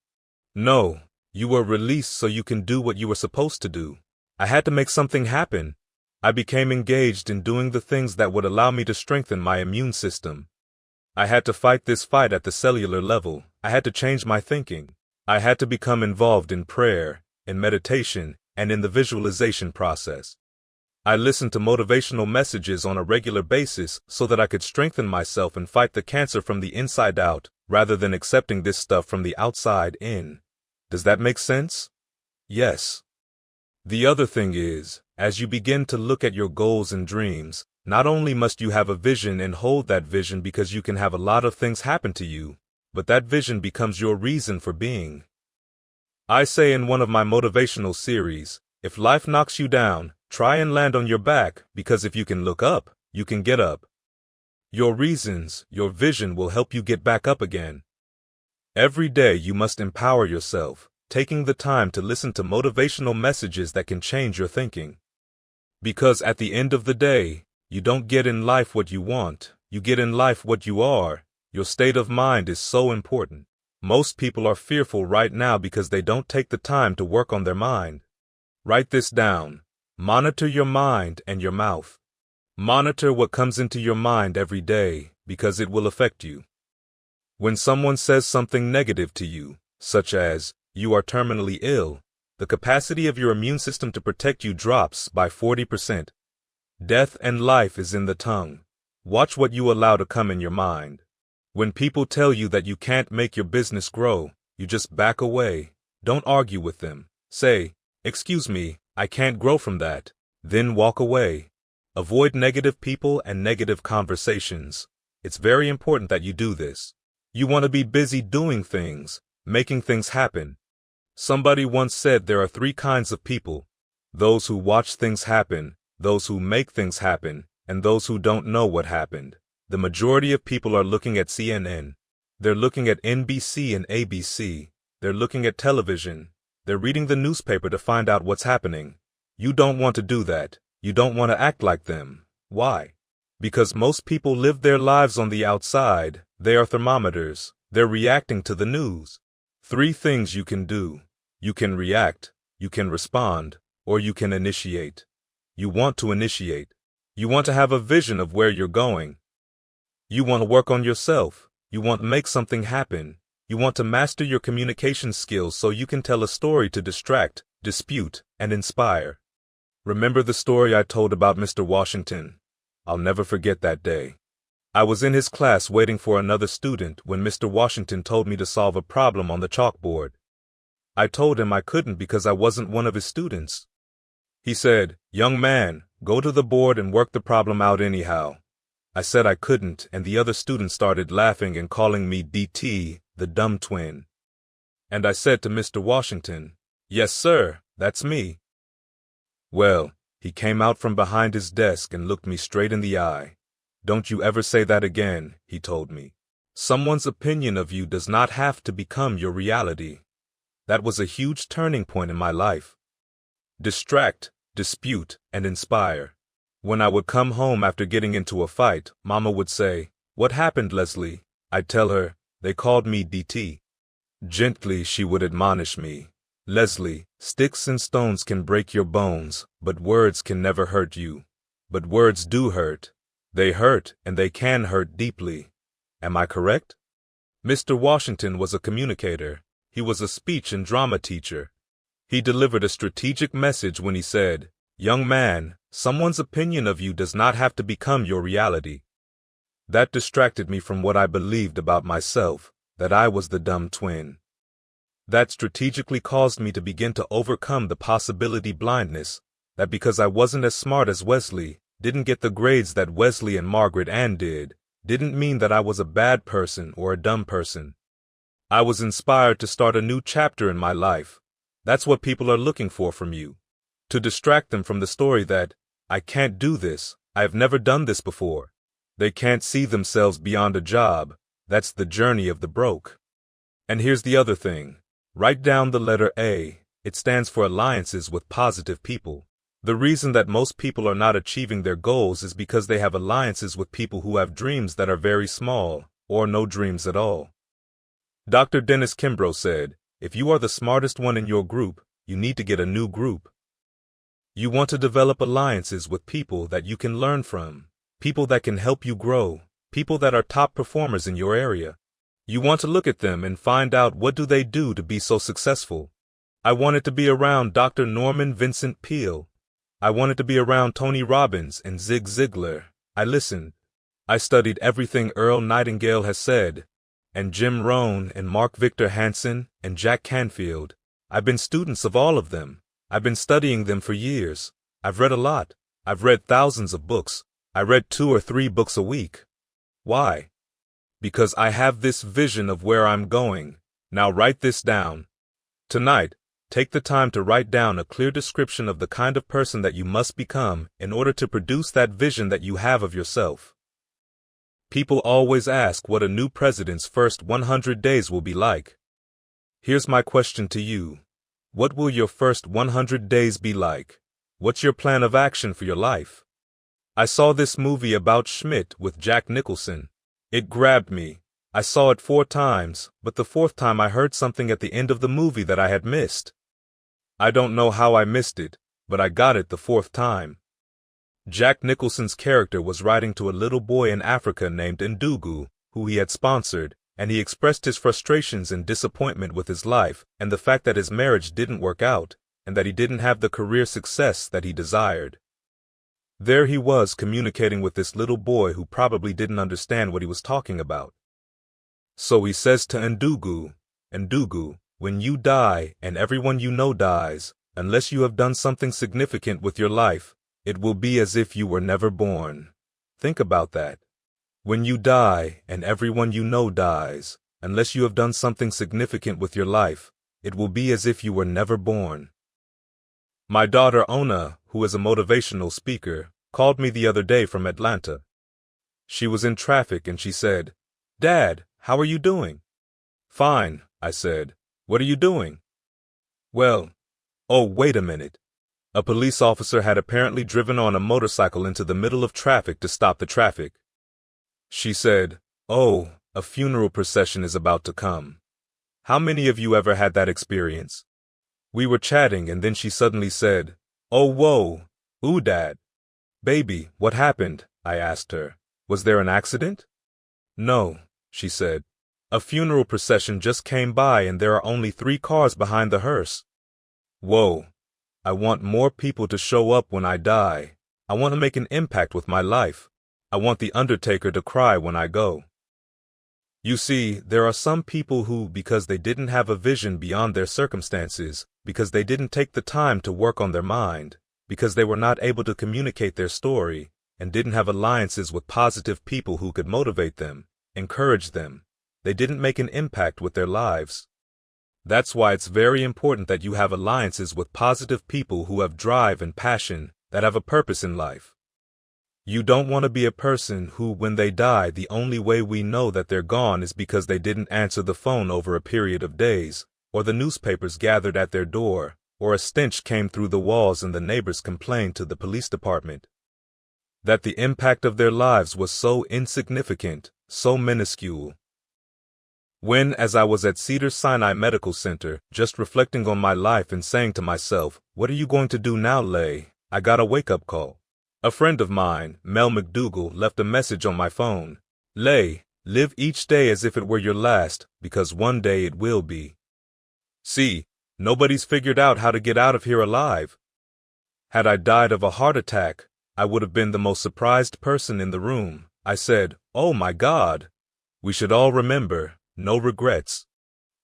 No, you were released so you can do what you were supposed to do. I had to make something happen. I became engaged in doing the things that would allow me to strengthen my immune system. I had to fight this fight at the cellular level. I had to change my thinking. I had to become involved in prayer, in meditation, and in the visualization process. I listened to motivational messages on a regular basis so that I could strengthen myself and fight the cancer from the inside out, rather than accepting this stuff from the outside in. Does that make sense? Yes. The other thing is, as you begin to look at your goals and dreams, not only must you have a vision and hold that vision because you can have a lot of things happen to you, but that vision becomes your reason for being. I say in one of my motivational series, if life knocks you down, try and land on your back, because if you can look up, you can get up. Your reasons, your vision will help you get back up again. Every day you must empower yourself, taking the time to listen to motivational messages that can change your thinking. Because at the end of the day, you don't get in life what you want, you get in life what you are. Your state of mind is so important. Most people are fearful right now because they don't take the time to work on their mind. Write this down. Monitor your mind and your mouth. Monitor what comes into your mind every day, because it will affect you. When someone says something negative to you, such as, you are terminally ill, the capacity of your immune system to protect you drops by 40%. Death and life is in the tongue. Watch what you allow to come in your mind. When people tell you that you can't make your business grow, you just back away. Don't argue with them. Say, excuse me, I can't grow from that. Then walk away. Avoid negative people and negative conversations. It's very important that you do this. You want to be busy doing things, making things happen. Somebody once said there are 3 kinds of people: those who watch things happen, those who make things happen, and those who don't know what happened. The majority of people are looking at CNN. They're looking at NBC and ABC. They're looking at television. They're reading the newspaper to find out what's happening. You don't want to do that. You don't want to act like them. Why? Because most people live their lives on the outside, they are thermometers, they're reacting to the news. 3 things you can do. You can react, you can respond, or you can initiate. You want to initiate. You want to have a vision of where you're going. You want to work on yourself. You want to make something happen. You want to master your communication skills so you can tell a story to distract, dispute, and inspire. Remember the story I told about Mr. Washington? I'll never forget that day. I was in his class waiting for another student when Mr. Washington told me to solve a problem on the chalkboard. I told him I couldn't because I wasn't one of his students. He said, "Young man, go to the board and work the problem out anyhow." I said I couldn't, and the other students started laughing and calling me DT, the dumb twin. And I said to Mr. Washington, "Yes, sir, that's me." Well, he came out from behind his desk and looked me straight in the eye. "Don't you ever say that again," he told me. "Someone's opinion of you does not have to become your reality." That was a huge turning point in my life. Distract, dispute, and inspire. When I would come home after getting into a fight, Mama would say, "What happened, Leslie?" I'd tell her, "They called me DT." Gently she would admonish me, "Leslie, sticks and stones can break your bones, but words can never hurt you. But words do hurt. They hurt, and they can hurt deeply. Am I correct?" Mr. Washington was a communicator. He was a speech and drama teacher. He delivered a strategic message when he said, "Young man, someone's opinion of you does not have to become your reality." That distracted me from what I believed about myself, that I was the dumb twin. That strategically caused me to begin to overcome the possibility blindness, that because I wasn't as smart as Wesley, didn't get the grades that Wesley and Margaret Ann did, didn't mean that I was a bad person or a dumb person. I was inspired to start a new chapter in my life. That's what people are looking for from you. To distract them from the story that, "I can't do this, I've never done this before." They can't see themselves beyond a job. That's the journey of the broke. And here's the other thing. Write down the letter A. It stands for alliances with positive people. The reason that most people are not achieving their goals is because they have alliances with people who have dreams that are very small, or no dreams at all. Dr. Dennis Kimbrough said, "If you are the smartest one in your group, you need to get a new group." You want to develop alliances with people that you can learn from, people that can help you grow, people that are top performers in your area. You want to look at them and find out what do they do to be so successful. I wanted to be around Dr. Norman Vincent Peale. I wanted to be around Tony Robbins and Zig Ziglar. I listened. I studied everything Earl Nightingale has said, and Jim Rohn and Mark Victor Hansen and Jack Canfield. I've been students of all of them. I've been studying them for years. I've read a lot. I've read thousands of books. I read 2 or 3 books a week. Why? Because I have this vision of where I'm going. Now write this down. Tonight, take the time to write down a clear description of the kind of person that you must become in order to produce that vision that you have of yourself. People always ask what a new president's first 100 days will be like. Here's my question to you. What will your first 100 days be like? What's your plan of action for your life? I saw this movie about Schmidt with Jack Nicholson. It grabbed me. I saw it 4 times, but the 4th time I heard something at the end of the movie that I had missed. I don't know how I missed it, but I got it the 4th time. Jack Nicholson's character was writing to a little boy in Africa named Ndugu, who he had sponsored, and he expressed his frustrations and disappointment with his life and the fact that his marriage didn't work out, and that he didn't have the career success that he desired. There he was communicating with this little boy who probably didn't understand what he was talking about. So he says to Ndugu, "Ndugu, when you die and everyone you know dies, unless you have done something significant with your life, it will be as if you were never born." Think about that. When you die and everyone you know dies, unless you have done something significant with your life, it will be as if you were never born. My daughter Ona, who is a motivational speaker, called me the other day from Atlanta. She was in traffic and she said, "Dad, how are you doing?" "Fine," I said. "What are you doing?" "Well, oh, wait a minute. A police officer had apparently driven on a motorcycle into the middle of traffic to stop the traffic. She said, "Oh, a funeral procession is about to come." How many of you ever had that experience? We were chatting and then she suddenly said, "Oh, whoa, ooh, Dad. Baby, what happened?" I asked her. "Was there an accident?" "No," she said. "A funeral procession just came by and there are only 3 cars behind the hearse." Whoa. I want more people to show up when I die. I want to make an impact with my life. I want the undertaker to cry when I go. You see, there are some people who, because they didn't have a vision beyond their circumstances, because they didn't take the time to work on their mind, because they were not able to communicate their story, and didn't have alliances with positive people who could motivate them, encourage them, they didn't make an impact with their lives. That's why it's very important that you have alliances with positive people who have drive and passion, that have a purpose in life. You don't want to be a person who, when they die, the only way we know that they're gone is because they didn't answer the phone over a period of days, or the newspapers gathered at their door, or a stench came through the walls and the neighbors complained to the police department. That the impact of their lives was so insignificant, so minuscule. When, as I was at Cedars-Sinai Medical Center, just reflecting on my life and saying to myself, "What are you going to do now, Lay?" I got a wake-up call. A friend of mine, Mel McDougall, left a message on my phone. "Lay, live each day as if it were your last, because one day it will be." See, nobody's figured out how to get out of here alive. Had I died of a heart attack, I would have been the most surprised person in the room. I said, "Oh my God." We should all remember, no regrets.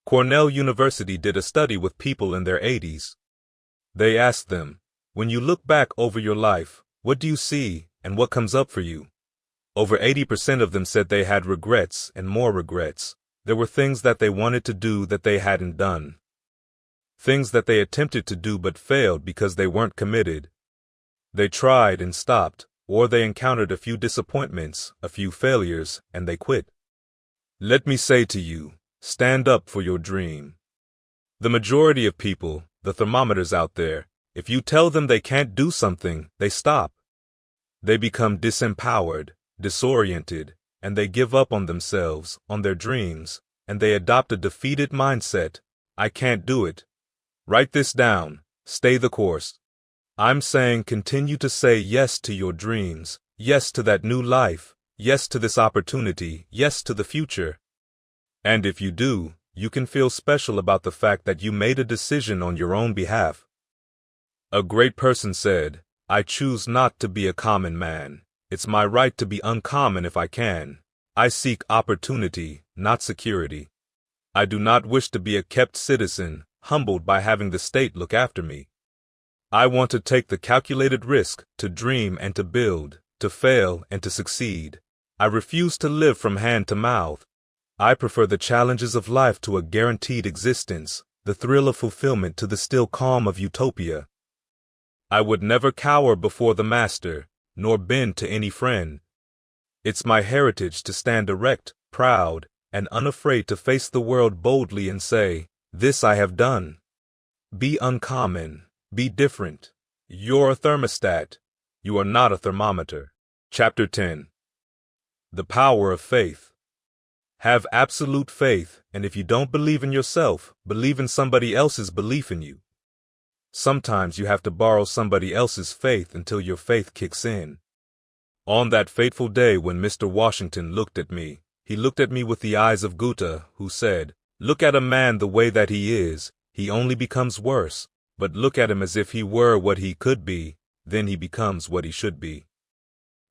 Cornell University did a study with people in their 80s. They asked them, when you look back over your life, what do you see and what comes up for you? Over 80% of them said they had regrets and more regrets. There were things that they wanted to do that they hadn't done. Things that they attempted to do but failed because they weren't committed. They tried and stopped, or they encountered a few disappointments, a few failures, and they quit. Let me say to you, stand up for your dream. The majority of people, the thermometers out there, if you tell them they can't do something, they stop. They become disempowered, disoriented, and they give up on themselves, on their dreams, and they adopt a defeated mindset. I can't do it. Write this down. Stay the course. I'm saying continue to say yes to your dreams, yes to that new life, yes to this opportunity, yes to the future. And if you do, you can feel special about the fact that you made a decision on your own behalf. A great person said, "I choose not to be a common man. It's my right to be uncommon if I can. I seek opportunity, not security. I do not wish to be a kept citizen, humbled by having the state look after me. I want to take the calculated risk, to dream and to build, to fail and to succeed. I refuse to live from hand to mouth. I prefer the challenges of life to a guaranteed existence, the thrill of fulfillment to the still calm of utopia. I would never cower before the master, nor bend to any friend. It's my heritage to stand erect, proud, and unafraid to face the world boldly and say, 'This I have done.' Be uncommon. Be different. You're a thermostat. You are not a thermometer." Chapter 10. The Power of Faith. Have absolute faith, and if you don't believe in yourself, believe in somebody else's belief in you. Sometimes you have to borrow somebody else's faith until your faith kicks in. On that fateful day when Mr. Washington looked at me, he looked at me with the eyes of Goethe, who said, "Look at a man the way that he is, he only becomes worse, but look at him as if he were what he could be, then he becomes what he should be."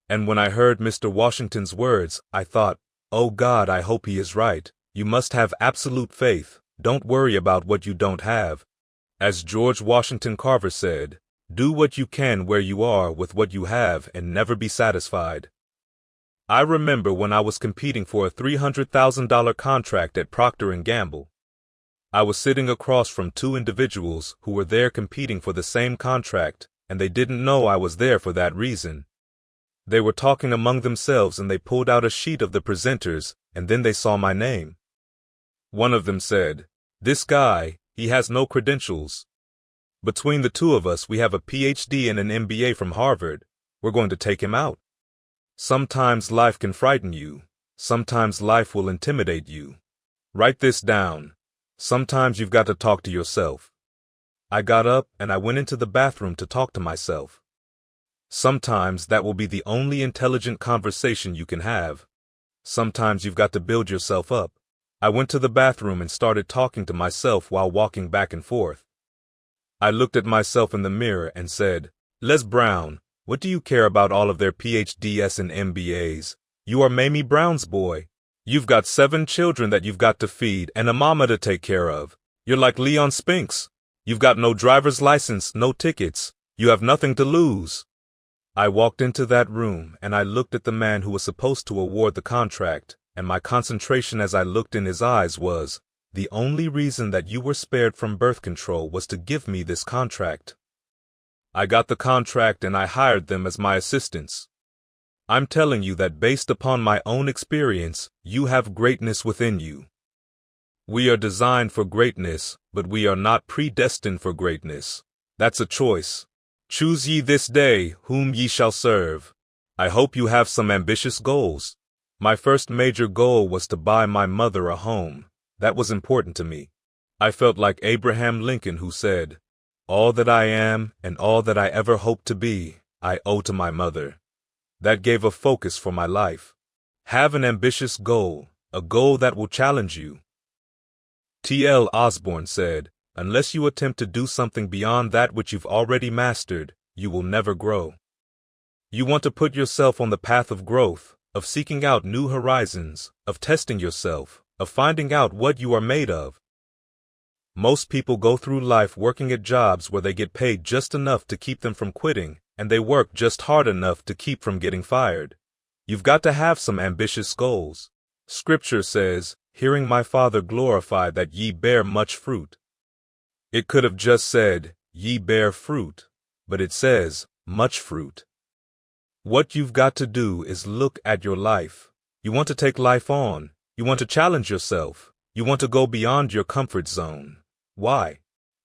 And when I heard Mr. Washington's words, I thought, "Oh God, I hope he is right. You must have absolute faith. Don't worry about what you don't have. As George Washington Carver said, do what you can where you are with what you have and never be satisfied." I remember when I was competing for a $300,000 contract at Procter & Gamble. I was sitting across from 2 individuals who were there competing for the same contract, and they didn't know I was there for that reason. They were talking among themselves and they pulled out a sheet of the presenters, and then they saw my name. One of them said, "This guy, he has no credentials." Between the two of us, we have a PhD and an MBA from Harvard. We're going to take him out. Sometimes life can frighten you. Sometimes life will intimidate you. Write this down. Sometimes you've got to talk to yourself. I got up and I went into the bathroom to talk to myself. Sometimes that will be the only intelligent conversation you can have. Sometimes you've got to build yourself up. I went to the bathroom and started talking to myself while walking back and forth. I looked at myself in the mirror and said, Les Brown, what do you care about all of their PhDs and MBAs? You are Mamie Brown's boy. You've got 7 children that you've got to feed and a mama to take care of. You're like Leon Spinks. You've got no driver's license, no tickets. You have nothing to lose. I walked into that room and I looked at the man who was supposed to award the contract, and my concentration as I looked in his eyes was, the only reason that you were spared from birth control was to give me this contract. I got the contract and I hired them as my assistants. I'm telling you that based upon my own experience, you have greatness within you. We are designed for greatness, but we are not predestined for greatness. That's a choice. Choose ye this day whom ye shall serve. I hope you have some ambitious goals. My first major goal was to buy my mother a home. That was important to me. I felt like Abraham Lincoln, who said, "All that I am and all that I ever hope to be, I owe to my mother." That gave a focus for my life. Have an ambitious goal, a goal that will challenge you. T.L. Osborne said, "Unless you attempt to do something beyond that which you've already mastered, you will never grow." You want to put yourself on the path of growth, of seeking out new horizons, of testing yourself, of finding out what you are made of. Most people go through life working at jobs where they get paid just enough to keep them from quitting, and they work just hard enough to keep from getting fired. You've got to have some ambitious goals. Scripture says, "Hearing my Father glorify that ye bear much fruit." It could have just said, "Ye bear fruit," but it says, much fruit. What you've got to do is look at your life. You want to take life on. You want to challenge yourself. You want to go beyond your comfort zone. Why?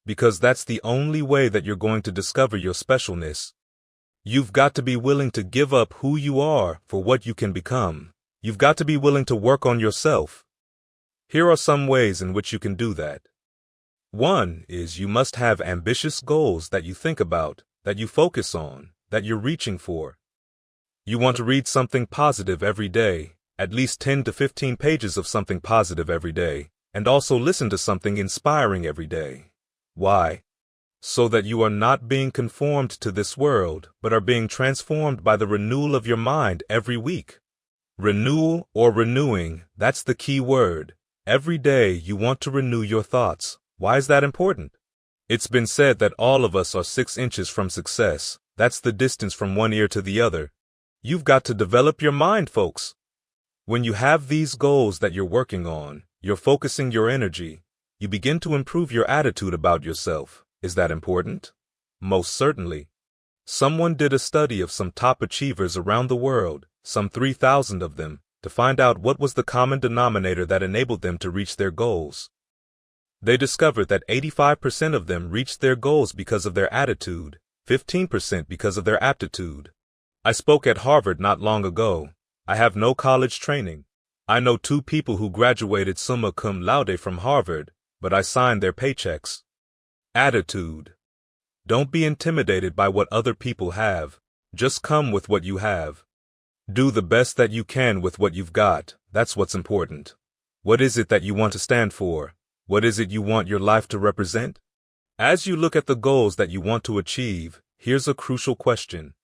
Because that's the only way that you're going to discover your specialness. You've got to be willing to give up who you are for what you can become. You've got to be willing to work on yourself. Here are some ways in which you can do that. One is you must have ambitious goals that you think about, that you focus on, that you're reaching for. You want to read something positive every day, at least 10 to 15 pages of something positive every day, and also listen to something inspiring every day. Why? So that you are not being conformed to this world, but are being transformed by the renewal of your mind every week. Renewal or renewing, that's the key word. Every day you want to renew your thoughts. Why is that important? It's been said that all of us are 6 inches from success. That's the distance from one ear to the other. You've got to develop your mind, folks. When you have these goals that you're working on, you're focusing your energy, you begin to improve your attitude about yourself. Is that important? Most certainly. Someone did a study of some top achievers around the world, some 3,000 of them, to find out what was the common denominator that enabled them to reach their goals. They discovered that 85% of them reached their goals because of their attitude, 15% because of their aptitude. I spoke at Harvard not long ago. I have no college training. I know 2 people who graduated summa cum laude from Harvard, but I signed their paychecks. Attitude. Don't be intimidated by what other people have. Just come with what you have. Do the best that you can with what you've got. That's what's important. What is it that you want to stand for? What is it you want your life to represent? As you look at the goals that you want to achieve, here's a crucial question.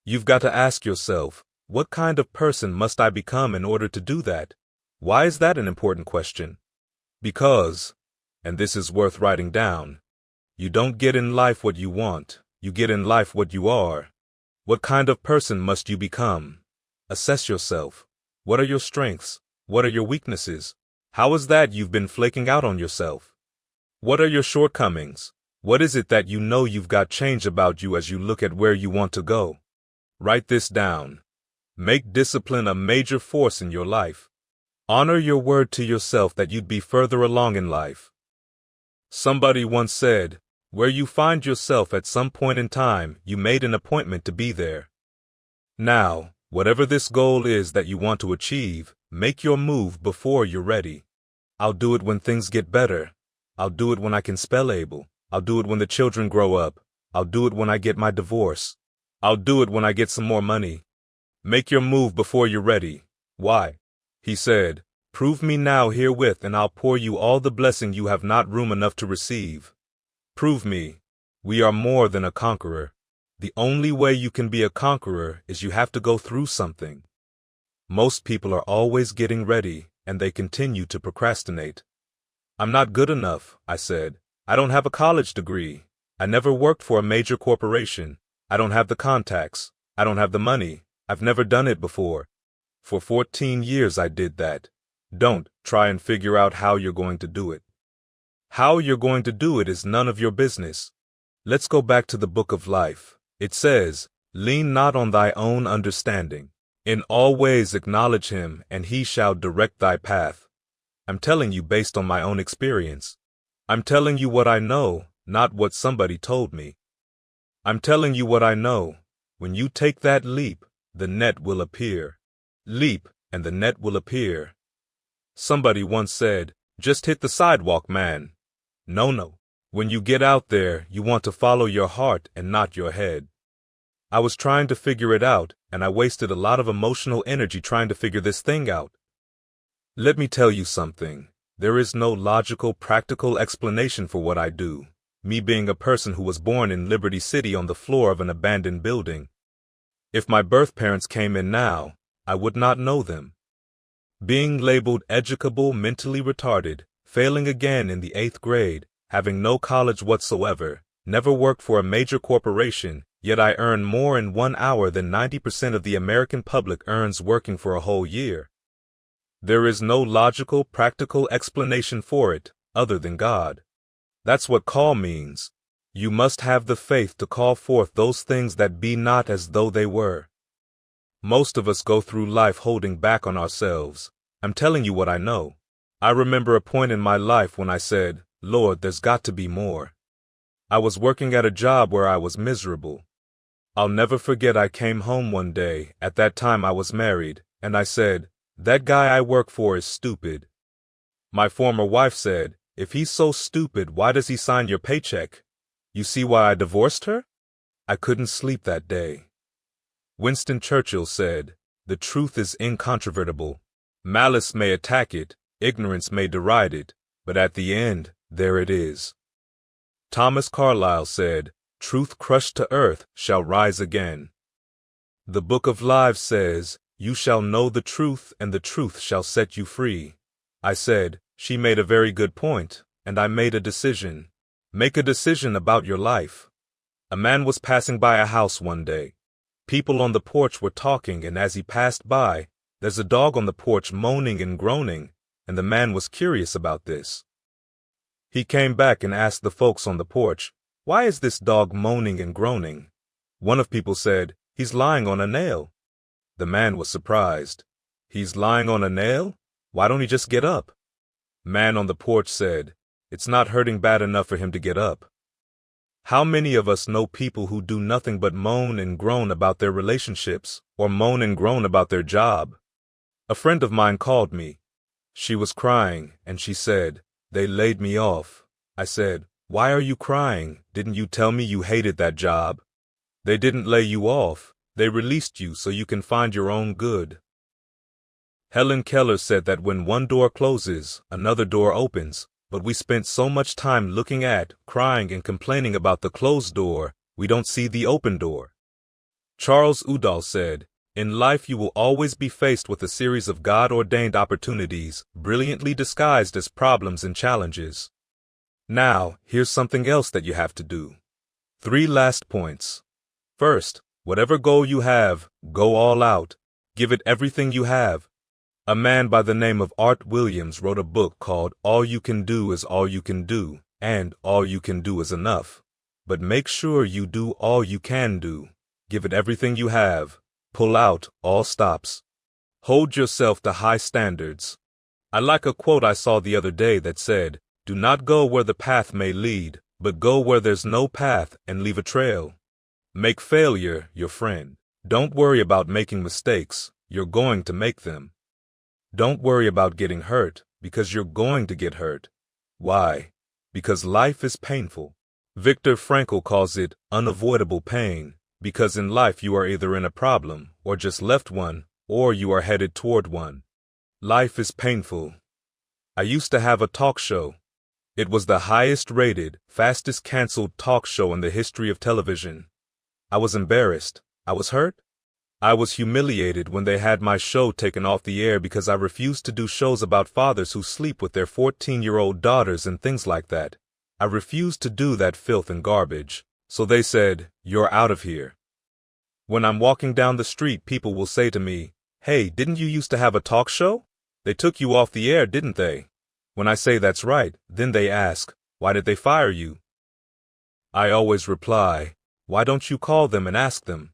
You've got to ask yourself, what kind of person must I become in order to do that? Why is that an important question? Because, and this is worth writing down, you don't get in life what you want, you get in life what you are. What kind of person must you become? Assess yourself. What are your strengths? What are your weaknesses? How is that you've been flaking out on yourself? What are your shortcomings? What is it that you know you've got change about you as you look at where you want to go? Write this down. Make discipline a major force in your life. Honor your word to yourself that you'd be further along in life. Somebody once said, Where you find yourself at some point in time, you made an appointment to be there. Now, whatever this goal is that you want to achieve, make your move before you're ready. I'll do it when things get better. I'll do it when I can spell able. I'll do it when the children grow up. I'll do it when I get my divorce. I'll do it when I get some more money. Make your move before you're ready. Why? He said, "Prove me now herewith, and I'll pour you all the blessing you have not room enough to receive." Prove me. We are more than a conqueror. The only way you can be a conqueror is you have to go through something. Most people are always getting ready, and they continue to procrastinate. I'm not good enough, I said. I don't have a college degree. I never worked for a major corporation. I don't have the contacts. I don't have the money. I've never done it before. For 14 years I did that. Don't try and figure out how you're going to do it. How you're going to do it is none of your business. Let's go back to the book of life. It says, "Lean not on thy own understanding. In all ways acknowledge him, and he shall direct thy path." I'm telling you based on my own experience. I'm telling you what I know, not what somebody told me. I'm telling you what I know. When you take that leap, the net will appear. Leap, and the net will appear. Somebody once said, "Just hit the sidewalk, man." No. When you get out there, you want to follow your heart and not your head. I was trying to figure it out, and I wasted a lot of emotional energy trying to figure this thing out. Let me tell you something. There is no logical, practical explanation for what I do. Me being a person who was born in Liberty City on the floor of an abandoned building. If my birth parents came in now, I would not know them. Being labeled educable, mentally retarded, failing again in the 8th grade, having no college whatsoever, never worked for a major corporation, yet I earn more in 1 hour than 90% of the American public earns working for a whole year. There is no logical, practical explanation for it, other than God. That's what call means. You must have the faith to call forth those things that be not as though they were. Most of us go through life holding back on ourselves. I'm telling you what I know. I remember a point in my life when I said, "Lord, there's got to be more." I was working at a job where I was miserable. I'll never forget I came home one day, at that time I was married, and I said, "That guy I work for is stupid." My former wife said, "If he's so stupid, why does he sign your paycheck? You see why I divorced her?" I couldn't sleep that day. Winston Churchill said, "The truth is incontrovertible. Malice may attack it, ignorance may deride it, but at the end, there it is." Thomas Carlyle said, "Truth crushed to earth shall rise again." The Book of Lives says, "You shall know the truth, and the truth shall set you free." I said, "She made a very good point," and I made a decision. Make a decision about your life. A man was passing by a house one day. People on the porch were talking, and as he passed by, there's a dog on the porch moaning and groaning, and the man was curious about this. He came back and asked the folks on the porch, "Why is this dog moaning and groaning?" One of people said, "He's lying on a nail." The man was surprised. "He's lying on a nail? Why don't he just get up?" Man on the porch said, "It's not hurting bad enough for him to get up." How many of us know people who do nothing but moan and groan about their relationships, or moan and groan about their job? A friend of mine called me. She was crying, and she said, "They laid me off." I said, "Why are you crying? Didn't you tell me you hated that job?" "They didn't lay you off. They released you so you can find your own good." Helen Keller said that when one door closes, another door opens, but we spent so much time looking at, crying, and complaining about the closed door, we don't see the open door. Charles Udall said, "In life you will always be faced with a series of God-ordained opportunities, brilliantly disguised as problems and challenges." Now, here's something else that you have to do. 3 last points. First, whatever goal you have, go all out. Give it everything you have. A man by the name of Art Williams wrote a book called All You Can Do Is All You Can Do, and All You Can Do Is Enough. But make sure you do all you can do. Give it everything you have. Pull out all stops. Hold yourself to high standards. I like a quote I saw the other day that said, "Do not go where the path may lead, but go where there's no path and leave a trail. Make failure your friend. Don't worry about making mistakes, you're going to make them. Don't worry about getting hurt, because you're going to get hurt. Why? Because life is painful. Viktor Frankl calls it unavoidable pain, because in life you are either in a problem, or just left one, or you are headed toward one. Life is painful. I used to have a talk show. It was the highest rated, fastest canceled talk show in the history of television. I was embarrassed. I was hurt. I was humiliated when they had my show taken off the air because I refused to do shows about fathers who sleep with their 14-year-old daughters and things like that. I refused to do that filth and garbage. So they said, "You're out of here." When I'm walking down the street, people will say to me, "Hey, didn't you used to have a talk show? They took you off the air, didn't they?" When I say that's right, then they ask, "Why did they fire you?" I always reply, "Why don't you call them and ask them?"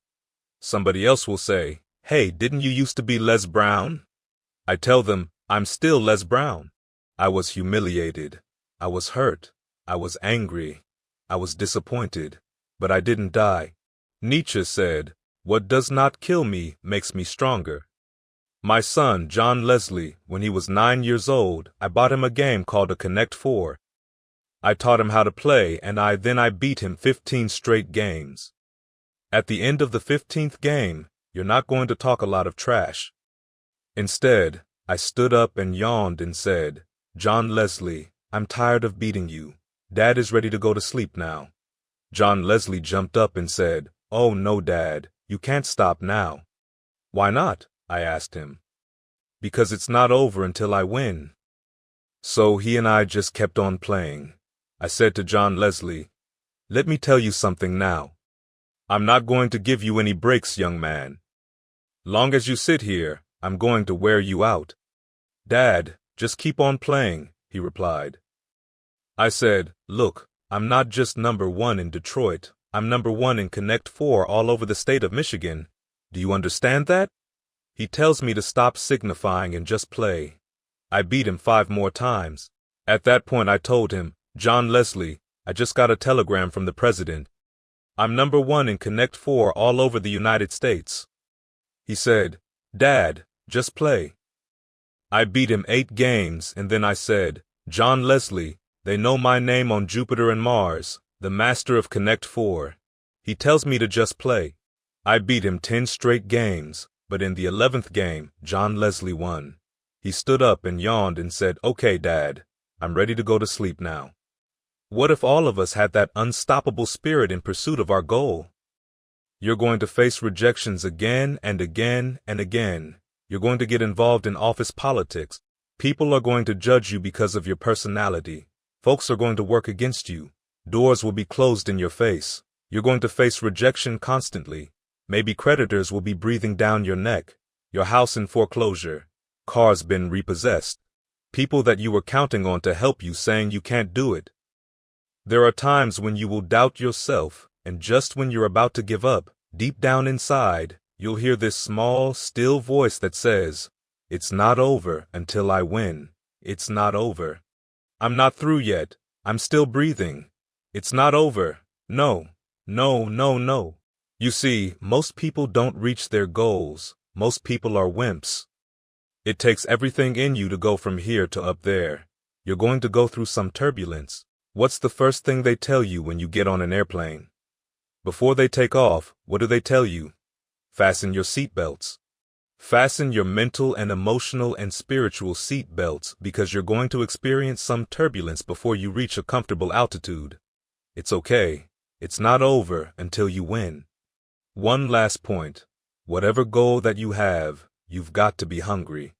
Somebody else will say, "Hey, didn't you used to be Les Brown?" I tell them, "I'm still Les Brown." I was humiliated. I was hurt. I was angry. I was disappointed. But I didn't die. Nietzsche said, "What does not kill me makes me stronger." My son, John Leslie, when he was 9 years old, I bought him a game called a Connect 4. I taught him how to play, and then I beat him 15 straight games. At the end of the 15th game, you're not going to talk a lot of trash. Instead, I stood up and yawned and said, "John Leslie, I'm tired of beating you. Dad is ready to go to sleep now." John Leslie jumped up and said, "Oh no, Dad, you can't stop now." "Why not?" I asked him. "Because it's not over until I win." So he and I just kept on playing. I said to John Leslie, "Let me tell you something now. I'm not going to give you any breaks, young man. Long as you sit here, I'm going to wear you out." "Dad, just keep on playing," he replied. I said, "Look, I'm not just #1 in Detroit, I'm #1 in Connect 4 all over the state of Michigan. Do you understand that?" He tells me to stop signifying and just play. I beat him 5 more times. At that point I told him, "John Leslie, I just got a telegram from the president. I'm #1 in Connect 4 all over the United States." He said, "Dad, just play." I beat him 8 games, and then I said, "John Leslie, they know my name on Jupiter and Mars, the master of Connect 4. He tells me to just play." I beat him 10 straight games, but in the 11th game, John Leslie won. He stood up and yawned and said, "Okay, Dad, I'm ready to go to sleep now." What if all of us had that unstoppable spirit in pursuit of our goal? You're going to face rejections again and again and again. You're going to get involved in office politics. People are going to judge you because of your personality. Folks are going to work against you. Doors will be closed in your face. You're going to face rejection constantly. Maybe creditors will be breathing down your neck. Your house in foreclosure. Cars been repossessed. People that you were counting on to help you saying you can't do it. There are times when you will doubt yourself, and just when you're about to give up, deep down inside, you'll hear this small, still voice that says, "It's not over until I win. It's not over. I'm not through yet. I'm still breathing. It's not over. No, no, no, no." You see, most people don't reach their goals. Most people are wimps. It takes everything in you to go from here to up there. You're going to go through some turbulence. What's the first thing they tell you when you get on an airplane? Before they take off, what do they tell you? Fasten your seatbelts. Fasten your mental and emotional and spiritual seatbelts because you're going to experience some turbulence before you reach a comfortable altitude. It's okay. It's not over until you win. One last point. Whatever goal that you have, you've got to be hungry.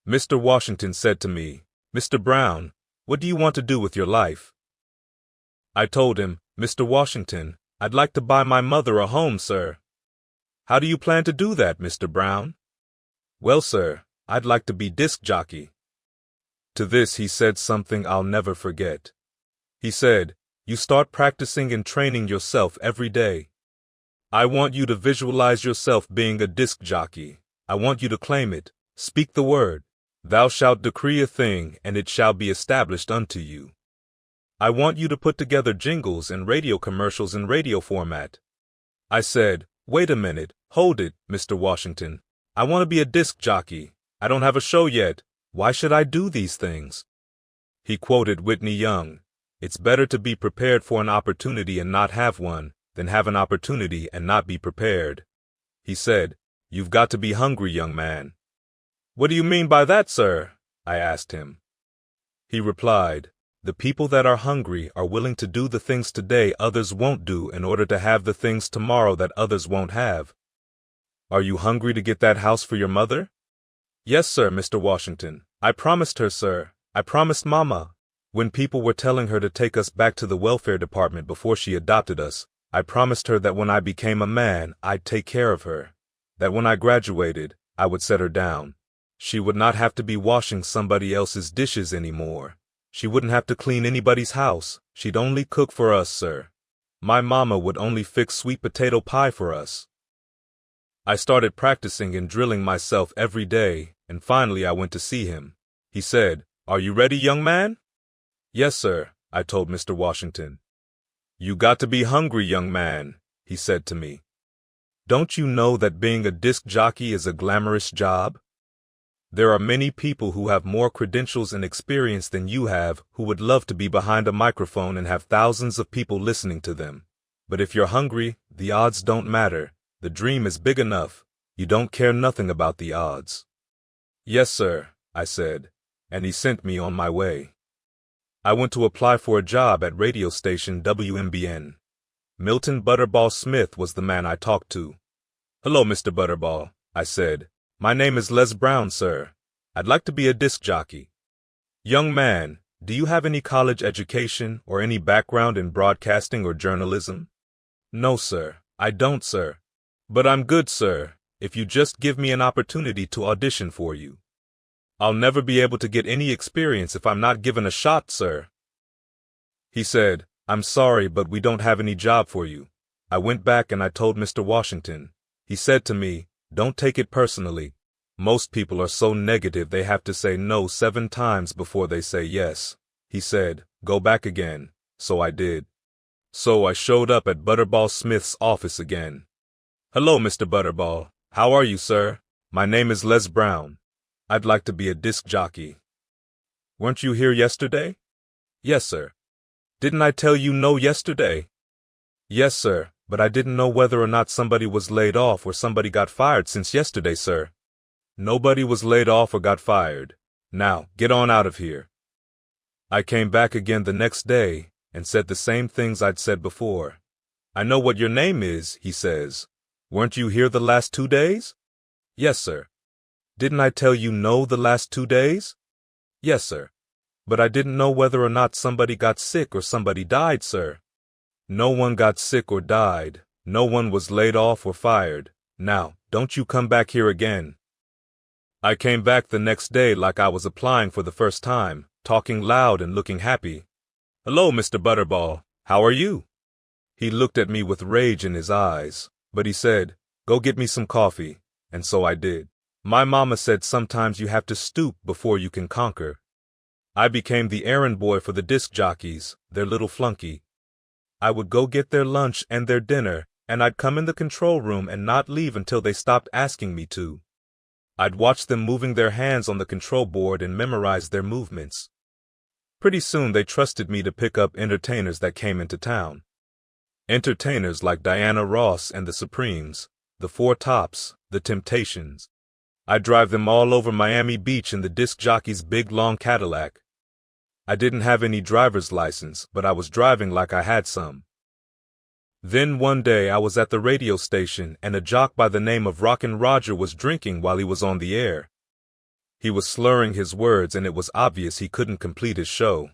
Mr. Washington said to me, "Mr. Brown, what do you want to do with your life?" I told him, "Mr. Washington, I'd like to buy my mother a home, sir." "How do you plan to do that, Mr. Brown?" "Well, sir, I'd like to be disc jockey." To this he said something I'll never forget. He said, "You start practicing and training yourself every day. I want you to visualize yourself being a disc jockey. I want you to claim it. Speak the word. Thou shalt decree a thing, and it shall be established unto you." I want you to put together jingles and radio commercials in radio format. I said, wait a minute, hold it, Mr. Washington. I want to be a disc jockey. I don't have a show yet. Why should I do these things? He quoted Whitney Young. It's better to be prepared for an opportunity and not have one than have an opportunity and not be prepared. He said, you've got to be hungry, young man. What do you mean by that, sir? I asked him. He replied, the people that are hungry are willing to do the things today others won't do in order to have the things tomorrow that others won't have. Are you hungry to get that house for your mother? Yes, sir, Mr. Washington. I promised her, sir. I promised Mama. When people were telling her to take us back to the welfare department before she adopted us, I promised her that when I became a man, I'd take care of her. That when I graduated, I would set her down. She would not have to be washing somebody else's dishes anymore. She wouldn't have to clean anybody's house. She'd only cook for us, sir. My mama would only fix sweet potato pie for us. I started practicing and drilling myself every day, and finally I went to see him. He said, are you ready, young man? Yes, sir, I told Mr. Washington. You got to be hungry, young man, he said to me. Don't you know that being a disc jockey is a glamorous job? There are many people who have more credentials and experience than you have who would love to be behind a microphone and have thousands of people listening to them. But if you're hungry, the odds don't matter. The dream is big enough. You don't care nothing about the odds. Yes, sir, I said, and he sent me on my way. I went to apply for a job at radio station WMBN. Milton Butterball Smith was the man I talked to. Hello, Mr. Butterball, I said. My name is Les Brown, sir. I'd like to be a disc jockey. Young man, do you have any college education or any background in broadcasting or journalism? No, sir, I don't, sir. But I'm good, sir, if you just give me an opportunity to audition for you. I'll never be able to get any experience if I'm not given a shot, sir. He said, I'm sorry, but we don't have any job for you. I went back and I told Mr. Washington. He said to me, don't take it personally. Most people are so negative they have to say no 7 times before they say yes. He said, go back again. So I did. So I showed up at Butterball Smith's office again. Hello, Mr. Butterball. How are you, sir? My name is Les Brown. I'd like to be a disc jockey. Weren't you here yesterday? Yes, sir. Didn't I tell you no yesterday? Yes, sir, but I didn't know whether or not somebody was laid off or somebody got fired since yesterday, sir. Nobody was laid off or got fired. Now, get on out of here. I came back again the next day and said the same things I'd said before. I know what your name is, he says. Weren't you here the last 2 days? Yes, sir. Didn't I tell you no the last 2 days? Yes, sir. But I didn't know whether or not somebody got sick or somebody died, sir. No one got sick or died. No one was laid off or fired. Now, don't you come back here again. I came back the next day like I was applying for the first time, talking loud and looking happy. Hello, Mr. Butterball. How are you? He looked at me with rage in his eyes, but he said, go get me some coffee, and so I did. My mama said sometimes you have to stoop before you can conquer. I became the errand boy for the disc jockeys, their little flunky. I would go get their lunch and their dinner, and I'd come in the control room and not leave until they stopped asking me to. I'd watch them moving their hands on the control board and memorize their movements. Pretty soon they trusted me to pick up entertainers that came into town. Entertainers like Diana Ross and the Supremes, the Four Tops, the Temptations. I'd drive them all over Miami Beach in the disc jockey's big long Cadillac. I didn't have any driver's license, but I was driving like I had some. Then one day I was at the radio station and a jock by the name of Rockin' Roger was drinking while he was on the air. He was slurring his words and it was obvious he couldn't complete his show.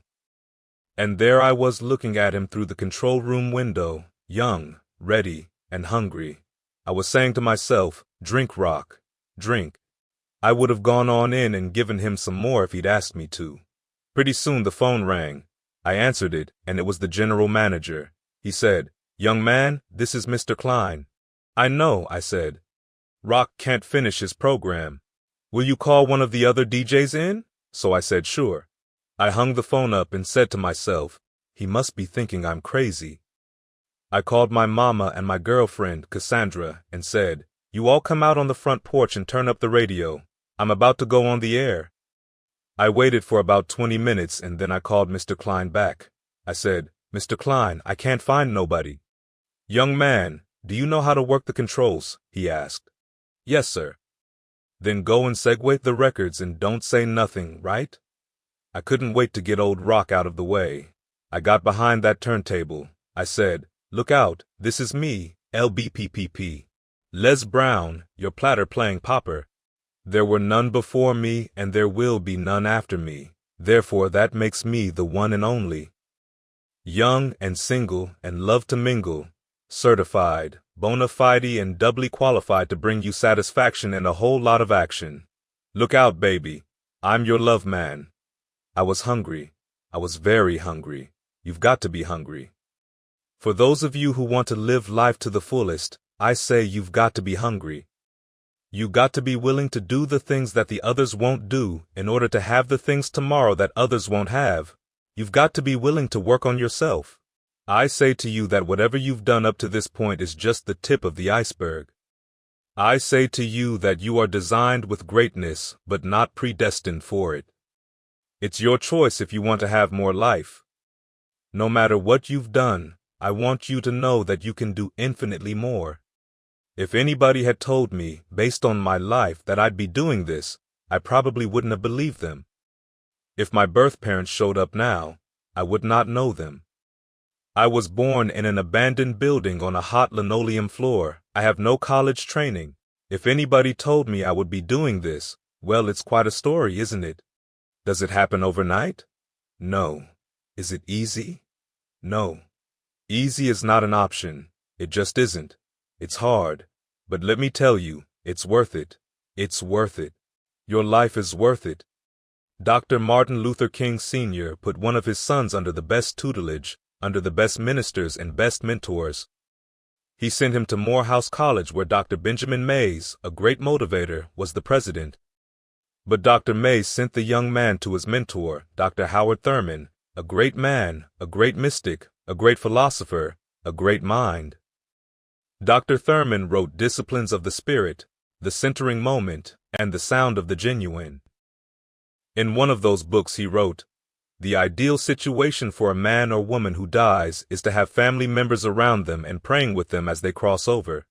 And there I was looking at him through the control room window, young, ready, and hungry. I was saying to myself, drink, Rock, drink. I would have gone on in and given him some more if he'd asked me to. Pretty soon the phone rang. I answered it, and it was the general manager. He said, young man, this is Mr. Klein. I know, I said. Rock can't finish his program. Will you call one of the other DJs in? So I said, sure. I hung the phone up and said to myself, He must be thinking I'm crazy. I called my mama and my girlfriend, Cassandra, and said, "You all come out on the front porch and turn up the radio. I'm about to go on the air." I waited for about 20 minutes and then I called Mr. Klein back. I said, "Mr. Klein, I can't find nobody." "Young man, do you know how to work the controls?" he asked. "Yes, sir." "Then go and segue the records and don't say nothing, right?" I couldn't wait to get old Rock out of the way. I got behind that turntable. I said, "Look out, this is me, LBPPP. Les Brown, your platter playing popper. There were none before me and there will be none after me. Therefore that makes me the one and only. Young and single and love to mingle. Certified, bona fide and doubly qualified to bring you satisfaction and a whole lot of action. Look out, baby. I'm your love man." I was hungry. I was very hungry. You've got to be hungry. For those of you who want to live life to the fullest, I say you've got to be hungry. You got to be willing to do the things that the others won't do in order to have the things tomorrow that others won't have. You've got to be willing to work on yourself. I say to you that whatever you've done up to this point is just the tip of the iceberg. I say to you that you are designed with greatness, but not predestined for it. It's your choice if you want to have more life. No matter what you've done, I want you to know that you can do infinitely more. If anybody had told me, based on my life, that I'd be doing this, I probably wouldn't have believed them. If my birth parents showed up now, I would not know them. I was born in an abandoned building on a hot linoleum floor. I have no college training. If anybody told me I would be doing this, well, it's quite a story, isn't it? Does it happen overnight? No. Is it easy? No. Easy is not an option. It just isn't. It's hard. But let me tell you, it's worth it. It's worth it. Your life is worth it. Dr. Martin Luther King Sr. put one of his sons under the best tutelage, under the best ministers and best mentors. He sent him to Morehouse College where Dr. Benjamin Mays, a great motivator, was the president. But Dr. Mays sent the young man to his mentor, Dr. Howard Thurman, a great man, a great mystic, a great philosopher, a great mind. Dr. Thurman wrote Disciplines of the Spirit, The Centering Moment, and The Sound of the Genuine. In one of those books he wrote, "The ideal situation for a man or woman who dies is to have family members around them and praying with them as they cross over."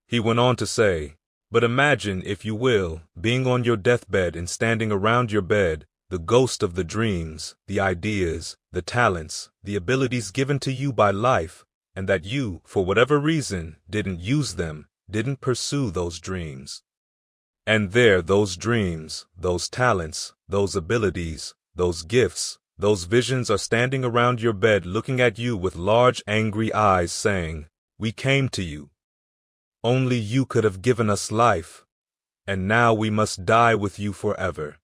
He went on to say, "But imagine, if you will, being on your deathbed and standing around your bed, the ghost of the dreams, the ideas, the talents, the abilities given to you by life, and that you, for whatever reason, didn't use them, didn't pursue those dreams. And there those dreams, those talents, those abilities, those gifts, those visions are standing around your bed looking at you with large angry eyes saying, 'We came to you. Only you could have given us life, and now we must die with you forever.'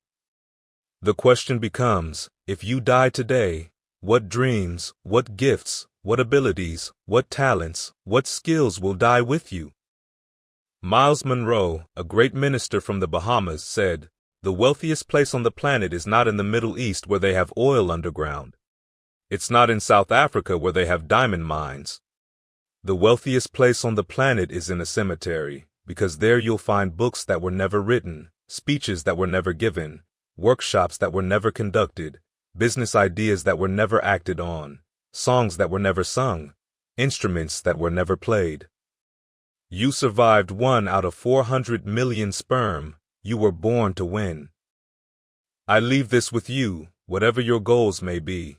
The question becomes, if you die today, what dreams, what gifts, what abilities, what talents, what skills will die with you?" Miles Monroe, a great minister from the Bahamas, said, "The wealthiest place on the planet is not in the Middle East where they have oil underground. It's not in South Africa where they have diamond mines. The wealthiest place on the planet is in a cemetery, because there you'll find books that were never written, speeches that were never given, workshops that were never conducted, business ideas that were never acted on, songs that were never sung, instruments that were never played. You survived 1 out of 400 million sperm. You were born to win. I leave this with you, whatever your goals may be.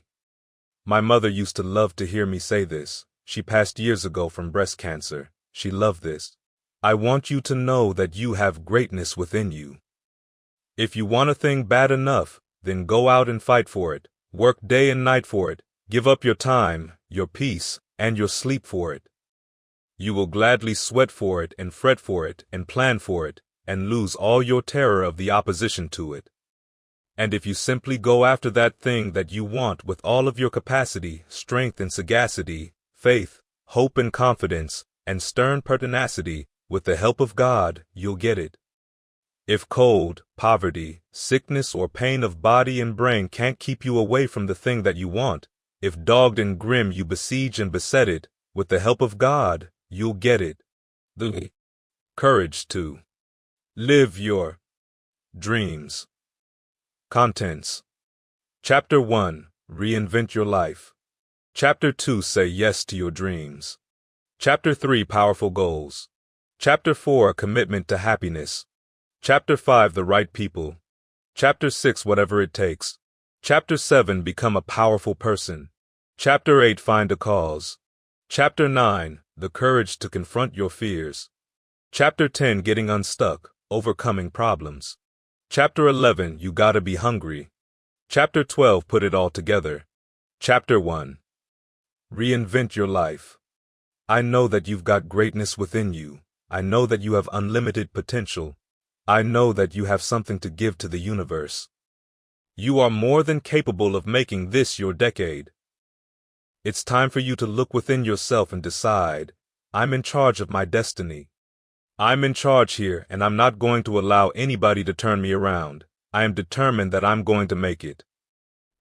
My mother used to love to hear me say this. She passed years ago from breast cancer. She loved this. I want you to know that you have greatness within you. If you want a thing bad enough, then go out and fight for it. Work day and night for it. Give up your time, your peace, and your sleep for it. You will gladly sweat for it and fret for it and plan for it and lose all your terror of the opposition to it. And if you simply go after that thing that you want with all of your capacity, strength and sagacity, faith, hope and confidence, and stern pertinacity, with the help of God, you'll get it. If cold, poverty, sickness, or pain of body and brain can't keep you away from the thing that you want, If dogged and grim you besiege and beset it, with the help of God, you'll get it. The courage to live your dreams. Contents. Chapter 1. Reinvent your life. Chapter 2. Say yes to your dreams. Chapter 3. Powerful goals. Chapter 4. A commitment to happiness. Chapter 5. The right people. Chapter 6. Whatever it takes. Chapter 7. Become a powerful person. Chapter 8. Find a cause. Chapter 9. The courage to confront your fears. Chapter 10. Getting unstuck, overcoming problems. Chapter 11. You gotta be hungry. Chapter 12. Put it all together. Chapter 1. Reinvent your life. I know that you've got greatness within you. I know that you have unlimited potential. I know that you have something to give to the universe. You are more than capable of making this your decade. It's time for you to look within yourself and decide, I'm in charge of my destiny. I'm in charge here, and I'm not going to allow anybody to turn me around. I am determined that I'm going to make it.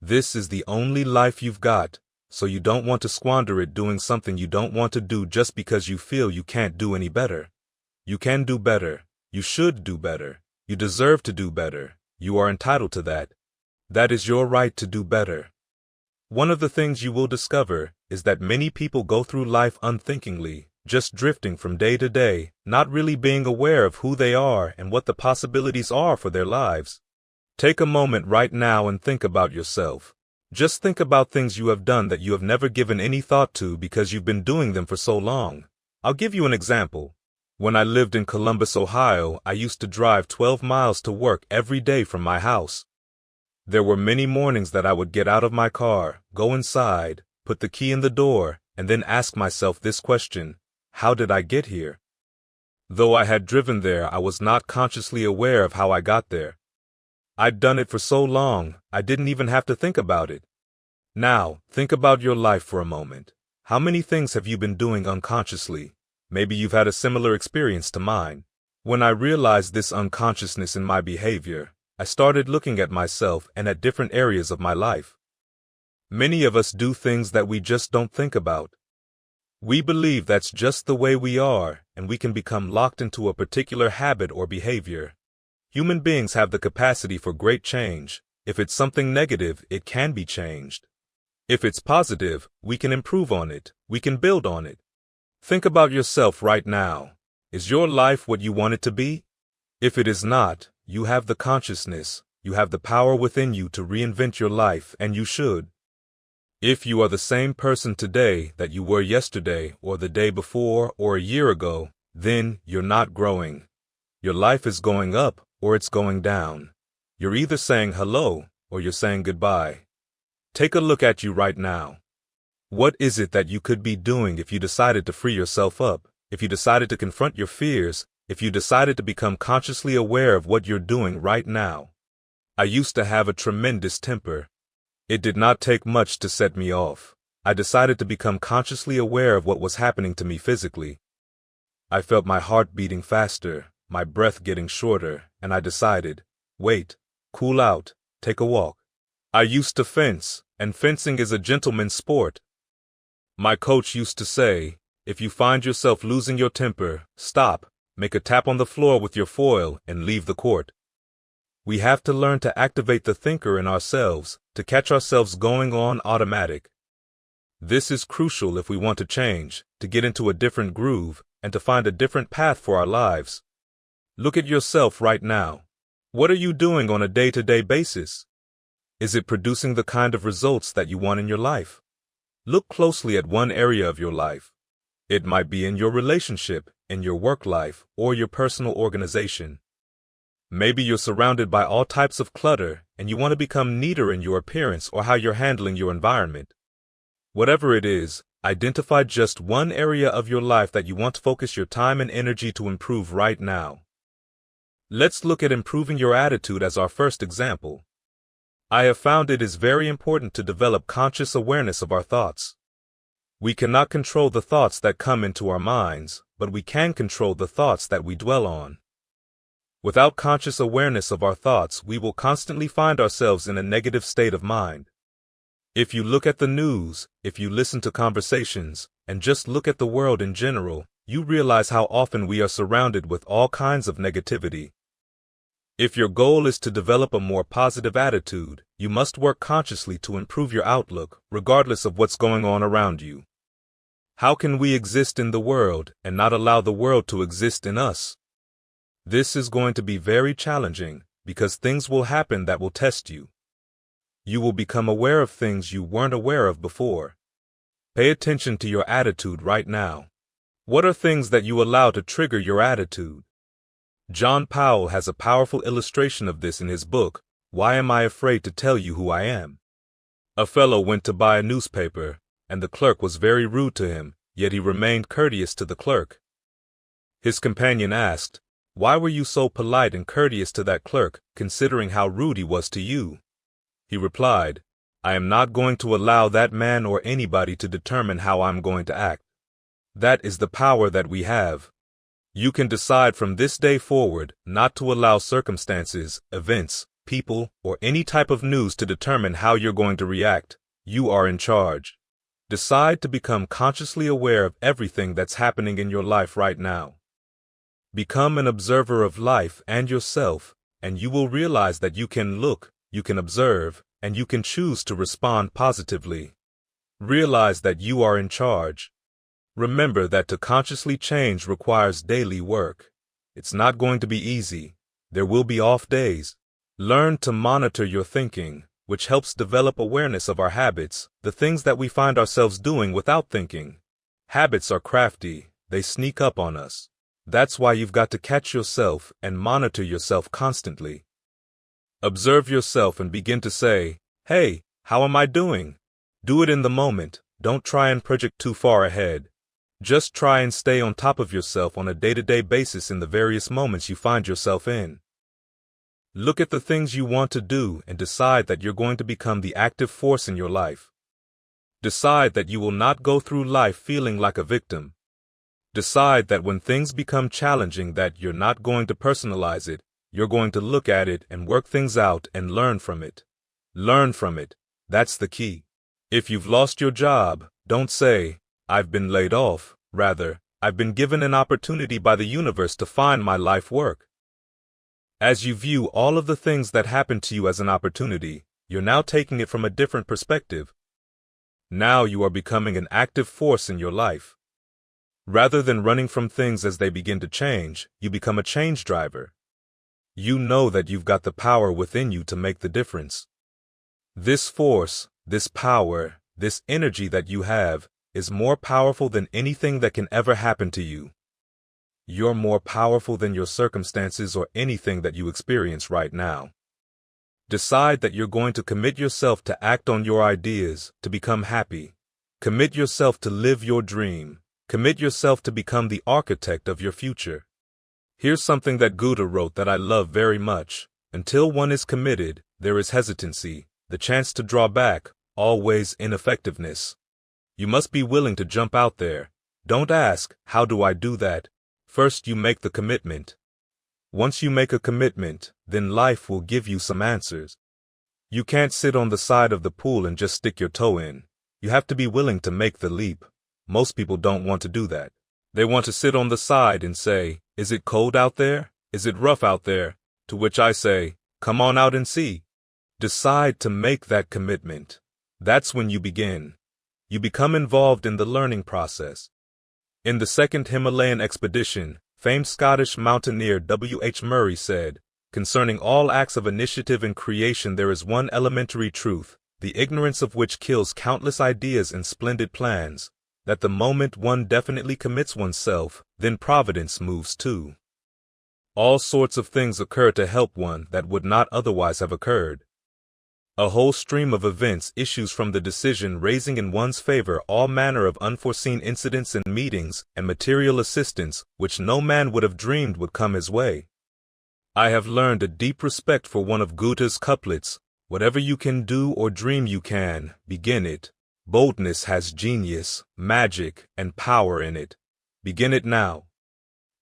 This is the only life you've got, so you don't want to squander it doing something you don't want to do just because you feel you can't do any better. You can do better. You should do better. You deserve to do better. You are entitled to that. That is your right to do better. One of the things you will discover is that many people go through life unthinkingly, just drifting from day to day, not really being aware of who they are and what the possibilities are for their lives. Take a moment right now and think about yourself. Just think about things you have done that you have never given any thought to because you've been doing them for so long. I'll give you an example. When I lived in Columbus, Ohio, I used to drive 12 miles to work every day from my house. There were many mornings that I would get out of my car, go inside, put the key in the door, and then ask myself this question: how did I get here? Though I had driven there, I was not consciously aware of how I got there. I'd done it for so long, I didn't even have to think about it. Now, think about your life for a moment. How many things have you been doing unconsciously? Maybe you've had a similar experience to mine. When I realized this unconsciousness in my behavior, I started looking at myself and at different areas of my life. Many of us do things that we just don't think about. We believe that's just the way we are, and we can become locked into a particular habit or behavior. Human beings have the capacity for great change. If it's something negative, it can be changed. If it's positive, we can improve on it. We can build on it. Think about yourself right now. Is your life what you want it to be? If it is not, you have the consciousness, you have the power within you to reinvent your life, and you should. If you are the same person today that you were yesterday or the day before or a year ago, then you're not growing. Your life is going up or it's going down. You're either saying hello or you're saying goodbye. Take a look at you right now. What is it that you could be doing if you decided to free yourself up, if you decided to confront your fears, if you decided to become consciously aware of what you're doing right now? I used to have a tremendous temper. It did not take much to set me off. I decided to become consciously aware of what was happening to me physically. I felt my heart beating faster, my breath getting shorter, and I decided, wait, cool out, take a walk. I used to fence, and fencing is a gentleman's sport. My coach used to say, if you find yourself losing your temper, stop, make a tap on the floor with your foil, and leave the court. We have to learn to activate the thinker in ourselves, to catch ourselves going on automatic. This is crucial if we want to change, to get into a different groove, and to find a different path for our lives. Look at yourself right now. What are you doing on a day-to-day basis? Is it producing the kind of results that you want in your life? Look closely at one area of your life. It might be in your relationship, in your work life, or your personal organization. Maybe you're surrounded by all types of clutter, and you want to become neater in your appearance or how you're handling your environment. Whatever it is, identify just one area of your life that you want to focus your time and energy to improve right now. Let's look at improving your attitude as our first example. I have found it is very important to develop conscious awareness of our thoughts. We cannot control the thoughts that come into our minds, but we can control the thoughts that we dwell on. Without conscious awareness of our thoughts, we will constantly find ourselves in a negative state of mind. If you look at the news, if you listen to conversations, and just look at the world in general, you realize how often we are surrounded with all kinds of negativity. If your goal is to develop a more positive attitude, you must work consciously to improve your outlook, regardless of what's going on around you. How can we exist in the world and not allow the world to exist in us? This is going to be very challenging, because things will happen that will test you. You will become aware of things you weren't aware of before. Pay attention to your attitude right now. What are things that you allow to trigger your attitude? John Powell has a powerful illustration of this in his book, Why Am I Afraid to Tell You Who I Am? A fellow went to buy a newspaper, and the clerk was very rude to him, yet he remained courteous to the clerk. His companion asked, "Why were you so polite and courteous to that clerk, considering how rude he was to you?" He replied, "I am not going to allow that man or anybody to determine how I'm going to act. That is the power that we have. You can decide from this day forward not to allow circumstances, events, people, or any type of news to determine how you're going to react. You are in charge. Decide to become consciously aware of everything that's happening in your life right now. Become an observer of life and yourself, and you will realize that you can look, you can observe, and you can choose to respond positively. Realize that you are in charge. Remember that to consciously change requires daily work. It's not going to be easy. There will be off days. Learn to monitor your thinking, which helps develop awareness of our habits, the things that we find ourselves doing without thinking. Habits are crafty. They sneak up on us. That's why you've got to catch yourself and monitor yourself constantly. Observe yourself and begin to say, "Hey, how am I doing?" Do it in the moment. Don't try and project too far ahead. Just try and stay on top of yourself on a day-to-day basis in the various moments you find yourself in. Look at the things you want to do and decide that you're going to become the active force in your life. Decide that you will not go through life feeling like a victim. Decide that when things become challenging that you're not going to personalize it, you're going to look at it and work things out and learn from it. Learn from it. That's the key. If you've lost your job, don't say, "I've been laid off." Rather, "I've been given an opportunity by the universe to find my life work." As you view all of the things that happen to you as an opportunity, you're now taking it from a different perspective. Now you are becoming an active force in your life. Rather than running from things as they begin to change, you become a change driver. You know that you've got the power within you to make the difference. This force, this power, this energy that you have is more powerful than anything that can ever happen to you. You're more powerful than your circumstances or anything that you experience right now. Decide that you're going to commit yourself to act on your ideas, to become happy. Commit yourself to live your dream. Commit yourself to become the architect of your future. Here's something that Gouda wrote that I love very much. Until one is committed, there is hesitancy, the chance to draw back, always ineffectiveness. You must be willing to jump out there. Don't ask, "How do I do that?" First, you make the commitment. Once you make a commitment, then life will give you some answers. You can't sit on the side of the pool and just stick your toe in. You have to be willing to make the leap. Most people don't want to do that. They want to sit on the side and say, "Is it cold out there? Is it rough out there?" To which I say, "Come on out and see." Decide to make that commitment. That's when you begin. You become involved in the learning process. In the second Himalayan expedition, famed Scottish mountaineer W. H. Murray said, "Concerning all acts of initiative and creation there is one elementary truth, the ignorance of which kills countless ideas and splendid plans, that the moment one definitely commits oneself, then providence moves too. All sorts of things occur to help one that would not otherwise have occurred. A whole stream of events issues from the decision raising in one's favor all manner of unforeseen incidents and meetings and material assistance which no man would have dreamed would come his way. I have learned a deep respect for one of Goethe's couplets, "Whatever you can do or dream you can, begin it. Boldness has genius, magic, and power in it. Begin it now."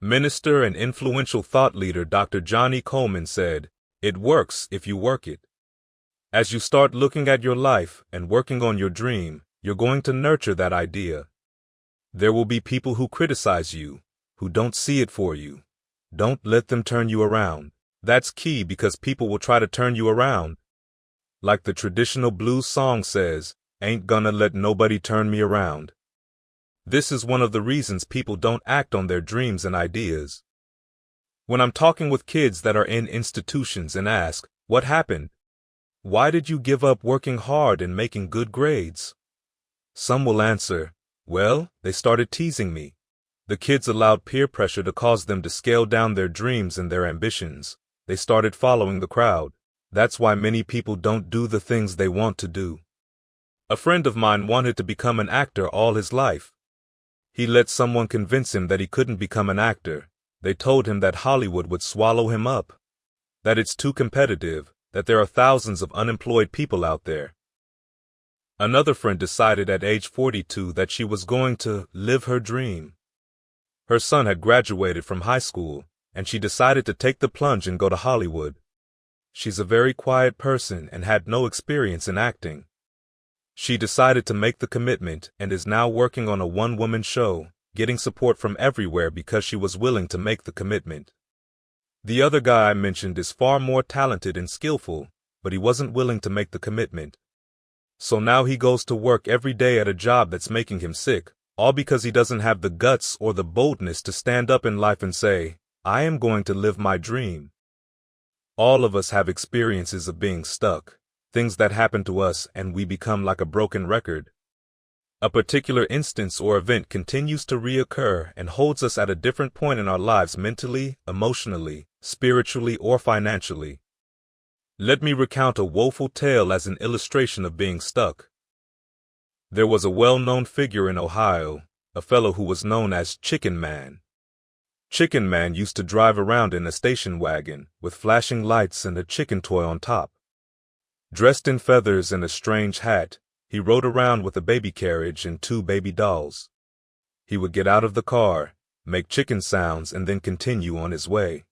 Minister and influential thought leader Dr. Johnny Coleman said, "It works if you work it." As you start looking at your life and working on your dream, you're going to nurture that idea. There will be people who criticize you, who don't see it for you. Don't let them turn you around. That's key because people will try to turn you around. Like the traditional blues song says, "Ain't gonna let nobody turn me around." This is one of the reasons people don't act on their dreams and ideas. When I'm talking with kids that are in institutions and ask, "What happened? Why did you give up working hard and making good grades?" Some will answer, "Well, they started teasing me." The kids allowed peer pressure to cause them to scale down their dreams and their ambitions. They started following the crowd. That's why many people don't do the things they want to do. A friend of mine wanted to become an actor all his life. He let someone convince him that he couldn't become an actor. They told him that Hollywood would swallow him up, that it's too competitive, that there are thousands of unemployed people out there. Another friend decided at age 42 that she was going to live her dream. Her son had graduated from high school, and she decided to take the plunge and go to Hollywood. She's a very quiet person and had no experience in acting. She decided to make the commitment and is now working on a one-woman show, getting support from everywhere because she was willing to make the commitment. The other guy I mentioned is far more talented and skillful, but he wasn't willing to make the commitment. So now he goes to work every day at a job that's making him sick, all because he doesn't have the guts or the boldness to stand up in life and say, "I am going to live my dream." All of us have experiences of being stuck, things that happen to us and we become like a broken record. A particular instance or event continues to reoccur and holds us at a different point in our lives mentally, emotionally, spiritually, or financially. Let me recount a woeful tale as an illustration of being stuck. There was a well-known figure in Ohio, a fellow who was known as Chicken Man. Chicken Man used to drive around in a station wagon with flashing lights and a chicken toy on top. Dressed in feathers and a strange hat, he rode around with a baby carriage and 2 baby dolls. He would get out of the car, make chicken sounds, and then continue on his way.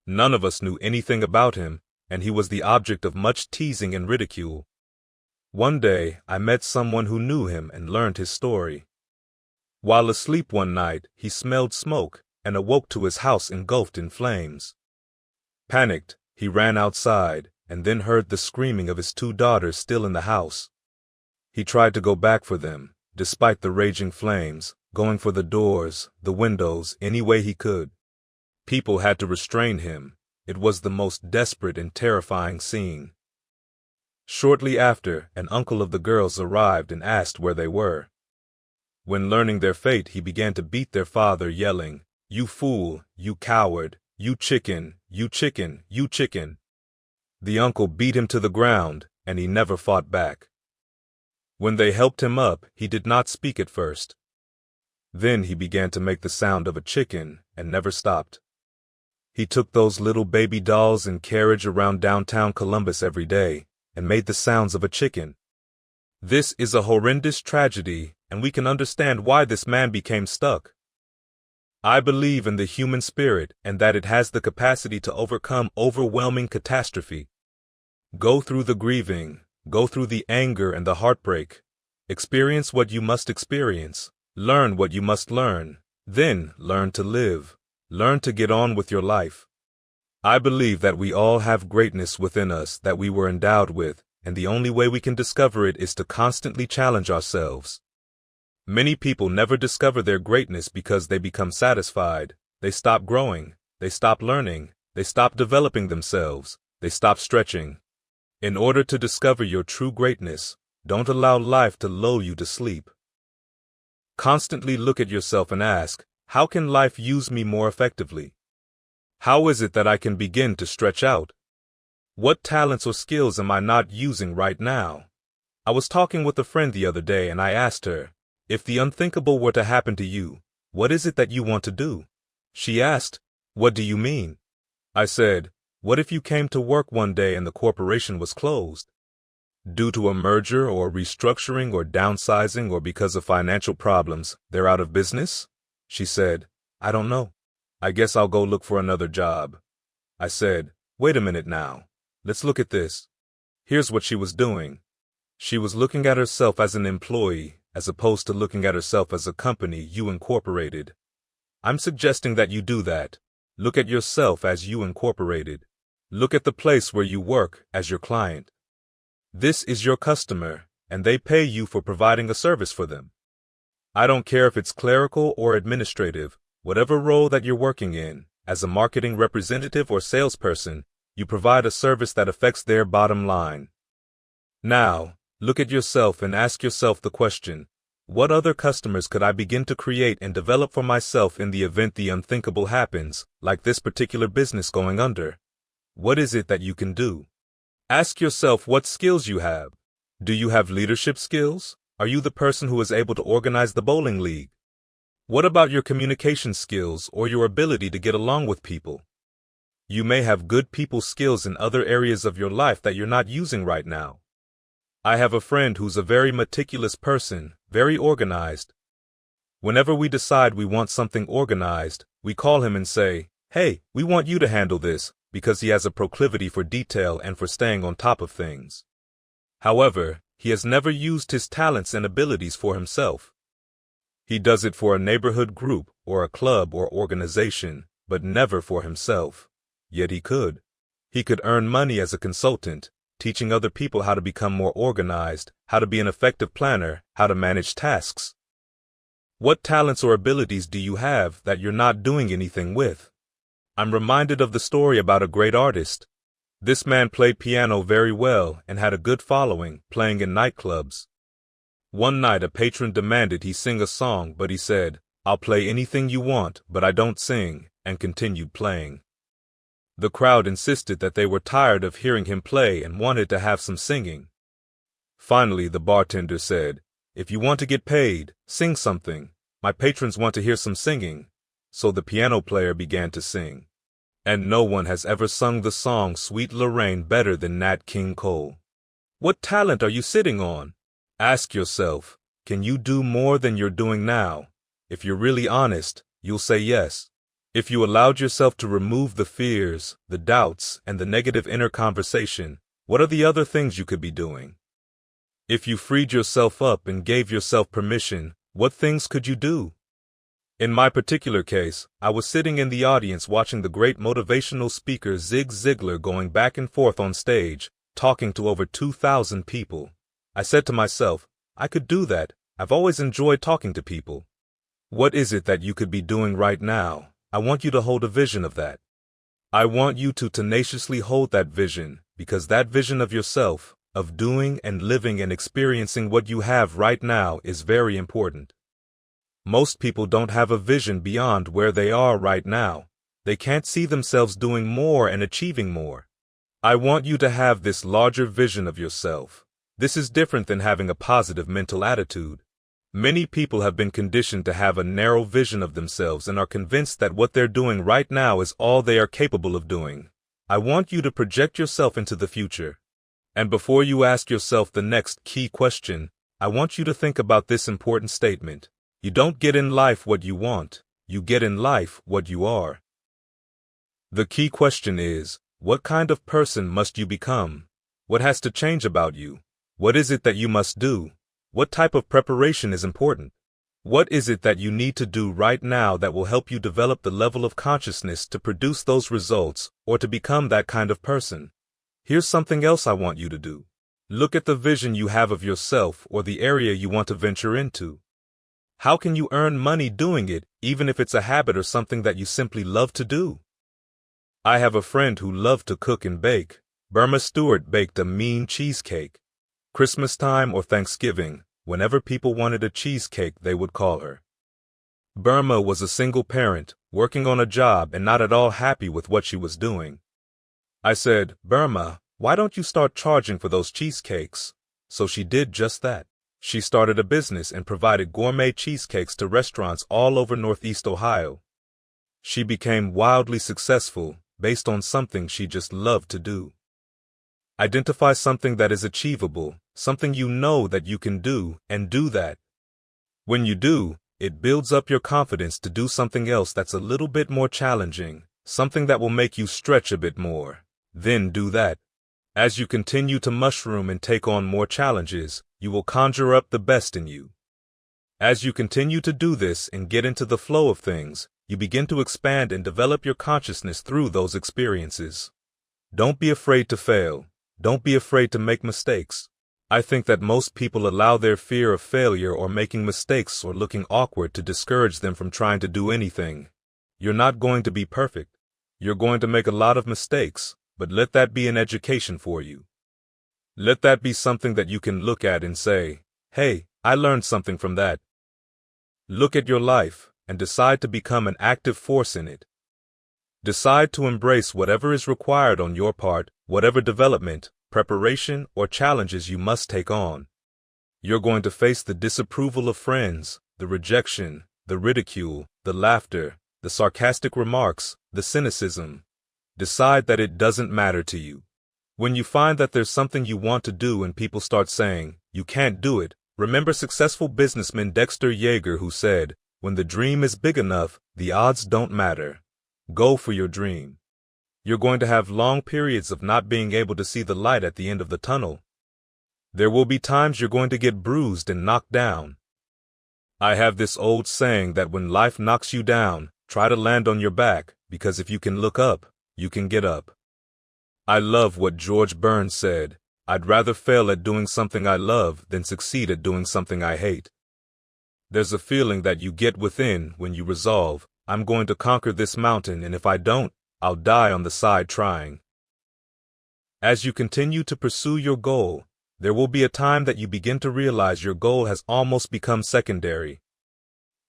None of us knew anything about him, and he was the object of much teasing and ridicule. One day, I met someone who knew him and learned his story. While asleep one night, he smelled smoke and awoke to his house engulfed in flames. Panicked, he ran outside and then heard the screaming of his 2 daughters still in the house. He tried to go back for them, despite the raging flames, going for the doors, the windows, any way he could. People had to restrain him. It was the most desperate and terrifying scene. Shortly after, an uncle of the girls arrived and asked where they were. When learning their fate, he began to beat their father, yelling, "You fool, you coward, you chicken, you chicken, you chicken." The uncle beat him to the ground, and he never fought back. When they helped him up, he did not speak at first. Then he began to make the sound of a chicken and never stopped. He took those little baby dolls and carriage around downtown Columbus every day and made the sounds of a chicken. This is a horrendous tragedy, and we can understand why this man became stuck. I believe in the human spirit and that it has the capacity to overcome overwhelming catastrophe. Go through the grieving, go through the anger and the heartbreak. Experience what you must experience. Learn what you must learn. Then learn to live. Learn to get on with your life. I believe that we all have greatness within us that we were endowed with, and the only way we can discover it is to constantly challenge ourselves. Many people never discover their greatness because they become satisfied. They stop growing. They stop learning. They stop developing themselves. They stop stretching. In order to discover your true greatness, don't allow life to lull you to sleep. Constantly look at yourself and ask, how can life use me more effectively? How is it that I can begin to stretch out? What talents or skills am I not using right now? I was talking with a friend the other day and I asked her, if the unthinkable were to happen to you, what is it that you want to do? She asked, what do you mean? I said, what if you came to work one day and the corporation was closed? Due to a merger or restructuring or downsizing or because of financial problems, they're out of business? She said, I don't know. I guess I'll go look for another job. I said, wait a minute now. Let's look at this. Here's what she was doing. She was looking at herself as an employee, as opposed to looking at herself as a company you incorporated. I'm suggesting that you do that. Look at yourself as you incorporated. Look at the place where you work as your client. This is your customer, and they pay you for providing a service for them. I don't care if it's clerical or administrative, whatever role that you're working in, as a marketing representative or salesperson, you provide a service that affects their bottom line. Now, look at yourself and ask yourself the question, what other customers could I begin to create and develop for myself in the event the unthinkable happens, like this particular business going under? What is it that you can do? Ask yourself what skills you have. Do you have leadership skills? Are you the person who is able to organize the bowling league? What about your communication skills or your ability to get along with people? You may have good people skills in other areas of your life that you're not using right now. I have a friend who's a very meticulous person, very organized. Whenever we decide we want something organized, we call him and say, "Hey, we want you to handle this," because he has a proclivity for detail and for staying on top of things. However, he has never used his talents and abilities for himself. He does it for a neighborhood group or a club or organization, but never for himself. Yet he could. He could earn money as a consultant, teaching other people how to become more organized, how to be an effective planner, how to manage tasks. What talents or abilities do you have that you're not doing anything with? I'm reminded of the story about a great artist. This man played piano very well and had a good following, playing in nightclubs. One night a patron demanded he sing a song, but he said, "I'll play anything you want, but I don't sing," and continued playing. The crowd insisted that they were tired of hearing him play and wanted to have some singing. Finally, the bartender said, "If you want to get paid, sing something. My patrons want to hear some singing." So the piano player began to sing. And no one has ever sung the song Sweet Lorraine better than Nat King Cole. What talent are you sitting on? Ask yourself, can you do more than you're doing now? If you're really honest, you'll say yes. If you allowed yourself to remove the fears, the doubts, and the negative inner conversation, what are the other things you could be doing? If you freed yourself up and gave yourself permission, what things could you do? In my particular case, I was sitting in the audience watching the great motivational speaker Zig Ziglar going back and forth on stage, talking to over 2,000 people. I said to myself, I could do that. I've always enjoyed talking to people. What is it that you could be doing right now? I want you to hold a vision of that. I want you to tenaciously hold that vision, because that vision of yourself, of doing and living and experiencing what you have right now is very important. Most people don't have a vision beyond where they are right now. They can't see themselves doing more and achieving more. I want you to have this larger vision of yourself. This is different than having a positive mental attitude. Many people have been conditioned to have a narrow vision of themselves and are convinced that what they're doing right now is all they are capable of doing. I want you to project yourself into the future. And before you ask yourself the next key question, I want you to think about this important statement. You don't get in life what you want, you get in life what you are. The key question is, what kind of person must you become? What has to change about you? What is it that you must do? What type of preparation is important? What is it that you need to do right now that will help you develop the level of consciousness to produce those results or to become that kind of person? Here's something else I want you to do. Look at the vision you have of yourself or the area you want to venture into. How can you earn money doing it, even if it's a habit or something that you simply love to do? I have a friend who loved to cook and bake. Burma Stewart baked a mean cheesecake. Christmas time or Thanksgiving, whenever people wanted a cheesecake, they would call her. Burma was a single parent, working on a job and not at all happy with what she was doing. I said, "Burma, why don't you start charging for those cheesecakes?" So she did just that. She started a business and provided gourmet cheesecakes to restaurants all over Northeast Ohio. She became wildly successful based on something she just loved to do. Identify something that is achievable, something you know that you can do, and do that. When you do, it builds up your confidence to do something else that's a little bit more challenging, something that will make you stretch a bit more. Then do that. As you continue to mushroom and take on more challenges, you will conjure up the best in you. As you continue to do this and get into the flow of things, you begin to expand and develop your consciousness through those experiences. Don't be afraid to fail. Don't be afraid to make mistakes. I think that most people allow their fear of failure or making mistakes or looking awkward to discourage them from trying to do anything. You're not going to be perfect. You're going to make a lot of mistakes, but let that be an education for you. Let that be something that you can look at and say, hey, I learned something from that. Look at your life and decide to become an active force in it. Decide to embrace whatever is required on your part, whatever development, preparation, or challenges you must take on. You're going to face the disapproval of friends, the rejection, the ridicule, the laughter, the sarcastic remarks, the cynicism. Decide that it doesn't matter to you. When you find that there's something you want to do and people start saying, you can't do it, remember successful businessman Dexter Yeager who said, when the dream is big enough, the odds don't matter. Go for your dream. You're going to have long periods of not being able to see the light at the end of the tunnel. There will be times you're going to get bruised and knocked down. I have this old saying that when life knocks you down, try to land on your back, because if you can look up, you can get up. I love what George Burns said, I'd rather fail at doing something I love than succeed at doing something I hate. There's a feeling that you get within when you resolve, I'm going to conquer this mountain, and if I don't, I'll die on the side trying. As you continue to pursue your goal, there will be a time that you begin to realize your goal has almost become secondary.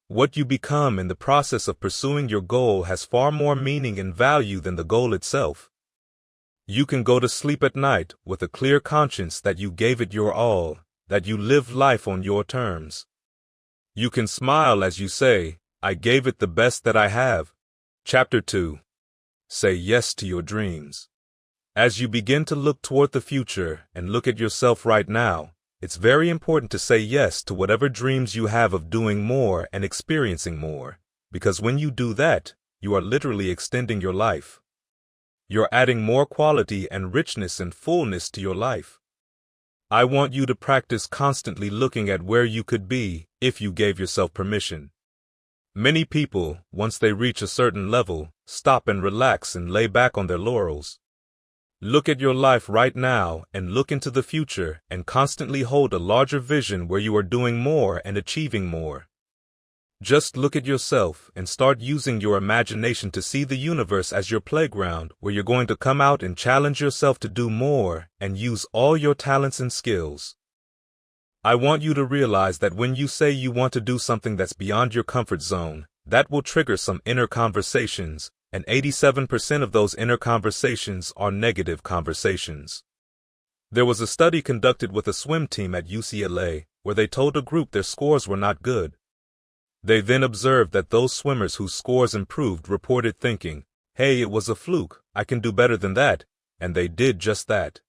What you become in the process of pursuing your goal has far more meaning and value than the goal itself. You can go to sleep at night with a clear conscience that you gave it your all, that you lived life on your terms. You can smile as you say, I gave it the best that I have. Chapter 2. Say yes to your dreams. As you begin to look toward the future and look at yourself right now, it's very important to say yes to whatever dreams you have of doing more and experiencing more, because when you do that, you are literally extending your life. You're adding more quality and richness and fullness to your life. I want you to practice constantly looking at where you could be if you gave yourself permission. Many people, once they reach a certain level, stop and relax and lay back on their laurels. Look at your life right now and look into the future and constantly hold a larger vision where you are doing more and achieving more. Just look at yourself and start using your imagination to see the universe as your playground where you're going to come out and challenge yourself to do more and use all your talents and skills. I want you to realize that when you say you want to do something that's beyond your comfort zone, that will trigger some inner conversations, and 87% of those inner conversations are negative conversations. There was a study conducted with a swim team at UCLA where they told a group their scores were not good. They then observed that those swimmers whose scores improved reported thinking, hey, it was a fluke, I can do better than that, and they did just that.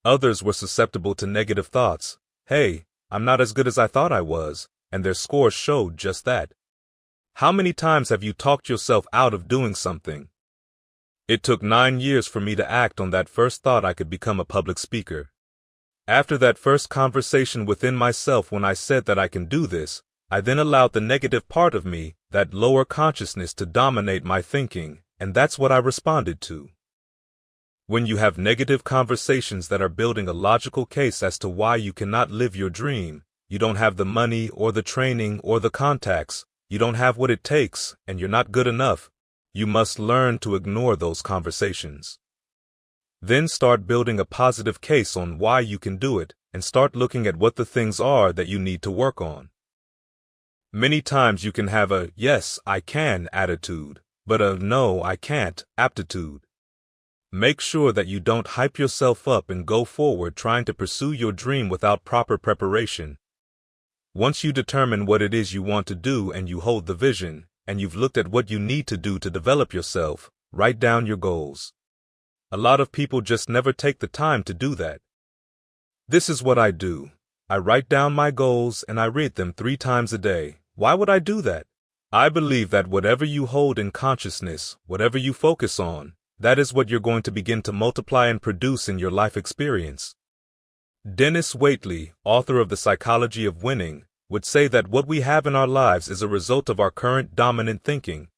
Others were susceptible to negative thoughts, hey, I'm not as good as I thought I was, and their scores showed just that. How many times have you talked yourself out of doing something? It took 9 years for me to act on that first thought I could become a public speaker. After that first conversation within myself when I said that I can do this, I then allowed the negative part of me, that lower consciousness, to dominate my thinking, and that's what I responded to. When you have negative conversations that are building a logical case as to why you cannot live your dream, you don't have the money or the training or the contacts, you don't have what it takes, and you're not good enough, you must learn to ignore those conversations. Then start building a positive case on why you can do it, and start looking at what the things are that you need to work on. Many times you can have a yes, I can attitude, but a no, I can't aptitude. Make sure that you don't hype yourself up and go forward trying to pursue your dream without proper preparation. Once you determine what it is you want to do and you hold the vision, and you've looked at what you need to do to develop yourself, write down your goals. A lot of people just never take the time to do that. This is what I do. I write down my goals and I read them 3 times a day. Why would I do that? I believe that whatever you hold in consciousness, whatever you focus on, that is what you're going to begin to multiply and produce in your life experience. Dennis Waitley, author of The Psychology of Winning, would say that what we have in our lives is a result of our current dominant thinking.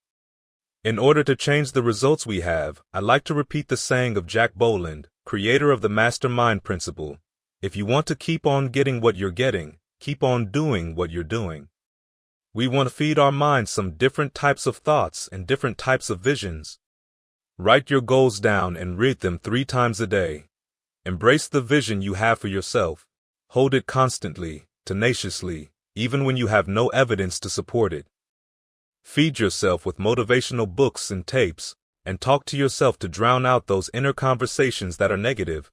In order to change the results we have, I like to repeat the saying of Jack Boland, creator of the Mastermind Principle: if you want to keep on getting what you're getting, keep on doing what you're doing. We want to feed our minds some different types of thoughts and different types of visions. Write your goals down and read them 3 times a day. Embrace the vision you have for yourself. Hold it constantly, tenaciously, even when you have no evidence to support it. Feed yourself with motivational books and tapes, and talk to yourself to drown out those inner conversations that are negative.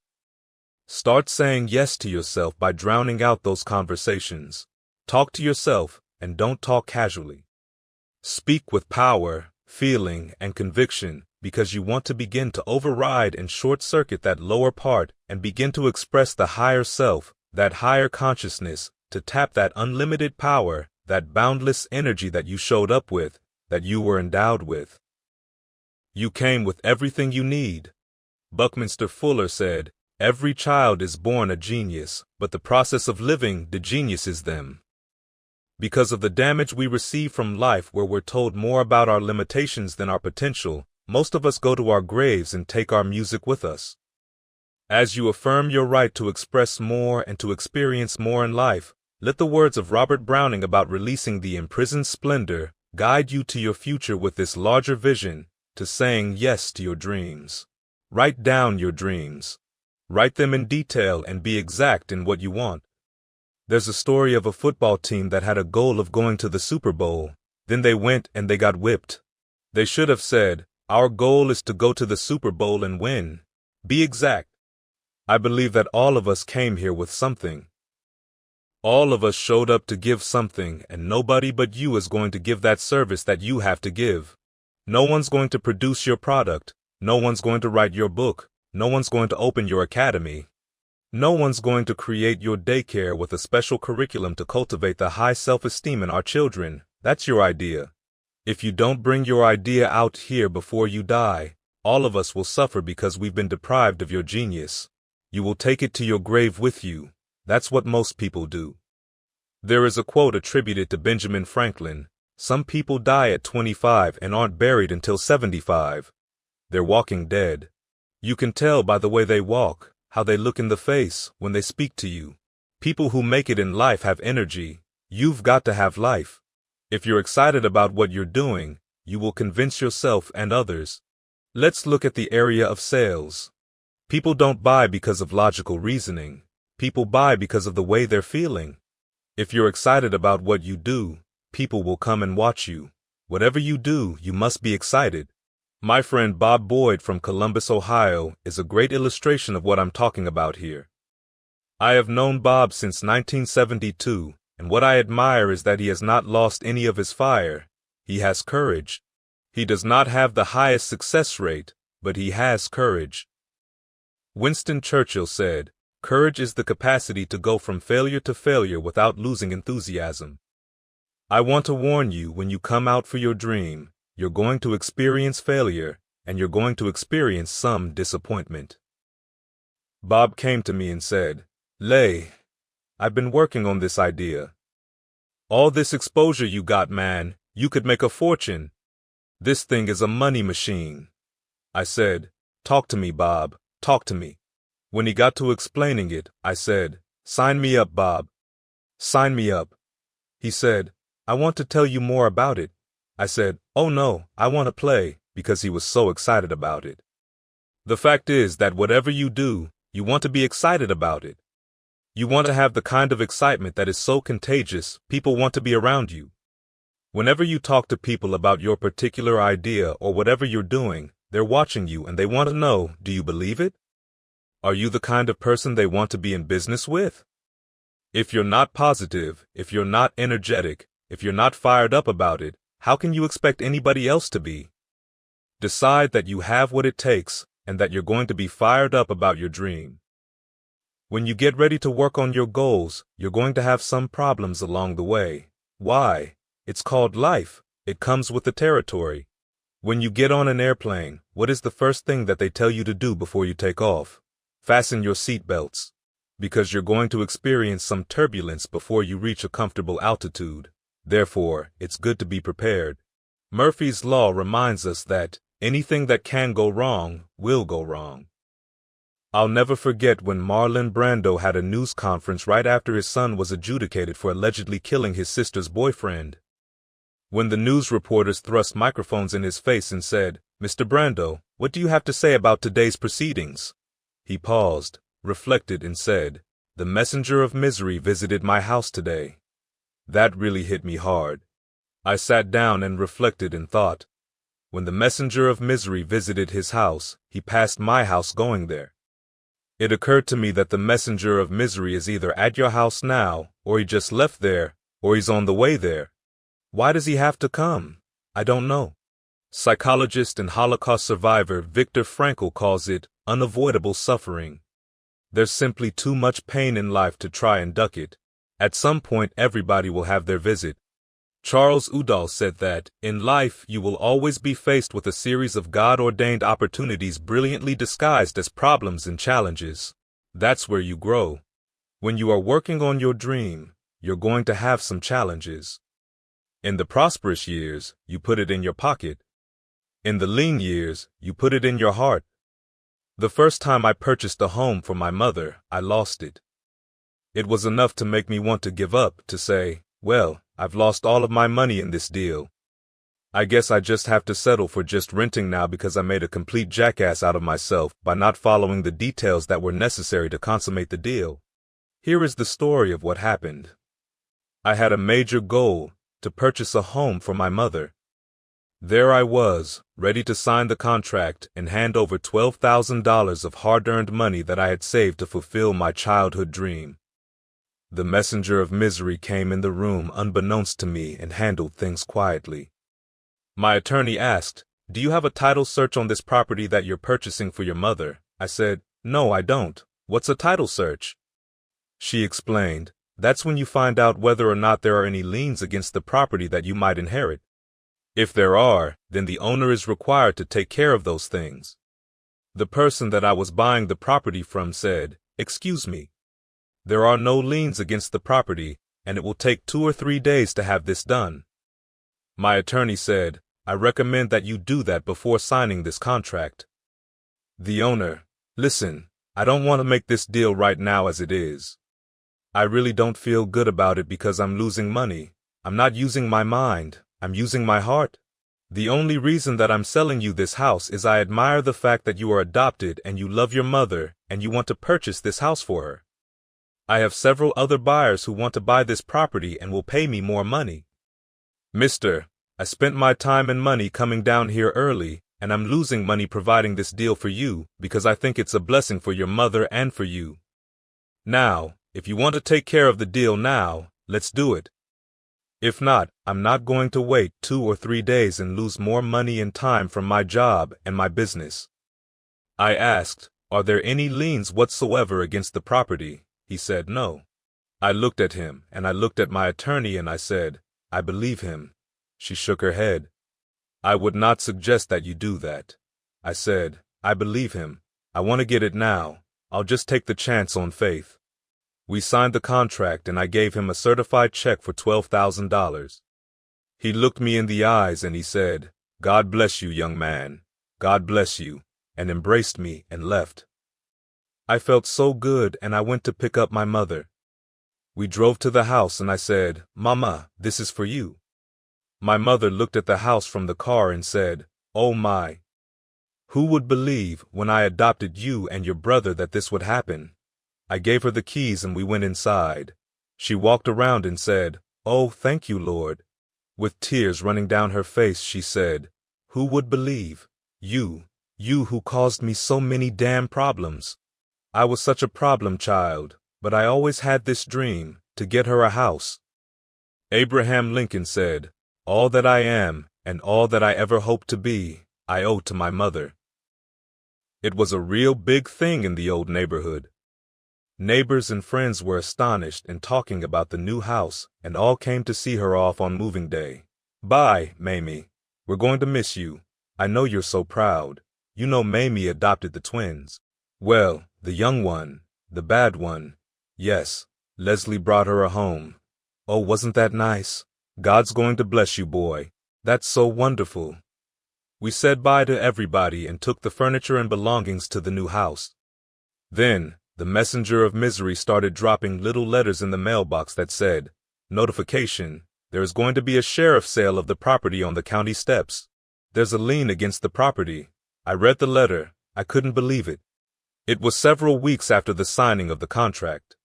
Start saying yes to yourself by drowning out those conversations. Talk to yourself, and don't talk casually. Speak with power, feeling, and conviction, because you want to begin to override and short-circuit that lower part and begin to express the higher self, that higher consciousness, to tap that unlimited power, that boundless energy that you showed up with, that you were endowed with. You came with everything you need. Buckminster Fuller said, "Every child is born a genius, but the process of living degeniuses them." Because of the damage we receive from life, where we're told more about our limitations than our potential, most of us go to our graves and take our music with us. As you affirm your right to express more and to experience more in life, let the words of Robert Browning about releasing the imprisoned splendor guide you to your future with this larger vision, to saying yes to your dreams. Write down your dreams. Write them in detail and be exact in what you want. There's a story of a football team that had a goal of going to the Super Bowl. Then they went and they got whipped. They should have said, "Our goal is to go to the Super Bowl and win." Be exact. I believe that all of us came here with something. All of us showed up to give something, and nobody but you is going to give that service that you have to give. No one's going to produce your product. No one's going to write your book. No one's going to open your academy. No one's going to create your daycare with a special curriculum to cultivate the high self-esteem in our children. That's your idea. If you don't bring your idea out here before you die, all of us will suffer because we've been deprived of your genius. You will take it to your grave with you. That's what most people do. There is a quote attributed to Benjamin Franklin: "Some people die at 25 and aren't buried until 75. They're walking dead. You can tell by the way they walk, how they look in the face when they speak to you. People who make it in life have energy. You've got to have life. If you're excited about what you're doing, you will convince yourself and others. Let's look at the area of sales. People don't buy because of logical reasoning. People buy because of the way they're feeling. If you're excited about what you do, people will come and watch you. Whatever you do, you must be excited. My friend Bob Boyd from Columbus, Ohio, is a great illustration of what I'm talking about here. I have known Bob since 1972, and what I admire is that he has not lost any of his fire. He has courage. He does not have the highest success rate, but he has courage. Winston Churchill said, "Courage is the capacity to go from failure to failure without losing enthusiasm." I want to warn you, when you come out for your dream, you're going to experience failure, and you're going to experience some disappointment. Bob came to me and said, "Lay, I've been working on this idea. All this exposure you got, man, you could make a fortune. This thing is a money machine." I said, "Talk to me, Bob, talk to me." When he got to explaining it, I said, "Sign me up, Bob. Sign me up." He said, "I want to tell you more about it." I said, "Oh no, I want to play," because he was so excited about it. The fact is that whatever you do, you want to be excited about it. You want to have the kind of excitement that is so contagious, people want to be around you. Whenever you talk to people about your particular idea or whatever you're doing, they're watching you and they want to know, do you believe it? Are you the kind of person they want to be in business with? If you're not positive, if you're not energetic, if you're not fired up about it, how can you expect anybody else to be? Decide that you have what it takes and that you're going to be fired up about your dream. When you get ready to work on your goals, you're going to have some problems along the way. Why? It's called life. It comes with the territory. When you get on an airplane, what is the first thing that they tell you to do before you take off? Fasten your seat belts, because you're going to experience some turbulence before you reach a comfortable altitude. Therefore, it's good to be prepared. Murphy's Law reminds us that anything that can go wrong will go wrong. I'll never forget when Marlon Brando had a news conference right after his son was adjudicated for allegedly killing his sister's boyfriend. When the news reporters thrust microphones in his face and said, "Mr. Brando, what do you have to say about today's proceedings?" He paused, reflected, and said, "The messenger of misery visited my house today." That really hit me hard. I sat down and reflected and thought, when the messenger of misery visited his house, he passed my house going there. It occurred to me that the messenger of misery is either at your house now, or he just left there, or he's on the way there. Why does he have to come? I don't know. Psychologist and Holocaust survivor Viktor Frankl calls it unavoidable suffering. There's simply too much pain in life to try and duck it. At some point, everybody will have their visit. Charles Udall said that, in life, you will always be faced with a series of God-ordained opportunities brilliantly disguised as problems and challenges. That's where you grow. When you are working on your dream, you're going to have some challenges. In the prosperous years, you put it in your pocket. In the lean years, you put it in your heart. The first time I purchased a home for my mother, I lost it. It was enough to make me want to give up, to say, well, I've lost all of my money in this deal. I guess I just have to settle for just renting now because I made a complete jackass out of myself by not following the details that were necessary to consummate the deal. Here is the story of what happened. I had a major goal, to purchase a home for my mother. There I was, ready to sign the contract and hand over $12,000 of hard-earned money that I had saved to fulfill my childhood dream. The messenger of misery came in the room unbeknownst to me and handled things quietly. My attorney asked, "Do you have a title search on this property that you're purchasing for your mother?" I said, "No, I don't. What's a title search?" She explained, "That's when you find out whether or not there are any liens against the property that you might inherit. If there are, then the owner is required to take care of those things." The person that I was buying the property from said, "Excuse me. There are no liens against the property, and it will take 2 or 3 days to have this done." My attorney said, "I recommend that you do that before signing this contract." The owner, "Listen, I don't want to make this deal right now as it is. I really don't feel good about it because I'm losing money. I'm not using my mind, I'm using my heart. The only reason that I'm selling you this house is I admire the fact that you are adopted and you love your mother and you want to purchase this house for her. I have several other buyers who want to buy this property and will pay me more money. Mister, I spent my time and money coming down here early, and I'm losing money providing this deal for you because I think it's a blessing for your mother and for you. Now, if you want to take care of the deal now, let's do it. If not, I'm not going to wait 2 or 3 days and lose more money and time from my job and my business." I asked, "Are there any liens whatsoever against the property?" He said no. I looked at him, and I looked at my attorney, and I said, "I believe him." She shook her head. "I would not suggest that you do that." I said, "I believe him. I want to get it now. I'll just take the chance on faith." We signed the contract, and I gave him a certified check for $12,000. He looked me in the eyes, and he said, "God bless you, young man. God bless you," and embraced me and left. I felt so good, and I went to pick up my mother. We drove to the house, and I said, "Mama, this is for you." My mother looked at the house from the car and said, "Oh my. Who would believe when I adopted you and your brother that this would happen?" I gave her the keys and we went inside. She walked around and said, "Oh, thank you, Lord." With tears running down her face, she said, "Who would believe? You who caused me so many damn problems. I was such a problem child, but I always had this dream, to get her a house." Abraham Lincoln said, "All that I am and all that I ever hope to be, I owe to my mother." It was a real big thing in the old neighborhood. Neighbors and friends were astonished and talking about the new house, and all came to see her off on moving day. "Bye, Mamie. We're going to miss you. I know you're so proud. You know Mamie adopted the twins. Well, the young one, the bad one. Yes, Leslie brought her a home. Oh, wasn't that nice? God's going to bless you, boy. That's so wonderful. We said bye to everybody and took the furniture and belongings to the new house. Then, the messenger of misery started dropping little letters in the mailbox that said, "Notification, there is going to be a sheriff sale of the property on the county steps. There's a lien against the property." I read the letter. I couldn't believe it. It was several weeks after the signing of the contract.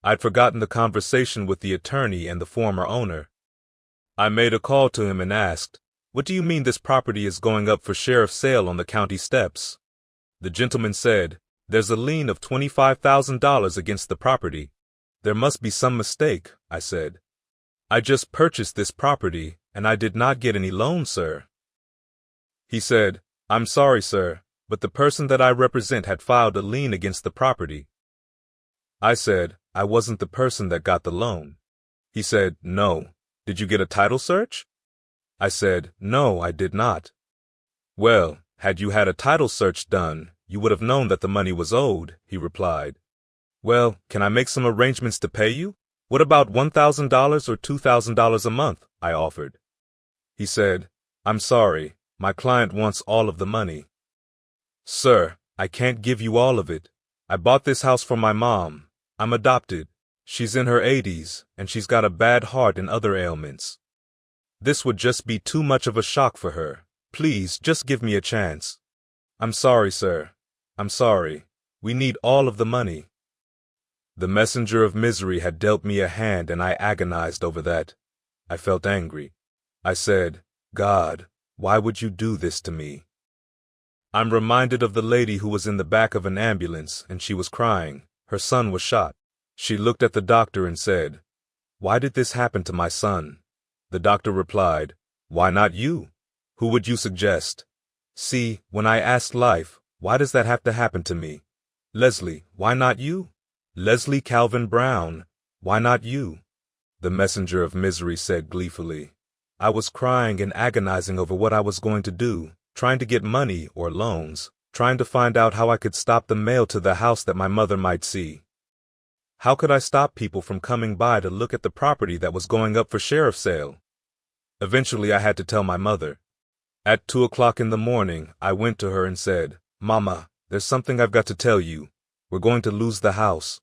I'd forgotten the conversation with the attorney and the former owner. I made a call to him and asked, "What do you mean this property is going up for sheriff's sale on the county steps?" The gentleman said, "There's a lien of $25,000 against the property." "There must be some mistake," I said. "I just purchased this property, and I did not get any loan, sir." He said, "I'm sorry, sir, but the person that I represent had filed a lien against the property." I said, "I wasn't the person that got the loan." He said, "No. Did you get a title search?" I said, "No, I did not." "Well, had you had a title search done, you would have known that the money was owed," he replied. "Well, can I make some arrangements to pay you? What about $1,000 or $2,000 a month?" I offered. He said, "I'm sorry, my client wants all of the money." "Sir, I can't give you all of it. I bought this house for my mom. I'm adopted. She's in her 80s, and she's got a bad heart and other ailments. This would just be too much of a shock for her. Please, just give me a chance." "I'm sorry, sir. I'm sorry. We need all of the money." The messenger of misery had dealt me a hand, and I agonized over that. I felt angry. I said, "God, why would you do this to me?" I'm reminded of the lady who was in the back of an ambulance, and she was crying. Her son was shot. She looked at the doctor and said, "Why did this happen to my son?" The doctor replied, "Why not you? Who would you suggest?" See, when I asked life, why does that have to happen to me? Leslie, why not you? Leslie Calvin Brown, why not you? The messenger of misery said gleefully. I was crying and agonizing over what I was going to do, trying to get money or loans, trying to find out how I could stop the mail to the house that my mother might see. How could I stop people from coming by to look at the property that was going up for sheriff's sale? Eventually I had to tell my mother. At 2 o'clock in the morning, I went to her and said, "Mama, there's something I've got to tell you. We're going to lose the house."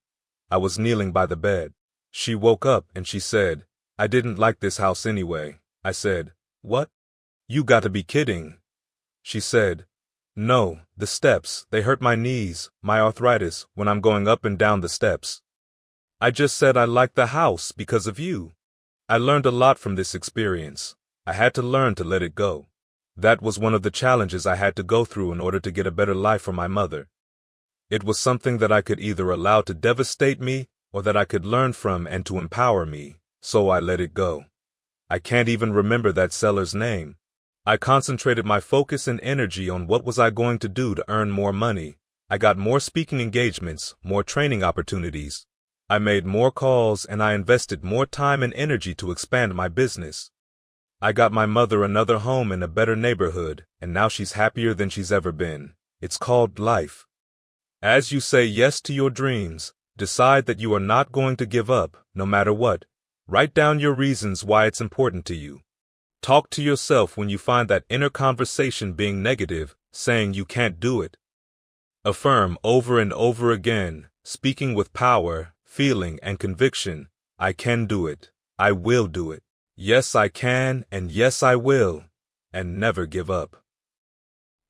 I was kneeling by the bed. She woke up and she said, "I didn't like this house anyway." I said, "What? You got to be kidding." She said, "No, the steps, they hurt my knees, my arthritis, when I'm going up and down the steps." I just said I liked the house because of you. I learned a lot from this experience. I had to learn to let it go. That was one of the challenges I had to go through in order to get a better life for my mother. It was something that I could either allow to devastate me or that I could learn from and to empower me, so I let it go. I can't even remember that seller's name. I concentrated my focus and energy on what was I going to do to earn more money. I got more speaking engagements, more training opportunities. I made more calls and I invested more time and energy to expand my business. I got my mother another home in a better neighborhood, and now she's happier than she's ever been. It's called life. As you say yes to your dreams, decide that you are not going to give up, no matter what. Write down your reasons why it's important to you. Talk to yourself when you find that inner conversation being negative, saying you can't do it. Affirm over and over again, speaking with power, feeling, and conviction, I can do it. I will do it. Yes, I can, and yes, I will. And never give up.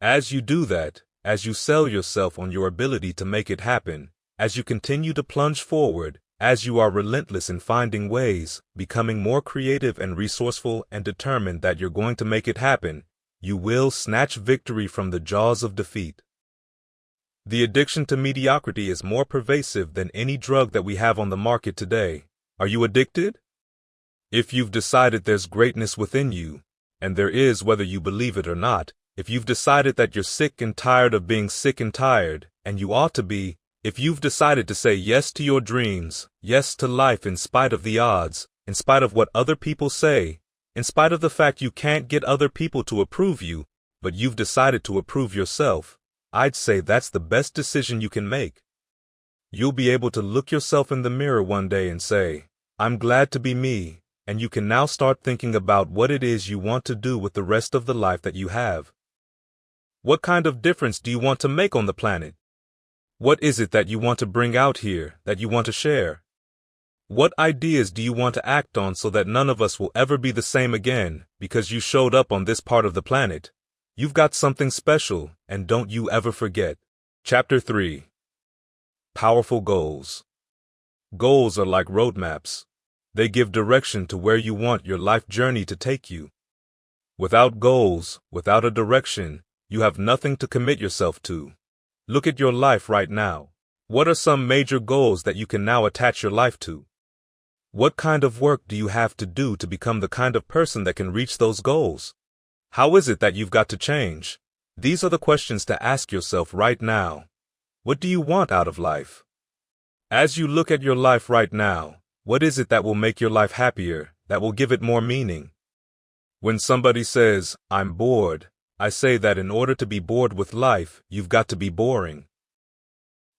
As you do that, as you sell yourself on your ability to make it happen, as you continue to plunge forward, as you are relentless in finding ways, becoming more creative and resourceful and determined that you're going to make it happen, you will snatch victory from the jaws of defeat. The addiction to mediocrity is more pervasive than any drug that we have on the market today. Are you addicted? If you've decided there's greatness within you, and there is whether you believe it or not, if you've decided that you're sick and tired of being sick and tired, and you ought to be, if you've decided to say yes to your dreams, yes to life in spite of the odds, in spite of what other people say, in spite of the fact you can't get other people to approve you, but you've decided to approve yourself, I'd say that's the best decision you can make. You'll be able to look yourself in the mirror one day and say, I'm glad to be me, and you can now start thinking about what it is you want to do with the rest of the life that you have. What kind of difference do you want to make on the planet? What is it that you want to bring out here, that you want to share? What ideas do you want to act on so that none of us will ever be the same again because you showed up on this part of the planet? You've got something special, and don't you ever forget. Chapter 3. Powerful Goals. Goals are like roadmaps. They give direction to where you want your life journey to take you. Without goals, without a direction, you have nothing to commit yourself to. Look at your life right now. What are some major goals that you can now attach your life to? What kind of work do you have to do to become the kind of person that can reach those goals? How is it that you've got to change? These are the questions to ask yourself right now. What do you want out of life? As you look at your life right now, what is it that will make your life happier, that will give it more meaning? When somebody says, I'm bored, I say that in order to be bored with life, you've got to be boring.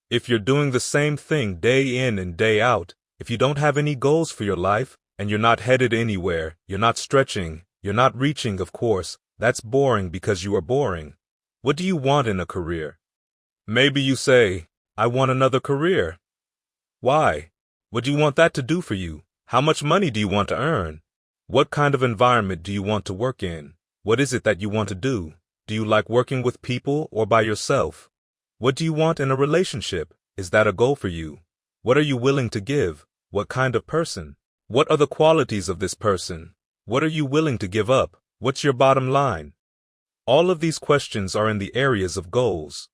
If you're doing the same thing day in and day out, if you don't have any goals for your life, and you're not headed anywhere, you're not stretching, you're not reaching, of course, that's boring because you are boring. What do you want in a career? Maybe you say, I want another career. Why? What do you want that to do for you? How much money do you want to earn? What kind of environment do you want to work in? What is it that you want to do? Do you like working with people or by yourself? What do you want in a relationship? Is that a goal for you? What are you willing to give? What kind of person? What are the qualities of this person? What are you willing to give up? What's your bottom line? All of these questions are in the areas of goals.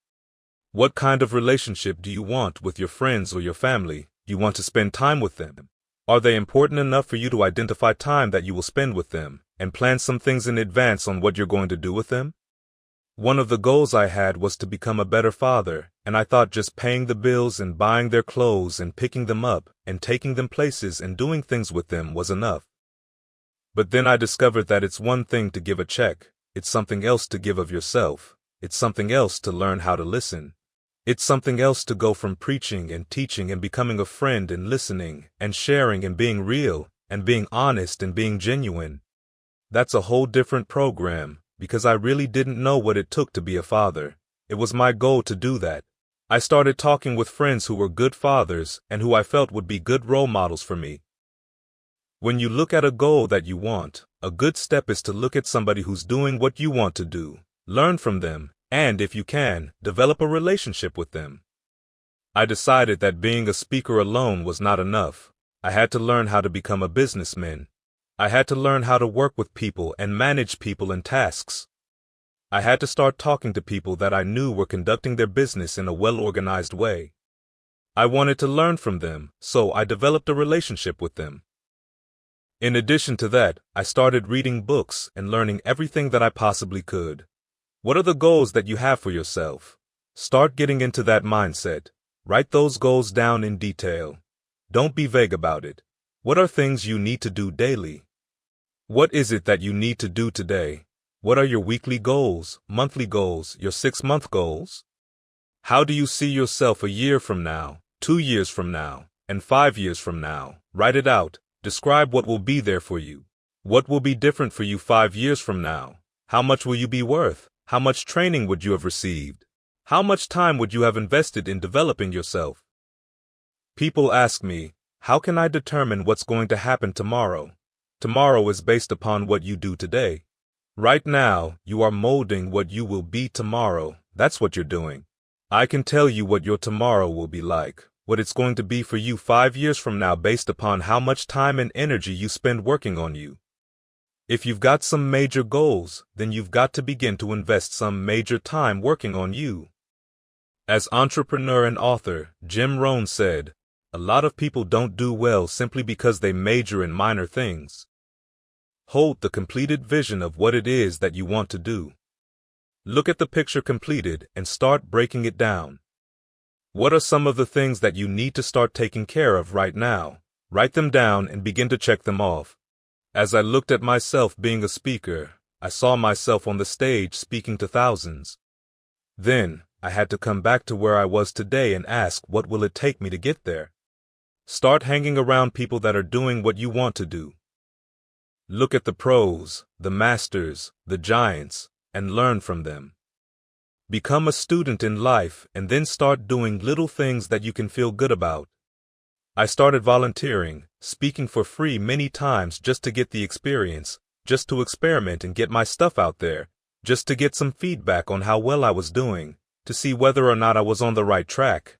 What kind of relationship do you want with your friends or your family? Do you want to spend time with them? Are they important enough for you to identify time that you will spend with them and plan some things in advance on what you're going to do with them? One of the goals I had was to become a better father, and I thought just paying the bills and buying their clothes and picking them up and taking them places and doing things with them was enough. But then I discovered that it's one thing to give a check, it's something else to give of yourself, it's something else to learn how to listen. It's something else to go from preaching and teaching and becoming a friend and listening and sharing and being real and being honest and being genuine. That's a whole different program, because I really didn't know what it took to be a father. It was my goal to do that. I started talking with friends who were good fathers and who I felt would be good role models for me. When you look at a goal that you want, a good step is to look at somebody who's doing what you want to do, learn from them, and, if you can, develop a relationship with them. I decided that being a speaker alone was not enough. I had to learn how to become a businessman. I had to learn how to work with people and manage people and tasks. I had to start talking to people that I knew were conducting their business in a well-organized way. I wanted to learn from them, so I developed a relationship with them. In addition to that, I started reading books and learning everything that I possibly could. What are the goals that you have for yourself? Start getting into that mindset. Write those goals down in detail. Don't be vague about it. What are things you need to do daily? What is it that you need to do today? What are your weekly goals, monthly goals, your 6-month goals? How do you see yourself a year from now, 2 years from now, and 5 years from now? Write it out. Describe what will be there for you. What will be different for you 5 years from now? How much will you be worth? How much training would you have received? How much time would you have invested in developing yourself? People ask me, how can I determine what's going to happen tomorrow? Tomorrow is based upon what you do today. Right now, you are molding what you will be tomorrow. That's what you're doing. I can tell you what your tomorrow will be like, what it's going to be for you 5 years from now based upon how much time and energy you spend working on you. If you've got some major goals, then you've got to begin to invest some major time working on you. As entrepreneur and author Jim Rohn said, a lot of people don't do well simply because they major in minor things. Hold the completed vision of what it is that you want to do. Look at the picture completed and start breaking it down. What are some of the things that you need to start taking care of right now? Write them down and begin to check them off. As I looked at myself being a speaker, I saw myself on the stage speaking to thousands. Then, I had to come back to where I was today and ask, what will it take me to get there? Start hanging around people that are doing what you want to do. Look at the pros, the masters, the giants, and learn from them. Become a student in life and then start doing little things that you can feel good about. I started volunteering, speaking for free many times just to get the experience, just to experiment and get my stuff out there, just to get some feedback on how well I was doing, to see whether or not I was on the right track.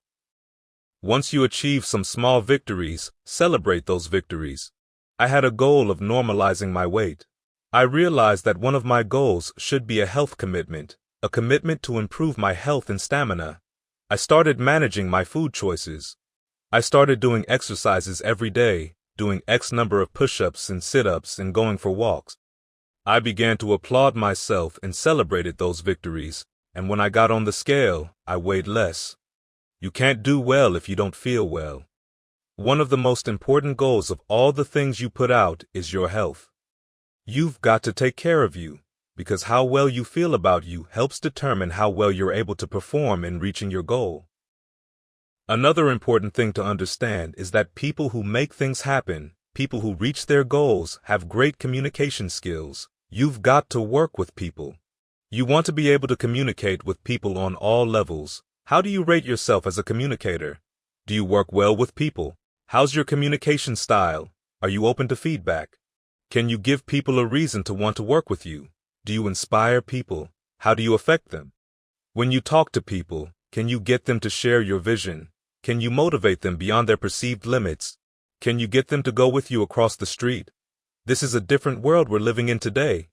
Once you achieve some small victories, celebrate those victories. I had a goal of normalizing my weight. I realized that one of my goals should be a health commitment, a commitment to improve my health and stamina. I started managing my food choices. I started doing exercises every day, doing X number of push-ups and sit-ups and going for walks. I began to applaud myself and celebrated those victories, and when I got on the scale, I weighed less. You can't do well if you don't feel well. One of the most important goals of all the things you put out is your health. You've got to take care of you, because how well you feel about you helps determine how well you're able to perform in reaching your goal. Another important thing to understand is that people who make things happen, people who reach their goals, have great communication skills. You've got to work with people. You want to be able to communicate with people on all levels. How do you rate yourself as a communicator? Do you work well with people? How's your communication style? Are you open to feedback? Can you give people a reason to want to work with you? Do you inspire people? How do you affect them? When you talk to people, can you get them to share your vision? Can you motivate them beyond their perceived limits? Can you get them to go with you across the street? This is a different world we're living in today.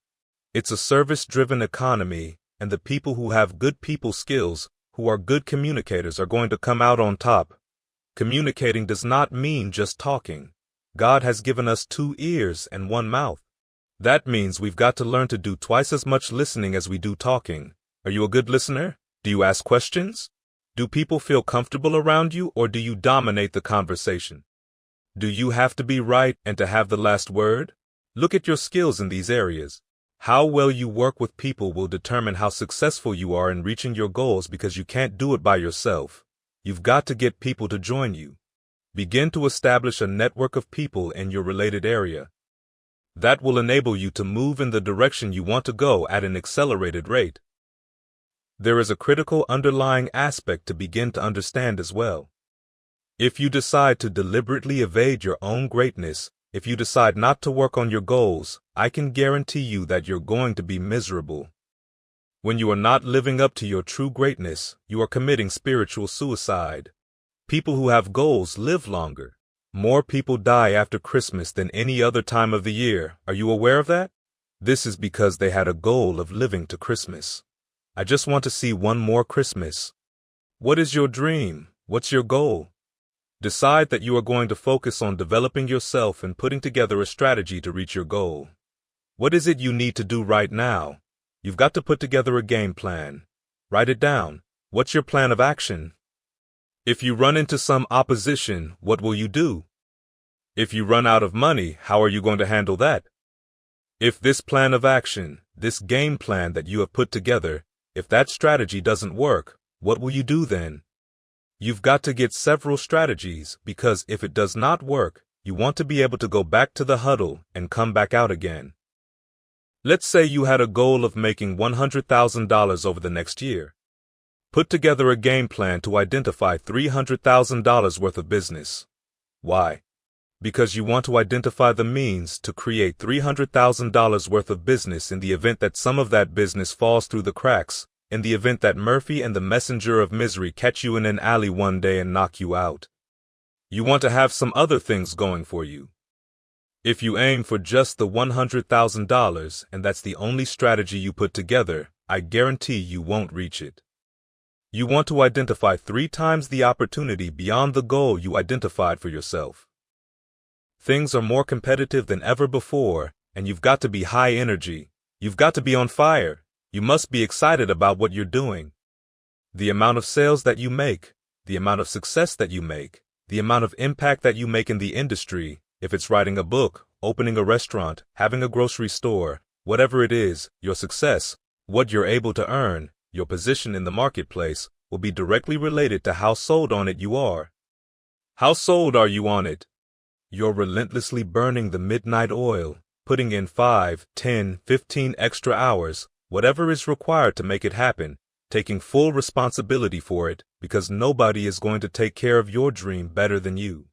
It's a service-driven economy, and the people who have good people skills, who are good communicators, are going to come out on top. Communicating does not mean just talking. God has given us 2 ears and 1 mouth. That means we've got to learn to do twice as much listening as we do talking. Are you a good listener? Do you ask questions? Do people feel comfortable around you, or do you dominate the conversation? Do you have to be right and to have the last word? Look at your skills in these areas. How well you work with people will determine how successful you are in reaching your goals, because you can't do it by yourself. You've got to get people to join you. Begin to establish a network of people in your related area. That will enable you to move in the direction you want to go at an accelerated rate. There is a critical underlying aspect to begin to understand as well. If you decide to deliberately evade your own greatness, if you decide not to work on your goals, I can guarantee you that you're going to be miserable. When you are not living up to your true greatness, you are committing spiritual suicide. People who have goals live longer. More people die after Christmas than any other time of the year. Are you aware of that? This is because they had a goal of living to Christmas. I just want to see one more Christmas. What is your dream? What's your goal? Decide that you are going to focus on developing yourself and putting together a strategy to reach your goal. What is it you need to do right now? You've got to put together a game plan. Write it down. What's your plan of action? If you run into some opposition, what will you do? If you run out of money, how are you going to handle that? If this plan of action, this game plan that you have put together, if that strategy doesn't work, what will you do then? You've got to get several strategies, because if it does not work, you want to be able to go back to the huddle and come back out again. Let's say you had a goal of making $100,000 over the next year. Put together a game plan to identify $300,000 worth of business. Why? Because you want to identify the means to create $300,000 worth of business in the event that some of that business falls through the cracks, in the event that Murphy and the messenger of misery catch you in an alley one day and knock you out. You want to have some other things going for you. If you aim for just the $100,000 and that's the only strategy you put together, I guarantee you won't reach it. You want to identify 3 times the opportunity beyond the goal you identified for yourself. Things are more competitive than ever before, and you've got to be high energy. You've got to be on fire. You must be excited about what you're doing. The amount of sales that you make, the amount of success that you make, the amount of impact that you make in the industry, if it's writing a book, opening a restaurant, having a grocery store, Whatever it is, your success, what you're able to earn, your position in the marketplace, will be directly related to how sold on it you are. How sold are you on it? You're relentlessly burning the midnight oil, putting in 5, 10, 15 extra hours, whatever is required to make it happen, taking full responsibility for it, because nobody is going to take care of your dream better than you.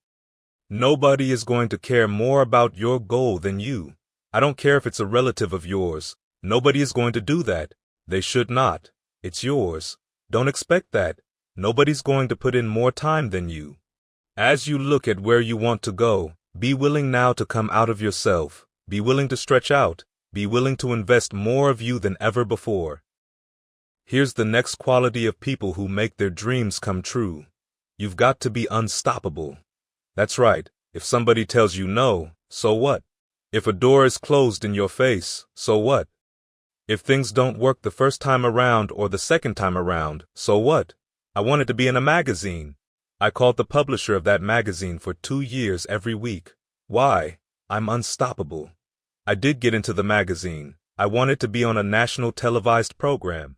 Nobody is going to care more about your goal than you. I don't care if it's a relative of yours. Nobody is going to do that. They should not. It's yours. Don't expect that. Nobody's going to put in more time than you. As you look at where you want to go, be willing now to come out of yourself. Be willing to stretch out. Be willing to invest more of you than ever before. Here's the next quality of people who make their dreams come true. You've got to be unstoppable. That's right. If somebody tells you no, so what? If a door is closed in your face, so what? If things don't work the first time around or the second time around, so what? I wanted to be in a magazine. I called the publisher of that magazine for 2 years every week. Why? I'm unstoppable. I did get into the magazine. I wanted to be on a national televised program.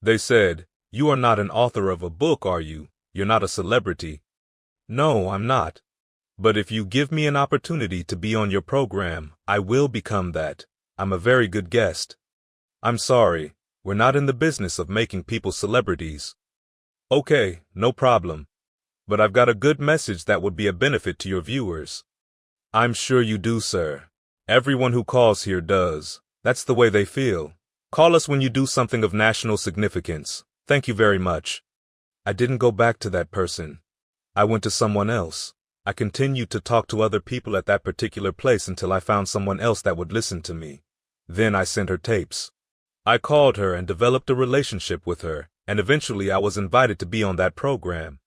They said, "You are not an author of a book, are you? You're not a celebrity." No, I'm not. But if you give me an opportunity to be on your program, I will become that. I'm a very good guest. I'm sorry, we're not in the business of making people celebrities. Okay, no problem. But I've got a good message that would be a benefit to your viewers. I'm sure you do, sir. Everyone who calls here does. That's the way they feel. Call us when you do something of national significance. Thank you very much. I didn't go back to that person. I went to someone else. I continued to talk to other people at that particular place until I found someone else that would listen to me. Then I sent her tapes. I called her and developed a relationship with her, and eventually I was invited to be on that program.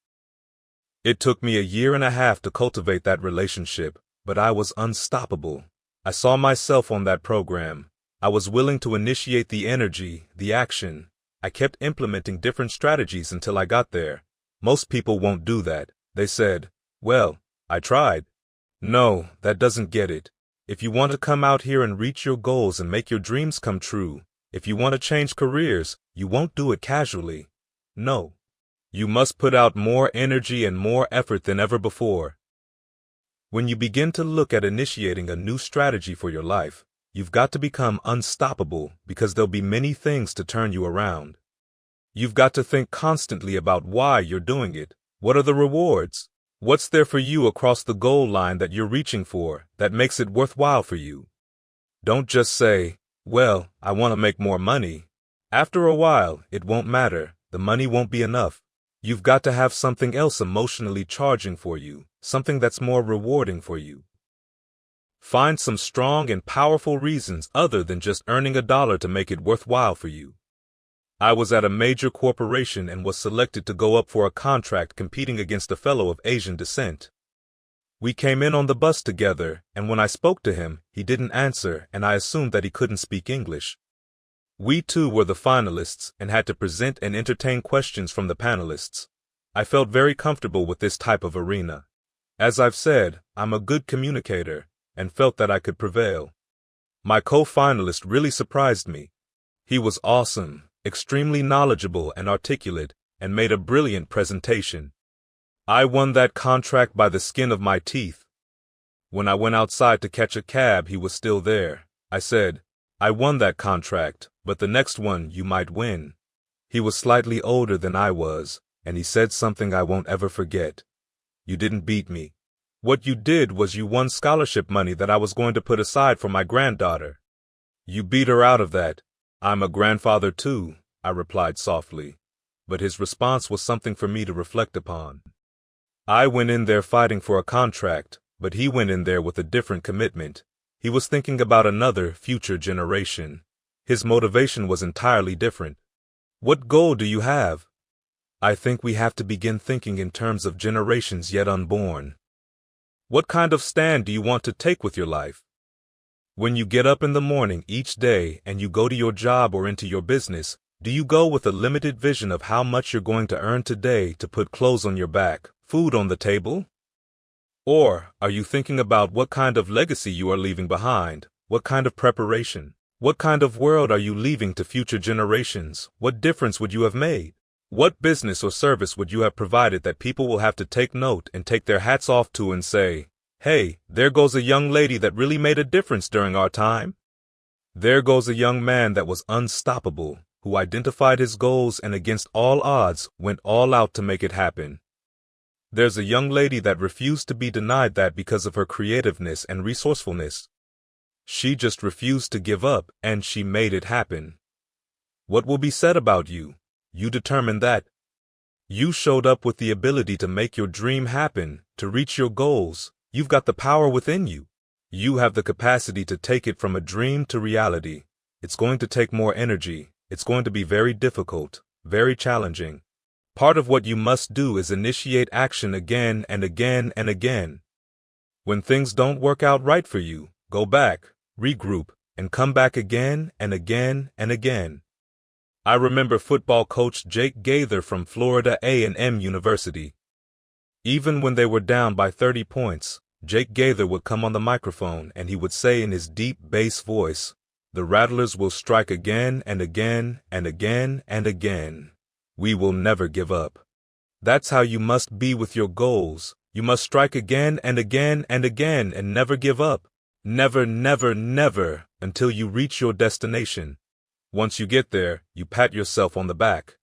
It took me 1.5 years to cultivate that relationship, but I was unstoppable. I saw myself on that program. I was willing to initiate the energy, the action. I kept implementing different strategies until I got there. Most people won't do that. They said, "Well, I tried." No, that doesn't get it. If you want to come out here and reach your goals and make your dreams come true, if you want to change careers, you won't do it casually. No. You must put out more energy and more effort than ever before. When you begin to look at initiating a new strategy for your life, you've got to become unstoppable because there'll be many things to turn you around. You've got to think constantly about why you're doing it. What are the rewards? What's there for you across the goal line that you're reaching for that makes it worthwhile for you? Don't just say, "Well, I want to make more money." After a while, it won't matter. The money won't be enough. You've got to have something else emotionally charging for you, something that's more rewarding for you. Find some strong and powerful reasons other than just earning $1 to make it worthwhile for you. I was at a major corporation and was selected to go up for a contract competing against a fellow of Asian descent. We came in on the bus together, and when I spoke to him, he didn't answer, and I assumed that he couldn't speak English. We too were the finalists and had to present and entertain questions from the panelists. I felt very comfortable with this type of arena. As I've said, I'm a good communicator, and felt that I could prevail. My co-finalist really surprised me. He was awesome, extremely knowledgeable and articulate, and made a brilliant presentation. I won that contract by the skin of my teeth. When I went outside to catch a cab, he was still there. I said, "I won that contract, but the next one you might win." He was slightly older than I was, and he said something I won't ever forget. "You didn't beat me. What you did was you won scholarship money that I was going to put aside for my granddaughter. You beat her out of that." "I'm a grandfather too," I replied softly, but his response was something for me to reflect upon. I went in there fighting for a contract, but he went in there with a different commitment. He was thinking about another future generation. His motivation was entirely different. What goal do you have? I think we have to begin thinking in terms of generations yet unborn. What kind of stand do you want to take with your life? When you get up in the morning each day and you go to your job or into your business, do you go with a limited vision of how much you're going to earn today to put clothes on your back, food on the table? Or are you thinking about what kind of legacy you are leaving behind, what kind of preparation? What kind of world are you leaving to future generations? What difference would you have made? What business or service would you have provided that people will have to take note and take their hats off to and say, "Hey, there goes a young lady that really made a difference during our time"? There goes a young man that was unstoppable, who identified his goals and against all odds went all out to make it happen. There's a young lady that refused to be denied that because of her creativeness and resourcefulness. She just refused to give up, and she made it happen. What will be said about you? You determined that. You showed up with the ability to make your dream happen, to reach your goals. You've got the power within you. You have the capacity to take it from a dream to reality. It's going to take more energy. It's going to be very difficult, very challenging. Part of what you must do is initiate action again and again and again. When things don't work out right for you, go back, regroup, and come back again and again and again. I remember football coach Jake Gaither from Florida A&M University. Even when they were down by 30 points, Jake Gaither would come on the microphone and he would say in his deep bass voice, "The Rattlers will strike again and again and again and again. We will never give up." That's how you must be with your goals. You must strike again and again and again and never give up. Never, never, never until you reach your destination. Once you get there, you pat yourself on the back.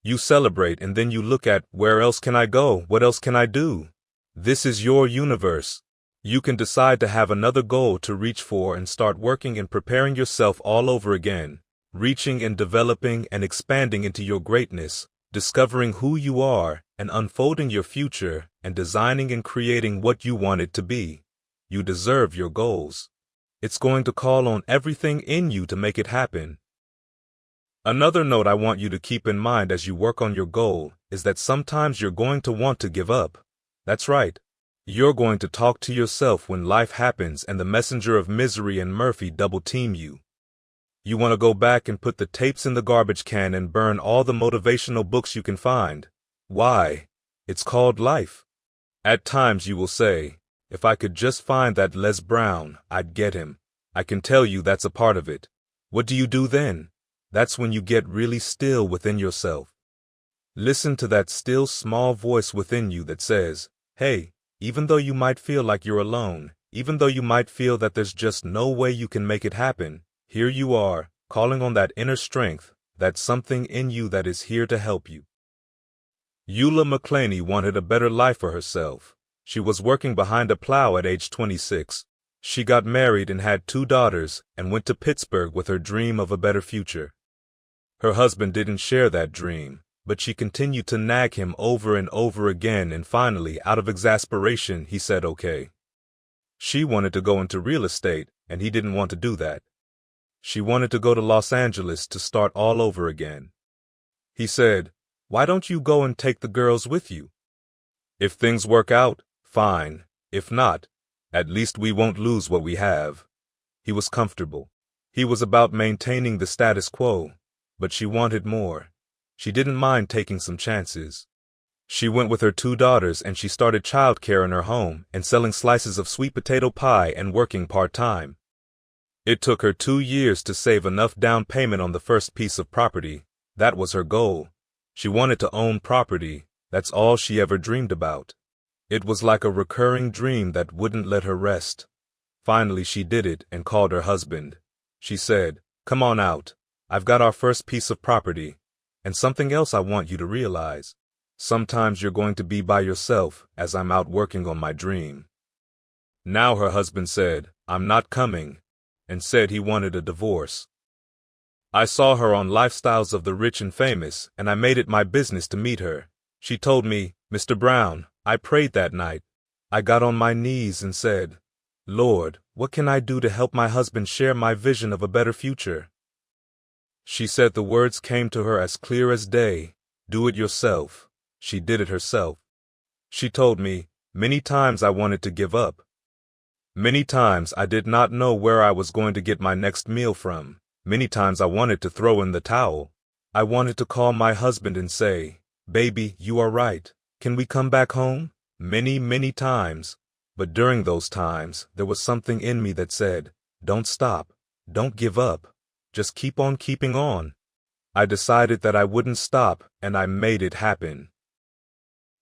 You celebrate and then you look at, where else can I go? What else can I do? This is your universe. You can decide to have another goal to reach for and start working and preparing yourself all over again, reaching and developing and expanding into your greatness, discovering who you are and unfolding your future and designing and creating what you want it to be. You deserve your goals. It's going to call on everything in you to make it happen. Another note I want you to keep in mind as you work on your goal is that sometimes you're going to want to give up. That's right. You're going to talk to yourself when life happens and the messenger of misery and Murphy double-team you. You want to go back and put the tapes in the garbage can and burn all the motivational books you can find. Why? It's called life. At times you will say, "If I could just find that Les Brown, I'd get him." I can tell you that's a part of it. What do you do then? That's when you get really still within yourself. Listen to that still small voice within you that says, "Hey, even though you might feel like you're alone, even though you might feel that there's just no way you can make it happen, here you are, calling on that inner strength, that something in you that is here to help you." Eula McClaney wanted a better life for herself. She was working behind a plow at age 26. She got married and had 2 daughters and went to Pittsburgh with her dream of a better future. Her husband didn't share that dream, but she continued to nag him over and over again, and finally, out of exasperation, he said okay. She wanted to go into real estate, and he didn't want to do that. She wanted to go to Los Angeles to start all over again. He said, "Why don't you go and take the girls with you? If things work out, fine. If not, at least we won't lose what we have." He was comfortable. He was about maintaining the status quo, but she wanted more. She didn't mind taking some chances. She went with her 2 daughters and she started childcare in her home and selling slices of sweet potato pie and working part-time. It took her 2 years to save enough down payment on the first piece of property. That was her goal. She wanted to own property. That's all she ever dreamed about. It was like a recurring dream that wouldn't let her rest. Finally, she did it and called her husband. She said, "Come on out. I've got our first piece of property. And something else I want you to realize. Sometimes you're going to be by yourself as I'm out working on my dream." Now her husband said, "I'm not coming," and said he wanted a divorce. I saw her on Lifestyles of the Rich and Famous, and I made it my business to meet her. She told me, "Mr. Brown, I prayed that night. I got on my knees and said, 'Lord, what can I do to help my husband share my vision of a better future?'" She said the words came to her as clear as day. Do it yourself. She did it herself. She told me, "Many times I wanted to give up. Many times I did not know where I was going to get my next meal from. Many times I wanted to throw in the towel. I wanted to call my husband and say, 'Baby, you are right. Can we come back home?' Many, many times. But during those times, there was something in me that said, 'Don't stop. "Don't give up. Just keep on keeping on." I decided that I wouldn't stop, and I made it happen.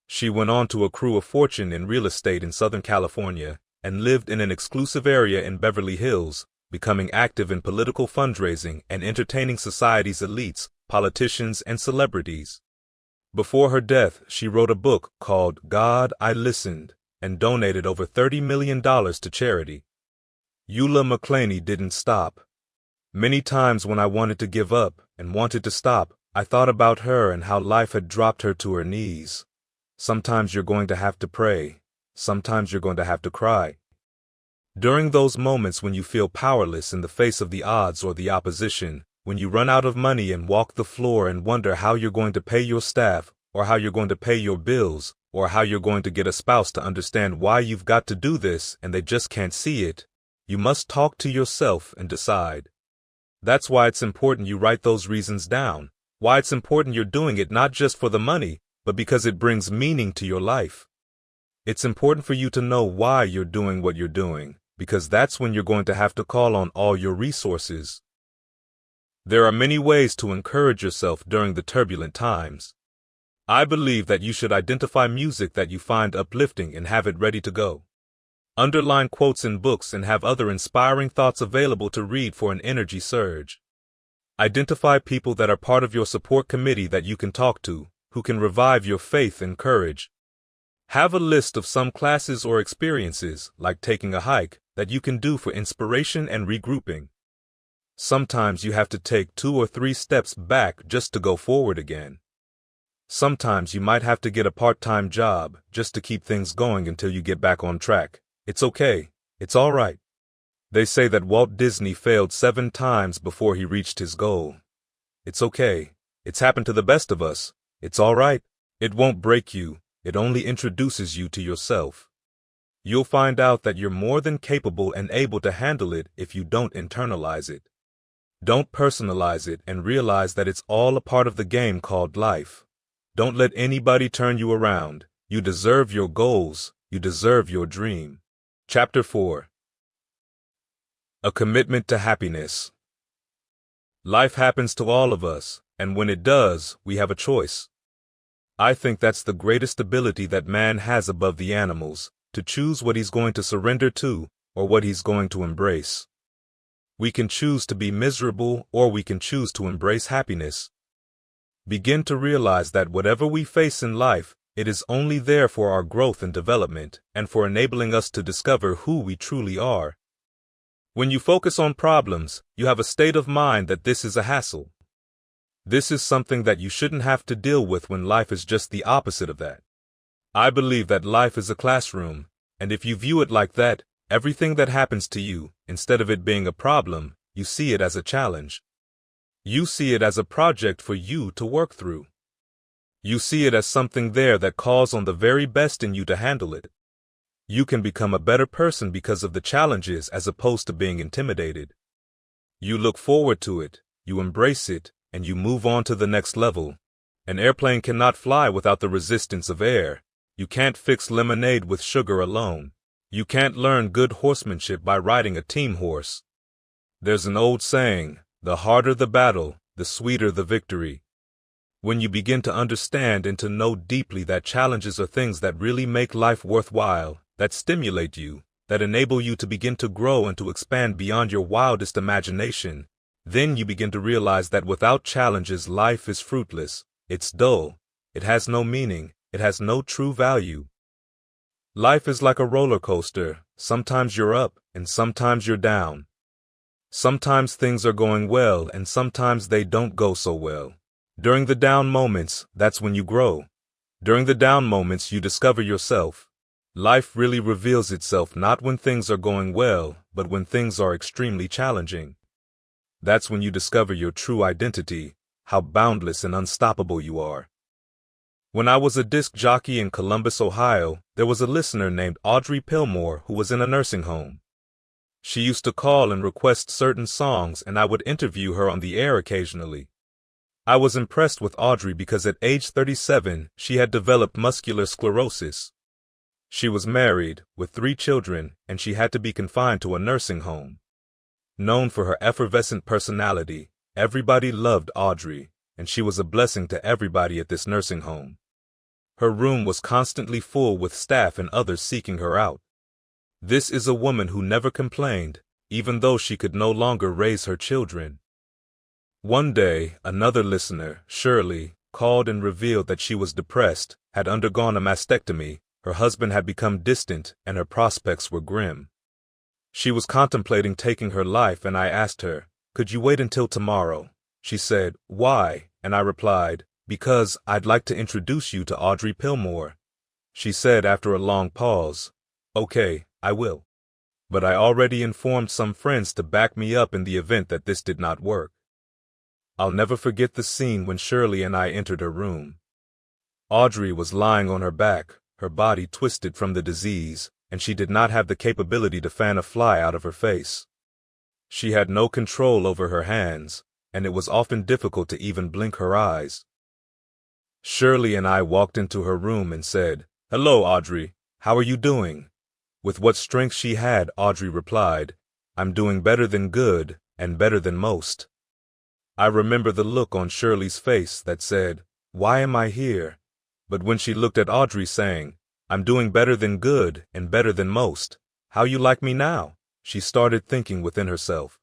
She went on to accrue a fortune in real estate in Southern California and lived in an exclusive area in Beverly Hills, becoming active in political fundraising and entertaining society's elites, politicians, and celebrities. Before her death, she wrote a book called God, I Listened, and donated over $30 million to charity. Eula McClaney didn't stop. Many times when I wanted to give up and wanted to stop, I thought about her and how life had dropped her to her knees. Sometimes you're going to have to pray. Sometimes you're going to have to cry. During those moments when you feel powerless in the face of the odds or the opposition, when you run out of money and walk the floor and wonder how you're going to pay your staff, or how you're going to pay your bills, or how you're going to get a spouse to understand why you've got to do this and they just can't see it, you must talk to yourself and decide. That's why it's important you write those reasons down, why it's important you're doing it not just for the money, but because it brings meaning to your life. It's important for you to know why you're doing what you're doing, because that's when you're going to have to call on all your resources. There are many ways to encourage yourself during the turbulent times. I believe that you should identify music that you find uplifting and have it ready to go. Underline quotes in books and have other inspiring thoughts available to read for an energy surge. Identify people that are part of your support committee that you can talk to, who can revive your faith and courage. Have a list of some classes or experiences, like taking a hike, that you can do for inspiration and regrouping. Sometimes you have to take 2 or 3 steps back just to go forward again. Sometimes you might have to get a part-time job just to keep things going until you get back on track. It's okay. It's all right. They say that Walt Disney failed 7 times before he reached his goal. It's okay. It's happened to the best of us. It's all right. It won't break you. It only introduces you to yourself. You'll find out that you're more than capable and able to handle it if you don't internalize it. Don't personalize it and realize that it's all a part of the game called life. Don't let anybody turn you around. You deserve your goals. You deserve your dream. Chapter 4. A commitment to happiness. Life happens to all of us, and when it does, we have a choice. I think that's the greatest ability that man has above the animals, to choose what he's going to surrender to or what he's going to embrace. We can choose to be miserable or we can choose to embrace happiness. Begin to realize that whatever we face in life, it is only there for our growth and development and for enabling us to discover who we truly are. When you focus on problems, you have a state of mind that this is a hassle. This is something that you shouldn't have to deal with when life is just the opposite of that. I believe that life is a classroom, and if you view it like that, everything that happens to you, instead of it being a problem, you see it as a challenge. You see it as a project for you to work through. You see it as something there that calls on the very best in you to handle it. You can become a better person because of the challenges as opposed to being intimidated. You look forward to it, you embrace it, and you move on to the next level. An airplane cannot fly without the resistance of air. You can't fix lemonade with sugar alone. You can't learn good horsemanship by riding a team horse. There's an old saying, the harder the battle, the sweeter the victory. When you begin to understand and to know deeply that challenges are things that really make life worthwhile, that stimulate you, that enable you to begin to grow and to expand beyond your wildest imagination, then you begin to realize that without challenges, life is fruitless, it's dull, it has no meaning, it has no true value. Life is like a roller coaster. Sometimes you're up and sometimes you're down. Sometimes things are going well and sometimes they don't go so well. During the down moments, that's when you grow. During the down moments, you discover yourself. Life really reveals itself not when things are going well, but when things are extremely challenging. That's when you discover your true identity, how boundless and unstoppable you are. When I was a disc jockey in Columbus, Ohio, there was a listener named Audrey Pillmore who was in a nursing home. She used to call and request certain songs, and I would interview her on the air occasionally. I was impressed with Audrey because at age 37, she had developed muscular sclerosis. She was married, with 3 children, and she had to be confined to a nursing home. Known for her effervescent personality, everybody loved Audrey, and she was a blessing to everybody at this nursing home. Her room was constantly full with staff and others seeking her out. This is a woman who never complained, even though she could no longer raise her children. One day, another listener, Shirley, called and revealed that she was depressed, had undergone a mastectomy, her husband had become distant, and her prospects were grim. She was contemplating taking her life, and I asked her, "Could you wait until tomorrow?" She said, "Why?" And I replied, "Because I'd like to introduce you to Audrey Pillmore." She said after a long pause, "Okay, I will. But I already informed some friends to back me up in the event that this did not work." I'll never forget the scene when Shirley and I entered her room. Audrey was lying on her back, her body twisted from the disease, and she did not have the capability to fan a fly out of her face. She had no control over her hands, and it was often difficult to even blink her eyes. Shirley and I walked into her room and said, "Hello, Audrey. How are you doing?" With what strength she had, Audrey replied, "I'm doing better than good and better than most." I remember the look on Shirley's face that said, "Why am I here?" But when she looked at Audrey saying, "I'm doing better than good and better than most. How you like me now?" she started thinking within herself.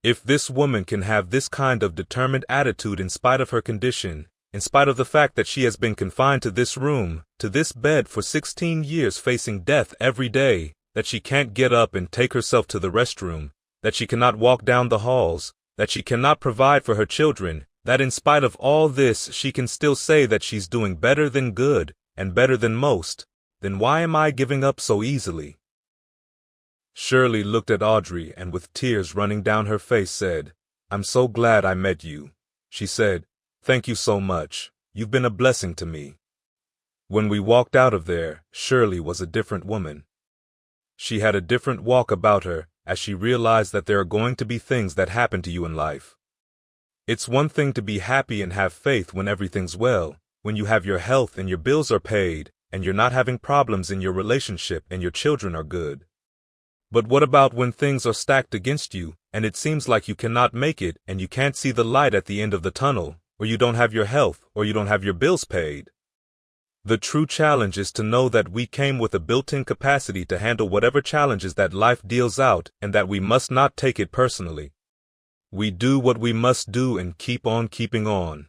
If this woman can have this kind of determined attitude in spite of her condition, in spite of the fact that she has been confined to this room, to this bed for 16 years facing death every day, that she can't get up and take herself to the restroom, that she cannot walk down the halls, that she cannot provide for her children, that in spite of all this she can still say that she's doing better than good and better than most, then why am I giving up so easily? Shirley looked at Audrey and with tears running down her face said, "I'm so glad I met you." She said, "Thank you so much. You've been a blessing to me." When we walked out of there, Shirley was a different woman. She had a different walk about her as she realized that there are going to be things that happen to you in life. It's one thing to be happy and have faith when everything's well, when you have your health and your bills are paid, and you're not having problems in your relationship and your children are good. But what about when things are stacked against you, and it seems like you cannot make it, and you can't see the light at the end of the tunnel, or you don't have your health, or you don't have your bills paid? The true challenge is to know that we came with a built-in capacity to handle whatever challenges that life deals out, and that we must not take it personally. We do what we must do and keep on keeping on.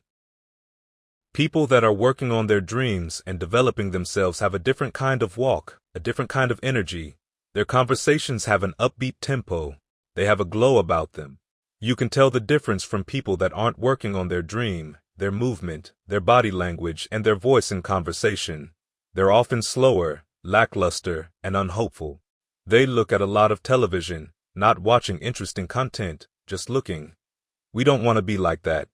People that are working on their dreams and developing themselves have a different kind of walk, a different kind of energy. Their conversations have an upbeat tempo. They have a glow about them. You can tell the difference from people that aren't working on their dream, their movement, their body language, and their voice in conversation. They're often slower, lackluster, and unhopeful. They look at a lot of television, not watching interesting content, just looking. We don't want to be like that.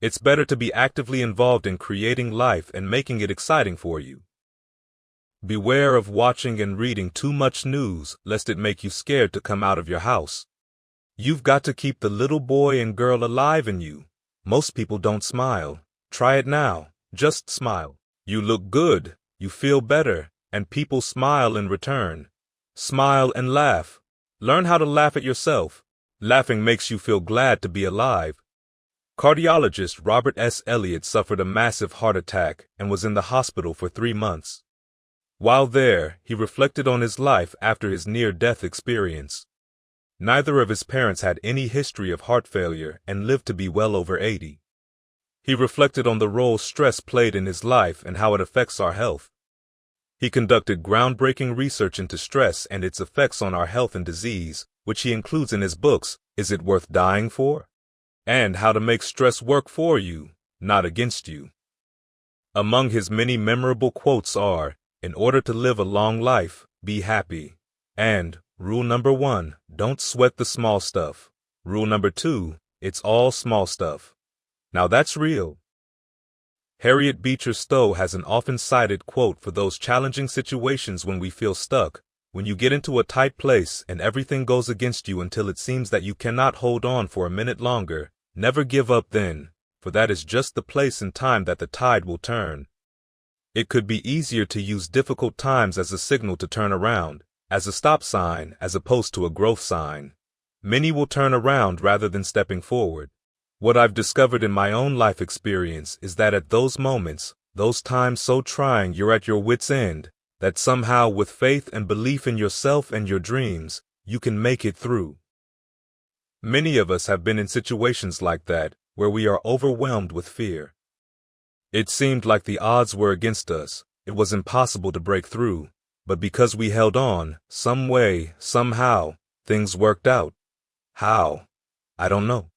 It's better to be actively involved in creating life and making it exciting for you. Beware of watching and reading too much news, lest it make you scared to come out of your house. You've got to keep the little boy and girl alive in you. Most people don't smile. Try it now. Just smile. You look good, you feel better, and people smile in return. Smile and laugh. Learn how to laugh at yourself. Laughing makes you feel glad to be alive. Cardiologist Robert S. Elliott suffered a massive heart attack and was in the hospital for 3 months. While there, he reflected on his life after his near-death experience. Neither of his parents had any history of heart failure and lived to be well over 80. He reflected on the role stress played in his life and how it affects our health. He conducted groundbreaking research into stress and its effects on our health and disease, which he includes in his books, Is It Worth Dying For? And How to Make Stress Work For You, Not Against You. Among his many memorable quotes are, "In order to live a long life, be happy," and Rule number 1, don't sweat the small stuff. Rule number 2, it's all small stuff. Now that's real. Harriet Beecher Stowe has an often cited quote for those challenging situations when we feel stuck, when you get into a tight place and everything goes against you until it seems that you cannot hold on for a minute longer. Never give up then, for that is just the place and time that the tide will turn. It could be easier to use difficult times as a signal to turn around, as a stop sign as opposed to a growth sign. Many will turn around rather than stepping forward. What I've discovered in my own life experience is that at those moments, those times so trying you're at your wit's end, that somehow with faith and belief in yourself and your dreams, you can make it through. Many of us have been in situations like that, where we are overwhelmed with fear. It seemed like the odds were against us, it was impossible to break through, but because we held on, some way, somehow, things worked out. How? I don't know.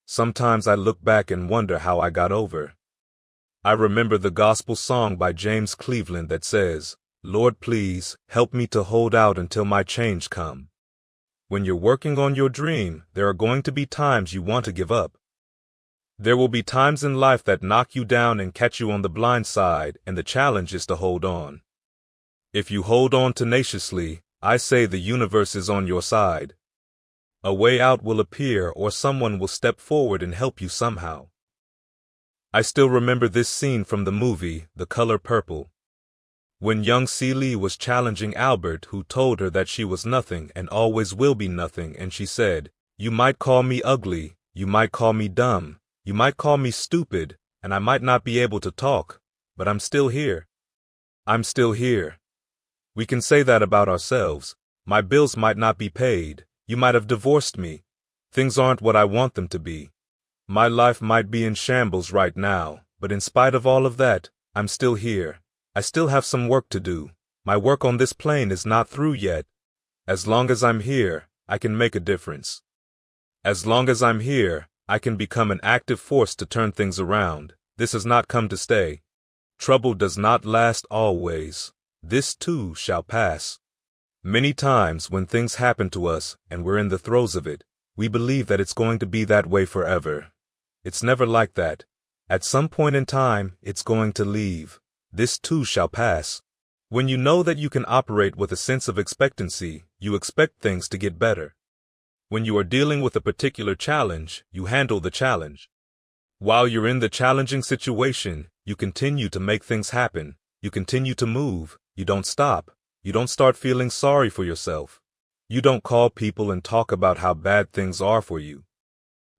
Sometimes I look back and wonder how I got over. I remember the gospel song by James Cleveland that says, "Lord, please, help me to hold out until my change come." When you're working on your dream, there are going to be times you want to give up. There will be times in life that knock you down and catch you on the blind side, and the challenge is to hold on. If you hold on tenaciously, I say the universe is on your side. A way out will appear or someone will step forward and help you somehow. I still remember this scene from the movie, The Color Purple. When young Celie was challenging Albert, who told her that she was nothing and always will be nothing, and she said, "You might call me ugly, you might call me dumb, you might call me stupid, and I might not be able to talk, but I'm still here. I'm still here." We can say that about ourselves. My bills might not be paid, you might have divorced me. Things aren't what I want them to be. My life might be in shambles right now, but in spite of all of that, I'm still here. I still have some work to do. My work on this plane is not through yet. As long as I'm here, I can make a difference. As long as I'm here, I can become an active force to turn things around. This has not come to stay. Trouble does not last always. This too shall pass. Many times when things happen to us and we're in the throes of it, we believe that it's going to be that way forever. It's never like that. At some point in time, it's going to leave. This too shall pass. When you know that you can operate with a sense of expectancy, you expect things to get better. When you are dealing with a particular challenge, you handle the challenge. While you're in the challenging situation, you continue to make things happen. You continue to move. You don't stop. You don't start feeling sorry for yourself. You don't call people and talk about how bad things are for you.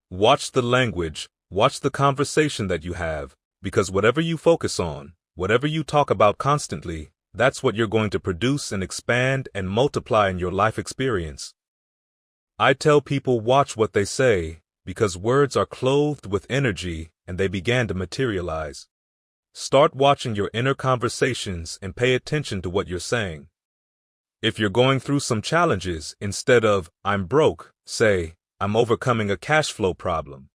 Watch the language, watch the conversation that you have, because whatever you focus on, whatever you talk about constantly, that's what you're going to produce and expand and multiply in your life experience. I tell people watch what they say, because words are clothed with energy and they begin to materialize. Start watching your inner conversations and pay attention to what you're saying. If you're going through some challenges, instead of, "I'm broke," say, "I'm overcoming a cash flow problem."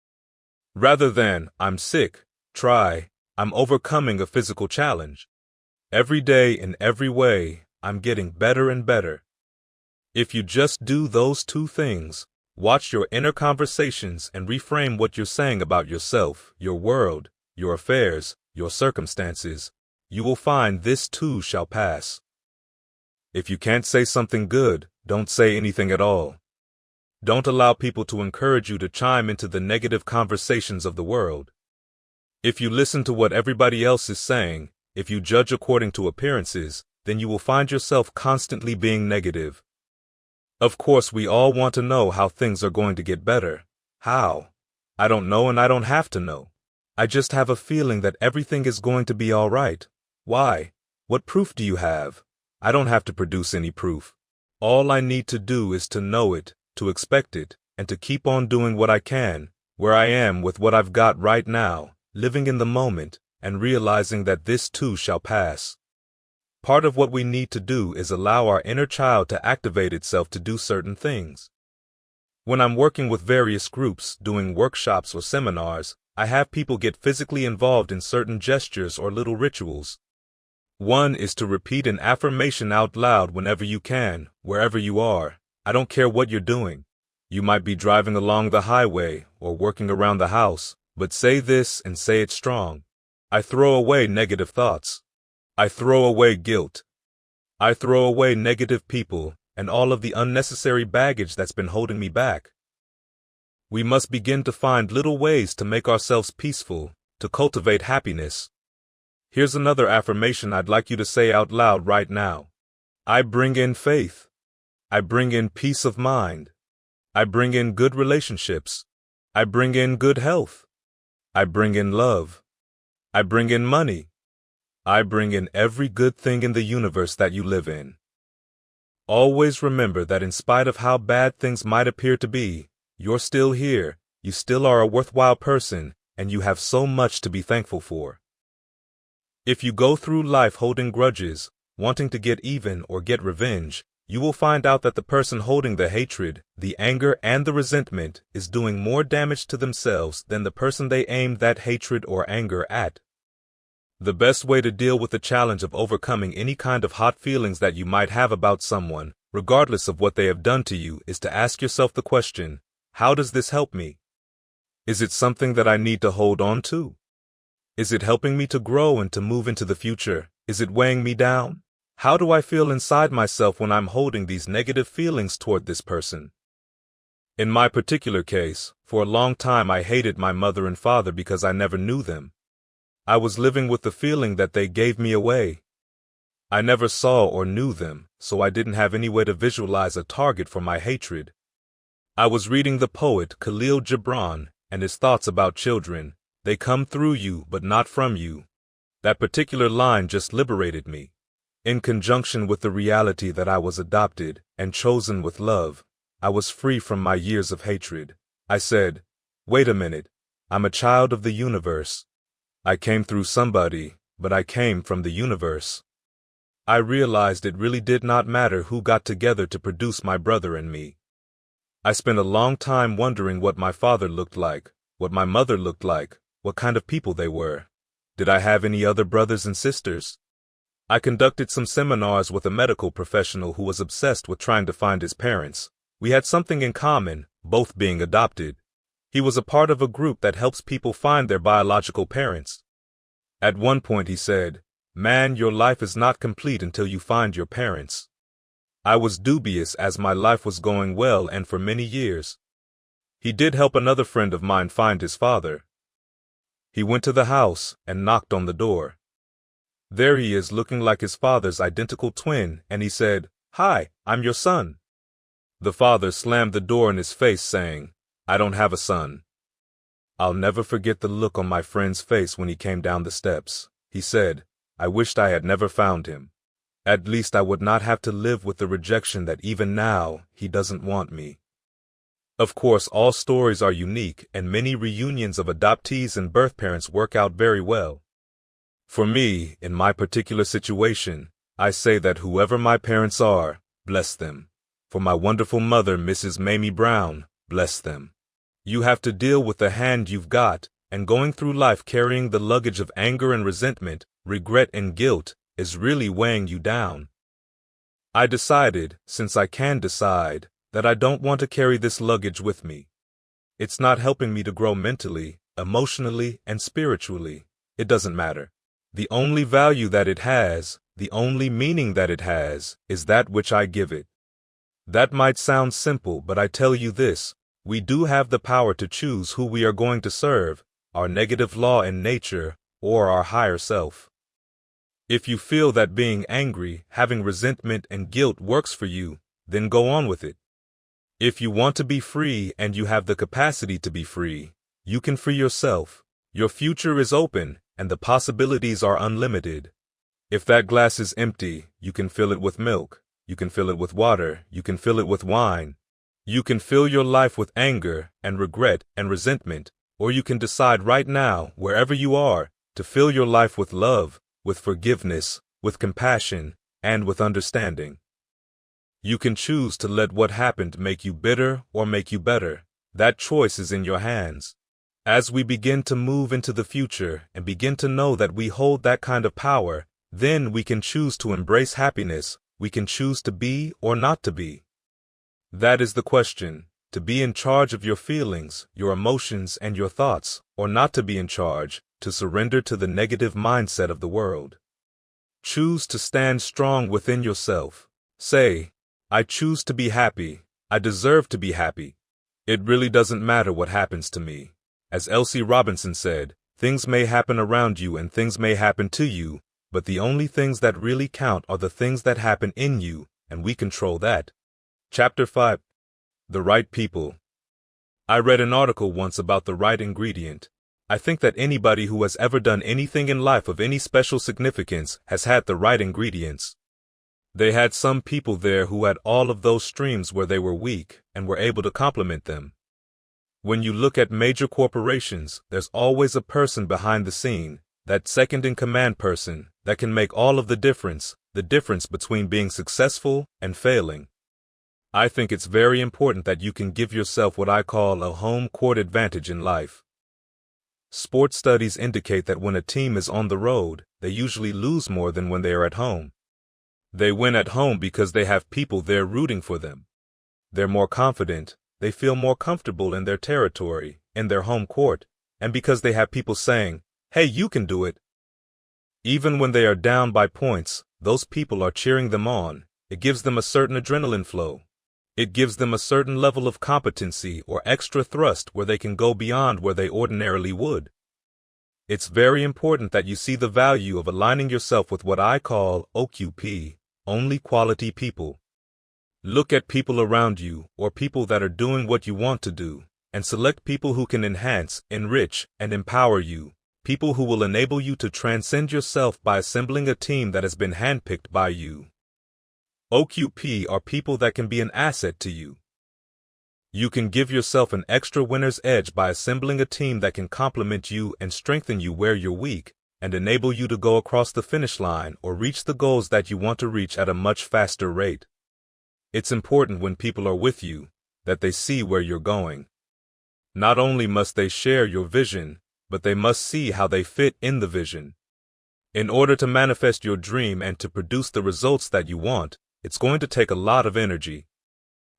Rather than, "I'm sick," try, "I'm overcoming a physical challenge." Every day in every way, I'm getting better and better. If you just do those two things, watch your inner conversations and reframe what you're saying about yourself, your world, your affairs, your circumstances, you will find this too shall pass. If you can't say something good, don't say anything at all. Don't allow people to encourage you to chime into the negative conversations of the world. If you listen to what everybody else is saying, if you judge according to appearances, then you will find yourself constantly being negative. Of course, we all want to know how things are going to get better. How? I don't know and I don't have to know. I just have a feeling that everything is going to be all right. Why? What proof do you have? I don't have to produce any proof. All I need to do is to know it, to expect it, and to keep on doing what I can, where I am with what I've got right now, living in the moment, and realizing that this too shall pass. Part of what we need to do is allow our inner child to activate itself to do certain things. When I'm working with various groups, doing workshops or seminars, I have people get physically involved in certain gestures or little rituals. One is to repeat an affirmation out loud whenever you can, wherever you are. I don't care what you're doing. You might be driving along the highway or working around the house, but say this and say it strong. I throw away negative thoughts. I throw away guilt. I throw away negative people and all of the unnecessary baggage that's been holding me back. We must begin to find little ways to make ourselves peaceful, to cultivate happiness. Here's another affirmation I'd like you to say out loud right now. I bring in faith. I bring in peace of mind. I bring in good relationships. I bring in good health. I bring in love. I bring in money. I bring in every good thing in the universe that you live in. Always remember that in spite of how bad things might appear to be, you're still here, you still are a worthwhile person, and you have so much to be thankful for. If you go through life holding grudges, wanting to get even or get revenge, you will find out that the person holding the hatred, the anger, and the resentment is doing more damage to themselves than the person they aimed that hatred or anger at. The best way to deal with the challenge of overcoming any kind of hot feelings that you might have about someone, regardless of what they have done to you, is to ask yourself the question, how does this help me? Is it something that I need to hold on to? Is it helping me to grow and to move into the future? Is it weighing me down? How do I feel inside myself when I'm holding these negative feelings toward this person? In my particular case, for a long time I hated my mother and father because I never knew them. I was living with the feeling that they gave me away. I never saw or knew them, so I didn't have any way to visualize a target for my hatred. I was reading the poet Khalil Gibran and his thoughts about children. They come through you, but not from you. That particular line just liberated me. In conjunction with the reality that I was adopted and chosen with love, I was free from my years of hatred. I said, wait a minute, I'm a child of the universe. I came through somebody, but I came from the universe. I realized it really did not matter who got together to produce my brother and me. I spent a long time wondering what my father looked like, what my mother looked like, what kind of people they were. Did I have any other brothers and sisters? I conducted some seminars with a medical professional who was obsessed with trying to find his parents. We had something in common, both being adopted. He was a part of a group that helps people find their biological parents. At one point he said, "Man, your life is not complete until you find your parents." I was dubious as my life was going well and for many years. He did help another friend of mine find his father. He went to the house and knocked on the door. There he is looking like his father's identical twin, and he said, "Hi, I'm your son." The father slammed the door in his face saying, "I don't have a son." I'll never forget the look on my friend's face when he came down the steps. He said, "I wished I had never found him. At least I would not have to live with the rejection that even now he doesn't want me." Of course, all stories are unique, and many reunions of adoptees and birth parents work out very well. For me, in my particular situation, I say that whoever my parents are, bless them. For my wonderful mother, Mrs. Mamie Brown, bless them. You have to deal with the hand you've got, and going through life carrying the luggage of anger and resentment, regret and guilt, is really weighing you down. I decided, since I can decide, that I don't want to carry this luggage with me. It's not helping me to grow mentally, emotionally, and spiritually. It doesn't matter. The only value that it has, the only meaning that it has, is that which I give it. That might sound simple, but I tell you this, we do have the power to choose who we are going to serve, our negative law in nature, or our higher self. If you feel that being angry, having resentment and guilt works for you, then go on with it. If you want to be free and you have the capacity to be free, you can free yourself. Your future is open, and the possibilities are unlimited. If that glass is empty, you can fill it with milk. You can fill it with water. You can fill it with wine. You can fill your life with anger and regret and resentment, or you can decide right now, wherever you are, to fill your life with love, with forgiveness, with compassion, and with understanding. You can choose to let what happened make you bitter or make you better. That choice is in your hands. As we begin to move into the future and begin to know that we hold that kind of power, then we can choose to embrace happiness. We can choose to be or not to be. That is the question, to be in charge of your feelings, your emotions, and your thoughts, or not to be in charge, to surrender to the negative mindset of the world. Choose to stand strong within yourself. Say, "I choose to be happy. I deserve to be happy. It really doesn't matter what happens to me." As Elsie Robinson said, things may happen around you and things may happen to you, but the only things that really count are the things that happen in you, and we control that. Chapter 5. The right people. I read an article once about the right ingredient. I think that anybody who has ever done anything in life of any special significance has had the right ingredients. They had some people there who had all of those streams where they were weak and were able to complement them. When you look at major corporations, there's always a person behind the scene, that second-in-command person, that can make all of the difference between being successful and failing. I think it's very important that you can give yourself what I call a home court advantage in life. Sports studies indicate that when a team is on the road, they usually lose more than when they are at home. They win at home because they have people there rooting for them. They're more confident, they feel more comfortable in their territory, in their home court, and because they have people saying, "Hey, you can do it." Even when they are down by points, those people are cheering them on. It gives them a certain adrenaline flow. It gives them a certain level of competency or extra thrust where they can go beyond where they ordinarily would. It's very important that you see the value of aligning yourself with what I call OQP, only quality people. Look at people around you or people that are doing what you want to do, and select people who can enhance, enrich, and empower you, people who will enable you to transcend yourself by assembling a team that has been handpicked by you. OQP are people that can be an asset to you. You can give yourself an extra winner's edge by assembling a team that can complement you and strengthen you where you're weak, and enable you to go across the finish line or reach the goals that you want to reach at a much faster rate. It's important when people are with you, that they see where you're going. Not only must they share your vision, but they must see how they fit in the vision. In order to manifest your dream and to produce the results that you want, it's going to take a lot of energy.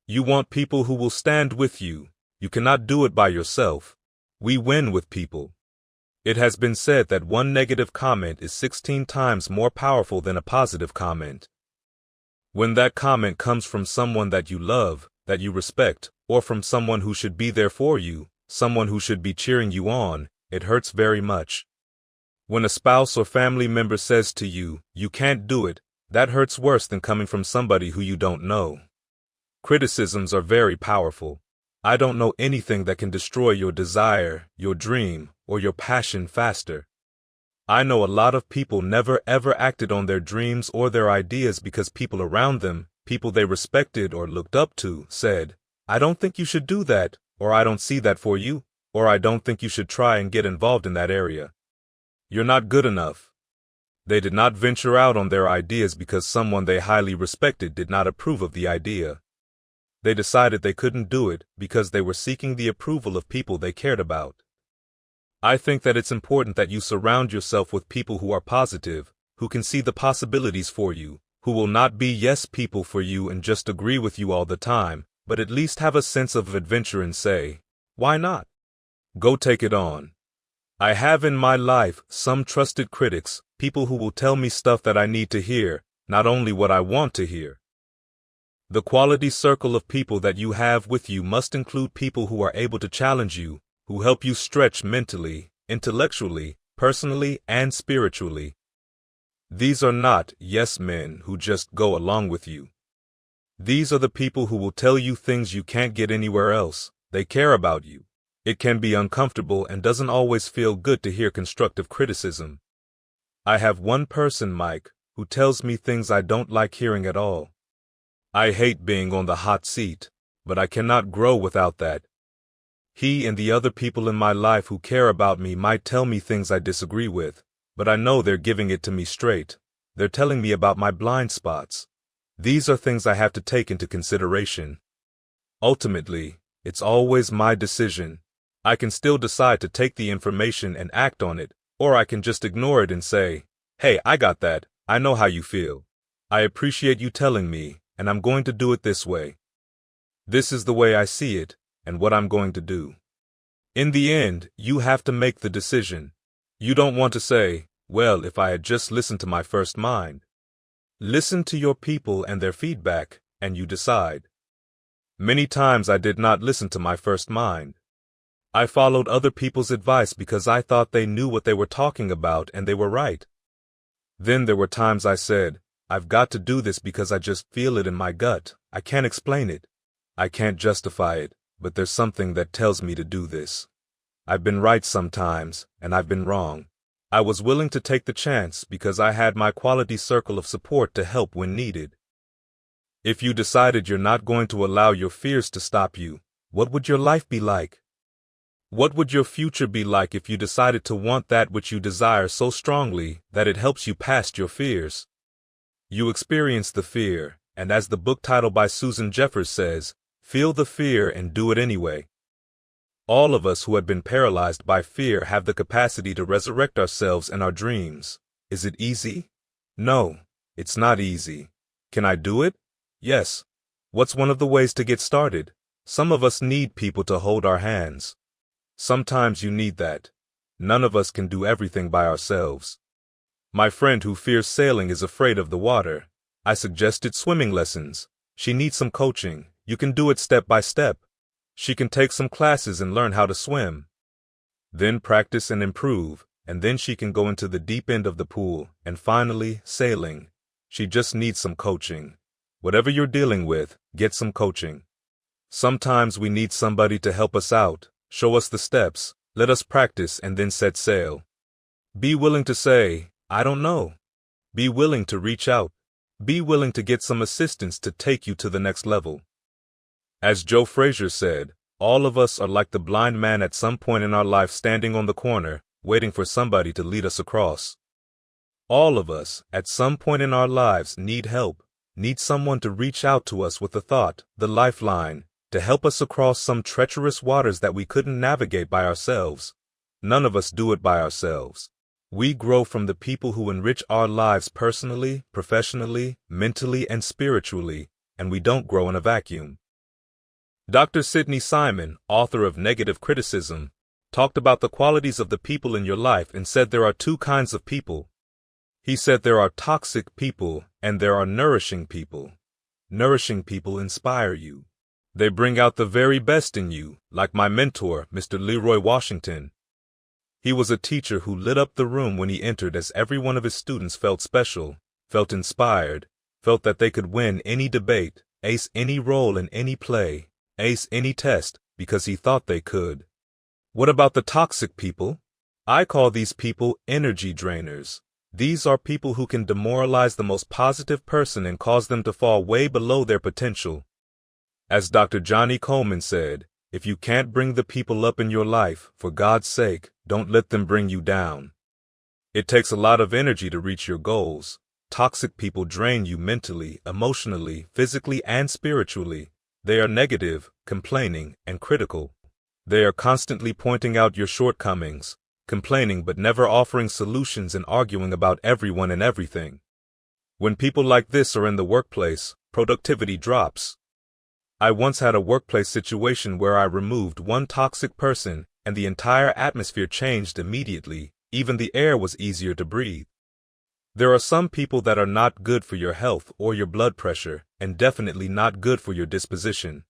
You want people who will stand with you. You cannot do it by yourself. We win with people. It has been said that one negative comment is 16 times more powerful than a positive comment. When that comment comes from someone that you love, that you respect, or from someone who should be there for you, someone who should be cheering you on, it hurts very much. When a spouse or family member says to you, "You can't do it," that hurts worse than coming from somebody who you don't know. Criticisms are very powerful. I don't know anything that can destroy your desire, your dream, or your passion faster. I know a lot of people never ever acted on their dreams or their ideas because people around them, people they respected or looked up to, said, "I don't think you should do that," or "I don't see that for you," or "I don't think you should try and get involved in that area. You're not good enough." They did not venture out on their ideas because someone they highly respected did not approve of the idea. They decided they couldn't do it because they were seeking the approval of people they cared about. I think that it's important that you surround yourself with people who are positive, who can see the possibilities for you, who will not be yes people for you and just agree with you all the time, but at least have a sense of adventure and say, "Why not? Go take it on." I have in my life some trusted critics, people who will tell me stuff that I need to hear, not only what I want to hear. The quality circle of people that you have with you must include people who are able to challenge you, who help you stretch mentally, intellectually, personally, and spiritually. These are not yes men who just go along with you. These are the people who will tell you things you can't get anywhere else. They care about you. It can be uncomfortable and doesn't always feel good to hear constructive criticism. I have one person, Mike, who tells me things I don't like hearing at all. I hate being on the hot seat, but I cannot grow without that. He and the other people in my life who care about me might tell me things I disagree with, but I know they're giving it to me straight. They're telling me about my blind spots. These are things I have to take into consideration. Ultimately, it's always my decision. I can still decide to take the information and act on it, or I can just ignore it and say, "Hey, I got that. I know how you feel. I appreciate you telling me, and I'm going to do it this way. This is the way I see it, and what I'm going to do." In the end, you have to make the decision. You don't want to say, "Well, if I had just listened to my first mind." Listen to your people and their feedback, and you decide. Many times I did not listen to my first mind. I followed other people's advice because I thought they knew what they were talking about and they were right. Then there were times I said, "I've got to do this because I just feel it in my gut. I can't explain it." I can't justify it, but there's something that tells me to do this. I've been right sometimes, and I've been wrong. I was willing to take the chance because I had my quality circle of support to help when needed. If you decided you're not going to allow your fears to stop you, what would your life be like? What would your future be like if you decided to want that which you desire so strongly that it helps you past your fears? You experience the fear, and as the book title by Susan Jeffers says, feel the fear and do it anyway. All of us who had been paralyzed by fear have the capacity to resurrect ourselves and our dreams. Is it easy? No, it's not easy. Can I do it? Yes. What's one of the ways to get started? Some of us need people to hold our hands. Sometimes you need that. None of us can do everything by ourselves. My friend who fears sailing is afraid of the water. I suggested swimming lessons. She needs some coaching. You can do it step by step. She can take some classes and learn how to swim. Then practice and improve, and then she can go into the deep end of the pool, and finally, sailing. She just needs some coaching. Whatever you're dealing with, get some coaching. Sometimes we need somebody to help us out, show us the steps, let us practice and then set sail. Be willing to say, I don't know. Be willing to reach out. Be willing to get some assistance to take you to the next level. As Joe Frazier said, all of us are like the blind man at some point in our life standing on the corner, waiting for somebody to lead us across. All of us, at some point in our lives, need help, need someone to reach out to us with the thought, the lifeline, to help us across some treacherous waters that we couldn't navigate by ourselves. None of us do it by ourselves. We grow from the people who enrich our lives personally, professionally, mentally, and spiritually, and we don't grow in a vacuum. Dr. Sidney Simon, author of Negative Criticism, talked about the qualities of the people in your life and said there are two kinds of people. He said there are toxic people and there are nourishing people. Nourishing people inspire you. They bring out the very best in you, like my mentor, Mr. Leroy Washington. He was a teacher who lit up the room when he entered as every one of his students felt special, felt inspired, felt that they could win any debate, ace any role in any play, ace any test, because he thought they could. What about the toxic people? I call these people energy drainers. These are people who can demoralize the most positive person and cause them to fall way below their potential. As Dr. Johnny Coleman said, if you can't bring the people up in your life, for God's sake, don't let them bring you down. It takes a lot of energy to reach your goals. Toxic people drain you mentally, emotionally, physically, and spiritually. They are negative, complaining, and critical. They are constantly pointing out your shortcomings, complaining but never offering solutions and arguing about everyone and everything. When people like this are in the workplace, productivity drops. I once had a workplace situation where I removed one toxic person and the entire atmosphere changed immediately. Even the air was easier to breathe. There are some people that are not good for your health or your blood pressure, and definitely not good for your disposition.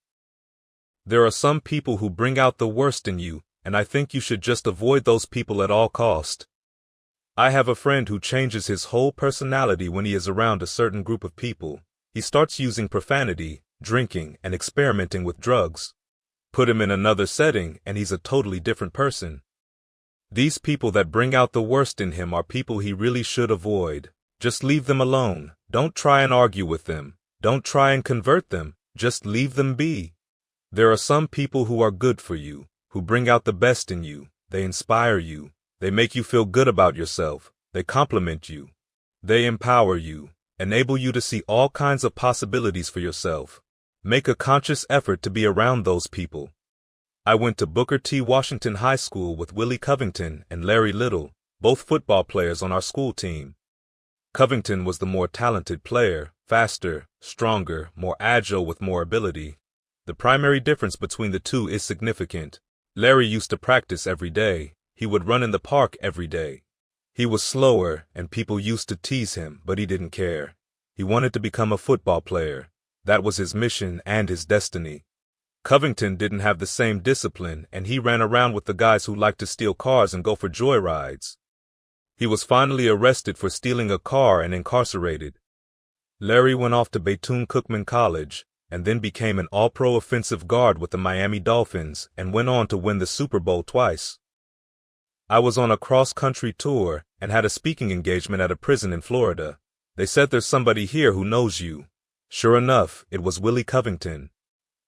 There are some people who bring out the worst in you, and I think you should just avoid those people at all cost. I have a friend who changes his whole personality when he is around a certain group of people. He starts using profanity, drinking, and experimenting with drugs. Put him in another setting, and he's a totally different person. These people that bring out the worst in him are people he really should avoid. Just leave them alone. Don't try and argue with them. Don't try and convert them. Just leave them be. There are some people who are good for you, who bring out the best in you. They inspire you. They make you feel good about yourself. They compliment you. They empower you, enable you to see all kinds of possibilities for yourself. Make a conscious effort to be around those people. I went to Booker T. Washington High School with Willie Covington and Larry Little, both football players on our school team. Covington was the more talented player, faster, stronger, more agile with more ability. The primary difference between the two is significant. Larry used to practice every day. He would run in the park every day. He was slower, and people used to tease him, but he didn't care. He wanted to become a football player. That was his mission and his destiny. Covington didn't have the same discipline, and he ran around with the guys who liked to steal cars and go for joyrides. He was finally arrested for stealing a car and incarcerated. Larry went off to Bethune-Cookman College, and then became an All-Pro offensive guard with the Miami Dolphins and went on to win the Super Bowl twice. I was on a cross-country tour and had a speaking engagement at a prison in Florida. They said there's somebody here who knows you. Sure enough, it was Willie Covington.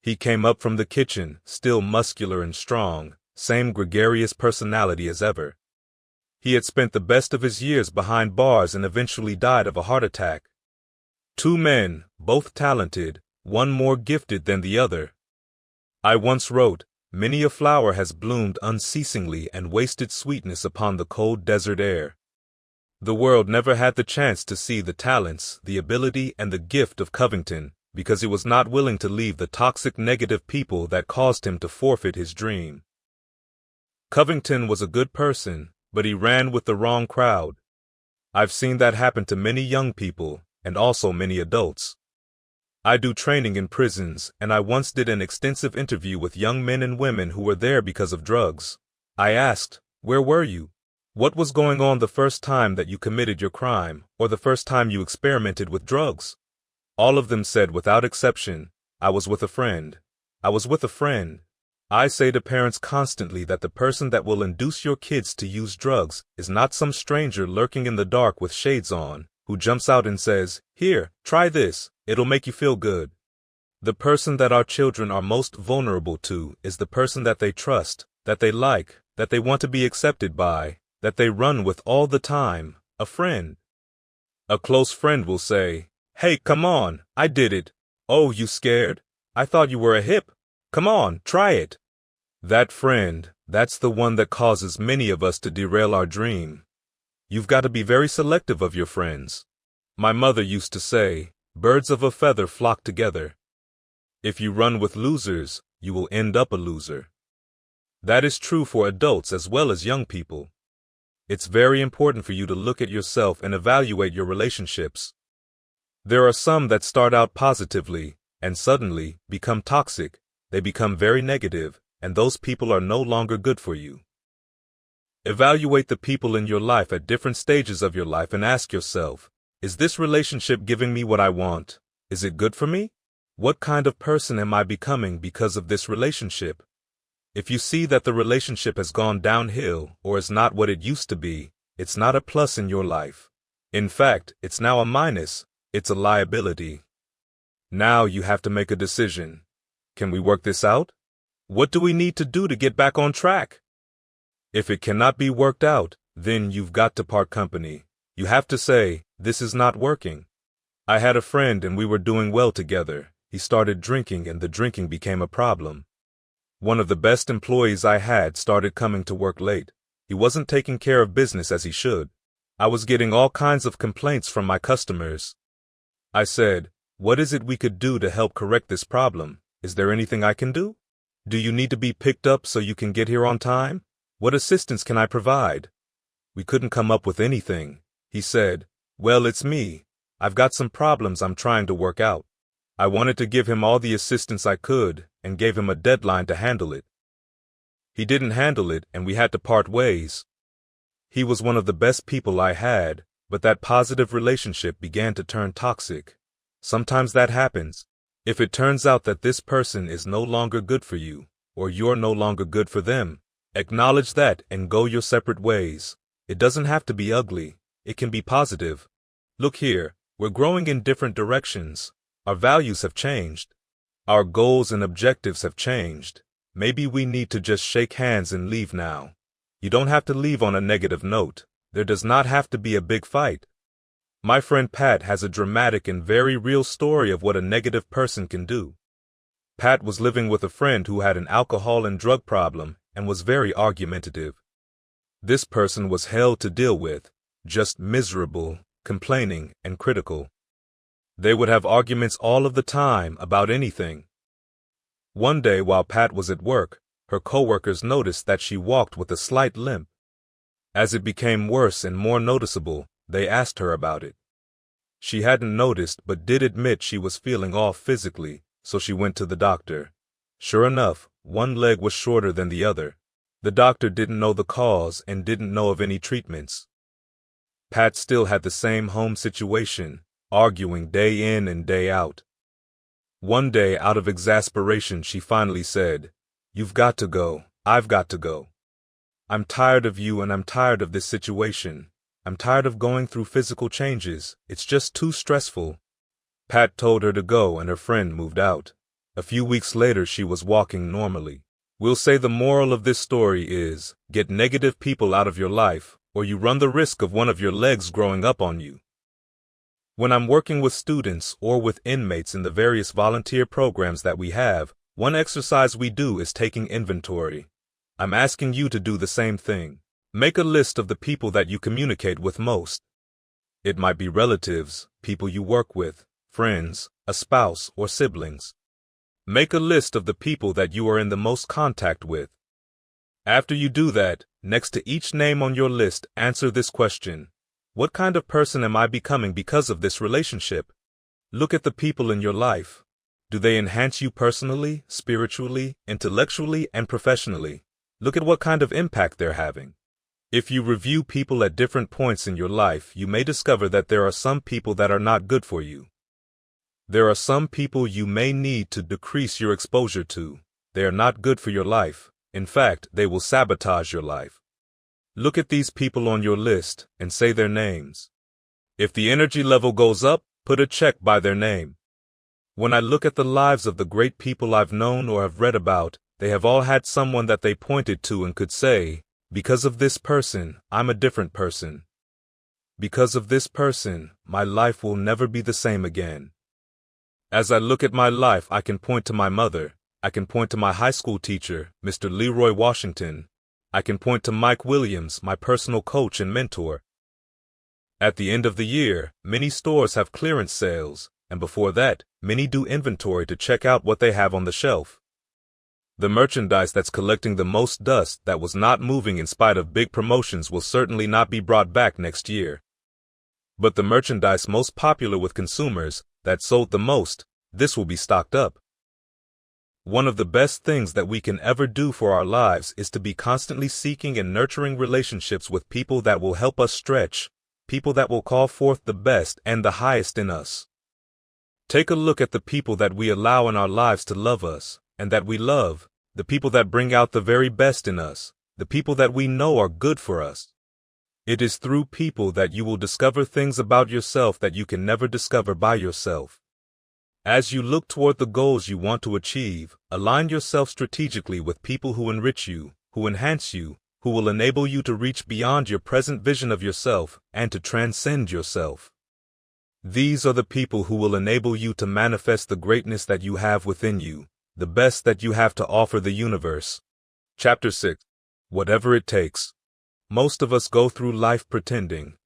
He came up from the kitchen, still muscular and strong, same gregarious personality as ever. He had spent the best of his years behind bars and eventually died of a heart attack. Two men, both talented, one more gifted than the other. I once wrote, "Many a flower has bloomed unceasingly and wasted sweetness upon the cold desert air." The world never had the chance to see the talents, the ability, and the gift of Covington because he was not willing to leave the toxic negative people that caused him to forfeit his dream. Covington was a good person, but he ran with the wrong crowd. I've seen that happen to many young people, and also many adults. I do training in prisons, and I once did an extensive interview with young men and women who were there because of drugs. I asked, "Where were you? What was going on the first time that you committed your crime, or the first time you experimented with drugs?" All of them said without exception, "I was with a friend. I was with a friend." I say to parents constantly that the person that will induce your kids to use drugs is not some stranger lurking in the dark with shades on, who jumps out and says, "Here, try this, it'll make you feel good." The person that our children are most vulnerable to is the person that they trust, that they like, that they want to be accepted by, that they run with all the time, a friend. A close friend will say, "Hey, come on, I did it. Oh, you scared? I thought you were a hip. Come on, try it." That friend, that's the one that causes many of us to derail our dream. You've got to be very selective of your friends. My mother used to say, "Birds of a feather flock together." If you run with losers, you will end up a loser. That is true for adults as well as young people. It's very important for you to look at yourself and evaluate your relationships. There are some that start out positively and suddenly become toxic. They become very negative, and those people are no longer good for you. Evaluate the people in your life at different stages of your life and ask yourself, is this relationship giving me what I want? Is it good for me? What kind of person am I becoming because of this relationship? If you see that the relationship has gone downhill or is not what it used to be, it's not a plus in your life. In fact, it's now a minus. It's a liability. Now you have to make a decision. Can we work this out? What do we need to do to get back on track? If it cannot be worked out, then you've got to part company. You have to say, "This is not working." I had a friend and we were doing well together. He started drinking and the drinking became a problem. One of the best employees I had started coming to work late. He wasn't taking care of business as he should. I was getting all kinds of complaints from my customers. I said, "What is it we could do to help correct this problem? Is there anything I can do? Do you need to be picked up so you can get here on time? What assistance can I provide?" We couldn't come up with anything. He said, "Well, it's me. I've got some problems I'm trying to work out." I wanted to give him all the assistance I could and gave him a deadline to handle it. He didn't handle it and we had to part ways. He was one of the best people I had, but that positive relationship began to turn toxic. Sometimes that happens. If it turns out that this person is no longer good for you, or you're no longer good for them, acknowledge that and go your separate ways. It doesn't have to be ugly. It can be positive. Look here, we're growing in different directions. Our values have changed. Our goals and objectives have changed. Maybe we need to just shake hands and leave now. You don't have to leave on a negative note. There does not have to be a big fight. My friend Pat has a dramatic and very real story of what a negative person can do. Pat was living with a friend who had an alcohol and drug problem and was very argumentative. This person was hell to deal with, just miserable, complaining, and critical. They would have arguments all of the time about anything. One day while Pat was at work, her coworkers noticed that she walked with a slight limp. As it became worse and more noticeable, they asked her about it. She hadn't noticed but did admit she was feeling off physically, so she went to the doctor. Sure enough, one leg was shorter than the other. The doctor didn't know the cause and didn't know of any treatments. Pat still had the same home situation, arguing day in and day out. One day, out of exasperation, she finally said, "You've got to go. I've got to go. I'm tired of you and I'm tired of this situation. I'm tired of going through physical changes. It's just too stressful." Pat told her to go and her friend moved out. A few weeks later, she was walking normally. We'll say the moral of this story is, get negative people out of your life, or you run the risk of one of your legs growing up on you. When I'm working with students or with inmates in the various volunteer programs that we have, one exercise we do is taking inventory. I'm asking you to do the same thing. Make a list of the people that you communicate with most. It might be relatives, people you work with, friends, a spouse, or siblings. Make a list of the people that you are in the most contact with. After you do that, next to each name on your list, answer this question. What kind of person am I becoming because of this relationship? Look at the people in your life. Do they enhance you personally, spiritually, intellectually, and professionally? Look at what kind of impact they're having. If you review people at different points in your life, you may discover that there are some people that are not good for you. There are some people you may need to decrease your exposure to. They are not good for your life. In fact, they will sabotage your life. Look at these people on your list and say their names. If the energy level goes up, put a check by their name. When I look at the lives of the great people I've known or have read about, they have all had someone that they pointed to and could say, because of this person, I'm a different person. Because of this person, my life will never be the same again. As I look at my life, I can point to my mother. I can point to my high school teacher, Mr. Leroy Washington. I can point to Mike Williams, my personal coach and mentor. At the end of the year, many stores have clearance sales, and before that, many do inventory to check out what they have on the shelf. The merchandise that's collecting the most dust, that was not moving in spite of big promotions, will certainly not be brought back next year. But the merchandise most popular with consumers, that sold the most, this will be stocked up. One of the best things that we can ever do for our lives is to be constantly seeking and nurturing relationships with people that will help us stretch, people that will call forth the best and the highest in us. Take a look at the people that we allow in our lives to love us, and that we love, the people that bring out the very best in us, the people that we know are good for us. It is through people that you will discover things about yourself that you can never discover by yourself. As you look toward the goals you want to achieve, align yourself strategically with people who enrich you, who enhance you, who will enable you to reach beyond your present vision of yourself and to transcend yourself. These are the people who will enable you to manifest the greatness that you have within you, the best that you have to offer the universe. Chapter 6. Whatever it takes. Most of us go through life pretending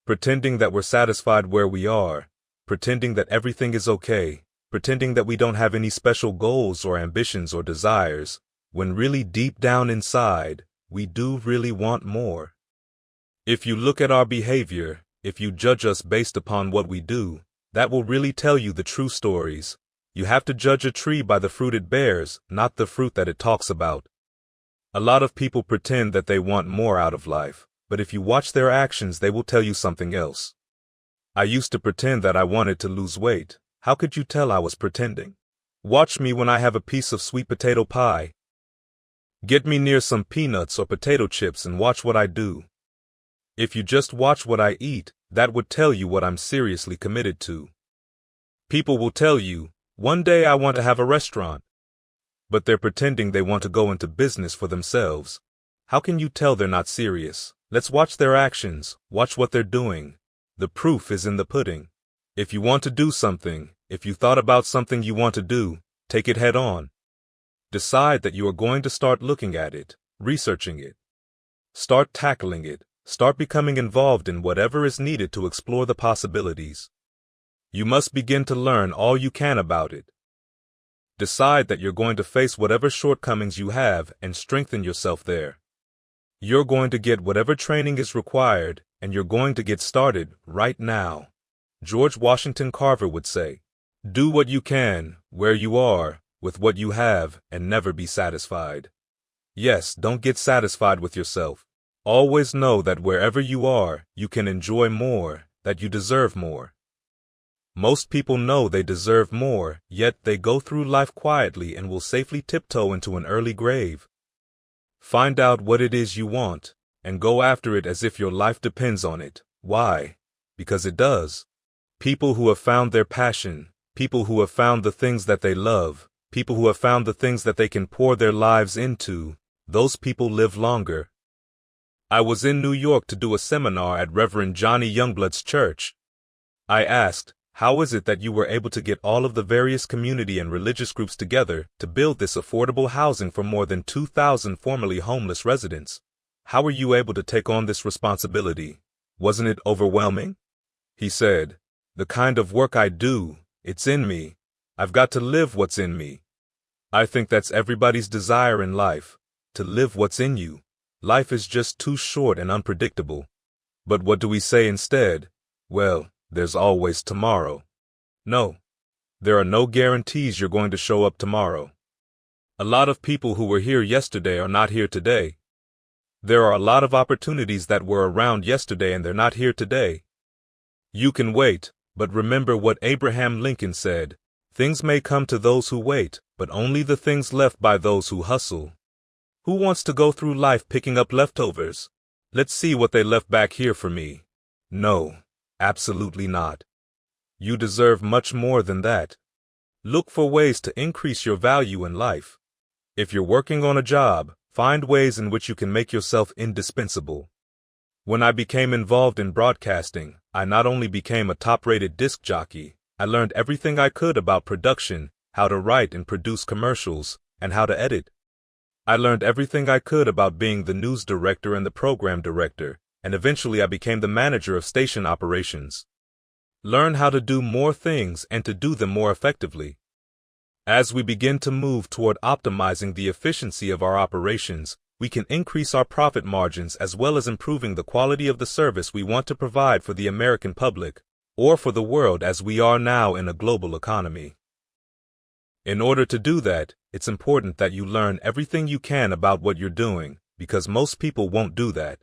that we're satisfied where we are, pretending that everything is okay, pretending that we don't have any special goals or ambitions or desires, when really deep down inside, we do really want more. If you look at our behavior, if you judge us based upon what we do, that will really tell you the true stories. You have to judge a tree by the fruit it bears, not the fruit that it talks about. A lot of people pretend that they want more out of life, but if you watch their actions, they will tell you something else. I used to pretend that I wanted to lose weight. How could you tell I was pretending? Watch me when I have a piece of sweet potato pie. Get me near some peanuts or potato chips and watch what I do. If you just watch what I eat, that would tell you what I'm seriously committed to. People will tell you, one day I want to have a restaurant. But they're pretending they want to go into business for themselves. How can you tell they're not serious? Let's watch their actions, watch what they're doing. The proof is in the pudding. If you want to do something, if you thought about something you want to do, take it head on. Decide that you are going to start looking at it, researching it. Start tackling it, start becoming involved in whatever is needed to explore the possibilities. You must begin to learn all you can about it. Decide that you're going to face whatever shortcomings you have and strengthen yourself there. You're going to get whatever training is required, and you're going to get started right now. George Washington Carver would say, "Do what you can, where you are, with what you have, and never be satisfied." Yes, don't get satisfied with yourself. Always know that wherever you are, you can enjoy more, that you deserve more. Most people know they deserve more, yet they go through life quietly and will safely tiptoe into an early grave. Find out what it is you want, and go after it as if your life depends on it. Why? Because it does. People who have found their passion, people who have found the things that they love, people who have found the things that they can pour their lives into, those people live longer. I was in New York to do a seminar at Reverend Johnny Youngblood's church. I asked, how is it that you were able to get all of the various community and religious groups together to build this affordable housing for more than 2,000 formerly homeless residents? How were you able to take on this responsibility? Wasn't it overwhelming? He said, the kind of work I do, it's in me. I've got to live what's in me. I think that's everybody's desire in life, to live what's in you. Life is just too short and unpredictable. But what do we say instead? Well, there's always tomorrow. No, there are no guarantees you're going to show up tomorrow. A lot of people who were here yesterday are not here today. There are a lot of opportunities that were around yesterday and they're not here today. You can wait, but remember what Abraham Lincoln said, things may come to those who wait, but only the things left by those who hustle. Who wants to go through life picking up leftovers? Let's see what they left back here for me. No. Absolutely not. You deserve much more than that. Look for ways to increase your value in life. If you're working on a job, find ways in which you can make yourself indispensable. When I became involved in broadcasting, I not only became a top-rated disc jockey, I learned everything I could about production, how to write and produce commercials, and how to edit. I learned everything I could about being the news director and the program director, and eventually I became the manager of station operations. Learn how to do more things and to do them more effectively. As we begin to move toward optimizing the efficiency of our operations, we can increase our profit margins as well as improving the quality of the service we want to provide for the American public, or for the world as we are now in a global economy. In order to do that, it's important that you learn everything you can about what you're doing, because most people won't do that.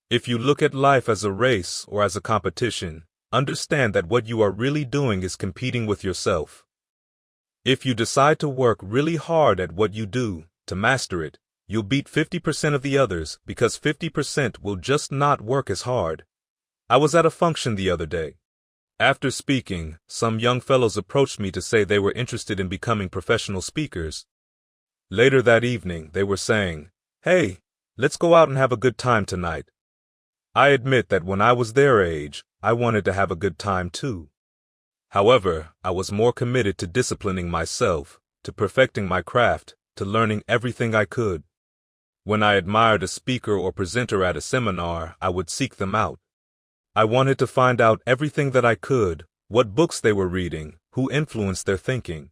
If you look at life as a race or as a competition, understand that what you are really doing is competing with yourself. If you decide to work really hard at what you do, to master it, you'll beat 50% of the others because 50% will just not work as hard. I was at a function the other day. After speaking, some young fellows approached me to say they were interested in becoming professional speakers. Later that evening, they were saying, "Hey, let's go out and have a good time tonight." I admit that when I was their age, I wanted to have a good time too. However, I was more committed to disciplining myself, to perfecting my craft, to learning everything I could. When I admired a speaker or presenter at a seminar, I would seek them out. I wanted to find out everything that I could, what books they were reading, who influenced their thinking.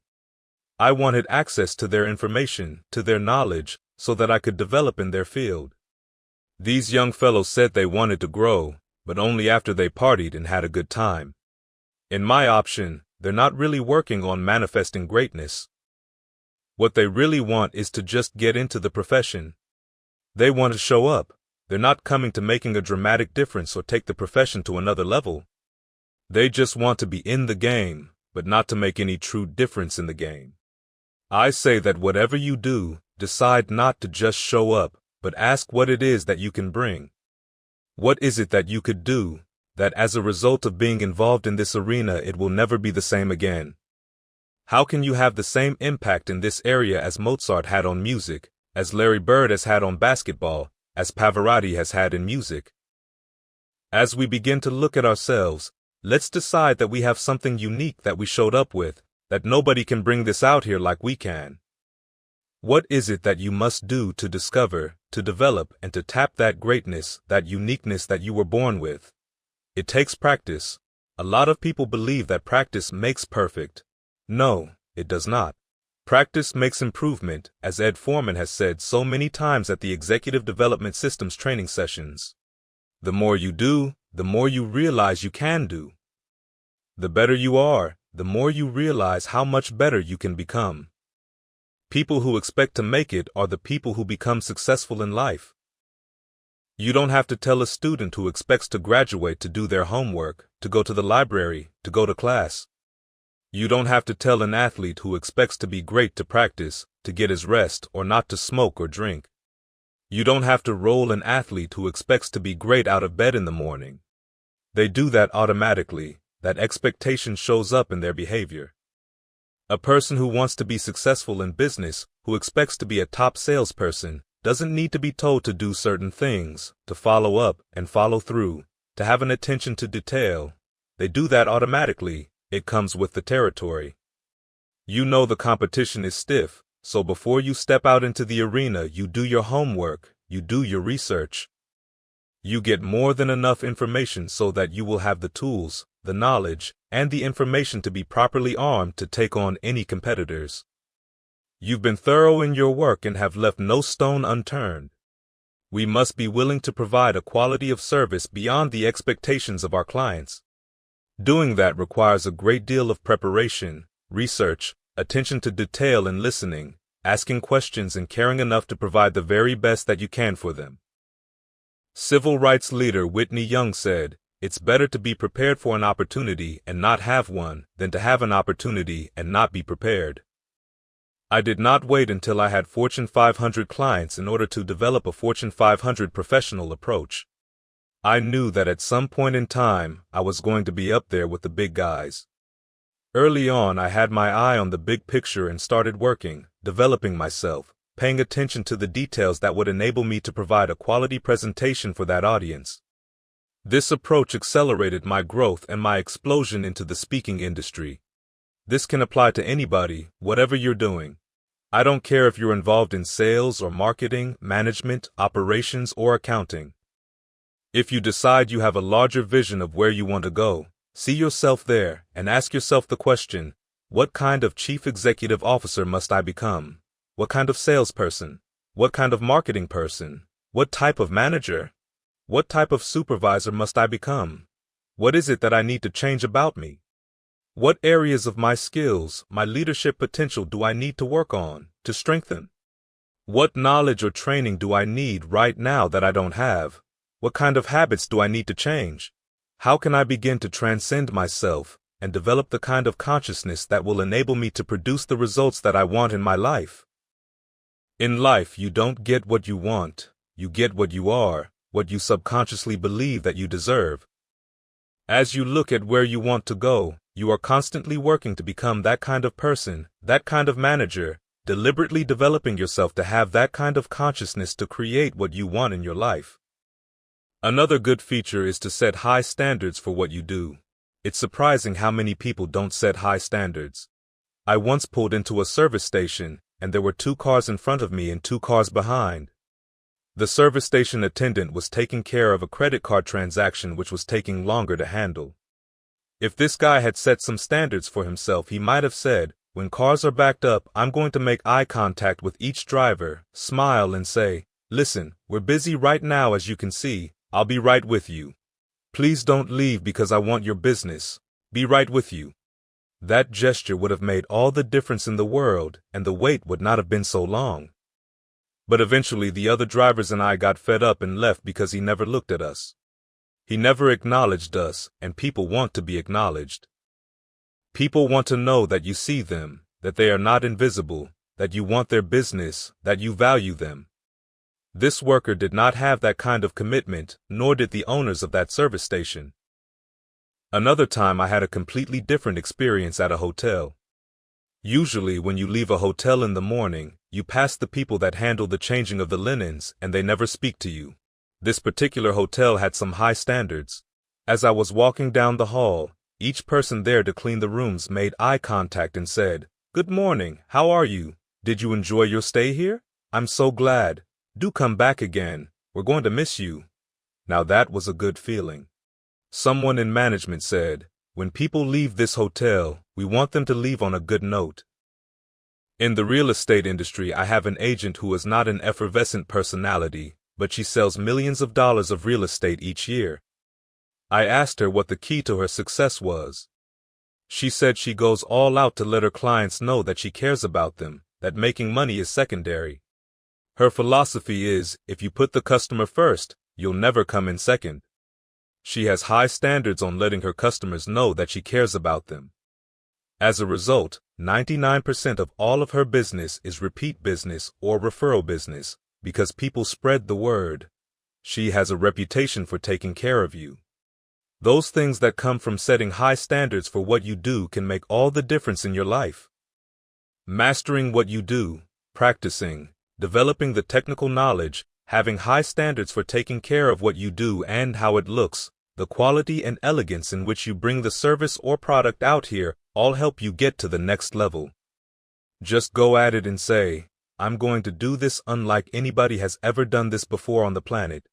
I wanted access to their information, to their knowledge, so that I could develop in their field. These young fellows said they wanted to grow, but only after they partied and had a good time. In my option, they're not really working on manifesting greatness. What they really want is to just get into the profession. They want to show up. They're not coming to making a dramatic difference or take the profession to another level. They just want to be in the game, but not to make any true difference in the game. I say that whatever you do, decide not to just show up, but ask what it is that you can bring. What is it that you could do, that as a result of being involved in this arena it will never be the same again? How can you have the same impact in this area as Mozart had on music, as Larry Bird has had on basketball, as Pavarotti has had in music? As we begin to look at ourselves, let's decide that we have something unique that we showed up with, that nobody can bring this out here like we can. What is it that you must do to discover, to develop, and to tap that greatness, that uniqueness that you were born with? It takes practice. A lot of people believe that practice makes perfect. No, it does not. Practice makes improvement, as Ed Foreman has said so many times at the Executive Development Systems training sessions. The more you do, the more you realize you can do. The better you are, the more you realize how much better you can become. People who expect to make it are the people who become successful in life. You don't have to tell a student who expects to graduate to do their homework, to go to the library, to go to class. You don't have to tell an athlete who expects to be great to practice, to get his rest, or not to smoke or drink. You don't have to roll an athlete who expects to be great out of bed in the morning. They do that automatically. That expectation shows up in their behavior. A person who wants to be successful in business, who expects to be a top salesperson, doesn't need to be told to do certain things, to follow up and follow through, to have an attention to detail. They do that automatically. It comes with the territory. You know the competition is stiff, so before you step out into the arena, you do your homework, you do your research. You get more than enough information so that you will have the tools, the knowledge, and the information to be properly armed to take on any competitors. You've been thorough in your work and have left no stone unturned. We must be willing to provide a quality of service beyond the expectations of our clients. Doing that requires a great deal of preparation, research, attention to detail and listening, asking questions and caring enough to provide the very best that you can for them. Civil rights leader Whitney Young said, "It's better to be prepared for an opportunity and not have one than to have an opportunity and not be prepared." I did not wait until I had Fortune 500 clients in order to develop a Fortune 500 professional approach. I knew that at some point in time, I was going to be up there with the big guys. Early on, I had my eye on the big picture and started working, developing myself, paying attention to the details that would enable me to provide a quality presentation for that audience. This approach accelerated my growth and my explosion into the speaking industry. This can apply to anybody, whatever you're doing. I don't care if you're involved in sales or marketing, management, operations, or accounting. If you decide you have a larger vision of where you want to go, see yourself there and ask yourself the question, what kind of chief executive officer must I become? What kind of salesperson? What kind of marketing person? What type of manager? What type of supervisor must I become? What is it that I need to change about me? What areas of my skills, my leadership potential do I need to work on, to strengthen? What knowledge or training do I need right now that I don't have? What kind of habits do I need to change? How can I begin to transcend myself and develop the kind of consciousness that will enable me to produce the results that I want in my life? In life, you don't get what you want, you get what you are, what you subconsciously believe that you deserve. As you look at where you want to go, you are constantly working to become that kind of person, that kind of manager, deliberately developing yourself to have that kind of consciousness to create what you want in your life. Another good feature is to set high standards for what you do. It's surprising how many people don't set high standards. I once pulled into a service station, and there were 2 cars in front of me and 2 cars behind. The service station attendant was taking care of a credit card transaction which was taking longer to handle. If this guy had set some standards for himself, he might have said, when cars are backed up, I'm going to make eye contact with each driver, smile and say, "Listen, we're busy right now as you can see. I'll be right with you. Please don't leave because I want your business. Be right with you." That gesture would have made all the difference in the world, and the wait would not have been so long. But eventually the other drivers and I got fed up and left because he never looked at us. He never acknowledged us, and people want to be acknowledged. People want to know that you see them, that they are not invisible, that you want their business, that you value them. This worker did not have that kind of commitment, nor did the owners of that service station. Another time I had a completely different experience at a hotel. Usually when you leave a hotel in the morning, you pass the people that handle the changing of the linens, and they never speak to you. This particular hotel had some high standards. As I was walking down the hall, each person there to clean the rooms made eye contact and said, "Good morning, how are you? Did you enjoy your stay here? I'm so glad. Do come back again. We're going to miss you." Now that was a good feeling. Someone in management said, "When people leave this hotel, we want them to leave on a good note." In the real estate industry, I have an agent who is not an effervescent personality, but she sells millions of dollars of real estate each year. I asked her what the key to her success was. She said she goes all out to let her clients know that she cares about them, that making money is secondary. Her philosophy is, if you put the customer first, you'll never come in second. She has high standards on letting her customers know that she cares about them. As a result, 99% of all of her business is repeat business or referral business because people spread the word. She has a reputation for taking care of you. Those things that come from setting high standards for what you do can make all the difference in your life. Mastering what you do, practicing, developing the technical knowledge, having high standards for taking care of what you do and how it looks, the quality and elegance in which you bring the service or product out here all help you get to the next level. Just go at it and say, I'm going to do this unlike anybody has ever done this before on the planet.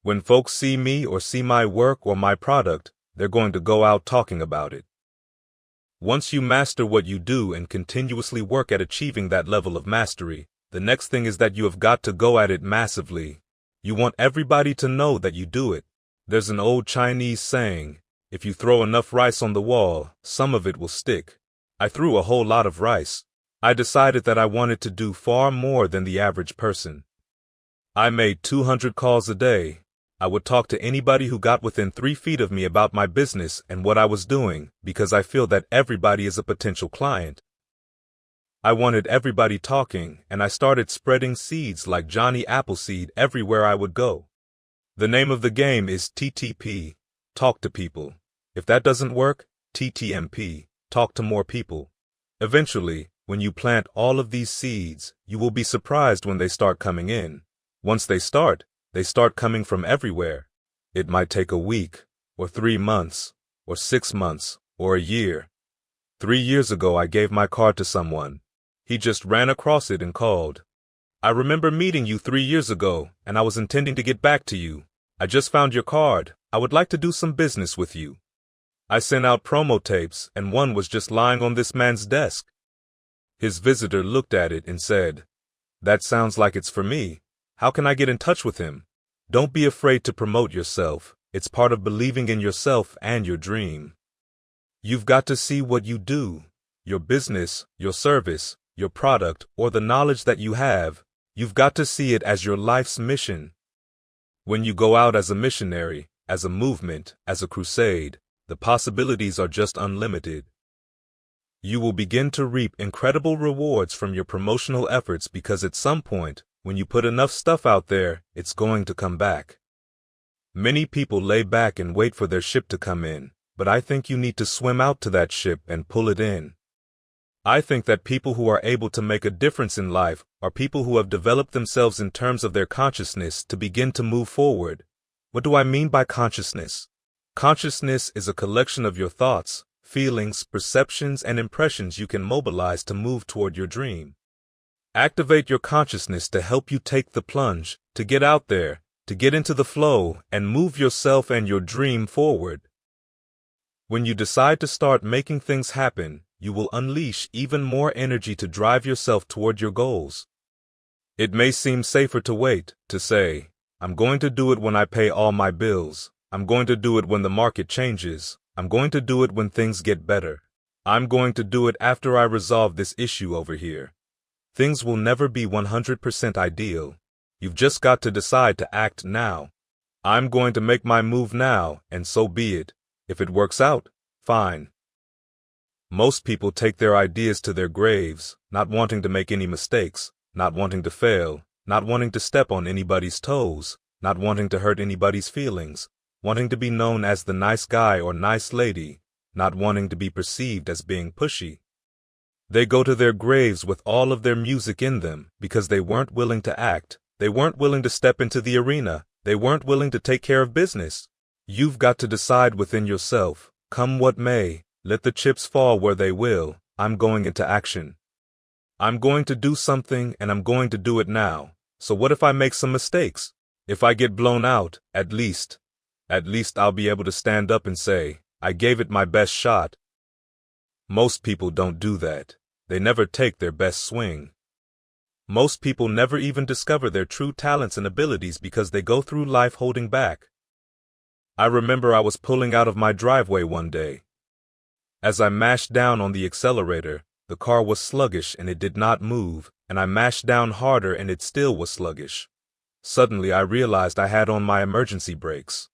When folks see me or see my work or my product, they're going to go out talking about it. Once you master what you do and continuously work at achieving that level of mastery, the next thing is that you have got to go at it massively. You want everybody to know that you do it. There's an old Chinese saying, if you throw enough rice on the wall, some of it will stick. I threw a whole lot of rice. I decided that I wanted to do far more than the average person. I made 200 calls a day. I would talk to anybody who got within 3 feet of me about my business and what I was doing because I feel that everybody is a potential client. I wanted everybody talking, and I started spreading seeds like Johnny Appleseed everywhere I would go. The name of the game is TTP, talk to people. If that doesn't work, TTMP, talk to more people. Eventually, when you plant all of these seeds, you will be surprised when they start coming in. Once they start coming from everywhere. It might take a week, or 3 months, or 6 months, or a year. 3 years ago, I gave my card to someone. He just ran across it and called. I remember meeting you 3 years ago, and I was intending to get back to you. I just found your card. I would like to do some business with you. I sent out promo tapes, and one was just lying on this man's desk. His visitor looked at it and said, "That sounds like it's for me. How can I get in touch with him?" Don't be afraid to promote yourself. It's part of believing in yourself and your dream. You've got to see what you do, your business, your service, your product, or the knowledge that you have. You've got to see it as your life's mission. When you go out as a missionary, as a movement, as a crusade, the possibilities are just unlimited. You will begin to reap incredible rewards from your promotional efforts because at some point, when you put enough stuff out there, it's going to come back. Many people lay back and wait for their ship to come in, but I think you need to swim out to that ship and pull it in. I think that people who are able to make a difference in life are people who have developed themselves in terms of their consciousness to begin to move forward. What do I mean by consciousness? Consciousness is a collection of your thoughts, feelings, perceptions, and impressions you can mobilize to move toward your dream. Activate your consciousness to help you take the plunge, to get out there, to get into the flow, and move yourself and your dream forward. When you decide to start making things happen, you will unleash even more energy to drive yourself toward your goals. It may seem safer to wait, to say, I'm going to do it when I pay all my bills. I'm going to do it when the market changes. I'm going to do it when things get better. I'm going to do it after I resolve this issue over here. Things will never be 100% ideal. You've just got to decide to act now. I'm going to make my move now, and so be it. If it works out, fine. Most people take their ideas to their graves, not wanting to make any mistakes, not wanting to fail, not wanting to step on anybody's toes, not wanting to hurt anybody's feelings, wanting to be known as the nice guy or nice lady, not wanting to be perceived as being pushy. They go to their graves with all of their music in them because they weren't willing to act, they weren't willing to step into the arena, they weren't willing to take care of business. You've got to decide within yourself, come what may, let the chips fall where they will, I'm going into action. I'm going to do something and I'm going to do it now. So what if I make some mistakes? If I get blown out, at least I'll be able to stand up and say, I gave it my best shot. Most people don't do that. They never take their best swing. Most people never even discover their true talents and abilities because they go through life holding back. I remember I was pulling out of my driveway one day. As I mashed down on the accelerator, the car was sluggish and it did not move, and I mashed down harder and it still was sluggish. Suddenly I realized I had on my emergency brakes.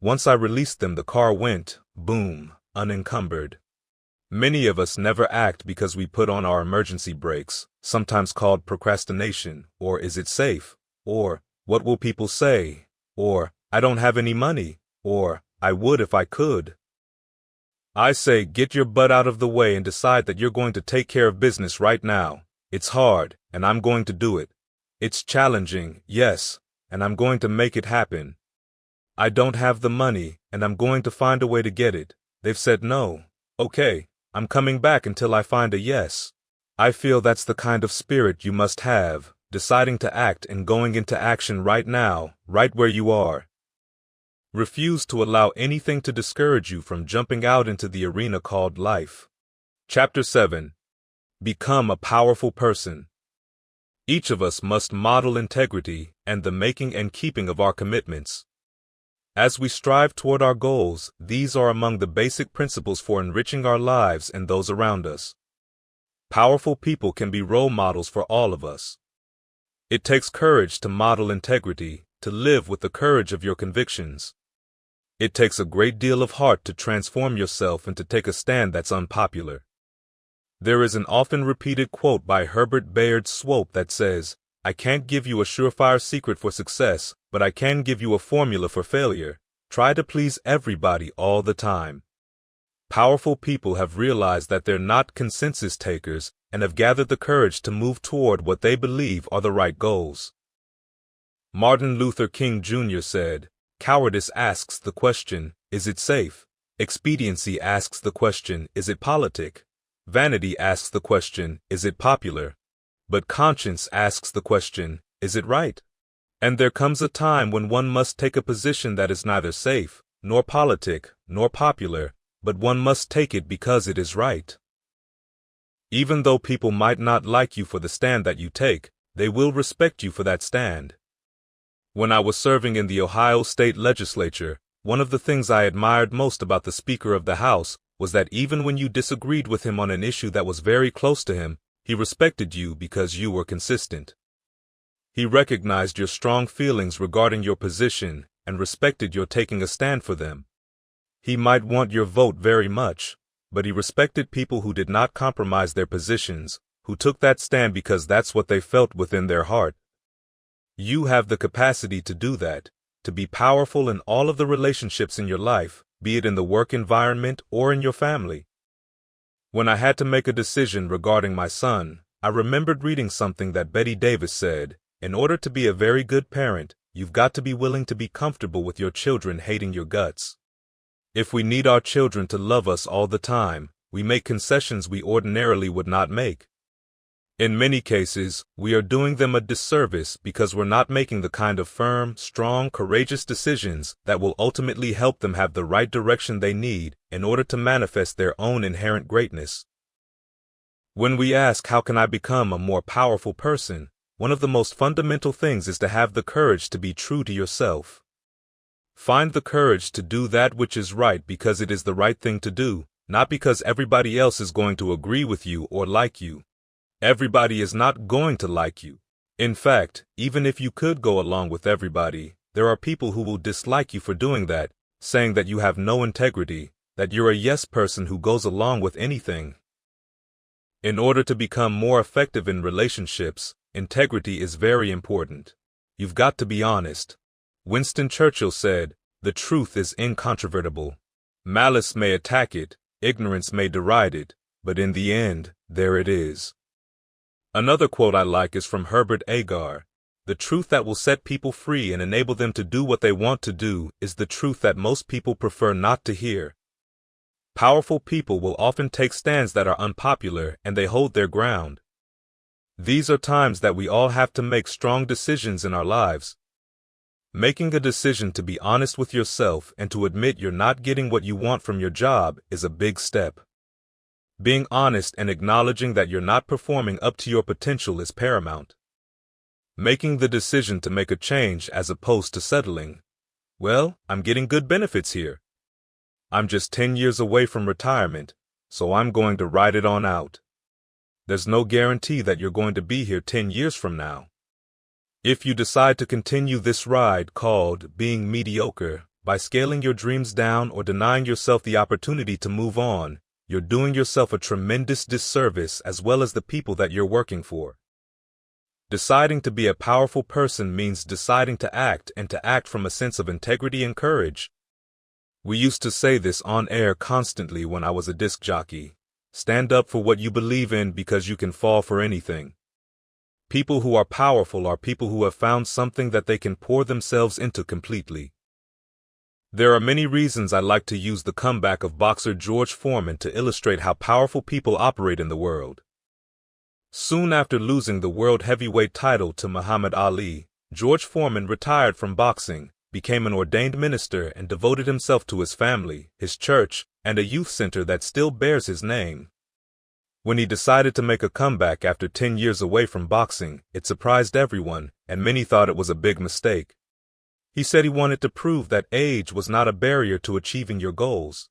Once I released them, the car went, boom, unencumbered. Many of us never act because we put on our emergency brakes, sometimes called procrastination, or is it safe, or what will people say, or I don't have any money, or I would if I could. I say get your butt out of the way and decide that you're going to take care of business right now. It's hard, and I'm going to do it. It's challenging, yes, and I'm going to make it happen. I don't have the money, and I'm going to find a way to get it. They've said no. Okay, I'm coming back until I find a yes. I feel that's the kind of spirit you must have, deciding to act and going into action right now, right where you are. Refuse to allow anything to discourage you from jumping out into the arena called life. Chapter 7. Become a powerful person. Each of us must model integrity and the making and keeping of our commitments. As we strive toward our goals, these are among the basic principles for enriching our lives and those around us. Powerful people can be role models for all of us. It takes courage to model integrity, to live with the courage of your convictions. It takes a great deal of heart to transform yourself and to take a stand that's unpopular. There is an often repeated quote by Herbert Bayard Swope that says, "I can't give you a surefire secret for success, but I can give you a formula for failure. Try to please everybody all the time." Powerful people have realized that they're not consensus takers and have gathered the courage to move toward what they believe are the right goals. Martin Luther King Jr. said, "Cowardice asks the question, is it safe? Expediency asks the question, is it politic? Vanity asks the question, is it popular? But conscience asks the question, is it right?" And there comes a time when one must take a position that is neither safe, nor politic, nor popular, but one must take it because it is right. Even though people might not like you for the stand that you take, they will respect you for that stand. When I was serving in the Ohio State Legislature, one of the things I admired most about the Speaker of the House was that even when you disagreed with him on an issue that was very close to him, he respected you because you were consistent. He recognized your strong feelings regarding your position and respected your taking a stand for them. He might want your vote very much, but he respected people who did not compromise their positions, who took that stand because that's what they felt within their heart. You have the capacity to do that, to be powerful in all of the relationships in your life, be it in the work environment or in your family. When I had to make a decision regarding my son, I remembered reading something that Betty Davis said, "In order to be a very good parent, you've got to be willing to be comfortable with your children hating your guts." If we need our children to love us all the time, we make concessions we ordinarily would not make. In many cases, we are doing them a disservice because we're not making the kind of firm, strong, courageous decisions that will ultimately help them have the right direction they need in order to manifest their own inherent greatness. When we ask, how can I become a more powerful person, one of the most fundamental things is to have the courage to be true to yourself. Find the courage to do that which is right because it is the right thing to do, not because everybody else is going to agree with you or like you. Everybody is not going to like you. In fact, even if you could go along with everybody, there are people who will dislike you for doing that, saying that you have no integrity, that you're a yes person who goes along with anything. In order to become more effective in relationships, integrity is very important. You've got to be honest. Winston Churchill said, "The truth is incontrovertible. Malice may attack it, ignorance may deride it, but in the end, there it is." Another quote I like is from Herbert Agar. "The truth that will set people free and enable them to do what they want to do is the truth that most people prefer not to hear." Powerful people will often take stands that are unpopular and they hold their ground. These are times that we all have to make strong decisions in our lives. Making a decision to be honest with yourself and to admit you're not getting what you want from your job is a big step. Being honest and acknowledging that you're not performing up to your potential is paramount. Making the decision to make a change as opposed to settling. Well, I'm getting good benefits here. I'm just 10 years away from retirement, so I'm going to ride it on out. There's no guarantee that you're going to be here 10 years from now. If you decide to continue this ride called being mediocre by scaling your dreams down or denying yourself the opportunity to move on, you're doing yourself a tremendous disservice as well as the people that you're working for. Deciding to be a powerful person means deciding to act and to act from a sense of integrity and courage. We used to say this on air constantly when I was a disc jockey. Stand up for what you believe in because you can fall for anything. People who are powerful are people who have found something that they can pour themselves into completely. There are many reasons I like to use the comeback of boxer George Foreman to illustrate how powerful people operate in the world. Soon after losing the world heavyweight title to Muhammad Ali, George Foreman retired from boxing, became an ordained minister, and devoted himself to his family, his church, and a youth center that still bears his name. When he decided to make a comeback after 10 years away from boxing, it surprised everyone, and many thought it was a big mistake. He said he wanted to prove that age was not a barrier to achieving your goals.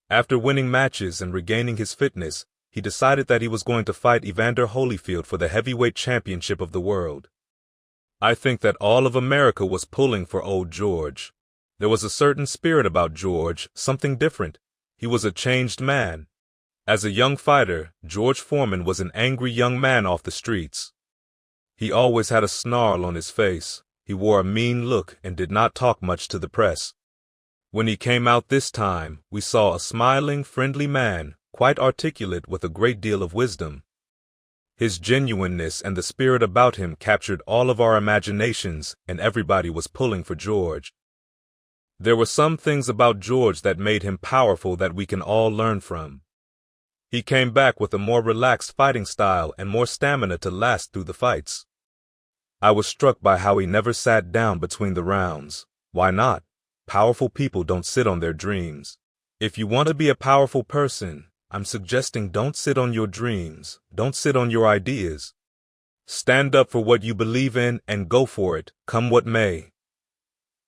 After winning matches and regaining his fitness, he decided that he was going to fight Evander Holyfield for the heavyweight championship of the world. I think that all of America was pulling for old George. There was a certain spirit about George, something different. He was a changed man. As a young fighter, George Foreman was an angry young man off the streets. He always had a snarl on his face. He wore a mean look and did not talk much to the press. When he came out this time, we saw a smiling, friendly man, quite articulate with a great deal of wisdom. His genuineness and the spirit about him captured all of our imaginations, and everybody was pulling for George. There were some things about George that made him powerful that we can all learn from. He came back with a more relaxed fighting style and more stamina to last through the fights. I was struck by how he never sat down between the rounds. Why not? Powerful people don't sit on their dreams. If you want to be a powerful person, I'm suggesting don't sit on your dreams, don't sit on your ideas. Stand up for what you believe in and go for it, come what may.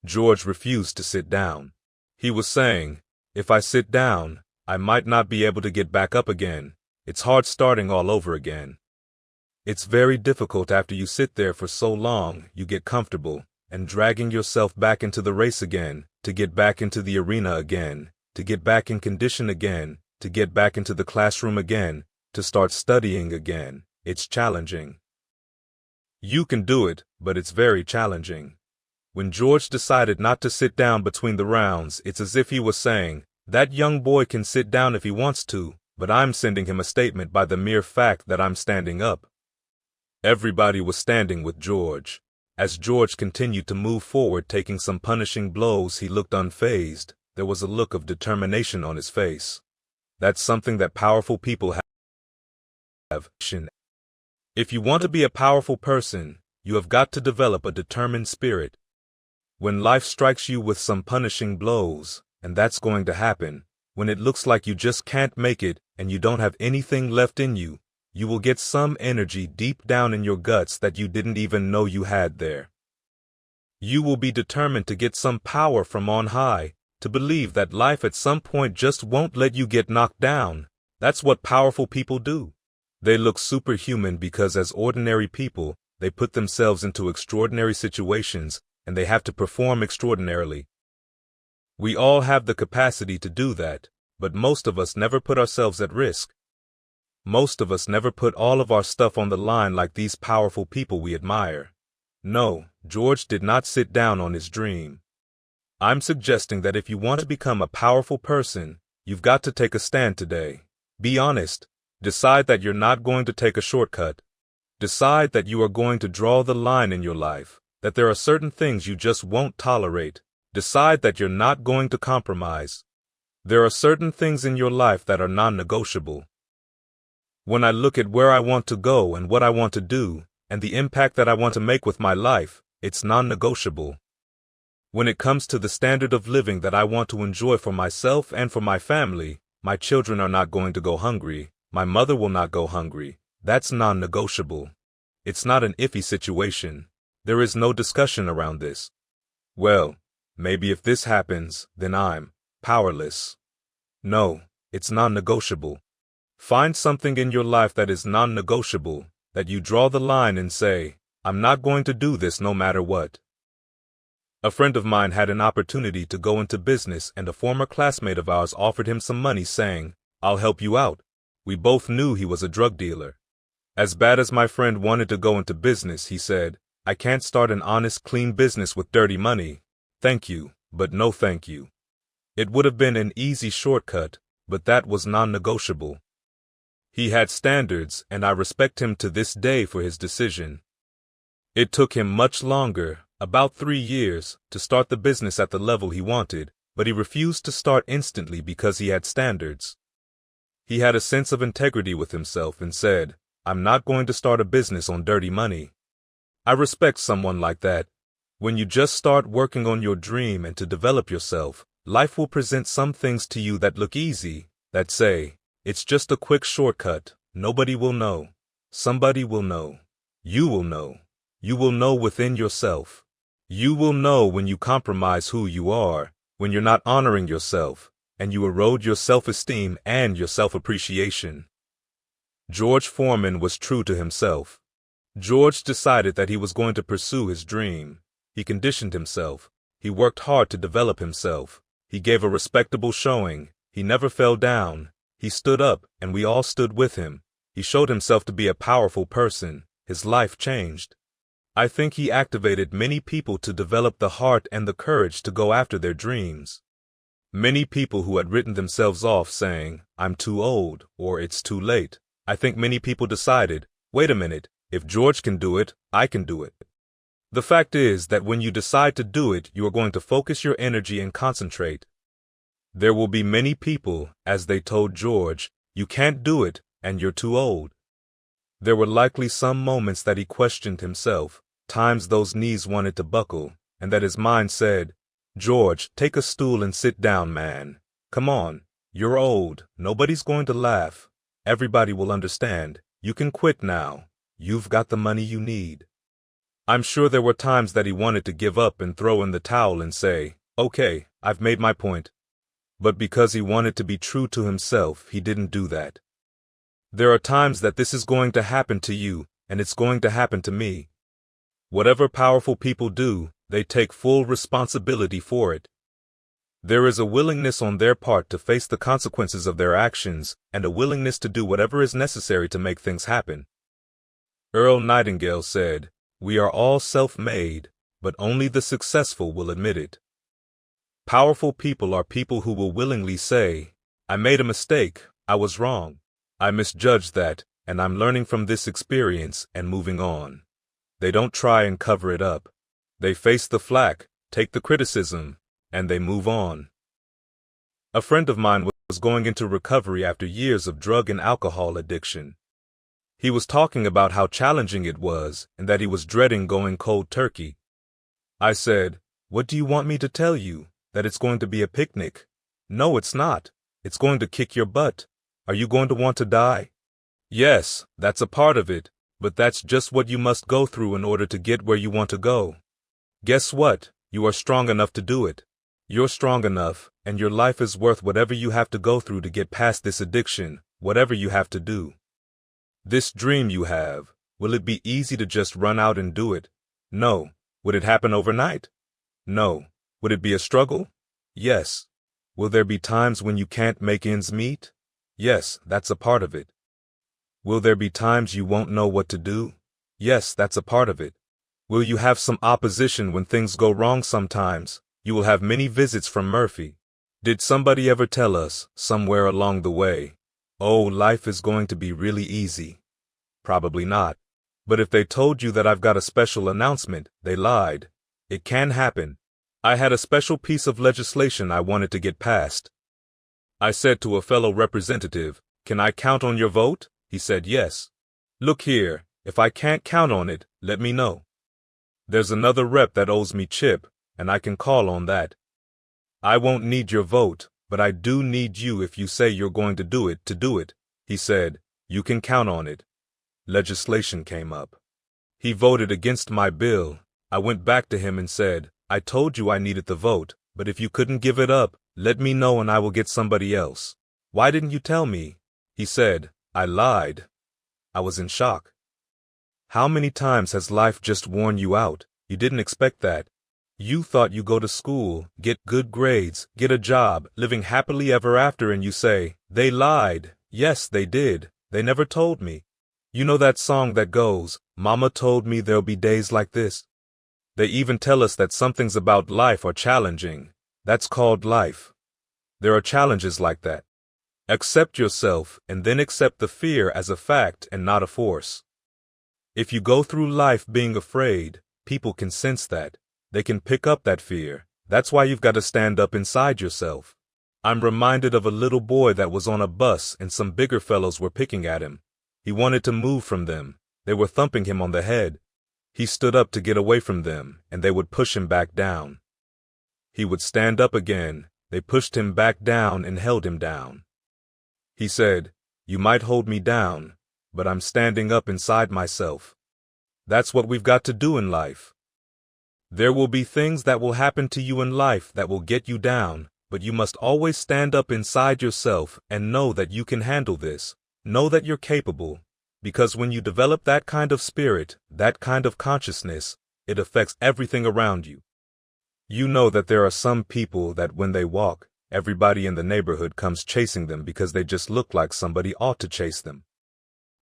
George refused to sit down. He was saying, if I sit down, I might not be able to get back up again. It's hard starting all over again. It's very difficult after you sit there for so long, you get comfortable, and dragging yourself back into the race again, to get back into the arena again, to get back in condition again, to get back into the classroom again, to start studying again. It's challenging. You can do it, but it's very challenging. When George decided not to sit down between the rounds, it's as if he was saying, that young boy can sit down if he wants to, but I'm sending him a statement by the mere fact that I'm standing up. Everybody was standing with George. As George continued to move forward, taking some punishing blows, he looked unfazed. There was a look of determination on his face. That's something that powerful people have. If you want to be a powerful person, you have got to develop a determined spirit. When life strikes you with some punishing blows, and that's going to happen, when it looks like you just can't make it and you don't have anything left in you, you will get some energy deep down in your guts that you didn't even know you had there. You will be determined to get some power from on high, to believe that life at some point just won't let you get knocked down. That's what powerful people do. They look superhuman because as ordinary people, they put themselves into extraordinary situations, and they have to perform extraordinarily. We all have the capacity to do that, but most of us never put ourselves at risk. Most of us never put all of our stuff on the line like these powerful people we admire. No, George did not sit down on his dream. I'm suggesting that if you want to become a powerful person, you've got to take a stand today. Be honest. Decide that you're not going to take a shortcut. Decide that you are going to draw the line in your life, that there are certain things you just won't tolerate. Decide that you're not going to compromise. There are certain things in your life that are non-negotiable. When I look at where I want to go and what I want to do, and the impact that I want to make with my life, it's non-negotiable. When it comes to the standard of living that I want to enjoy for myself and for my family, my children are not going to go hungry. My mother will not go hungry. That's non-negotiable. It's not an iffy situation. There is no discussion around this. Well, maybe if this happens, then I'm powerless. No, it's non-negotiable. Find something in your life that is non-negotiable, that you draw the line and say, I'm not going to do this no matter what. A friend of mine had an opportunity to go into business, and a former classmate of ours offered him some money saying, "I'll help you out." We both knew he was a drug dealer. As bad as my friend wanted to go into business, he said, "I can't start an honest, clean business with dirty money. Thank you, but no thank you." It would have been an easy shortcut, but that was non-negotiable. He had standards, and I respect him to this day for his decision. It took him much longer, about 3 years, to start the business at the level he wanted, but he refused to start instantly because he had standards. He had a sense of integrity with himself and said, "I'm not going to start a business on dirty money." I respect someone like that. When you just start working on your dream and to develop yourself, life will present some things to you that look easy, that say, "It's just a quick shortcut, nobody will know." Somebody will know. You will know. You will know within yourself. You will know when you compromise who you are, when you're not honoring yourself, and you erode your self-esteem and your self-appreciation. George Foreman was true to himself. George decided that he was going to pursue his dream. He conditioned himself. He worked hard to develop himself. He gave a respectable showing. He never fell down. He stood up, and we all stood with him. He showed himself to be a powerful person. His life changed. I think he activated many people to develop the heart and the courage to go after their dreams. Many people who had written themselves off saying, "I'm too old," or "It's too late." I think many people decided, "Wait a minute, if George can do it, I can do it." The fact is that when you decide to do it, you are going to focus your energy and concentrate. There will be many people, as they told George, "You can't do it, and you're too old." There were likely some moments that he questioned himself, times those knees wanted to buckle, and that his mind said, "George, take a stool and sit down, man. Come on, you're old, nobody's going to laugh. Everybody will understand. You can quit now. You've got the money you need." I'm sure there were times that he wanted to give up and throw in the towel and say, "Okay, I've made my point." But because he wanted to be true to himself, he didn't do that. There are times that this is going to happen to you, and it's going to happen to me. Whatever powerful people do, they take full responsibility for it. There is a willingness on their part to face the consequences of their actions, and a willingness to do whatever is necessary to make things happen. Earl Nightingale said, "We are all self-made, but only the successful will admit it." Powerful people are people who will willingly say, "I made a mistake, I was wrong. I misjudged that, and I'm learning from this experience and moving on." They don't try and cover it up. They face the flack, take the criticism, and they move on. A friend of mine was going into recovery after years of drug and alcohol addiction. He was talking about how challenging it was and that he was dreading going cold turkey. I said, "What do you want me to tell you? That it's going to be a picnic?" "No, it's not. It's going to kick your butt. Are you going to want to die?" "Yes, that's a part of it, but that's just what you must go through in order to get where you want to go. Guess what? You are strong enough to do it. You're strong enough, and your life is worth whatever you have to go through to get past this addiction, whatever you have to do. This dream you have, will it be easy to just run out and do it? No. Would it happen overnight? No. Would it be a struggle? Yes. Will there be times when you can't make ends meet? Yes, that's a part of it. Will there be times you won't know what to do? Yes, that's a part of it. Will you have some opposition when things go wrong sometimes? You will have many visits from Murphy. Did somebody ever tell us, somewhere along the way, "Oh, life is going to be really easy"? Probably not. But if they told you that I've got a special announcement, they lied. It can happen. I had a special piece of legislation I wanted to get passed. I said to a fellow representative, "Can I count on your vote?" He said yes. "Look here, if I can't count on it, let me know. There's another rep that owes me chip, and I can call on that. I won't need your vote, but I do need you if you say you're going to do it. He said, "You can count on it." Legislation came up. He voted against my bill. I went back to him and said, "I told you I needed the vote, but if you couldn't give it up, let me know and I will get somebody else. Why didn't you tell me?" He said, "I lied." I was in shock. How many times has life just worn you out? You didn't expect that. You thought you go to school, get good grades, get a job, living happily ever after, and you say, "They lied. Yes, they did. They never told me." You know that song that goes, "Mama told me there'll be days like this." They even tell us that some things about life are challenging. That's called life. There are challenges like that. Accept yourself, and then accept the fear as a fact and not a force. If you go through life being afraid, people can sense that. They can pick up that fear. That's why you've got to stand up inside yourself. I'm reminded of a little boy that was on a bus and some bigger fellows were picking at him. He wanted to move from them. They were thumping him on the head. He stood up to get away from them, and they would push him back down. He would stand up again. They pushed him back down and held him down. He said, "You might hold me down, but I'm standing up inside myself." That's what we've got to do in life. There will be things that will happen to you in life that will get you down, but you must always stand up inside yourself and know that you can handle this. Know that you're capable, because when you develop that kind of spirit, that kind of consciousness, it affects everything around you. You know that there are some people that when they walk, everybody in the neighborhood comes chasing them because they just look like somebody ought to chase them.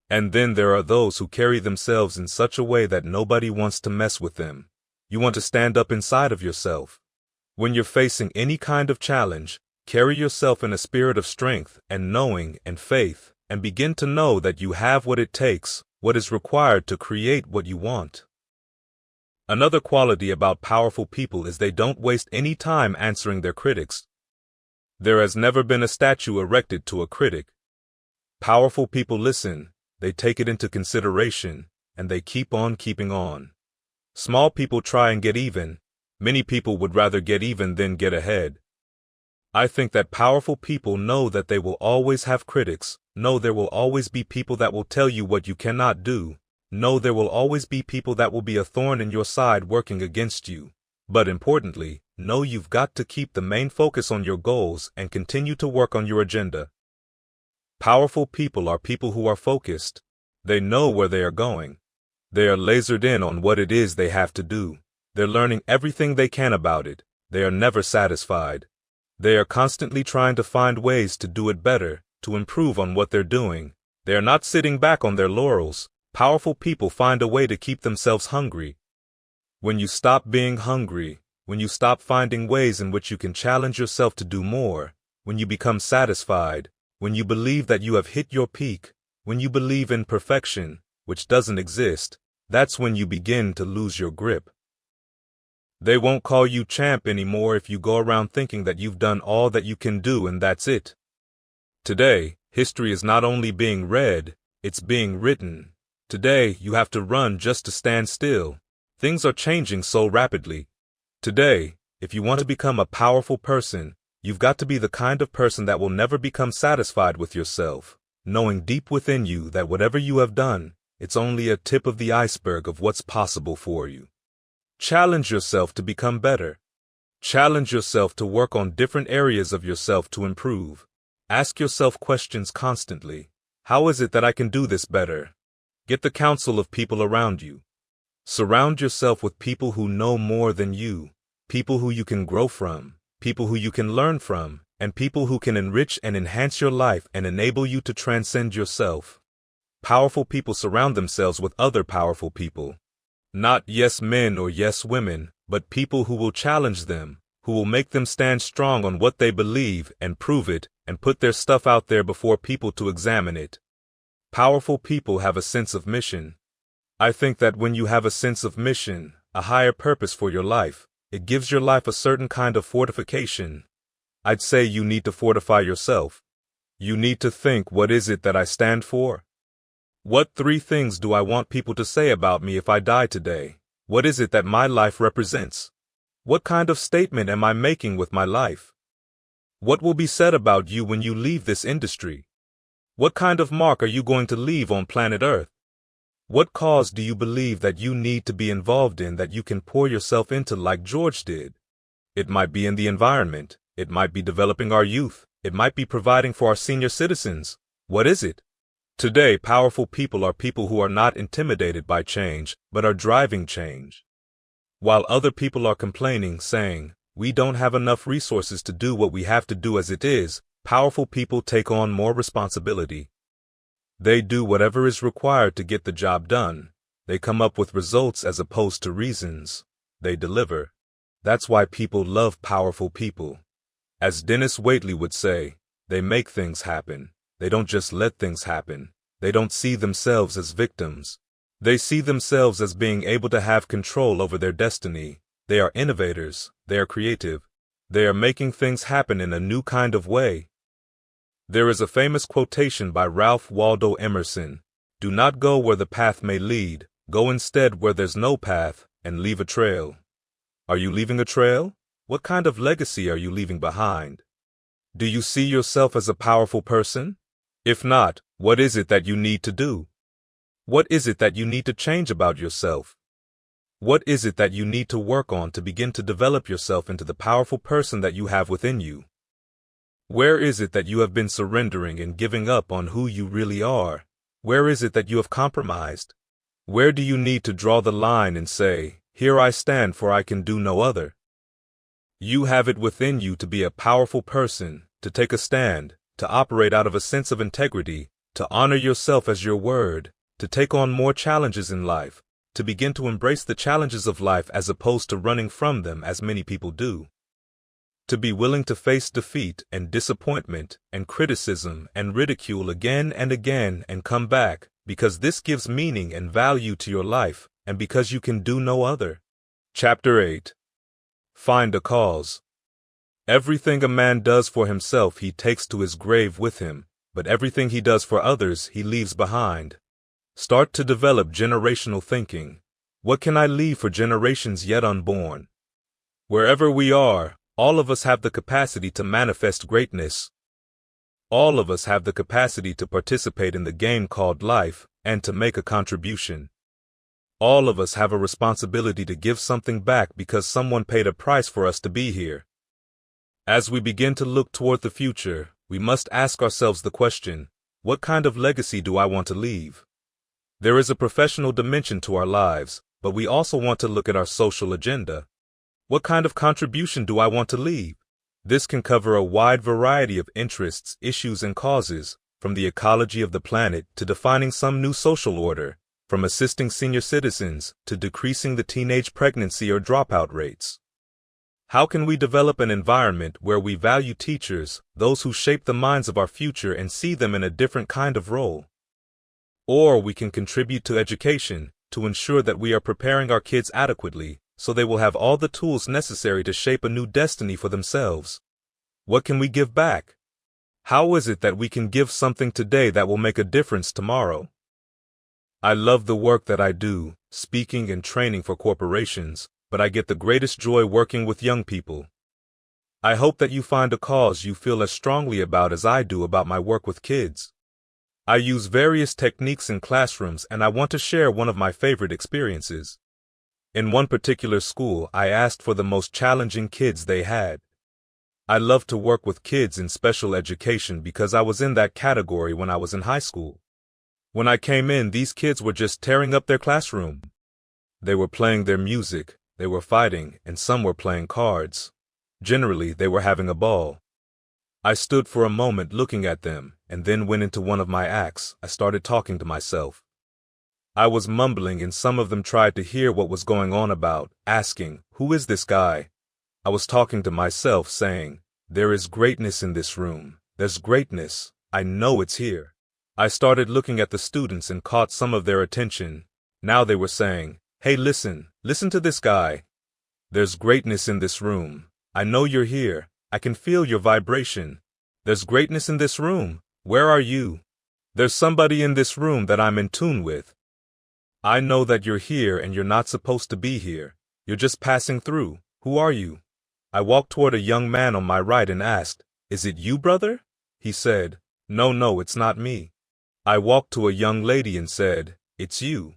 And then there are those who carry themselves in such a way that nobody wants to mess with them. You want to stand up inside of yourself. When you're facing any kind of challenge, carry yourself in a spirit of strength and knowing and faith, and begin to know that you have what it takes, what is required to create what you want. Another quality about powerful people is they don't waste any time answering their critics. There has never been a statue erected to a critic. Powerful people listen. They take it into consideration, and they keep on keeping on. Small people try and get even. Many people would rather get even than get ahead. I think that powerful people know that they will always have critics, know there will always be people that will tell you what you cannot do, know there will always be people that will be a thorn in your side working against you. But importantly, know you've got to keep the main focus on your goals and continue to work on your agenda. Powerful people are people who are focused. They know where they are going. They are lasered in on what it is they have to do. They're learning everything they can about it. They are never satisfied. They are constantly trying to find ways to do it better, to improve on what they're doing. They are not sitting back on their laurels. Powerful people find a way to keep themselves hungry. When you stop being hungry, when you stop finding ways in which you can challenge yourself to do more, when you become satisfied, when you believe that you have hit your peak, when you believe in perfection, which doesn't exist, that's when you begin to lose your grip. They won't call you champ anymore if you go around thinking that you've done all that you can do and that's it. Today, history is not only being read, it's being written. Today, you have to run just to stand still. Things are changing so rapidly. Today, if you want to become a powerful person, you've got to be the kind of person that will never become satisfied with yourself, knowing deep within you that whatever you have done, it's only a tip of the iceberg of what's possible for you. Challenge yourself to become better. Challenge yourself to work on different areas of yourself to improve. Ask yourself questions constantly. How is it that I can do this better? Get the counsel of people around you. Surround yourself with people who know more than you, people who you can grow from, people who you can learn from, and people who can enrich and enhance your life and enable you to transcend yourself. Powerful people surround themselves with other powerful people. Not yes men or yes women, but people who will challenge them, who will make them stand strong on what they believe and prove it and put their stuff out there before people to examine it. Powerful people have a sense of mission. I think that when you have a sense of mission, a higher purpose for your life, it gives your life a certain kind of fortification. I'd say you need to fortify yourself. You need to think, what is it that I stand for? What 3 things do I want people to say about me if I die today? What is it that my life represents? What kind of statement am I making with my life? What will be said about you when you leave this industry? What kind of mark are you going to leave on planet Earth? What cause do you believe that you need to be involved in that you can pour yourself into like George did? It might be in the environment. It might be developing our youth. It might be providing for our senior citizens. What is it? Today, powerful people are people who are not intimidated by change, but are driving change. While other people are complaining, saying, "We don't have enough resources to do what we have to do as it is," powerful people take on more responsibility. They do whatever is required to get the job done. They come up with results as opposed to reasons. They deliver. That's why people love powerful people. As Dennis Waitley would say, they make things happen. They don't just let things happen. They don't see themselves as victims. They see themselves as being able to have control over their destiny. They are innovators. They are creative. They are making things happen in a new kind of way. There is a famous quotation by Ralph Waldo Emerson: "Do not go where the path may lead. Go instead where there's no path, and leave a trail." Are you leaving a trail? What kind of legacy are you leaving behind? Do you see yourself as a powerful person? If not, what is it that you need to do? What is it that you need to change about yourself? What is it that you need to work on to begin to develop yourself into the powerful person that you have within you? Where is it that you have been surrendering and giving up on who you really are? Where is it that you have compromised? Where do you need to draw the line and say, "Here I stand, for I can do no other"? You have it within you to be a powerful person, to take a stand, to operate out of a sense of integrity, to honor yourself as your word, to take on more challenges in life, to begin to embrace the challenges of life as opposed to running from them as many people do. To be willing to face defeat and disappointment and criticism and ridicule again and again and come back, because this gives meaning and value to your life, and because you can do no other. Chapter 8. Find a cause. Everything a man does for himself he takes to his grave with him, but everything he does for others he leaves behind. Start to develop generational thinking. What can I leave for generations yet unborn? Wherever we are, all of us have the capacity to manifest greatness. All of us have the capacity to participate in the game called life and to make a contribution. All of us have a responsibility to give something back because someone paid a price for us to be here. As we begin to look toward the future, we must ask ourselves the question, what kind of legacy do I want to leave? There is a professional dimension to our lives, but we also want to look at our social agenda. What kind of contribution do I want to leave? This can cover a wide variety of interests, issues, and causes, from the ecology of the planet to defining some new social order, from assisting senior citizens to decreasing the teenage pregnancy or dropout rates. How can we develop an environment where we value teachers, those who shape the minds of our future, and see them in a different kind of role? Or we can contribute to education to ensure that we are preparing our kids adequately so they will have all the tools necessary to shape a new destiny for themselves. What can we give back? How is it that we can give something today that will make a difference tomorrow? I love the work that I do, speaking and training for corporations, but I get the greatest joy working with young people. I hope that you find a cause you feel as strongly about as I do about my work with kids. I use various techniques in classrooms, and I want to share one of my favorite experiences. In one particular school, I asked for the most challenging kids they had. I love to work with kids in special education because I was in that category when I was in high school. When I came in, these kids were just tearing up their classroom. They were playing their music, they were fighting, and some were playing cards. Generally, they were having a ball. I stood for a moment looking at them, and then went into one of my acts. I started talking to myself. I was mumbling, and some of them tried to hear what was going on about, asking, "Who is this guy?" I was talking to myself, saying, "There is greatness in this room. There's greatness. I know it's here." I started looking at the students and caught some of their attention. Now they were saying, "Hey, listen to this guy. There's greatness in this room. I know you're here. I can feel your vibration. There's greatness in this room. Where are you? There's somebody in this room that I'm in tune with. I know that you're here and you're not supposed to be here. You're just passing through. Who are you?" I walked toward a young man on my right and asked, "Is it you, brother?" He said, No, it's not me." I walked to a young lady and said, "It's you."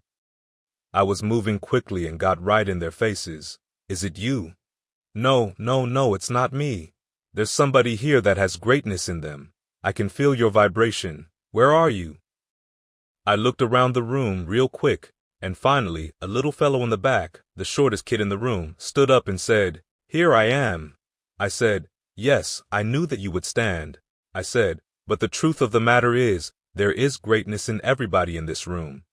I was moving quickly and got right in their faces. "Is it you?" No, it's not me. There's somebody here that has greatness in them. I can feel your vibration. Where are you?" I looked around the room real quick, and finally, a little fellow in the back, the shortest kid in the room, stood up and said, "Here I am." I said, "Yes, I knew that you would stand." I said, "But the truth of the matter is, there is greatness in everybody in this room.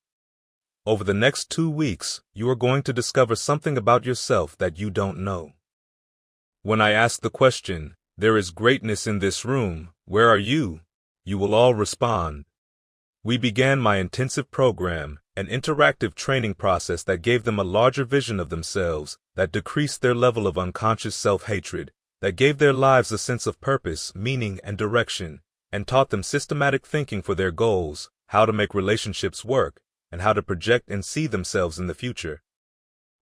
Over the next 2 weeks, you are going to discover something about yourself that you don't know." When I ask the question, "There is greatness in this room, where are you?" you will all respond. We began my intensive program, an interactive training process that gave them a larger vision of themselves, that decreased their level of unconscious self-hatred, that gave their lives a sense of purpose, meaning, and direction, and taught them systematic thinking for their goals, how to make relationships work, and how to project and see themselves in the future.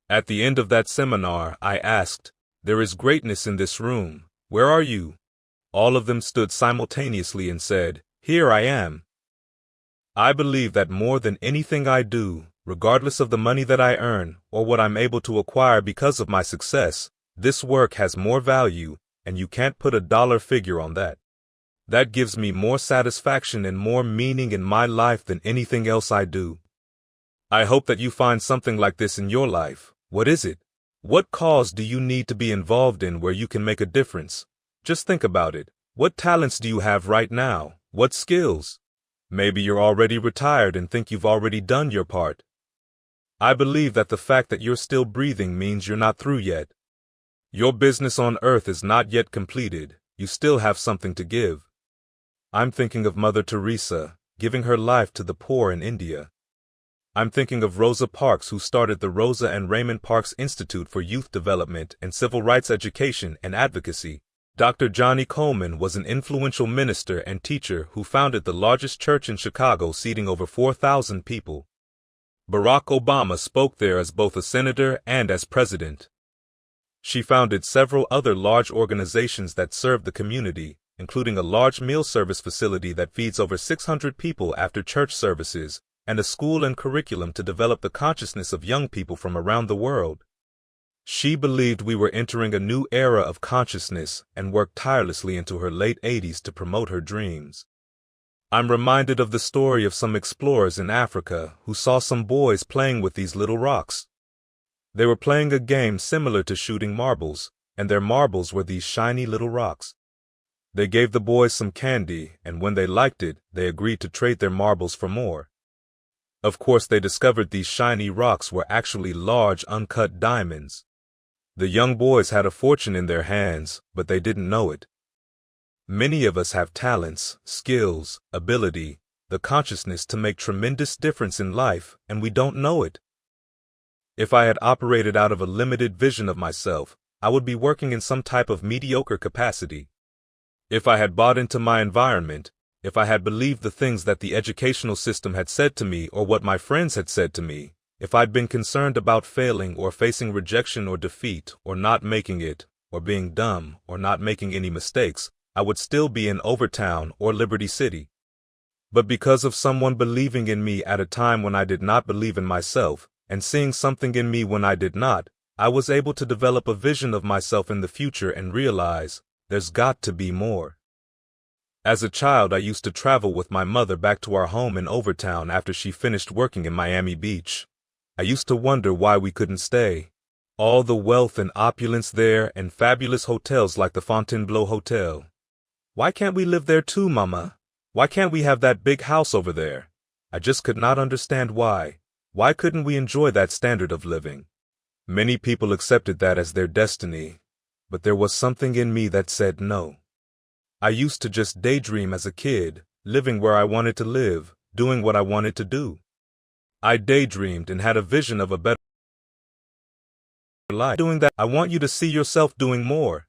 At the end of that seminar, I asked, "There is greatness in this room. Where are you?" All of them stood simultaneously and said, "Here I am." I believe that more than anything I do, regardless of the money that I earn or what I'm able to acquire because of my success, this work has more value, and you can't put a dollar figure on that. That gives me more satisfaction and more meaning in my life than anything else I do. I hope that you find something like this in your life. What is it? What cause do you need to be involved in where you can make a difference? Just think about it. What talents do you have right now? What skills? Maybe you're already retired and think you've already done your part. I believe that the fact that you're still breathing means you're not through yet. Your business on earth is not yet completed. You still have something to give. I'm thinking of Mother Teresa, giving her life to the poor in India. I'm thinking of Rosa Parks, who started the Rosa and Raymond Parks Institute for Youth Development and Civil Rights Education and Advocacy. Dr. Johnny Coleman was an influential minister and teacher who founded the largest church in Chicago, seating over 4,000 people. Barack Obama spoke there as both a senator and as president. She founded several other large organizations that serve the community, including a large meal service facility that feeds over 600 people after church services, and a school and curriculum to develop the consciousness of young people from around the world. She believed we were entering a new era of consciousness and worked tirelessly into her late 80s to promote her dreams. I'm reminded of the story of some explorers in Africa who saw some boys playing with these little rocks. They were playing a game similar to shooting marbles, and their marbles were these shiny little rocks. They gave the boys some candy, and when they liked it, they agreed to trade their marbles for more. Of course, they discovered these shiny rocks were actually large uncut diamonds. The young boys had a fortune in their hands, but they didn't know it. Many of us have talents, skills, ability, the consciousness to make tremendous difference in life, and we don't know it. If I had operated out of a limited vision of myself, I would be working in some type of mediocre capacity. If I had bought into my environment, if I had believed the things that the educational system had said to me or what my friends had said to me, if I'd been concerned about failing or facing rejection or defeat or not making it or being dumb or not making any mistakes, I would still be in Overtown or Liberty City. But because of someone believing in me at a time when I did not believe in myself and seeing something in me when I did not, I was able to develop a vision of myself in the future and realize there's got to be more. As a child, I used to travel with my mother back to our home in Overtown after she finished working in Miami Beach. I used to wonder why we couldn't stay. All the wealth and opulence there and fabulous hotels like the Fontainebleau Hotel. Why can't we live there too, Mama? Why can't we have that big house over there? I just could not understand why. Why couldn't we enjoy that standard of living? Many people accepted that as their destiny, but there was something in me that said no. I used to just daydream as a kid, living where I wanted to live, doing what I wanted to do. I daydreamed and had a vision of a better life. Doing that, I want you to see yourself doing more.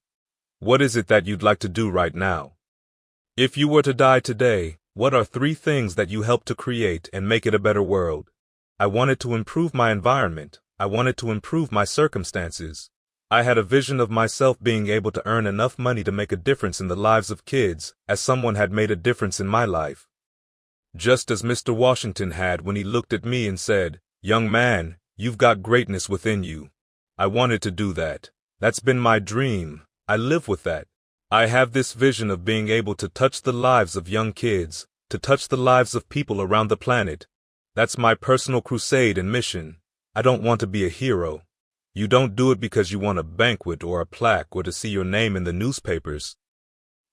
What is it that you'd like to do right now? If you were to die today, what are 3 things that you helped to create and make it a better world? I wanted to improve my environment. I wanted to improve my circumstances. I had a vision of myself being able to earn enough money to make a difference in the lives of kids, as someone had made a difference in my life. Just as Mr. Washington had when he looked at me and said, "Young man, you've got greatness within you." I wanted to do that. That's been my dream. I live with that. I have this vision of being able to touch the lives of young kids, to touch the lives of people around the planet, That's my personal crusade and mission. I don't want to be a hero. You don't do it because you want a banquet or a plaque or to see your name in the newspapers.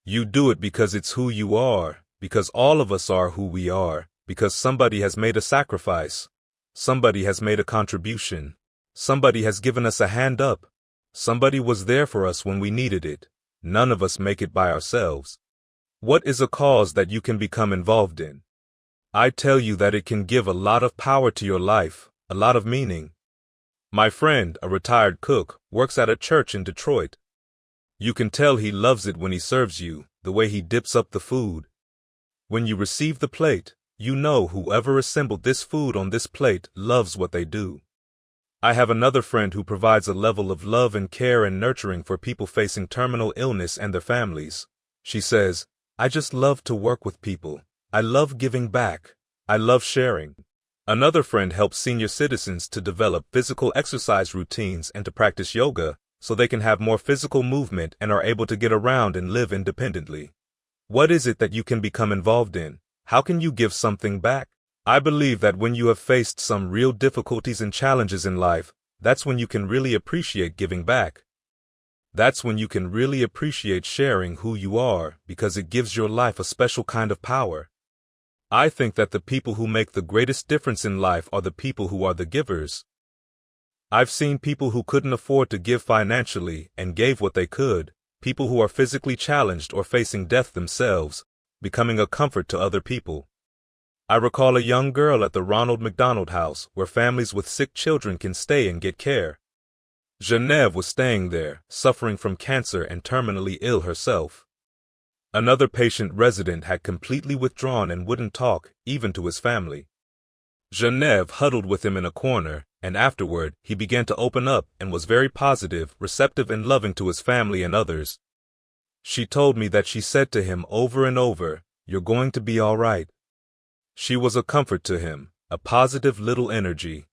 You do it because it's who you are, because all of us are who we are, because somebody has made a sacrifice. Somebody has made a contribution. Somebody has given us a hand up. Somebody was there for us when we needed it. None of us make it by ourselves. What is a cause that you can become involved in? I tell you that it can give a lot of power to your life, a lot of meaning. My friend, a retired cook, works at a church in Detroit. You can tell he loves it when he serves you, the way he dips up the food. When you receive the plate, you know whoever assembled this food on this plate loves what they do. I have another friend who provides a level of love and care and nurturing for people facing terminal illness and their families. She says, I just love to work with people. I love giving back. I love sharing. Another friend helps senior citizens to develop physical exercise routines and to practice yoga so they can have more physical movement and are able to get around and live independently. What is it that you can become involved in? How can you give something back? I believe that when you have faced some real difficulties and challenges in life, that's when you can really appreciate giving back. That's when you can really appreciate sharing who you are, because it gives your life a special kind of power. I think that the people who make the greatest difference in life are the people who are the givers. I've seen people who couldn't afford to give financially and gave what they could, people who are physically challenged or facing death themselves, becoming a comfort to other people. I recall a young girl at the Ronald McDonald House where families with sick children can stay and get care. Genevieve was staying there, suffering from cancer and terminally ill herself. Another patient resident had completely withdrawn and wouldn't talk, even to his family. Genevieve huddled with him in a corner, and afterward he began to open up and was very positive, receptive and loving to his family and others. She told me that she said to him over and over, "You're going to be all right." She was a comfort to him, a positive little energy.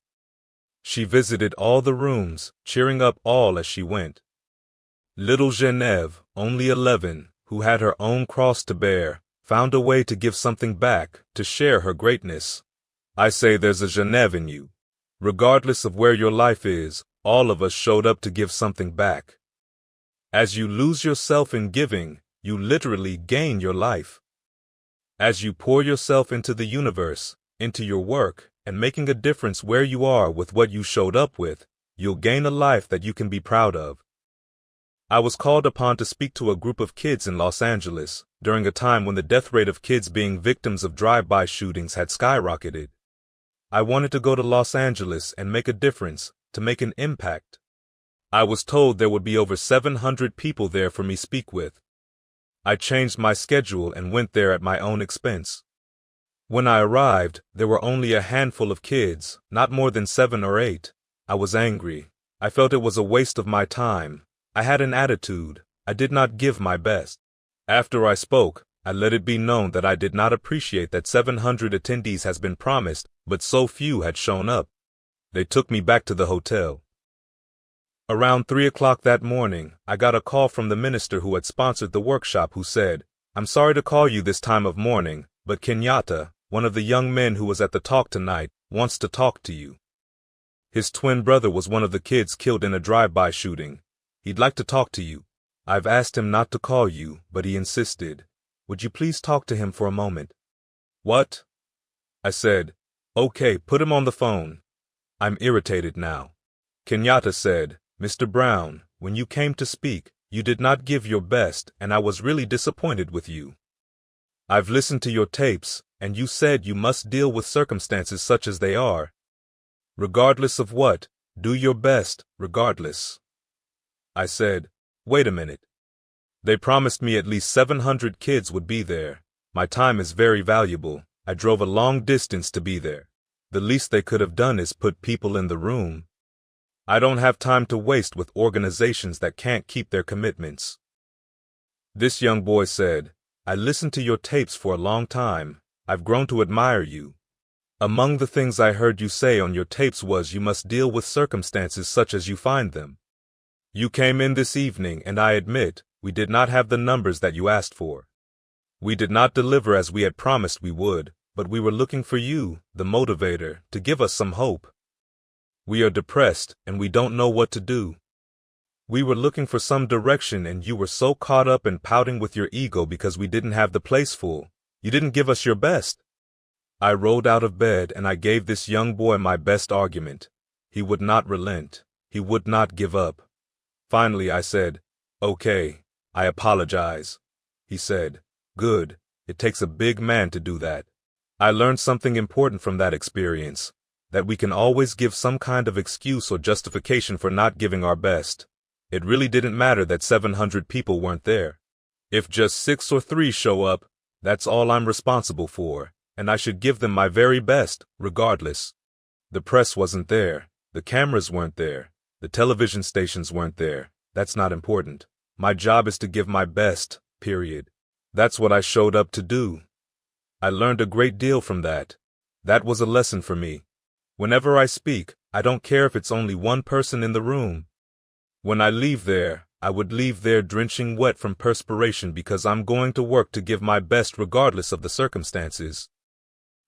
She visited all the rooms, cheering up all as she went. Little Genevieve, only 11, who had her own cross to bear, found a way to give something back, to share her greatness. I say there's a Genevieve in you. Regardless of where your life is, all of us showed up to give something back. As you lose yourself in giving, you literally gain your life. As you pour yourself into the universe, into your work, and making a difference where you are with what you showed up with, you'll gain a life that you can be proud of. I was called upon to speak to a group of kids in Los Angeles during a time when the death rate of kids being victims of drive-by shootings had skyrocketed. I wanted to go to Los Angeles and make a difference, to make an impact. I was told there would be over 700 people there for me to speak with. I changed my schedule and went there at my own expense. When I arrived, there were only a handful of kids, not more than 7 or 8. I was angry. I felt it was a waste of my time. I had an attitude. I did not give my best. After I spoke, I let it be known that I did not appreciate that 700 attendees has been promised, but so few had shown up. They took me back to the hotel. Around 3 o'clock that morning, I got a call from the minister who had sponsored the workshop who said, "I'm sorry to call you this time of morning, but Kenyatta, one of the young men who was at the talk tonight, wants to talk to you. His twin brother was one of the kids killed in a drive-by shooting. He'd like to talk to you. I've asked him not to call you, but he insisted. Would you please talk to him for a moment?" "What?" I said. "Okay, put him on the phone." I'm irritated now. Kenyatta said, "Mr. Brown, when you came to speak, you did not give your best, and I was really disappointed with you. I've listened to your tapes, and you said you must deal with circumstances such as they are. Regardless of what, do your best, regardless." I said, "Wait a minute. They promised me at least 700 kids would be there. My time is very valuable. I drove a long distance to be there. The least they could have done is put people in the room. I don't have time to waste with organizations that can't keep their commitments." This young boy said, "I listened to your tapes for a long time. I've grown to admire you. Among the things I heard you say on your tapes was you must deal with circumstances such as you find them. You came in this evening, and I admit, we did not have the numbers that you asked for. We did not deliver as we had promised we would, but we were looking for you, the motivator, to give us some hope. We are depressed, and we don't know what to do. We were looking for some direction, and you were so caught up in pouting with your ego because we didn't have the place full. You didn't give us your best. I rolled out of bed, and I gave this young boy my best argument. He would not relent. He would not give up. Finally, I said, "Okay, I apologize." He said, "Good. It takes a big man to do that." I learned something important from that experience, that we can always give some kind of excuse or justification for not giving our best. It really didn't matter that 700 people weren't there. If just 6 or 3 show up, that's all I'm responsible for, and I should give them my very best, regardless. The press wasn't there. The cameras weren't there. The television stations weren't there. That's not important. My job is to give my best, period. That's what I showed up to do. I learned a great deal from that. That was a lesson for me. Whenever I speak, I don't care if it's only one person in the room. When I leave there, I would leave there drenching wet from perspiration because I'm going to work to give my best regardless of the circumstances.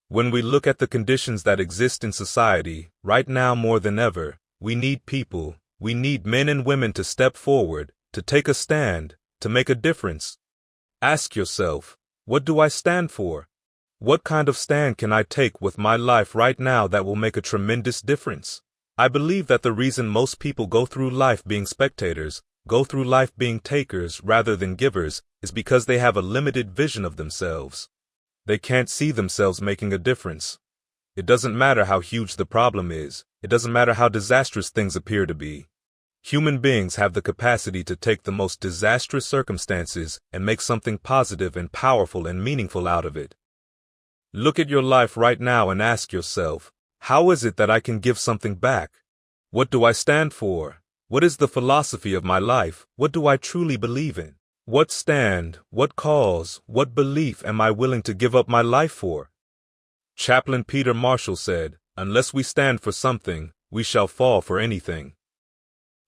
When we look at the conditions that exist in society, right now more than ever, we need people. We need men and women to step forward, to take a stand, to make a difference. Ask yourself, what do I stand for? What kind of stand can I take with my life right now that will make a tremendous difference? I believe that the reason most people go through life being spectators, go through life being takers rather than givers, is because they have a limited vision of themselves. They can't see themselves making a difference. It doesn't matter how huge the problem is. It doesn't matter how disastrous things appear to be. Human beings have the capacity to take the most disastrous circumstances and make something positive and powerful and meaningful out of it. Look at your life right now and ask yourself, how is it that I can give something back? What do I stand for? What is the philosophy of my life? What do I truly believe in? What stand, what cause, what belief am I willing to give up my life for? Chaplain Peter Marshall said, "Unless we stand for something, we shall fall for anything."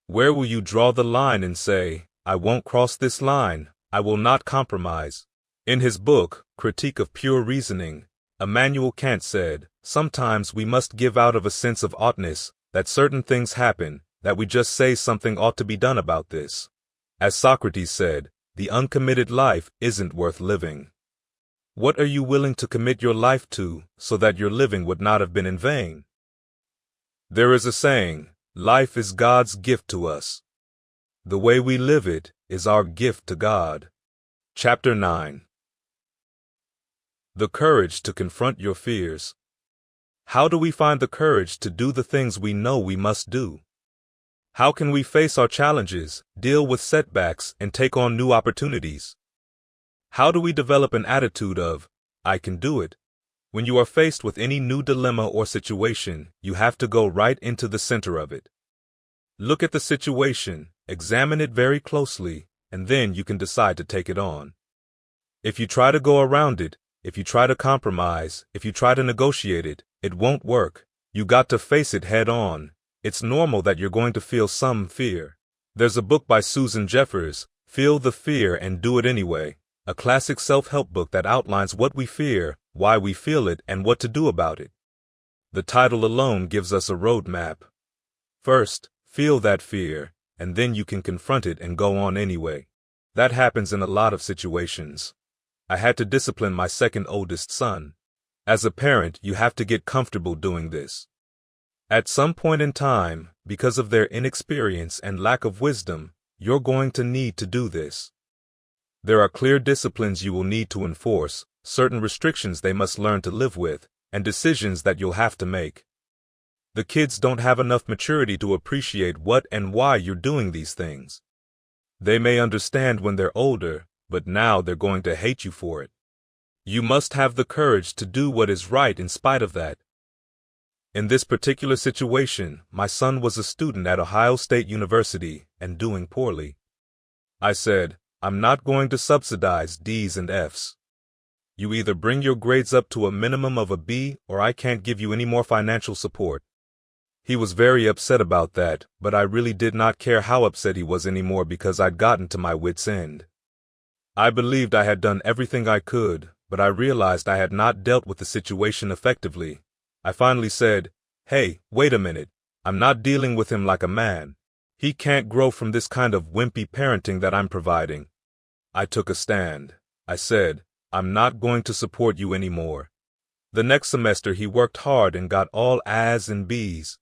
Where will you draw the line and say, "I won't cross this line, I will not compromise"? In his book, Critique of Pure Reasoning, Immanuel Kant said, "Sometimes we must give out of a sense of oughtness, that certain things happen, that we just say something ought to be done about this." As Socrates said, the uncommitted life isn't worth living. What are you willing to commit your life to, so that your living would not have been in vain? There is a saying, life is God's gift to us. The way we live it is our gift to God. Chapter 9. The courage to confront your fears. How do we find the courage to do the things we know we must do? How can we face our challenges, deal with setbacks, and take on new opportunities? How do we develop an attitude of, "I can do it"? When you are faced with any new dilemma or situation, you have to go right into the center of it. Look at the situation, examine it very closely, and then you can decide to take it on. If you try to go around it, if you try to compromise, if you try to negotiate it, it won't work. You got to face it head on. It's normal that you're going to feel some fear. There's a book by Susan Jeffers, Feel the Fear and Do It Anyway, a classic self-help book that outlines what we fear, why we feel it, and what to do about it. The title alone gives us a roadmap. First, feel that fear, and then you can confront it and go on anyway. That happens in a lot of situations. I had to discipline my second oldest son. As a parent, you have to get comfortable doing this. At some point in time, because of their inexperience and lack of wisdom, you're going to need to do this. There are clear disciplines you will need to enforce, certain restrictions they must learn to live with, and decisions that you'll have to make. The kids don't have enough maturity to appreciate what and why you're doing these things. They may understand when they're older, but now they're going to hate you for it. You must have the courage to do what is right in spite of that. In this particular situation, my son was a student at Ohio State University and doing poorly. I said, "I'm not going to subsidize D's and F's. You either bring your grades up to a minimum of a B or I can't give you any more financial support." He was very upset about that, but I really did not care how upset he was anymore because I'd gotten to my wits' end. I believed I had done everything I could, but I realized I had not dealt with the situation effectively. I finally said, "Hey, wait a minute. I'm not dealing with him like a man. He can't grow from this kind of wimpy parenting that I'm providing." I took a stand. I said, "I'm not going to support you anymore." The next semester he worked hard and got all A's and B's.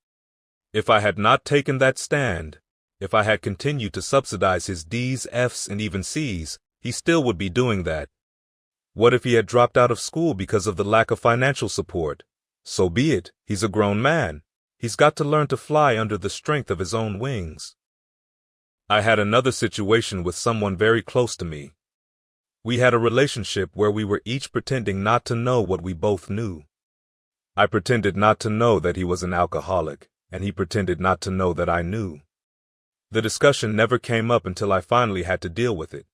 If I had not taken that stand, if I had continued to subsidize his D's, F's, and even C's, he still would be doing that. What if he had dropped out of school because of the lack of financial support? So be it. He's a grown man. He's got to learn to fly under the strength of his own wings. I had another situation with someone very close to me. We had a relationship where we were each pretending not to know what we both knew. I pretended not to know that he was an alcoholic, and he pretended not to know that I knew. The discussion never came up until I finally had to deal with it.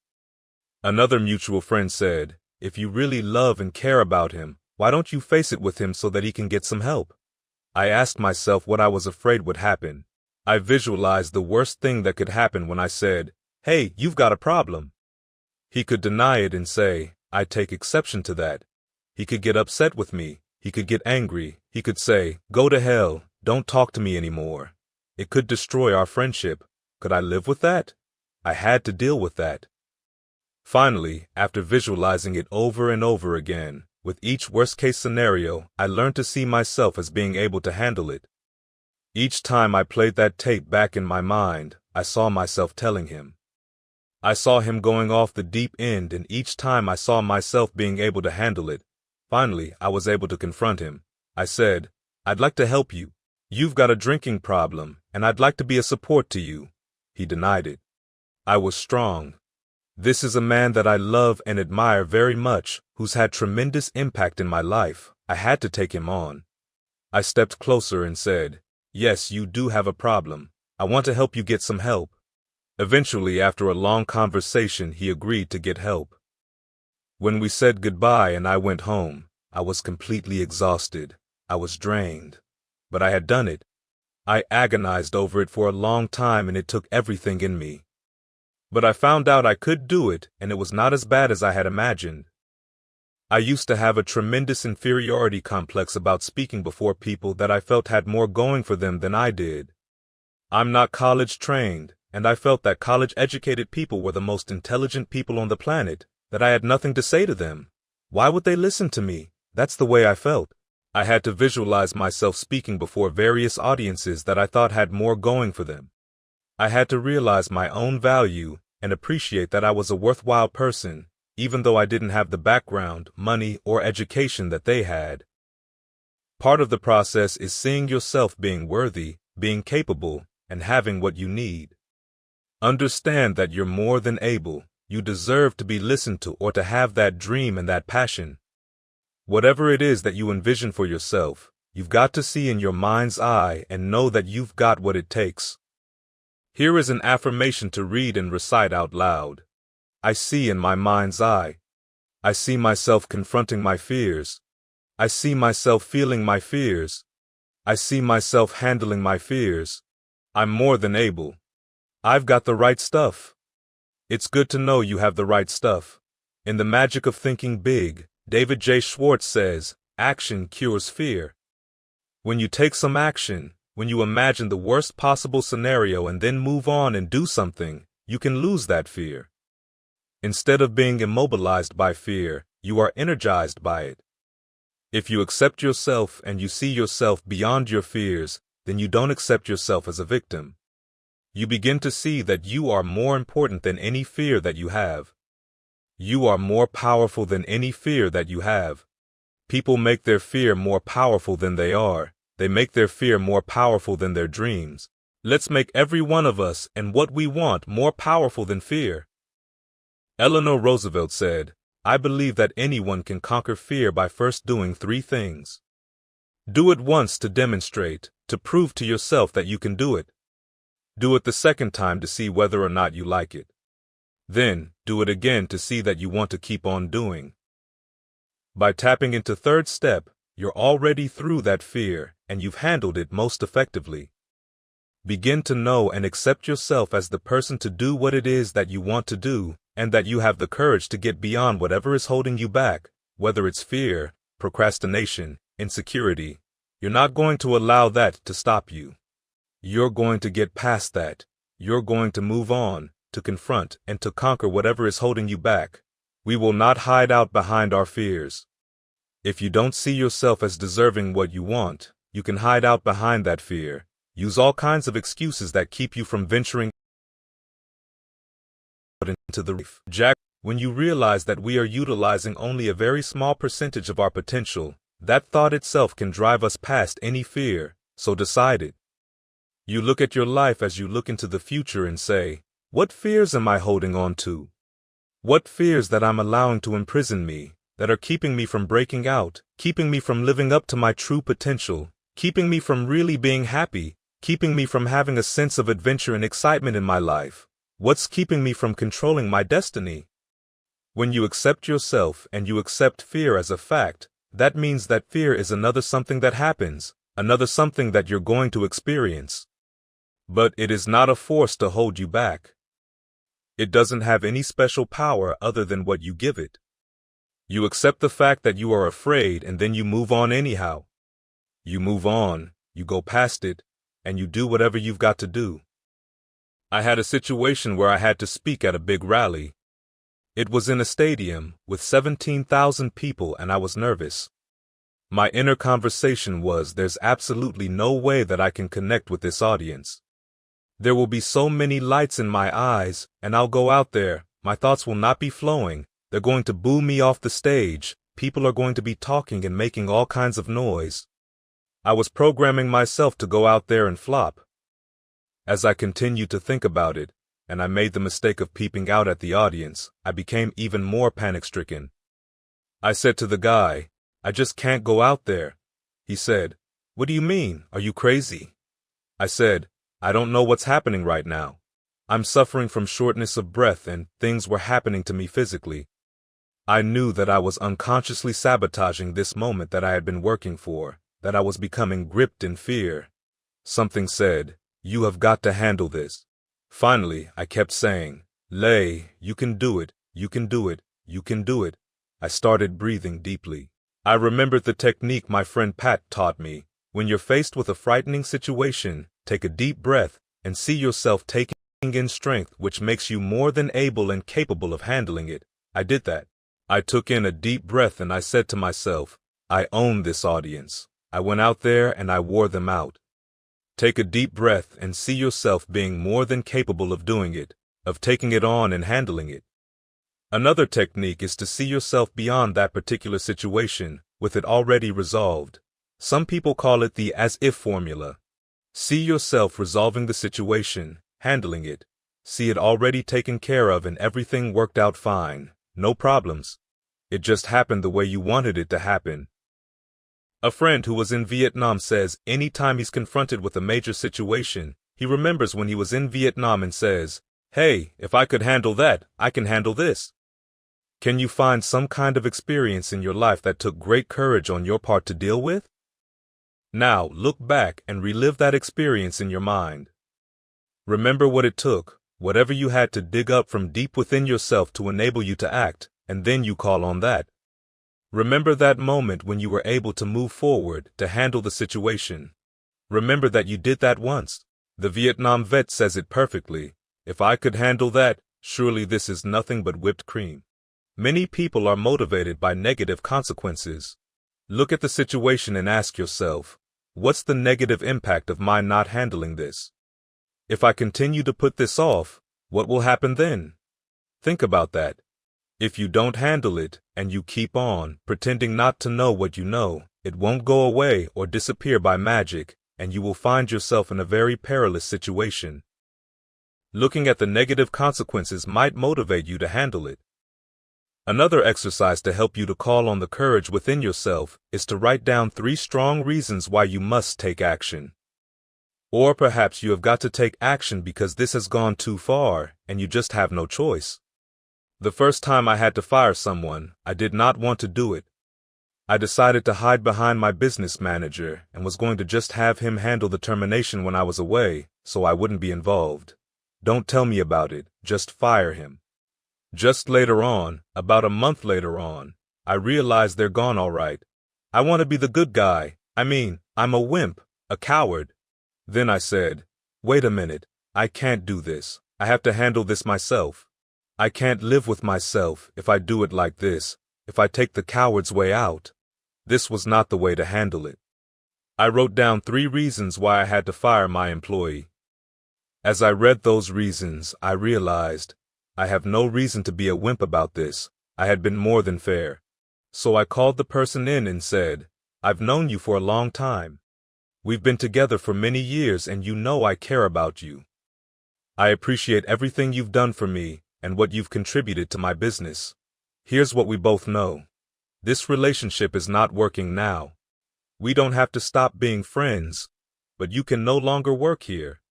Another mutual friend said, "If you really love and care about him, why don't you face it with him so that he can get some help?" I asked myself what I was afraid would happen. I visualized the worst thing that could happen when I said, "Hey, you've got a problem." He could deny it and say, "I take exception to that." He could get upset with me. He could get angry. He could say, "Go to hell, don't talk to me anymore." It could destroy our friendship. Could I live with that? I had to deal with that. Finally, after visualizing it over and over again, with each worst-case scenario, I learned to see myself as being able to handle it. Each time I played that tape back in my mind, I saw myself telling him. I saw him going off the deep end, and each time I saw myself being able to handle it. Finally, I was able to confront him. I said, "I'd like to help you. You've got a drinking problem, and I'd like to be a support to you." He denied it. I was strong. This is a man that I love and admire very much, who's had tremendous impact in my life. I had to take him on. I stepped closer and said, "Yes, you do have a problem. I want to help you get some help." Eventually, after a long conversation, he agreed to get help. When we said goodbye and I went home, I was completely exhausted. I was drained. But I had done it. I agonized over it for a long time, and it took everything in me. But I found out I could do it, and it was not as bad as I had imagined. I used to have a tremendous inferiority complex about speaking before people that I felt had more going for them than I did. I'm not college trained, and I felt that college-educated people were the most intelligent people on the planet, that I had nothing to say to them. Why would they listen to me? That's the way I felt. I had to visualize myself speaking before various audiences that I thought had more going for them. I had to realize my own value and appreciate that I was a worthwhile person, even though I didn't have the background, money, or education that they had. Part of the process is seeing yourself being worthy, being capable, and having what you need. Understand that you're more than able. You deserve to be listened to or to have that dream and that passion. Whatever it is that you envision for yourself, you've got to see in your mind's eye and know that you've got what it takes. Here is an affirmation to read and recite out loud. I see in my mind's eye. I see myself confronting my fears. I see myself feeling my fears. I see myself handling my fears. I'm more than able. I've got the right stuff. It's good to know you have the right stuff. In The Magic of Thinking Big, David J. Schwartz says, "Action cures fear." When you take some action, when you imagine the worst possible scenario and then move on and do something, you can lose that fear. Instead of being immobilized by fear, you are energized by it. If you accept yourself and you see yourself beyond your fears, then you don't accept yourself as a victim. You begin to see that you are more important than any fear that you have. You are more powerful than any fear that you have. People make their fear more powerful than they are. They make their fear more powerful than their dreams. Let's make every one of us and what we want more powerful than fear. Eleanor Roosevelt said, "I believe that anyone can conquer fear by first doing 3 things. Do it once to demonstrate, to prove to yourself that you can do it. Do it the second time to see whether or not you like it. Then, do it again to see that you want to keep on doing." By tapping into third step, you're already through that fear, and you've handled it most effectively. Begin to know and accept yourself as the person to do what it is that you want to do, and that you have the courage to get beyond whatever is holding you back. whether it's fear, procrastination, insecurity. You're not going to allow that to stop you. You're going to get past that. You're going to move on, to confront and to conquer whatever is holding you back. We will not hide out behind our fears. If you don't see yourself as deserving what you want, you can hide out behind that fear. Use all kinds of excuses that keep you from venturing out into the reef. Jack, when you realize that we are utilizing only a very small percentage of our potential, that thought itself can drive us past any fear, so decide it. You look at your life as you look into the future and say, what fears am I holding on to? What fears that I'm allowing to imprison me, that are keeping me from breaking out, keeping me from living up to my true potential, keeping me from really being happy, keeping me from having a sense of adventure and excitement in my life? What's keeping me from controlling my destiny? When you accept yourself and you accept fear as a fact, that means that fear is another something that happens, another something that you're going to experience. But it is not a force to hold you back. It doesn't have any special power other than what you give it. You accept the fact that you are afraid and then you move on anyhow. You move on, you go past it, and you do whatever you've got to do. I had a situation where I had to speak at a big rally. It was in a stadium with 17,000 people and I was nervous. My inner conversation was, there's absolutely no way that I can connect with this audience. There will be so many lights in my eyes, and I'll go out there, my thoughts will not be flowing, they're going to boo me off the stage, people are going to be talking and making all kinds of noise. I was programming myself to go out there and flop. As I continued to think about it, and I made the mistake of peeping out at the audience, I became even more panic-stricken. I said to the guy, I just can't go out there. He said, what do you mean? Are you crazy? I said, I don't know what's happening right now. I'm suffering from shortness of breath and things were happening to me physically. I knew that I was unconsciously sabotaging this moment that I had been working for, that I was becoming gripped in fear. Something said, you have got to handle this. Finally, I kept saying, Lay, you can do it, you can do it, you can do it. I started breathing deeply. I remembered the technique my friend Pat taught me. When you're faced with a frightening situation, take a deep breath and see yourself taking in strength, which makes you more than able and capable of handling it. I did that. I took in a deep breath and I said to myself, I own this audience. I went out there and I wore them out. Take a deep breath and see yourself being more than capable of doing it, of taking it on and handling it. Another technique is to see yourself beyond that particular situation, with it already resolved. Some people call it the as-if formula. See yourself resolving the situation, handling it. See it already taken care of and everything worked out fine. No problems. It just happened the way you wanted it to happen. A friend who was in Vietnam says anytime he's confronted with a major situation, he remembers when he was in Vietnam and says, hey, if I could handle that, I can handle this. Can you find some kind of experience in your life that took great courage on your part to deal with? Now, look back and relive that experience in your mind. Remember what it took, whatever you had to dig up from deep within yourself to enable you to act, and then you call on that. Remember that moment when you were able to move forward, to handle the situation. Remember that you did that once. The Vietnam vet says it perfectly. If I could handle that, surely this is nothing but whipped cream. Many people are motivated by negative consequences. Look at the situation and ask yourself, what's the negative impact of my not handling this? If I continue to put this off, what will happen then? Think about that. If you don't handle it, and you keep on pretending not to know what you know, it won't go away or disappear by magic, and you will find yourself in a very perilous situation. Looking at the negative consequences might motivate you to handle it. Another exercise to help you to call on the courage within yourself is to write down 3 strong reasons why you must take action. Or perhaps you have got to take action because this has gone too far and you just have no choice. The first time I had to fire someone, I did not want to do it. I decided to hide behind my business manager and was going to just have him handle the termination when I was away, so I wouldn't be involved. Don't tell me about it, just fire him. Just later on, about a month later on, I realize they're gone all right. I want to be the good guy. I'm a wimp, a coward. Then I said, wait a minute, I can't do this. I have to handle this myself. I can't live with myself if I do it like this, if I take the coward's way out. This was not the way to handle it. I wrote down 3 reasons why I had to fire my employee. As I read those reasons, I realized I have no reason to be a wimp about this. I had been more than fair. So I called the person in and said, I've known you for a long time. We've been together for many years and you know I care about you. I appreciate everything you've done for me and what you've contributed to my business. Here's what we both know. This relationship is not working now. We don't have to stop being friends, but you can no longer work here.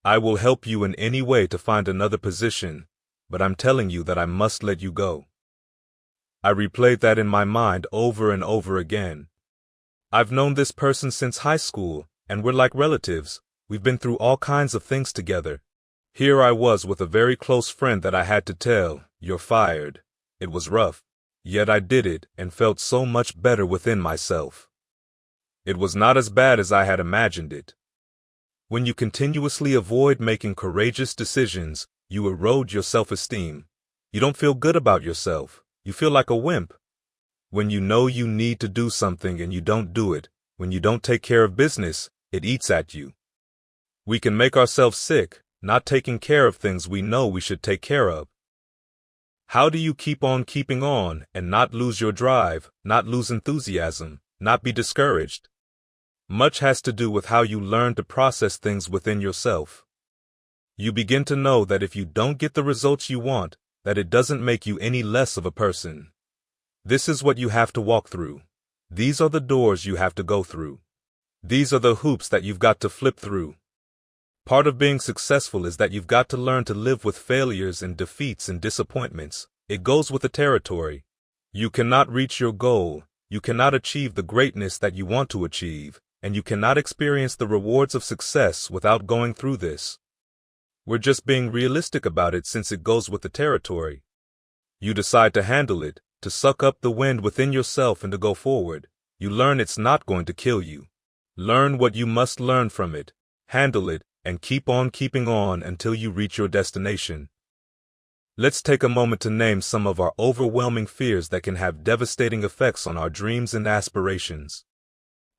I will help you in any way to find another position, but I'm telling you that I must let you go. I replayed that in my mind over and over again. I've known this person since high school, and we're like relatives. We've been through all kinds of things together. Here I was with a very close friend that I had to tell, you're fired. It was rough. Yet I did it and felt so much better within myself. It was not as bad as I had imagined it. When you continuously avoid making courageous decisions, you erode your self-esteem. You don't feel good about yourself. You feel like a wimp. When you know you need to do something and you don't do it, when you don't take care of business, it eats at you. We can make ourselves sick, not taking care of things we know we should take care of. How do you keep on keeping on and not lose your drive, not lose enthusiasm, not be discouraged? Much has to do with how you learn to process things within yourself. You begin to know that if you don't get the results you want, that it doesn't make you any less of a person. This is what you have to walk through. These are the doors you have to go through. These are the hoops that you've got to flip through. Part of being successful is that you've got to learn to live with failures and defeats and disappointments. It goes with the territory. You cannot reach your goal, you cannot achieve the greatness that you want to achieve, and you cannot experience the rewards of success without going through this. We're just being realistic about it since it goes with the territory. You decide to handle it, to suck up the wind within yourself and to go forward. You learn it's not going to kill you. Learn what you must learn from it, handle it, and keep on keeping on until you reach your destination. Let's take a moment to name some of our overwhelming fears that can have devastating effects on our dreams and aspirations.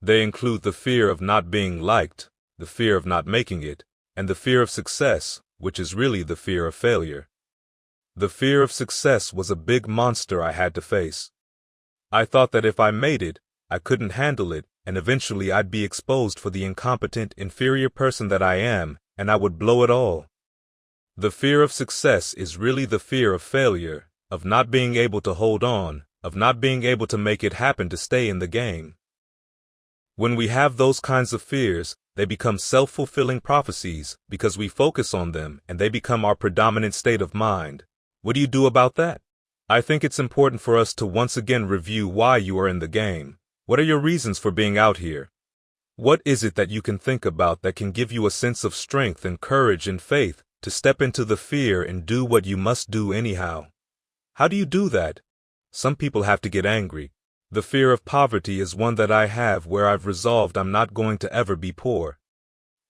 They include the fear of not being liked, the fear of not making it, and the fear of success, which is really the fear of failure. The fear of success was a big monster I had to face. I thought that if I made it, I couldn't handle it, and eventually I'd be exposed for the incompetent, inferior person that I am, and I would blow it all. The fear of success is really the fear of failure, of not being able to hold on, of not being able to make it happen to stay in the game. When we have those kinds of fears, they become self-fulfilling prophecies because we focus on them and they become our predominant state of mind. What do you do about that? I think it's important for us to once again review why you are in the game. What are your reasons for being out here? What is it that you can think about that can give you a sense of strength and courage and faith to step into the fear and do what you must do anyhow? How do you do that? Some people have to get angry. The fear of poverty is one that I have where I've resolved I'm not going to ever be poor.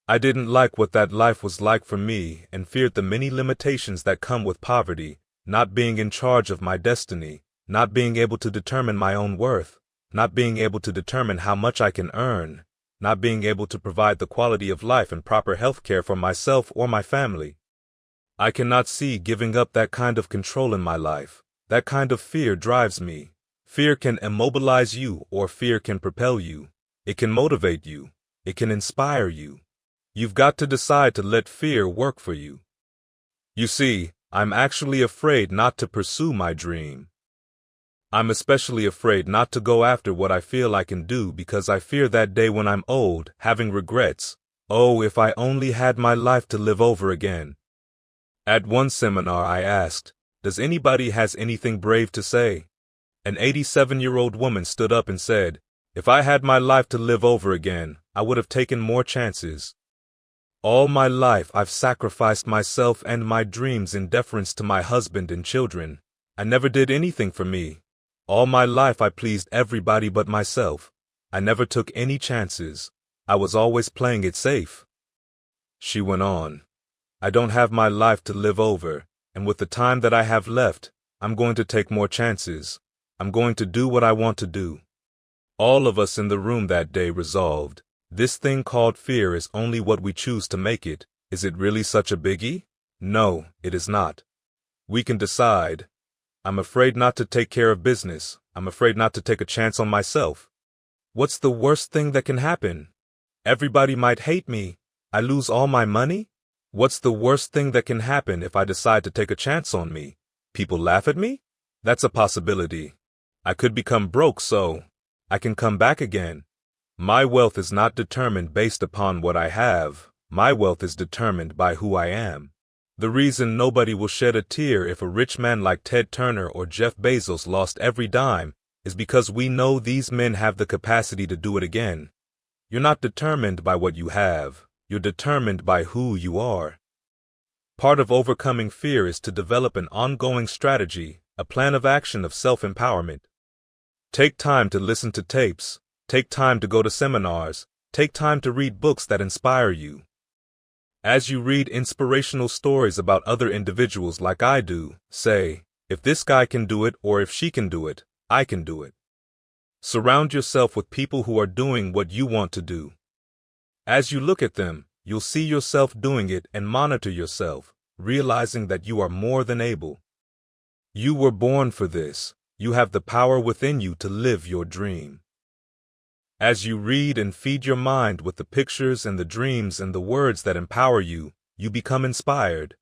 I didn't like what that life was like for me and feared the many limitations that come with poverty, not being in charge of my destiny, not being able to determine my own worth, not being able to determine how much I can earn, not being able to provide the quality of life and proper health care for myself or my family. I cannot see giving up that kind of control in my life. That kind of fear drives me. Fear can immobilize you, or fear can propel you. It can motivate you. It can inspire you. You've got to decide to let fear work for you. You see, I'm actually afraid not to pursue my dream. I'm especially afraid not to go after what I feel I can do because I fear that day when I'm old, having regrets. Oh, if I only had my life to live over again. At one seminar I asked, does anybody has anything brave to say? An 87-year-old woman stood up and said, if I had my life to live over again, I would have taken more chances. All my life I've sacrificed myself and my dreams in deference to my husband and children. I never did anything for me. All my life I pleased everybody but myself. I never took any chances. I was always playing it safe. She went on. I don't have my life to live over, and with the time that I have left, I'm going to take more chances. I'm going to do what I want to do. All of us in the room that day resolved, this thing called fear is only what we choose to make it. Is it really such a biggie? No, it is not. We can decide. I'm afraid not to take care of business. I'm afraid not to take a chance on myself. What's the worst thing that can happen? Everybody might hate me. I lose all my money? What's the worst thing that can happen if I decide to take a chance on me? People laugh at me? That's a possibility. I could become broke, so I can come back again. My wealth is not determined based upon what I have. My wealth is determined by who I am. The reason nobody will shed a tear if a rich man like Ted Turner or Jeff Bezos lost every dime is because we know these men have the capacity to do it again. You're not determined by what you have. You're determined by who you are. Part of overcoming fear is to develop an ongoing strategy, a plan of action of self-empowerment. Take time to listen to tapes. Take time to go to seminars. Take time to read books that inspire you. As you read inspirational stories about other individuals like I do, say, if this guy can do it or if she can do it, I can do it. Surround yourself with people who are doing what you want to do. As you look at them, you'll see yourself doing it and monitor yourself, realizing that you are more than able. You were born for this. You have the power within you to live your dream. As you read and feed your mind with the pictures and the dreams and the words that empower you, you become inspired.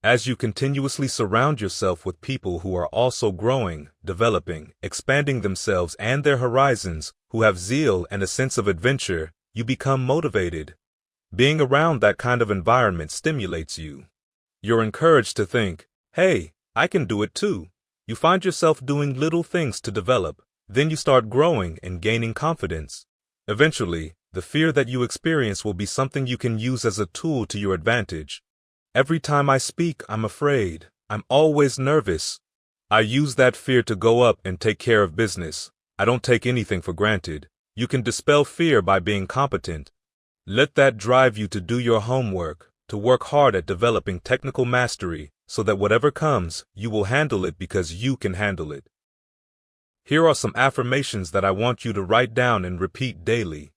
As you continuously surround yourself with people who are also growing, developing, expanding themselves and their horizons, who have zeal and a sense of adventure, you become motivated. Being around that kind of environment stimulates you. You're encouraged to think, hey, I can do it too. You find yourself doing little things to develop. Then you start growing and gaining confidence. Eventually, the fear that you experience will be something you can use as a tool to your advantage. Every time I speak, I'm afraid. I'm always nervous. I use that fear to go up and take care of business. I don't take anything for granted. You can dispel fear by being competent. Let that drive you to do your homework, to work hard at developing technical mastery, so that whatever comes, you will handle it because you can handle it. Here are some affirmations that I want you to write down and repeat daily.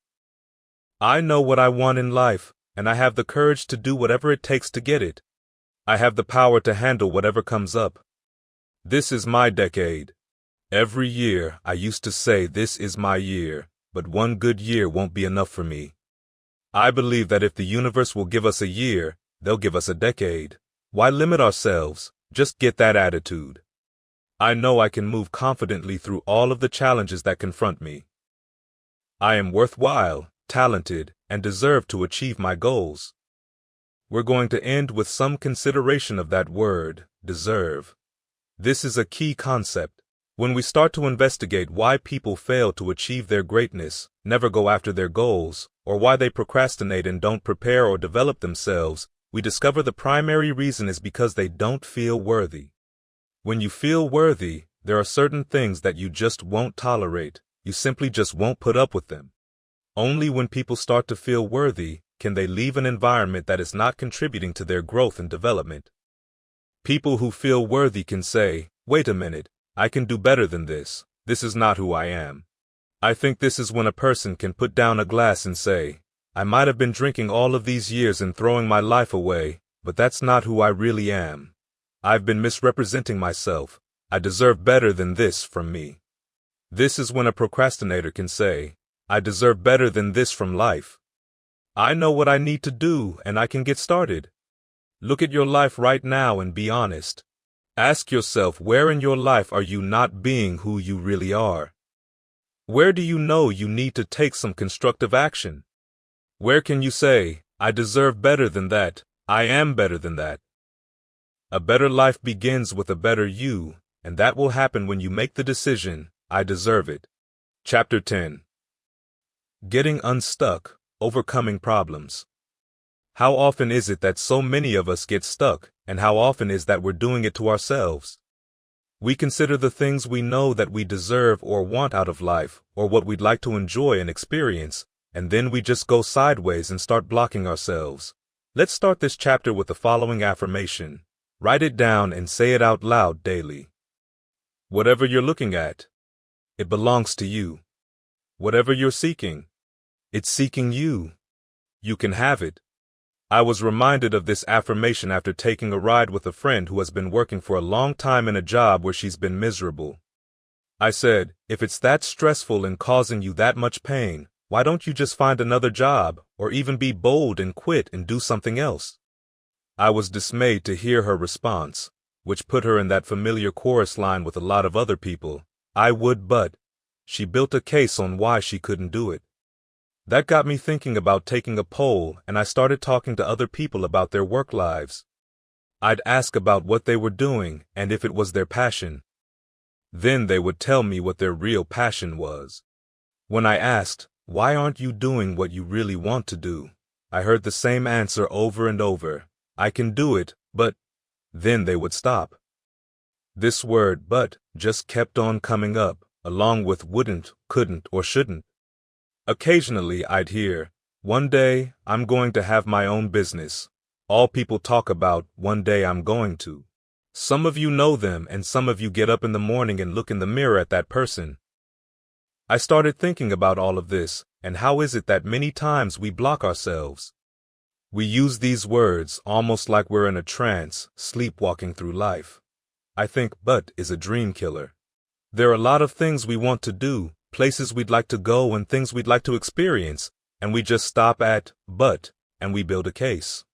I know what I want in life, and I have the courage to do whatever it takes to get it. I have the power to handle whatever comes up. This is my decade. Every year, I used to say this is my year, but one good year won't be enough for me. I believe that if the universe will give us a year, they'll give us a decade. Why limit ourselves? Just get that attitude. I know I can move confidently through all of the challenges that confront me. I am worthwhile, talented, and deserve to achieve my goals. We're going to end with some consideration of that word, deserve. This is a key concept. When we start to investigate why people fail to achieve their greatness, never go after their goals, or why they procrastinate and don't prepare or develop themselves, we discover the primary reason is because they don't feel worthy. When you feel worthy, there are certain things that you just won't tolerate. You simply just won't put up with them. Only when people start to feel worthy can they leave an environment that is not contributing to their growth and development. People who feel worthy can say, wait a minute, I can do better than this. This is not who I am. I think this is when a person can put down a glass and say, I might have been drinking all of these years and throwing my life away, but that's not who I really am. I've been misrepresenting myself. I deserve better than this from me. This is when a procrastinator can say, I deserve better than this from life. I know what I need to do and I can get started. Look at your life right now and be honest. Ask yourself, where in your life are you not being who you really are? Where do you know you need to take some constructive action? Where can you say, I deserve better than that, I am better than that? A better life begins with a better you, and that will happen when you make the decision, I deserve it. Chapter 10. Getting unstuck, overcoming problems. How often is it that so many of us get stuck, and how often is that we're doing it to ourselves? We consider the things we know that we deserve or want out of life, or what we'd like to enjoy and experience, and then we just go sideways and start blocking ourselves. Let's start this chapter with the following affirmation. Write it down and say it out loud daily. Whatever you're looking at, it belongs to you. Whatever you're seeking, it's seeking you. You can have it. I was reminded of this affirmation after taking a ride with a friend who has been working for a long time in a job where she's been miserable. I said, if it's that stressful and causing you that much pain, why don't you just find another job, or even be bold and quit and do something else? I was dismayed to hear her response, which put her in that familiar chorus line with a lot of other people. I would, but she built a case on why she couldn't do it. That got me thinking about taking a poll, and I started talking to other people about their work lives. I'd ask about what they were doing and if it was their passion. Then they would tell me what their real passion was. When I asked, why aren't you doing what you really want to do? I heard the same answer over and over. I can do it, but then they would stop. This word, but, just kept on coming up, along with wouldn't, couldn't, or shouldn't. Occasionally I'd hear, one day I'm going to have my own business. All people talk about, one day I'm going to. Some of you know them, and some of you get up in the morning and look in the mirror at that person. I started thinking about all of this, and how is it that many times we block ourselves? We use these words almost like we're in a trance, sleepwalking through life. I think but is a dream killer. There are a lot of things we want to do, places we'd like to go and things we'd like to experience, and we just stop at but, and we build a case.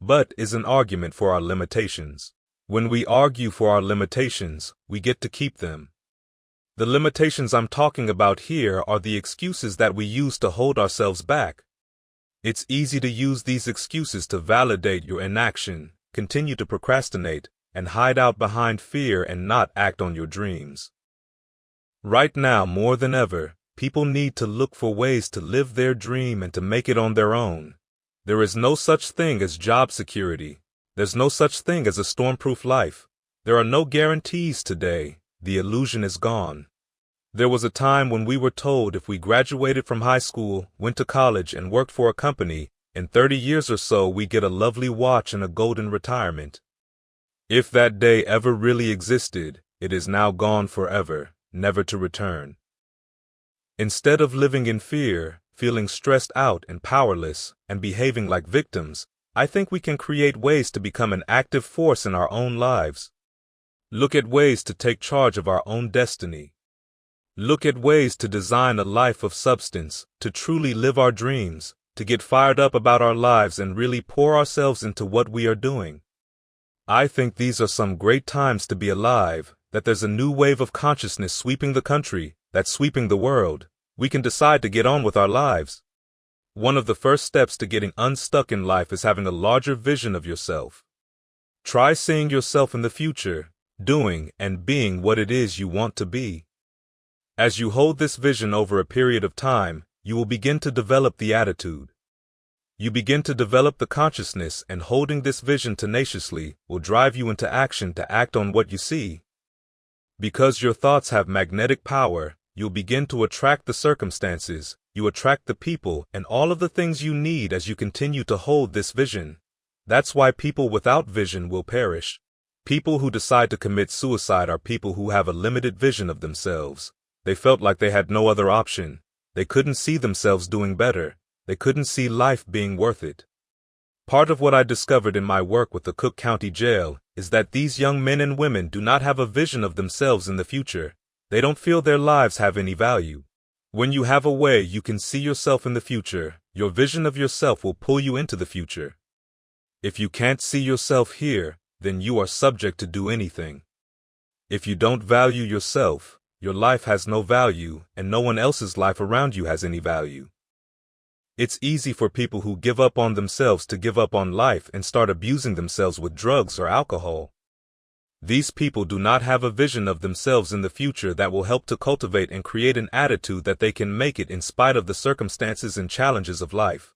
But is an argument for our limitations. When we argue for our limitations, we get to keep them. The limitations I'm talking about here are the excuses that we use to hold ourselves back. It's easy to use these excuses to validate your inaction, continue to procrastinate, and hide out behind fear and not act on your dreams. Right now, more than ever, people need to look for ways to live their dream and to make it on their own. There is no such thing as job security. There's no such thing as a stormproof life. There are no guarantees today. The illusion is gone. There was a time when we were told if we graduated from high school, went to college, and worked for a company, in 30 years or so we get a lovely watch and a golden retirement. If that day ever really existed, it is now gone forever, never to return. Instead of living in fear, feeling stressed out and powerless, and behaving like victims, I think we can create ways to become an active force in our own lives. Look at ways to take charge of our own destiny. Look at ways to design a life of substance, to truly live our dreams, to get fired up about our lives and really pour ourselves into what we are doing. I think these are some great times to be alive, that there's a new wave of consciousness sweeping the country, that's sweeping the world. We can decide to get on with our lives. One of the first steps to getting unstuck in life is having a larger vision of yourself. Try seeing yourself in the future, doing and being what it is you want to be. As you hold this vision over a period of time, you will begin to develop the attitude. You begin to develop the consciousness, and holding this vision tenaciously will drive you into action to act on what you see. Because your thoughts have magnetic power, you'll begin to attract the circumstances, you attract the people, and all of the things you need as you continue to hold this vision. That's why people without vision will perish. People who decide to commit suicide are people who have a limited vision of themselves. They felt like they had no other option. They couldn't see themselves doing better. They couldn't see life being worth it. Part of what I discovered in my work with the Cook County Jail is that these young men and women do not have a vision of themselves in the future. They don't feel their lives have any value. When you have a way you can see yourself in the future, your vision of yourself will pull you into the future. If you can't see yourself here, then you are subject to do anything. If you don't value yourself, your life has no value, and no one else's life around you has any value. It's easy for people who give up on themselves to give up on life and start abusing themselves with drugs or alcohol. These people do not have a vision of themselves in the future that will help to cultivate and create an attitude that they can make it in spite of the circumstances and challenges of life.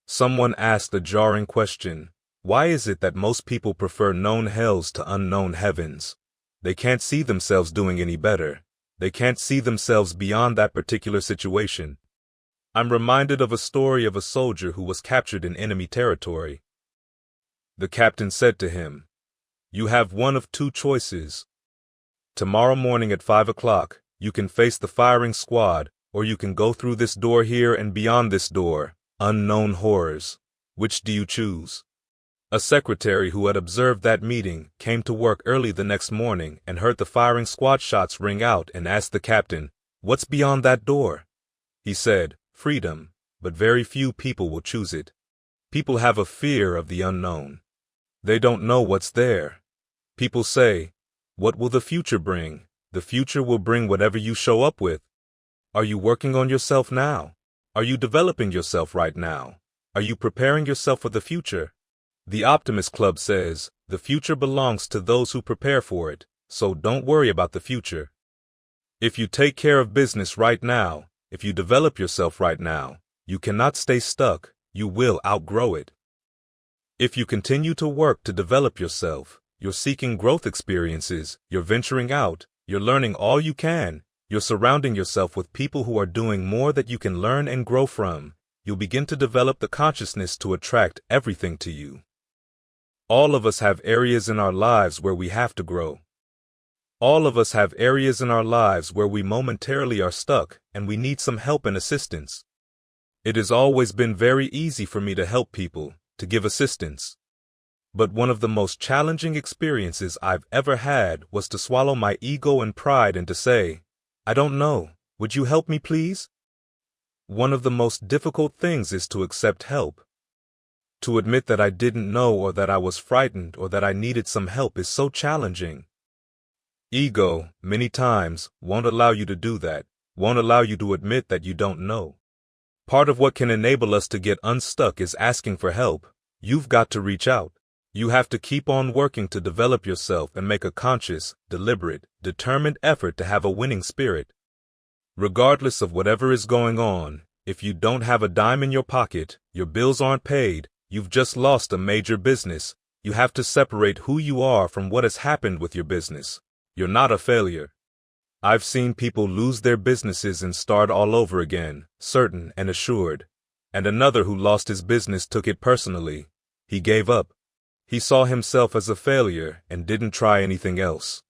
Someone asked a jarring question: why is it that most people prefer known hells to unknown heavens? They can't see themselves doing any better. They can't see themselves beyond that particular situation. I'm reminded of a story of a soldier who was captured in enemy territory. The captain said to him, "You have one of two choices. Tomorrow morning at 5 o'clock, you can face the firing squad, or you can go through this door here and beyond this door, unknown horrors. Which do you choose?" A secretary who had observed that meeting came to work early the next morning and heard the firing squad shots ring out and asked the captain, "What's beyond that door?" He said, "Freedom, but very few people will choose it. People have a fear of the unknown. They don't know what's there. People say, 'What will the future bring?' The future will bring whatever you show up with. Are you working on yourself now? Are you developing yourself right now? Are you preparing yourself for the future? The Optimist Club says, the future belongs to those who prepare for it, so don't worry about the future. If you take care of business right now, if you develop yourself right now, you cannot stay stuck, you will outgrow it. If you continue to work to develop yourself, you're seeking growth experiences, you're venturing out, you're learning all you can, you're surrounding yourself with people who are doing more that you can learn and grow from, you'll begin to develop the consciousness to attract everything to you. All of us have areas in our lives where we have to grow. All of us have areas in our lives where we momentarily are stuck and we need some help and assistance. It has always been very easy for me to help people, to give assistance. But one of the most challenging experiences I've ever had was to swallow my ego and pride and to say, "I don't know, would you help me please?" One of the most difficult things is to accept help. To admit that I didn't know or that I was frightened or that I needed some help is so challenging. Ego, many times, won't allow you to do that, won't allow you to admit that you don't know. Part of what can enable us to get unstuck is asking for help. You've got to reach out. You have to keep on working to develop yourself and make a conscious, deliberate, determined effort to have a winning spirit. Regardless of whatever is going on, if you don't have a dime in your pocket, your bills aren't paid, you've just lost a major business, you have to separate who you are from what has happened with your business. You're not a failure. I've seen people lose their businesses and start all over again, certain and assured. And another who lost his business took it personally. He gave up. He saw himself as a failure and didn't try anything else.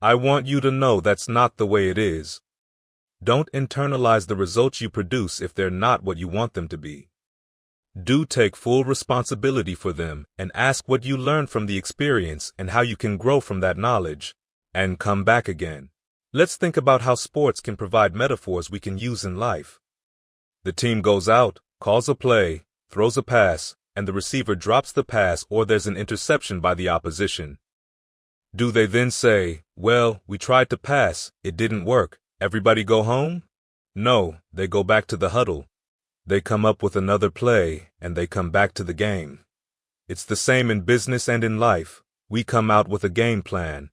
I want you to know that's not the way it is. Don't internalize the results you produce if they're not what you want them to be. Do take full responsibility for them and ask what you learned from the experience and how you can grow from that knowledge, and come back again. Let's think about how sports can provide metaphors we can use in life. The team goes out, calls a play, throws a pass, and the receiver drops the pass or there's an interception by the opposition. Do they then say, "Well, we tried to pass, it didn't work, everybody go home"? No, they go back to the huddle. They come up with another play, and they come back to the game. It's the same in business and in life. We come out with a game plan.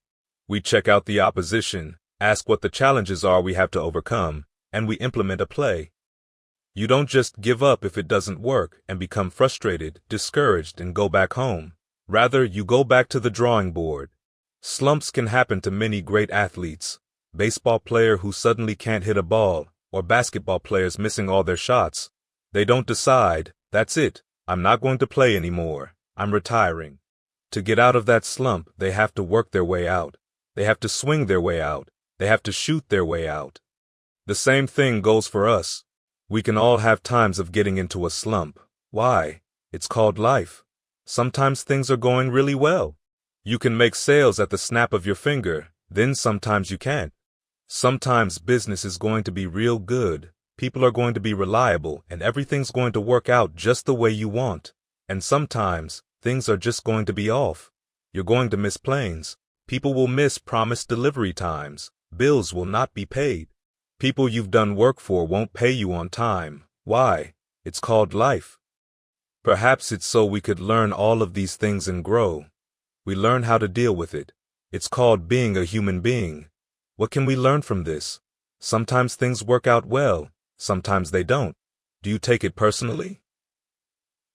We check out the opposition, ask what the challenges are we have to overcome, and we implement a play. You don't just give up if it doesn't work and become frustrated, discouraged, and go back home. Rather, you go back to the drawing board. Slumps can happen to many great athletes. Baseball player who suddenly can't hit a ball, or basketball players missing all their shots. They don't decide, "That's it, I'm not going to play anymore, I'm retiring." To get out of that slump, they have to work their way out. They have to swing their way out. They have to shoot their way out. The same thing goes for us. We can all have times of getting into a slump. Why? It's called life. Sometimes things are going really well. You can make sales at the snap of your finger, then sometimes you can't. Sometimes business is going to be real good. People are going to be reliable and everything's going to work out just the way you want. And sometimes, things are just going to be off. You're going to miss planes. People will miss promised delivery times. Bills will not be paid. People you've done work for won't pay you on time. Why? It's called life. Perhaps it's so we could learn all of these things and grow. We learn how to deal with it. It's called being a human being. What can we learn from this? Sometimes things work out well. Sometimes they don't. Do you take it personally?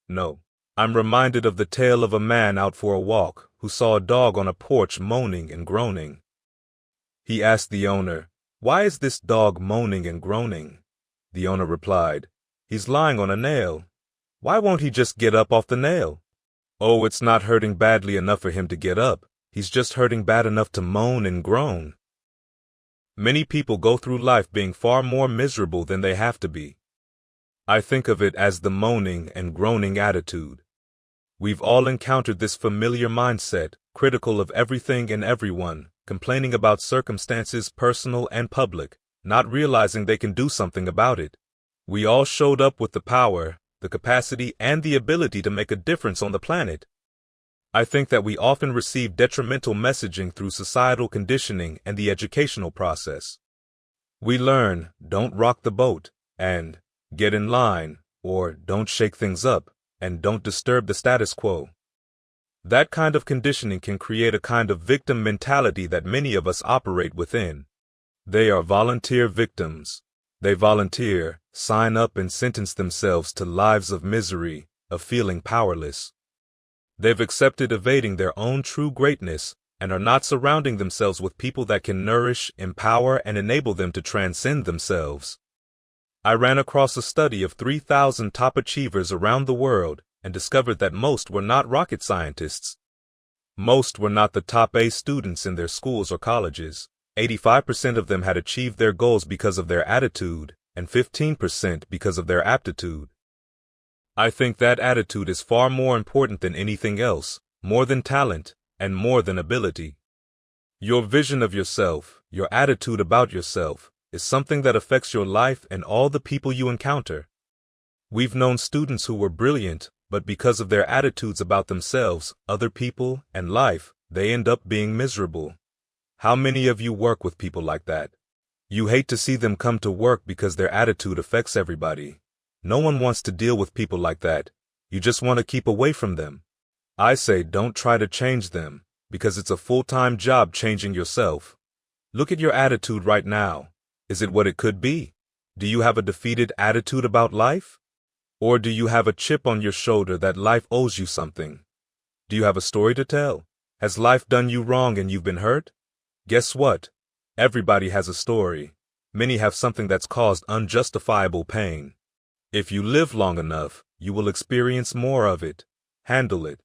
No. I'm reminded of the tale of a man out for a walk, who saw a dog on a porch moaning and groaning. He asked the owner, "Why is this dog moaning and groaning?" The owner replied, "He's lying on a nail. Why won't he just get up off the nail?" "Oh, it's not hurting badly enough for him to get up. He's just hurting bad enough to moan and groan." Many people go through life being far more miserable than they have to be. I think of it as the moaning and groaning attitude. We've all encountered this familiar mindset, critical of everything and everyone, complaining about circumstances personal and public, not realizing they can do something about it. We all showed up with the power, the capacity, and the ability to make a difference on the planet. I think that we often receive detrimental messaging through societal conditioning and the educational process. We learn, "Don't rock the boat," and "Get in line," or "Don't shake things up," and "Don't disturb the status quo." That kind of conditioning can create a kind of victim mentality that many of us operate within. They are volunteer victims. They volunteer, sign up, and sentence themselves to lives of misery, of feeling powerless. They've accepted evading their own true greatness and are not surrounding themselves with people that can nourish, empower, and enable them to transcend themselves. I ran across a study of 3,000 top achievers around the world and discovered that most were not rocket scientists. Most were not the top A students in their schools or colleges. 85% of them had achieved their goals because of their attitude, and 15% because of their aptitude. I think that attitude is far more important than anything else, more than talent, and more than ability. Your vision of yourself, your attitude about yourself, is something that affects your life and all the people you encounter. We've known students who were brilliant, but because of their attitudes about themselves, other people, and life, they end up being miserable. How many of you work with people like that? You hate to see them come to work because their attitude affects everybody. No one wants to deal with people like that. You just want to keep away from them. I say don't try to change them, because it's a full-time job changing yourself. Look at your attitude right now. Is it what it could be? Do you have a defeated attitude about life? Or do you have a chip on your shoulder that life owes you something? Do you have a story to tell? Has life done you wrong and you've been hurt? Guess what? Everybody has a story. Many have something that's caused unjustifiable pain. If you live long enough, you will experience more of it. Handle it.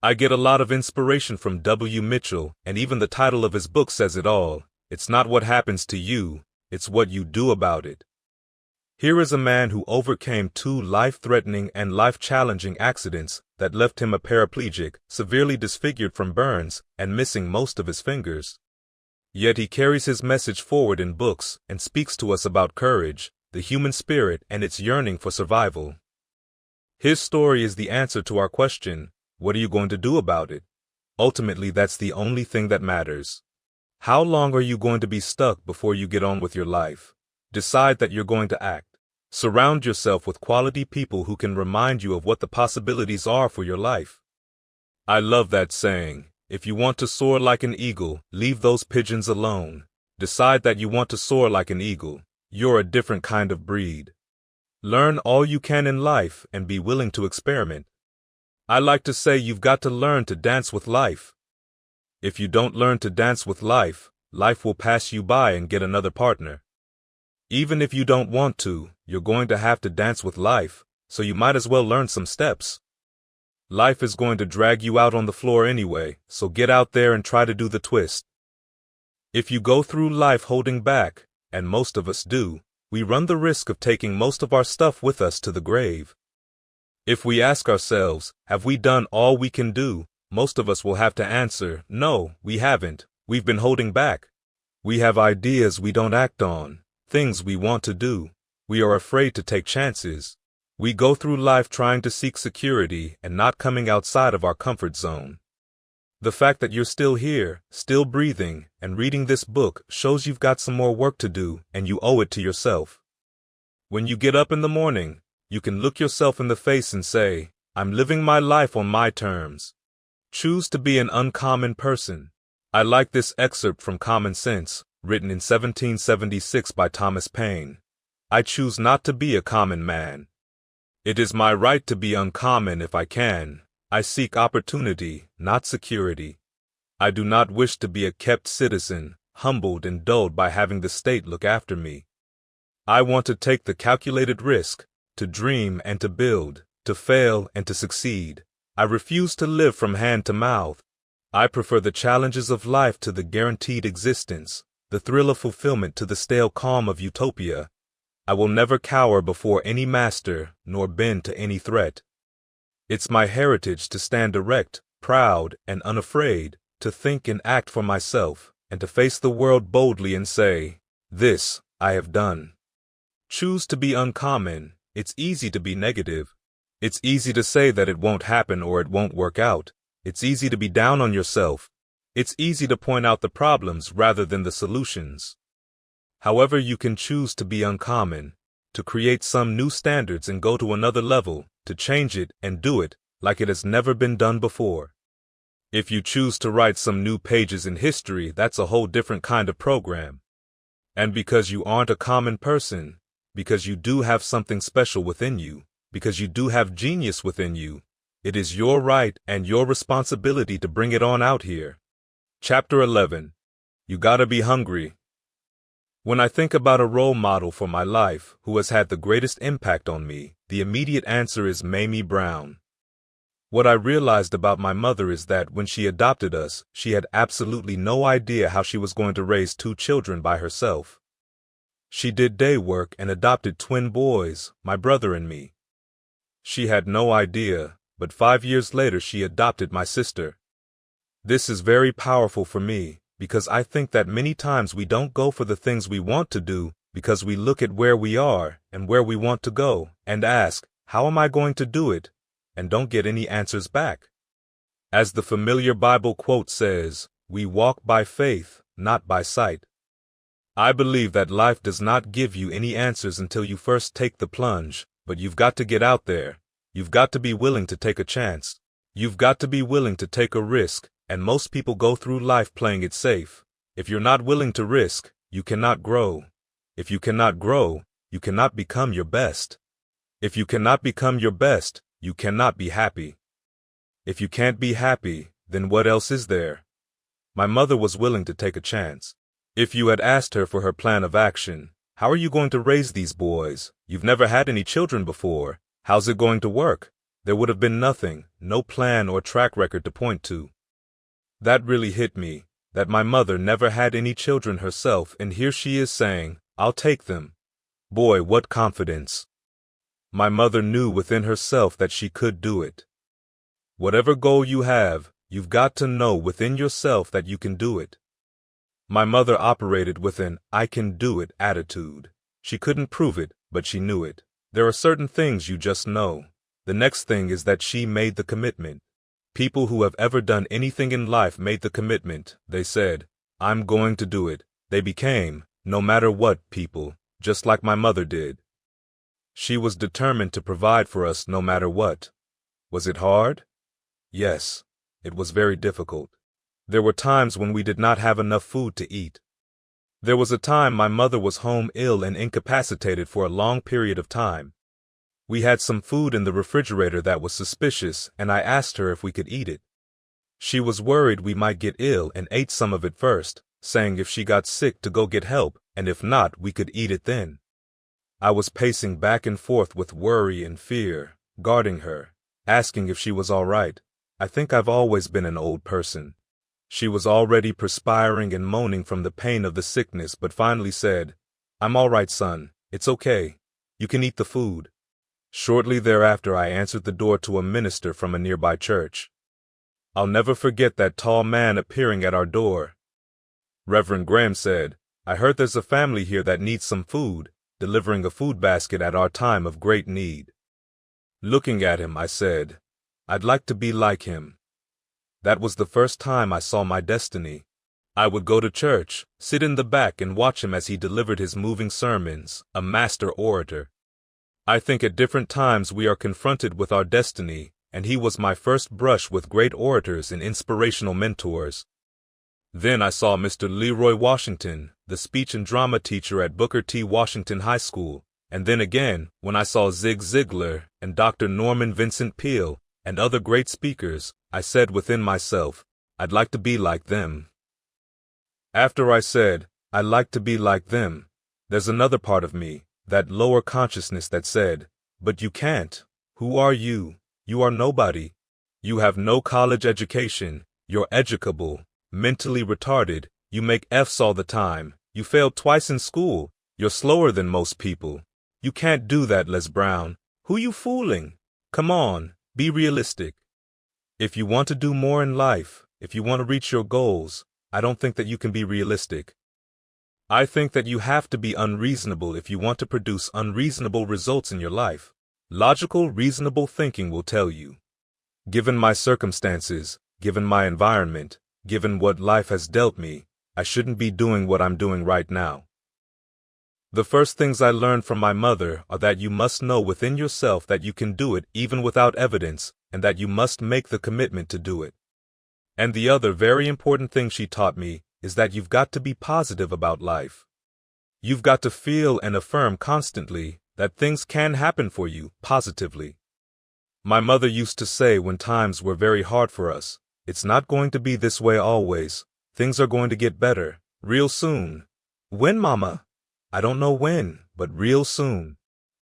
I get a lot of inspiration from W. Mitchell, and even the title of his book says it all. It's not what happens to you, it's what you do about it. Here is a man who overcame 2 life-threatening and life-challenging accidents that left him a paraplegic, severely disfigured from burns, and missing most of his fingers. Yet he carries his message forward in books and speaks to us about courage, the human spirit, and its yearning for survival. His story is the answer to our question, what are you going to do about it? Ultimately, that's the only thing that matters. How long are you going to be stuck before you get on with your life? Decide that you're going to act. Surround yourself with quality people who can remind you of what the possibilities are for your life. I love that saying, if you want to soar like an eagle, leave those pigeons alone. Decide that you want to soar like an eagle. You're a different kind of breed. Learn all you can in life and be willing to experiment. I like to say you've got to learn to dance with life. If you don't learn to dance with life, life will pass you by and get another partner. Even if you don't want to, you're going to have to dance with life, so you might as well learn some steps. Life is going to drag you out on the floor anyway, so get out there and try to do the twist. If you go through life holding back, and most of us do, we run the risk of taking most of our stuff with us to the grave. If we ask ourselves, have we done all we can do, most of us will have to answer, no, we haven't. We've been holding back. We have ideas we don't act on, things we want to do. We are afraid to take chances. We go through life trying to seek security and not coming outside of our comfort zone. The fact that you're still here, still breathing, and reading this book shows you've got some more work to do, and you owe it to yourself. When you get up in the morning, you can look yourself in the face and say, I'm living my life on my terms. Choose to be an uncommon person. I like this excerpt from Common Sense, written in 1776 by Thomas Paine. I choose not to be a common man. It is my right to be uncommon if I can. I seek opportunity, not security. I do not wish to be a kept citizen, humbled and dulled by having the state look after me. I want to take the calculated risk, to dream and to build, to fail and to succeed. I refuse to live from hand to mouth. I prefer the challenges of life to the guaranteed existence, the thrill of fulfillment to the stale calm of utopia. I will never cower before any master, nor bend to any threat. It's my heritage to stand erect, proud, and unafraid, to think and act for myself, and to face the world boldly and say, "This I have done." Choose to be uncommon. It's easy to be negative. It's easy to say that it won't happen or it won't work out. It's easy to be down on yourself. It's easy to point out the problems rather than the solutions. However, you can choose to be uncommon, to create some new standards and go to another level, to change it and do it like it has never been done before. If you choose to write some new pages in history, that's a whole different kind of program. And because you aren't a common person, because you do have something special within you, because you do have genius within you, it is your right and your responsibility to bring it on out here. Chapter 11. You gotta be hungry. When I think about a role model for my life who has had the greatest impact on me, the immediate answer is Mamie Brown. What I realized about my mother is that when she adopted us, she had absolutely no idea how she was going to raise 2 children by herself. She did day work and adopted twin boys, my brother and me. She had no idea, but 5 years later she adopted my sister. This is very powerful for me, because I think that many times we don't go for the things we want to do because we look at where we are and where we want to go and ask, how am I going to do it? And don't get any answers back. As the familiar Bible quote says, we walk by faith, not by sight. I believe that life does not give you any answers until you first take the plunge, but you've got to get out there. You've got to be willing to take a chance. You've got to be willing to take a risk, and most people go through life playing it safe. If you're not willing to risk, you cannot grow. If you cannot grow, you cannot become your best. If you cannot become your best, you cannot be happy. If you can't be happy, then what else is there? My mother was willing to take a chance. If you had asked her for her plan of action, how are you going to raise these boys? You've never had any children before. How's it going to work? There would have been nothing, no plan or track record to point to. That really hit me, that my mother never had any children herself, and here she is saying, I'll take them. Boy, what confidence. My mother knew within herself that she could do it. Whatever goal you have, you've got to know within yourself that you can do it. My mother operated with an I can do it attitude. She couldn't prove it, but she knew it. There are certain things you just know. The next thing is that she made the commitment. People who have ever done anything in life made the commitment. They said, I'm going to do it. They became, no matter what, people, just like my mother did. She was determined to provide for us no matter what. Was it hard? Yes, it was very difficult. There were times when we did not have enough food to eat. There was a time my mother was home ill and incapacitated for a long period of time. We had some food in the refrigerator that was suspicious, and I asked her if we could eat it. She was worried we might get ill and ate some of it first, saying if she got sick to go get help, and if not, we could eat it then. I was pacing back and forth with worry and fear, guarding her, asking if she was all right. I think I've always been an old person. She was already perspiring and moaning from the pain of the sickness, but finally said, I'm all right, son. It's okay. You can eat the food. Shortly thereafter, I answered the door to a minister from a nearby church. I'll never forget that tall man appearing at our door. Reverend Graham said, I heard there's a family here that needs some food, delivering a food basket at our time of great need. Looking at him, I said, I'd like to be like him. That was the first time I saw my destiny. I would go to church, sit in the back and watch him as he delivered his moving sermons, a master orator. I think at different times we are confronted with our destiny, and he was my first brush with great orators and inspirational mentors. Then I saw Mr. Leroy Washington, the speech and drama teacher at Booker T. Washington High School, and then again when I saw Zig Ziglar and Dr. Norman Vincent Peale, and other great speakers, I said within myself, I'd like to be like them. After I said, I like to be like them, there's another part of me, that lower consciousness that said, but you can't. Who are you? You are nobody. You have no college education. You're educable, mentally retarded. You make F's all the time. You failed twice in school. You're slower than most people. You can't do that, Les Brown. Who you fooling? Come on, be realistic. If you want to do more in life, if you want to reach your goals, I don't think that you can be realistic. I think that you have to be unreasonable if you want to produce unreasonable results in your life. Logical, reasonable thinking will tell you. Given my circumstances, given my environment, given what life has dealt me, I shouldn't be doing what I'm doing right now. The first things I learned from my mother are that you must know within yourself that you can do it even without evidence, and that you must make the commitment to do it. And the other very important thing she taught me is that you've got to be positive about life. You've got to feel and affirm constantly that things can happen for you positively. My mother used to say when times were very hard for us, it's not going to be this way always. Things are going to get better, real soon. When, Mama? I don't know when, but real soon.